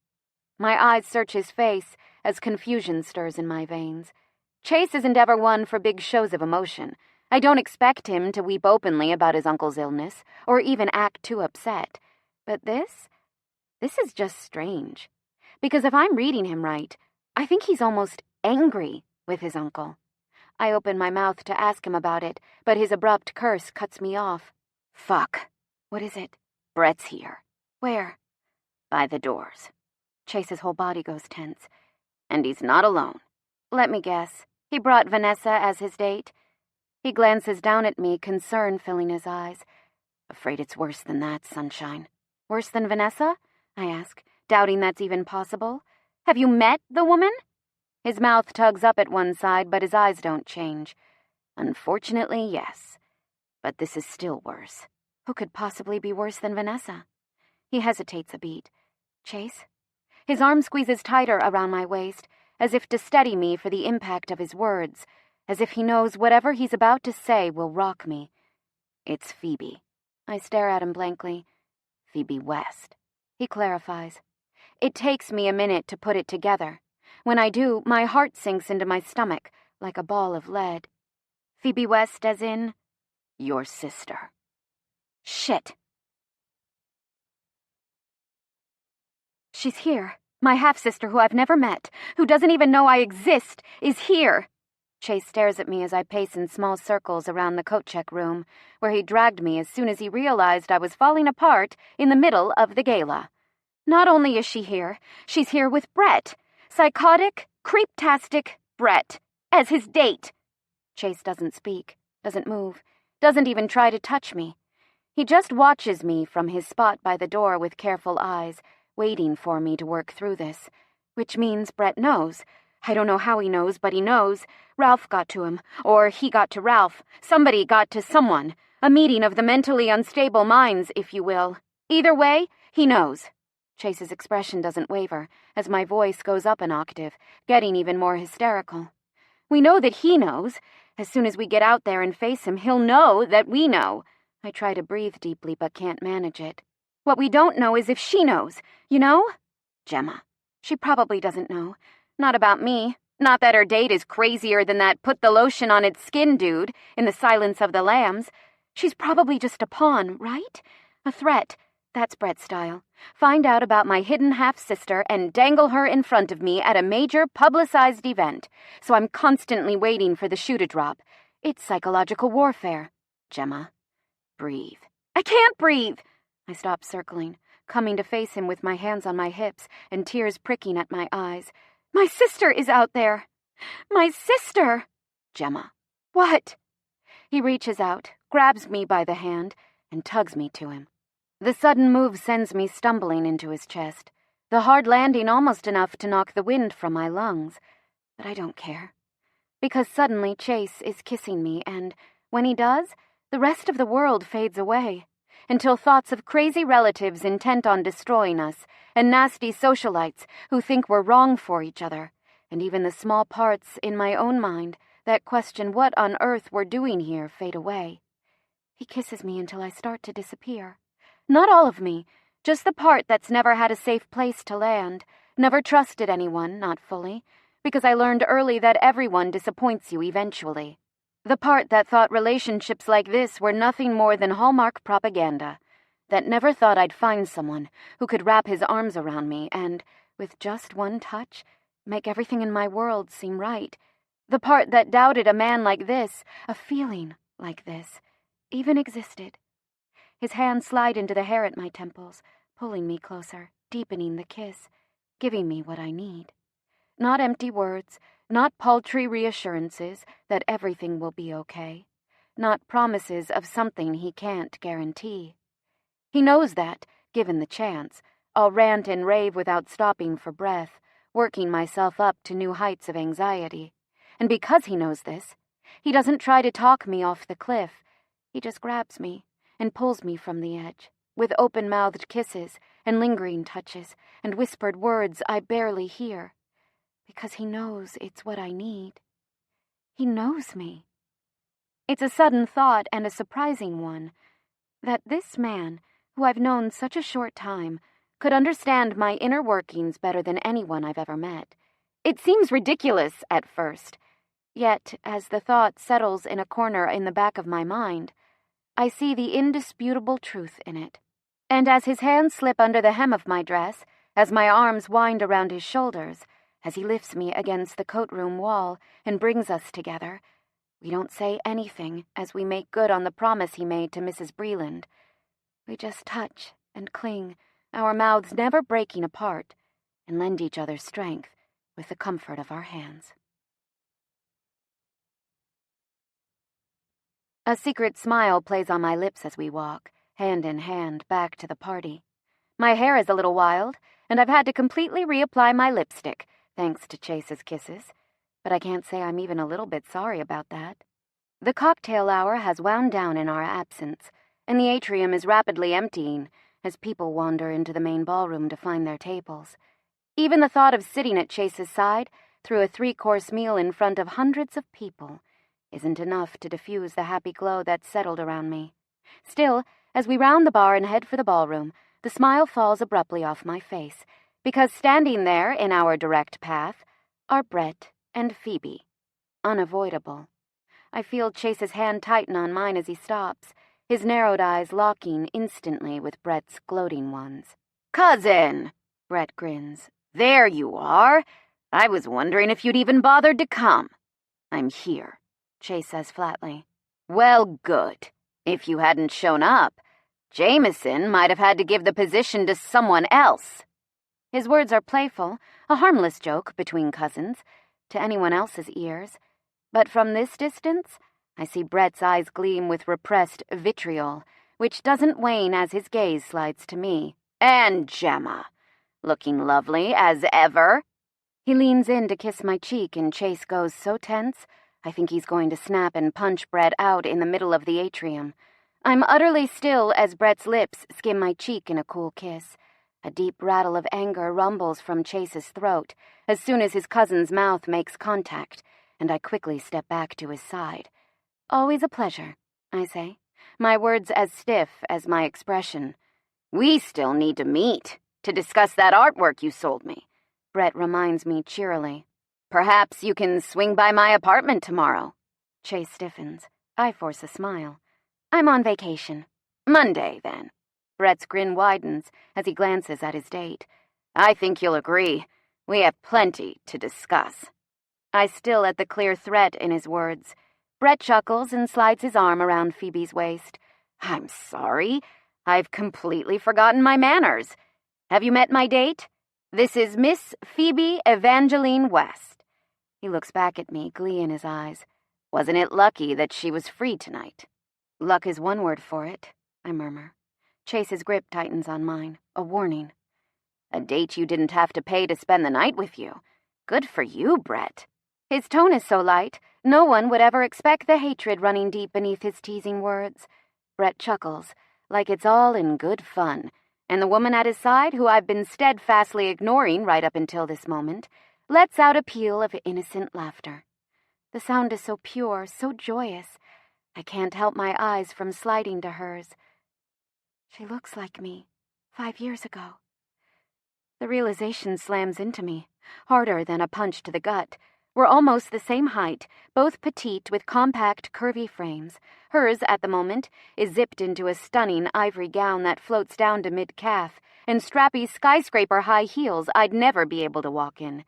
S1: My eyes search his face as confusion stirs in my veins. Chase isn't ever one for big shows of emotion. I don't expect him to weep openly about his uncle's illness, or even act too upset. But this is just strange. Because if I'm reading him right, I think he's almost angry with his uncle. I open my mouth to ask him about it, but his abrupt curse cuts me off. "Fuck." "What is it?" "Brett's here." "Where?" "By the doors." Chase's whole body goes tense. "And he's not alone." "Let me guess. He brought Vanessa as his date?" He glances down at me, concern filling his eyes. "Afraid it's worse than that, Sunshine." "Worse than Vanessa?" I ask, doubting that's even possible. "Have you met the woman?" His mouth tugs up at one side, but his eyes don't change. "Unfortunately, yes. But this is still worse." "Who could possibly be worse than Vanessa?" He hesitates a beat. "Chase?" His arm squeezes tighter around my waist, as if to steady me for the impact of his words, as if he knows whatever he's about to say will rock me. "It's Phoebe." I stare at him blankly. "Phoebe West." He clarifies. It takes me a minute to put it together. When I do, my heart sinks into my stomach like a ball of lead. "Phoebe West as in?" "Your sister." "Shit." "She's here." My half-sister, who I've never met, who doesn't even know I exist, is here. Chase stares at me as I pace in small circles around the coat check room, where he dragged me as soon as he realized I was falling apart in the middle of the gala. Not only is she here, she's here with Brett. Psychotic, creeptastic Brett, as his date. Chase doesn't speak, doesn't move, doesn't even try to touch me. He just watches me from his spot by the door with careful eyes, waiting for me to work through this. Which means Brett knows. I don't know how he knows, but he knows. Ralph got to him, or he got to Ralph. Somebody got to someone. A meeting of the mentally unstable minds, if you will. Either way, he knows. Chase's expression doesn't waver, as my voice goes up an octave, getting even more hysterical. We know that he knows. As soon as we get out there and face him, he'll know that we know. I try to breathe deeply, but can't manage it. What we don't know is if she knows, you know? Gemma. She probably doesn't know. Not about me. Not that her date is crazier than that put-the-lotion-on-its-skin dude in The Silence of the Lambs. She's probably just a pawn, right? A threat. That's Brett's style. Find out about my hidden half-sister and dangle her in front of me at a major publicized event. So I'm constantly waiting for the shoe to drop. It's psychological warfare. Gemma, breathe. I can't breathe! I stop circling, coming to face him with my hands on my hips and tears pricking at my eyes. My sister is out there. My sister! Gemma. What? He reaches out, grabs me by the hand, and tugs me to him. The sudden move sends me stumbling into his chest, the hard landing almost enough to knock the wind from my lungs. But I don't care. Because suddenly Chase is kissing me, and when he does, the rest of the world fades away, until thoughts of crazy relatives intent on destroying us, and nasty socialites who think we're wrong for each other, and even the small parts in my own mind that question what on earth we're doing here fade away. He kisses me until I start to disappear. Not all of me, just the part that's never had a safe place to land, never trusted anyone, not fully, because I learned early that everyone disappoints you eventually. The part that thought relationships like this were nothing more than Hallmark propaganda, that never thought I'd find someone who could wrap his arms around me and, with just one touch, make everything in my world seem right. The part that doubted a man like this, a feeling like this, even existed. His hands slide into the hair at my temples, pulling me closer, deepening the kiss, giving me what I need. Not empty words, not paltry reassurances that everything will be okay, not promises of something he can't guarantee. He knows that, given the chance, I'll rant and rave without stopping for breath, working myself up to new heights of anxiety. And because he knows this, he doesn't try to talk me off the cliff. He just grabs me and pulls me from the edge, with open-mouthed kisses and lingering touches and whispered words I barely hear. Because he knows it's what I need. He knows me. It's a sudden thought and a surprising one, that this man, who I've known such a short time, could understand my inner workings better than anyone I've ever met. It seems ridiculous at first, yet as the thought settles in a corner in the back of my mind, I see the indisputable truth in it. And as his hands slip under the hem of my dress, as my arms wind around his shoulders, as he lifts me against the coat-room wall and brings us together, we don't say anything as we make good on the promise he made to Mrs. Breland. We just touch and cling, our mouths never breaking apart, and lend each other strength with the comfort of our hands. A secret smile plays on my lips as we walk, hand in hand, back to the party. My hair is a little wild, and I've had to completely reapply my lipstick, thanks to Chase's kisses, but I can't say I'm even a little bit sorry about that. The cocktail hour has wound down in our absence, and the atrium is rapidly emptying as people wander into the main ballroom to find their tables. Even the thought of sitting at Chase's side through a 3-course meal in front of hundreds of people isn't enough to diffuse the happy glow that's settled around me. Still, as we round the bar and head for the ballroom, the smile falls abruptly off my face, because standing there in our direct path are Brett and Phoebe. Unavoidable. I feel Chase's hand tighten on mine as he stops, his narrowed eyes locking instantly with Brett's gloating ones. "Cousin!" Brett grins, There you are. I was wondering if you'd even bothered to come. I'm here, Chase says flatly. Well, good. If you hadn't shown up, Jameson might have had to give the position to someone else. His words are playful, a harmless joke between cousins, to anyone else's ears. But from this distance, I see Brett's eyes gleam with repressed vitriol, which doesn't wane as his gaze slides to me. And Gemma, looking lovely as ever. He leans in to kiss my cheek, and Chase goes so tense, I think he's going to snap and punch Brett out in the middle of the atrium. I'm utterly still as Brett's lips skim my cheek in a cool kiss. A deep rattle of anger rumbles from Chase's throat as soon as his cousin's mouth makes contact, and I quickly step back to his side. Always a pleasure, I say, my words as stiff as my expression. We still need to meet to discuss that artwork you sold me, Brett reminds me cheerily. Perhaps you can swing by my apartment tomorrow. Chase stiffens. I force a smile. I'm on vacation. Monday, then. Brett's grin widens as he glances at his date. I think you'll agree. We have plenty to discuss. I still at the clear threat in his words. Brett chuckles and slides his arm around Phoebe's waist. I'm sorry. I've completely forgotten my manners. Have you met my date? This is Miss Phoebe Evangeline West. He looks back at me, glee in his eyes. Wasn't it lucky that she was free tonight? Luck is one word for it, I murmur. Chase's grip tightens on mine, a warning. A date you didn't have to pay to spend the night with you. Good for you, Brett. His tone is so light, no one would ever expect the hatred running deep beneath his teasing words. Brett chuckles, like it's all in good fun, and the woman at his side, who I've been steadfastly ignoring right up until this moment, lets out a peal of innocent laughter. The sound is so pure, so joyous, I can't help my eyes from sliding to hers. She looks like me, 5 years ago. The realization slams into me, harder than a punch to the gut. We're almost the same height, both petite with compact, curvy frames. Hers, at the moment, is zipped into a stunning ivory gown that floats down to mid-calf, and strappy skyscraper-high heels I'd never be able to walk in.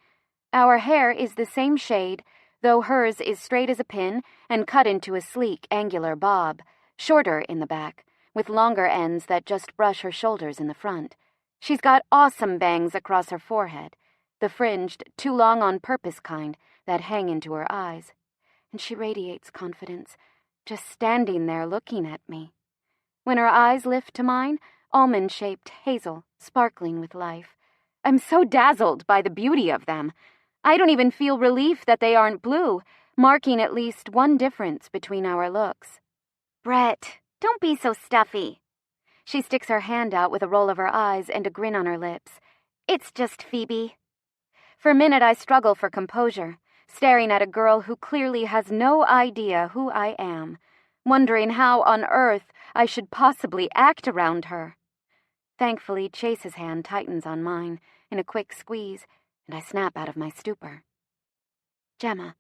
S1: Our hair is the same shade, though hers is straight as a pin and cut into a sleek, angular bob, shorter in the back, with longer ends that just brush her shoulders in the front. She's got awesome bangs across her forehead, the fringed, too long on purpose kind that hang into her eyes. And she radiates confidence, just standing there looking at me. When her eyes lift to mine, almond-shaped, hazel, sparkling with life. I'm so dazzled by the beauty of them. I don't even feel relief that they aren't blue, marking at least one difference between our looks. Brett, don't be so stuffy. She sticks her hand out with a roll of her eyes and a grin on her lips. It's just Phoebe. For a minute I struggle for composure, staring at a girl who clearly has no idea who I am, wondering how on earth I should possibly act around her. Thankfully, Chase's hand tightens on mine in a quick squeeze, and I snap out of my stupor. Gemma,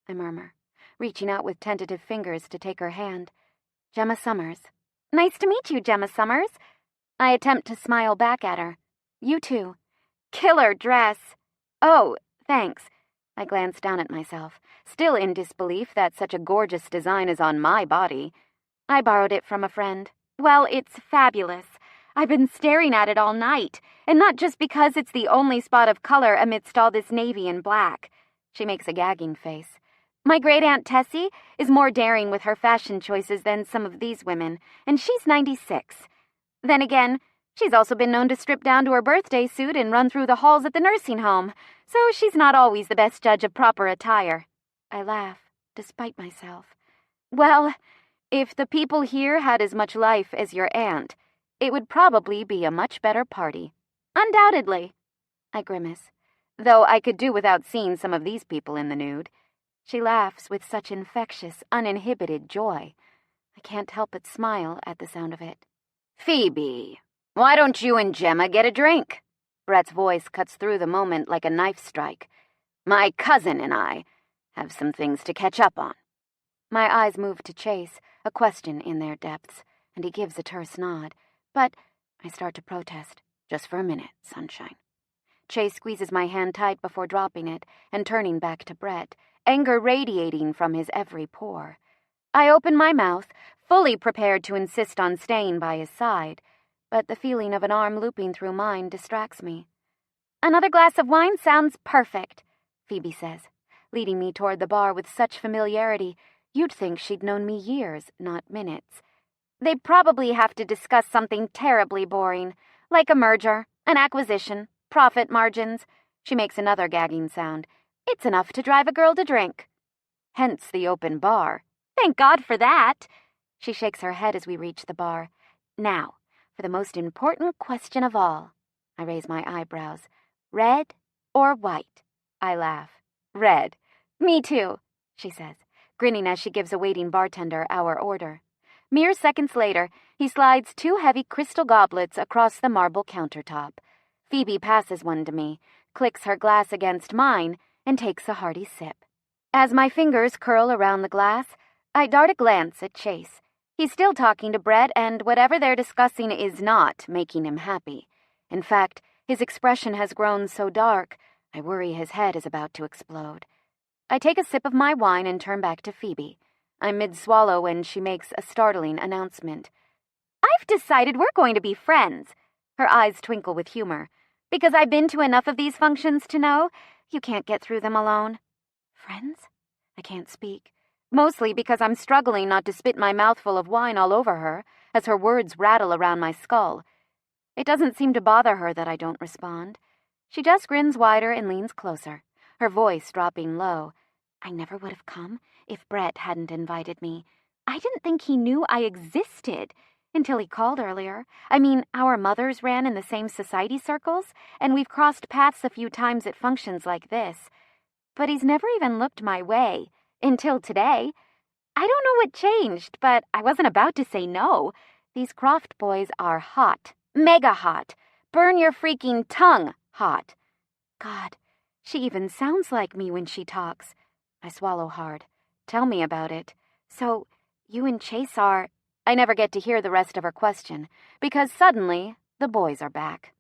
S1: I murmur, reaching out with tentative fingers to take her hand. Gemma Summers. Nice to meet you, Gemma Summers. I attempt to smile back at her. You too. Killer dress. Oh, thanks. I glance down at myself, still in disbelief that such a gorgeous design is on my body. I borrowed it from a friend. Well, it's fabulous. I've been staring at it all night, and not just because it's the only spot of color amidst all this navy and black. She makes a gagging face. My great-aunt Tessie is more daring with her fashion choices than some of these women, and she's 96. Then again, she's also been known to strip down to her birthday suit and run through the halls at the nursing home, so she's not always the best judge of proper attire. I laugh, despite myself. Well, if the people here had as much life as your aunt, it would probably be a much better party. Undoubtedly. I grimace, though I could do without seeing some of these people in the nude. She laughs with such infectious, uninhibited joy. I can't help but smile at the sound of it. Phoebe, why don't you and Gemma get a drink? Brett's voice cuts through the moment like a knife strike. My cousin and I have some things to catch up on. My eyes move to Chase, a question in their depths, and he gives a terse nod. But I start to protest. Just for a minute, sunshine. Chase squeezes my hand tight before dropping it and turning back to Brett, anger radiating from his every pore. I open my mouth, fully prepared to insist on staying by his side, but the feeling of an arm looping through mine distracts me. "Another glass of wine sounds perfect," Phoebe says, leading me toward the bar with such familiarity you'd think she'd known me years, not minutes. "They probably have to discuss something terribly boring, like a merger, an acquisition, profit margins." She makes another gagging sound. "It's enough to drive a girl to drink." Hence the open bar. "Thank God for that." She shakes her head as we reach the bar. "Now, for the most important question of all." I raise my eyebrows. "Red or white?" I laugh. "Red." "Me too," she says, grinning as she gives a waiting bartender our order. Mere seconds later, he slides 2 heavy crystal goblets across the marble countertop. Phoebe passes one to me, clicks her glass against mine, and takes a hearty sip. As my fingers curl around the glass, I dart a glance at Chase. He's still talking to Brett, and whatever they're discussing is not making him happy. In fact, his expression has grown so dark, I worry his head is about to explode. I take a sip of my wine and turn back to Phoebe. I'm mid-swallow when she makes a startling announcement. "I've decided we're going to be friends." Her eyes twinkle with humor. "Because I've been to enough of these functions to know you can't get through them alone." "Friends?" I can't speak. Mostly because I'm struggling not to spit my mouthful of wine all over her as her words rattle around my skull. It doesn't seem to bother her that I don't respond. She just grins wider and leans closer, her voice dropping low. "I never would have come if Brett hadn't invited me. I didn't think he knew I existed until he called earlier. I mean, our mothers ran in the same society circles, and we've crossed paths a few times at functions like this. But he's never even looked my way, until today. I don't know what changed, but I wasn't about to say no. These Croft boys are hot, mega hot, burn your freaking tongue hot. God, she even sounds like me when she talks." I swallow hard. "Tell me about it. So, you and Chase are—" I never get to hear the rest of her question, because suddenly the boys are back.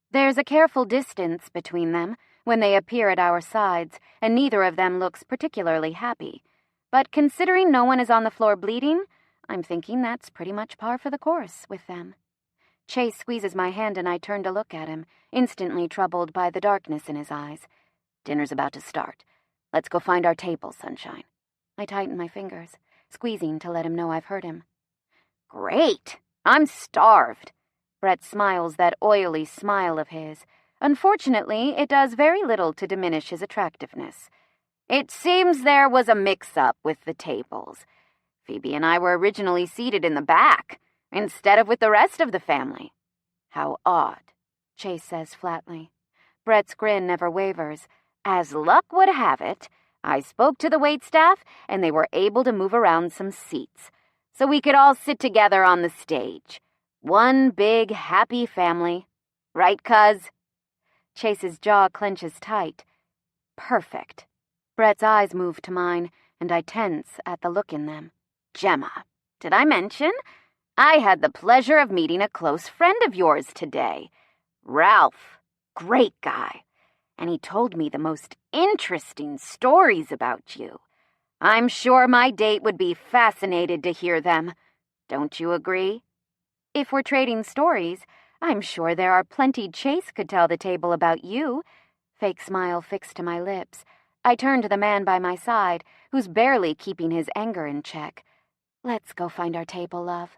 S1: There's a careful distance between them when they appear at our sides, and neither of them looks particularly happy. But considering no one is on the floor bleeding, I'm thinking that's pretty much par for the course with them. Chase squeezes my hand and I turn to look at him, instantly troubled by the darkness in his eyes. "Dinner's about to start. Let's go find our table, sunshine." I tighten my fingers, squeezing to let him know I've heard him. "Great! I'm starved." Brett smiles that oily smile of his. Unfortunately, it does very little to diminish his attractiveness. "It seems there was a mix-up with the tables. Phoebe and I were originally seated in the back, instead of with the rest of the family." "How odd," Chase says flatly. Brett's grin never wavers. "As luck would have it, I spoke to the waitstaff, and they were able to move around some seats, so we could all sit together on the stage. One big, happy family. Right, cuz?" Chase's jaw clenches tight. "Perfect." Brett's eyes move to mine, and I tense at the look in them. "Gemma, did I mention? I had the pleasure of meeting a close friend of yours today. Ralph. Great guy. And he told me the most interesting stories about you. I'm sure my date would be fascinated to hear them. Don't you agree?" "If we're trading stories, I'm sure there are plenty Chase could tell the table about you." Fake smile fixed to my lips. I turn to the man by my side, who's barely keeping his anger in check. "Let's go find our table, love."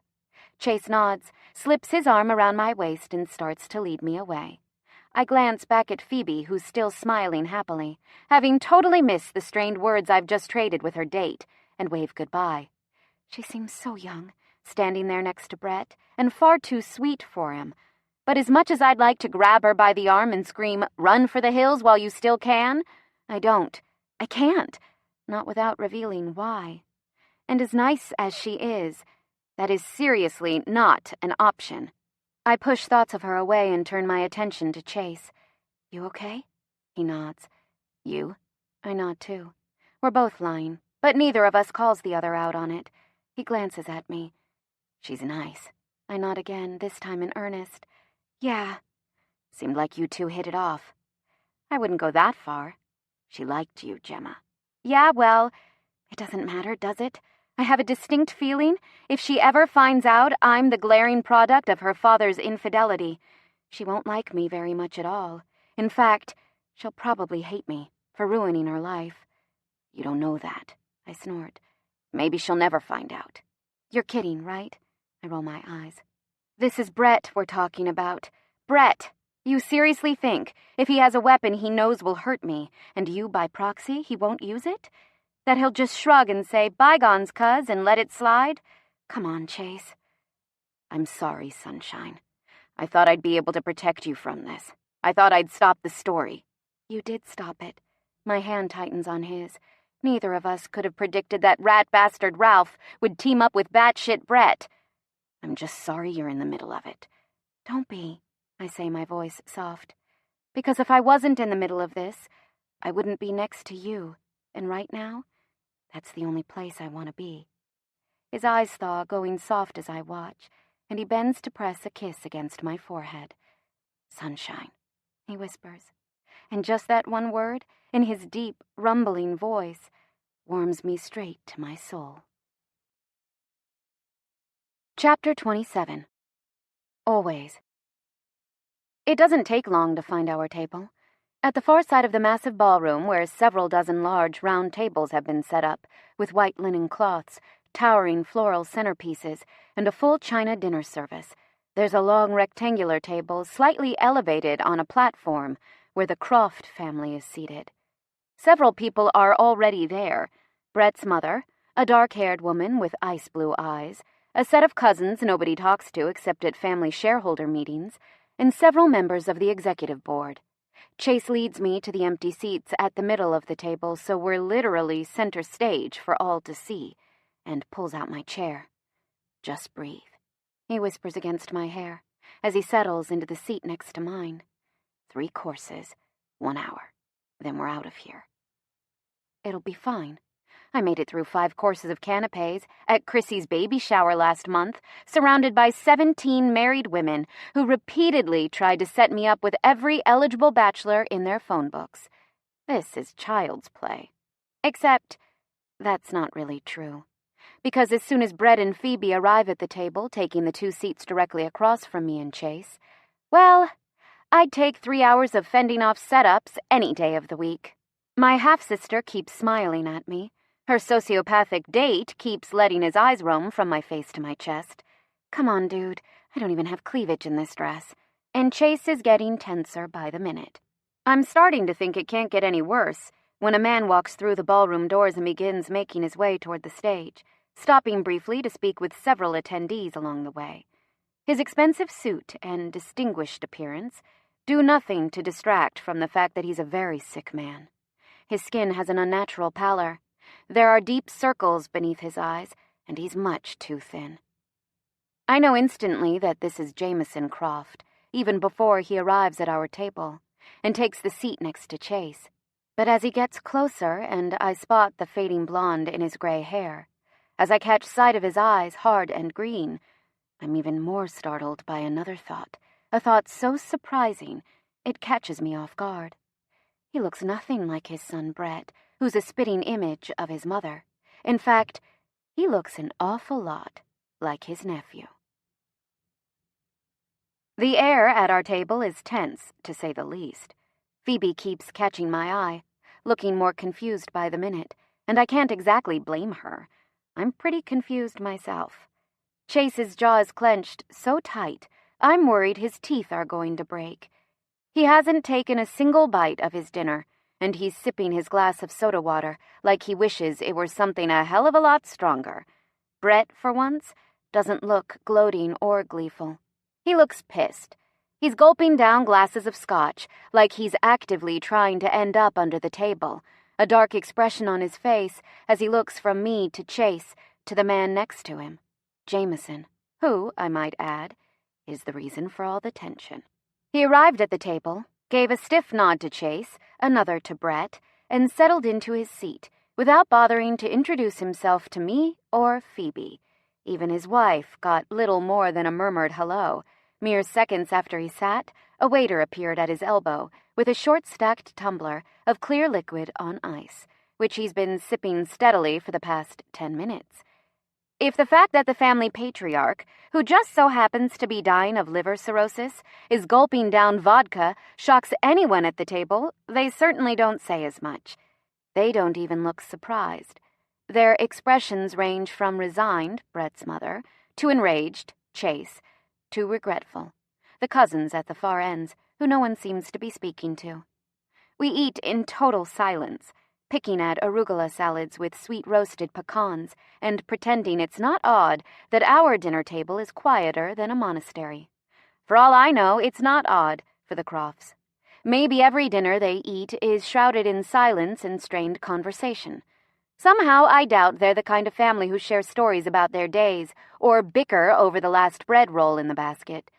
S1: Chase nods, slips his arm around my waist, and starts to lead me away. I glance back at Phoebe, who's still smiling happily, having totally missed the strained words I've just traded with her date, and wave goodbye. She seems so young, standing there next to Brett, and far too sweet for him. But as much as I'd like to grab her by the arm and scream, "Run for the hills while you still can," I don't. I can't. Not without revealing why. And as nice as she is, that is seriously not an option. I push thoughts of her away and turn my attention to Chase. "You okay?" He nods. "You?" I nod too. We're both lying, but neither of us calls the other out on it. He glances at me. "She's nice." I nod again, this time in earnest. "Yeah." "Seemed like you two hit it off." I wouldn't go that far. She liked you, Gemma. Yeah, well, it doesn't matter, does it? I have a distinct feeling if she ever finds out I'm the glaring product of her father's infidelity, she won't like me very much at all. In fact, she'll probably hate me for ruining her life. You don't know that, I snort. Maybe she'll never find out. You're kidding, right? I roll my eyes. This is Brett we're talking about. Brett! You seriously think if he has a weapon he knows will hurt me, and you, by proxy, he won't use it? That he'll just shrug and say, bygones, cuz, and let it slide? Come on, Chase. I'm sorry, Sunshine. I thought I'd be able to protect you from this. I thought I'd stop the story. You did stop it. My hand tightens on his. Neither of us could have predicted that rat bastard Ralph would team up with batshit Brett. I'm just sorry you're in the middle of it. Don't be, I say, my voice soft. Because if I wasn't in the middle of this, I wouldn't be next to you. And right now, that's the only place I want to be. His eyes thaw, going soft as I watch, and he bends to press a kiss against my forehead. Sunshine, he whispers. And just that one word, in his deep, rumbling voice, warms me straight to my soul. Chapter 27. Always. It doesn't take long to find our table. At the far side of the massive ballroom, where several dozen large, round tables have been set up, with white linen cloths, towering floral centerpieces, and a full china dinner service, there's a long rectangular table slightly elevated on a platform where the Croft family is seated. Several people are already there. Brett's mother, a dark-haired woman with ice-blue eyes, a set of cousins nobody talks to except at family shareholder meetings, and several members of the executive board. Chase leads me to the empty seats at the middle of the table, so we're literally center stage for all to see, and pulls out my chair. Just breathe, he whispers against my hair, as he settles into the seat next to mine. 3 courses, 1 hour, then we're out of here. It'll be fine. I made it through 5 courses of canapes at Chrissy's baby shower last month, surrounded by 17 married women who repeatedly tried to set me up with every eligible bachelor in their phone books. This is child's play. Except that's not really true. Because as soon as Brett and Phoebe arrive at the table, taking the 2 seats directly across from me and Chase, well, I'd take 3 hours of fending off setups any day of the week. My half-sister keeps smiling at me. Her sociopathic date keeps letting his eyes roam from my face to my chest. Come on, dude. I don't even have cleavage in this dress. And Chase is getting tenser by the minute. I'm starting to think it can't get any worse when a man walks through the ballroom doors and begins making his way toward the stage, stopping briefly to speak with several attendees along the way. His expensive suit and distinguished appearance do nothing to distract from the fact that he's a very sick man. His skin has an unnatural pallor. There are deep circles beneath his eyes, and he's much too thin. I know instantly that this is Jameson Croft, even before he arrives at our table, and takes the seat next to Chase. But as he gets closer and I spot the fading blonde in his gray hair, as I catch sight of his eyes, hard and green, I'm even more startled by another thought, a thought so surprising it catches me off guard. He looks nothing like his son Brett, who's a spitting image of his mother. In fact, he looks an awful lot like his nephew. The air at our table is tense, to say the least. Phoebe keeps catching my eye, looking more confused by the minute, and I can't exactly blame her. I'm pretty confused myself. Chase's jaw is clenched so tight, I'm worried his teeth are going to break. He hasn't taken a single bite of his dinner, and he's sipping his glass of soda water like he wishes it were something a hell of a lot stronger. Brett, for once, doesn't look gloating or gleeful. He looks pissed. He's gulping down glasses of scotch like he's actively trying to end up under the table, a dark expression on his face as he looks from me to Chase to the man next to him, Jameson, who, I might add, is the reason for all the tension. He arrived at the table, gave a stiff nod to Chase, another to Brett, and settled into his seat, without bothering to introduce himself to me or Phoebe. Even his wife got little more than a murmured hello, Mere seconds after he sat, a waiter appeared at his elbow with a short-stacked tumbler of clear liquid on ice, which he's been sipping steadily for the past 10 minutes. If the fact that the family patriarch, who just so happens to be dying of liver cirrhosis, is gulping down vodka shocks anyone at the table, they certainly don't say as much. They don't even look surprised. Their expressions range from resigned, Brett's mother, to enraged, Chase, to regretful, the cousins at the far ends, who no one seems to be speaking to. We eat in total silence, picking at arugula salads with sweet roasted pecans and pretending it's not odd that our dinner table is quieter than a monastery. For all I know, it's not odd for the Crofts. Maybe every dinner they eat is shrouded in silence and strained conversation. Somehow I doubt they're the kind of family who share stories about their days or bicker over the last bread roll in the basket.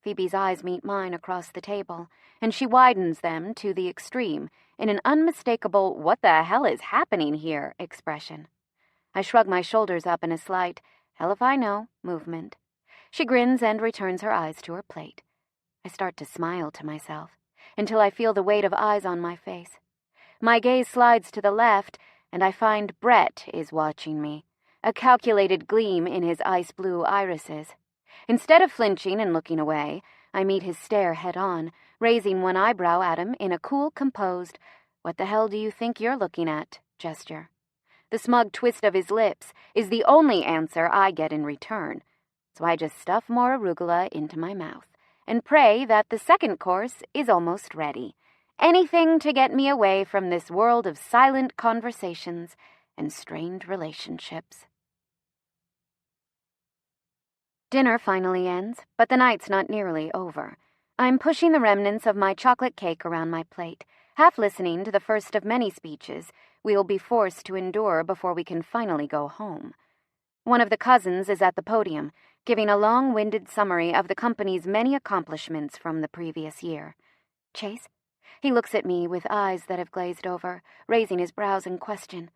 S1: Phoebe's eyes meet mine across the table, and she widens them to the extreme in an unmistakable "what the hell is happening here" expression. I shrug my shoulders up in a slight "hell if I know" movement. She grins and returns her eyes to her plate. I start to smile to myself, until I feel the weight of eyes on my face. My gaze slides to the left, and I find Brett is watching me, a calculated gleam in his ice-blue irises. Instead of flinching and looking away, I meet his stare head-on, raising one eyebrow at him in a cool, composed, "What the hell do you think you're looking at?" gesture. The smug twist of his lips is the only answer I get in return, so I just stuff more arugula into my mouth and pray that the second course is almost ready. Anything to get me away from this world of silent conversations and strained relationships. Dinner finally ends, but the night's not nearly over. I'm pushing the remnants of my chocolate cake around my plate, half listening to the first of many speeches we'll be forced to endure before we can finally go home. One of the cousins is at the podium, giving a long-winded summary of the company's many accomplishments from the previous year. "Chase?" He looks at me with eyes that have glazed over, raising his brows in question.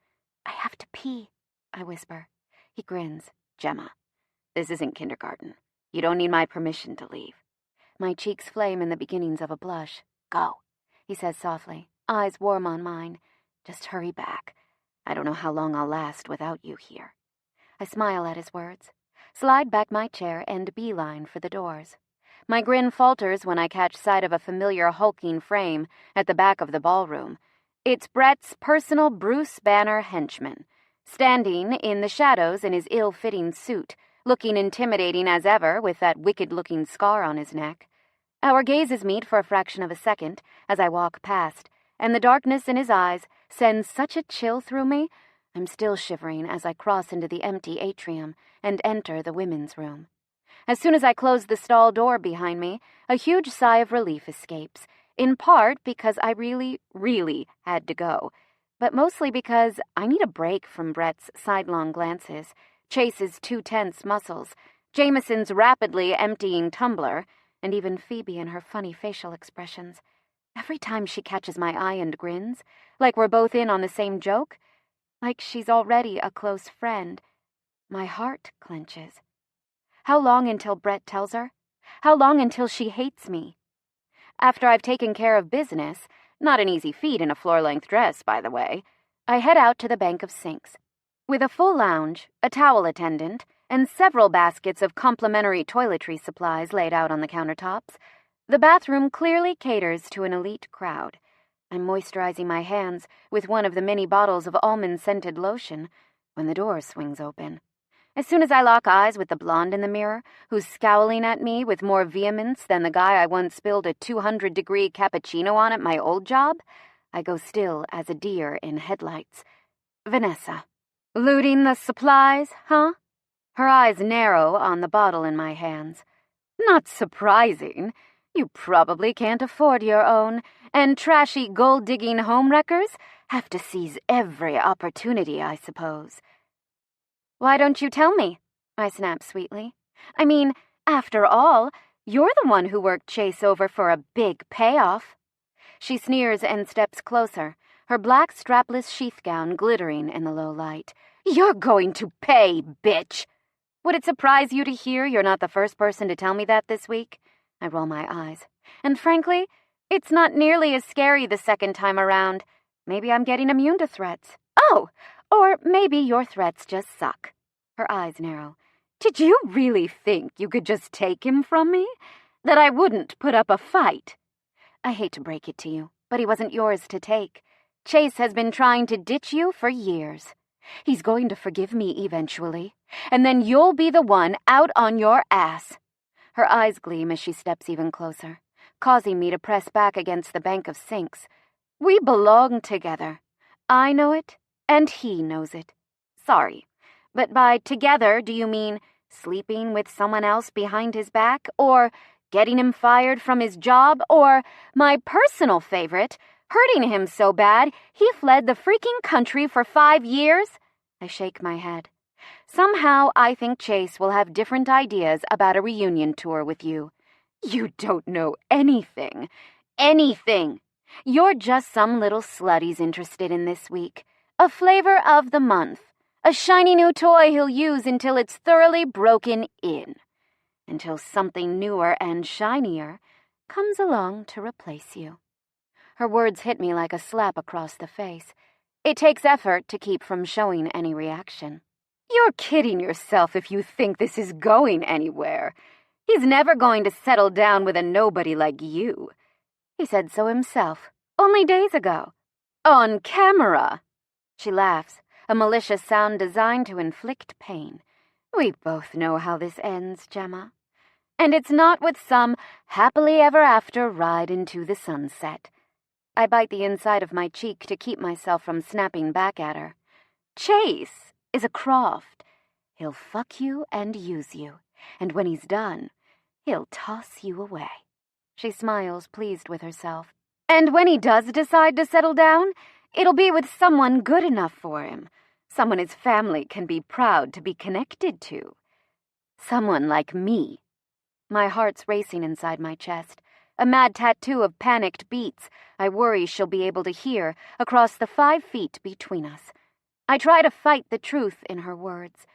S1: "I have to pee," I whisper. He grins. "Gemma, this isn't kindergarten. You don't need my permission to leave." My cheeks flame in the beginnings of a blush. "Go," he says softly, eyes warm on mine. "Just hurry back. I don't know how long I'll last without you here." I smile at his words, slide back my chair, and beeline for the doors. My grin falters when I catch sight of a familiar hulking frame at the back of the ballroom. It's Brett's personal Bruce Banner henchman, standing in the shadows in his ill-fitting suit, looking intimidating as ever with that wicked-looking scar on his neck. Our gazes meet for a fraction of a second as I walk past, and the darkness in his eyes sends such a chill through me, I'm still shivering as I cross into the empty atrium and enter the women's room. As soon as I close the stall door behind me, a huge sigh of relief escapes, in part because I really, really had to go, but mostly because I need a break from Brett's sidelong glances, Chase's too tense muscles, Jameson's rapidly emptying tumbler, and even Phoebe and her funny facial expressions. Every time she catches my eye and grins, like we're both in on the same joke, like she's already a close friend, my heart clenches. How long until Brett tells her? How long until she hates me? After I've taken care of business, not an easy feat in a floor-length dress, by the way, I head out to the bank of sinks. With a full lounge, a towel attendant, and several baskets of complimentary toiletry supplies laid out on the countertops, the bathroom clearly caters to an elite crowd. I'm moisturizing my hands with one of the many bottles of almond-scented lotion when the door swings open. As soon as I lock eyes with the blonde in the mirror, who's scowling at me with more vehemence than the guy I once spilled a 200-degree cappuccino on at my old job, I go still as a deer in headlights. "Vanessa. Looting the supplies, huh?" Her eyes narrow on the bottle in my hands. "Not surprising. You probably can't afford your own, and trashy gold-digging homewreckers have to seize every opportunity, I suppose." "Why don't you tell me?" I snap sweetly. "I mean, after all, you're the one who worked Chase over for a big payoff." She sneers and steps closer, her black strapless sheath gown glittering in the low light. "You're going to pay, bitch!" Would it surprise you to hear you're not the first person to tell me that this week? I roll my eyes. And frankly, it's not nearly as scary the second time around. Maybe I'm getting immune to threats. Oh, or maybe your threats just suck. Her eyes narrow. Did you really think you could just take him from me? That I wouldn't put up a fight? I hate to break it to you, but he wasn't yours to take. Chase has been trying to ditch you for years. He's going to forgive me eventually, and then you'll be the one out on your ass. Her eyes gleam as she steps even closer, causing me to press back against the bank of sinks. We belong together. I know it, and he knows it. Sorry, but by together, do you mean sleeping with someone else behind his back, or getting him fired from his job, or, my personal favorite, hurting him so bad he fled the freaking country for 5 years? I shake my head. Somehow I think Chase will have different ideas about a reunion tour with you. You don't know anything. Anything. You're just some little slut he's interested in this week. A flavor of the month. A shiny new toy he'll use until it's thoroughly broken in. Until something newer and shinier comes along to replace you. Her words hit me like a slap across the face. It takes effort to keep from showing any reaction. You're kidding yourself if you think this is going anywhere. He's never going to settle down with a nobody like you. He said so himself, only days ago. On camera. She laughs, a malicious sound designed to inflict pain. We both know how this ends, Gemma. And it's not with some happily ever after ride into the sunset. I bite the inside of my cheek to keep myself from snapping back at her. Chase is a Croft. He'll fuck you and use you, and when he's done, he'll toss you away. She smiles, pleased with herself. And when he does decide to settle down, it'll be with someone good enough for him, someone his family can be proud to be connected to. Someone like me. My heart's racing inside my chest, a mad tattoo of panicked beats I worry she'll be able to hear across the 5 feet between us. I try to fight the truth in her words,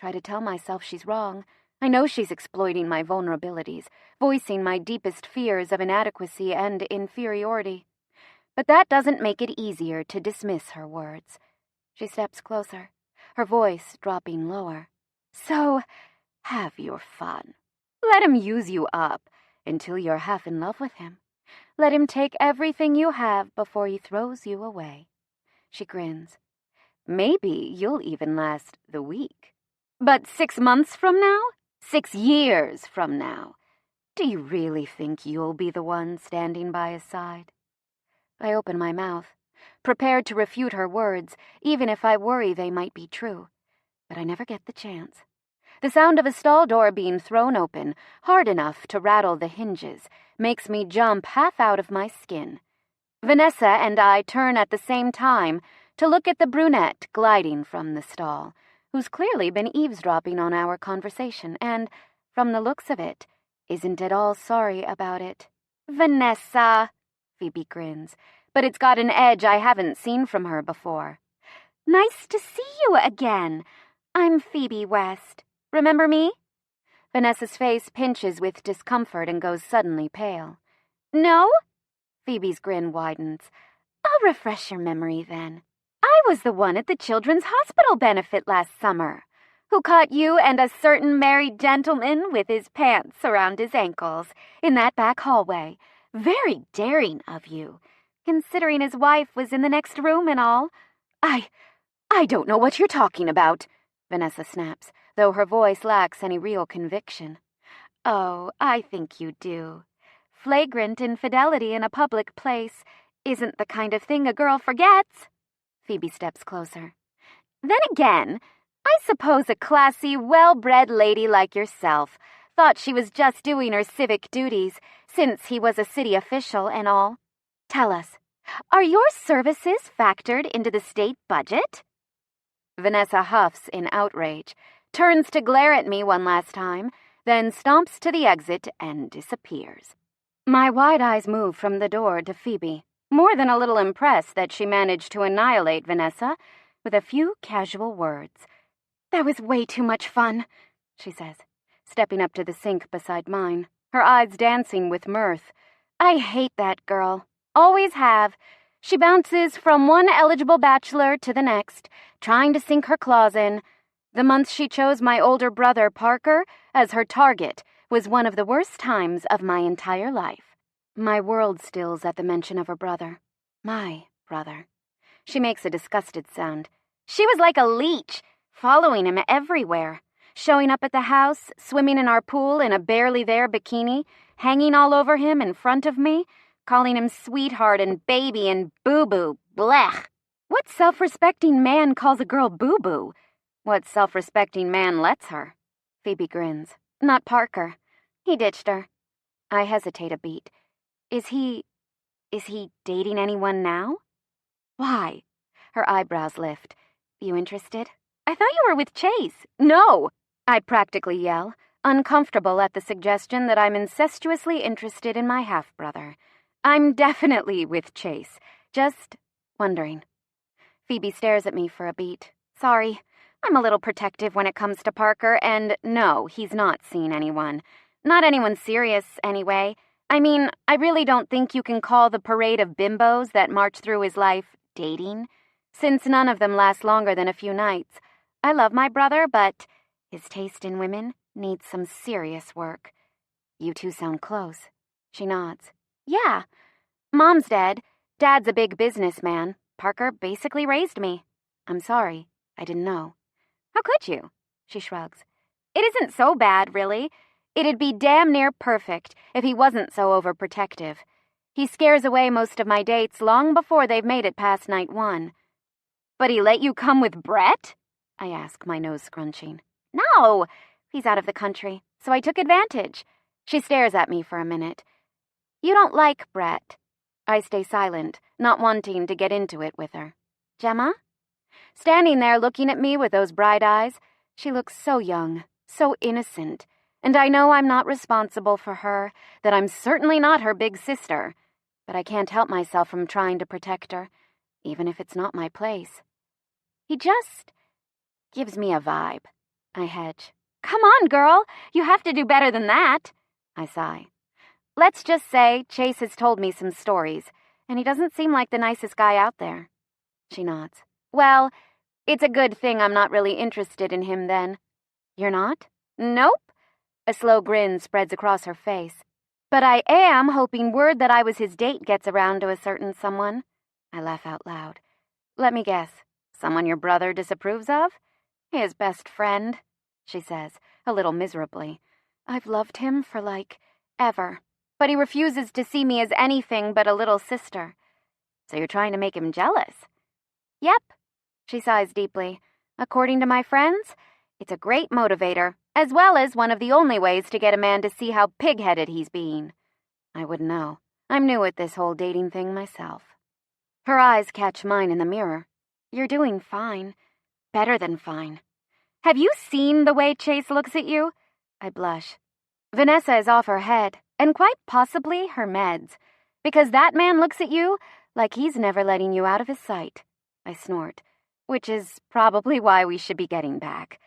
S1: try to tell myself she's wrong. I know she's exploiting my vulnerabilities, voicing my deepest fears of inadequacy and inferiority. But that doesn't make it easier to dismiss her words. She steps closer, her voice dropping lower. So, have your fun. Let him use you up until you're half in love with him. Let him take everything you have before he throws you away. She grins. Maybe you'll even last the week. But 6 months from now? 6 years from now? Do you really think you'll be the one standing by his side? I open my mouth, prepared to refute her words, even if I worry they might be true. But I never get the chance. The sound of a stall door being thrown open, hard enough to rattle the hinges, makes me jump half out of my skin. Vanessa and I turn at the same time to look at the brunette gliding from the stall, who's clearly been eavesdropping on our conversation and, from the looks of it, isn't at all sorry about it. Vanessa, Phoebe grins, but it's got an edge I haven't seen from her before. Nice to see you again. I'm Phoebe West. Remember me? Vanessa's face pinches with discomfort and goes suddenly pale. No? Phoebe's grin widens. I'll refresh your memory then. I was the one at the Children's Hospital benefit last summer, who caught you and a certain married gentleman with his pants around his ankles in that back hallway. Very daring of you, considering his wife was in the next room and all. I don't know what you're talking about, Vanessa snaps, though her voice lacks any real conviction. Oh, I think you do. Flagrant infidelity in a public place isn't the kind of thing a girl forgets. Phoebe steps closer. Then again, I suppose a classy, well-bred lady like yourself thought she was just doing her civic duties, since he was a city official and all. Tell us, are your services factored into the state budget? Vanessa huffs in outrage, turns to glare at me one last time, then stomps to the exit and disappears. My wide eyes move from the door to Phoebe, more than a little impressed that she managed to annihilate Vanessa with a few casual words. That was way too much fun. she says, stepping up to the sink beside mine, her eyes dancing with mirth. I hate that girl. Always have. She bounces from one eligible bachelor to the next, trying to sink her claws in. The month she chose my older brother, Parker, as her target was one of the worst times of my entire life. My world stills at the mention of her brother. My brother. She makes a disgusted sound. She was like a leech, following him everywhere, showing up at the house, swimming in our pool in a barely there bikini, hanging all over him in front of me, calling him sweetheart and baby and boo-boo. Blech! What self-respecting man calls a girl boo-boo? What self-respecting man lets her? Phoebe grins. Not Parker. He ditched her. I hesitate a beat. Is he dating anyone now? Why? Her eyebrows lift. You interested? I thought you were with Chase. No! I practically yell, uncomfortable at the suggestion that I'm incestuously interested in my half-brother. I'm definitely with Chase. Just wondering. Phoebe stares at me for a beat. Sorry, I'm a little protective when it comes to Parker, and no, he's not seen anyone. Not anyone serious, anyway. I mean, I really don't think you can call the parade of bimbos that march through his life dating, since none of them last longer than a few nights. I love my brother, but his taste in women needs some serious work. You two sound close. She nods. Yeah. Mom's dead. Dad's a big businessman. Parker basically raised me. I'm sorry. I didn't know. How could you? She shrugs. It isn't so bad, really. It'd be damn near perfect if he wasn't so overprotective. He scares away most of my dates long before they've made it past night one. But he let you come with Brett? I ask, my nose scrunching. No, he's out of the country, so I took advantage. She stares at me for a minute. You don't like Brett. I stay silent, not wanting to get into it with her. Gemma? Standing there looking at me with those bright eyes, she looks so young, so innocent, and I know I'm not responsible for her, that I'm certainly not her big sister, but I can't help myself from trying to protect her, even if it's not my place. He just gives me a vibe. I hedge. Come on, girl, you have to do better than that. I sigh. Let's just say Chase has told me some stories, and he doesn't seem like the nicest guy out there. She nods. Well, it's a good thing I'm not really interested in him then. You're not? Nope. A slow grin spreads across her face. But I am hoping word that I was his date gets around to a certain someone. I laugh out loud. Let me guess. Someone your brother disapproves of? His best friend, she says, a little miserably. I've loved him for, ever. But he refuses to see me as anything but a little sister. So you're trying to make him jealous? Yep, she sighs deeply. According to my friends, it's a great motivator, as well as one of the only ways to get a man to see how pig-headed he's being. I wouldn't know. I'm new at this whole dating thing myself. Her eyes catch mine in the mirror. You're doing fine. Better than fine. Have you seen the way Chase looks at you? I blush. Vanessa is off her head, and quite possibly her meds, because that man looks at you like he's never letting you out of his sight. I snort, which is probably why we should be getting back.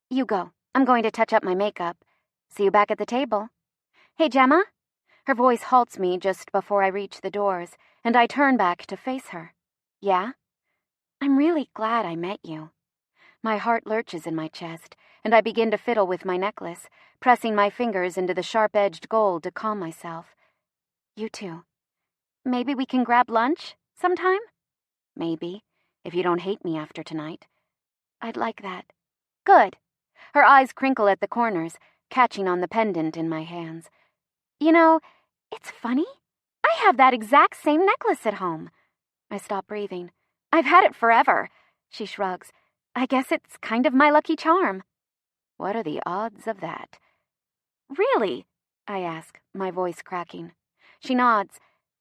S1: You go. I'm going to touch up my makeup. See you back at the table. Hey, Gemma? Her voice halts me just before I reach the doors, and I turn back to face her. Yeah? I'm really glad I met you. My heart lurches in my chest, and I begin to fiddle with my necklace, pressing my fingers into the sharp-edged gold to calm myself. You too. Maybe we can grab lunch sometime? Maybe, if you don't hate me after tonight. I'd like that. Good. Her eyes crinkle at the corners, catching on the pendant in my hands. You know, it's funny. I have that exact same necklace at home. I stop breathing. I've had it forever. She shrugs. I guess it's kind of my lucky charm. What are the odds of that? Really? I ask, my voice cracking. She nods.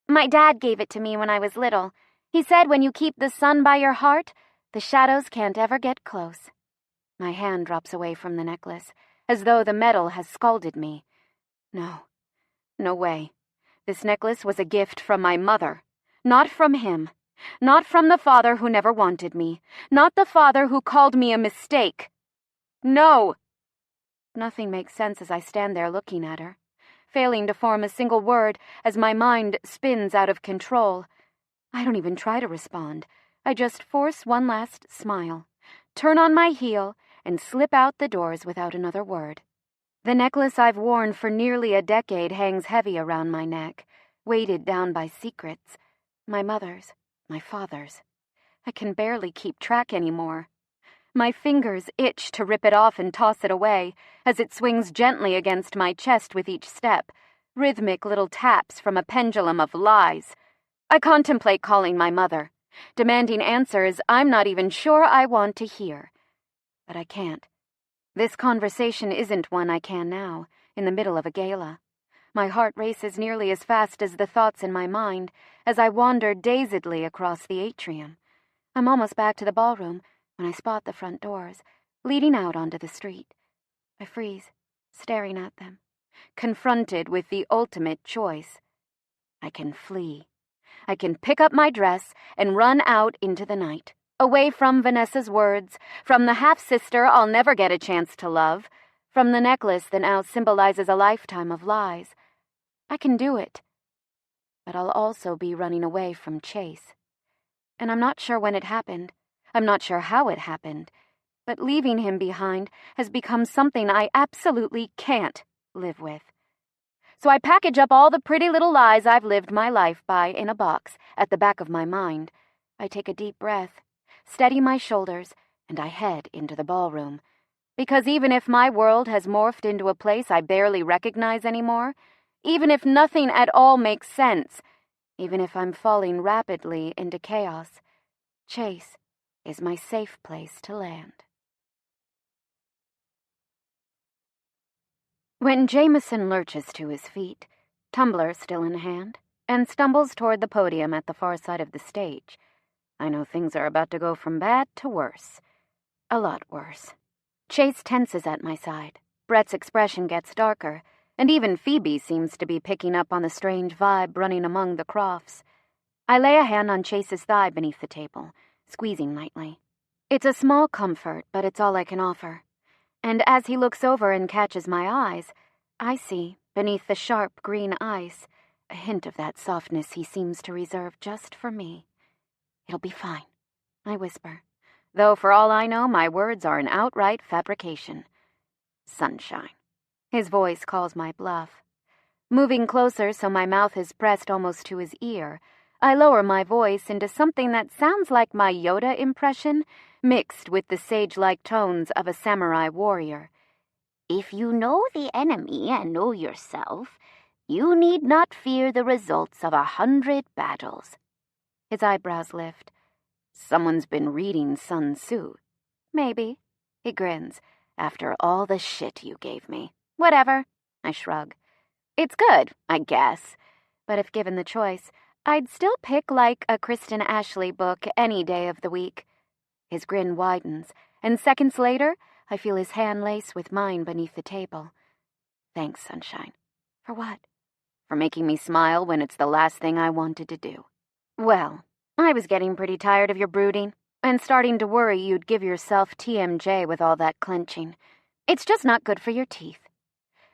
S1: My dad gave it to me when I was little. He said when you keep the sun by your heart, the shadows can't ever get close. My hand drops away from the necklace, as though the metal has scalded me. No. No way. This necklace was a gift from my mother, not from him. Not from the father who never wanted me. Not the father who called me a mistake. No. Nothing makes sense as I stand there looking at her, failing to form a single word as my mind spins out of control. I don't even try to respond. I just force one last smile, turn on my heel, and slip out the doors without another word. The necklace I've worn for nearly a decade hangs heavy around my neck, weighted down by secrets. My mother's, my father's. I can barely keep track anymore. My fingers itch to rip it off and toss it away as it swings gently against my chest with each step, rhythmic little taps from a pendulum of lies. I contemplate calling my mother, demanding answers I'm not even sure I want to hear. But I can't. This conversation isn't one I can now, in the middle of a gala. My heart races nearly as fast as the thoughts in my mind as I wander dazedly across the atrium. I'm almost back to the ballroom when I spot the front doors, leading out onto the street. I freeze, staring at them, confronted with the ultimate choice. I can flee. I can pick up my dress and run out into the night, away from Vanessa's words, from the half-sister I'll never get a chance to love, from the necklace that now symbolizes a lifetime of lies. I can do it. But I'll also be running away from Chase. And I'm not sure when it happened. I'm not sure how it happened. But leaving him behind has become something I absolutely can't live with. So I package up all the pretty little lies I've lived my life by in a box at the back of my mind. I take a deep breath, steady my shoulders, and I head into the ballroom. Because even if my world has morphed into a place I barely recognize anymore, even if nothing at all makes sense, even if I'm falling rapidly into chaos, Chase is my safe place to land. When Jameson lurches to his feet, tumbler still in hand, and stumbles toward the podium at the far side of the stage, I know things are about to go from bad to worse. A lot worse. Chase tenses at my side. Brett's expression gets darker, and even Phoebe seems to be picking up on the strange vibe running among the Crofts. I lay a hand on Chase's thigh beneath the table, squeezing lightly. It's a small comfort, but it's all I can offer. And as he looks over and catches my eyes, I see, beneath the sharp green ice, a hint of that softness he seems to reserve just for me. It'll be fine, I whisper, though for all I know my words are an outright fabrication. Sunshine. His voice calls my bluff. Moving closer so my mouth is pressed almost to his ear, I lower my voice into something that sounds like my Yoda impression, mixed with the sage-like tones of a samurai warrior.
S2: If you know the enemy and know yourself, you need not fear the results of 100 battles.
S1: His eyebrows lift.
S2: Someone's been reading Sun Tzu.
S1: Maybe. He grins.
S2: After all the shit you gave me.
S1: Whatever. I shrug.
S2: It's good, I guess.
S1: But if given the choice, I'd still pick like a Kristen Ashley book any day of the week. His grin widens, and seconds later, I feel his hand lace with mine beneath the table. Thanks, Sunshine.
S2: For what?
S1: For making me smile when it's the last thing I wanted to do. Well, I was getting pretty tired of your brooding, and starting to worry you'd give yourself TMJ with all that clenching. It's just not good for your teeth.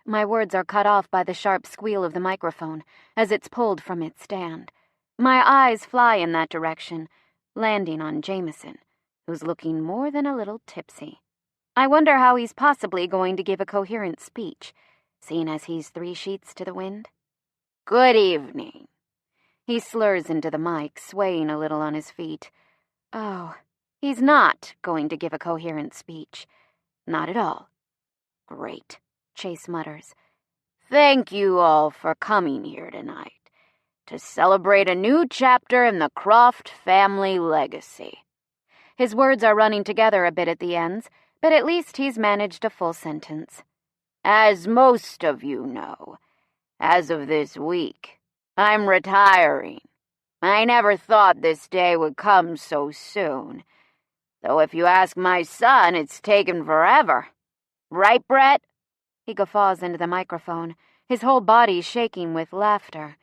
S1: My words are cut off by the sharp squeal of the microphone as it's pulled from its stand. My eyes fly in that direction, landing on Jameson, who's looking more than a little tipsy. I wonder how he's possibly going to give a coherent speech, seeing as he's 3 sheets to the wind.
S2: Good evening.
S1: He slurs into the mic, swaying a little on his feet. Oh, he's not going to give a coherent speech. Not at all.
S2: Great,
S1: Chase mutters.
S2: Thank you all for coming here tonight to celebrate a new chapter in the Croft family legacy.
S1: His words are running together a bit at the ends, but at least he's managed a full sentence.
S2: As most of you know, as of this week, I'm retiring. I never thought this day would come so soon. Though if you ask my son, it's taken forever. Right, Brett?
S1: He guffaws into the microphone, his whole body shaking with laughter.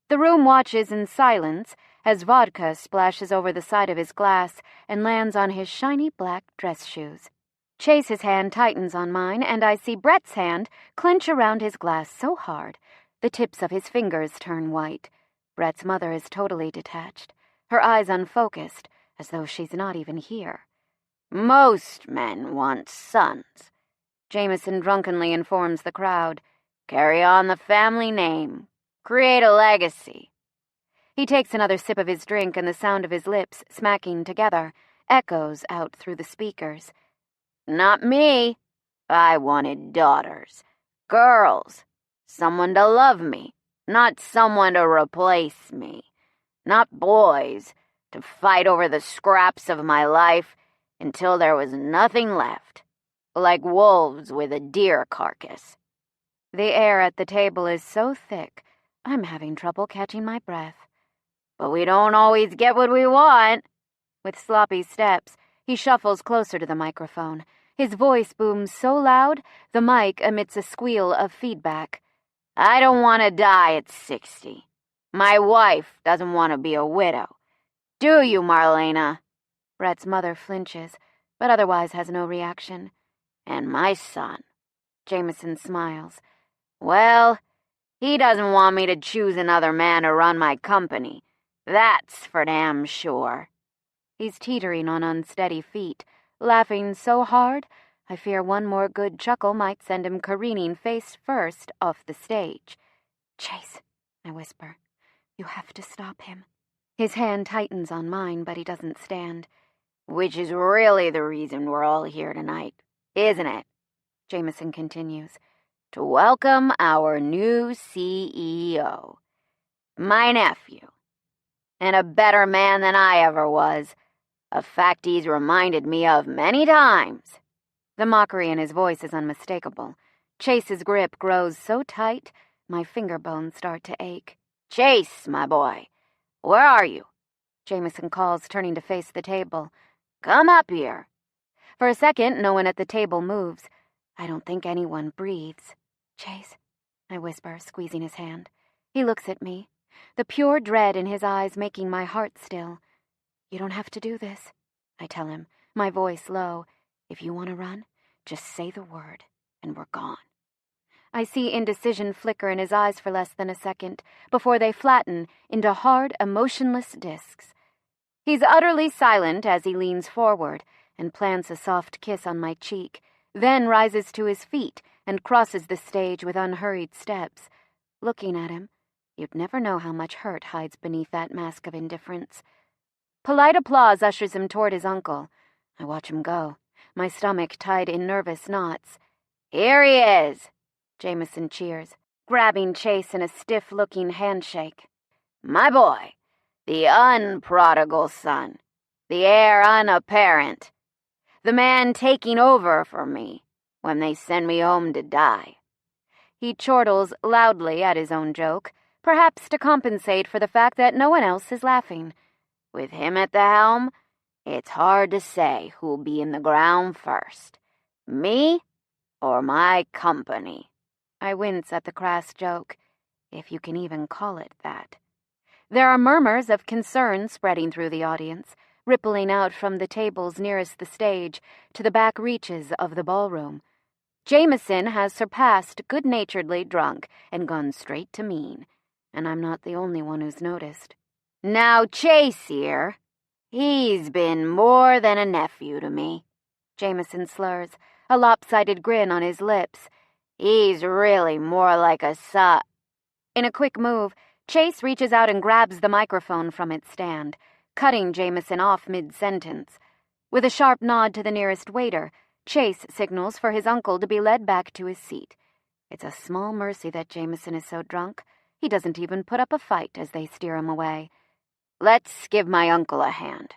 S1: The room watches in silence as vodka splashes over the side of his glass and lands on his shiny black dress shoes. Chase's hand tightens on mine, and I see Brett's hand clench around his glass so hard, the tips of his fingers turn white. Brett's mother is totally detached, her eyes unfocused, as though she's not even here.
S2: Most men want sons, Jameson drunkenly informs the crowd. Carry on the family name. Create a legacy.
S1: He takes another sip of his drink, and the sound of his lips smacking together echoes out through the speakers.
S2: Not me. I wanted daughters. Girls. Someone to love me, not someone to replace me. Not boys, to fight over the scraps of my life until there was nothing left, like wolves with a deer carcass.
S1: The air at the table is so thick, I'm having trouble catching my breath.
S2: But we don't always get what we want.
S1: With sloppy steps, he shuffles closer to the microphone. His voice booms so loud, the mic emits a squeal of feedback.
S2: I don't want to die at 60. My wife doesn't want to be a widow. Do you, Marlena?
S1: Brett's mother flinches, but otherwise has no reaction.
S2: And my son.
S1: Jameson smiles.
S2: Well, he doesn't want me to choose another man to run my company. That's for damn sure.
S1: He's teetering on unsteady feet, laughing so hard, I fear one more good chuckle might send him careening face first off the stage. Chase, I whisper, you have to stop him. His hand tightens on mine, but he doesn't stand.
S2: Which is really the reason we're all here tonight, isn't it?
S1: Jameson continues.
S2: To welcome our new CEO. My nephew. And a better man than I ever was. A fact he's reminded me of many times.
S1: The mockery in his voice is unmistakable. Chase's grip grows so tight, my finger bones start to ache.
S2: Chase, my boy, where are you?
S1: Jameson calls, turning to face the table.
S2: Come up here.
S1: For a second, no one at the table moves. I don't think anyone breathes. Chase, I whisper, squeezing his hand. He looks at me, the pure dread in his eyes making my heart still. You don't have to do this, I tell him, my voice low. If you want to run, just say the word, and we're gone. I see indecision flicker in his eyes for less than a second, before they flatten into hard, emotionless discs. He's utterly silent as he leans forward and plants a soft kiss on my cheek, then rises to his feet and crosses the stage with unhurried steps. Looking at him, you'd never know how much hurt hides beneath that mask of indifference. Polite applause ushers him toward his uncle. I watch him go, my stomach tied in nervous knots.
S2: Here he is,
S1: Jameson cheers, grabbing Chase in a stiff-looking handshake.
S2: My boy, the unprodigal son, the heir unapparent, the man taking over for me when they send me home to die.
S1: He chortles loudly at his own joke, perhaps to compensate for the fact that no one else is laughing.
S2: With him at the helm, it's hard to say who'll be in the ground first, me or my company.
S1: I wince at the crass joke, if you can even call it that. There are murmurs of concern spreading through the audience, rippling out from the tables nearest the stage to the back reaches of the ballroom. Jameson has surpassed good-naturedly drunk and gone straight to mean, and I'm not the only one who's noticed.
S2: Now Chase here, he's been more than a nephew to me.
S1: Jameson slurs, a lopsided grin on his lips.
S2: He's really more like a son.
S1: In a quick move, Chase reaches out and grabs the microphone from its stand, cutting Jameson off mid-sentence. With a sharp nod to the nearest waiter, Chase signals for his uncle to be led back to his seat. It's a small mercy that Jameson is so drunk, he doesn't even put up a fight as they steer him away.
S2: Let's give my uncle a hand,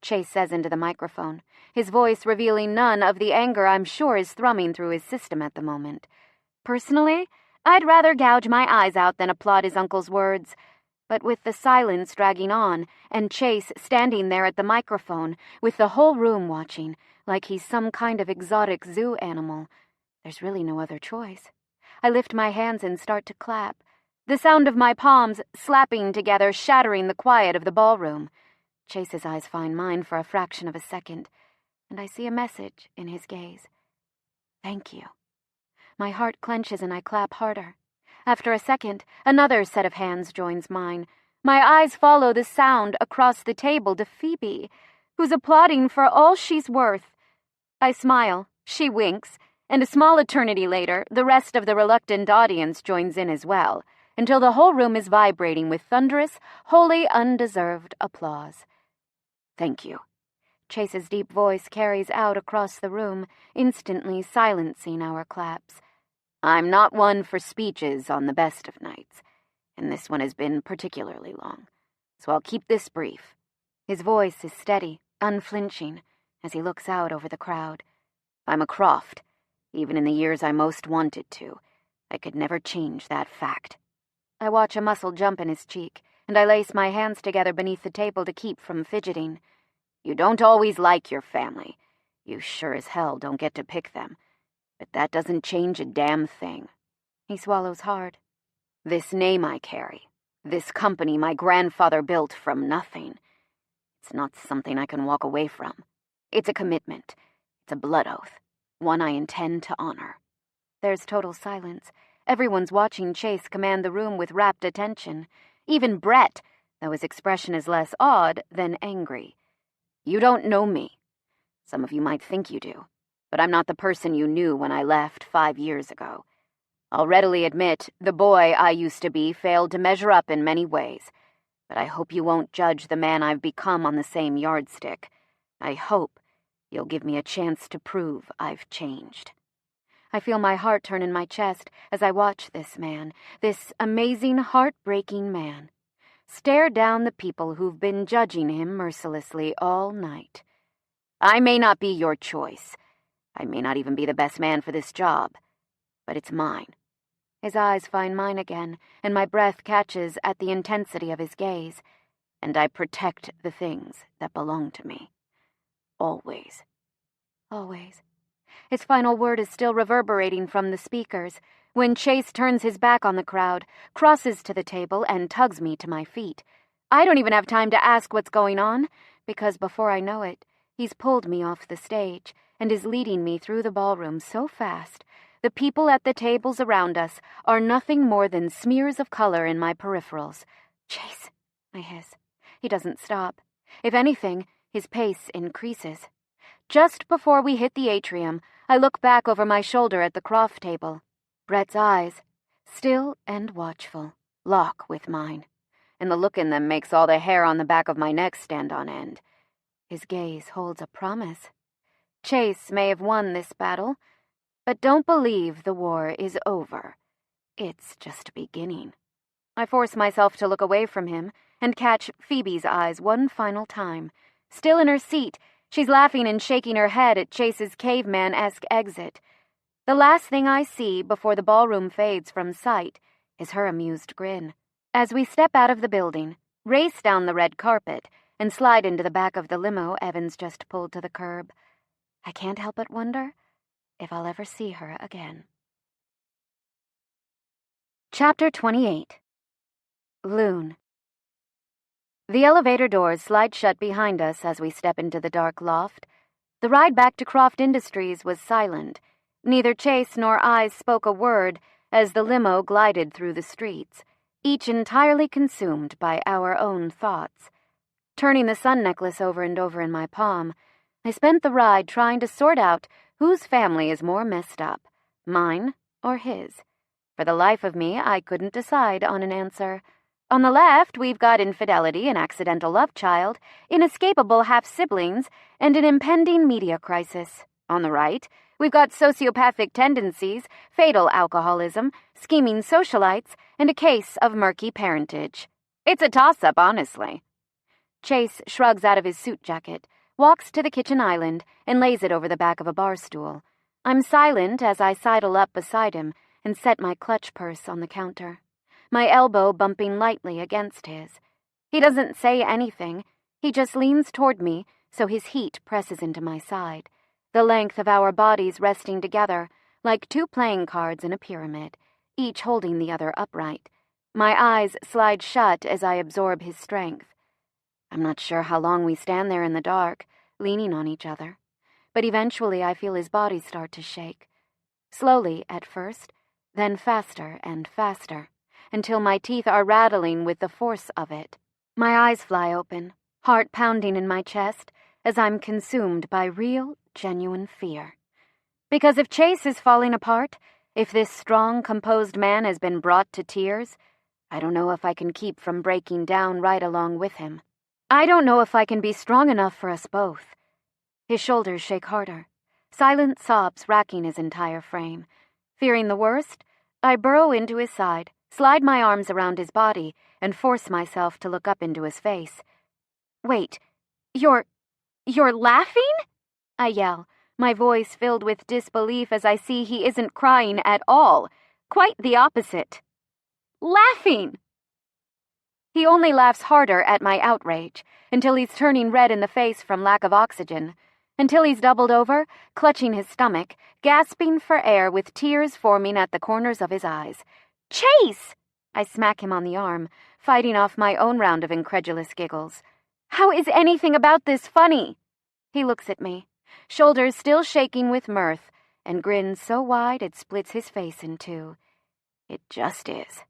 S1: Chase says into the microphone, his voice revealing none of the anger I'm sure is thrumming through his system at the moment. Personally, I'd rather gouge my eyes out than applaud his uncle's words. But with the silence dragging on, and Chase standing there at the microphone, with the whole room watching, like he's some kind of exotic zoo animal, there's really no other choice. I lift my hands and start to clap, the sound of my palms slapping together shattering the quiet of the ballroom. Chase's eyes find mine for a fraction of a second. and I see a message in his gaze. Thank you. My heart clenches and I clap harder. After a second, another set of hands joins mine. My eyes follow the sound across the table to Phoebe, who's applauding for all she's worth. I smile, she winks, and a small eternity later, the rest of the reluctant audience joins in as well, until the whole room is vibrating with thunderous, wholly undeserved applause. Thank you. Chase's deep voice carries out across the room, instantly silencing our claps. I'm not one for speeches on the best of nights, and this one has been particularly long, so I'll keep this brief. His voice is steady, unflinching, as he looks out over the crowd. I'm a Croft. Even in the years I most wanted to, I could never change that fact. I watch a muscle jump in his cheek, and I lace my hands together beneath the table to keep from fidgeting. You don't always like your family. You sure as hell don't get to pick them. But that doesn't change a damn thing. He swallows hard. This name I carry, this company my grandfather built from nothing, it's not something I can walk away from. It's a commitment. It's a blood oath. One I intend to honor. There's total silence. Everyone's watching Chase command the room with rapt attention. Even Brett, though his expression is less awed than angry. You don't know me. Some of you might think you do, but I'm not the person you knew when I left 5 years ago. I'll readily admit the boy I used to be failed to measure up in many ways, but I hope you won't judge the man I've become on the same yardstick. I hope you'll give me a chance to prove I've changed. I feel my heart turn in my chest as I watch this man, this amazing, heartbreaking man, stare down the people who've been judging him mercilessly all night. I may not be your choice. I may not even be the best man for this job, but it's mine. His eyes find mine again, and my breath catches at the intensity of his gaze, and I protect the things that belong to me. Always. Always. His final word is still reverberating from the speakers when Chase turns his back on the crowd, crosses to the table, and tugs me to my feet. I don't even have time to ask what's going on, because before I know it, he's pulled me off the stage and is leading me through the ballroom so fast, the people at the tables around us are nothing more than smears of color in my peripherals. Chase, I hiss. He doesn't stop. If anything, his pace increases. Just before we hit the atrium, I look back over my shoulder at the Croft table. Brett's eyes, still and watchful, lock with mine, and the look in them makes all the hair on the back of my neck stand on end. His gaze holds a promise. Chase may have won this battle, but don't believe the war is over. It's just beginning. I force myself to look away from him and catch Phoebe's eyes one final time. Still in her seat, she's laughing and shaking her head at Chase's caveman-esque exit. The last thing I see before the ballroom fades from sight is her amused grin. As we step out of the building, race down the red carpet, and slide into the back of the limo Evans just pulled to the curb, I can't help but wonder if I'll ever see her again. Chapter 28. Loon. The elevator doors slide shut behind us as we step into the dark loft. The ride back to Croft Industries was silent. Neither Chase nor I spoke a word as the limo glided through the streets, each entirely consumed by our own thoughts. Turning the sun necklace over and over in my palm, I spent the ride trying to sort out whose family is more messed up, mine or his. For the life of me, I couldn't decide on an answer. On the left, we've got infidelity, an accidental love child, inescapable half-siblings, and an impending media crisis. On the right, we've got sociopathic tendencies, fatal alcoholism, scheming socialites, and a case of murky parentage. It's a toss-up, honestly. Chase shrugs out of his suit jacket, walks to the kitchen island, and lays it over the back of a bar stool. I'm silent as I sidle up beside him and set my clutch purse on the counter, my elbow bumping lightly against his. He doesn't say anything. He just leans toward me so his heat presses into my side, the length of our bodies resting together like two playing cards in a pyramid, each holding the other upright. My eyes slide shut as I absorb his strength. I'm not sure how long we stand there in the dark, leaning on each other. but eventually I feel his body start to shake. Slowly at first, then faster and faster, until my teeth are rattling with the force of it. My eyes fly open, heart pounding in my chest, as I'm consumed by real, genuine fear. Because if Chase is falling apart, if this strong, composed man has been brought to tears, I don't know if I can keep from breaking down right along with him. I don't know if I can be strong enough for us both. His shoulders shake harder, silent sobs racking his entire frame. Fearing the worst, I burrow into his side, slide my arms around his body, and force myself to look up into his face. Wait, you're laughing? I yell, my voice filled with disbelief as I see he isn't crying at all. Quite the opposite. Laughing! He only laughs harder at my outrage, until he's turning red in the face from lack of oxygen, until he's doubled over, clutching his stomach, gasping for air with tears forming at the corners of his eyes. Chase! I smack him on the arm, fighting off my own round of incredulous giggles. How is anything about this funny? He looks at me, shoulders still shaking with mirth, and grins so wide it splits his face in two. It just is.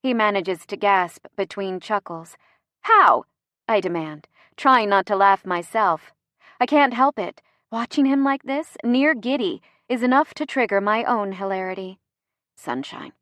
S1: He manages to gasp between chuckles. How? I demand, trying not to laugh myself. I can't help it. Watching him like this, near giddy, is enough to trigger my own hilarity. Sunshine.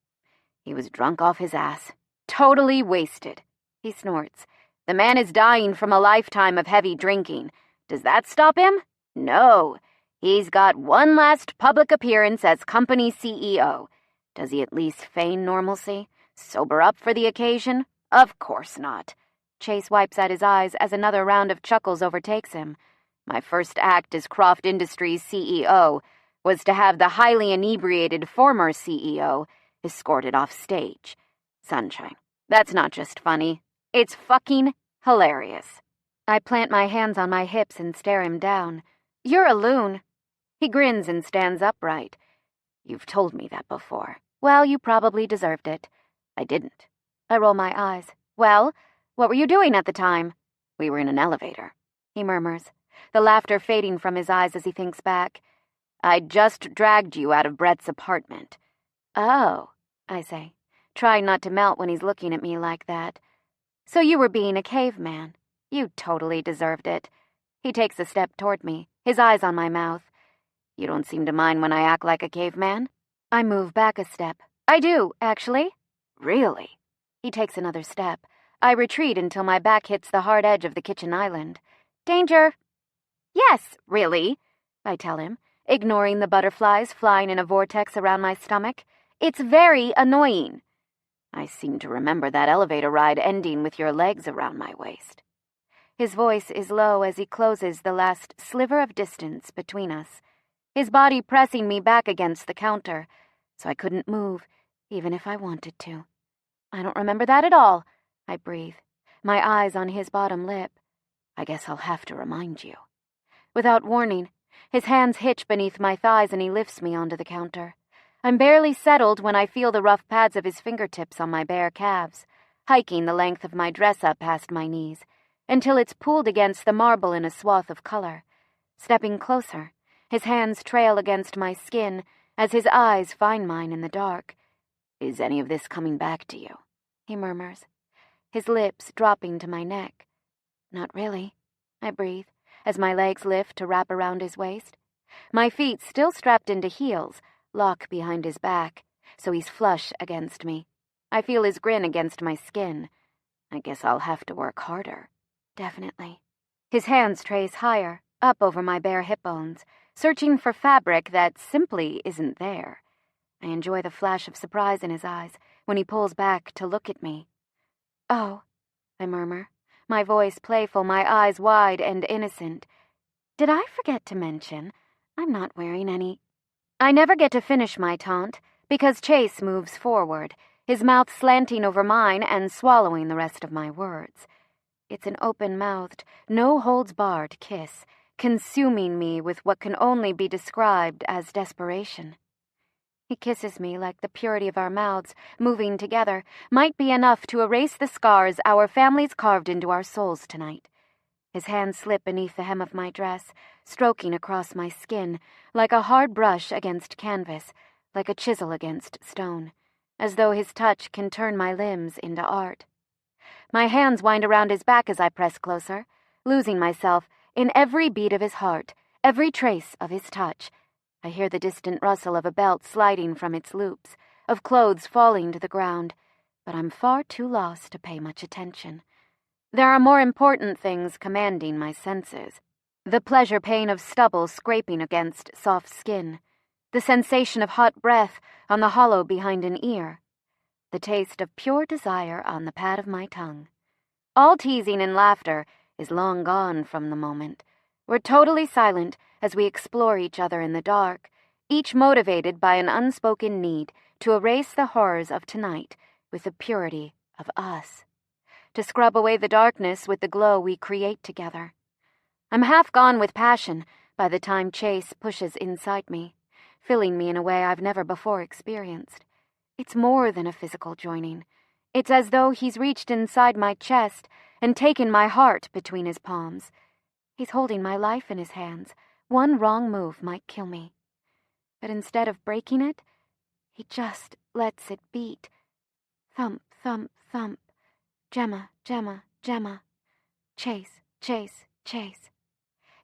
S1: He was drunk off his ass. Totally wasted. He snorts. The man is dying from a lifetime of heavy drinking. Does that stop him? No. He's got one last public appearance as company CEO. Does he at least feign normalcy? Sober up for the occasion? Of course not. Chase wipes at his eyes as another round of chuckles overtakes him. My first act as Croft Industries CEO was to have the highly inebriated former CEO escorted off stage. Sunshine. That's not just funny. It's fucking hilarious. I plant my hands on my hips and stare him down. You're a loon. He grins and stands upright. You've told me that before. Well, you probably deserved it. I didn't. I roll my eyes. Well, what were you doing at the time? We were in an elevator, he murmurs, the laughter fading from his eyes as he thinks back. I just dragged you out of Brett's apartment. Oh, I say, trying not to melt when he's looking at me like that. So you were being a caveman. You totally deserved it. He takes a step toward me, his eyes on my mouth. You don't seem to mind when I act like a caveman? I move back a step. I do, actually. Really? He takes another step. I retreat until my back hits the hard edge of the kitchen island. Danger! Yes, really, I tell him, ignoring the butterflies flying in a vortex around my stomach. It's very annoying. I seem to remember that elevator ride ending with your legs around my waist. His voice is low as he closes the last sliver of distance between us, his body pressing me back against the counter, so I couldn't move, even if I wanted to. I don't remember that at all, I breathe, my eyes on his bottom lip. I guess I'll have to remind you. Without warning, his hands hitch beneath my thighs and he lifts me onto the counter. I'm barely settled when I feel the rough pads of his fingertips on my bare calves, hiking the length of my dress up past my knees, until it's pulled against the marble in a swath of color. Stepping closer, his hands trail against my skin as his eyes find mine in the dark. Is any of this coming back to you? He murmurs, his lips dropping to my neck. Not really, I breathe, as my legs lift to wrap around his waist. My feet, still strapped into heels, lock behind his back, so he's flush against me. I feel his grin against my skin. I guess I'll have to work harder. Definitely. His hands trace higher, up over my bare hip bones, searching for fabric that simply isn't there. I enjoy the flash of surprise in his eyes when he pulls back to look at me. Oh, I murmur, my voice playful, my eyes wide and innocent. Did I forget to mention I'm not wearing any... I never get to finish my taunt because Chase moves forward, his mouth slanting over mine and swallowing the rest of my words. It's an open-mouthed, no-holds-barred kiss, consuming me with what can only be described as desperation. He kisses me like the purity of our mouths, moving together, might be enough to erase the scars our families carved into our souls tonight. His hands slip beneath the hem of my dress, stroking across my skin, like a hard brush against canvas, like a chisel against stone, as though his touch can turn my limbs into art. My hands wind around his back as I press closer, losing myself in every beat of his heart, every trace of his touch. I hear the distant rustle of a belt sliding from its loops, of clothes falling to the ground, but I'm far too lost to pay much attention. There are more important things commanding my senses. The pleasure-pain of stubble scraping against soft skin, the sensation of hot breath on the hollow behind an ear, the taste of pure desire on the pad of my tongue. All teasing and laughter is long gone from the moment. We're totally silent as we explore each other in the dark, each motivated by an unspoken need to erase the horrors of tonight with the purity of us, to scrub away the darkness with the glow we create together. I'm half gone with passion by the time Chase pushes inside me, filling me in a way I've never before experienced. It's more than a physical joining. It's as though he's reached inside my chest and taken my heart between his palms. He's holding my life in his hands. One wrong move might kill me. But instead of breaking it, he just lets it beat. Thump, thump, thump. Gemma, Gemma, Gemma. Chase, Chase, Chase.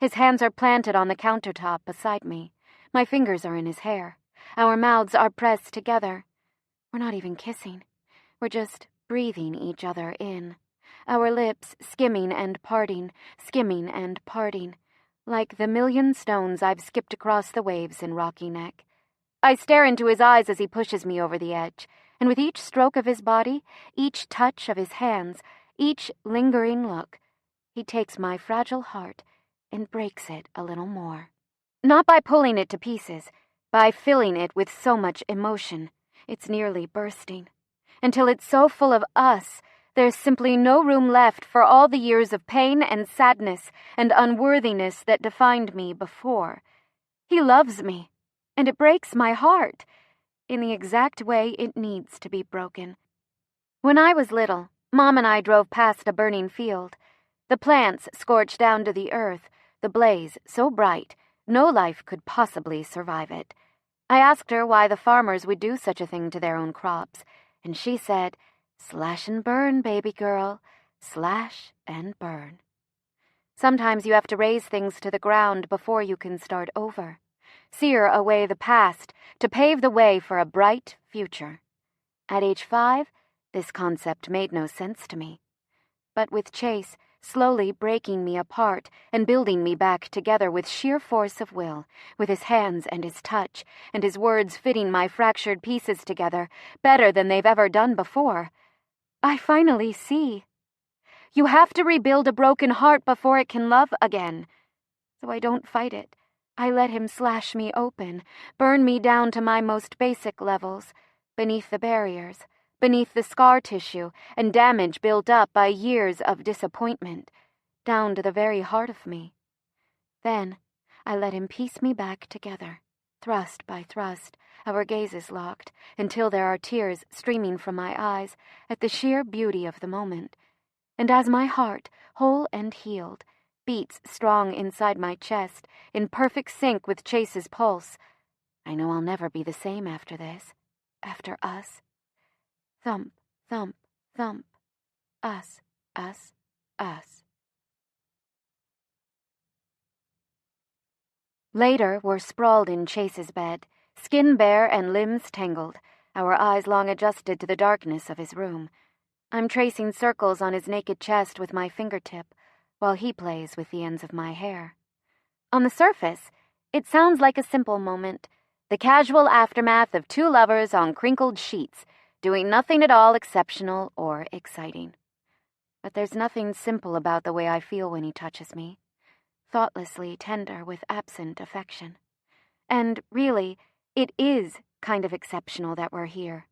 S1: His hands are planted on the countertop beside me. My fingers are in his hair. Our mouths are pressed together. We're not even kissing. We're just breathing each other in. Our lips skimming and parting, like the million stones I've skipped across the waves in Rocky Neck. I stare into his eyes as he pushes me over the edge, and with each stroke of his body, each touch of his hands, each lingering look, he takes my fragile heart and breaks it a little more. Not by pulling it to pieces, by filling it with so much emotion. It's nearly bursting. Until it's so full of us, there's simply no room left for all the years of pain and sadness and unworthiness that defined me before. He loves me, and it breaks my heart, in the exact way it needs to be broken. When I was little, Mom and I drove past a burning field. The plants scorched down to the earth, the blaze so bright, no life could possibly survive it. I asked her why the farmers would do such a thing to their own crops, and she said, "Slash and burn, baby girl, slash and burn." Sometimes you have to raze things to the ground before you can start over, sear away the past to pave the way for a bright future. At age 5, this concept made no sense to me. But with Chase slowly breaking me apart and building me back together with sheer force of will, with his hands and his touch, and his words fitting my fractured pieces together better than they've ever done before, I finally see. You have to rebuild a broken heart before it can love again. So I don't fight it. I let him slash me open, burn me down to my most basic levels, beneath the barriers, beneath the scar tissue and damage built up by years of disappointment, down to the very heart of me. Then I let him piece me back together, thrust by thrust, our gazes locked, until there are tears streaming from my eyes at the sheer beauty of the moment. And as my heart, whole and healed, beats strong inside my chest, in perfect sync with Chase's pulse, I know I'll never be the same after this, after us. Thump, thump, thump. Us, us, us. Later, we're sprawled in Chase's bed, skin bare and limbs tangled, our eyes long adjusted to the darkness of his room. I'm tracing circles on his naked chest with my fingertip, while he plays with the ends of my hair. On the surface, it sounds like a simple moment, the casual aftermath of two lovers on crinkled sheets, doing nothing at all exceptional or exciting. But there's nothing simple about the way I feel when he touches me, thoughtlessly tender with absent affection. And really, it is kind of exceptional that we're here.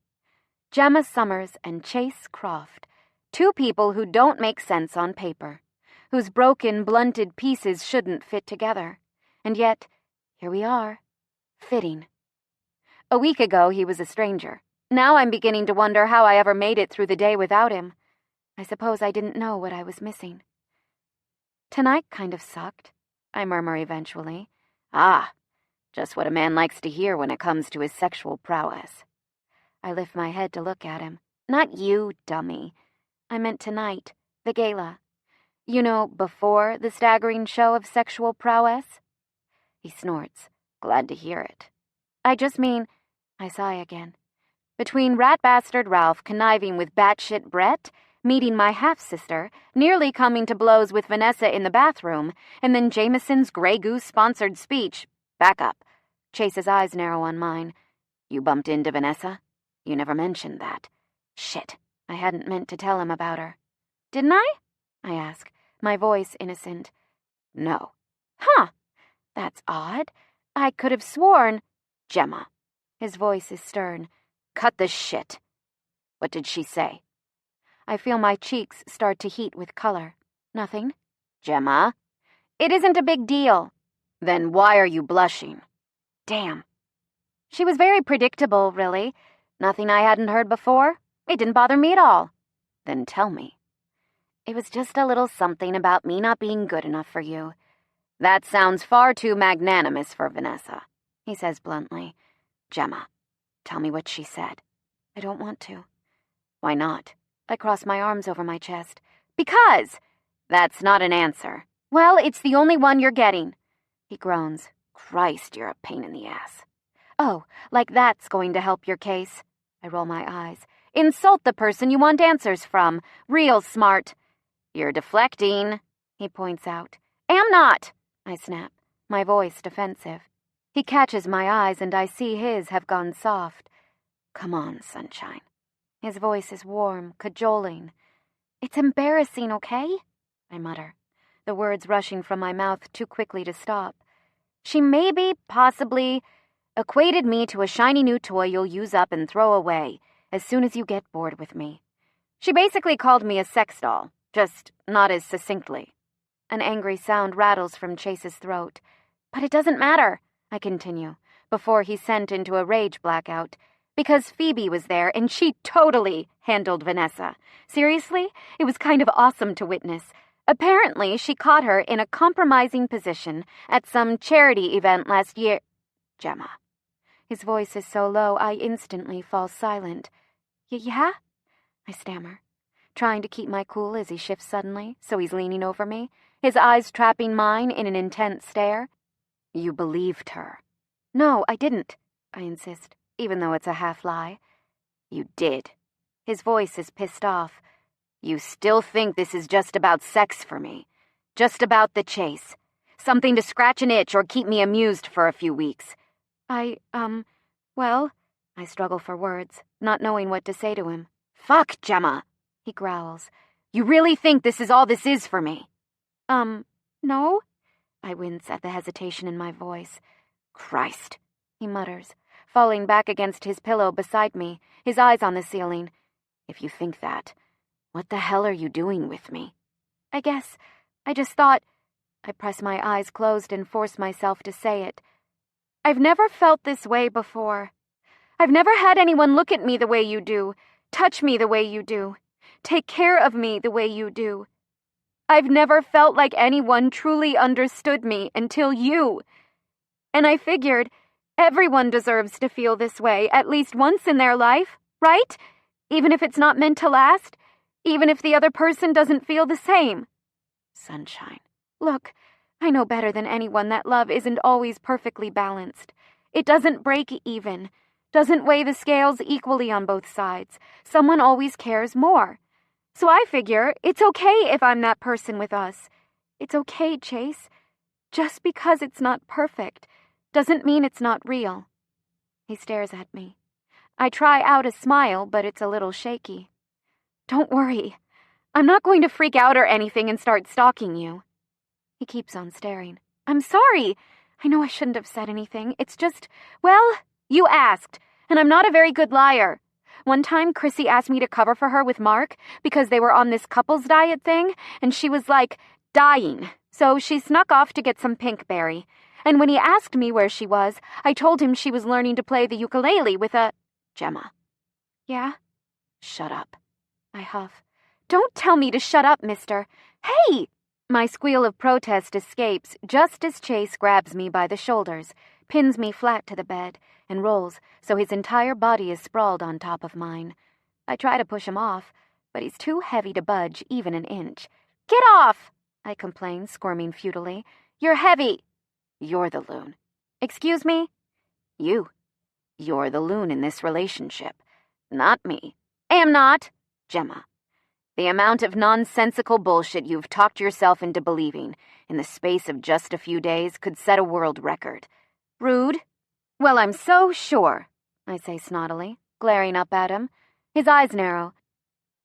S1: Gemma Summers and Chase Croft, two people who don't make sense on paper, whose broken, blunted pieces shouldn't fit together. And yet, here we are, fitting. A week ago, he was a stranger. Now I'm beginning to wonder how I ever made it through the day without him. I suppose I didn't know what I was missing. Tonight kind of sucked, I murmur eventually.
S2: Ah, just what a man likes to hear when it comes to his sexual prowess.
S1: I lift my head to look at him. Not you, dummy. I meant tonight, the gala. You know, before the staggering show of sexual prowess? He snorts.
S2: Glad to hear it.
S1: I just mean, I sigh again. Between rat bastard Ralph conniving with batshit Brett, meeting my half-sister, nearly coming to blows with Vanessa in the bathroom, and then Jameson's Grey Goose-sponsored speech.
S2: Back up.
S1: Chase's eyes narrow on mine.
S2: You bumped into Vanessa? You never mentioned that.
S1: Shit, I hadn't meant to tell him about her. Didn't I ask, my voice innocent.
S2: No.
S1: Huh, that's odd. I could have sworn.
S2: Gemma.
S1: His voice is stern.
S2: Cut the shit. What did she say?
S1: I feel my cheeks start to heat with color. Nothing.
S2: Gemma?
S1: It isn't a big deal.
S2: Then why are you blushing?
S1: Damn. She was very predictable, really. Nothing I hadn't heard before. It didn't bother me at all.
S2: Then tell me.
S1: It was just a little something about me not being good enough for you.
S2: That sounds far too magnanimous for Vanessa,
S1: he says bluntly.
S2: Gemma, tell me what she said.
S1: I don't want to.
S2: Why not?
S1: I cross my arms over my chest.
S2: Because! That's not an answer.
S1: Well, it's the only one you're getting. He groans.
S2: Christ, you're a pain in the ass.
S1: Oh, like that's going to help your case. I roll my eyes. Insult the person you want answers from. Real smart.
S2: You're deflecting,
S1: he points out. Am not, I snap, my voice defensive. He catches my eyes and I see his have gone soft.
S2: Come on, sunshine.
S1: His voice is warm, cajoling. It's embarrassing, okay? I mutter, the words rushing from my mouth too quickly to stop. She maybe, possibly, equated me to a shiny new toy you'll use up and throw away as soon as you get bored with me. She basically called me a sex doll, just not as succinctly. An angry sound rattles from Chase's throat. But it doesn't matter, I continue, before he sent into a rage blackout, because Phoebe was there and she totally handled Vanessa. Seriously, it was kind of awesome to witness. Apparently, she caught her in a compromising position at some charity event last year.
S2: Gemma.
S1: His voice is so low I instantly fall silent. Yeah? I stammer, trying to keep my cool as he shifts suddenly, so he's leaning over me, his eyes trapping mine in an intense stare.
S2: You believed her.
S1: No, I didn't, I insist, even though it's a half-lie.
S2: You did.
S1: His voice is pissed off.
S2: You still think this is just about sex for me. Just about the chase. Something to scratch an itch or keep me amused for a few weeks.
S1: Well, I struggle for words, not knowing what to say to him.
S2: Fuck, Gemma, he growls. You really think this is all this is for me?
S1: No? I wince at the hesitation in my voice.
S2: Christ,
S1: he mutters, falling back against his pillow beside me, his eyes on the ceiling.
S2: If you think that, what the hell are you doing with me?
S1: I just thought... I press my eyes closed and force myself to say it. I've never felt this way before. I've never had anyone look at me the way you do, touch me the way you do, take care of me the way you do. I've never felt like anyone truly understood me until you. And I figured everyone deserves to feel this way at least once in their life, right? Even if it's not meant to last, even if the other person doesn't feel the same.
S2: Sunshine.
S1: Look, I know better than anyone that love isn't always perfectly balanced. It doesn't break even, doesn't weigh the scales equally on both sides. Someone always cares more. So I figure it's okay if I'm that person with us. It's okay, Chase. Just because it's not perfect doesn't mean it's not real. He stares at me. I try out a smile, but it's a little shaky. Don't worry. I'm not going to freak out or anything and start stalking you. He keeps on staring. I'm sorry. I know I shouldn't have said anything. It's just, well, you asked, and I'm not a very good liar. One time, Chrissy asked me to cover for her with Mark because they were on this couples diet thing, and she was, dying. So she snuck off to get some pinkberry. And when he asked me where she was, I told him she was learning to play the ukulele with a...
S2: Gemma.
S1: Yeah?
S2: Shut up.
S1: I huff. Don't tell me to shut up, mister. Hey! My squeal of protest escapes just as Chase grabs me by the shoulders, pins me flat to the bed, and rolls so his entire body is sprawled on top of mine. I try to push him off, but he's too heavy to budge even an inch. "Get off!" I complain, squirming futilely. "You're heavy." "You're the loon." "Excuse me?" "You. You're the loon in this relationship. Not me." "Am not." "Gemma. The amount of nonsensical bullshit you've talked yourself into believing in the space of just a few days could set a world record." "Rude." "Well, I'm so sure," I say snottily, glaring up at him. His eyes narrow.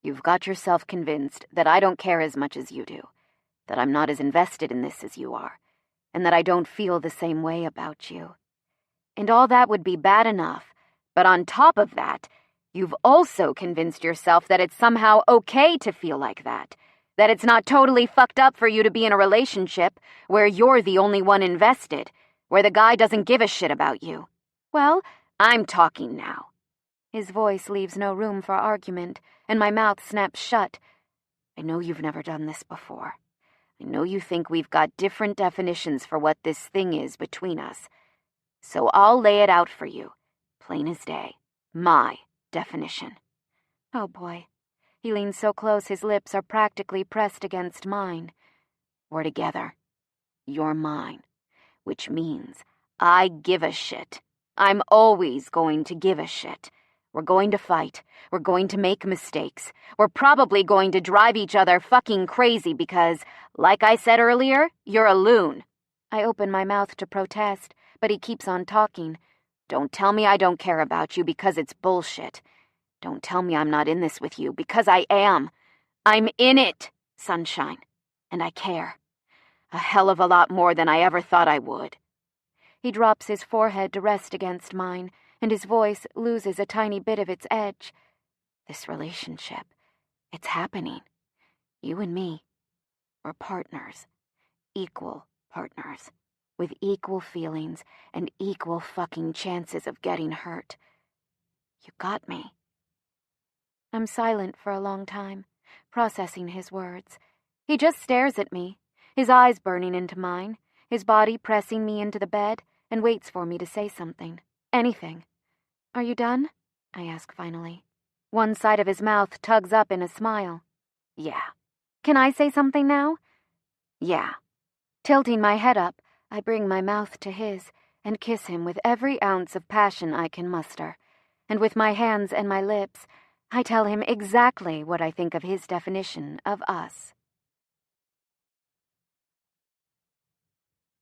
S1: "You've got yourself convinced that I don't care as much as you do, that I'm not as invested in this as you are, and that I don't feel the same way about you. And all that would be bad enough, but on top of that, you've also convinced yourself that it's somehow okay to feel like that it's not totally fucked up for you to be in a relationship where you're the only one invested, where the guy doesn't give a shit about you. Well, I'm talking now." His voice leaves no room for argument, and my mouth snaps shut. "I know you've never done this before. I know you think we've got different definitions for what this thing is between us. So I'll lay it out for you, plain as day. My definition." Oh boy. He leans so close his lips are practically pressed against mine. "We're together. You're mine. Which means I give a shit. I'm always going to give a shit. We're going to fight. We're going to make mistakes. We're probably going to drive each other fucking crazy because, like I said earlier, you're a loon." I open my mouth to protest, but he keeps on talking. "Don't tell me I don't care about you because it's bullshit. Don't tell me I'm not in this with you because I am. I'm in it, sunshine. And I care. A hell of a lot more than I ever thought I would." He drops his forehead to rest against mine, and his voice loses a tiny bit of its edge. "This relationship, it's happening. You and me, we're partners. Equal partners. With equal feelings and equal fucking chances of getting hurt. You got me." I'm silent for a long time, processing his words. He just stares at me, his eyes burning into mine, his body pressing me into the bed, and waits for me to say something. Anything. "Are you done?" I ask finally. One side of his mouth tugs up in a smile. "Yeah." "Can I say something now?" "Yeah." Tilting my head up, I bring my mouth to his and kiss him with every ounce of passion I can muster, and with my hands and my lips, I tell him exactly what I think of his definition of us.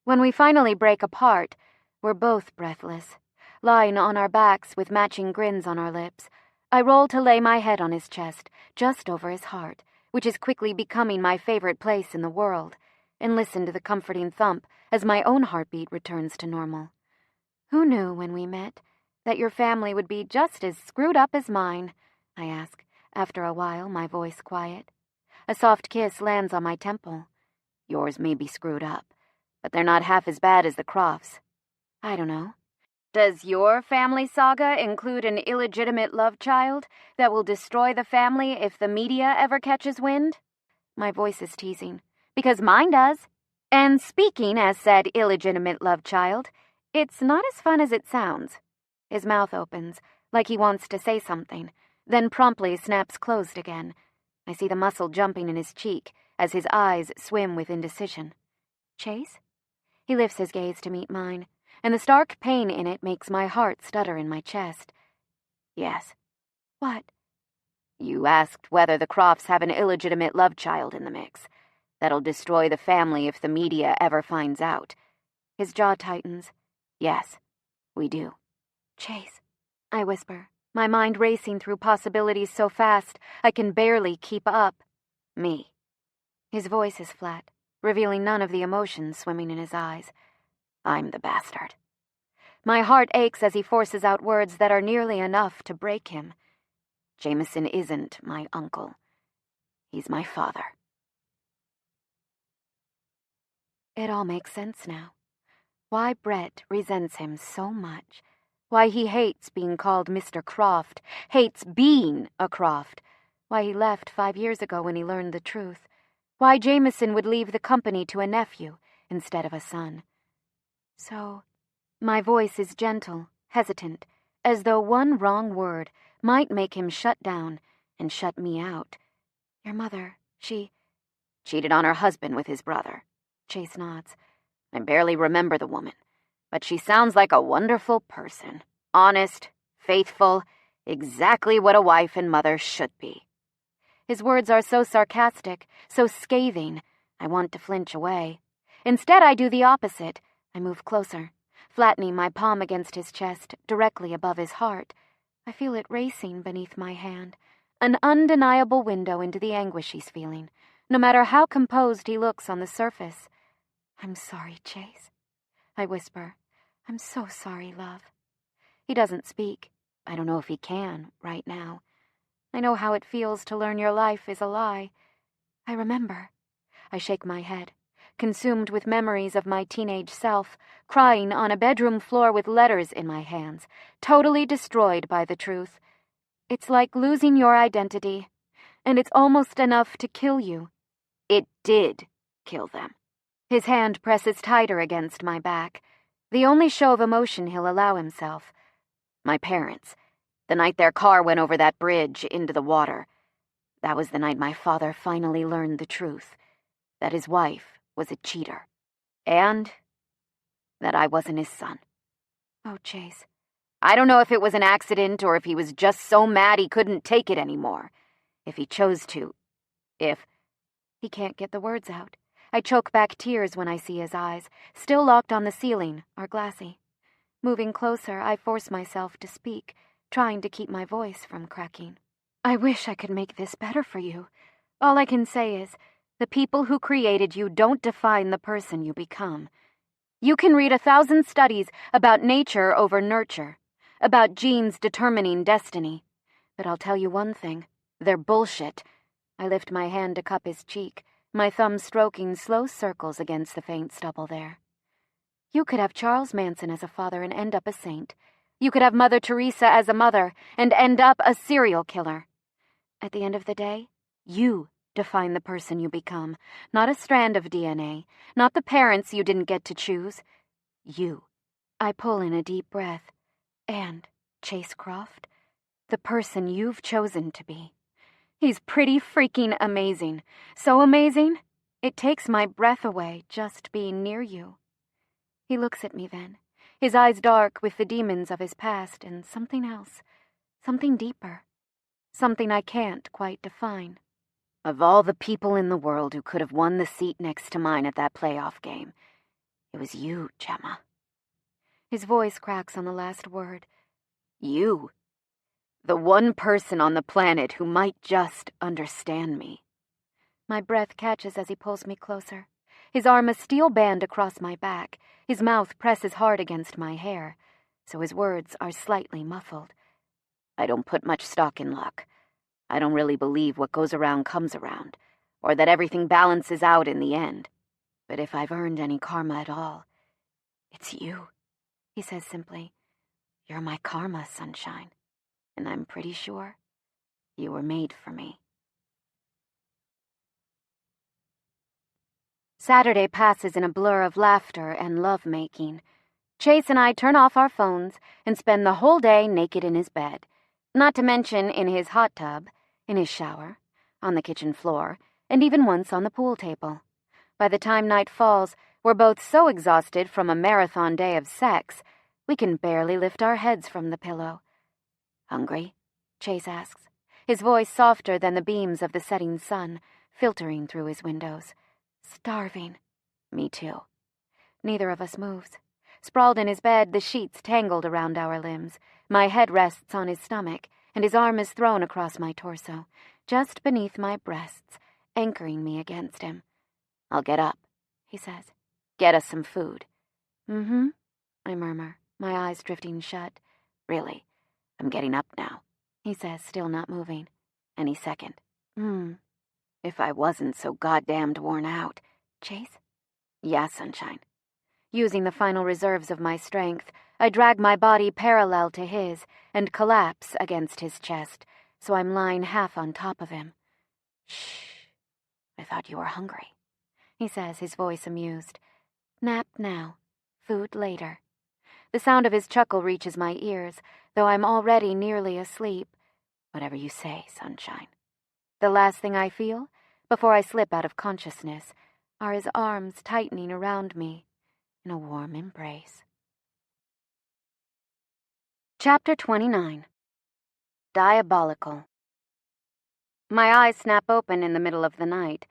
S1: When we finally break apart, we're both breathless, lying on our backs with matching grins on our lips. I roll to lay my head on his chest, just over his heart, which is quickly becoming my favorite place in the world, and listen to the comforting thump as my own heartbeat returns to normal. "Who knew when we met that your family would be just as screwed up as mine?" I ask, after a while, my voice quiet. A soft kiss lands on my temple. "Yours may be screwed up, but they're not half as bad as the Crofts." "I don't know. Does your family saga include an illegitimate love child that will destroy the family if the media ever catches wind?" My voice is teasing. "Because mine does. And speaking as said illegitimate love child, it's not as fun as it sounds." His mouth opens, like he wants to say something, then promptly snaps closed again. I see the muscle jumping in his cheek as his eyes swim with indecision. "Chase?" He lifts his gaze to meet mine, and the stark pain in it makes my heart stutter in my chest. "Yes." "What?" "You asked whether the Crofts have an illegitimate love child in the mix. That'll destroy the family if the media ever finds out." His jaw tightens. "Yes, we do." "Chase," I whisper, my mind racing through possibilities so fast I can barely keep up. "Me." His voice is flat, revealing none of the emotion swimming in his eyes. "I'm the bastard." My heart aches as he forces out words that are nearly enough to break him. "Jameson isn't my uncle. He's my father." It all makes sense now. Why Brett resents him so much. Why he hates being called Mr. Croft, hates being a Croft. Why he left 5 years ago when he learned the truth. Why Jameson would leave the company to a nephew instead of a son. So, my voice is gentle, hesitant, as though one wrong word might make him shut down and shut me out. Your mother, she
S2: cheated on her husband with his brother.
S1: Chase nods.
S2: I barely remember the woman, but she sounds like a wonderful person. Honest, faithful, exactly what a wife and mother should be.
S1: His words are so sarcastic, so scathing, I want to flinch away. Instead, I do the opposite. I move closer, flattening my palm against his chest, directly above his heart. I feel it racing beneath my hand, an undeniable window into the anguish he's feeling, no matter how composed he looks on the surface. I'm sorry, Chase. I whisper. I'm so sorry, love. He doesn't speak. I don't know if he can, right now. I know how it feels to learn your life is a lie. I remember. I shake my head, consumed with memories of my teenage self, crying on a bedroom floor with letters in my hands, totally destroyed by the truth. It's like losing your identity, and it's almost enough to kill you.
S2: It did kill them.
S1: His hand presses tighter against my back, the only show of emotion he'll allow himself.
S2: My parents, the night their car went over that bridge into the water. That was the night my father finally learned the truth, that his wife was a cheater, and that I wasn't his son.
S1: Oh, Chase.
S2: I don't know if it was an accident or if he was just so mad he couldn't take it anymore. If he chose to.
S1: He can't get the words out. I choke back tears when I see his eyes, still locked on the ceiling, are glassy. Moving closer, I force myself to speak, trying to keep my voice from cracking. I wish I could make this better for you. All I can say is, the people who created you don't define the person you become. You can read 1,000 studies about nature over nurture, about genes determining destiny. But I'll tell you one thing, they're bullshit. I lift my hand to cup his cheek, my thumb stroking slow circles against the faint stubble there. You could have Charles Manson as a father and end up a saint. You could have Mother Teresa as a mother and end up a serial killer. At the end of the day, you define the person you become, not a strand of DNA, not the parents you didn't get to choose. You. I pull in a deep breath. And, Chase Croft, the person you've chosen to be. He's pretty freaking amazing. So amazing, it takes my breath away just being near you. He looks at me then, his eyes dark with the demons of his past and something else, something deeper, something I can't quite define.
S2: Of all the people in the world who could have won the seat next to mine at that playoff game, it was you, Gemma.
S1: His voice cracks on the last word.
S2: You. The one person on the planet who might just understand me.
S1: My breath catches as he pulls me closer. His arm a steel band across my back. His mouth presses hard against my hair, so his words are slightly muffled.
S2: I don't put much stock in luck. I don't really believe what goes around comes around, or that everything balances out in the end. But if I've earned any karma at all, it's you, he says simply. You're my karma, sunshine. And I'm pretty sure you were made for me.
S1: Saturday passes in a blur of laughter and love-making. Chase and I turn off our phones and spend the whole day naked in his bed, not to mention in his hot tub, in his shower, on the kitchen floor, and even once on the pool table. By the time night falls, we're both so exhausted from a marathon day of sex, we can barely lift our heads from the pillow.
S2: Hungry?
S1: Chase asks, his voice softer than the beams of the setting sun, filtering through his windows. Starving.
S2: Me too.
S1: Neither of us moves. Sprawled in his bed, the sheets tangled around our limbs. My head rests on his stomach, and his arm is thrown across my torso, just beneath my breasts, anchoring me against him.
S2: I'll get up,
S1: he says.
S2: Get us some food.
S1: Mm-hmm, I murmur, my eyes drifting shut.
S2: Really, I'm getting up now,
S1: he says, still not moving.
S2: Any second.
S1: If
S2: I wasn't so goddamned worn out.
S1: Chase?
S2: Yeah, sunshine.
S1: Using the final reserves of my strength, I drag my body parallel to his and collapse against his chest, so I'm lying half on top of him. Shh. I thought you were hungry, he says, his voice amused. Nap now. Food later. The sound of his chuckle reaches my ears, though I'm already nearly asleep. Whatever you say, sunshine. The last thing I feel, before I slip out of consciousness, are his arms tightening around me in a warm embrace. Chapter 29. Diabolical. My eyes snap open in the middle of the night.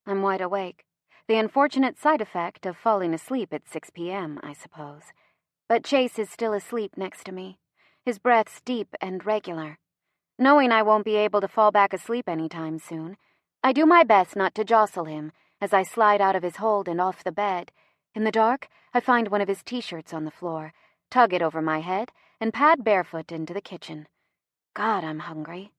S1: I'm wide awake. The unfortunate side effect of falling asleep at 6 p.m., I suppose. But Chase is still asleep next to me, his breaths deep and regular. Knowing I won't be able to fall back asleep anytime soon, I do my best not to jostle him as I slide out of his hold and off the bed. In the dark, I find one of his t-shirts on the floor, tug it over my head, and pad barefoot into the kitchen. God, I'm hungry.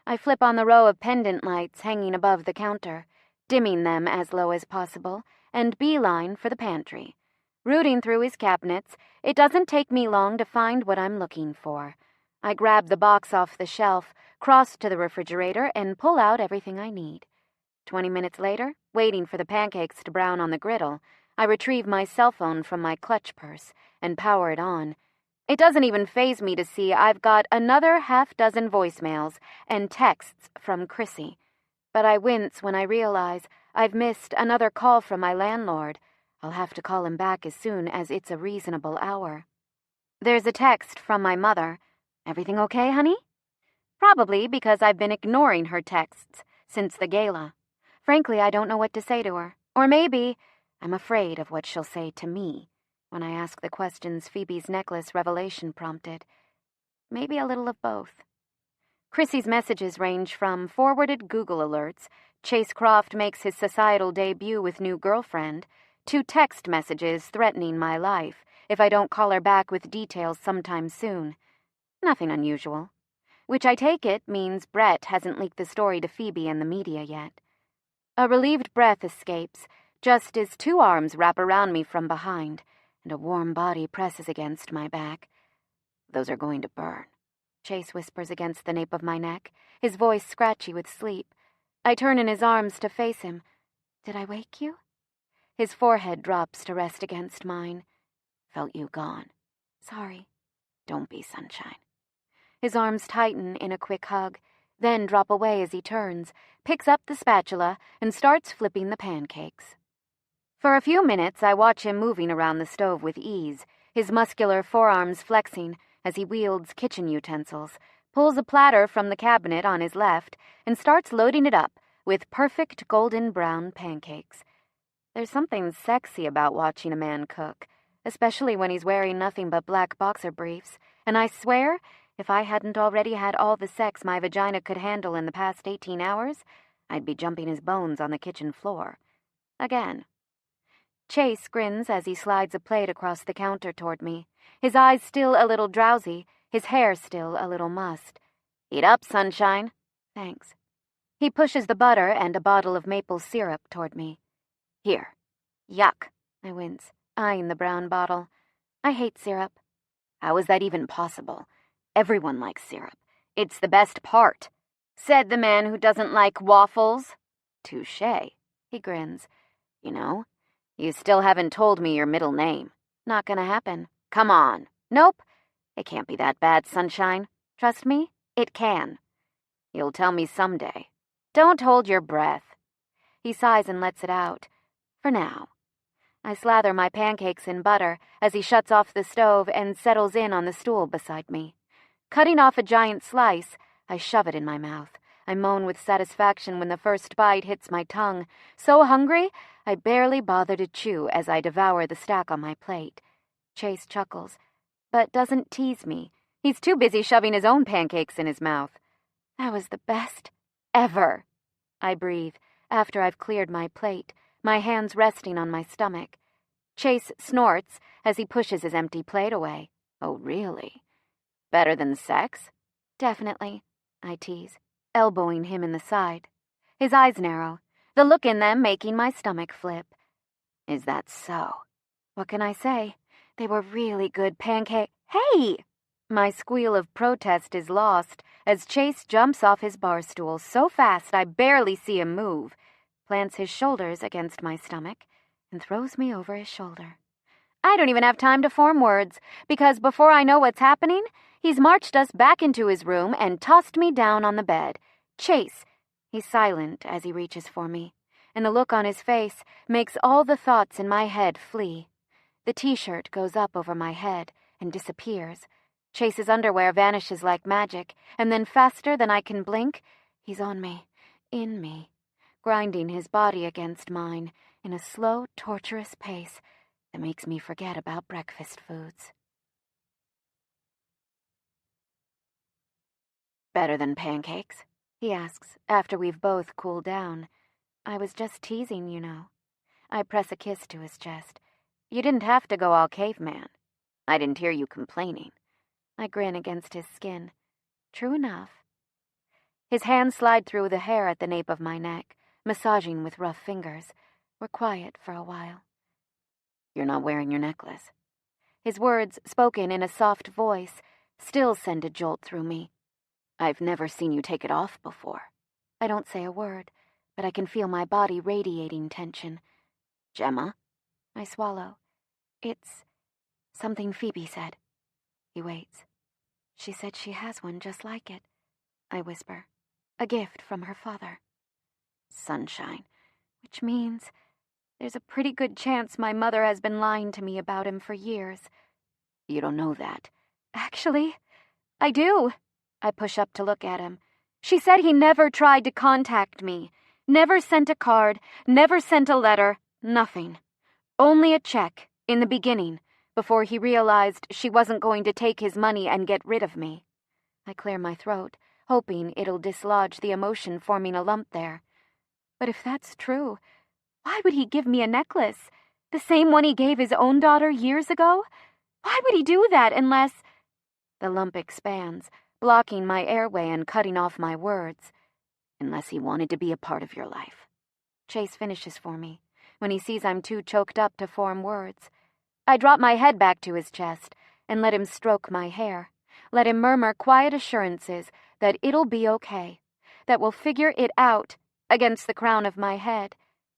S1: I flip on the row of pendant lights hanging above the counter, dimming them as low as possible, and beeline for the pantry. Rooting through his cabinets, it doesn't take me long to find what I'm looking for. I grab the box off the shelf, cross to the refrigerator, and pull out everything I need. 20 minutes later, waiting for the pancakes to brown on the griddle, I retrieve my cell phone from my clutch purse and power it on. It doesn't even faze me to see I've got another half-dozen voicemails and texts from Chrissy. But I wince when I realize I've missed another call from my landlord. I'll have to call him back as soon as it's a reasonable hour. There's a text from my mother. Everything okay, honey? Probably because I've been ignoring her texts since the gala. Frankly, I don't know what to say to her. Or maybe I'm afraid of what she'll say to me when I ask the questions Phoebe's necklace revelation prompted. Maybe a little of both. Chrissy's messages range from forwarded Google alerts, Chase Croft makes his societal debut with new girlfriend, to text messages threatening my life if I don't call her back with details sometime soon. Nothing unusual. Which I take it means Brett hasn't leaked the story to Phoebe and the media yet. A relieved breath escapes, just as two arms wrap around me from behind, and a warm body presses against my back. Those are going to burn, Chase whispers against the nape of my neck, his voice scratchy with sleep. I turn in his arms to face him. Did I wake you? His forehead drops to rest against mine. Felt you gone. Sorry. Don't be, sunshine. His arms tighten in a quick hug, then drop away as he turns, picks up the spatula, and starts flipping the pancakes. For a few minutes, I watch him moving around the stove with ease, his muscular forearms flexing as he wields kitchen utensils, pulls a platter from the cabinet on his left, and starts loading it up with perfect golden brown pancakes. There's something sexy about watching a man cook, especially when he's wearing nothing but black boxer briefs, and I swear, if I hadn't already had all the sex my vagina could handle in the past 18 hours, I'd be jumping his bones on the kitchen floor. Again. Chase grins as he slides a plate across the counter toward me, his eyes still a little drowsy, his hair still a little mussed. Eat up, sunshine. Thanks. He pushes the butter and a bottle of maple syrup toward me. Here. Yuck, I wince, eyeing the brown bottle. I hate syrup. How is that even possible? Everyone likes syrup. It's the best part, said the man who doesn't like waffles. Touché, he grins. You know, you still haven't told me your middle name. Not gonna happen. Come on. Nope. It can't be that bad, sunshine. Trust me, it can. You'll tell me someday. Don't hold your breath. He sighs and lets it out. For now. I slather my pancakes in butter as he shuts off the stove and settles in on the stool beside me. Cutting off a giant slice, I shove it in my mouth. I moan with satisfaction when the first bite hits my tongue. So hungry, I barely bother to chew as I devour the stack on my plate. Chase chuckles, but doesn't tease me. He's too busy shoving his own pancakes in his mouth. That was the best ever, I breathe after I've cleared my plate, my hands resting on my stomach. Chase snorts as he pushes his empty plate away. Oh, really? Better than sex? Definitely, I tease, elbowing him in the side. His eyes narrow, the look in them making my stomach flip. Is that so? What can I say? They were really good Hey! My squeal of protest is lost as Chase jumps off his bar stool so fast I barely see him move. plants his shoulders against my stomach, and throws me over his shoulder. I don't even have time to form words, because before I know what's happening, he's marched us back into his room and tossed me down on the bed. Chase! He's silent as he reaches for me, and the look on his face makes all the thoughts in my head flee. The t-shirt goes up over my head and disappears. Chase's underwear vanishes like magic, and then faster than I can blink, he's on me, in me, grinding his body against mine in a slow, torturous pace that makes me forget about breakfast foods. Better than pancakes? He asks, after we've both cooled down. I was just teasing, you know. I press a kiss to his chest. You didn't have to go all caveman. I didn't hear you complaining. I grin against his skin. True enough. His hands slide through the hair at the nape of my neck, massaging with rough fingers. We're quiet for a while. You're not wearing your necklace. His words, spoken in a soft voice, still send a jolt through me. I've never seen you take it off before. I don't say a word, but I can feel my body radiating tension. Gemma? I swallow. It's something Phoebe said. He waits. She said she has one just like it, I whisper. A gift from her father. Sunshine. Which means there's a pretty good chance my mother has been lying to me about him for years. You don't know that. Actually, I do. I push up to look at him. She said he never tried to contact me. Never sent a card, never sent a letter, nothing. Only a check, in the beginning, before he realized she wasn't going to take his money and get rid of me. I clear my throat, hoping it'll dislodge the emotion forming a lump there. But if that's true, why would he give me a necklace? The same one he gave his own daughter years ago? Why would he do that unless... The lump expands, blocking my airway and cutting off my words. Unless he wanted to be a part of your life. Chase finishes for me, when he sees I'm too choked up to form words. I drop my head back to his chest and let him stroke my hair. Let him murmur quiet assurances that it'll be okay, that we'll figure it out against the crown of my head.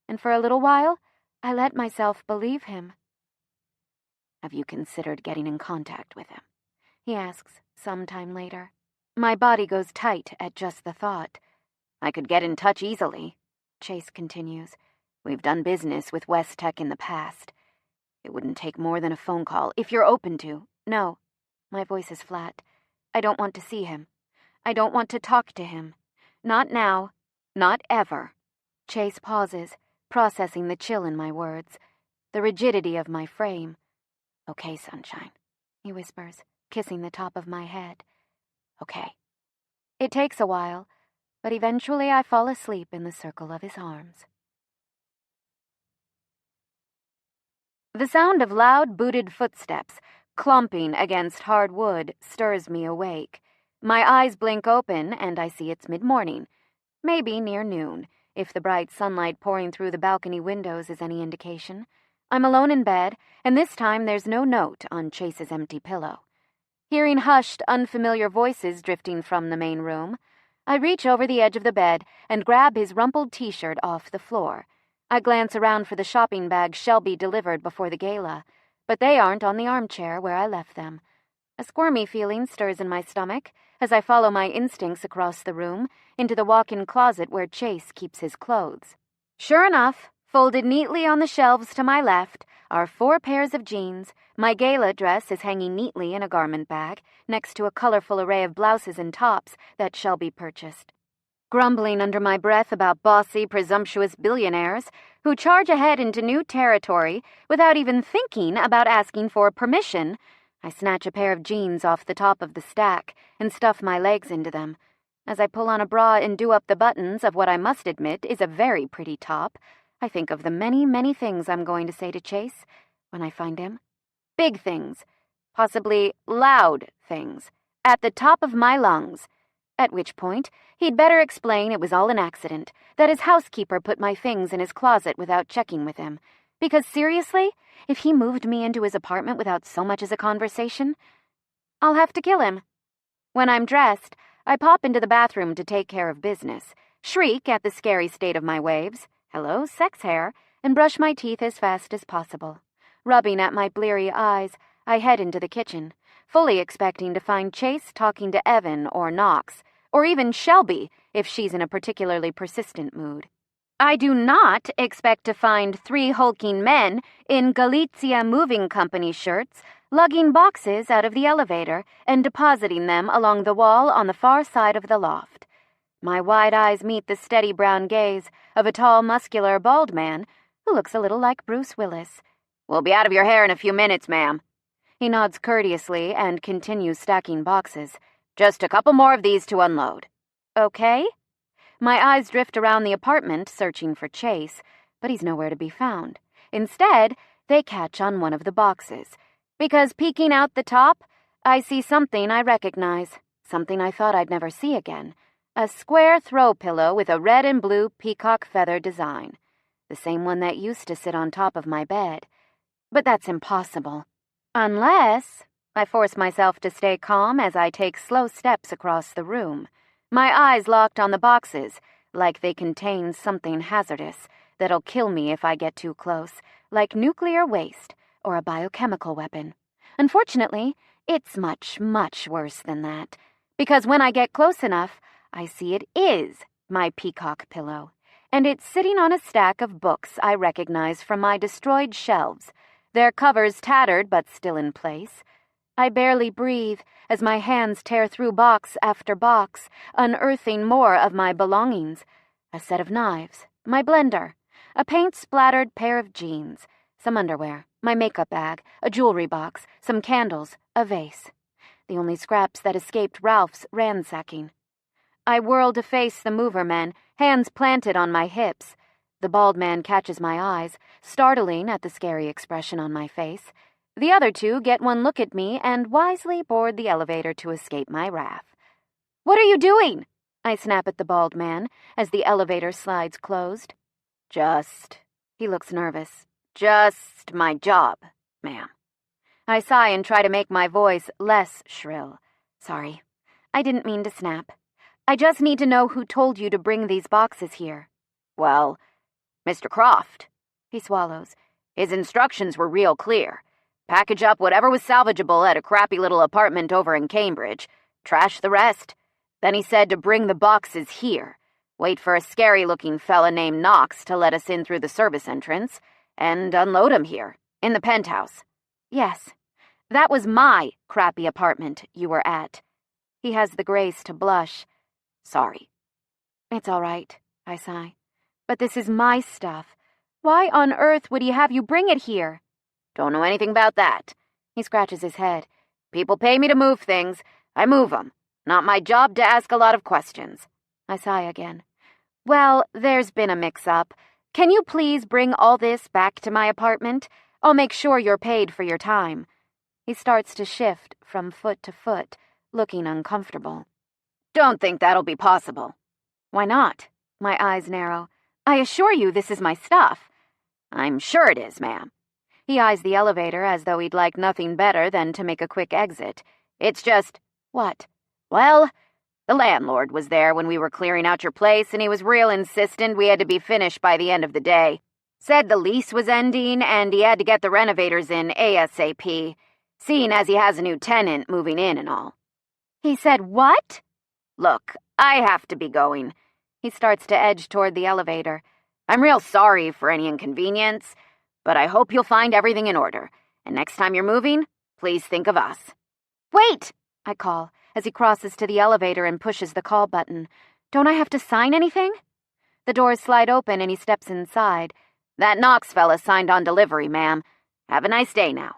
S1: And for a little while, I let myself believe him. Have you considered getting in contact with him? He asks sometime later. My body goes tight at just the thought. I could get in touch easily, Chase continues. We've done business with West Tech in the past. It wouldn't take more than a phone call, if you're open to. No. My voice is flat. I don't want to see him. I don't want to talk to him. Not now. Not ever. Chase pauses, processing the chill in my words, the rigidity of my frame. Okay, sunshine, he whispers, kissing the top of my head. Okay. It takes a while, but eventually I fall asleep in the circle of his arms. The sound of loud, booted footsteps, clomping against hard wood, stirs me awake. My eyes blink open, and I see it's mid-morning, maybe near noon, if the bright sunlight pouring through the balcony windows is any indication. I'm alone in bed, and this time there's no note on Chase's empty pillow. Hearing hushed, unfamiliar voices drifting from the main room, I reach over the edge of the bed and grab his rumpled t-shirt off the floor. I glance around for the shopping bags Shelby delivered before the gala, but they aren't on the armchair where I left them. A squirmy feeling stirs in my stomach as I follow my instincts across the room into the walk-in closet where Chase keeps his clothes. Sure enough, folded neatly on the shelves to my left are 4 pairs of jeans. My gala dress is hanging neatly in a garment bag next to a colorful array of blouses and tops that Shelby purchased. Grumbling under my breath about bossy, presumptuous billionaires who charge ahead into new territory without even thinking about asking for permission, I snatch a pair of jeans off the top of the stack and stuff my legs into them. As I pull on a bra and do up the buttons of what I must admit is a very pretty top, I think of the many, many things I'm going to say to Chase when I find him. Big things, possibly loud things, at the top of my lungs. At which point, he'd better explain it was all an accident, that his housekeeper put my things in his closet without checking with him. Because seriously, if he moved me into his apartment without so much as a conversation, I'll have to kill him. When I'm dressed, I pop into the bathroom to take care of business, shriek at the scary state of my waves, hello, sex hair, and brush my teeth as fast as possible. Rubbing at my bleary eyes, I head into the kitchen, fully expecting to find Chase talking to Evan or Knox, or even Shelby if she's in a particularly persistent mood. I do not expect to find 3 hulking men in Galizia Moving Company shirts lugging boxes out of the elevator and depositing them along the wall on the far side of the loft. My wide eyes meet the steady brown gaze of a tall, muscular, bald man who looks a little like Bruce Willis.
S2: "We'll be out of your hair in a few minutes, ma'am."
S1: He nods courteously and continues stacking boxes.
S2: "Just a couple more of these to unload."
S1: Okay? My eyes drift around the apartment searching for Chase, but he's nowhere to be found. Instead, they catch on one of the boxes, because peeking out the top, I see something I recognize, something I thought I'd never see again. A square throw pillow with a red and blue peacock feather design. The same one that used to sit on top of my bed. But that's impossible. Unless I force myself to stay calm as I take slow steps across the room, my eyes locked on the boxes, like they contain something hazardous that'll kill me if I get too close, like nuclear waste or a biochemical weapon. Unfortunately, it's much, much worse than that, because when I get close enough, I see it is my peacock pillow, and it's sitting on a stack of books I recognize from my destroyed shelves, their covers tattered but still in place. I barely breathe as my hands tear through box after box, unearthing more of my belongings. A set of knives, my blender, a paint-splattered pair of jeans, some underwear, my makeup bag, a jewelry box, some candles, a vase. The only scraps that escaped Ralph's ransacking. I whirl to face the mover men, hands planted on my hips. The bald man catches my eyes, startling at the scary expression on my face. The other 2 get one look at me and wisely board the elevator to escape my wrath. "What are you doing?" I snap at the bald man as the elevator slides closed.
S2: He looks nervous. "Just my job, ma'am."
S1: I sigh and try to make my voice less shrill. "Sorry, I didn't mean to snap. I just need to know who told you to bring these boxes here."
S2: "Well, Mr. Croft."
S1: He swallows.
S2: "His instructions were real clear. Package up whatever was salvageable at a crappy little apartment over in Cambridge. Trash the rest. Then he said to bring the boxes here. Wait for a scary-looking fella named Knox to let us in through the service entrance, and unload 'em here, in the penthouse."
S1: "Yes, that was my crappy apartment you were at." He has the grace to blush.
S2: "Sorry."
S1: "It's all right," I sigh. "But this is my stuff. Why on earth would he have you bring it here?"
S2: "Don't know anything about that." He scratches his head. "People pay me to move things. I move 'em. Not my job to ask a lot of questions."
S1: I sigh again. "Well, there's been a mix-up. Can you please bring all this back to my apartment? I'll make sure you're paid for your time." He starts to shift from foot to foot, looking uncomfortable.
S2: "Don't think that'll be possible."
S1: "Why not?" My eyes narrow. "I assure you this is my stuff."
S2: "I'm sure it is, ma'am."
S1: He eyes the elevator as though he'd like nothing better than to make a quick exit.
S2: "It's just..."
S1: "What?"
S2: "Well, the landlord was there when we were clearing out your place, and he was real insistent we had to be finished by the end of the day. Said the lease was ending, and he had to get the renovators in ASAP, seeing as he has a new tenant moving in and all."
S1: He said what?
S2: "Look, I have to be going." He starts to edge toward the elevator. "I'm real sorry for any inconvenience, but I hope you'll find everything in order, and next time you're moving, please think of us."
S1: "Wait!" I call, as he crosses to the elevator and pushes the call button. "Don't I have to sign anything?" The doors slide open and he steps inside.
S2: "That Knox fella signed on delivery, ma'am. Have a nice day now."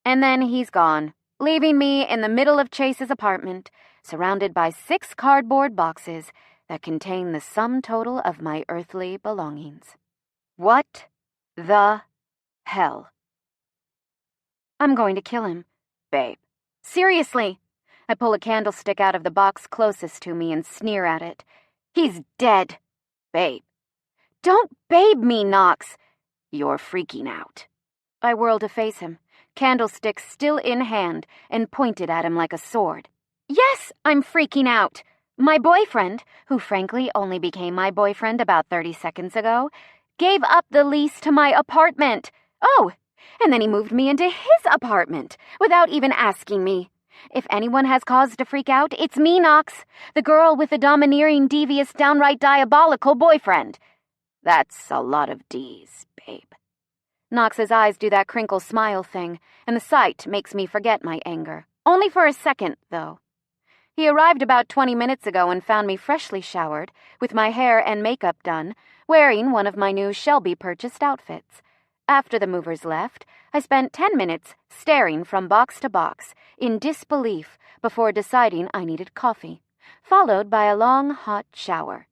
S1: And then he's gone, leaving me in the middle of Chase's apartment, surrounded by 6 cardboard boxes that contain the sum total of my earthly belongings. What the hell? I'm going to kill him.
S2: "Babe."
S1: "Seriously." I pull a candlestick out of the box closest to me and sneer at it. "He's dead."
S2: "Babe."
S1: "Don't babe me, Knox."
S2: "You're freaking out."
S1: I whirl to face him, candlestick still in hand, and pointed at him like a sword. "Yes, I'm freaking out. My boyfriend, who frankly only became my boyfriend about 30 seconds ago, Gave up the lease to my apartment. Oh, and then he moved me into his apartment without even asking me. If anyone has cause to freak out, it's me, Knox, the girl with the domineering, devious, downright diabolical boyfriend.
S2: That's a lot of D's, babe.
S1: Knox's eyes do that crinkle smile thing, and the sight makes me forget my anger. Only for a second, though. He arrived about 20 minutes ago and found me freshly showered, with my hair and makeup done, wearing one of my new Shelby-purchased outfits. After the movers left, I spent 10 minutes staring from box to box, in disbelief, before deciding I needed coffee, followed by a long, hot shower.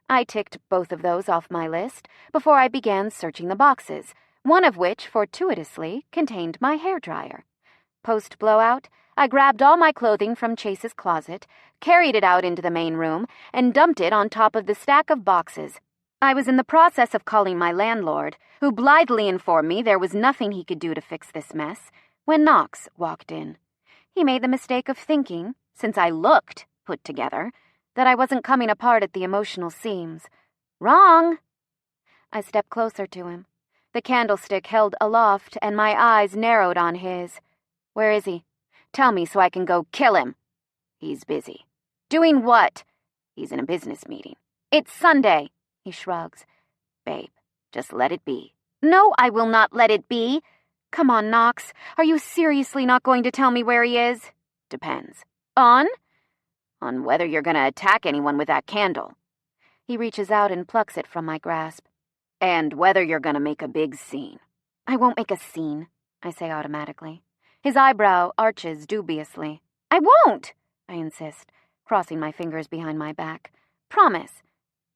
S1: I ticked both of those off my list before I began searching the boxes, one of which fortuitously contained my hairdryer. Post-blowout, I grabbed all my clothing from Chase's closet, carried it out into the main room, and dumped it on top of the stack of boxes. I was in the process of calling my landlord, who blithely informed me there was nothing he could do to fix this mess, when Knox walked in. He made the mistake of thinking, since I looked put together, that I wasn't coming apart at the emotional seams. Wrong! I stepped closer to him, the candlestick held aloft and my eyes narrowed on his. Where is he? Tell me so I can go kill him.
S2: He's busy.
S1: Doing what?
S2: He's in a business meeting.
S1: It's Sunday, he shrugs.
S2: Babe, just let it be.
S1: No, I will not let it be. Come on, Knox. Are you seriously not going to tell me where he is?
S2: Depends.
S1: On
S2: whether you're going to attack anyone with that candle.
S1: He reaches out and plucks it from my grasp.
S2: And whether you're going to make a big scene.
S1: I won't make a scene, I say automatically. His eyebrow arches dubiously. I won't, I insist, crossing my fingers behind my back. Promise.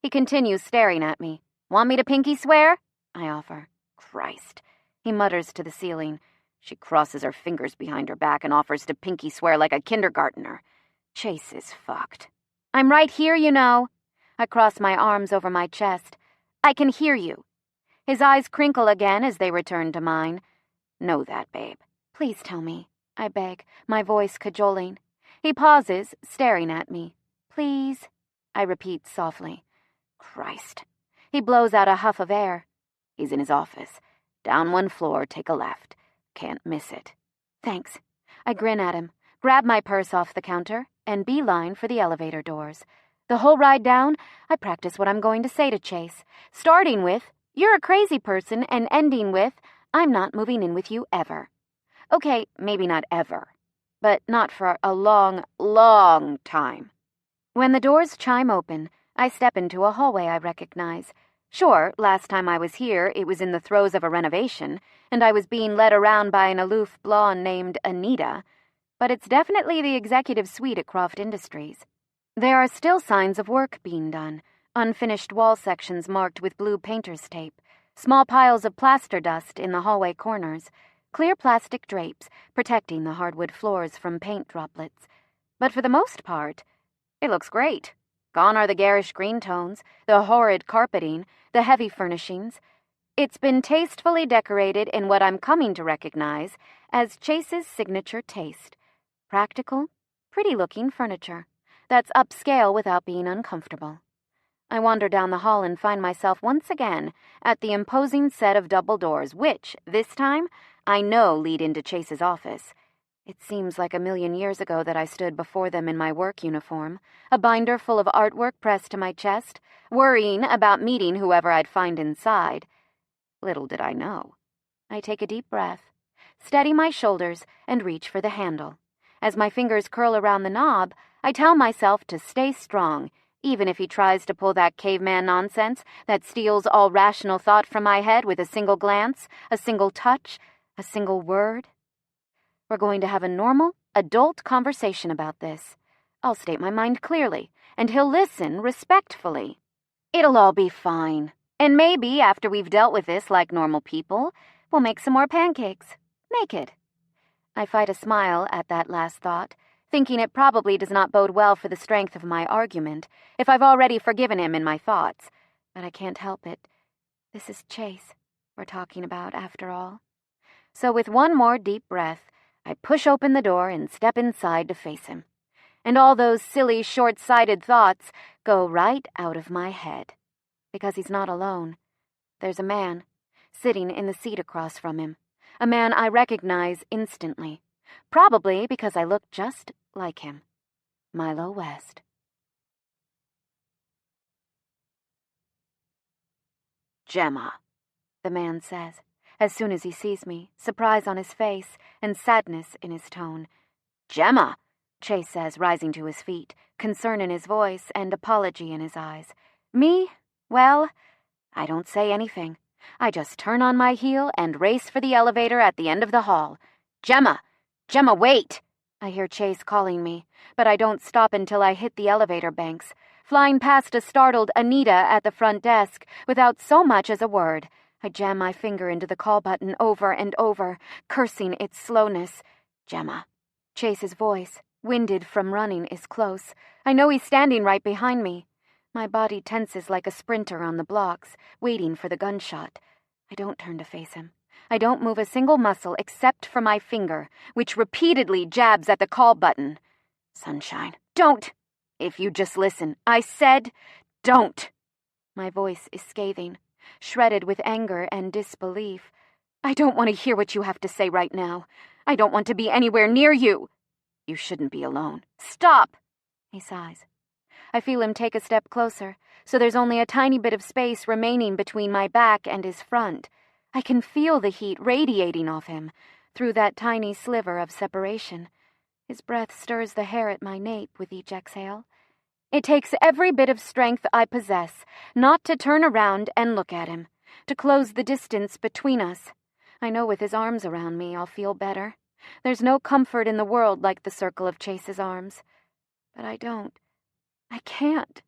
S1: He continues staring at me. Want me to pinky swear? I offer.
S2: Christ.
S1: He mutters to the ceiling.
S2: She crosses her fingers behind her back and offers to pinky swear like a kindergartner. Chase is fucked.
S1: I'm right here, you know. I cross my arms over my chest. I can hear you. His eyes crinkle again as they return to mine.
S2: Know that, babe.
S1: Please tell me, I beg, my voice cajoling. He pauses, staring at me. Please, I repeat softly.
S2: Christ.
S1: He blows out a huff of air.
S2: He's in his office. Down one floor, take a left. Can't miss it.
S1: Thanks. I grin at him, grab my purse off the counter, and beeline for the elevator doors. The whole ride down, I practice what I'm going to say to Chase, starting with, "You're a crazy person," and ending with, "I'm not moving in with you ever." Okay, maybe not ever, but not for a long, long time. When the doors chime open, I step into a hallway I recognize. Sure, last time I was here, it was in the throes of a renovation, and I was being led around by an aloof blonde named Anita, but it's definitely the executive suite at Croft Industries. There are still signs of work being done, unfinished wall sections marked with blue painter's tape, small piles of plaster dust in the hallway corners, clear plastic drapes protecting the hardwood floors from paint droplets. But for the most part, it looks great. Gone are the garish green tones, the horrid carpeting, the heavy furnishings. It's been tastefully decorated in what I'm coming to recognize as Chase's signature taste. Practical, pretty-looking furniture that's upscale without being uncomfortable. I wander down the hall and find myself once again at the imposing set of double doors which, this time, I know lead into Chase's office. It seems like a million years ago that I stood before them in my work uniform, a binder full of artwork pressed to my chest, worrying about meeting whoever I'd find inside. Little did I know. I take a deep breath, steady my shoulders, and reach for the handle. As my fingers curl around the knob, I tell myself to stay strong, even if he tries to pull that caveman nonsense that steals all rational thought from my head with a single glance, a single touch, a single word. We're going to have a normal, adult conversation about this. I'll state my mind clearly, and he'll listen respectfully. It'll all be fine. And maybe, after we've dealt with this like normal people, we'll make some more pancakes. Naked. I fight a smile at that last thought, thinking it probably does not bode well for the strength of my argument, if I've already forgiven him in my thoughts. But I can't help it. This is Chase we're talking about, after all. So with one more deep breath, I push open the door and step inside to face him. And all those silly, short-sighted thoughts go right out of my head. Because he's not alone. there's a man, sitting in the seat across from him. A man I recognize instantly, probably because I look just like him. Milo West.
S2: Gemma,
S1: the man says, as soon as he sees me, surprise on his face and sadness in his tone.
S2: Gemma,
S1: Chase says, rising to his feet, concern in his voice and apology in his eyes. Me? Well, I don't say anything. I just turn on my heel and race for the elevator at the end of the hall.
S2: Gemma, wait!
S1: I hear Chase calling me, but I don't stop until I hit the elevator banks, flying past a startled Anita at the front desk without so much as a word. I jam my finger into the call button over and over, cursing its slowness.
S2: Gemma.
S1: Chase's voice, winded from running, is close. I know he's standing right behind me. My body tenses like a sprinter on the blocks, waiting for the gunshot. I don't turn to face him. I don't move a single muscle except for my finger, which repeatedly jabs at the call button.
S2: Sunshine.
S1: Don't! If you just listen. I said, don't! My voice is scathing, shredded with anger and disbelief. I don't want to hear what you have to say right now. I don't want to be anywhere near you.
S2: You shouldn't be alone.
S1: Stop! He sighs. I feel him take a step closer, so there's only a tiny bit of space remaining between my back and his front. I can feel the heat radiating off him through that tiny sliver of separation. His breath stirs the hair at my nape with each exhale. It takes every bit of strength I possess not to turn around and look at him, to close the distance between us. I know with his arms around me I'll feel better. There's no comfort in the world like the circle of Chase's arms. But I don't. I can't.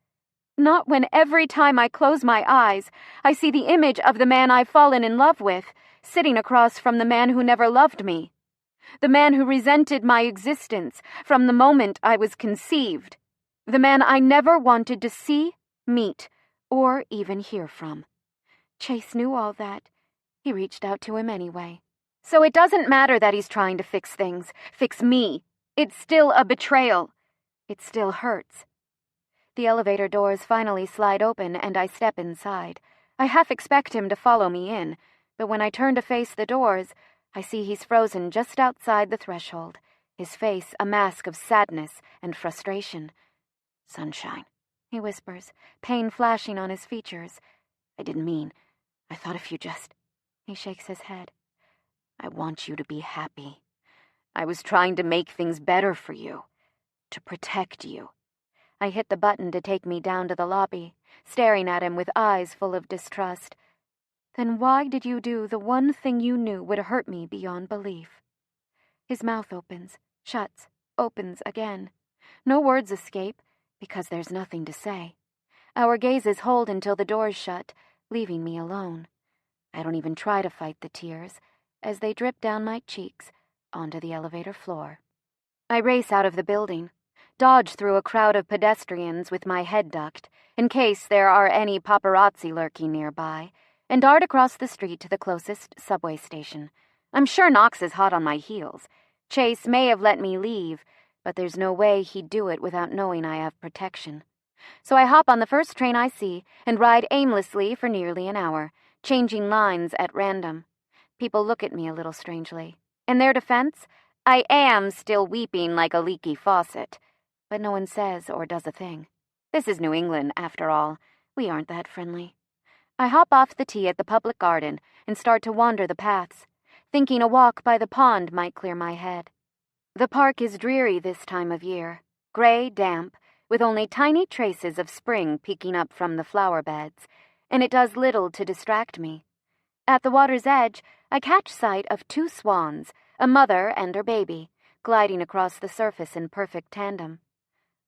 S1: Not when every time I close my eyes, I see the image of the man I've fallen in love with, sitting across from the man who never loved me. The man who resented my existence from the moment I was conceived. The man I never wanted to see, meet, or even hear from. Chase knew all that. He reached out to him anyway. So it doesn't matter that he's trying to fix things, fix me. It's still a betrayal. It still hurts. The elevator doors finally slide open and I step inside. I half expect him to follow me in, but when I turn to face the doors, I see he's frozen just outside the threshold, his face a mask of sadness and frustration.
S2: Sunshine,
S1: he whispers, pain flashing on his features. I didn't mean. I thought if you just... He shakes his head.
S2: I want you to be happy. I was trying to make things better for you, to protect you.
S1: I hit the button to take me down to the lobby, staring at him with eyes full of distrust. Then why did you do the one thing you knew would hurt me beyond belief? His mouth opens, shuts, opens again. No words escape, because there's nothing to say. Our gazes hold until the doors shut, leaving me alone. I don't even try to fight the tears, as they drip down my cheeks onto the elevator floor. I race out of the building, dodge through a crowd of pedestrians with my head ducked, in case there are any paparazzi lurking nearby, and dart across the street to the closest subway station. I'm sure Knox is hot on my heels. Chase may have let me leave, but there's no way he'd do it without knowing I have protection. So I hop on the first train I see and ride aimlessly for nearly an hour, changing lines at random. People look at me a little strangely. In their defense, I am still weeping like a leaky faucet. But no one says or does a thing. This is New England, after all. We aren't that friendly. I hop off the tee at the public garden and start to wander the paths, thinking a walk by the pond might clear my head. The park is dreary this time of year, gray, damp, with only tiny traces of spring peeking up from the flower beds, and it does little to distract me. At the water's edge, I catch sight of two swans, a mother and her baby, gliding across the surface in perfect tandem.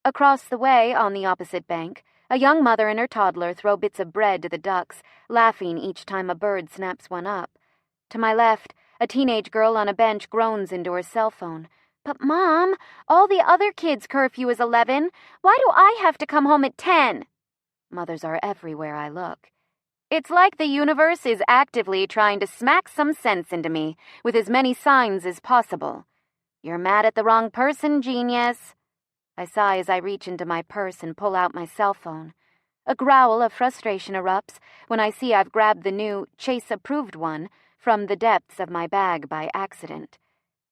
S1: Across the way, on the opposite bank, a young mother and her toddler throw bits of bread to the ducks, laughing each time a bird snaps one up. To my left, a teenage girl on a bench groans into her cell phone. "But, Mom, all the other kids' curfew is 11. Why do I have to come home at 10? Mothers are everywhere I look. It's like the universe is actively trying to smack some sense into me with as many signs as possible. You're mad at the wrong person, genius. I sigh as I reach into my purse and pull out my cell phone. A growl of frustration erupts when I see I've grabbed the new Chase-approved one from the depths of my bag by accident.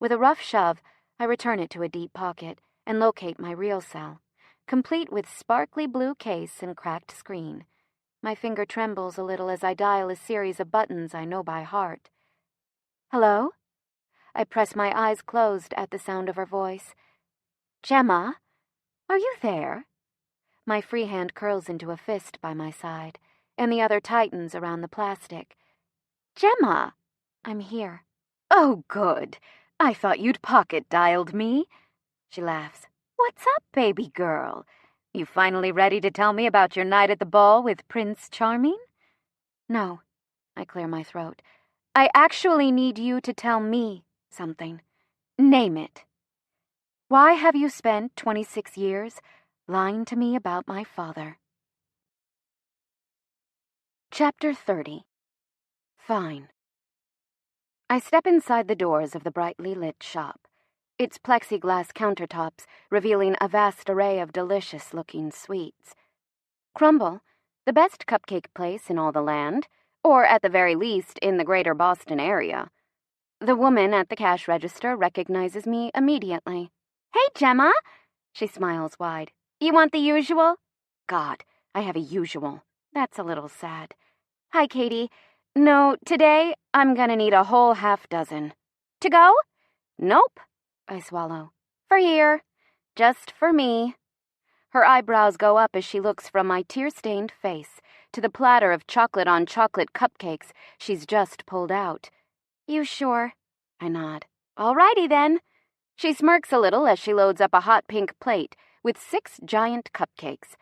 S1: With a rough shove, I return it to a deep pocket and locate my real cell, complete with sparkly blue case and cracked screen. My finger trembles a little as I dial a series of buttons I know by heart. Hello? I press my eyes closed at the sound of her voice. Gemma? Are you there? My free hand curls into a fist by my side, and the other tightens around the plastic. Gemma! I'm here. Oh, good. I thought you'd pocket-dialed me. She laughs. What's up, baby girl? You finally ready to tell me about your night at the ball with Prince Charming? No. I clear my throat. I actually need you to tell me something. Name it. Why have you spent 26 years lying to me about my father? Chapter 30. Fine. I step inside the doors of the brightly lit shop, its plexiglass countertops revealing a vast array of delicious-looking sweets. Crumble, the best cupcake place in all the land, or at the very least in the greater Boston area. The woman at the cash register recognizes me immediately. Hey, Gemma! She smiles wide. You want the usual? God, I have a usual. That's a little sad. Hi, Katie. No, today I'm gonna need a whole half dozen. To go? Nope. I swallow. For here. Just for me. Her eyebrows go up as she looks from my tear-stained face to the platter of chocolate-on-chocolate cupcakes she's just pulled out. You sure? I nod. Alrighty then. She smirks a little as she loads up a hot pink plate with 6 giant cupcakes.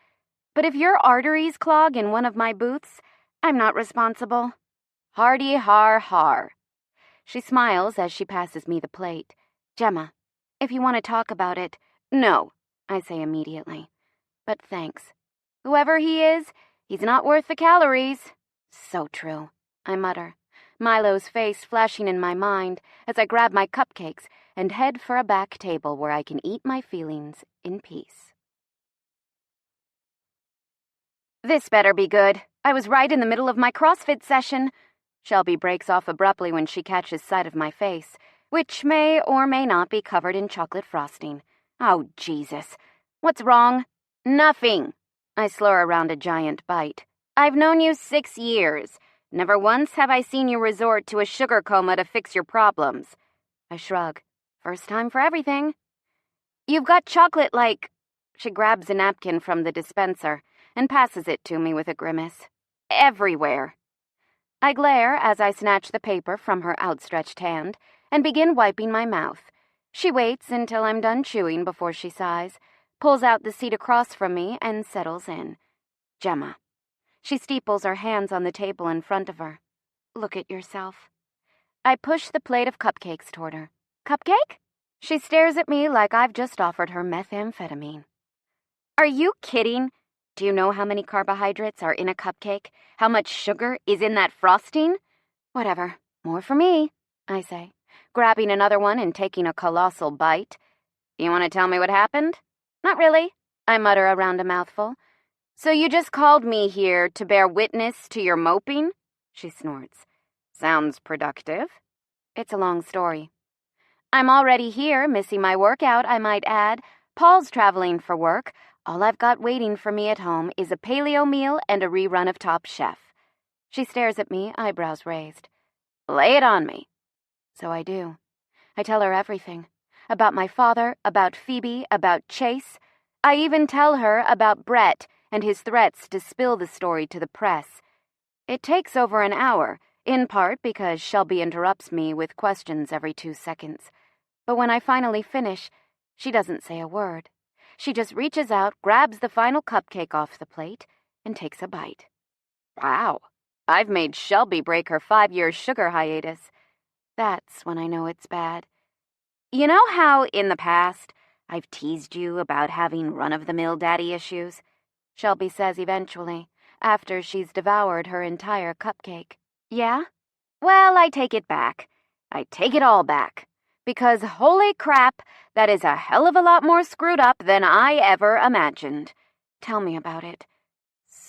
S1: But if your arteries clog in one of my booths, I'm not responsible. Hardy har har. She smiles as she passes me the plate. Gemma, if you want to talk about it, no, I say immediately. But thanks. Whoever he is, he's not worth the calories. So true, I mutter, Milo's face flashing in my mind as I grab my cupcakes and head for a back table where I can eat my feelings in peace. This better be good. I was right in the middle of my CrossFit session. Shelby breaks off abruptly when she catches sight of my face, which may or may not be covered in chocolate frosting. Oh, Jesus. What's wrong? Nothing. I slur around a giant bite. I've known you 6 years. Never once have I seen you resort to a sugar coma to fix your problems. I shrug. First time for everything. You've got chocolate like... She grabs a napkin from the dispenser and passes it to me with a grimace. Everywhere. I glare as I snatch the paper from her outstretched hand and begin wiping my mouth. She waits until I'm done chewing before she sighs, pulls out the seat across from me, and settles in. Gemma. She steeples her hands on the table in front of her. Look at yourself. I push the plate of cupcakes toward her. Cupcake? She stares at me like I've just offered her methamphetamine. Are you kidding? Do you know how many carbohydrates are in a cupcake? How much sugar is in that frosting? Whatever. More for me, I say, grabbing another one and taking a colossal bite. You want to tell me what happened? Not really, I mutter around a mouthful. So you just called me here to bear witness to your moping? She snorts. Sounds productive. It's a long story. I'm already here, missing my workout, I might add. Paul's traveling for work. All I've got waiting for me at home is a paleo meal and a rerun of Top Chef. She stares at me, eyebrows raised. Lay it on me. So I do. I tell her everything. About my father, about Phoebe, about Chase. I even tell her about Brett and his threats to spill the story to the press. It takes over an hour, in part because Shelby interrupts me with questions every 2 seconds. But when I finally finish, she doesn't say a word. She just reaches out, grabs the final cupcake off the plate, and takes a bite. Wow, I've made Shelby break her 5-year sugar hiatus. That's when I know it's bad. You know how, in the past, I've teased you about having run-of-the-mill daddy issues? Shelby says eventually, after she's devoured her entire cupcake. Yeah? Well, I take it back. I take it all back. Because holy crap, that is a hell of a lot more screwed up than I ever imagined. Tell me about it.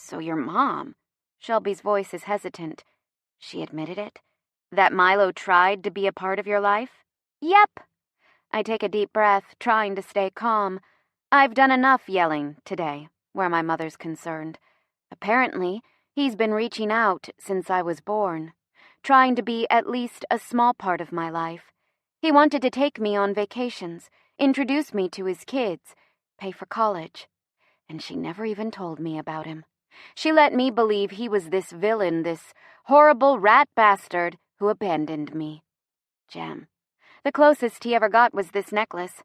S1: So your mom. Shelby's voice is hesitant. She admitted it? That Milo tried to be a part of your life? Yep. I take a deep breath, trying to stay calm. I've done enough yelling today, where my mother's concerned. Apparently, he's been reaching out since I was born, trying to be at least a small part of my life. He wanted to take me on vacations, introduce me to his kids, pay for college. And she never even told me about him. She let me believe he was this villain, this horrible rat bastard who abandoned me. Gem. The closest he ever got was this necklace.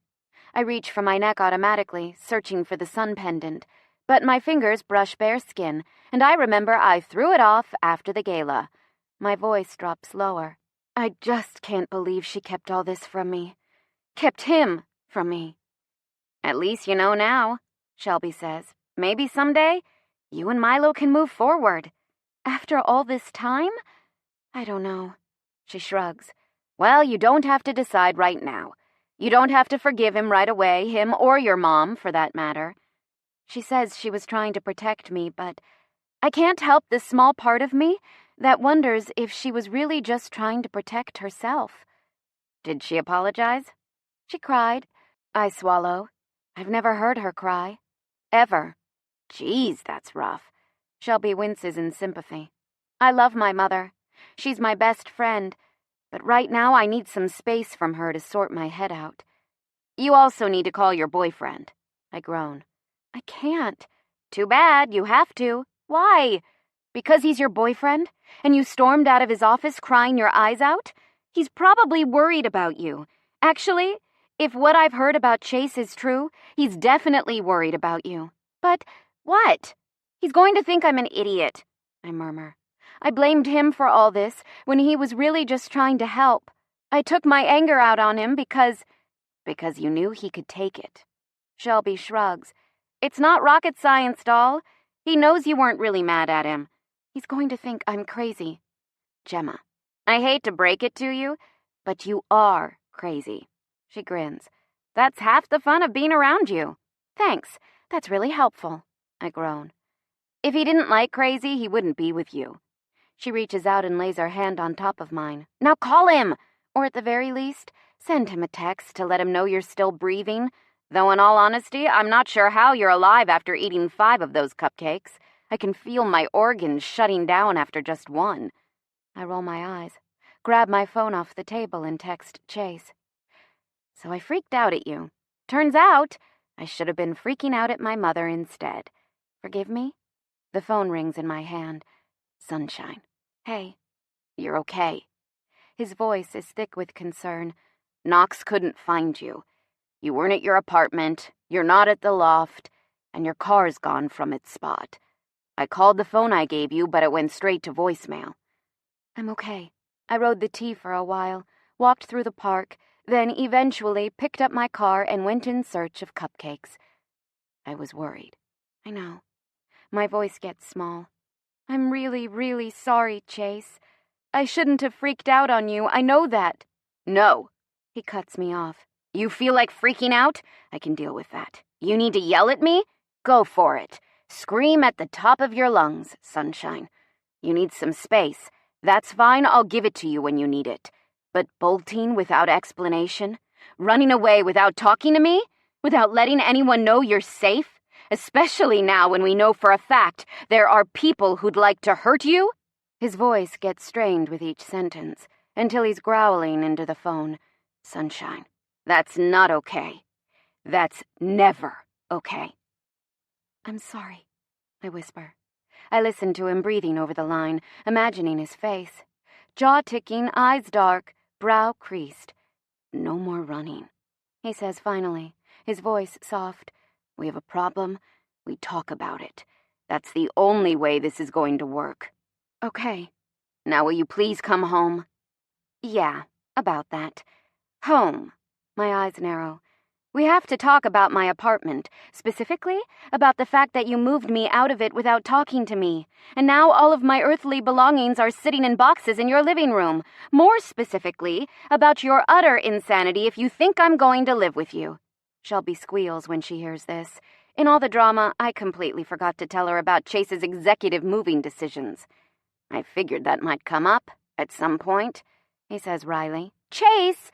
S1: I reach for my neck automatically, searching for the sun pendant, but my fingers brush bare skin, and I remember I threw it off after the gala. My voice drops lower. I just can't believe she kept all this from me. Kept him from me. At least you know now, Shelby says. Maybe someday, you and Milo can move forward. After all this time? I don't know. She shrugs. Well, you don't have to decide right now. You don't have to forgive him right away, him or your mom, for that matter. She says she was trying to protect me, but I can't help this small part of me that wonders if she was really just trying to protect herself. Did she apologize? She cried. I swallow. I've never heard her cry. Ever. Geez, that's rough. Shelby winces in sympathy. I love my mother. She's my best friend. But right now I need some space from her to sort my head out. You also need to call your boyfriend. I groan. I can't. Too bad, you have to. Why? Because he's your boyfriend? And you stormed out of his office crying your eyes out? He's probably worried about you. Actually, if what I've heard about Chase is true, he's definitely worried about you. But what? He's going to think I'm an idiot, I murmur. I blamed him for all this when he was really just trying to help. I took my anger out on him because you knew he could take it. Shelby shrugs. It's not rocket science, doll. He knows you weren't really mad at him. He's going to think I'm crazy. Gemma, I hate to break it to you, but you are crazy. She grins. That's half the fun of being around you. Thanks. That's really helpful. I groan. If he didn't like crazy, he wouldn't be with you. She reaches out and lays her hand on top of mine. Now call him! Or at the very least, send him a text to let him know you're still breathing. Though in all honesty, I'm not sure how you're alive after eating 5 of those cupcakes. I can feel my organs shutting down after just one. I roll my eyes, grab my phone off the table and text Chase. So I freaked out at you. Turns out, I should have been freaking out at my mother instead. Forgive me? The phone rings in my hand. Sunshine. Hey, you're okay. His voice is thick with concern. Knox couldn't find you. You weren't at your apartment, you're not at the loft, and your car's gone from its spot. I called the phone I gave you, but it went straight to voicemail. I'm okay. I rode the T for a while, walked through the park, then eventually picked up my car and went in search of cupcakes. I was worried. I know. My voice gets small. I'm really, really sorry, Chase. I shouldn't have freaked out on you, I know that. No. He cuts me off. You feel like freaking out? I can deal with that. You need to yell at me? Go for it. Scream at the top of your lungs, Sunshine. You need some space. That's fine, I'll give it to you when you need it. But bolting without explanation? Running away without talking to me? Without letting anyone know you're safe? Especially now when we know for a fact there are people who'd like to hurt you? His voice gets strained with each sentence, until he's growling into the phone. Sunshine, that's not okay. That's never okay. I'm sorry, I whisper. I listen to him breathing over the line, imagining his face. Jaw ticking, eyes dark, brow creased. No more running, he says finally, his voice soft. We have a problem, we talk about it. That's the only way this is going to work. Okay. Now will you please come home? Yeah, about that. Home. My eyes narrow. We have to talk about my apartment, specifically about the fact that you moved me out of it without talking to me, and now all of my earthly belongings are sitting in boxes in your living room. More specifically, about your utter insanity if you think I'm going to live with you. Shelby squeals when she hears this. In all the drama, I completely forgot to tell her about Chase's executive moving decisions.
S2: I figured that might come up at some point, he says wryly.
S1: Chase!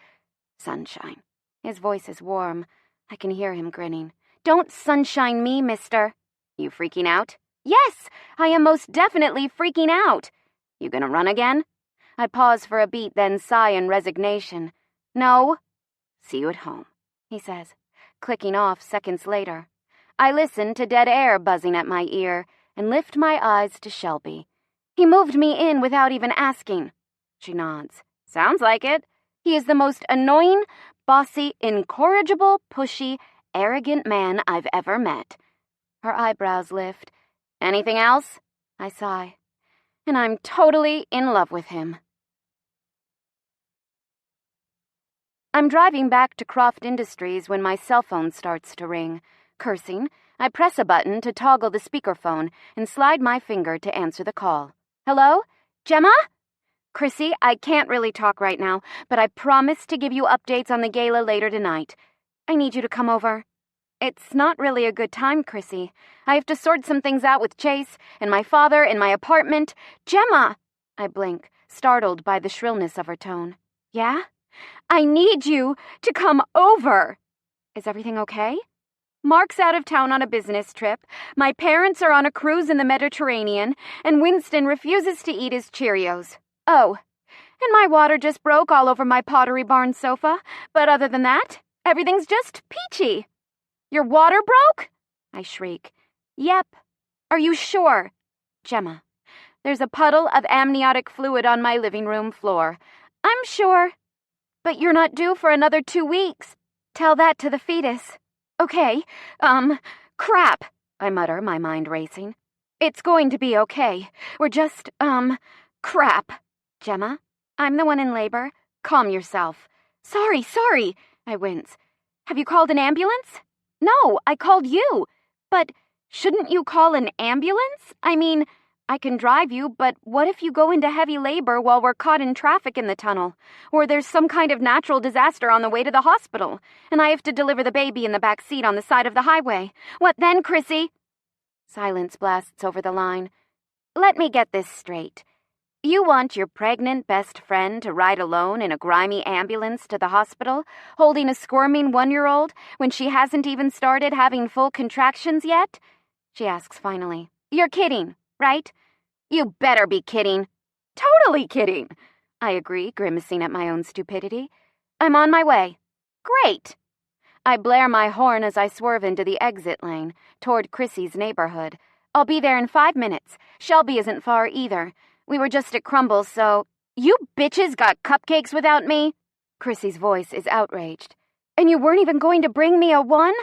S2: Sunshine.
S1: His voice is warm. I can hear him grinning. Don't sunshine me, mister.
S2: You freaking out?
S1: Yes, I am most definitely freaking out.
S2: You gonna run again?
S1: I pause for a beat, then sigh in resignation. No.
S2: See you at home,
S1: he says, clicking off seconds later. I listen to dead air buzzing at my ear and lift my eyes to Shelby. He moved me in without even asking. She nods.
S2: Sounds like it.
S1: He is the most annoying, bossy, incorrigible, pushy, arrogant man I've ever met. Her eyebrows lift.
S2: Anything else?
S1: I sigh. And I'm totally in love with him. I'm driving back to Croft Industries when my cell phone starts to ring. Cursing, I press a button to toggle the speakerphone and slide my finger to answer the call. Hello? Gemma? Chrissy, I can't really talk right now, but I promise to give you updates on the gala later tonight. I need you to come over. It's not really a good time, Chrissy. I have to sort some things out with Chase and my father in my apartment. Gemma! I blink, startled by the shrillness of her tone. Yeah? I need you to come over. Is everything okay? Mark's out of town on a business trip, my parents are on a cruise in the Mediterranean, and Winston refuses to eat his Cheerios. Oh, and my water just broke all over my Pottery Barn sofa, but other than that, everything's just peachy. Your water broke? I shriek. Yep. Are you sure? Gemma. There's a puddle of amniotic fluid on my living room floor. I'm sure. But you're not due for another 2 weeks. Tell that to the fetus. Okay, crap, I mutter, my mind racing. It's going to be okay. We're just, crap. Gemma, I'm the one in labor. Calm yourself. Sorry, I wince. Have you called an ambulance? No, I called you. But shouldn't you call an ambulance? I mean, I can drive you, but what if you go into heavy labor while we're caught in traffic in the tunnel? Or there's some kind of natural disaster on the way to the hospital, and I have to deliver the baby in the back seat on the side of the highway. What then, Chrissy? Silence blasts over the line. Let me get this straight. You want your pregnant best friend to ride alone in a grimy ambulance to the hospital, holding a squirming 1-year-old when she hasn't even started having full contractions yet? She asks finally. You're kidding, right? You better be kidding. Totally kidding, I agree, grimacing at my own stupidity. I'm on my way. Great. I blare my horn as I swerve into the exit lane, toward Chrissy's neighborhood. I'll be there in 5 minutes. Shelby isn't far either. We were just at Crumbles, so... You bitches got cupcakes without me? Chrissy's voice is outraged. And you weren't even going to bring me a one?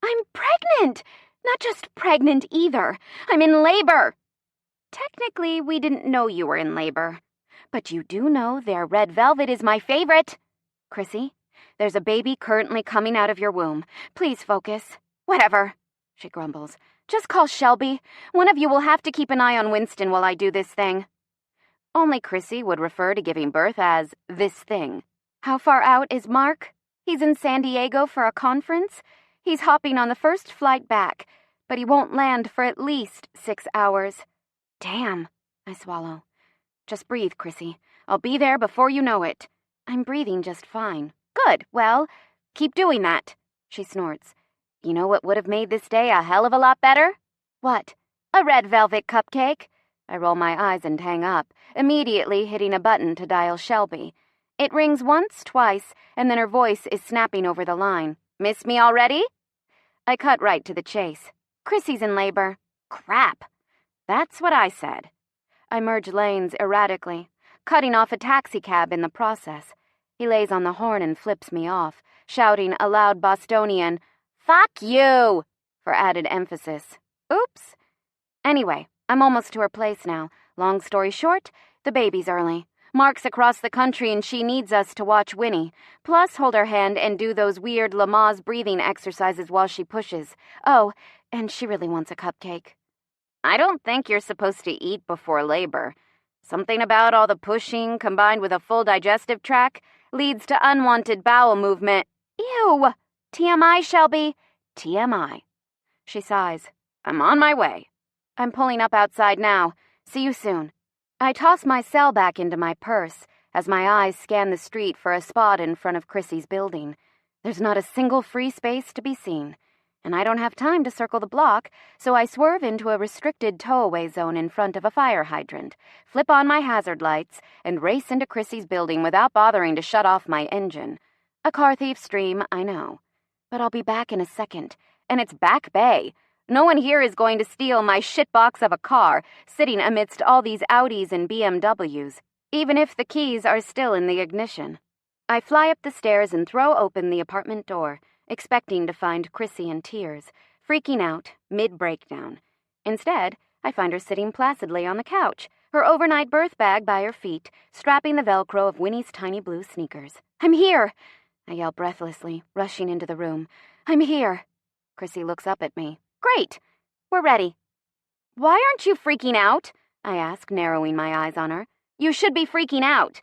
S1: I'm pregnant! Not just pregnant either. I'm in labor! Technically, we didn't know you were in labor. But you do know their red velvet is my favorite. Chrissy, there's a baby currently coming out of your womb. Please focus. Whatever, she grumbles. Just call Shelby. One of you will have to keep an eye on Winston while I do this thing. Only Chrissy would refer to giving birth as this thing. How far out is Mark? He's in San Diego for a conference. He's hopping on the first flight back, but he won't land for at least 6 hours. Damn, I swallow. Just breathe, Chrissy. I'll be there before you know it. I'm breathing just fine. Good, well, keep doing that, she snorts. You know what would have made this day a hell of a lot better? What? A red velvet cupcake. I roll my eyes and hang up, immediately hitting a button to dial Shelby. It rings once, twice, and then her voice is snapping over the line. Miss me already? I cut right to the chase. Chrissy's in labor. Crap. That's what I said. I merge lanes erratically, cutting off a taxicab in the process. He lays on the horn and flips me off, shouting a loud Bostonian, "Fuck you!" for added emphasis. Oops. Anyway, I'm almost to her place now. Long story short, the baby's early. Mark's across the country and she needs us to watch Winnie, plus hold her hand and do those weird Lamaze breathing exercises while she pushes. Oh, and she really wants a cupcake. I don't think you're supposed to eat before labor. Something about all the pushing combined with a full digestive tract leads to unwanted bowel movement. Ew! TMI, Shelby. TMI. She sighs. I'm on my way. I'm pulling up outside now. See you soon. I toss my cell back into my purse as my eyes scan the street for a spot in front of Chrissy's building. There's not a single free space to be seen, and I don't have time to circle the block, so I swerve into a restricted tow-away zone in front of a fire hydrant, flip on my hazard lights, and race into Chrissy's building without bothering to shut off my engine. A car thief's dream, I know. But I'll be back in a second, and it's Back Bay. No one here is going to steal my shitbox of a car, sitting amidst all these Audis and BMWs, even if the keys are still in the ignition. I fly up the stairs and throw open the apartment door, expecting to find Chrissy in tears, freaking out, mid-breakdown. Instead, I find her sitting placidly on the couch, her overnight birth bag by her feet, strapping the Velcro of Winnie's tiny blue sneakers. I'm here! I yell breathlessly, rushing into the room. I'm here! Chrissy looks up at me. Great! We're ready. Why aren't you freaking out? I ask, narrowing my eyes on her. You should be freaking out.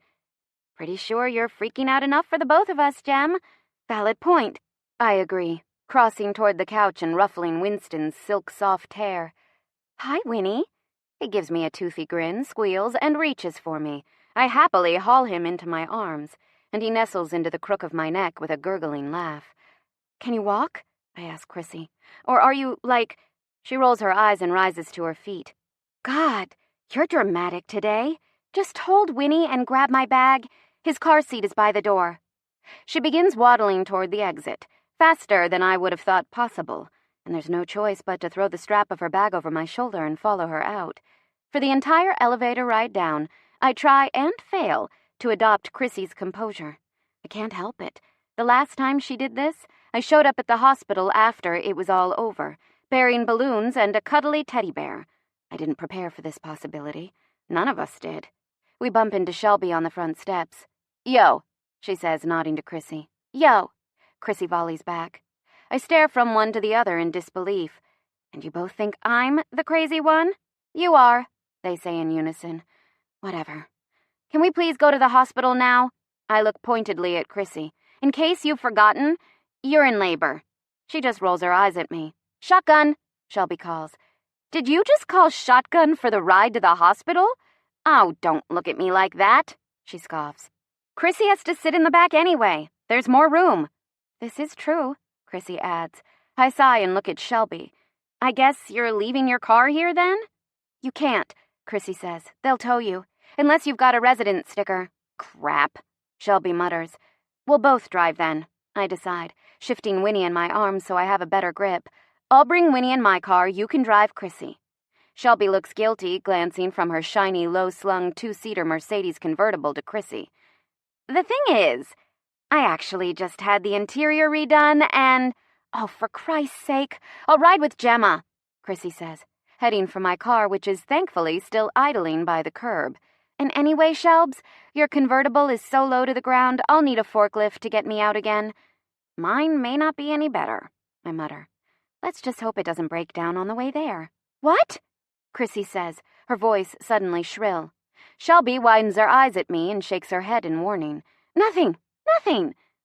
S1: Pretty sure you're freaking out enough for the both of us, Jem. Valid point. I agree, crossing toward the couch and ruffling Winston's silk-soft hair. Hi, Winnie. He gives me a toothy grin, squeals, and reaches for me. I happily haul him into my arms, and he nestles into the crook of my neck with a gurgling laugh. Can you walk? I ask Chrissy. Or are you, like... She rolls her eyes and rises to her feet. God, you're dramatic today. Just hold Winnie and grab my bag. His car seat is by the door. She begins waddling toward the exit, faster than I would have thought possible, and there's no choice but to throw the strap of her bag over my shoulder and follow her out. For the entire elevator ride down, I try and fail to adopt Chrissy's composure. I can't help it. The last time she did this, I showed up at the hospital after it was all over, bearing balloons and a cuddly teddy bear. I didn't prepare for this possibility. None of us did. We bump into Shelby on the front steps. Yo, she says, nodding to Chrissy. Yo, Chrissy volleys back. I stare from one to the other in disbelief. And you both think I'm the crazy one? You are, they say in unison. Whatever. Can we please go to the hospital now? I look pointedly at Chrissy. In case you've forgotten, you're in labor. She just rolls her eyes at me. Shotgun, Shelby calls. Did you just call shotgun for the ride to the hospital? Oh, don't look at me like that, she scoffs. Chrissy has to sit in the back anyway. There's more room. This is true, Chrissy adds. I sigh and look at Shelby. I guess you're leaving your car here then? You can't, Chrissy says. They'll tow you. Unless you've got a resident sticker. Crap, Shelby mutters. We'll both drive then, I decide, shifting Winnie in my arms so I have a better grip. I'll bring Winnie in my car, you can drive Chrissy. Shelby looks guilty, glancing from her shiny, low-slung two-seater Mercedes convertible to Chrissy. The thing is, I actually just had the interior redone and... Oh, for Christ's sake, I'll ride with Gemma, Chrissy says, heading for my car, which is thankfully still idling by the curb. And anyway, Shelbs, your convertible is so low to the ground, I'll need a forklift to get me out again. Mine may not be any better, I mutter. Let's just hope it doesn't break down on the way there. What? Chrissy says, her voice suddenly shrill. Shelby widens her eyes at me and shakes her head in warning. Nothing,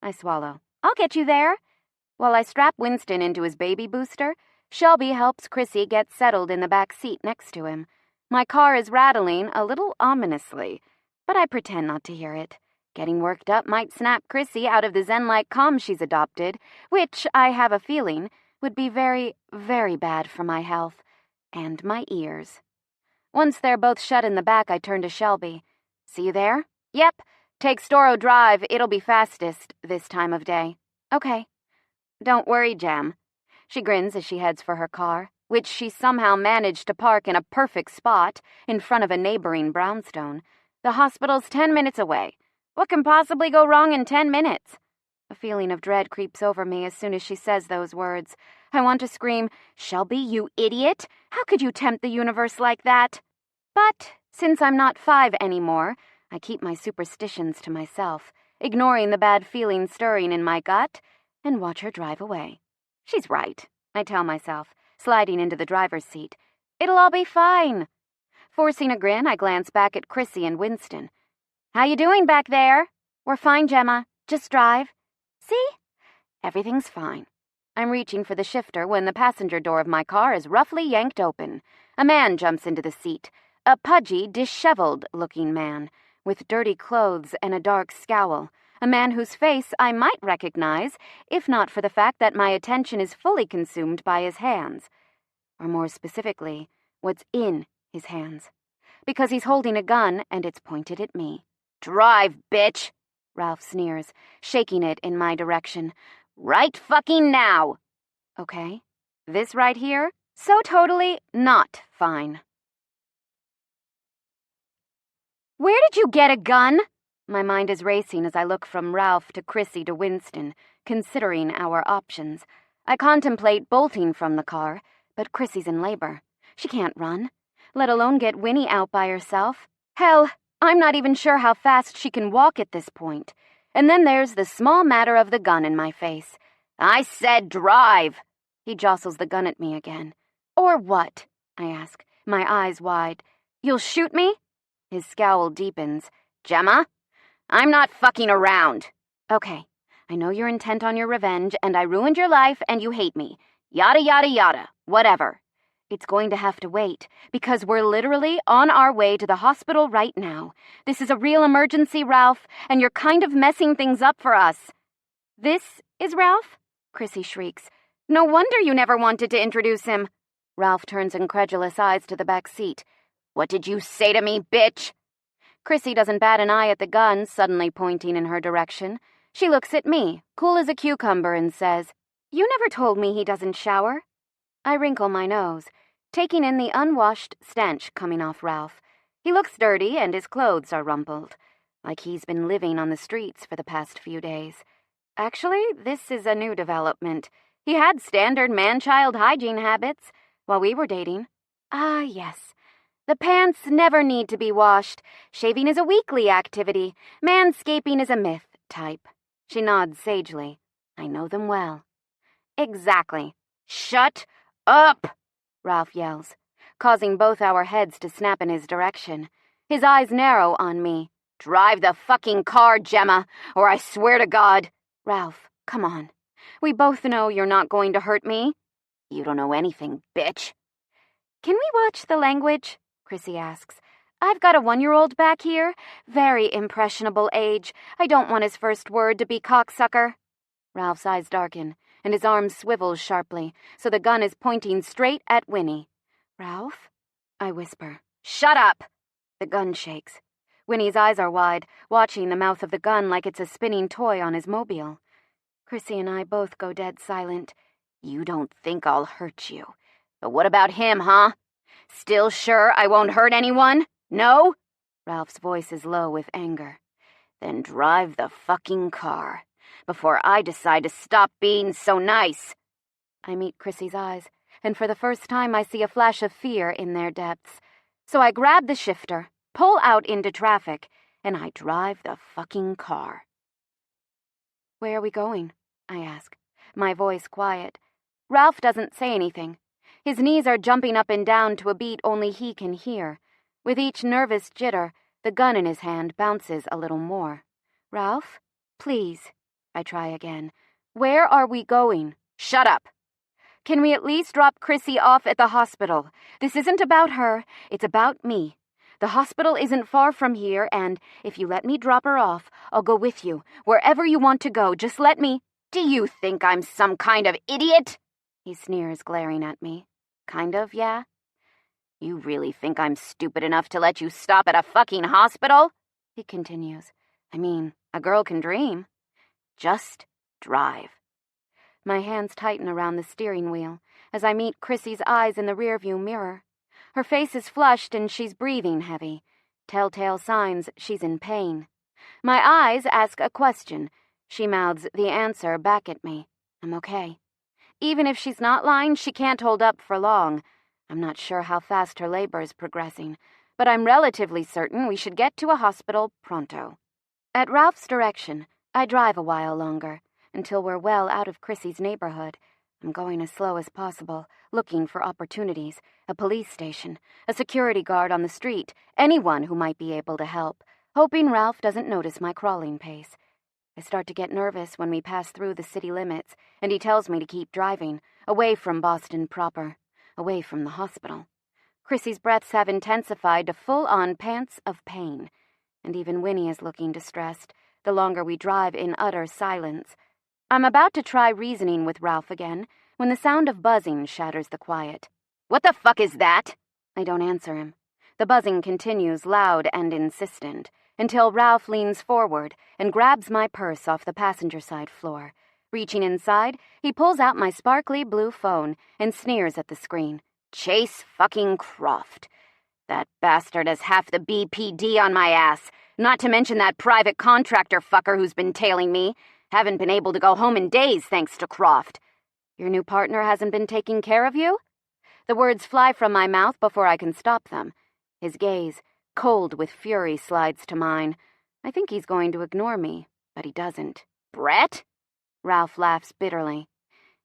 S1: I swallow. I'll get you there. While I strap Winston into his baby booster, Shelby helps Chrissy get settled in the back seat next to him. My car is rattling a little ominously, but I pretend not to hear it. Getting worked up might snap Chrissy out of the zen-like calm she's adopted, which, I have a feeling, would be very, very bad for my health and my ears. Once they're both shut in the back, I turn to Shelby. See you there? Yep. Take Storrow Drive. It'll be fastest this time of day. Okay. Don't worry, Jem. She grins as she heads for her car, which she somehow managed to park in a perfect spot in front of a neighboring brownstone. The hospital's 10 minutes away. What can possibly go wrong in 10 minutes? A feeling of dread creeps over me as soon as she says those words. I want to scream, Shelby, you idiot! How could you tempt the universe like that? But since I'm not 5 anymore, I keep my superstitions to myself, ignoring the bad feeling stirring in my gut, and watch her drive away. She's right, I tell myself, sliding into the driver's seat. It'll all be fine. Forcing a grin, I glance back at Chrissy and Winston. How you doing back there? We're fine, Gemma. Just drive. See? Everything's fine. I'm reaching for the shifter when the passenger door of my car is roughly yanked open. A man jumps into the seat, a pudgy, disheveled-looking man, with dirty clothes and a dark scowl, a man whose face I might recognize, if not for the fact that my attention is fully consumed by his hands. Or more specifically, what's in his hands. Because he's holding a gun and it's pointed at me.
S2: "Drive, bitch!"
S1: Ralph sneers, shaking it in my direction.
S2: "Right fucking now!"
S1: Okay. This right here? So totally not fine. Where did you get a gun? My mind is racing as I look from Ralph to Chrissy to Winston, considering our options. I contemplate bolting from the car, but Chrissy's in labor. She can't run, let alone get Winnie out by herself. Hell, I'm not even sure how fast she can walk at this point. And then there's the small matter of the gun in my face.
S2: "I said drive!"
S1: He jostles the gun at me again. Or what? I ask, my eyes wide. You'll shoot me? His scowl deepens.
S2: "Gemma, I'm not fucking around."
S1: Okay, I know you're intent on your revenge, and I ruined your life, and you hate me.
S2: Yada, yada, yada. Whatever.
S1: It's going to have to wait, because we're literally on our way to the hospital right now. This is a real emergency, Ralph, and you're kind of messing things up for us. This is Ralph? Chrissy shrieks. No wonder you never wanted to introduce him. Ralph turns incredulous eyes to the back seat.
S2: "What did you say to me, bitch?"
S1: Chrissy doesn't bat an eye at the gun suddenly pointing in her direction. She looks at me, cool as a cucumber, and says, You never told me he doesn't shower. I wrinkle my nose, taking in the unwashed stench coming off Ralph. He looks dirty and his clothes are rumpled, like he's been living on the streets for the past few days. Actually, this is a new development. He had standard man-child hygiene habits while we were dating. Ah, yes. The pants never need to be washed. Shaving is a weekly activity. Manscaping is a myth type. She nods sagely. I know them well. Exactly.
S2: "Shut up!"
S1: Ralph yells, causing both our heads to snap in his direction. His eyes narrow on me.
S2: "Drive the fucking car, Gemma, or I swear to God."
S1: Ralph, come on. We both know you're not going to hurt me.
S2: "You don't know anything, bitch."
S1: Can we watch the language? Chrissy asks. I've got a 1-year-old back here. Very impressionable age. I don't want his first word to be cocksucker. Ralph's eyes darken, and his arm swivels sharply, so the gun is pointing straight at Winnie. Ralph? I whisper.
S2: "Shut up!"
S1: The gun shakes. Winnie's eyes are wide, watching the mouth of the gun like it's a spinning toy on his mobile. Chrissy and I both go dead silent.
S2: "You don't think I'll hurt you. But what about him, huh? Still sure I won't hurt anyone? No?"
S1: Ralph's voice is low with anger.
S2: "Then drive the fucking car, before I decide to stop being so nice."
S1: I meet Chrissy's eyes, and for the first time I see a flash of fear in their depths. So I grab the shifter, pull out into traffic, and I drive the fucking car. Where are we going? I ask, my voice quiet. Ralph doesn't say anything. His knees are jumping up and down to a beat only he can hear. With each nervous jitter, the gun in his hand bounces a little more. Ralph, please, I try again. Where are we going?
S2: "Shut up."
S1: Can we at least drop Chrissy off at the hospital? This isn't about her, it's about me. The hospital isn't far from here, and if you let me drop her off, I'll go with you. Wherever you want to go, just let me.
S2: "Do you think I'm some kind of idiot?"
S1: He sneers, glaring at me. Kind of, yeah?
S2: "You really think I'm stupid enough to let you stop at a fucking hospital?"
S1: He continues. I mean, a girl can dream.
S2: "Just drive."
S1: My hands tighten around the steering wheel as I meet Chrissy's eyes in the rearview mirror. Her face is flushed and she's breathing heavy. Telltale signs she's in pain. My eyes ask a question. She mouths the answer back at me. I'm okay. Even if she's not lying, she can't hold up for long. I'm not sure how fast her labor is progressing, but I'm relatively certain we should get to a hospital pronto. At Ralph's direction, I drive a while longer, until we're well out of Chrissy's neighborhood. I'm going as slow as possible, looking for opportunities, a police station, a security guard on the street, anyone who might be able to help, hoping Ralph doesn't notice my crawling pace. I start to get nervous when we pass through the city limits, and he tells me to keep driving, away from Boston proper, away from the hospital. Chrissy's breaths have intensified to full-on pants of pain, and even Winnie is looking distressed, the longer we drive in utter silence. I'm about to try reasoning with Ralph again, when the sound of buzzing shatters the quiet.
S2: What the fuck is that?
S1: I don't answer him. The buzzing continues loud and insistent, until Ralph leans forward and grabs my purse off the passenger side floor. Reaching inside, he pulls out my sparkly blue phone and sneers at the screen.
S2: Chase fucking Croft. That bastard has half the BPD on my ass, not to mention that private contractor fucker who's been tailing me. Haven't been able to go home in days thanks to Croft.
S1: Your new partner hasn't been taking care of you? The words fly from my mouth before I can stop them. His gaze, cold with fury, slides to mine. I think he's going to ignore me, but he doesn't.
S2: Brett?
S1: Ralph laughs bitterly.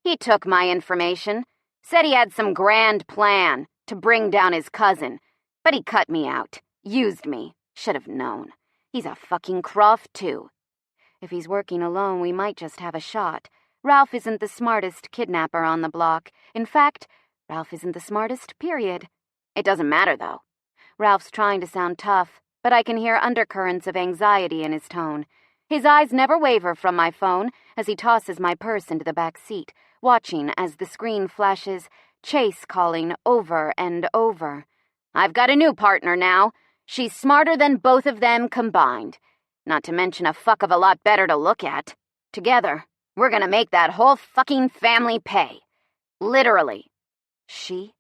S2: He took my information. Said he had some grand plan to bring down his cousin. But he cut me out. Used me. Should have known. He's a fucking Croft, too.
S1: If he's working alone, we might just have a shot. Ralph isn't the smartest kidnapper on the block. In fact, Ralph isn't the smartest, period.
S2: It doesn't matter, though.
S1: Ralph's trying to sound tough, but I can hear undercurrents of anxiety in his tone. His eyes never waver from my phone as he tosses my purse into the back seat, watching as the screen flashes, Chase calling over and over.
S2: I've got a new partner now. She's smarter than both of them combined. Not to mention a fuck of a lot better to look at. Together, we're gonna make that whole fucking family pay. Literally.
S1: She?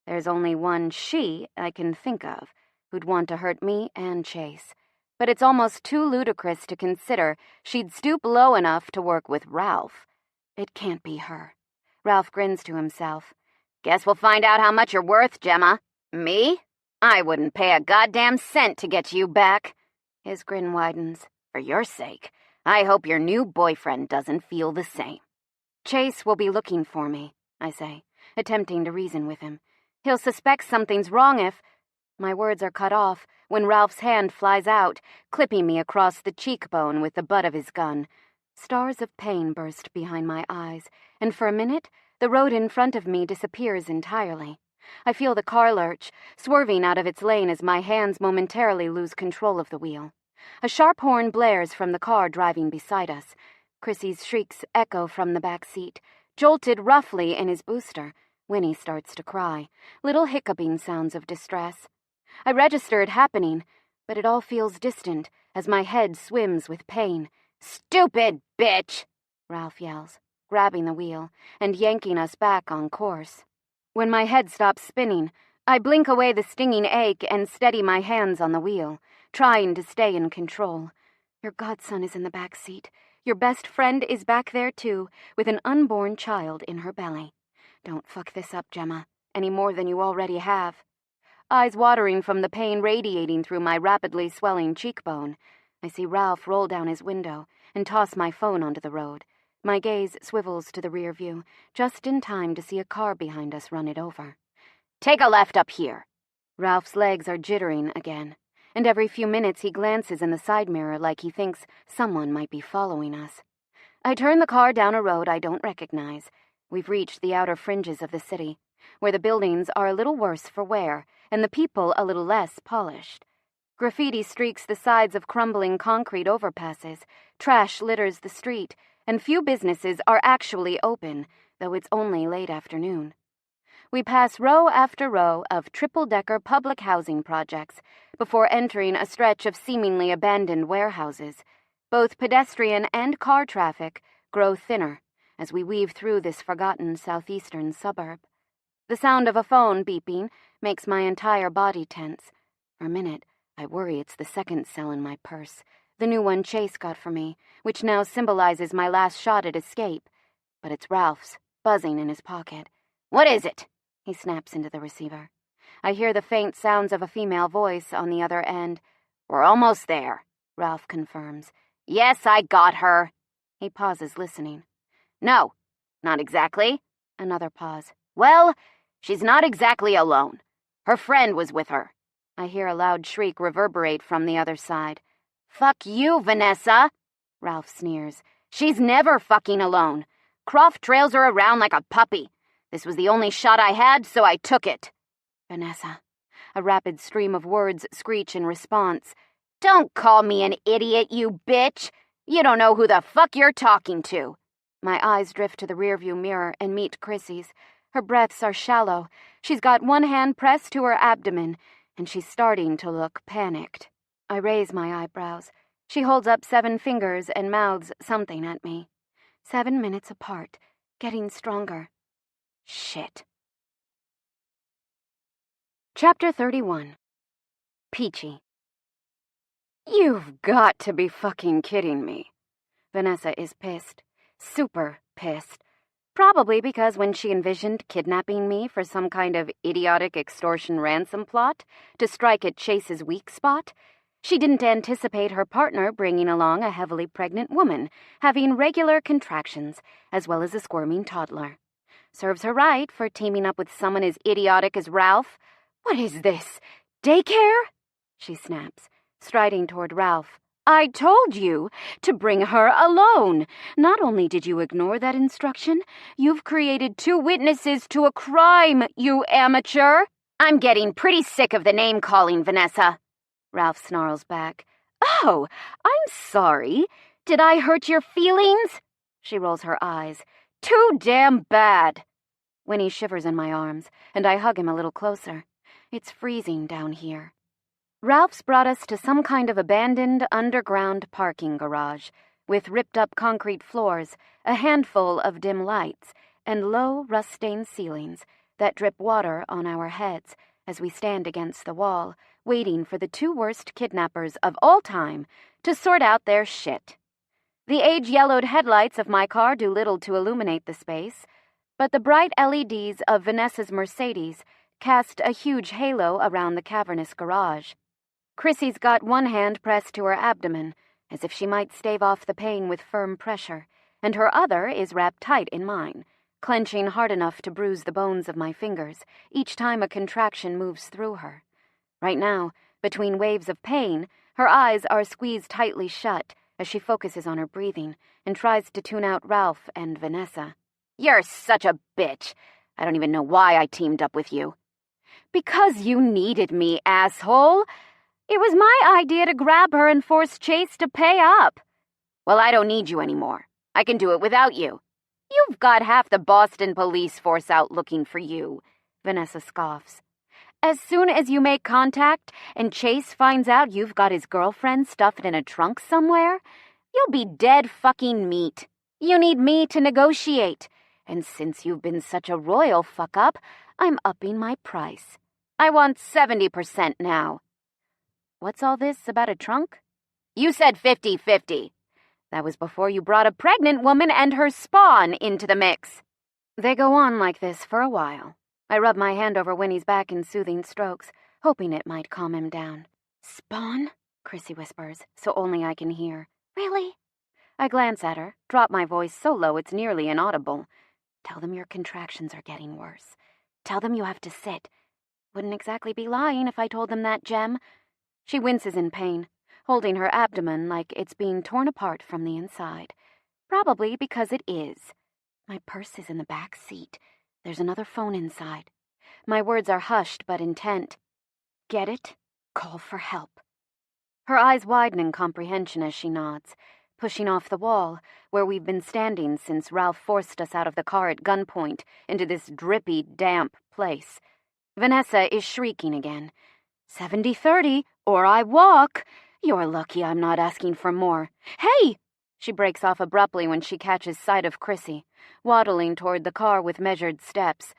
S1: There's only one she I can think of who'd want to hurt me and Chase. But it's almost too ludicrous to consider she'd stoop low enough to work with Ralph. It can't be her. Ralph grins to himself.
S2: Guess we'll find out how much you're worth, Gemma. Me? I wouldn't pay a goddamn cent to get you back.
S1: His grin widens.
S2: For your sake, I hope your new boyfriend doesn't feel the same.
S1: Chase will be looking for me, I say, attempting to reason with him. He'll suspect something's wrong if... My words are cut off when Ralph's hand flies out, clipping me across the cheekbone with the butt of his gun. Stars of pain burst behind my eyes, and for a minute, the road in front of me disappears entirely. I feel the car lurch, swerving out of its lane as my hands momentarily lose control of the wheel. A sharp horn blares from the car driving beside us. Chrissy's shrieks echo from the back seat. Jolted roughly in his booster, Winnie starts to cry, little hiccuping sounds of distress. I register it happening, but it all feels distant as my head swims with pain.
S2: Stupid bitch!
S1: Ralph yells, grabbing the wheel and yanking us back on course. When my head stops spinning, I blink away the stinging ache and steady my hands on the wheel, trying to stay in control. Your godson is in the back seat. Your best friend is back there too, with an unborn child in her belly. Don't fuck this up, Gemma, any more than you already have. Eyes watering from the pain radiating through my rapidly swelling cheekbone, I see Ralph roll down his window and toss my phone onto the road. My gaze swivels to the rear view, just in time to see a car behind us run it over.
S2: Take a left up here.
S1: Ralph's legs are jittering again, and every few minutes he glances in the side mirror like he thinks someone might be following us. I turn the car down a road I don't recognize. We've reached the outer fringes of the city, where the buildings are a little worse for wear and the people a little less polished. Graffiti streaks the sides of crumbling concrete overpasses, trash litters the street, and few businesses are actually open, though it's only late afternoon. We pass row after row of triple-decker public housing projects before entering a stretch of seemingly abandoned warehouses. Both pedestrian and car traffic grow thinner as we weave through this forgotten southeastern suburb. The sound of a phone beeping makes my entire body tense. For a minute, I worry it's the second cell in my purse, the new one Chase got for me, which now symbolizes my last shot at escape. But it's Ralph's, buzzing in his pocket.
S2: What is it?
S1: He snaps into the receiver. I hear the faint sounds of a female voice on the other end.
S2: We're almost there,
S1: Ralph confirms.
S2: Yes, I got her.
S1: He pauses, listening.
S2: No, not exactly.
S1: Another pause.
S2: Well, she's not exactly alone. Her friend was with her.
S1: I hear a loud shriek reverberate from the other side.
S2: Fuck you, Vanessa.
S1: Ralph sneers.
S2: She's never fucking alone. Croft trails her around like a puppy. This was the only shot I had, so I took it.
S1: Vanessa. A rapid stream of words screech in response.
S2: Don't call me an idiot, you bitch. You don't know who the fuck you're talking to.
S1: My eyes drift to the rearview mirror and meet Chrissy's. Her breaths are shallow. She's got one hand pressed to her abdomen, and she's starting to look panicked. I raise my eyebrows. She holds up 7 fingers and mouths something at me. 7 minutes apart, getting stronger. Shit. Chapter 31. Peachy. You've got to be fucking kidding me. Vanessa is pissed. Super pissed. Probably because when she envisioned kidnapping me for some kind of idiotic extortion ransom plot to strike at Chase's weak spot, she didn't anticipate her partner bringing along a heavily pregnant woman, having regular contractions, as well as a squirming toddler. Serves her right for teaming up with someone as idiotic as Ralph. What is this? Daycare? She snaps, striding toward Ralph. I told you to bring her alone. Not only did you ignore that instruction, you've created 2 witnesses to a crime, you amateur.
S2: I'm getting pretty sick of the name-calling, Vanessa.
S1: Ralph snarls back. Oh, I'm sorry. Did I hurt your feelings? She rolls her eyes. Too damn bad. Winnie shivers in my arms, and I hug him a little closer. It's freezing down here. Ralph's brought us to some kind of abandoned underground parking garage, with ripped-up concrete floors, a handful of dim lights, and low, rust-stained ceilings that drip water on our heads as we stand against the wall, waiting for the 2 worst kidnappers of all time to sort out their shit. The age-yellowed headlights of my car do little to illuminate the space, but the bright LEDs of Vanessa's Mercedes cast a huge halo around the cavernous garage. Chrissy's got one hand pressed to her abdomen, as if she might stave off the pain with firm pressure, and her other is wrapped tight in mine, clenching hard enough to bruise the bones of my fingers each time a contraction moves through her. Right now, between waves of pain, her eyes are squeezed tightly shut as she focuses on her breathing and tries to tune out Ralph and Vanessa.
S2: You're such a bitch. I don't even know why I teamed up with you.
S1: Because you needed me, asshole. It was my idea to grab her and force Chase to pay up.
S2: Well, I don't need you anymore. I can do it without you. You've got half the Boston police force out looking for you,
S1: Vanessa scoffs. As soon as you make contact and Chase finds out you've got his girlfriend stuffed in a trunk somewhere, you'll be dead fucking meat. You need me to negotiate. And since you've been such a royal fuck-up, I'm upping my price. I want 70% now. What's all this about a trunk?
S2: You said 50-50.
S1: That was before you brought a pregnant woman and her spawn into the mix. They go on like this for a while. I rub my hand over Winnie's back in soothing strokes, hoping it might calm him down. Spawn? Chrissy whispers, so only I can hear. Really? I glance at her, drop my voice so low it's nearly inaudible. Tell them your contractions are getting worse. Tell them you have to sit. Wouldn't exactly be lying if I told them that, Jem. She winces in pain, holding her abdomen like it's being torn apart from the inside. Probably because it is. My purse is in the back seat. There's another phone inside. My words are hushed but intent. Get it? Call for help. Her eyes widen in comprehension as she nods, pushing off the wall, where we've been standing since Ralph forced us out of the car at gunpoint into this drippy, damp place. Vanessa is shrieking again. 70-30, or I walk. You're lucky I'm not asking for more. Hey! She breaks off abruptly when she catches sight of Chrissy, waddling toward the car with measured steps.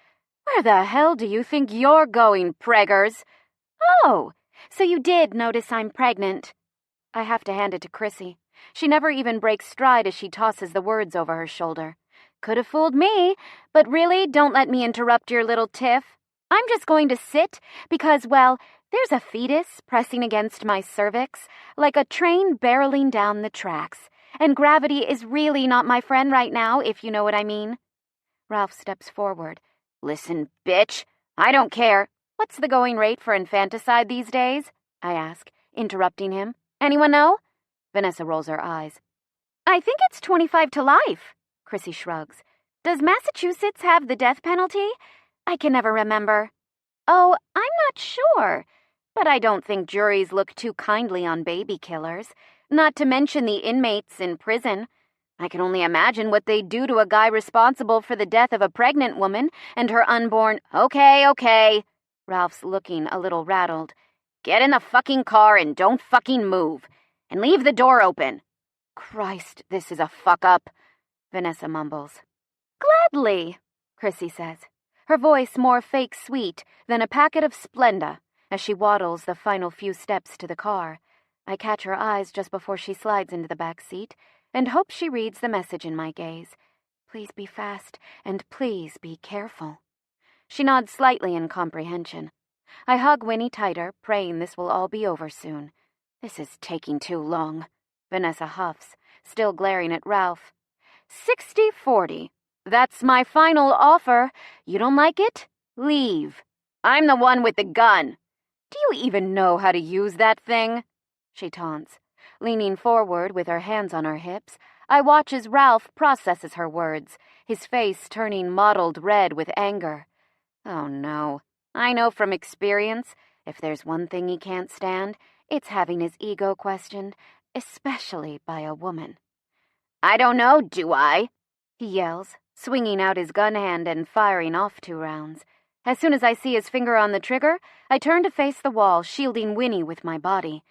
S1: Where the hell do you think you're going, preggers? Oh, so you did notice I'm pregnant. I have to hand it to Chrissy. She never even breaks stride as she tosses the words over her shoulder. Could have fooled me, but really, don't let me interrupt your little tiff. I'm just going to sit because, well, there's a fetus pressing against my cervix, like a train barreling down the tracks, and gravity is really not my friend right now, if you know what I mean. Ralph steps forward.
S2: Listen, bitch, I don't care.
S1: What's the going rate for infanticide these days? I ask, interrupting him. Anyone know? Vanessa rolls her eyes. I think it's 25 to life, Chrissy shrugs. Does Massachusetts have the death penalty? I can never remember. Oh, I'm not sure. But I don't think juries look too kindly on baby killers, not to mention the inmates in prison. I can only imagine what they'd do to a guy responsible for the death of a pregnant woman and her unborn— Okay. Ralph's looking a little rattled. Get in the fucking car and don't fucking move. And leave the door open. Christ, this is a fuck-up, Vanessa mumbles. Gladly, Chrissy says, her voice more fake sweet than a packet of Splenda, as she waddles the final few steps to the car. I catch her eyes just before she slides into the back seat, and hope she reads the message in my gaze. Please be fast, and please be careful. She nods slightly in comprehension. I hug Winnie tighter, praying this will all be over soon. This is taking too long, Vanessa huffs, still glaring at Ralph. 60-40. That's my final offer. You don't like it? Leave. I'm the one with the gun. Do you even know how to use that thing? She taunts. Leaning forward with her hands on her hips, I watch as Ralph processes her words, his face turning mottled red with anger. Oh no. I know from experience, if there's one thing he can't stand, it's having his ego questioned, especially by a woman. I don't know, do I? He yells, swinging out his gun hand and firing off 2 rounds. As soon as I see his finger on the trigger, I turn to face the wall, shielding Winnie with my body.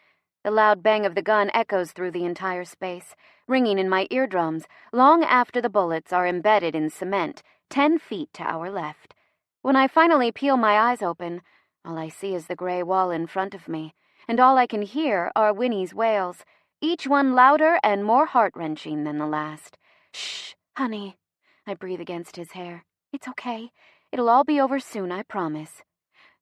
S1: The loud bang of the gun echoes through the entire space, ringing in my eardrums long after the bullets are embedded in cement 10 feet to our left. When I finally peel my eyes open, all I see is the gray wall in front of me, and all I can hear are Winnie's wails, each one louder and more heart-wrenching than the last. Shh, honey. I breathe against his hair. It's okay. It'll all be over soon, I promise.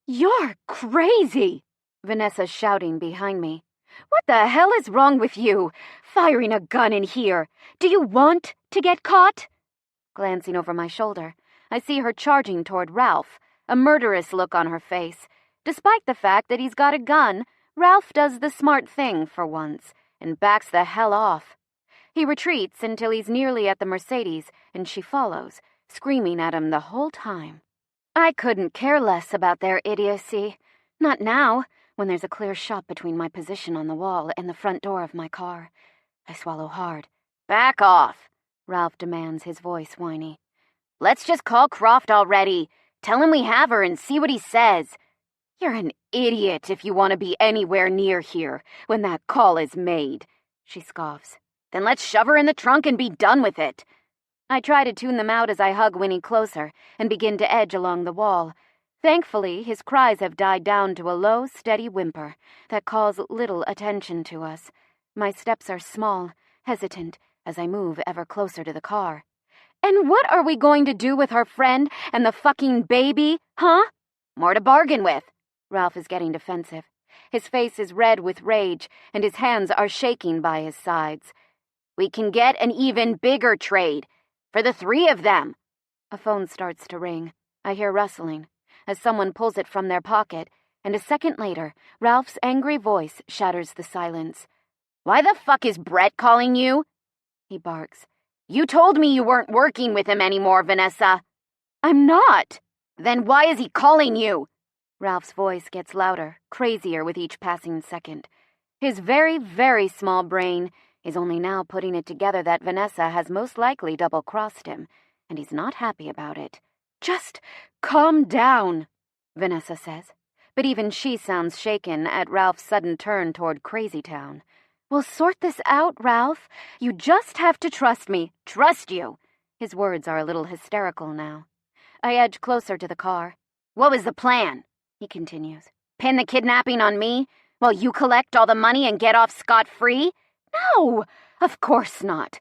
S1: You're crazy! Vanessa's shouting behind me. What the hell is wrong with you? Firing a gun in here. Do you want to get caught? Glancing over my shoulder, I see her charging toward Ralph, a murderous look on her face. Despite the fact that he's got a gun, Ralph does the smart thing for once and backs the hell off. He retreats until he's nearly at the Mercedes, and she follows, screaming at him the whole time. I couldn't care less about their idiocy. Not now, when there's a clear shot between my position on the wall and the front door of my car. I swallow hard. Back off, Ralph demands, his voice whiny. Let's just call Croft already. Tell him we have her and see what he says. You're an idiot if you want to be anywhere near here when that call is made, she scoffs. Then let's shove her in the trunk and be done with it. I try to tune them out as I hug Winnie closer and begin to edge along the wall. Thankfully, his cries have died down to a low, steady whimper that calls little attention to us. My steps are small, hesitant, as I move ever closer to the car. And what are we going to do with her friend and the fucking baby, huh? More to bargain with. Ralph is getting defensive. His face is red with rage, and his hands are shaking by his sides. We can get an even bigger trade. For the 3 of them. A phone starts to ring. I hear rustling, as someone pulls it from their pocket, and a second later, Ralph's angry voice shatters the silence. Why the fuck is Brett calling you? He barks. You told me you weren't working with him anymore, Vanessa. I'm not. Then why is he calling you? Ralph's voice gets louder, crazier with each passing second. His very, very small brain is only now putting it together that Vanessa has most likely double-crossed him, and he's not happy about it. Just calm down, Vanessa says, but even she sounds shaken at Ralph's sudden turn toward Crazy Town. We'll sort this out, Ralph. You just have to trust me. Trust you. His words are a little hysterical now. I edge closer to the car. What was the plan? He continues. Pin the kidnapping on me while you collect all the money and get off scot-free? No, of course not.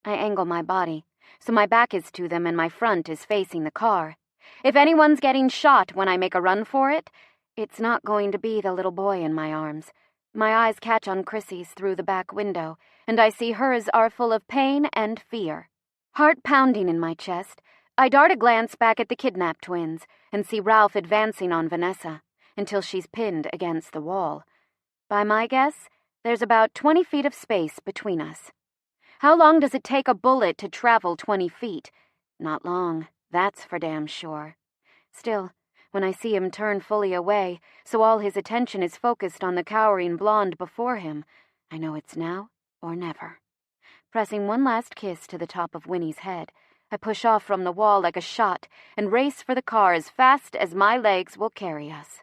S1: I angle my body, so my back is to them and my front is facing the car. If anyone's getting shot when I make a run for it, it's not going to be the little boy in my arms. My eyes catch on Chrissy's through the back window, and I see hers are full of pain and fear. Heart pounding in my chest, I dart a glance back at the kidnapped twins and see Ralph advancing on Vanessa until she's pinned against the wall. By my guess, there's about 20 feet of space between us. How long does it take a bullet to travel 20 feet? Not long, that's for damn sure. Still, when I see him turn fully away, so all his attention is focused on the cowering blonde before him, I know it's now or never. Pressing one last kiss to the top of Winnie's head, I push off from the wall like a shot and race for the car as fast as my legs will carry us.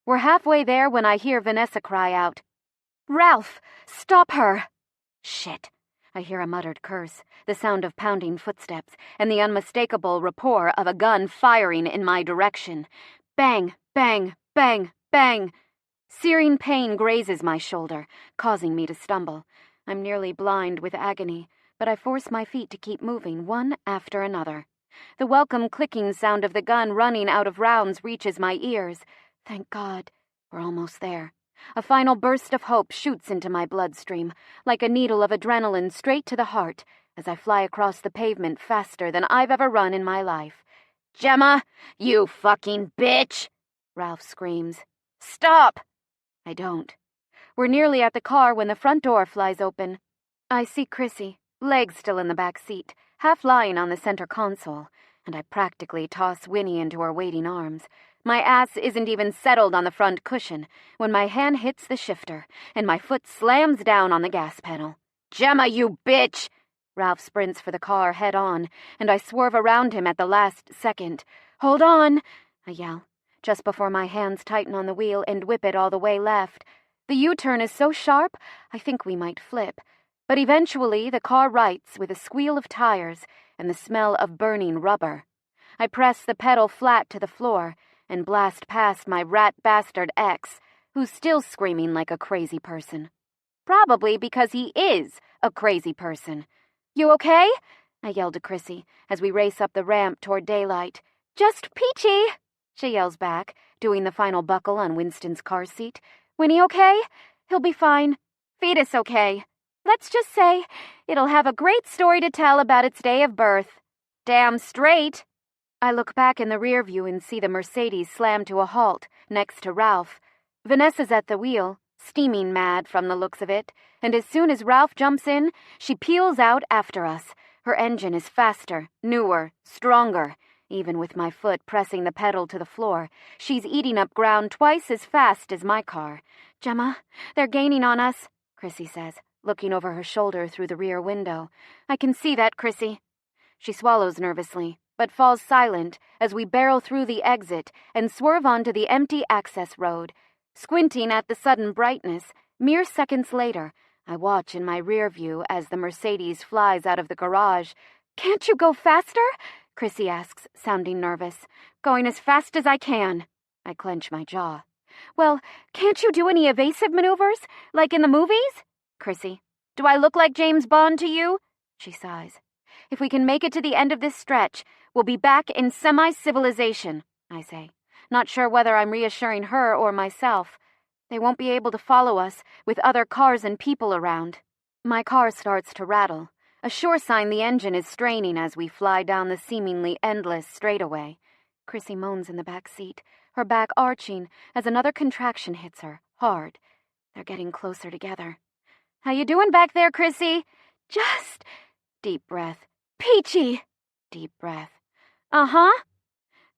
S1: We're halfway there when I hear Vanessa cry out, "Ralph, stop her!" Shit. I hear a muttered curse, the sound of pounding footsteps, and the unmistakable rapport of a gun firing in my direction. Bang, bang, bang, bang. Searing pain grazes my shoulder, causing me to stumble. I'm nearly blind with agony, but I force my feet to keep moving, one after another. The welcome clicking sound of the gun running out of rounds reaches my ears. Thank God, we're almost there. A final burst of hope shoots into my bloodstream, like a needle of adrenaline straight to the heart, as I fly across the pavement faster than I've ever run in my life.
S2: "Gemma, you fucking bitch!"
S1: Ralph screams. "Stop!" I don't. We're nearly at the car when the front door flies open. I see Chrissy, legs still in the back seat, half lying on the center console, and I practically toss Winnie into her waiting arms. My ass isn't even settled on the front cushion when my hand hits the shifter and my foot slams down on the gas pedal.
S2: "Gemma, you bitch!"
S1: Ralph sprints for the car head on, and I swerve around him at the last second. "Hold on!" I yell, just before my hands tighten on the wheel and whip it all the way left. The U-turn is so sharp, I think we might flip. But eventually, the car rights with a squeal of tires and the smell of burning rubber. I press the pedal flat to the floor and blast past my rat bastard ex, who's still screaming like a crazy person. Probably because he is a crazy person. "You okay?" I yell to Chrissy as we race up the ramp toward daylight. "Just peachy," she yells back, doing the final buckle on Winston's car seat. "Winnie okay? He'll be fine. Fetus okay. Let's just say it'll have a great story to tell about its day of birth." "Damn straight." I look back in the rear view and see the Mercedes slam to a halt next to Ralph. Vanessa's at the wheel, steaming mad from the looks of it, and as soon as Ralph jumps in, she peels out after us. Her engine is faster, newer, stronger. Even with my foot pressing the pedal to the floor, she's eating up ground twice as fast as my car. "Gemma, they're gaining on us," Chrissy says, looking over her shoulder through the rear window. "I can see that, Chrissy." She swallows nervously, but falls silent as we barrel through the exit and swerve onto the empty access road. Squinting at the sudden brightness, mere seconds later, I watch in my rear view as the Mercedes flies out of the garage. "Can't you go faster?" Chrissy asks, sounding nervous. "Going as fast as I can." I clench my jaw. "Well, can't you do any evasive maneuvers, like in the movies?" "Chrissy, do I look like James Bond to you?" She sighs. "If we can make it to the end of this stretch, we'll be back in semi-civilization," I say, not sure whether I'm reassuring her or myself. They won't be able to follow us with other cars and people around. My car starts to rattle, a sure sign the engine is straining as we fly down the seemingly endless straightaway. Chrissy moans in the back seat, her back arching as another contraction hits her, hard. They're getting closer together. "How you doing back there, Chrissy?" "Just..." Deep breath. "Peachy." Deep breath. "Uh-huh."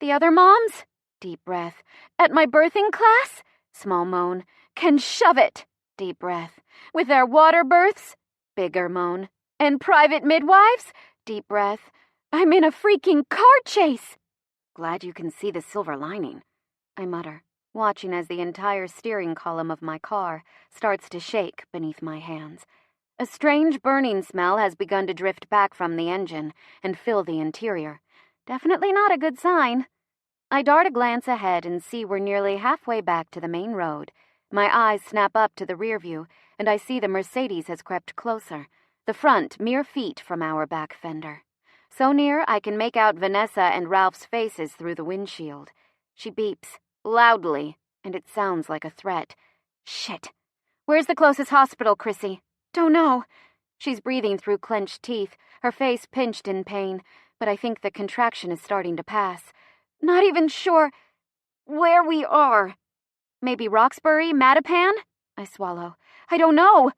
S1: "The other moms?" Deep breath. "At my birthing class?" Small moan. "Can shove it." Deep breath. "With their water births?" Bigger moan. "And private midwives?" Deep breath. "I'm in a freaking car chase." "Glad you can see the silver lining," I mutter, watching as the entire steering column of my car starts to shake beneath my hands. A strange burning smell has begun to drift back from the engine and fill the interior. Definitely not a good sign. I dart a glance ahead and see we're nearly halfway back to the main road. My eyes snap up to the rear view, and I see the Mercedes has crept closer, the front mere feet from our back fender. So near I can make out Vanessa and Ralph's faces through the windshield. She beeps, loudly, and it sounds like a threat. "Shit. Where's the closest hospital, Chrissy?" "Don't know." She's breathing through clenched teeth, her face pinched in pain, but I think the contraction is starting to pass. "Not even sure where we are." "Maybe Roxbury, Mattapan?" I swallow. I don't know.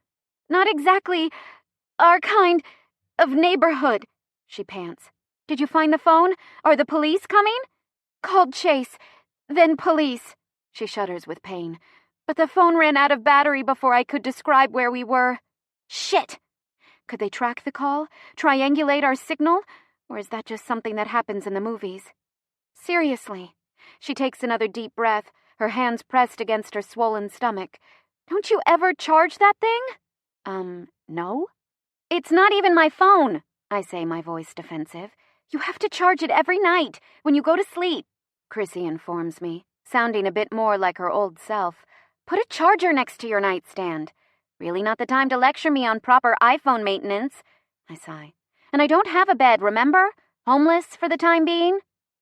S1: Not exactly our kind of neighborhood, she pants. Did you find the phone? Are the police coming? Called Chase, then police. She shudders with pain. But the phone ran out of battery before I could describe where we were. Shit! Could they track the call? Triangulate our signal? Or is that just something that happens in the movies? Seriously. She takes another deep breath, her hands pressed against her swollen stomach. Don't you ever charge that thing? No? It's not even my phone, I say, my voice defensive. You have to charge it every night, when you go to sleep, Chrissy informs me, sounding a bit more like her old self. Put a charger next to your nightstand. Really not the time to lecture me on proper iPhone maintenance, I sigh. And I don't have a bed, remember? Homeless for the time being?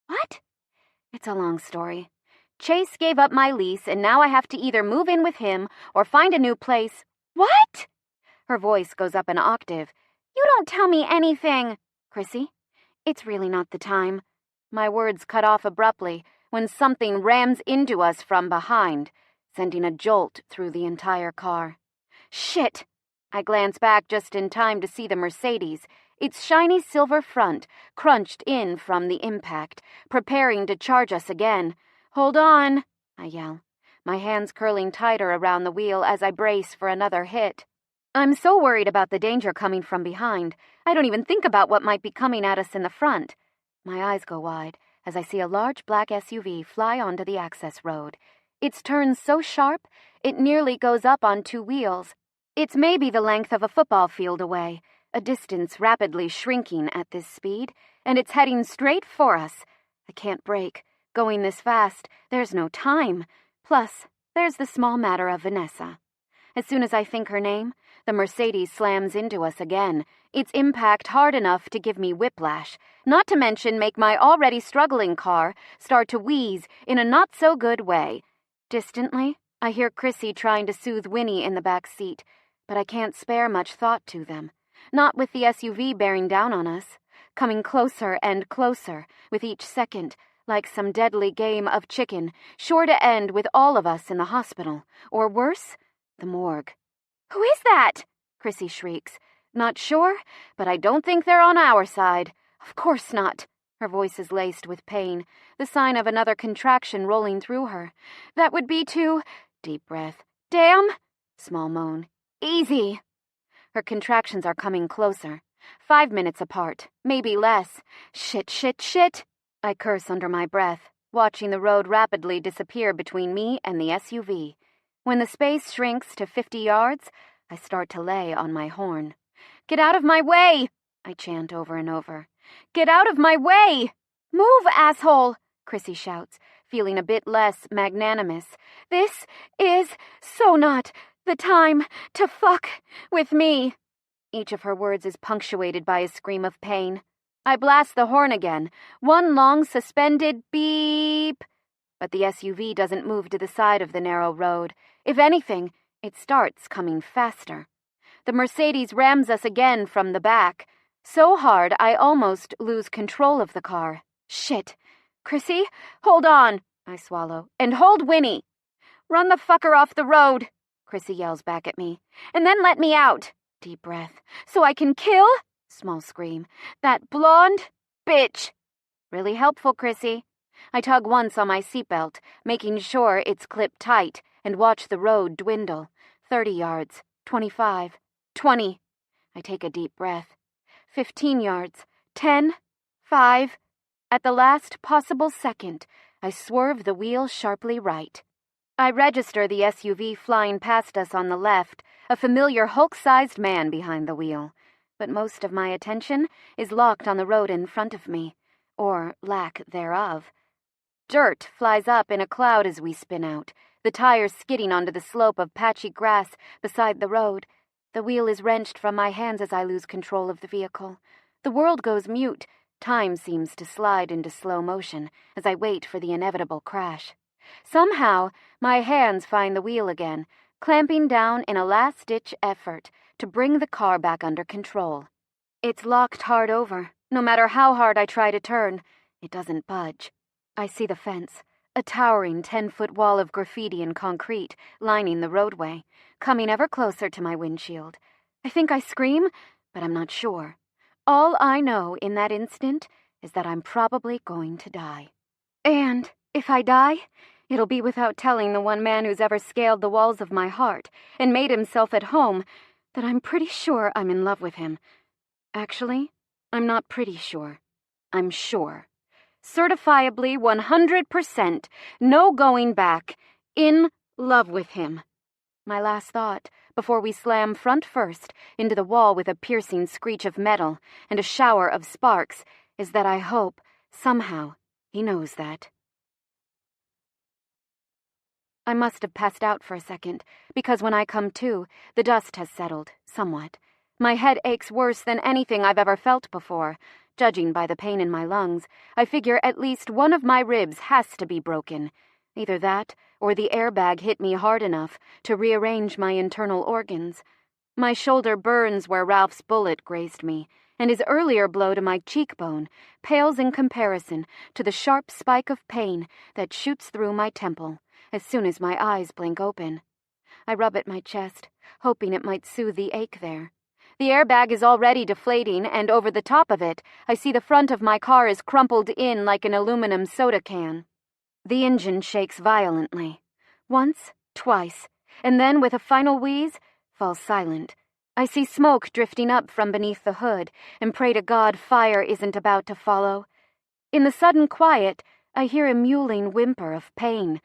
S1: What? It's a long story. Chase gave up my lease, and now I have to either move in with him or find a new place. What? Her voice goes up an octave. You don't tell me anything, Chrissy. It's really not the time. My words cut off abruptly when something rams into us from behind, sending a jolt through the entire car. Shit! I glance back just in time to see the Mercedes, its shiny silver front crunched in from the impact, preparing to charge us again. Hold on, I yell, my hands curling tighter around the wheel as I brace for another hit. I'm so worried about the danger coming from behind, I don't even think about what might be coming at us in the front. My eyes go wide as I see a large black SUV fly onto the access road. Its turn so sharp, it nearly goes up on two wheels. It's maybe the length of a football field away, a distance rapidly shrinking at this speed, and it's heading straight for us. I can't brake. Going this fast, there's no time. Plus, there's the small matter of Vanessa. As soon as I think her name, the Mercedes slams into us again, its impact hard enough to give me whiplash, not to mention make my already struggling car start to wheeze in a not-so-good way. Distantly, I hear Chrissy trying to soothe Winnie in the back seat, but I can't spare much thought to them. Not with the SUV bearing down on us, coming closer and closer with each second, like some deadly game of chicken, sure to end with all of us in the hospital, or worse, the morgue. Who is that? Chrissy shrieks. Not sure, but I don't think they're on our side. Of course not. Her voice is laced with pain, the sign of another contraction rolling through her. That would be too... Deep breath. Damn! Small moan. Easy. Her contractions are coming closer. 5 minutes apart, maybe less. Shit, shit, shit! I curse under my breath, watching the road rapidly disappear between me and the SUV. When the space shrinks to 50 yards, I start to lay on my horn. Get out of my way! I chant over and over. Get out of my way! Move, asshole! Chrissy shouts, feeling a bit less magnanimous. This is so not the time to fuck with me. Each of her words is punctuated by a scream of pain. I blast the horn again, one long suspended beep. But the SUV doesn't move to the side of the narrow road. If anything, it starts coming faster. The Mercedes rams us again from the back, so hard I almost lose control of the car. Shit. Chrissy, hold on, I swallow, and hold Winnie. Run the fucker off the road, Chrissy yells back at me, and then let me out. Deep breath. So I can kill, small scream, that blonde bitch. Really helpful, Chrissy. I tug once on my seatbelt, making sure it's clipped tight, and watch the road dwindle. 30 yards, 25, 20. I take a deep breath. 15 yards, 10, 5. At the last possible second, I swerve the wheel sharply right. I register the SUV flying past us on the left, a familiar Hulk-sized man behind the wheel. But most of my attention is locked on the road in front of me, or lack thereof. Dirt flies up in a cloud as we spin out, the tires skidding onto the slope of patchy grass beside the road. The wheel is wrenched from my hands as I lose control of the vehicle. The world goes mute. Time seems to slide into slow motion as I wait for the inevitable crash. Somehow, my hands find the wheel again, clamping down in a last-ditch effort to bring the car back under control. It's locked hard over. No matter how hard I try to turn, it doesn't budge. I see the fence, a towering 10-foot wall of graffiti and concrete lining the roadway, coming ever closer to my windshield. I think I scream, but I'm not sure. All I know in that instant is that I'm probably going to die. And if I die, it'll be without telling the one man who's ever scaled the walls of my heart and made himself at home that I'm pretty sure I'm in love with him. Actually, I'm not pretty sure. I'm sure. Certifiably 100%, no going back, in love with him. My last thought, before we slam front first into the wall with a piercing screech of metal and a shower of sparks, is that I hope, somehow, he knows that. I must have passed out for a second, because when I come to, the dust has settled, somewhat. My head aches worse than anything I've ever felt before. Judging by the pain in my lungs, I figure at least one of my ribs has to be broken. Either that, or the airbag hit me hard enough to rearrange my internal organs. My shoulder burns where Ralph's bullet grazed me, and his earlier blow to my cheekbone pales in comparison to the sharp spike of pain that shoots through my temple as soon as my eyes blink open. I rub at my chest, hoping it might soothe the ache there. The airbag is already deflating, and over the top of it, I see the front of my car is crumpled in like an aluminum soda can. The engine shakes violently. Once, twice, and then, with a final wheeze, falls silent. I see smoke drifting up from beneath the hood, and pray to God fire isn't about to follow. In the sudden quiet, I hear a mewling whimper of pain.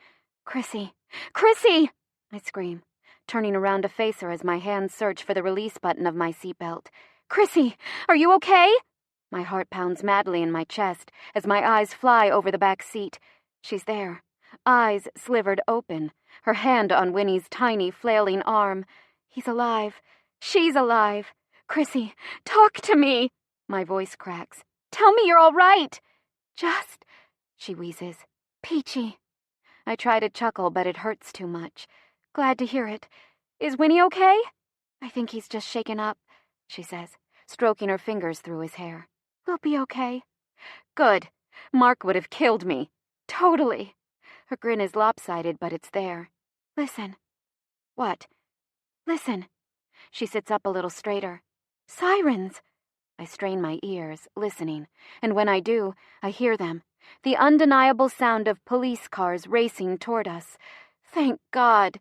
S1: "Chrissy! Chrissy!" I scream, turning around to face her as my hands search for the release button of my seatbelt. "Chrissy, are you okay?" My heart pounds madly in my chest as my eyes fly over the back seat. She's there, eyes slivered open, her hand on Winnie's tiny, flailing arm. He's alive. She's alive. "Chrissy, talk to me!" My voice cracks. "Tell me you're all right!" "Just," she wheezes, "peachy." I try to chuckle, but it hurts too much. "Glad to hear it. Is Winnie okay?" "I think he's just shaken up," she says, stroking her fingers through his hair. "We'll be okay." "Good. Mark would have killed me. Totally." Her grin is lopsided, but it's there. "Listen." "What?" "Listen." She sits up a little straighter. "Sirens!" I strain my ears, listening, and when I do, I hear them. The undeniable sound of police cars racing toward us. Thank God.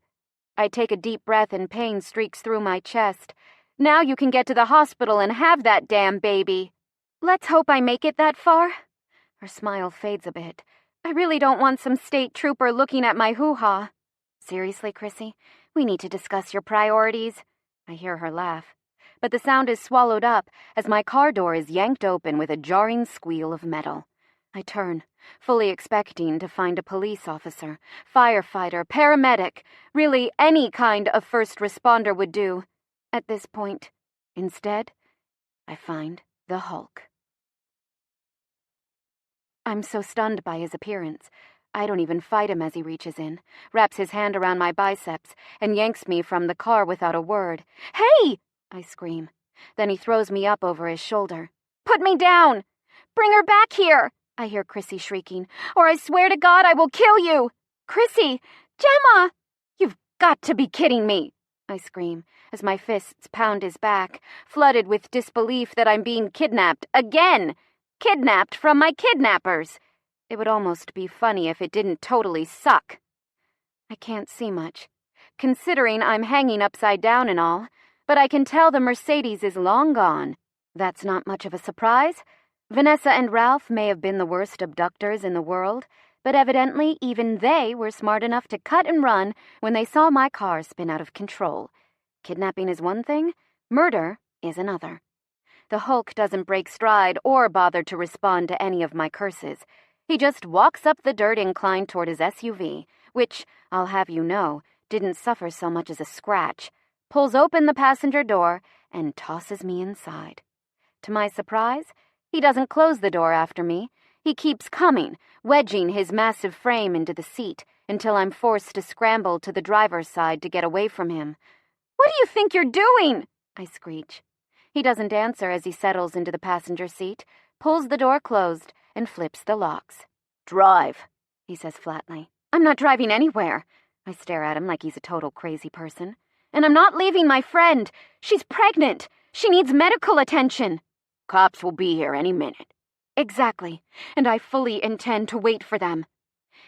S1: I take a deep breath and pain streaks through my chest. "Now you can get to the hospital and have that damn baby." "Let's hope I make it that far." Her smile fades a bit. "I really don't want some state trooper looking at my hoo-ha." "Seriously, Chrissy, we need to discuss your priorities." I hear her laugh. But the sound is swallowed up as my car door is yanked open with a jarring squeal of metal. I turn, fully expecting to find a police officer, firefighter, paramedic, really any kind of first responder would do. At this point, instead, I find the Hulk. I'm so stunned by his appearance. I don't even fight him as he reaches in, wraps his hand around my biceps, and yanks me from the car without a word. "Hey!" I scream. Then he throws me up over his shoulder. "Put me down! Bring her back here!" I hear Chrissy shrieking. "Or I swear to God I will kill you! Chrissy! Gemma! You've got to be kidding me!" I scream as my fists pound his back, flooded with disbelief that I'm being kidnapped again! Kidnapped from my kidnappers! It would almost be funny if it didn't totally suck. I can't see much, considering I'm hanging upside down and all, but I can tell the Mercedes is long gone. That's not much of a surprise. Vanessa and Ralph may have been the worst abductors in the world, but evidently even they were smart enough to cut and run when they saw my car spin out of control. Kidnapping is one thing, murder is another. The Hulk doesn't break stride or bother to respond to any of my curses. He just walks up the dirt incline toward his SUV, which, I'll have you know, didn't suffer so much as a scratch, pulls open the passenger door, and tosses me inside. To my surprise, he doesn't close the door after me. He keeps coming, wedging his massive frame into the seat until I'm forced to scramble to the driver's side to get away from him. "What do you think you're doing?" I screech. He doesn't answer as he settles into the passenger seat, pulls the door closed, and flips the locks. "Drive," he says flatly. "I'm not driving anywhere." I stare at him like he's a total crazy person. And I'm not leaving my friend. She's pregnant. She needs medical attention.
S2: Cops will be here any minute.
S1: Exactly, and I fully intend to wait for them.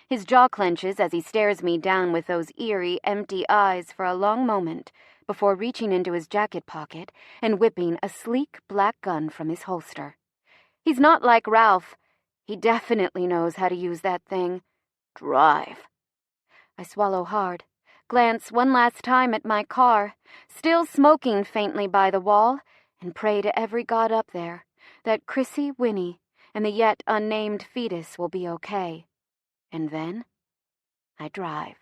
S1: His jaw clenches as he stares me down with those eerie, empty eyes for a long moment before reaching into his jacket pocket and whipping a sleek black gun from his holster. He's not like Ralph. He definitely knows how to use that thing.
S2: Drive.
S1: I swallow hard, glance one last time at my car, still smoking faintly by the wall, and pray to every god up there that Chrissy, Winnie, and the yet unnamed fetus will be okay. And then I drive.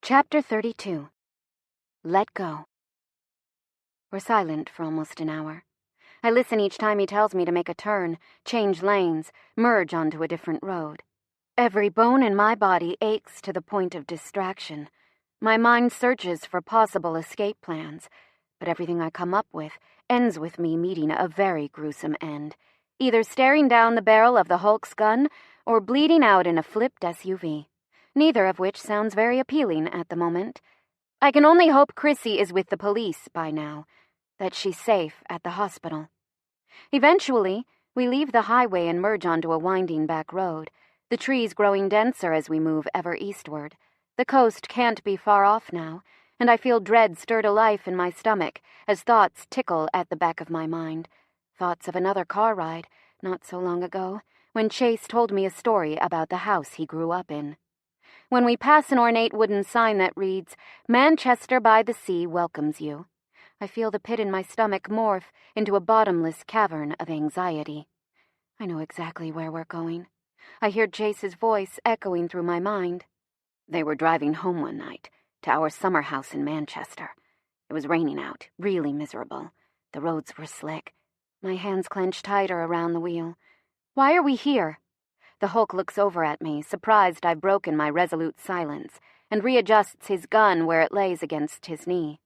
S1: Chapter 32. Let Go. We're silent for almost an hour. I listen each time he tells me to make a turn, change lanes, merge onto a different road. Every bone in my body aches to the point of distraction. My mind searches for possible escape plans, but everything I come up with ends with me meeting a very gruesome end, either staring down the barrel of the Hulk's gun or bleeding out in a flipped SUV, neither of which sounds very appealing at the moment. I can only hope Chrissy is with the police by now, that she's safe at the hospital. Eventually, we leave the highway and merge onto a winding back road, the trees growing denser as we move ever eastward. The coast can't be far off now, and I feel dread stir to life in my stomach as thoughts tickle at the back of my mind. Thoughts of another car ride, not so long ago, when Chase told me a story about the house he grew up in. When we pass an ornate wooden sign that reads, "Manchester by the Sea welcomes you," I feel the pit in my stomach morph into a bottomless cavern of anxiety. I know exactly where we're going. I hear Chase's voice echoing through my mind. They were driving home one night, to our summer house in Manchester. It was raining out, really miserable. The roads were slick. My hands clench tighter around the wheel. Why are we here? The Hulk looks over at me, surprised I've broken my resolute silence, and readjusts his gun where it lays against his knee.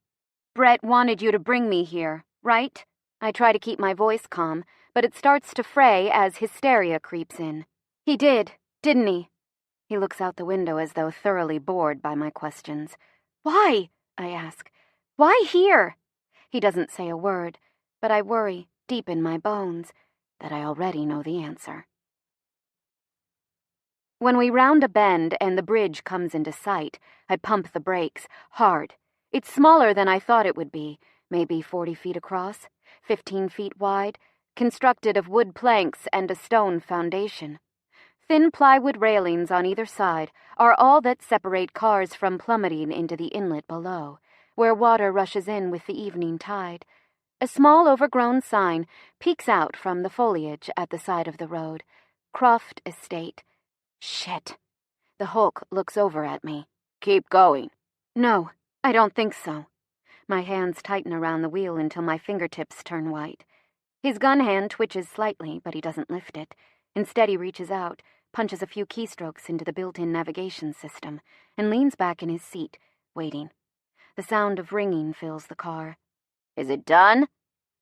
S1: Brett wanted you to bring me here, right? I try to keep my voice calm, but it starts to fray as hysteria creeps in. He did, didn't he? He looks out the window as though thoroughly bored by my questions. Why? I ask. Why here? He doesn't say a word, but I worry, deep in my bones, that I already know the answer. When we round a bend and the bridge comes into sight, I pump the brakes, hard. It's smaller than I thought it would be, maybe 40 feet across, 15 feet wide, constructed of wood planks and a stone foundation. Thin plywood railings on either side are all that separate cars from plummeting into the inlet below, where water rushes in with the evening tide. A small overgrown sign peeks out from the foliage at the side of the road. Croft Estate. Shit. The Hulk looks over at me.
S2: Keep going.
S1: No, I don't think so. My hands tighten around the wheel until my fingertips turn white. His gun hand twitches slightly, but he doesn't lift it. Instead, he reaches out, punches a few keystrokes into the built-in navigation system, and leans back in his seat, waiting. The sound of ringing fills the car.
S2: Is it done?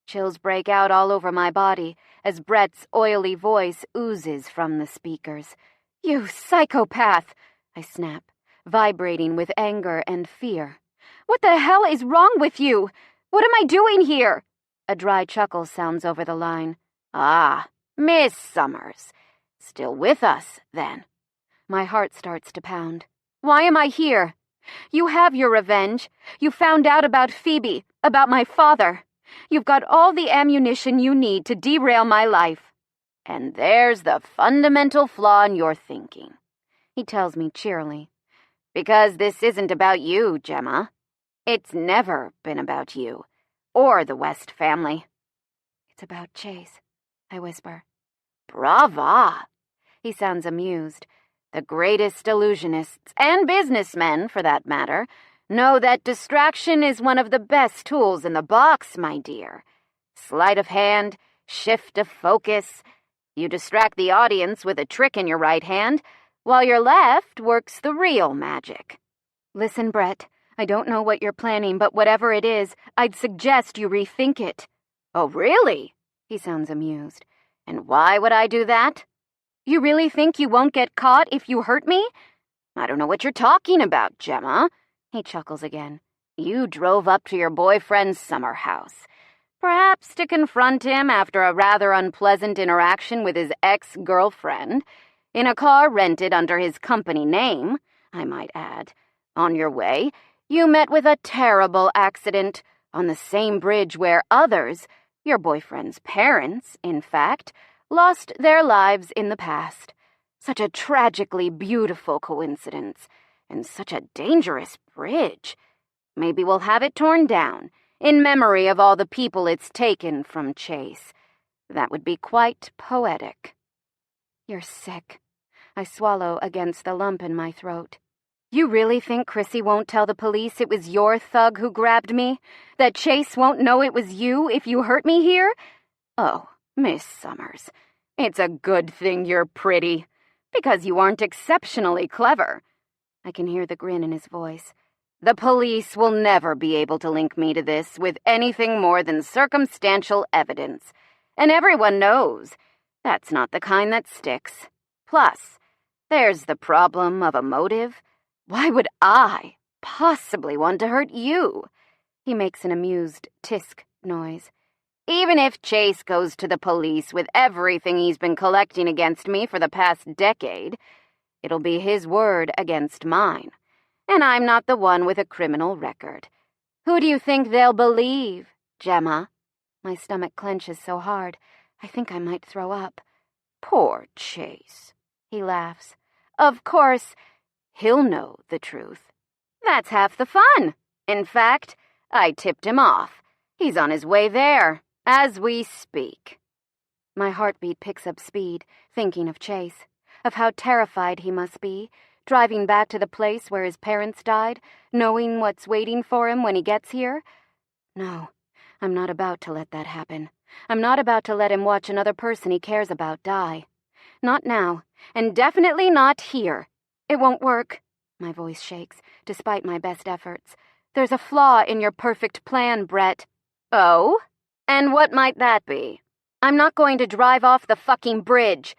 S1: Chills break out all over my body as Brett's oily voice oozes from the speakers. You psychopath! I snap, vibrating with anger and fear. What the hell is wrong with you? What am I doing here? A dry chuckle sounds over the line.
S2: Ah, Miss Summers. Still with us, then.
S1: My heart starts to pound. Why am I here? You have your revenge. You found out about Phoebe, about my father. You've got all the ammunition you need to derail my life.
S2: And there's the fundamental flaw in your thinking,
S1: he tells me cheerily.
S2: Because this isn't about you, Gemma. It's never been about you, or the West family.
S1: It's about Chase, I whisper.
S2: Brava!
S1: He sounds amused.
S2: The greatest illusionists, and businessmen, for that matter, know that distraction is one of the best tools in the box, my dear. Sleight of hand, shift of focus. You distract the audience with a trick in your right hand, while your left works the real magic.
S1: Listen, Brett, I don't know what you're planning, but whatever it is, I'd suggest you rethink it.
S2: Oh, really?
S1: He sounds amused.
S2: And why would I do that?
S1: You really think you won't get caught if you hurt me?
S2: I don't know what you're talking about, Gemma.
S1: He chuckles again.
S2: You drove up to your boyfriend's summer house, perhaps to confront him after a rather unpleasant interaction with his ex-girlfriend, in a car rented under his company name, I might add. On your way, you met with a terrible accident on the same bridge where others, your boyfriend's parents, in fact, lost their lives in the past. Such a tragically beautiful coincidence, and such a dangerous bridge. Maybe we'll have it torn down, in memory of all the people it's taken from Chase. That would be quite poetic.
S1: You're sick. I swallow against the lump in my throat. You really think Chrissy won't tell the police it was your thug who grabbed me? That Chase won't know it was you if you hurt me here?
S2: Oh, Miss Summers, it's a good thing you're pretty, because you aren't exceptionally clever.
S1: I can hear the grin in his voice.
S2: The police will never be able to link me to this with anything more than circumstantial evidence, and everyone knows that's not the kind that sticks. Plus, there's the problem of a motive. Why would I possibly want to hurt you?
S1: He makes an amused tisk noise.
S2: Even if Chase goes to the police with everything he's been collecting against me for the past decade, it'll be his word against mine. And I'm not the one with a criminal record. Who do you think they'll believe, Gemma?
S1: My stomach clenches so hard, I think I might throw up.
S2: Poor Chase.
S1: He laughs.
S2: Of course, he'll know the truth. That's half the fun. In fact, I tipped him off. He's on his way there, as we speak.
S1: My heartbeat picks up speed, thinking of Chase, of how terrified he must be, driving back to the place where his parents died, knowing what's waiting for him when he gets here. No, I'm not about to let that happen. I'm not about to let him watch another person he cares about die. Not now, and definitely not here. It won't work. My voice shakes, despite my best efforts. There's a flaw in your perfect plan, Brett.
S2: Oh? And what might that be?
S1: I'm not going to drive off the fucking bridge.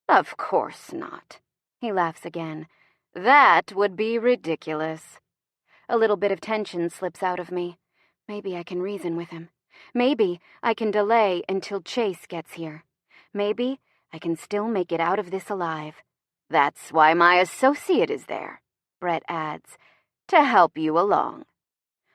S2: Of course not.
S1: He laughs again.
S2: That would be ridiculous.
S1: A little bit of tension slips out of me. Maybe I can reason with him. Maybe I can delay until Chase gets here. Maybe I can still make it out of this alive.
S2: That's why my associate is there, Brett adds, to help you along.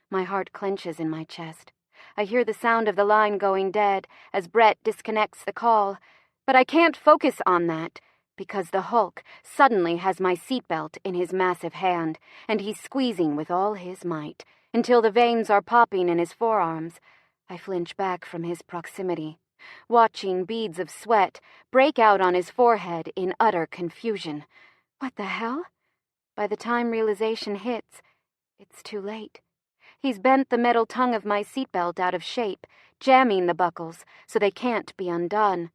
S1: My heart clenches in my chest. I hear the sound of the line going dead as Brett disconnects the call, but I can't focus on that because the Hulk suddenly has my seatbelt in his massive hand, and he's squeezing with all his might until the veins are popping in his forearms. I flinch back from his proximity, watching beads of sweat break out on his forehead in utter confusion. What the hell? By the time realization hits, it's too late. He's bent the metal tongue of my seatbelt out of shape, jamming the buckles so they can't be undone.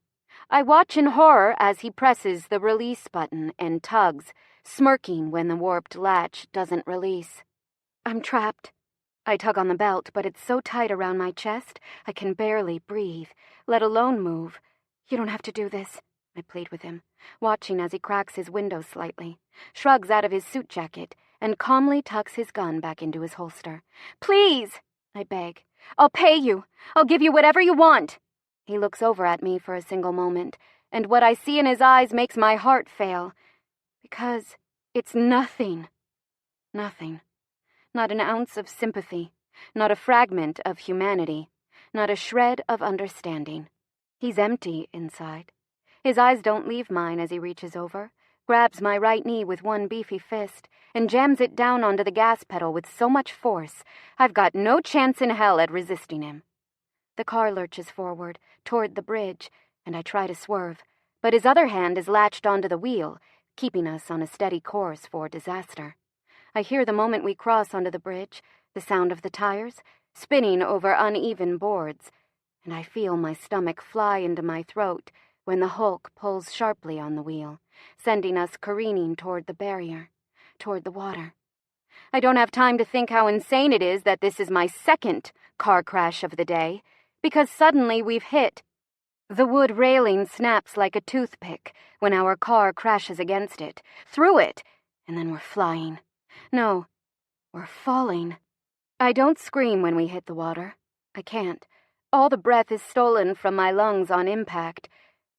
S1: I watch in horror as he presses the release button and tugs, smirking when the warped latch doesn't release. I'm trapped. I tug on the belt, but it's so tight around my chest, I can barely breathe, let alone move. You don't have to do this, I plead with him, watching as he cracks his window slightly, shrugs out of his suit jacket, and calmly tucks his gun back into his holster. Please, I beg. I'll pay you. I'll give you whatever you want. He looks over at me for a single moment, and what I see in his eyes makes my heart fail. Because it's nothing. Nothing. Not an ounce of sympathy, not a fragment of humanity, not a shred of understanding. He's empty inside. His eyes don't leave mine as he reaches over, grabs my right knee with one beefy fist, and jams it down onto the gas pedal with so much force, I've got no chance in hell at resisting him. The car lurches forward, toward the bridge, and I try to swerve, but his other hand is latched onto the wheel, keeping us on a steady course for disaster. I hear the moment we cross onto the bridge, the sound of the tires, spinning over uneven boards, and I feel my stomach fly into my throat when the Hulk pulls sharply on the wheel, sending us careening toward the barrier, toward the water. I don't have time to think how insane it is that this is my second car crash of the day, because suddenly we've hit. The wood railing snaps like a toothpick when our car crashes against it, through it, and then we're flying. No, We're falling. I don't scream when we hit the water. I can't. All the breath is stolen from my lungs on impact.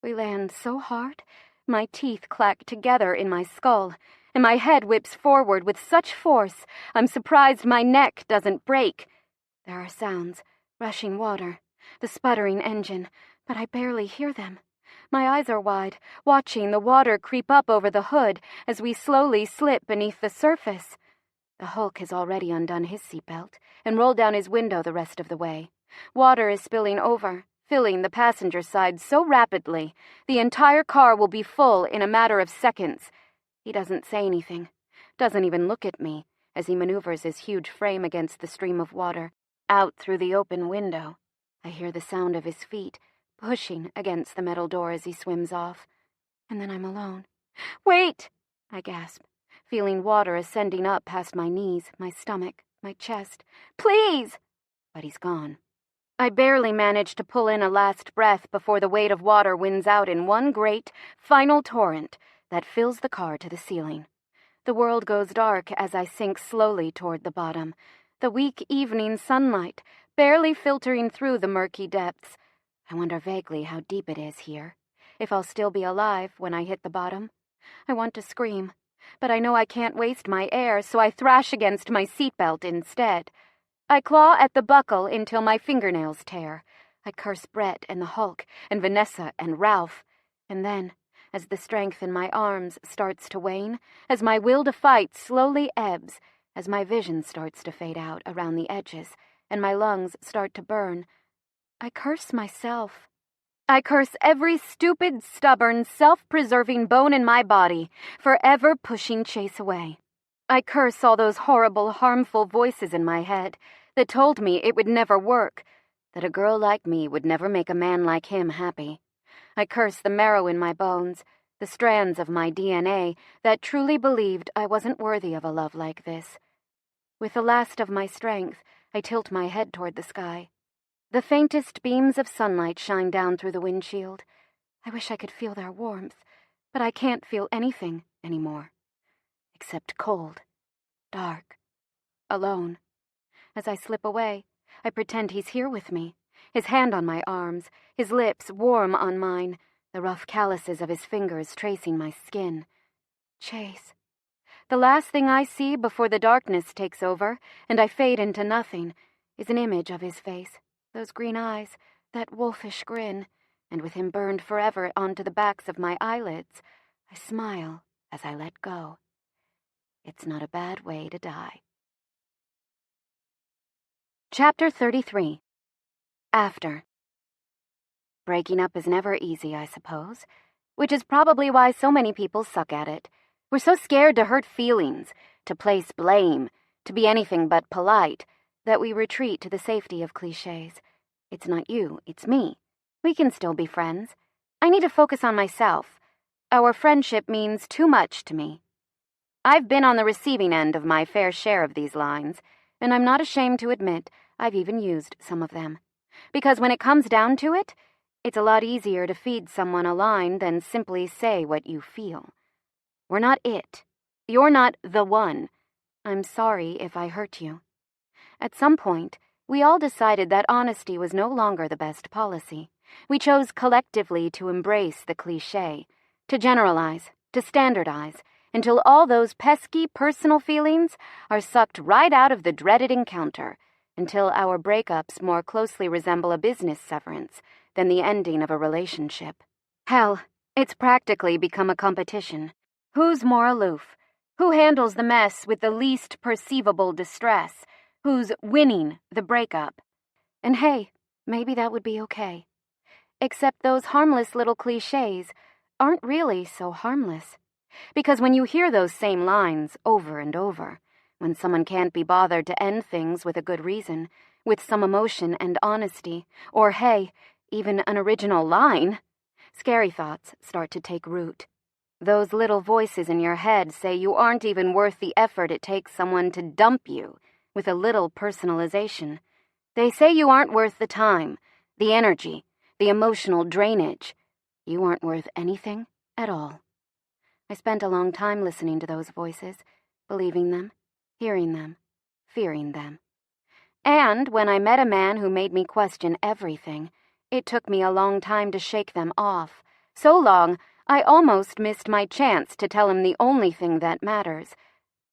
S1: We land so hard, my teeth clack together in my skull, and my head whips forward with such force, I'm surprised my neck doesn't break. There are sounds, rushing water, the sputtering engine, but I barely hear them. My eyes are wide, watching the water creep up over the hood as we slowly slip beneath the surface. The Hulk has already undone his seatbelt and rolled down his window the rest of the way. Water is spilling over, filling the passenger side so rapidly, the entire car will be full in a matter of seconds. He doesn't say anything, doesn't even look at me, as he maneuvers his huge frame against the stream of water, out through the open window. I hear the sound of his feet, pushing against the metal door as he swims off. And then I'm alone. "Wait!" I gasp, feeling water ascending up past my knees, my stomach, my chest. "Please!" But he's gone. I barely manage to pull in a last breath before the weight of water wins out in one great, final torrent that fills the car to the ceiling. The world goes dark as I sink slowly toward the bottom, the weak evening sunlight barely filtering through the murky depths. I wonder vaguely how deep it is here, if I'll still be alive when I hit the bottom. I want to scream, but I know I can't waste my air, so I thrash against my seatbelt instead. I claw at the buckle until my fingernails tear. I curse Brett and the Hulk and Vanessa and Ralph. And then, as the strength in my arms starts to wane, as my will to fight slowly ebbs, as my vision starts to fade out around the edges, and my lungs start to burn, I curse myself. I curse every stupid, stubborn, self-preserving bone in my body for ever pushing Chase away. I curse all those horrible, harmful voices in my head that told me it would never work, that a girl like me would never make a man like him happy. I curse the marrow in my bones, the strands of my DNA that truly believed I wasn't worthy of a love like this. With the last of my strength, I tilt my head toward the sky. The faintest beams of sunlight shine down through the windshield. I wish I could feel their warmth, but I can't feel anything anymore. Except cold, dark, alone. As I slip away, I pretend he's here with me, his hand on my arms, his lips warm on mine, the rough calluses of his fingers tracing my skin. Chase. The last thing I see before the darkness takes over and I fade into nothing is an image of his face, those green eyes, that wolfish grin, and with him burned forever onto the backs of my eyelids, I smile as I let go. It's not a bad way to die. Chapter 33. After. Breaking up is never easy, I suppose, which is probably why so many people suck at it. We're so scared to hurt feelings, to place blame, to be anything but polite, that we retreat to the safety of cliches. It's not you, it's me. We can still be friends. I need to focus on myself. Our friendship means too much to me. I've been on the receiving end of my fair share of these lines, and I'm not ashamed to admit I've even used some of them. Because when it comes down to it, it's a lot easier to feed someone a line than simply say what you feel. We're not it. You're not the one. I'm sorry if I hurt you. At some point, we all decided that honesty was no longer the best policy. We chose collectively to embrace the cliché, to generalize, to standardize, until all those pesky personal feelings are sucked right out of the dreaded encounter, until our breakups more closely resemble a business severance than the ending of a relationship. Hell, it's practically become a competition. Who's more aloof? Who handles the mess with the least perceivable distress? Who's winning the breakup? And hey, maybe that would be okay. Except those harmless little clichés aren't really so harmless. Because when you hear those same lines over and over, when someone can't be bothered to end things with a good reason, with some emotion and honesty, or hey, even an original line, scary thoughts start to take root. Those little voices in your head say you aren't even worth the effort it takes someone to dump you with a little personalization. They say you aren't worth the time, the energy, the emotional drainage. You aren't worth anything at all. I spent a long time listening to those voices, believing them, hearing them, fearing them. And when I met a man who made me question everything, it took me a long time to shake them off. So long, I almost missed my chance to tell him the only thing that matters.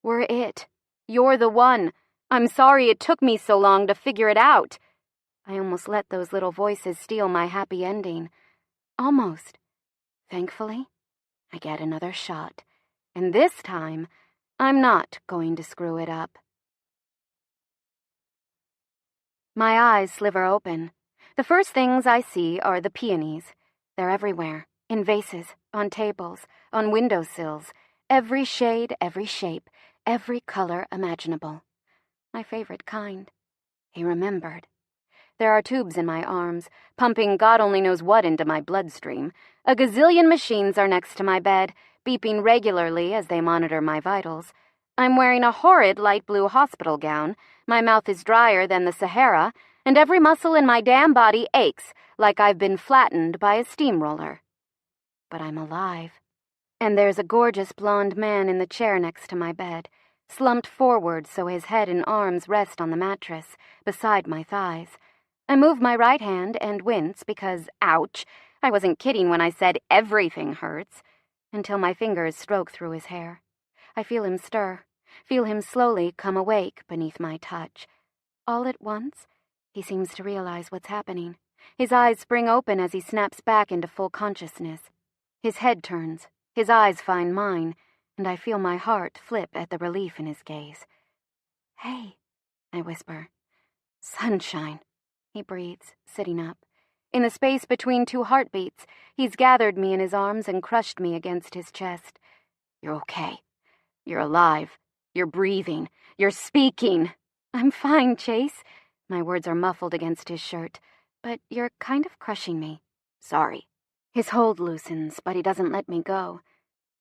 S1: We're it. You're the one. I'm sorry it took me so long to figure it out. I almost let those little voices steal my happy ending. Almost. Thankfully, I get another shot. And this time, I'm not going to screw it up. My eyes sliver open. The first things I see are the peonies. They're everywhere, in vases, on tables, on windowsills, every shade, every shape, every color imaginable. My favorite kind. He remembered. There are tubes in my arms, pumping God only knows what into my bloodstream. A gazillion machines are next to my bed, beeping regularly as they monitor my vitals. I'm wearing a horrid light blue hospital gown, my mouth is drier than the Sahara, and every muscle in my damn body aches like I've been flattened by a steamroller. But I'm alive. And there's a gorgeous blonde man in the chair next to my bed, slumped forward so his head and arms rest on the mattress, beside my thighs. I move my right hand and wince because, ouch, I wasn't kidding when I said everything hurts, until my fingers stroke through his hair. I feel him stir, feel him slowly come awake beneath my touch. All at once, he seems to realize what's happening. His eyes spring open as he snaps back into full consciousness. His head turns, his eyes find mine, and I feel my heart flip at the relief in his gaze. "Hey," I whisper. "Sunshine," he breathes, sitting up. In the space between two heartbeats, he's gathered me in his arms and crushed me against his chest. "You're okay. You're alive. You're breathing. You're speaking." "I'm fine, Chase." My words are muffled against his shirt. "But you're kind of crushing me." "Sorry." His hold loosens, but he doesn't let me go.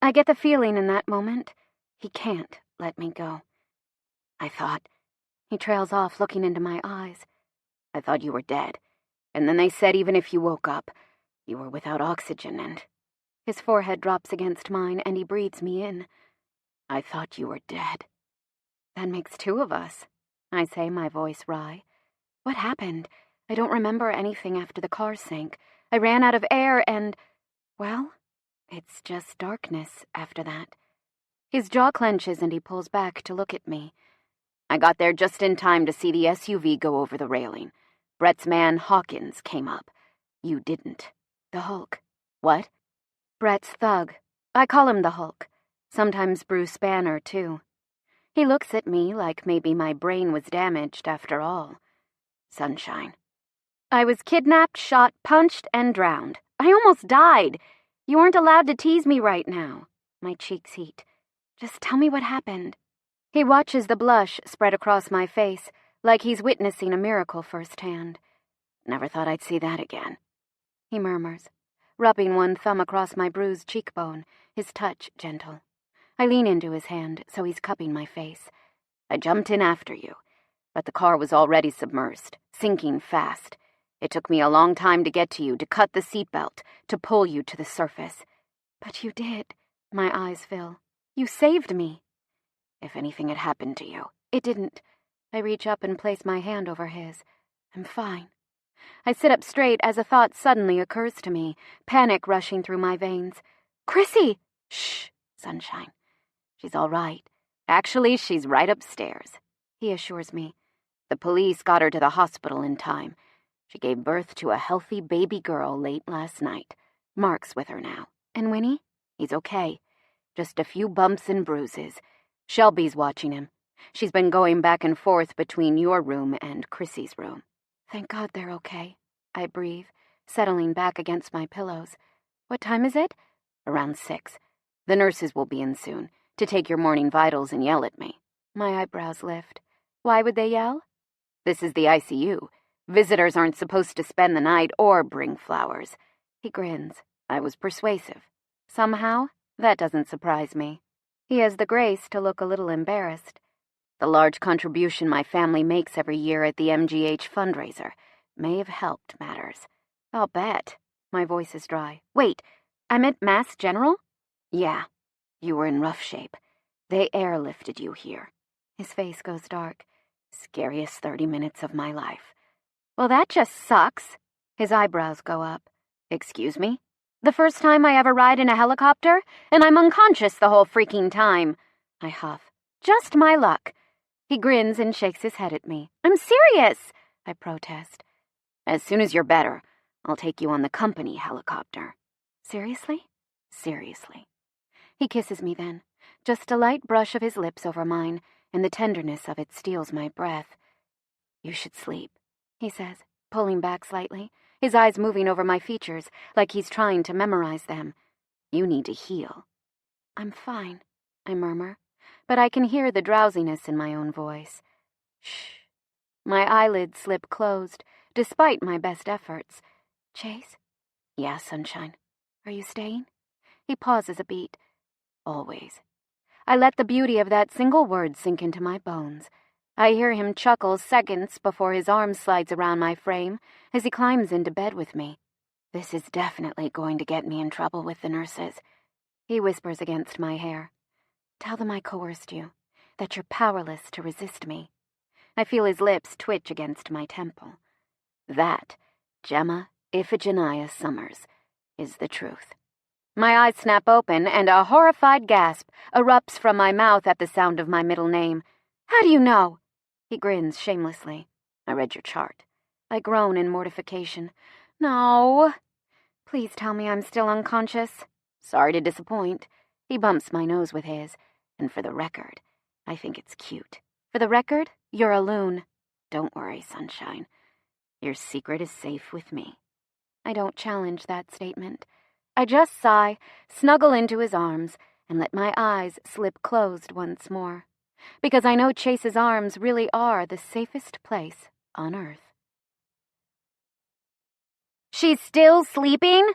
S1: I get the feeling in that moment he can't let me go. "I thought..." He trails off, looking into my eyes. "I thought you were dead. And then they said even if you woke up, you were without oxygen and..." His forehead drops against mine and he breathes me in. "I thought you were dead." "That makes two of us," I say, my voice wry. "What happened? I don't remember anything after the car sank. I ran out of air and... well, it's just darkness after that." His jaw clenches and he pulls back to look at me. "I got there just in time to see the SUV go over the railing. Brett's man, Hawkins, came up. You didn't." "The Hulk." "What?" "Brett's thug. I call him the Hulk. Sometimes Bruce Banner, too." He looks at me like maybe my brain was damaged after all. "Sunshine." "I was kidnapped, shot, punched, and drowned. I almost died. You aren't allowed to tease me right now." My cheeks heat. "Just tell me what happened." He watches the blush spread across my face, like he's witnessing a miracle firsthand. "Never thought I'd see that again," he murmurs, rubbing one thumb across my bruised cheekbone, his touch gentle. I lean into his hand, so he's cupping my face. "I jumped in after you, but the car was already submersed, sinking fast. It took me a long time to get to you, to cut the seatbelt, to pull you to the surface." "But you did." My eyes fill. "You saved me." "If anything had happened to you..." "It didn't." I reach up and place my hand over his. "I'm fine." I sit up straight as a thought suddenly occurs to me, panic rushing through my veins. "Chrissy!" "Shh, Sunshine. She's all right. Actually, she's right upstairs," he assures me. "The police got her to the hospital in time. She gave birth to a healthy baby girl late last night. Mark's with her now." "And Winnie?" "He's okay. Just a few bumps and bruises. Shelby's watching him. She's been going back and forth between your room and Chrissy's room." "Thank God they're okay," I breathe, settling back against my pillows. "What time is it?" "Around 6. The nurses will be in soon, to take your morning vitals and yell at me." My eyebrows lift. "Why would they yell?" "This is the ICU. Visitors aren't supposed to spend the night or bring flowers." He grins. I was persuasive. Somehow, that doesn't surprise me. He has the grace to look a little embarrassed. "The large contribution my family makes every year at the MGH fundraiser may have helped matters." "I'll bet." My voice is dry. "Wait, I'm at Mass General?" "Yeah. You were in rough shape. They airlifted you here." His face goes dark. Scariest 30 minutes of my life. Well, that just sucks. His eyebrows go up. Excuse me? The first time I ever ride in a helicopter, and I'm unconscious the whole freaking time. I huff. Just my luck. He grins and shakes his head at me. I'm serious, I protest. As soon as you're better, I'll take you on the company helicopter. Seriously? Seriously. He kisses me then. Just a light brush of his lips over mine, and the tenderness of it steals my breath. You should sleep, he says, pulling back slightly, his eyes moving over my features like he's trying to memorize them. You need to heal. I'm fine, I murmur, but I can hear the drowsiness in my own voice. Shh. My eyelids slip closed, despite my best efforts. Chase? Yeah, sunshine. Are you staying? He pauses a beat. Always. I let the beauty of that single word sink into my bones. I hear him chuckle seconds before his arm slides around my frame as he climbs into bed with me. This is definitely going to get me in trouble with the nurses. He whispers against my hair. Tell them I coerced you, that you're powerless to resist me. I feel his lips twitch against my temple. That, Gemma Iphigenia Summers, is the truth. My eyes snap open, and a horrified gasp erupts from my mouth at the sound of my middle name. How do you know? He grins shamelessly. I read your chart. I groan in mortification. No. Please tell me I'm still unconscious. Sorry to disappoint. He bumps my nose with his. And for the record, I think it's cute. For the record, you're a loon. Don't worry, sunshine. Your secret is safe with me. I don't challenge that statement. I just sigh, snuggle into his arms, and let my eyes slip closed once more. Because I know Chase's arms really are the safest place on Earth. She's still sleeping?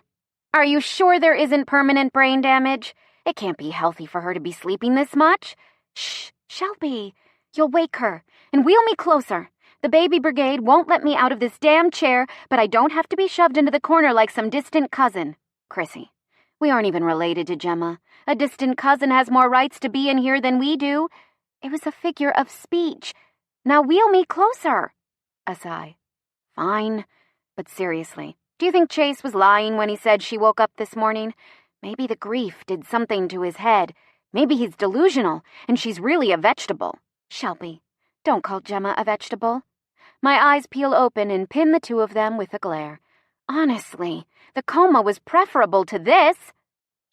S1: Are you sure there isn't permanent brain damage? It can't be healthy for her to be sleeping this much. Shh, Shelby. You'll wake her, and wheel me closer. The baby brigade won't let me out of this damn chair, but I don't have to be shoved into the corner like some distant cousin. Chrissy, we aren't even related to Gemma. A distant cousin has more rights to be in here than we do. It was a figure of speech. Now wheel me closer. A sigh. Fine. But seriously, do you think Chase was lying when he said she woke up this morning? Maybe the grief did something to his head. Maybe he's delusional, and she's really a vegetable. Shelby, don't call Gemma a vegetable. My eyes peel open and pin the two of them with a glare. Honestly, the coma was preferable to this.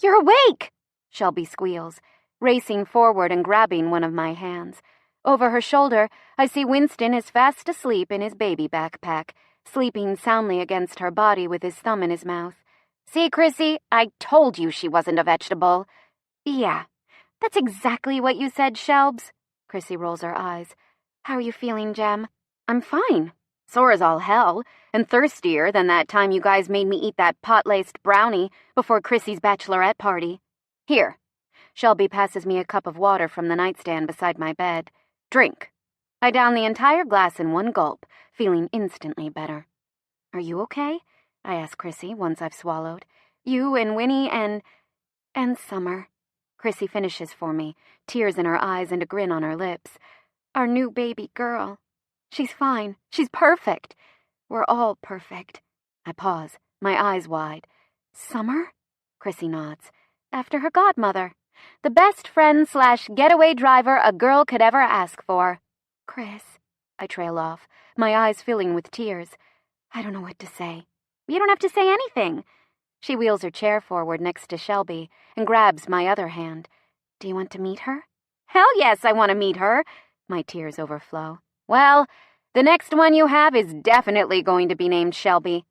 S1: You're awake, Shelby squeals, racing forward and grabbing one of my hands. Over her shoulder, I see Winston is fast asleep in his baby backpack, sleeping soundly against her body with his thumb in his mouth. See, Chrissy, I told you she wasn't a vegetable. Yeah, that's exactly what you said, Shelbs. Chrissy rolls her eyes. How are you feeling, Gem? I'm fine. Sore as all hell, and thirstier than that time you guys made me eat that pot-laced brownie before Chrissy's bachelorette party. Here. Shelby passes me a cup of water from the nightstand beside my bed. Drink. I down the entire glass in one gulp, feeling instantly better. Are you okay? I ask Chrissy once I've swallowed. You and Winnie and Summer. Chrissy finishes for me, tears in her eyes and a grin on her lips. Our new baby girl. She's fine. She's perfect. We're all perfect. I pause, my eyes wide. Summer? Chrissy nods. After her godmother. The best friend / getaway driver a girl could ever ask for. Chris. I trail off, my eyes filling with tears. I don't know what to say. You don't have to say anything. She wheels her chair forward next to Shelby and grabs my other hand. Do you want to meet her? Hell yes, I want to meet her. My tears overflow. Well, the next one you have is definitely going to be named Shelby.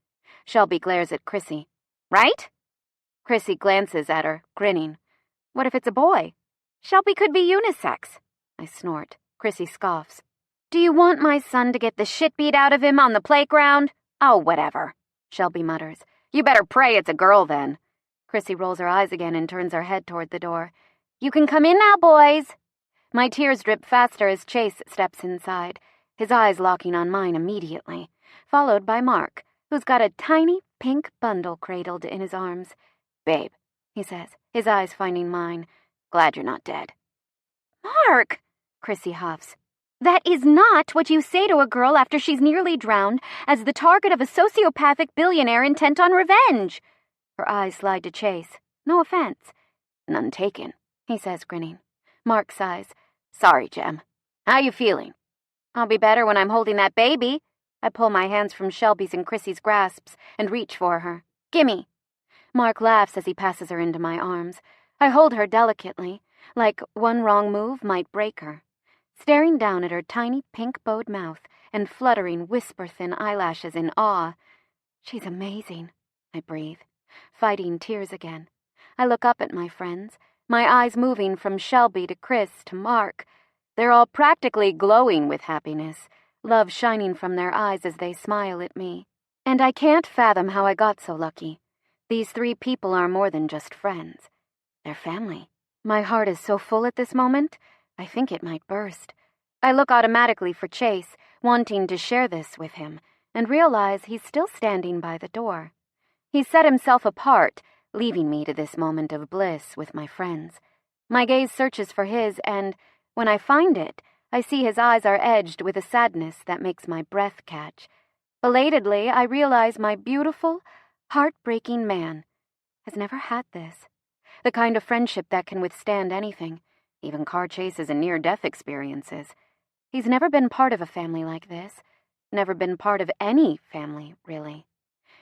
S1: Shelby glares at Chrissy. Right? Chrissy glances at her, grinning. What if it's a boy? Shelby could be unisex. I snort. Chrissy scoffs. Do you want my son to get the shit beat out of him on the playground? Oh, whatever. Shelby mutters. You better pray it's a girl then. Chrissy rolls her eyes again and turns her head toward the door. You can come in now, boys. My tears drip faster as Chase steps inside, his eyes locking on mine immediately, followed by Mark, who's got a tiny pink bundle cradled in his arms. Babe, he says, his eyes finding mine. Glad you're not dead. Mark, Chrissy huffs. That is not what you say to a girl after she's nearly drowned as the target of a sociopathic billionaire intent on revenge. Her eyes slide to Chase. No offense.
S2: None taken,
S1: he says, grinning. Mark sighs.
S2: Sorry, Jem. How you feeling?
S1: I'll be better when I'm holding that baby. I pull my hands from Shelby's and Chrissy's grasps and reach for her. Gimme. Mark laughs as he passes her into my arms. I hold her delicately, like one wrong move might break her. Staring down at her tiny pink-bowed mouth and fluttering whisper-thin eyelashes in awe. She's amazing, I breathe, fighting tears again. I look up at my friends, my eyes moving from Shelby to Chris to Mark. They're all practically glowing with happiness, love shining from their eyes as they smile at me. And I can't fathom how I got so lucky. These 3 people are more than just friends. They're family. My heart is so full at this moment, I think it might burst. I look automatically for Chase, wanting to share this with him, and realize he's still standing by the door. He's set himself apart, leaving me to this moment of bliss with my friends. My gaze searches for his, and when I find it, I see his eyes are edged with a sadness that makes my breath catch. Belatedly, I realize my beautiful, heartbreaking man has never had this. The kind of friendship that can withstand anything, even car chases and near-death experiences. He's never been part of a family like this, never been part of any family, really.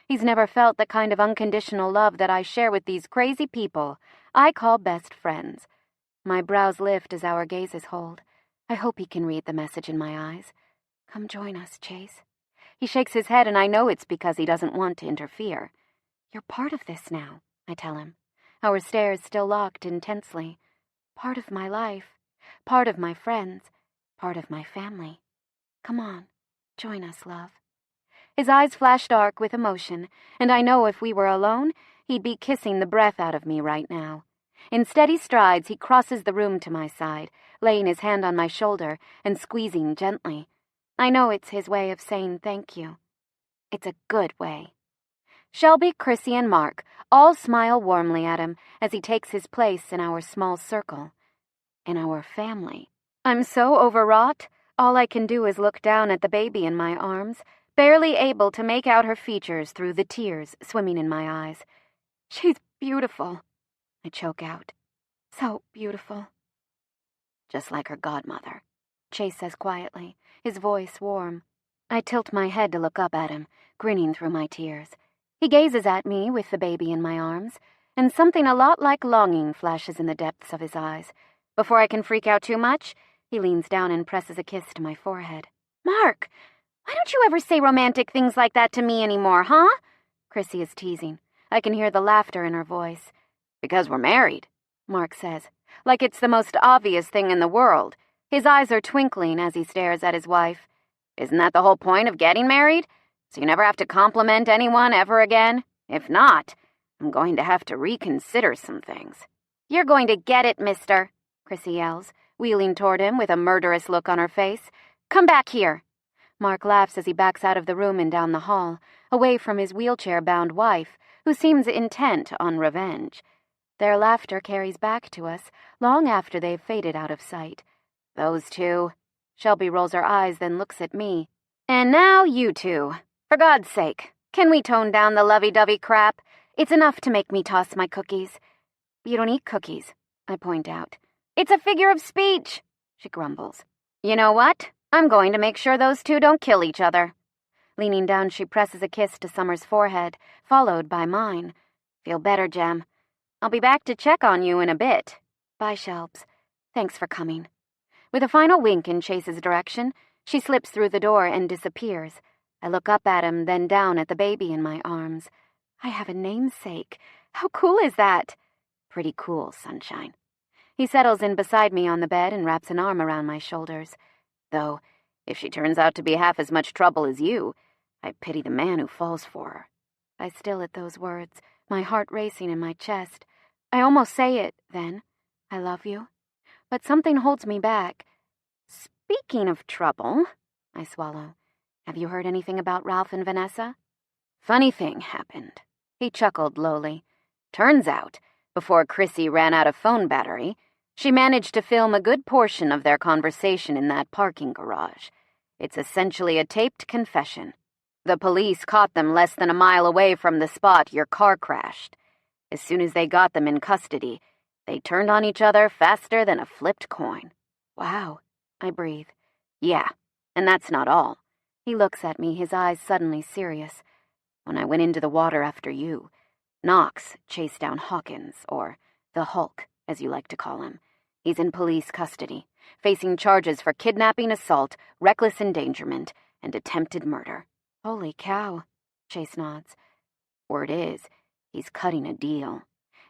S1: He's never felt the kind of unconditional love that I share with these crazy people I call best friends. My brows lift as our gazes hold. I hope he can read the message in my eyes. Come join us, Chase. He shakes his head, and I know it's because he doesn't want to interfere. You're part of this now, I tell him. Our stares still locked intensely. Part of my life, part of my friends, part of my family. Come on, join us, love. His eyes flash dark with emotion, and I know if we were alone, he'd be kissing the breath out of me right now. In steady strides, he crosses the room to my side, laying his hand on my shoulder and squeezing gently. I know it's his way of saying thank you. It's a good way. Shelby, Chrissy, and Mark all smile warmly at him as he takes his place in our small circle, in our family. I'm so overwrought, all I can do is look down at the baby in my arms, barely able to make out her features through the tears swimming in my eyes. She's beautiful, I choke out. So beautiful. Just like her godmother, Chase says quietly, his voice warm. I tilt my head to look up at him, grinning through my tears. He gazes at me with the baby in my arms, and something a lot like longing flashes in the depths of his eyes. Before I can freak out too much, he leans down and presses a kiss to my forehead. Mark, why don't you ever say romantic things like that to me anymore, huh? Chrissy is teasing. I can hear the laughter in her voice.
S2: Because we're married,
S1: Mark says, like it's the most obvious thing in the world. His eyes are twinkling as he stares at his wife.
S2: Isn't that the whole point of getting married? So you never have to compliment anyone ever again? If not, I'm going to have to reconsider some things.
S1: You're going to get it, mister, Chrissy yells, wheeling toward him with a murderous look on her face. Come back here. Mark laughs as he backs out of the room and down the hall, away from his wheelchair-bound wife, who seems intent on revenge. Their laughter carries back to us long after they've faded out of sight. Those two. Shelby rolls her eyes, then looks at me. And now you two. For God's sake, can we tone down the lovey-dovey crap? It's enough to make me toss my cookies. You don't eat cookies, I point out. It's a figure of speech, she grumbles. You know what? I'm going to make sure those two don't kill each other. Leaning down, she presses a kiss to Summer's forehead, followed by mine. Feel better, Jem. I'll be back to check on you in a bit. Bye, Shelbs. Thanks for coming. With a final wink in Chase's direction, she slips through the door and disappears. I look up at him, then down at the baby in my arms. I have a namesake. How cool is that? Pretty cool, sunshine. He settles in beside me on the bed and wraps an arm around my shoulders. Though, if she turns out to be half as much trouble as you, I pity the man who falls for her. I still at those words, my heart racing in my chest. I almost say it, then. I love you. But something holds me back. Speaking of trouble, I swallow. Have you heard anything about Ralph and Vanessa?
S2: Funny thing happened. He chuckled lowly. Turns out, before Chrissy ran out of phone battery,
S1: She managed to film a good portion of their conversation in that parking garage. It's essentially a taped confession. The police caught them less than a mile away from the spot your car crashed. As soon as they got them in custody, they turned on each other faster than a flipped coin.
S2: Wow, I breathe.
S1: Yeah, and that's not all. He looks at me, his eyes suddenly serious. When I went into the water after you, Knox chased down Hawkins, or the Hulk, as you like to call him. He's in police custody, facing charges for kidnapping, assault, reckless endangerment, and attempted murder.
S2: Holy cow,
S1: Chase nods. Word is, he's cutting a deal.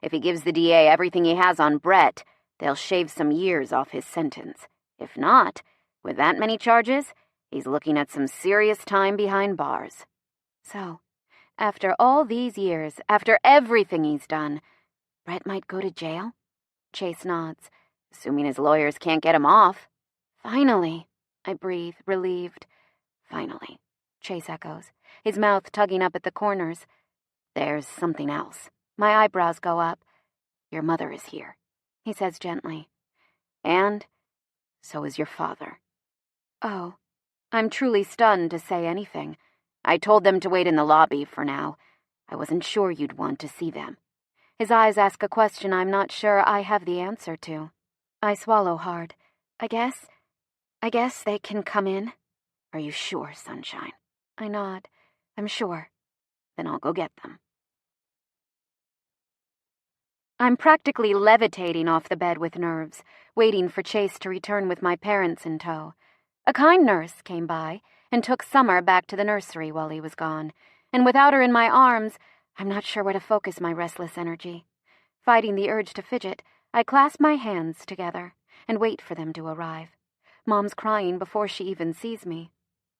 S1: If he gives the DA everything he has on Brett, they'll shave some years off his sentence. If not, with that many charges, he's looking at some serious time behind bars.
S2: So, after all these years, after everything he's done, Brett might go to jail?
S1: Chase nods, assuming his lawyers can't get him off.
S2: Finally, I breathe, relieved.
S1: Finally, Chase echoes, his mouth tugging up at the corners. There's something else. My eyebrows go up. Your mother is here, he says gently. And so is your father.
S2: Oh,
S1: I'm truly stunned to say anything. I told them to wait in the lobby for now. I wasn't sure you'd want to see them. His eyes ask a question I'm not sure I have the answer to.
S2: I swallow hard. I guess they can come in.
S1: Are you sure, Sunshine?
S2: I nod. I'm sure.
S1: Then I'll go get them.
S2: I'm practically levitating off the bed with nerves, waiting for Chase to return with my parents in tow. A kind nurse came by and took Summer back to the nursery while he was gone, and without her in my arms, I'm not sure where to focus my restless energy. Fighting the urge to fidget, I clasp my hands together and wait for them to arrive. Mom's crying before she even sees me.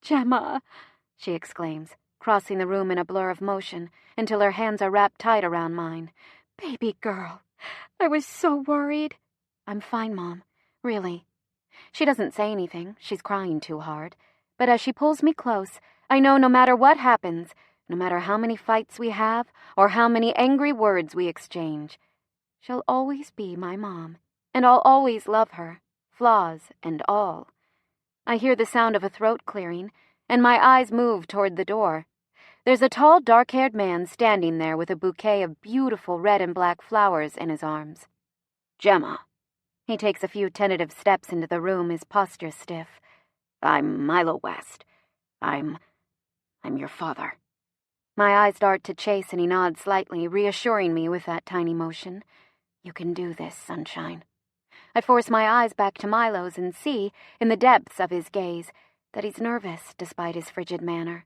S2: "Gemma," she exclaims, crossing the room in a blur of motion until her hands are wrapped tight around mine. "Baby girl, I was so worried." "I'm fine, Mom. Really." She doesn't say anything, she's crying too hard. But as she pulls me close, I know no matter what happens, no matter how many fights we have or how many angry words we exchange, she'll always be my mom, and I'll always love her, flaws and all. I hear the sound of a throat clearing, and my eyes move toward the door. There's a tall, dark-haired man standing there with a bouquet of beautiful red and black flowers in his arms.
S1: Gemma.
S2: He takes a few tentative steps into the room, his posture stiff.
S1: I'm Milo West. I'm your father.
S2: My eyes dart to Chase and he nods slightly, reassuring me with that tiny motion. You can do this, Sunshine. I force my eyes back to Milo's and see, in the depths of his gaze, that he's nervous despite his frigid manner.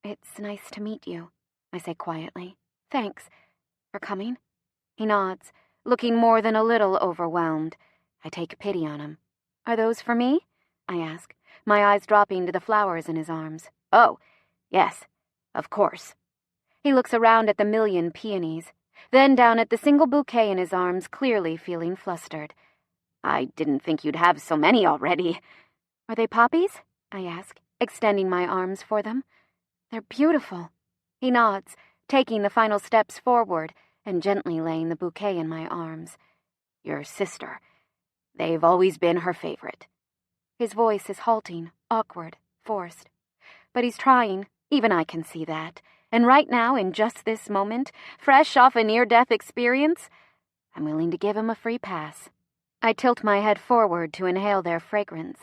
S2: It's nice to meet you, I say quietly. Thanks for coming. He nods, looking more than a little overwhelmed. I take pity on him. Are those for me? I ask, my eyes dropping to the flowers in his arms.
S1: Oh, yes, of course.
S2: He looks around at the million peonies, then down at the single bouquet in his arms, clearly feeling flustered.
S1: I didn't think you'd have so many already.
S2: Are they poppies? I ask, extending my arms for them. They're beautiful. He nods, taking the final steps forward and gently laying the bouquet in my arms.
S1: Your sister. They've always been her favorite.
S2: His voice is halting, awkward, forced. But he's trying, even I can see that. And right now, in just this moment, fresh off a near-death experience, I'm willing to give him a free pass. I tilt my head forward to inhale their fragrance.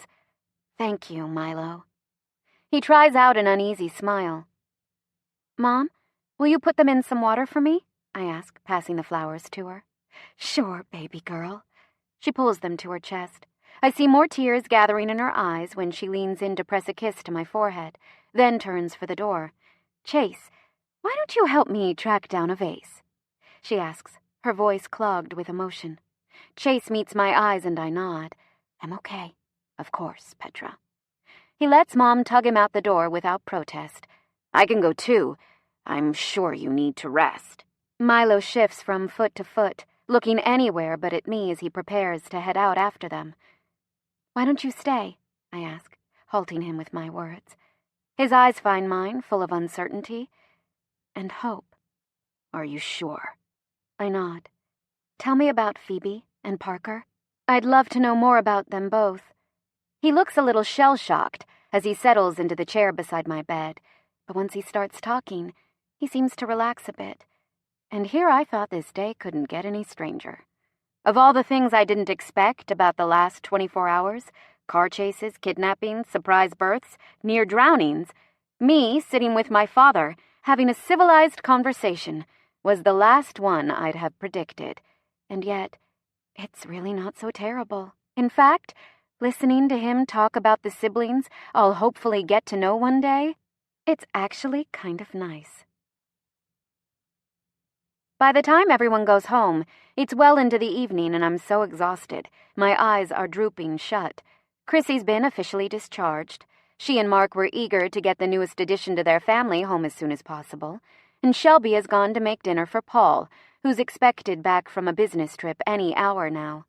S2: Thank you, Milo. He tries out an uneasy smile. Mom, will you put them in some water for me? I ask, passing the flowers to her. Sure, baby girl. She pulls them to her chest. I see more tears gathering in her eyes when she leans in to press a kiss to my forehead, then turns for the door. Chase, why don't you help me track down a vase? She asks, her voice clogged with emotion. Chase meets my eyes and I nod. I'm okay. Of course, Petra. He lets Mom tug him out the door without protest.
S1: I can go too. I'm sure you need to rest.
S2: Milo shifts from foot to foot, looking anywhere but at me as he prepares to head out after them. Why don't you stay? I ask, halting him with my words. His eyes find mine, full of uncertainty and hope.
S1: Are you sure?
S2: I nod. Tell me about Phoebe and Parker.
S1: I'd love to know more about them both. He looks a little shell-shocked as he settles into the chair beside my bed, but once he starts talking, he seems to relax a bit. And here I thought this day couldn't get any stranger. Of all the things I didn't expect about the last 24 hours, car chases, kidnappings, surprise births, near drownings, me sitting with my father, having a civilized conversation, was the last one I'd have predicted. And yet, it's really not so terrible. In fact, listening to him talk about the siblings I'll hopefully get to know one day, it's actually kind of nice. By the time everyone goes home, it's well into the evening and I'm so exhausted. My eyes are drooping shut. Chrissy's been officially discharged. She and Mark were eager to get the newest addition to their family home as soon as possible. And Shelby has gone to make dinner for Paul, who's expected back from a business trip any hour now.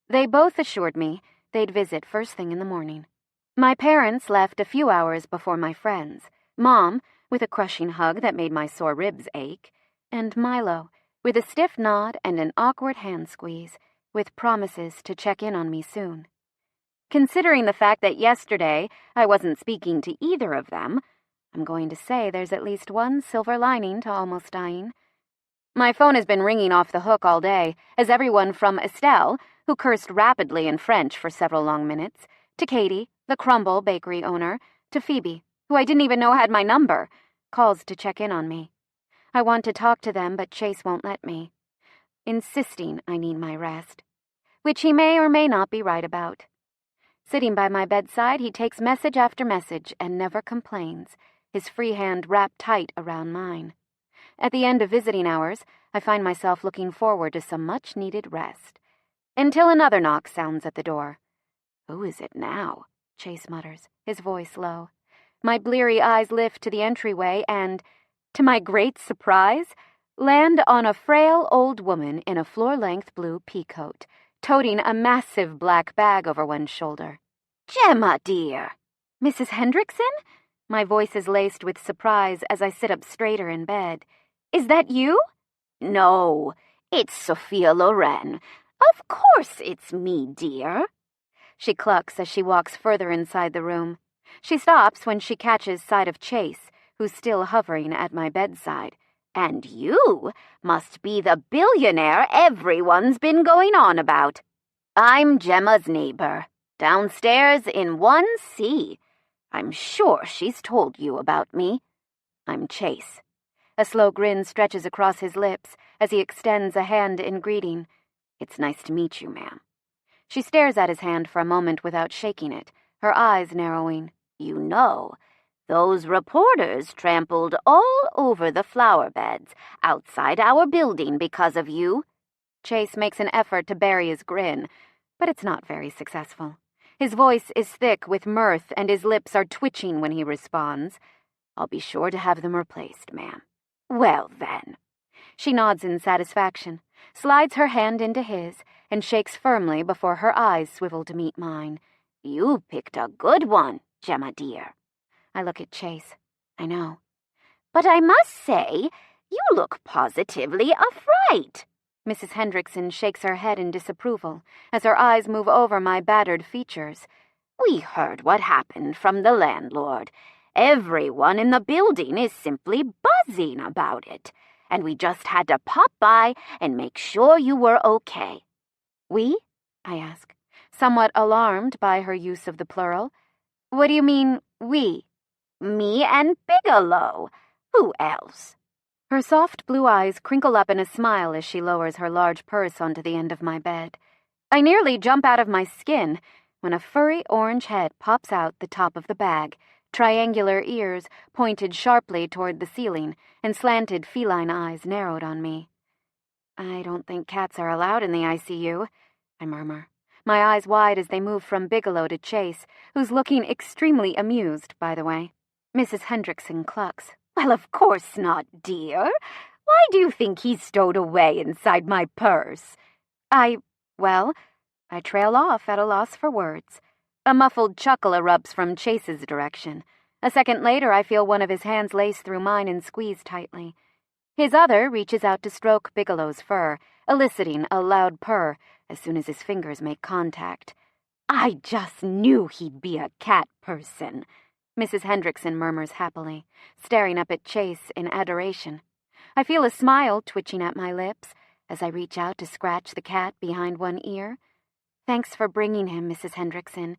S1: They both assured me they'd visit first thing in the morning. My parents left a few hours before my friends. Mom, with a crushing hug that made my sore ribs ache, and Milo, with a stiff nod and an awkward hand squeeze, with promises to check in on me soon. Considering the fact that yesterday I wasn't speaking to either of them, I'm going to say there's at least one silver lining to almost dying. My phone has been ringing off the hook all day, as everyone from Estelle, who cursed rapidly in French for several long minutes, to Katie, the Crumble bakery owner, to Phoebe, who I didn't even know had my number, calls to check in on me. I want to talk to them, but Chase won't let me, insisting I need my rest, which he may or may not be right about. Sitting by my bedside, he takes message after message and never complains, his free hand wrapped tight around mine. At the end of visiting hours, I find myself looking forward to some much-needed rest, until another knock sounds at the door. "Who is it now?" Chase mutters, his voice low. My bleary eyes lift to the entryway and, to my great surprise, land on a frail old woman in a floor-length blue peacoat, toting a massive black bag over one shoulder.
S2: "Gemma, dear."
S1: "Mrs. Hendrickson?" My voice is laced with surprise as I sit up straighter in bed. "Is that you?"
S2: "No, it's Sophia Loren. Of course it's me, dear."
S1: She clucks as she walks further inside the room. She stops when she catches sight of Chase, who's still hovering at my bedside.
S2: "And you must be the billionaire everyone's been going on about. I'm Gemma's neighbor, downstairs in 1C. I'm sure she's told you about me. I'm Chase."
S1: A slow grin stretches across his lips as he extends a hand in greeting.
S2: "It's nice to meet you, ma'am."
S1: She stares at his hand for a moment without shaking it, her eyes narrowing.
S2: "You know, those reporters trampled all over the flower beds outside our building because of you."
S1: Chase makes an effort to bury his grin, but it's not very successful. His voice is thick with mirth and his lips are twitching when he responds.
S2: "I'll be sure to have them replaced, ma'am." "Well, then."
S1: She nods in satisfaction, slides her hand into his, and shakes firmly before her eyes swivel to meet mine.
S2: "You picked a good one, Gemma dear."
S1: I look at Chase. I know.
S2: "But I must say, you look positively a fright."
S1: Mrs. Hendrickson shakes her head in disapproval as her eyes move over my battered features.
S2: "We heard what happened from the landlord. Everyone in the building is simply buzzing about it, and we just had to pop by and make sure you were okay."
S1: "We?" I ask, somewhat alarmed by her use of the plural. "What do you mean, we?"
S2: "Me and Bigelow. Who else?"
S1: Her soft blue eyes crinkle up in a smile as she lowers her large purse onto the end of my bed. I nearly jump out of my skin when a furry orange head pops out the top of the bag, triangular ears pointed sharply toward the ceiling, and slanted feline eyes narrowed on me. "I don't think cats are allowed in the ICU," I murmur, my eyes wide as they move from Bigelow to Chase, who's looking extremely amused, by the way. Mrs. Hendrickson clucks.
S2: "Well, of course not, dear. Why do you think he's stowed away inside my purse?"
S1: I trail off at a loss for words. A muffled chuckle erupts from Chase's direction. A second later, I feel one of his hands lace through mine and squeeze tightly. His other reaches out to stroke Bigelow's fur, eliciting a loud purr, as soon as his fingers make contact. "I just knew he'd be a cat person," Mrs. Hendrickson murmurs happily, staring up at Chase in adoration. I feel a smile twitching at my lips as I reach out to scratch the cat behind one ear. "Thanks for bringing him, Mrs. Hendrickson."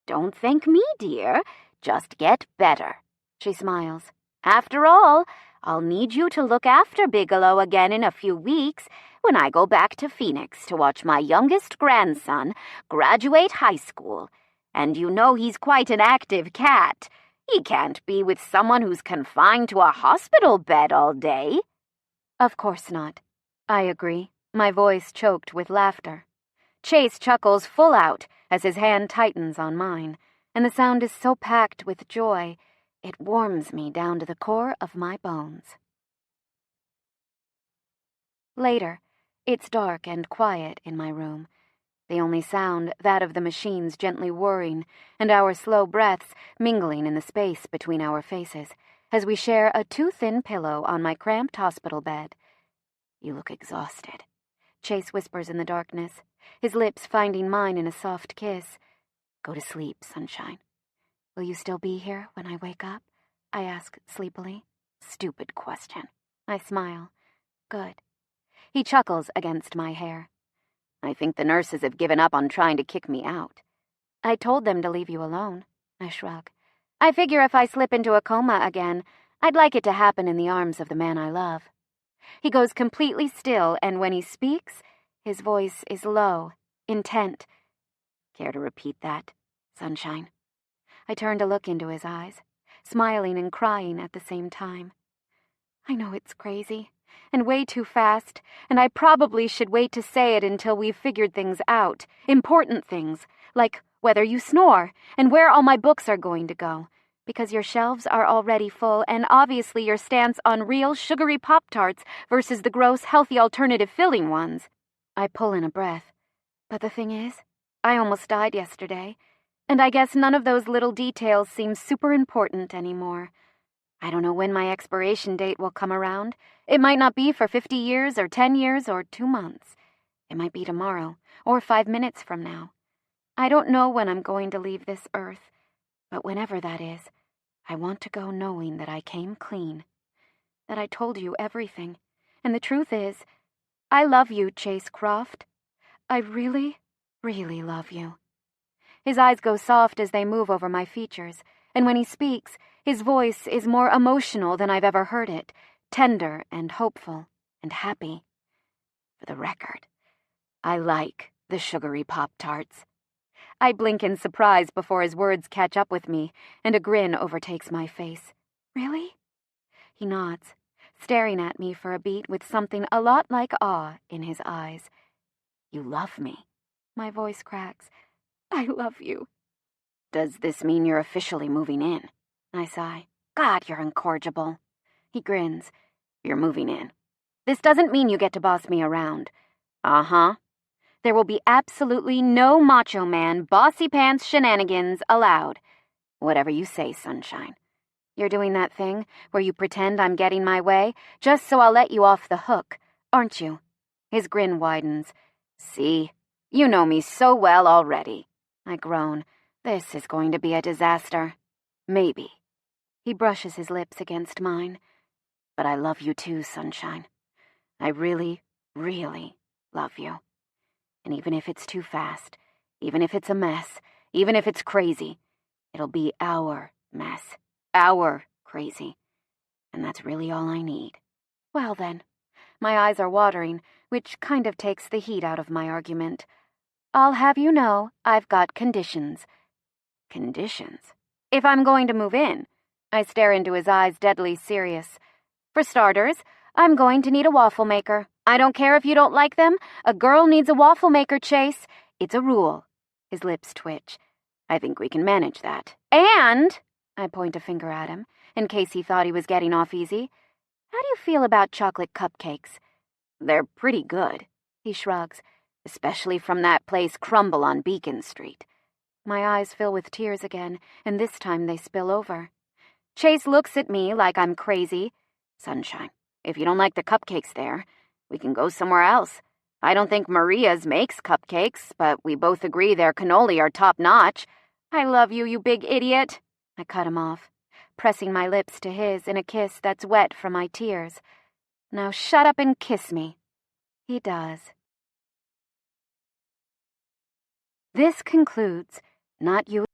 S2: "Don't thank me, dear. Just get better," she smiles. "After all, I'll need you to look after Bigelow again in a few weeks when I go back to Phoenix to watch my youngest grandson graduate high school. And you know he's quite an active cat. He can't be with someone who's confined to a hospital bed all day."
S1: "Of course not," I agree, my voice choked with laughter. Chase chuckles full out as his hand tightens on mine, and the sound is so packed with joy, it warms me down to the core of my bones. Later, it's dark and quiet in my room. The only sound, that of the machines gently whirring, and our slow breaths mingling in the space between our faces, as we share a too-thin pillow on my cramped hospital bed. "You look exhausted," Chase whispers in the darkness, his lips finding mine in a soft kiss. "Go to sleep, sunshine." "Will you still be here when I wake up?" I ask sleepily. "Stupid question." I smile. "Good." He chuckles against my hair.
S2: "I think the nurses have given up on trying to kick me out."
S1: "I told them to leave you alone." I shrug. "I figure if I slip into a coma again, I'd like it to happen in the arms of the man I love." He goes completely still, and when he speaks, his voice is low, intent.
S2: "Care to repeat that, sunshine?"
S1: I turn to look into his eyes, smiling and crying at the same time. I know it's crazy, and way too fast, and I probably should wait to say it until we've figured things out, important things, like whether you snore, and where all my books are going to go, because your shelves are already full, and obviously your stance on real sugary Pop-Tarts versus the gross, healthy alternative filling ones. I pull in a breath. But the thing is, I almost died yesterday, and I guess none of those little details seem super important anymore. I don't know when my expiration date will come around. It might not be for 50 years or 10 years or 2 months. It might be tomorrow or 5 minutes from now. I don't know when I'm going to leave this earth, but whenever that is, I want to go knowing that I came clean, that I told you everything. And the truth is, I love you, Chase Croft. I really, really love you. His eyes go soft as they move over my features, and when he speaks, his voice is more emotional than I've ever heard it, tender and hopeful and happy.
S2: For the record, I like the sugary Pop-Tarts.
S1: I blink in surprise before his words catch up with me, and a grin overtakes my face. Really? He nods, staring at me for a beat with something a lot like awe in his eyes.
S2: You love me.
S1: My voice cracks. I love you.
S2: Does this mean you're officially moving in?
S1: I sigh. God, you're incorrigible. He grins.
S2: You're moving in.
S1: This doesn't mean you get to boss me around.
S2: Uh-huh.
S1: There will be absolutely no macho man, bossy pants shenanigans allowed.
S2: Whatever you say, sunshine.
S1: You're doing that thing where you pretend I'm getting my way just so I'll let you off the hook, aren't you? His grin widens.
S2: See, you know me so well already.
S1: I groan. This is going to be a disaster.
S2: Maybe.
S1: He brushes his lips against mine.
S2: But I love you too, sunshine. I really, really love you. And even if it's too fast, even if it's a mess, even if it's crazy, it'll be our mess, our crazy. And that's really all I need.
S1: Well then, my eyes are watering, which kind of takes the heat out of my argument. I'll have you know I've got conditions.
S2: Conditions?
S1: If I'm going to move in. I stare into his eyes, deadly serious. For starters, I'm going to need a waffle maker. I don't care if you don't like them. A girl needs a waffle maker, Chase. It's a rule. His lips twitch.
S2: I think we can manage that.
S1: And, I point a finger at him, in case he thought he was getting off easy, how do you feel about chocolate cupcakes?
S2: They're pretty good.
S1: He shrugs.
S2: Especially from that place Crumble on Beacon Street.
S1: My eyes fill with tears again, and this time they spill over. Chase looks at me like I'm crazy.
S2: Sunshine, if you don't like the cupcakes there, we can go somewhere else.
S1: I don't think Maria's makes cupcakes, but we both agree their cannoli are top-notch. I love you, you big idiot. I cut him off, pressing my lips to his in a kiss that's wet from my tears. Now shut up and kiss me. He does. This concludes Not You